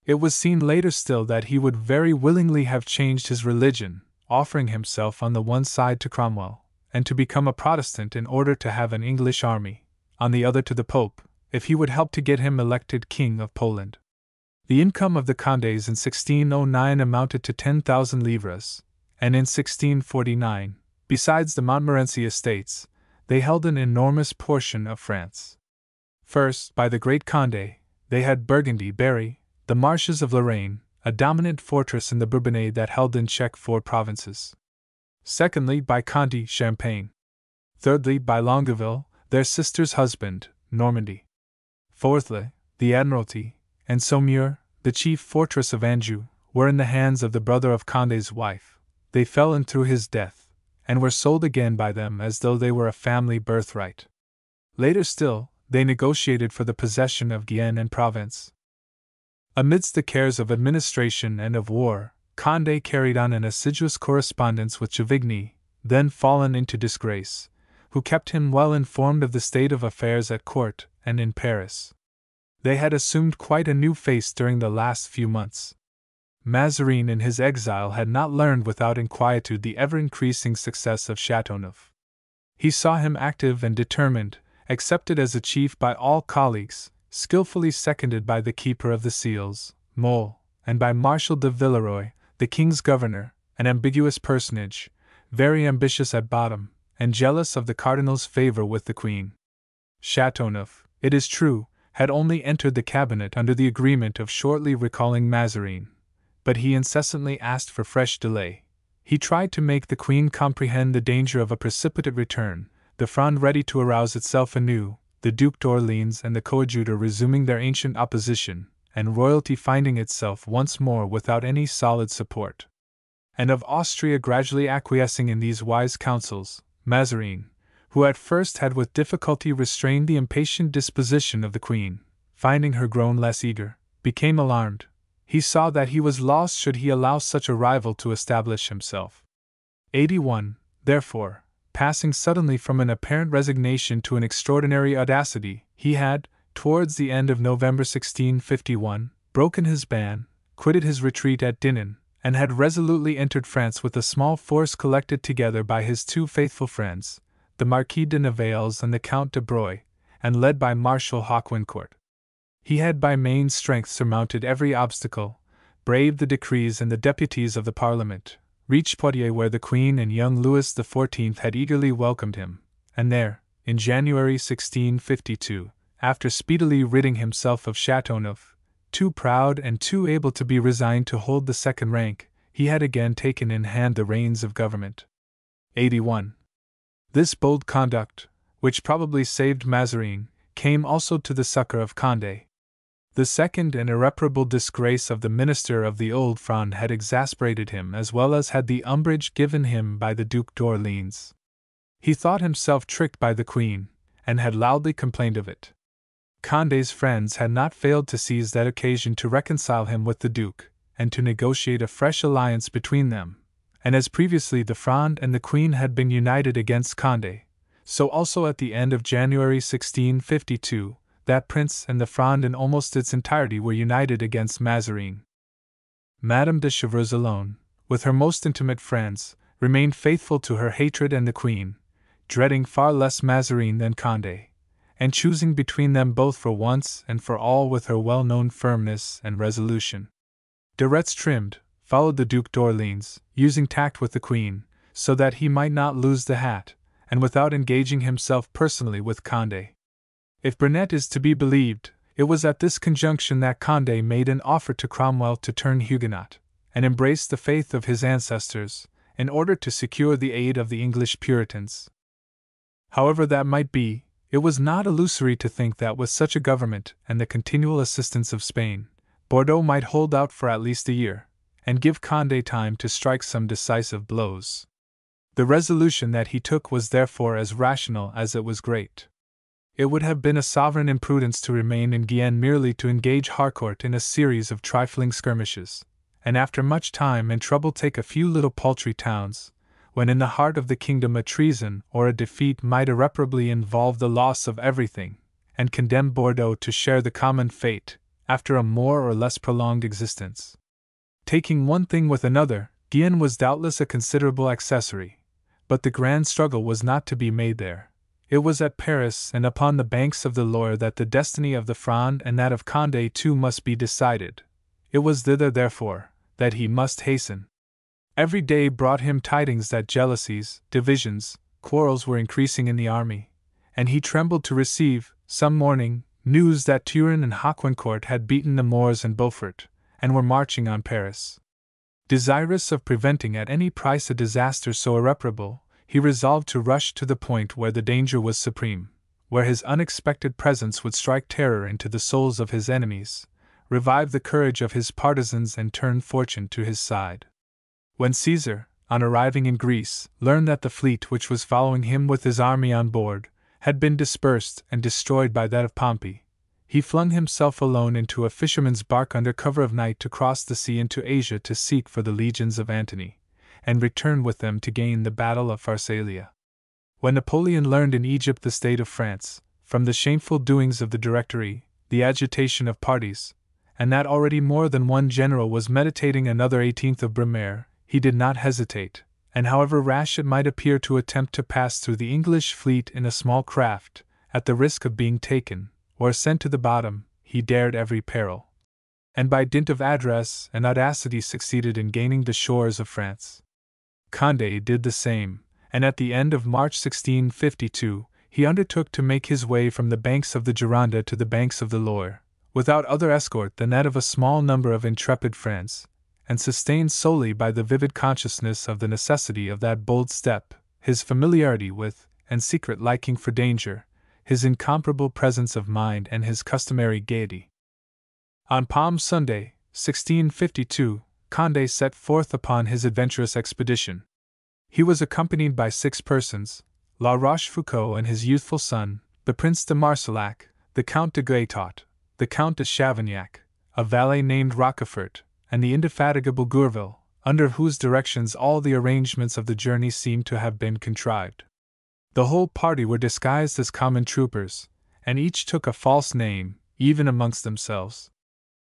It was seen later still that he would very willingly have changed his religion, offering himself on the one side to Cromwell, and to become a Protestant in order to have an English army, on the other to the Pope, if he would help to get him elected King of Poland. The income of the Condés in 1609 amounted to 10,000 livres, and in 1649, besides the Montmorency estates, they held an enormous portion of France. First, by the great Condé, they had Burgundy, Berry, the marshes of Lorraine, a dominant fortress in the Bourbonnais that held in check 4 provinces. Secondly, by Conti, Champagne. Thirdly, by Longueville, their sister's husband, Normandy. Fourthly, the Admiralty, and Saumur, the chief fortress of Anjou, were in the hands of the brother of Condé's wife. They fell in through his death, and were sold again by them as though they were a family birthright. Later still, they negotiated for the possession of Guienne and Provence. Amidst the cares of administration and of war, Condé carried on an assiduous correspondence with Juvigny, then fallen into disgrace, who kept him well informed of the state of affairs at court and in Paris. They had assumed quite a new face during the last few months. Mazarin in his exile had not learned without inquietude the ever-increasing success of Châteauneuf. He saw him active and determined, accepted as a chief by all colleagues, skillfully seconded by the Keeper of the Seals, Mole, and by Marshal de Villeroy, the king's governor, an ambiguous personage, very ambitious at bottom, and jealous of the cardinal's favor with the queen. Châteauneuf, it is true, had only entered the cabinet under the agreement of shortly recalling Mazarin, but he incessantly asked for fresh delay. He tried to make the queen comprehend the danger of a precipitate return, the Fronde ready to arouse itself anew, the Duc d'Orléans and the coadjutor resuming their ancient opposition, and royalty finding itself once more without any solid support. And of Austria gradually acquiescing in these wise counsels, Mazarin, who at first had with difficulty restrained the impatient disposition of the queen, finding her grown less eager, became alarmed. He saw that he was lost should he allow such a rival to establish himself. 81, therefore, passing suddenly from an apparent resignation to an extraordinary audacity, he had, towards the end of November 1651, broken his ban, quitted his retreat at Dinant, and had resolutely entered France with a small force collected together by his 2 faithful friends, the Marquis de Nivelles and the Count de Broglie, and led by Marshal Hawquincourt. He had by main strength surmounted every obstacle, braved the decrees and the deputies of the Parliament, reached Poitiers where the Queen and young Louis XIV had eagerly welcomed him, and there, in January 1652, after speedily ridding himself of Chateauneuf, too proud and too able to be resigned to hold the second rank, he had again taken in hand the reins of government. 81. This bold conduct, which probably saved Mazarin, came also to the succor of Condé. The second and irreparable disgrace of the minister of the Old Fronde had exasperated him as well as had the umbrage given him by the Duc d'Orléans. He thought himself tricked by the Queen, and had loudly complained of it. Condé's friends had not failed to seize that occasion to reconcile him with the Duke, and to negotiate a fresh alliance between them, and as previously the Fronde and the Queen had been united against Condé, so also at the end of January 1652, that prince and the Fronde in almost its entirety were united against Mazarin. Madame de Chevreuse alone, with her most intimate friends, remained faithful to her hatred and the Queen, dreading far less Mazarin than Condé, and choosing between them both for once and for all with her well-known firmness and resolution. De Retz trimmed, followed the Duc d'Orléans, using tact with the Queen, so that he might not lose the hat, and without engaging himself personally with Condé. If Burnet is to be believed, it was at this conjunction that Condé made an offer to Cromwell to turn Huguenot, and embrace the faith of his ancestors, in order to secure the aid of the English Puritans. However that might be, it was not illusory to think that with such a government and the continual assistance of Spain, Bordeaux might hold out for at least a year, and give Condé time to strike some decisive blows. The resolution that he took was therefore as rational as it was great. It would have been a sovereign imprudence to remain in Guienne merely to engage Harcourt in a series of trifling skirmishes, and after much time and trouble take a few little paltry towns, when in the heart of the kingdom a treason or a defeat might irreparably involve the loss of everything, and condemn Bordeaux to share the common fate, after a more or less prolonged existence. Taking one thing with another, Guienne was doubtless a considerable accessory, but the grand struggle was not to be made there. It was at Paris and upon the banks of the Loire that the destiny of the Fronde and that of Condé too must be decided. It was thither, therefore, that he must hasten. Every day brought him tidings that jealousies, divisions, quarrels were increasing in the army, and he trembled to receive, some morning, news that Turenne and Haucourt had beaten Nemours and Beaufort, and were marching on Paris. Desirous of preventing at any price a disaster so irreparable, he resolved to rush to the point where the danger was supreme, where his unexpected presence would strike terror into the souls of his enemies, revive the courage of his partisans and turn fortune to his side. When Caesar, on arriving in Greece, learned that the fleet which was following him with his army on board had been dispersed and destroyed by that of Pompey, he flung himself alone into a fisherman's bark under cover of night to cross the sea into Asia to seek for the legions of Antony, and return with them to gain the battle of Pharsalia. When Napoleon learned in Egypt the state of France, from the shameful doings of the Directory, the agitation of parties, and that already more than one general was meditating another 18th of Brumaire, he did not hesitate, and however rash it might appear to attempt to pass through the English fleet in a small craft, at the risk of being taken, or sent to the bottom, he dared every peril, and by dint of address and audacity succeeded in gaining the shores of France. Condé did the same, and at the end of March 1652, he undertook to make his way from the banks of the Gironde to the banks of the Loire, without other escort than that of a small number of intrepid friends, and sustained solely by the vivid consciousness of the necessity of that bold step, his familiarity with, and secret liking for danger, his incomparable presence of mind and his customary gaiety. On Palm Sunday, 1652, Condé set forth upon his adventurous expedition. He was accompanied by 6 persons, La Rochefoucauld and his youthful son, the Prince de Marsillac, the Count de Guétot, the Count de Chavignac, a valet named Rochefort, and the indefatigable Gourville, under whose directions all the arrangements of the journey seemed to have been contrived. The whole party were disguised as common troopers, and each took a false name, even amongst themselves.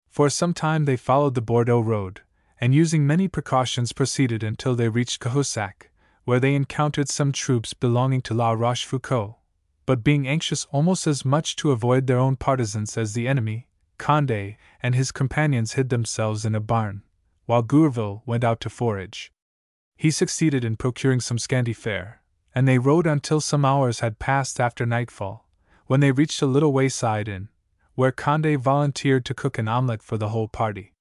For some time they followed the Bordeaux road, and using many precautions proceeded until they reached Cahusac, where they encountered some troops belonging to La Rochefoucauld, but being anxious almost as much to avoid their own partisans as the enemy, Condé and his companions hid themselves in a barn, while Gourville went out to forage. He succeeded in procuring some scanty fare, and they rode until some hours had passed after nightfall, when they reached a little wayside inn, where Condé volunteered to cook an omelette for the whole party.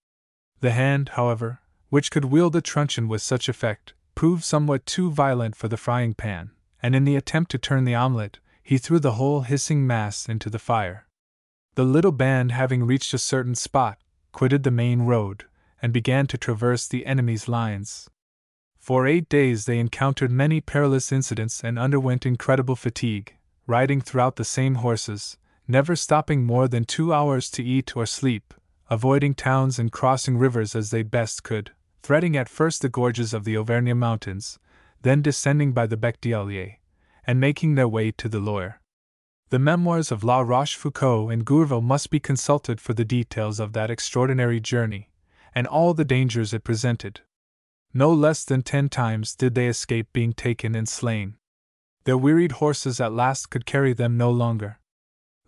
The hand, however, which could wield a truncheon with such effect, proved somewhat too violent for the frying pan, and in the attempt to turn the omelette, he threw the whole hissing mass into the fire. The little band, having reached a certain spot, quitted the main road, and began to traverse the enemy's lines. For 8 days they encountered many perilous incidents and underwent incredible fatigue, riding throughout the same horses, never stopping more than 2 hours to eat or sleep, avoiding towns and crossing rivers as they best could, threading at first the gorges of the Auvergne Mountains, then descending by the Bec d'Allier, and making their way to the Loire. The memoirs of La Rochefoucauld and Gourville must be consulted for the details of that extraordinary journey, and all the dangers it presented. No less than 10 times did they escape being taken and slain. Their wearied horses at last could carry them no longer.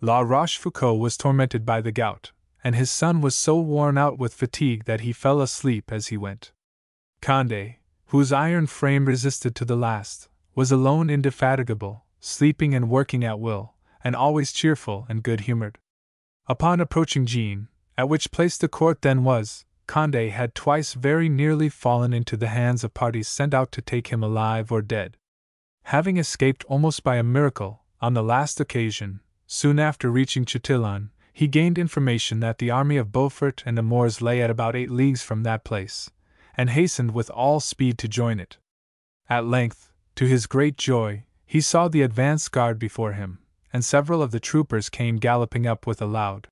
La Rochefoucauld was tormented by the gout, and his son was so worn out with fatigue that he fell asleep as he went. Condé, whose iron frame resisted to the last, was alone indefatigable, sleeping and working at will, and always cheerful and good-humored. Upon approaching Jean, at which place the court then was, Condé had twice very nearly fallen into the hands of parties sent out to take him alive or dead. Having escaped almost by a miracle, on the last occasion, soon after reaching Chatillon, he gained information that the army of Beaufort and Nemours lay at about 8 leagues from that place, and hastened with all speed to join it. At length, to his great joy, he saw the advance guard before him, and several of the troopers came galloping up with a loud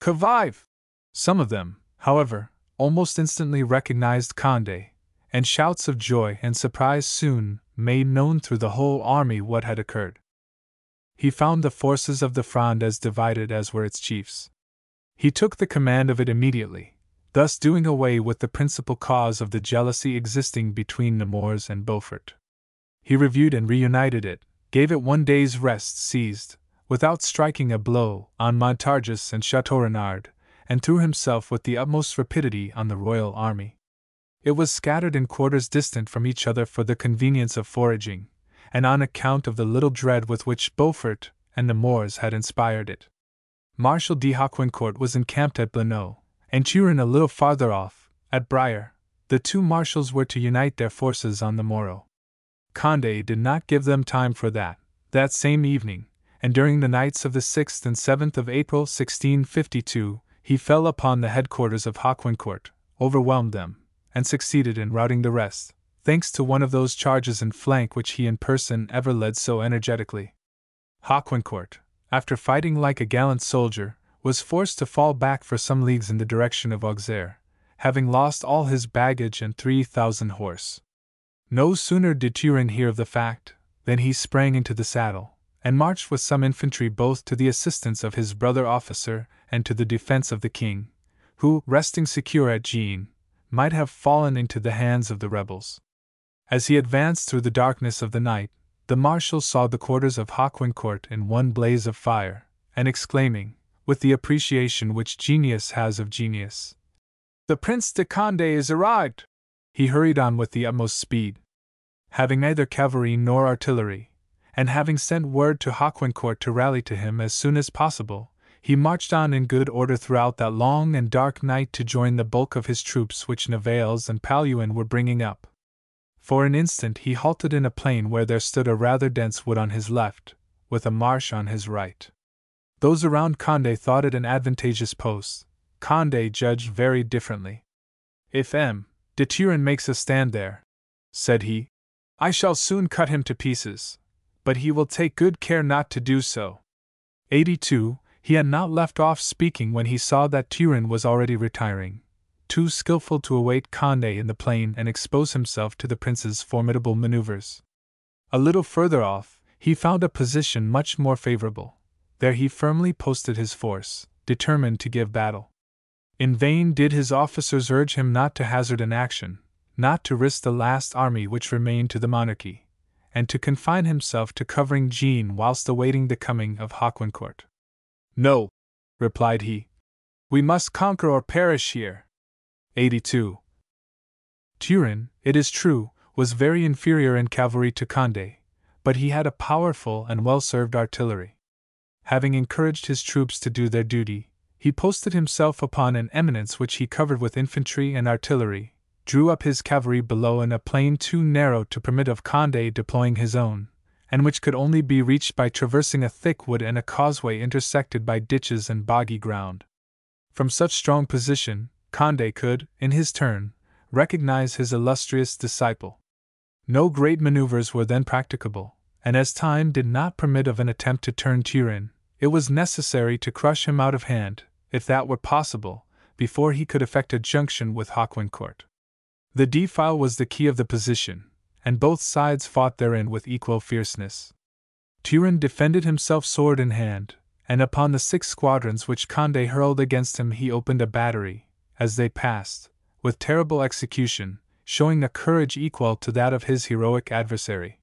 "Que vive!" Some of them, however, almost instantly recognized Condé, and shouts of joy and surprise soon made known through the whole army what had occurred. He found the forces of the Fronde as divided as were its chiefs. He took the command of it immediately, thus doing away with the principal cause of the jealousy existing between Nemours and Beaufort. He reviewed and reunited it, gave it 1 day's rest, seized, without striking a blow, on Montargis and Château-Renard, and threw himself with the utmost rapidity on the royal army. It was scattered in quarters distant from each other for the convenience of foraging, and on account of the little dread with which Beaufort and Nemours had inspired it. Marshal de Haucoincourt was encamped at Blenneau, and Turenne a little farther off, at Briare. The 2 marshals were to unite their forces on the morrow. Condé did not give them time for that. That same evening, and during the nights of the 6th and 7th of April 1652, he fell upon the headquarters of Haucoincourt, overwhelmed them, and succeeded in routing the rest, thanks to one of those charges in flank which he in person ever led so energetically. Haucoincourt, after fighting like a gallant soldier, was forced to fall back for some leagues in the direction of Auxerre, having lost all his baggage and 3,000 horse. No sooner did Turenne hear of the fact, than he sprang into the saddle, and marched with some infantry both to the assistance of his brother officer and to the defense of the king, who, resting secure at Jean, might have fallen into the hands of the rebels. As he advanced through the darkness of the night, the marshal saw the quarters of Haucoincourt in one blaze of fire, and exclaiming, with the appreciation which genius has of genius, "The Prince de Condé is arrived!" he hurried on with the utmost speed. Having neither cavalry nor artillery, and having sent word to Haucoincourt to rally to him as soon as possible, he marched on in good order throughout that long and dark night to join the bulk of his troops which Nivelles and Palluin were bringing up. For an instant he halted in a plain where there stood a rather dense wood on his left, with a marsh on his right. Those around Condé thought it an advantageous post. Condé judged very differently. "If M. de Turenne makes a stand there," said he, "I shall soon cut him to pieces, but he will take good care not to do so." 82. He had not left off speaking when he saw that Turenne was already retiring, too skillful to await Condé in the plain and expose himself to the prince's formidable maneuvers. A little further off, he found a position much more favorable. There he firmly posted his force, determined to give battle. In vain did his officers urge him not to hazard an action, not to risk the last army which remained to the monarchy, and to confine himself to covering Jean whilst awaiting the coming of Haucoincourt. "No," replied he. We must conquer or perish here. 82. Turenne, it is true, was very inferior in cavalry to Condé, but he had a powerful and well-served artillery. Having encouraged his troops to do their duty, he posted himself upon an eminence which he covered with infantry and artillery, drew up his cavalry below in a plain too narrow to permit of Condé deploying his own, and which could only be reached by traversing a thick wood and a causeway intersected by ditches and boggy ground. From such strong position, Condé could, in his turn, recognize his illustrious disciple. No great maneuvers were then practicable, and as time did not permit of an attempt to turn Turenne, it was necessary to crush him out of hand, if that were possible, before he could effect a junction with Hawkwind. The defile was the key of the position, and both sides fought therein with equal fierceness. Turenne defended himself sword in hand, and upon the 6 squadrons which Condé hurled against him he opened a battery, as they passed, with terrible execution, showing a courage equal to that of his heroic adversary.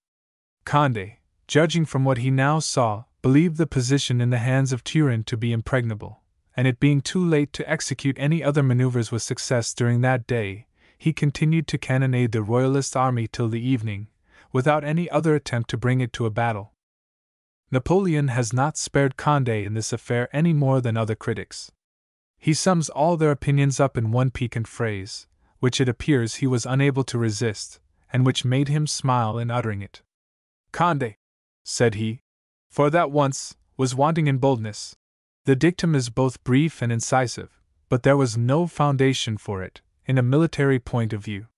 Condé, judging from what he now saw, believed the position in the hands of Turenne to be impregnable, and it being too late to execute any other maneuvers with success during that day, he continued to cannonade the Royalist army till the evening, without any other attempt to bring it to a battle. Napoleon has not spared Condé in this affair any more than other critics. He sums all their opinions up in one piquant phrase, which it appears he was unable to resist, and which made him smile in uttering it. Condé, said he, for that once, was wanting in boldness. The dictum is both brief and incisive, but there was no foundation for it, in a military point of view.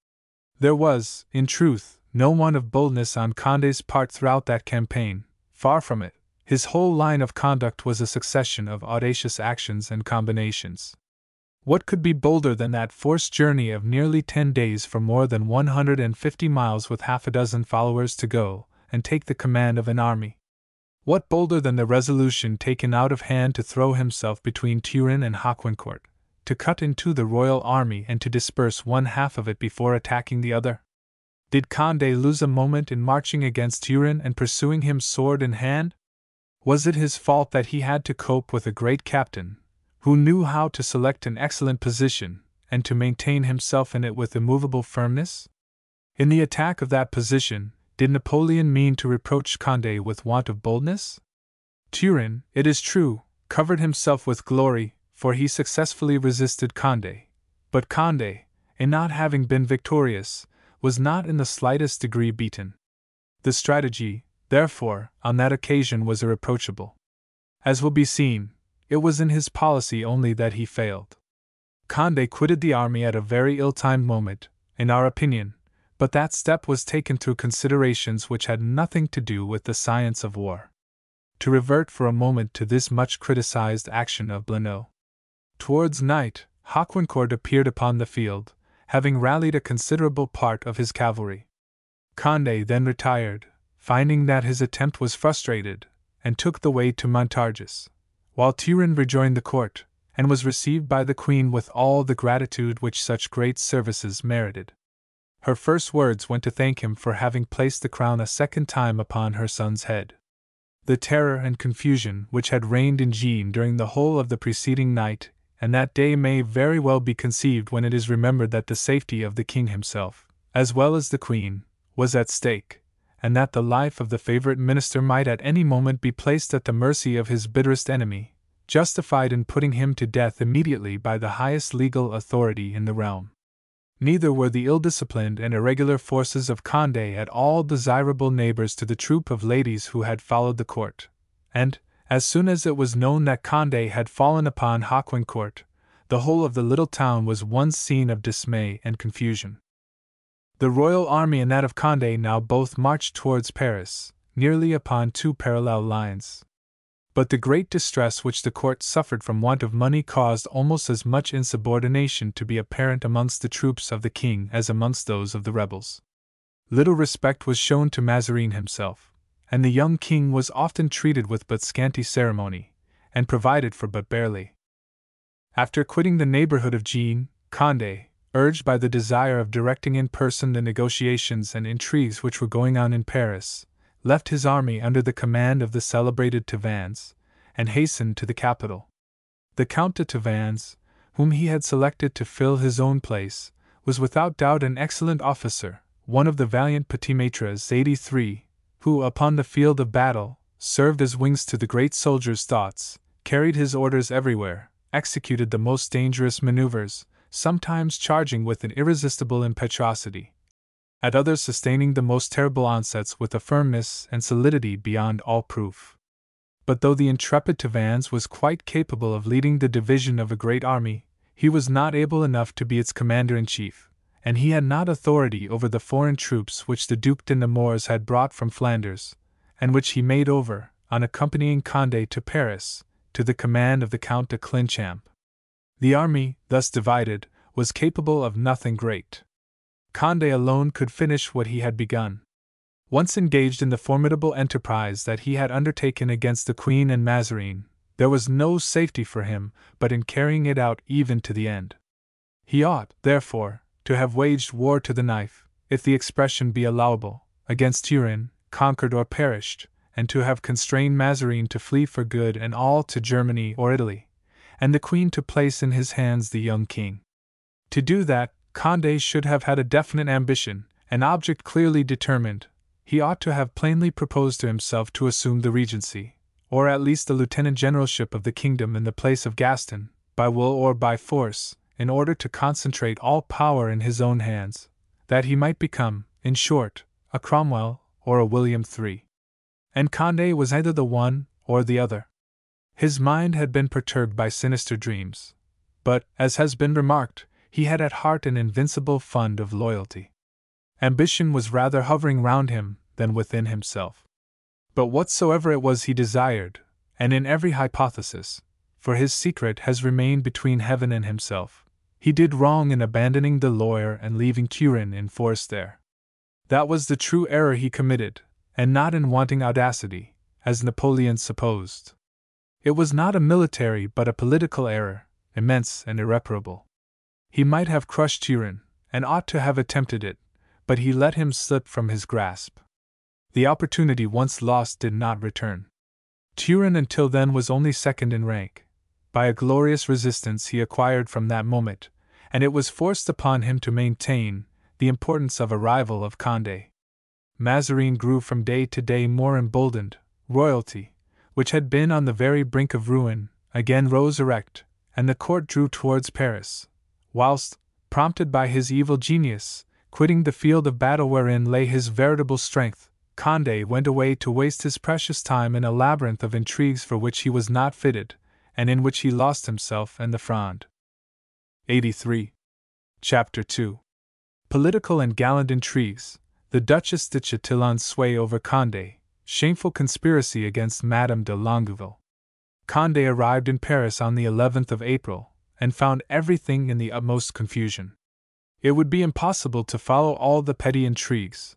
There was, in truth, no want of boldness on Condé's part throughout that campaign. Far from it, his whole line of conduct was a succession of audacious actions and combinations. What could be bolder than that forced journey of nearly 10 days for more than 150 miles with half a dozen followers to go and take the command of an army? What bolder than the resolution taken out of hand to throw himself between Turenne and Hawkwind, to cut into the royal army and to disperse one half of it before attacking the other? Did Condé lose a moment in marching against Turenne and pursuing him sword in hand? Was it his fault that he had to cope with a great captain, who knew how to select an excellent position, and to maintain himself in it with immovable firmness? In the attack of that position, did Napoleon mean to reproach Condé with want of boldness? Turenne, it is true, covered himself with glory, for he successfully resisted Condé, but Condé, in not having been victorious, was not in the slightest degree beaten. The strategy, therefore, on that occasion was irreproachable. As will be seen, it was in his policy only that he failed. Condé quitted the army at a very ill-timed moment, in our opinion, but that step was taken through considerations which had nothing to do with the science of war. To revert for a moment to this much criticized action of Blenheim. Towards night, Hawkwind appeared upon the field, having rallied a considerable part of his cavalry. Condé then retired, finding that his attempt was frustrated, and took the way to Montargis, while Turenne rejoined the court, and was received by the Queen with all the gratitude which such great services merited. Her first words went to thank him for having placed the crown a second time upon her son's head. The terror and confusion which had reigned in Jean during the whole of the preceding night and that day may very well be conceived when it is remembered that the safety of the king himself, as well as the Queen, was at stake, and that the life of the favorite minister might at any moment be placed at the mercy of his bitterest enemy, justified in putting him to death immediately by the highest legal authority in the realm. Neither were the ill-disciplined and irregular forces of Condé at all desirable neighbors to the troop of ladies who had followed the court, and, as soon as it was known that Condé had fallen upon Hawkwind, the whole of the little town was one scene of dismay and confusion. The royal army and that of Condé now both marched towards Paris, nearly upon 2 parallel lines. But the great distress which the court suffered from want of money caused almost as much insubordination to be apparent amongst the troops of the king as amongst those of the rebels. Little respect was shown to Mazarin himself, and the young king was often treated with but scanty ceremony, and provided for but barely. After quitting the neighborhood of Jean, Condé, urged by the desire of directing in person the negotiations and intrigues which were going on in Paris, left his army under the command of the celebrated Tavannes, and hastened to the capital. The Count de Tavannes, whom he had selected to fill his own place, was without doubt an excellent officer, one of the valiant petit maîtres 83, who, upon the field of battle, served as wings to the great soldier's thoughts, carried his orders everywhere, executed the most dangerous maneuvers, sometimes charging with an irresistible impetuosity, at others sustaining the most terrible onsets with a firmness and solidity beyond all proof. But though the intrepid Tavannes was quite capable of leading the division of a great army, he was not able enough to be its commander-in-chief, and he had not authority over the foreign troops which the Duc de Nemours had brought from Flanders, and which he made over, on accompanying Condé to Paris, to the command of the Count de Clinchamp. The army, thus divided, was capable of nothing great. Condé alone could finish what he had begun. Once engaged in the formidable enterprise that he had undertaken against the Queen and Mazarin, there was no safety for him but in carrying it out even to the end. He ought, therefore, to have waged war to the knife, if the expression be allowable, against Turenne, conquered or perished, and to have constrained Mazarin to flee for good and all to Germany or Italy, and the Queen to place in his hands the young king. To do that, Condé should have had a definite ambition, an object clearly determined. He ought to have plainly proposed to himself to assume the regency, or at least the lieutenant generalship of the kingdom in the place of Gaston, by will or by force, in order to concentrate all power in his own hands, that he might become, in short, a Cromwell or a William III. And Condé was either the one or the other. His mind had been perturbed by sinister dreams, but, as has been remarked, he had at heart an invincible fund of loyalty. Ambition was rather hovering round him than within himself. But whatsoever it was he desired, and in every hypothesis, for his secret has remained between heaven and himself, he did wrong in abandoning the lawyer and leaving Turenne in force there. That was the true error he committed, and not in wanting audacity, as Napoleon supposed. It was not a military but a political error, immense and irreparable. He might have crushed Turenne, and ought to have attempted it, but he let him slip from his grasp. The opportunity once lost did not return. Turenne until then was only second in rank. By a glorious resistance he acquired from that moment, and it was forced upon him to maintain, the importance of a rival of Condé. Mazarin grew from day to day more emboldened. Royalty, which had been on the very brink of ruin, again rose erect, and the court drew towards Paris, whilst, prompted by his evil genius, quitting the field of battle wherein lay his veritable strength, Condé went away to waste his precious time in a labyrinth of intrigues for which he was not fitted, and in which he lost himself and the Fronde. 83. Chapter 2. Political and gallant intrigues, the Duchess de Chatillon's sway over Condé, shameful conspiracy against Madame de Longueville. Condé arrived in Paris on the 11th of April, and found everything in the utmost confusion. It would be impossible to follow all the petty intrigues,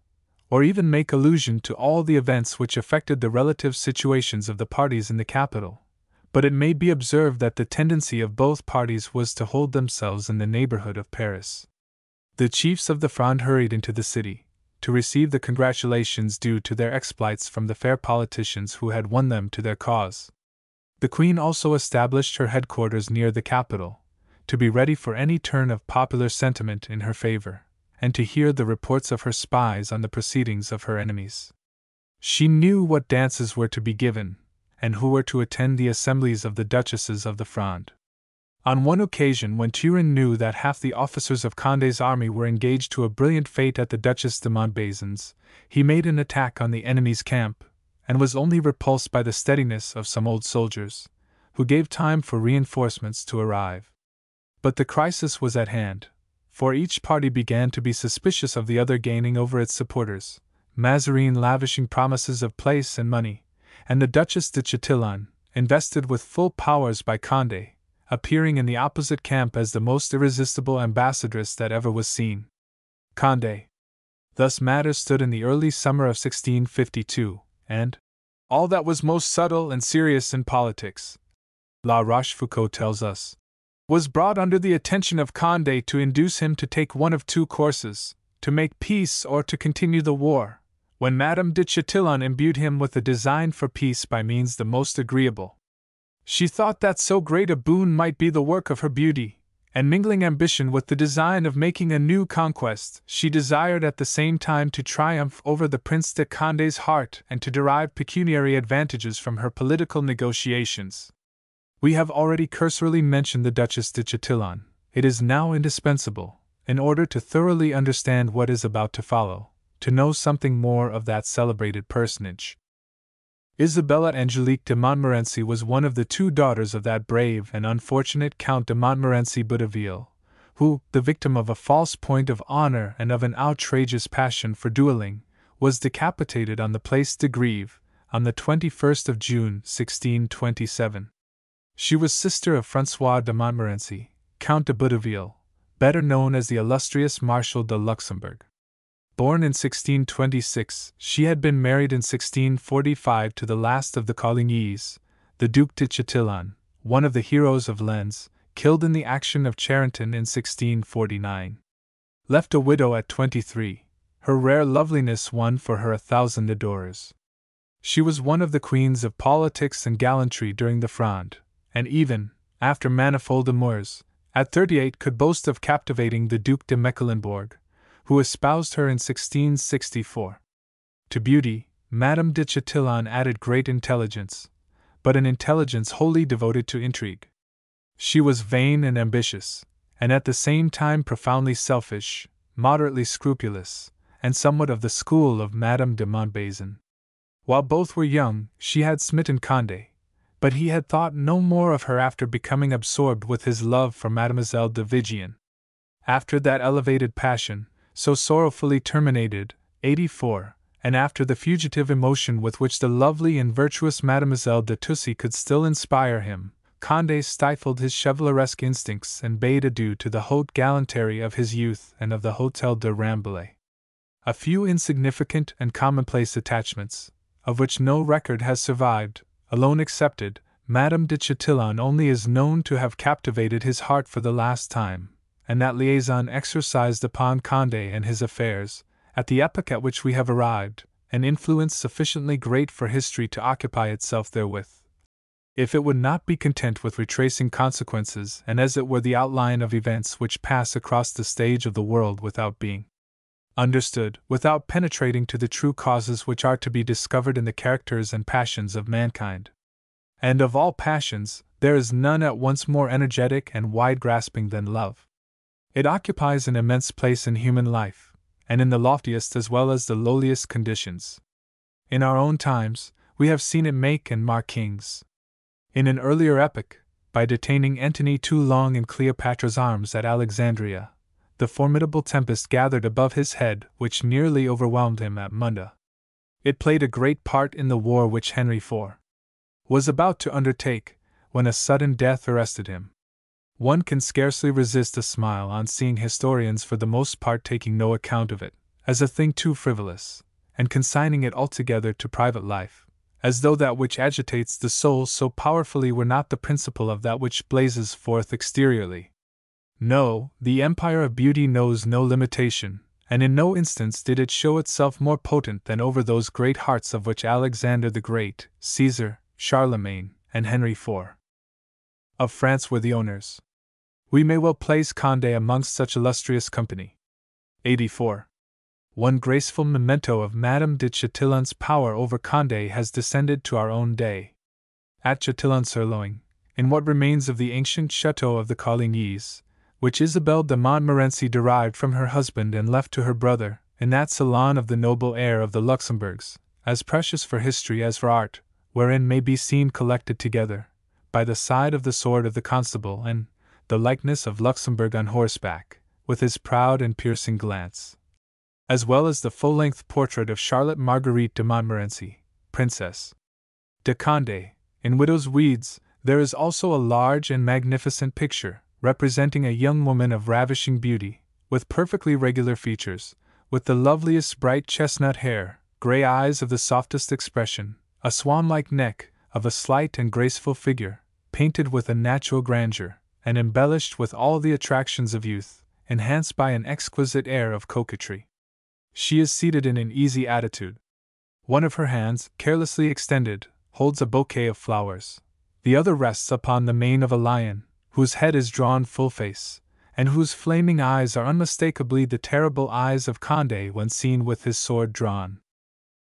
or even make allusion to all the events which affected the relative situations of the parties in the capital, but it may be observed that the tendency of both parties was to hold themselves in the neighborhood of Paris. The chiefs of the Fronde hurried into the city, to receive the congratulations due to their exploits from the fair politicians who had won them to their cause. The Queen also established her headquarters near the capital, to be ready for any turn of popular sentiment in her favor, and to hear the reports of her spies on the proceedings of her enemies. She knew what dances were to be given, and who were to attend the assemblies of the Duchesses of the Fronde. On one occasion, when Turenne knew that half the officers of Condé's army were engaged to a brilliant fête at the Duchess de Montbazin's, he made an attack on the enemy's camp, and was only repulsed by the steadiness of some old soldiers, who gave time for reinforcements to arrive. But the crisis was at hand, for each party began to be suspicious of the other gaining over its supporters, Mazarin lavishing promises of place and money, and the Duchess de Chatillon, invested with full powers by Condé, appearing in the opposite camp as the most irresistible ambassadress that ever was seen. Condé. Thus matters stood in the early summer of 1652, and all that was most subtle and serious in politics, La Rochefoucauld tells us, was brought under the attention of Condé to induce him to take one of two courses, to make peace or to continue the war, when Madame de Chatillon imbued him with a design for peace by means the most agreeable. She thought that so great a boon might be the work of her beauty, and mingling ambition with the design of making a new conquest, she desired at the same time to triumph over the Prince de Condé's heart and to derive pecuniary advantages from her political negotiations. We have already cursorily mentioned the Duchess de Chatillon. It is now indispensable, in order to thoroughly understand what is about to follow, to know something more of that celebrated personage. Isabella Angelique de Montmorency was one of the two daughters of that brave and unfortunate Count de Montmorency Bouteville, who, the victim of a false point of honor and of an outrageous passion for dueling, was decapitated on the Place de Grève on the 21st of June, 1627. She was sister of François de Montmorency, Count de Bouteville, better known as the illustrious Marshal de Luxembourg. Born in 1626, she had been married in 1645 to the last of the Colignys, the Duc de Chatillon, one of the heroes of Lens, killed in the action of Charenton in 1649. Left a widow at 23, her rare loveliness won for her 1,000 adorers. She was one of the queens of politics and gallantry during the Fronde, and even, after manifold amours, at 38 could boast of captivating the Duc de Mecklenburg, who espoused her in 1664. To beauty, Madame de Chatillon added great intelligence, but an intelligence wholly devoted to intrigue. She was vain and ambitious, and at the same time profoundly selfish, moderately scrupulous, and somewhat of the school of Madame de Montbazon. While both were young, she had smitten Condé, but he had thought no more of her after becoming absorbed with his love for Mademoiselle de Vigian. After that elevated passion, so sorrowfully terminated, 84, and after the fugitive emotion with which the lovely and virtuous Mademoiselle de Tussy could still inspire him, Condé stifled his chevaleresque instincts and bade adieu to the haute gallantry of his youth and of the Hôtel de Rambouillet. A few insignificant and commonplace attachments, of which no record has survived, alone excepted, Madame de Chatillon only is known to have captivated his heart for the last time, and that liaison exercised upon Condé and his affairs, at the epoch at which we have arrived, an influence sufficiently great for history to occupy itself therewith. If it would not be content with retracing consequences and as it were the outline of events which pass across the stage of the world without being understood, without penetrating to the true causes which are to be discovered in the characters and passions of mankind. And of all passions, there is none at once more energetic and wide-grasping than love. It occupies an immense place in human life, and in the loftiest as well as the lowliest conditions. In our own times, we have seen it make and mar kings. In an earlier epoch, by detaining Antony too long in Cleopatra's arms at Alexandria, the formidable tempest gathered above his head which nearly overwhelmed him at Munda. It played a great part in the war which Henry IV was about to undertake, when a sudden death arrested him. One can scarcely resist a smile on seeing historians for the most part taking no account of it, as a thing too frivolous, and consigning it altogether to private life, as though that which agitates the soul so powerfully were not the principle of that which blazes forth exteriorly. No, the empire of beauty knows no limitation, and in no instance did it show itself more potent than over those great hearts of which Alexander the Great, Caesar, Charlemagne, and Henry IV of France were the owners. We may well place Condé amongst such illustrious company. 84. One graceful memento of Madame de Chatillon's power over Condé has descended to our own day. At Chatillon-sur-Loing, in what remains of the ancient chateau of the Colignys, which Isabelle de Montmorency derived from her husband and left to her brother, in that salon of the noble heir of the Luxembourgs, as precious for history as for art, wherein may be seen collected together, by the side of the sword of the constable and the likeness of Luxembourg on horseback, with his proud and piercing glance, as well as the full-length portrait of Charlotte Marguerite de Montmorency, Princess de Condé. In Widow's Weeds, there is also a large and magnificent picture, representing a young woman of ravishing beauty, with perfectly regular features, with the loveliest bright chestnut hair, grey eyes of the softest expression, a swan-like neck, of a slight and graceful figure, painted with a natural grandeur, and embellished with all the attractions of youth, enhanced by an exquisite air of coquetry. She is seated in an easy attitude. One of her hands, carelessly extended, holds a bouquet of flowers. The other rests upon the mane of a lion, whose head is drawn full face, and whose flaming eyes are unmistakably the terrible eyes of Condé when seen with his sword drawn.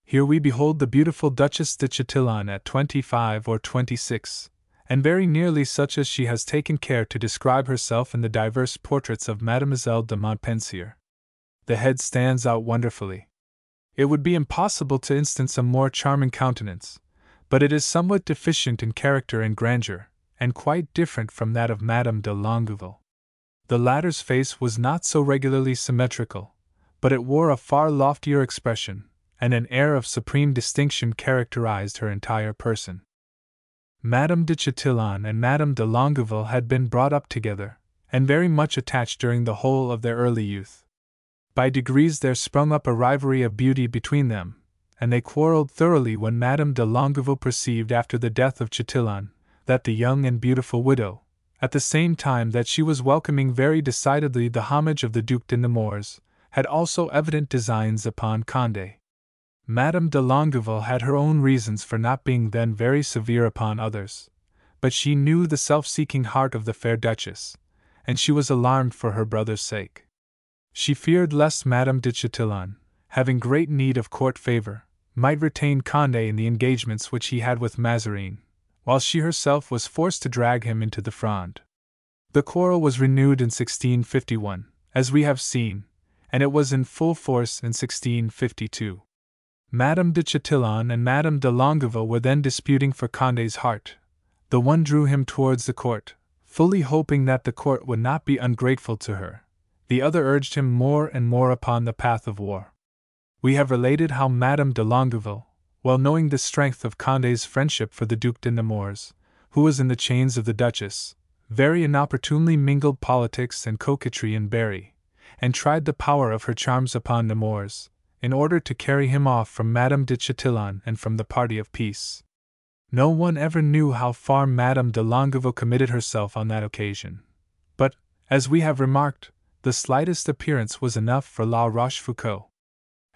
Here we behold the beautiful Duchess de Chatillon at 25 or 26, and very nearly such as she has taken care to describe herself in the diverse portraits of Mademoiselle de Montpensier. The head stands out wonderfully. It would be impossible to instance a more charming countenance, but it is somewhat deficient in character and grandeur, and quite different from that of Madame de Longueville. The latter's face was not so regularly symmetrical, but it wore a far loftier expression, and an air of supreme distinction characterized her entire person. Madame de Chatillon and Madame de Longueville had been brought up together, and very much attached during the whole of their early youth. By degrees there sprung up a rivalry of beauty between them, and they quarreled thoroughly when Madame de Longueville perceived after the death of Chatillon that the young and beautiful widow, at the same time that she was welcoming very decidedly the homage of the Duc de Nemours, had also evident designs upon Condé. Madame de Longueville had her own reasons for not being then very severe upon others, but she knew the self-seeking heart of the fair Duchess, and she was alarmed for her brother's sake. She feared lest Madame de Chatillon, having great need of court favor, might retain Condé in the engagements which he had with Mazarin, while she herself was forced to drag him into the Fronde. The quarrel was renewed in 1651, as we have seen, and it was in full force in 1652. Madame de Chatillon and Madame de Longueville were then disputing for Condé's heart. The one drew him towards the court, fully hoping that the court would not be ungrateful to her. The other urged him more and more upon the path of war. We have related how Madame de Longueville, well knowing the strength of Condé's friendship for the Duc de Nemours, who was in the chains of the Duchess, very inopportunely mingled politics and coquetry in Berry, and tried the power of her charms upon Nemours, in order to carry him off from Madame de Chatillon and from the party of peace. No one ever knew how far Madame de Longueville committed herself on that occasion, but, as we have remarked, the slightest appearance was enough for La Rochefoucauld.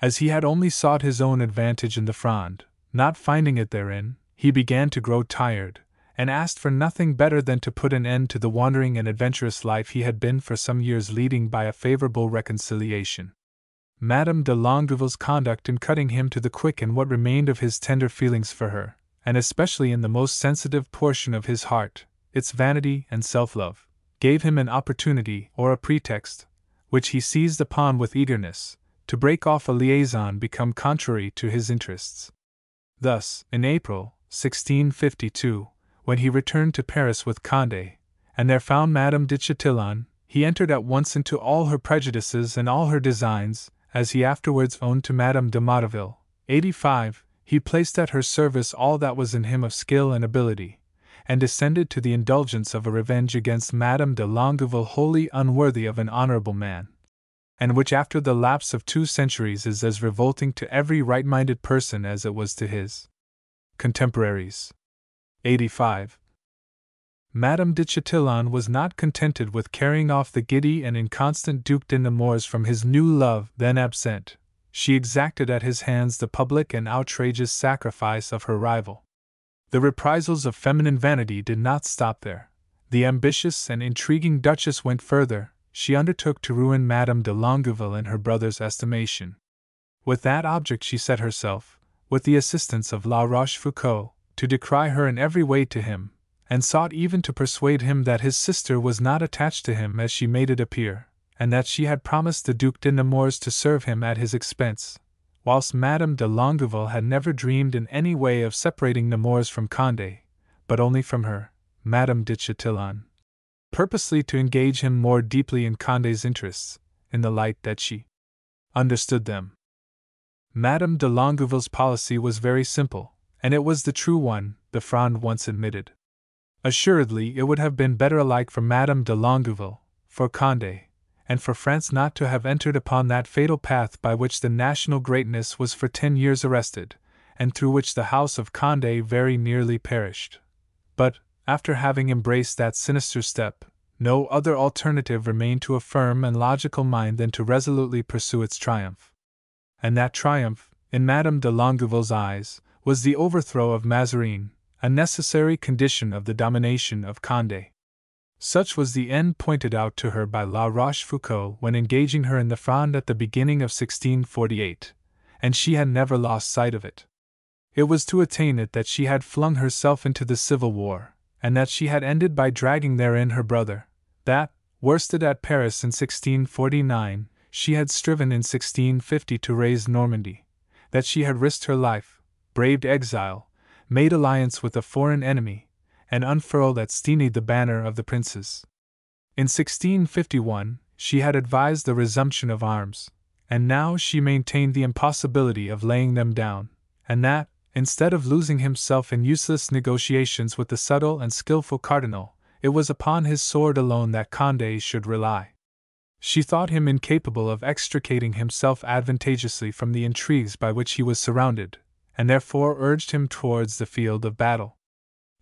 As he had only sought his own advantage in the Fronde, not finding it therein, he began to grow tired, and asked for nothing better than to put an end to the wandering and adventurous life he had been for some years leading by a favorable reconciliation. Madame de Longueville's conduct in cutting him to the quick in what remained of his tender feelings for her, and especially in the most sensitive portion of his heart, its vanity and self-love, gave him an opportunity or a pretext, which he seized upon with eagerness, to break off a liaison become contrary to his interests. Thus, in April, 1652, when he returned to Paris with Condé, and there found Madame de Chatillon, he entered at once into all her prejudices and all her designs, as he afterwards owned to Madame de Motteville, 85, he placed at her service all that was in him of skill and ability, and descended to the indulgence of a revenge against Madame de Longueville wholly unworthy of an honorable man, and which after the lapse of 2 centuries is as revolting to every right-minded person as it was to his contemporaries. 85. Madame de Chatillon was not contented with carrying off the giddy and inconstant Duc de Nemours from his new love then absent. She exacted at his hands the public and outrageous sacrifice of her rival. The reprisals of feminine vanity did not stop there. The ambitious and intriguing Duchess went further. She undertook to ruin Madame de Longueville in her brother's estimation. With that object she set herself, with the assistance of La Rochefoucauld, to decry her in every way to him, and sought even to persuade him that his sister was not attached to him as she made it appear, and that she had promised the Duc de Nemours to serve him at his expense, whilst Madame de Longueville had never dreamed in any way of separating Nemours from Condé, but only from her, Madame de Chatillon, purposely to engage him more deeply in Condé's interests, in the light that she understood them. Madame de Longueville's policy was very simple, and it was the true one, the Fronde once admitted. Assuredly it would have been better alike for Madame de Longueville, for Condé, and for France not to have entered upon that fatal path by which the national greatness was for 10 years arrested, and through which the house of Condé very nearly perished. But, after having embraced that sinister step, no other alternative remained to a firm and logical mind than to resolutely pursue its triumph. And that triumph, in Madame de Longueville's eyes, was the overthrow of Mazarin, a necessary condition of the domination of Condé. Such was the end pointed out to her by La Rochefoucauld when engaging her in the Fronde at the beginning of 1648, and she had never lost sight of it. It was to attain it that she had flung herself into the Civil War, and that she had ended by dragging therein her brother, that, worsted at Paris in 1649, she had striven in 1650 to raise Normandy, that she had risked her life, braved exile, made alliance with a foreign enemy, and unfurled at Stenay the banner of the princes. In 1651, she had advised the resumption of arms, and now she maintained the impossibility of laying them down, and that, instead of losing himself in useless negotiations with the subtle and skilful cardinal, it was upon his sword alone that Condé should rely. She thought him incapable of extricating himself advantageously from the intrigues by which he was surrounded, and therefore urged him towards the field of battle.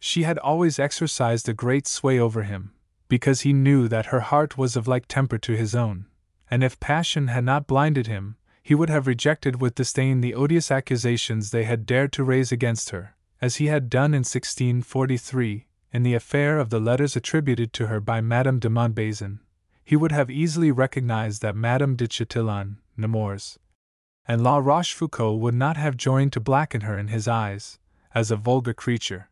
She had always exercised a great sway over him, because he knew that her heart was of like temper to his own, and if passion had not blinded him, he would have rejected with disdain the odious accusations they had dared to raise against her, as he had done in 1643, in the affair of the letters attributed to her by Madame de Montbazon. He would have easily recognized that Madame de Chatillon, Nemours, and La Rochefoucauld would not have joined to blacken her in his eyes, as a vulgar creature,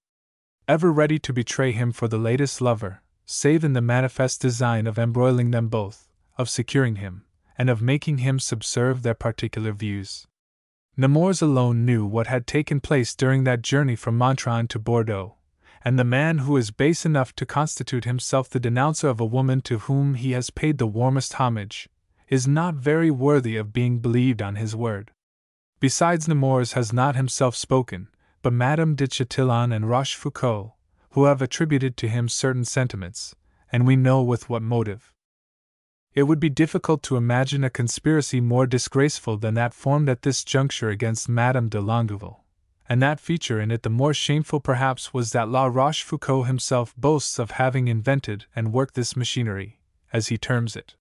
ever ready to betray him for the latest lover, save in the manifest design of embroiling them both, of securing him, and of making him subserve their particular views. Nemours alone knew what had taken place during that journey from Montrond to Bordeaux, and the man who is base enough to constitute himself the denouncer of a woman to whom he has paid the warmest homage, is not very worthy of being believed on his word. Besides, Nemours has not himself spoken, but Madame de Chatillon and Rochefoucauld, who have attributed to him certain sentiments, and we know with what motive. It would be difficult to imagine a conspiracy more disgraceful than that formed at this juncture against Madame de Longueville, and that feature in it the more shameful perhaps was that La Rochefoucauld himself boasts of having invented and worked this machinery, as he terms it.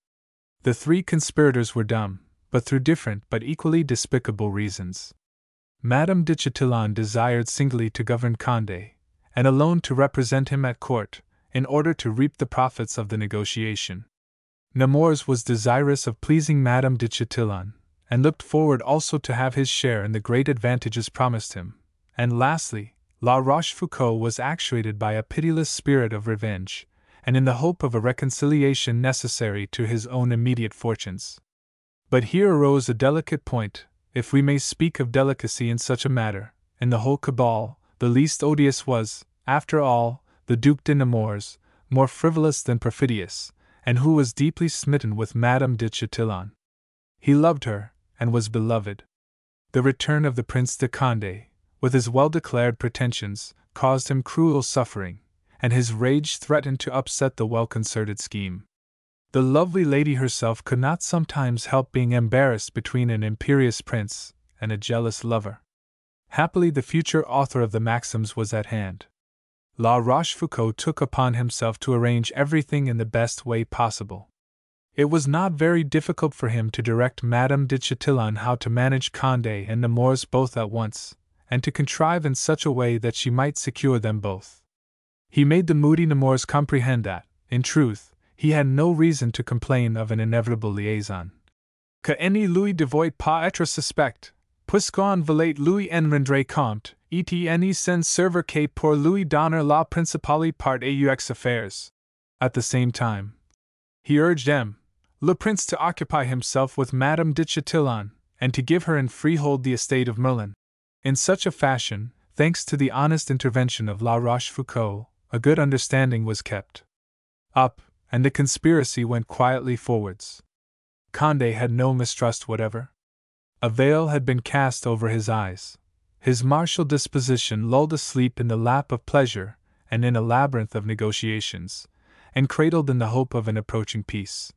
The three conspirators were dumb, but through different but equally despicable reasons. Madame de Chatillon desired singly to govern Condé, and alone to represent him at court, in order to reap the profits of the negotiation. Nemours was desirous of pleasing Madame de Chatillon, and looked forward also to have his share in the great advantages promised him. And lastly, La Rochefoucauld was actuated by a pitiless spirit of revenge, and in the hope of a reconciliation necessary to his own immediate fortunes. But here arose a delicate point, if we may speak of delicacy in such a matter. In the whole cabal, the least odious was, after all, the Duc de Nemours, more frivolous than perfidious, and who was deeply smitten with Madame de Chatillon. He loved her, and was beloved. The return of the Prince de Condé, with his well-declared pretensions, caused him cruel suffering, and his rage threatened to upset the well-concerted scheme. The lovely lady herself could not sometimes help being embarrassed between an imperious prince and a jealous lover. Happily the future author of the maxims was at hand. La Rochefoucauld took upon himself to arrange everything in the best way possible. It was not very difficult for him to direct Madame de Chatillon how to manage Condé and Nemours both at once, and to contrive in such a way that she might secure them both. He made the moody Nemours comprehend that, in truth, he had no reason to complain of an inevitable liaison. Que any Louis devoit pas être suspect, puisqu'on veut Louis en rendre compte, et any sans serveur que pour Louis donner la principale part aux affaires. At the same time, he urged le prince to occupy himself with Madame de Chatillon, and to give her in freehold the estate of Merlin. In such a fashion, thanks to the honest intervention of La Rochefoucauld, a good understanding was kept up, and the conspiracy went quietly forwards. Condé had no mistrust whatever. A veil had been cast over his eyes. His martial disposition lulled asleep in the lap of pleasure and in a labyrinth of negotiations, and cradled in the hope of an approaching peace.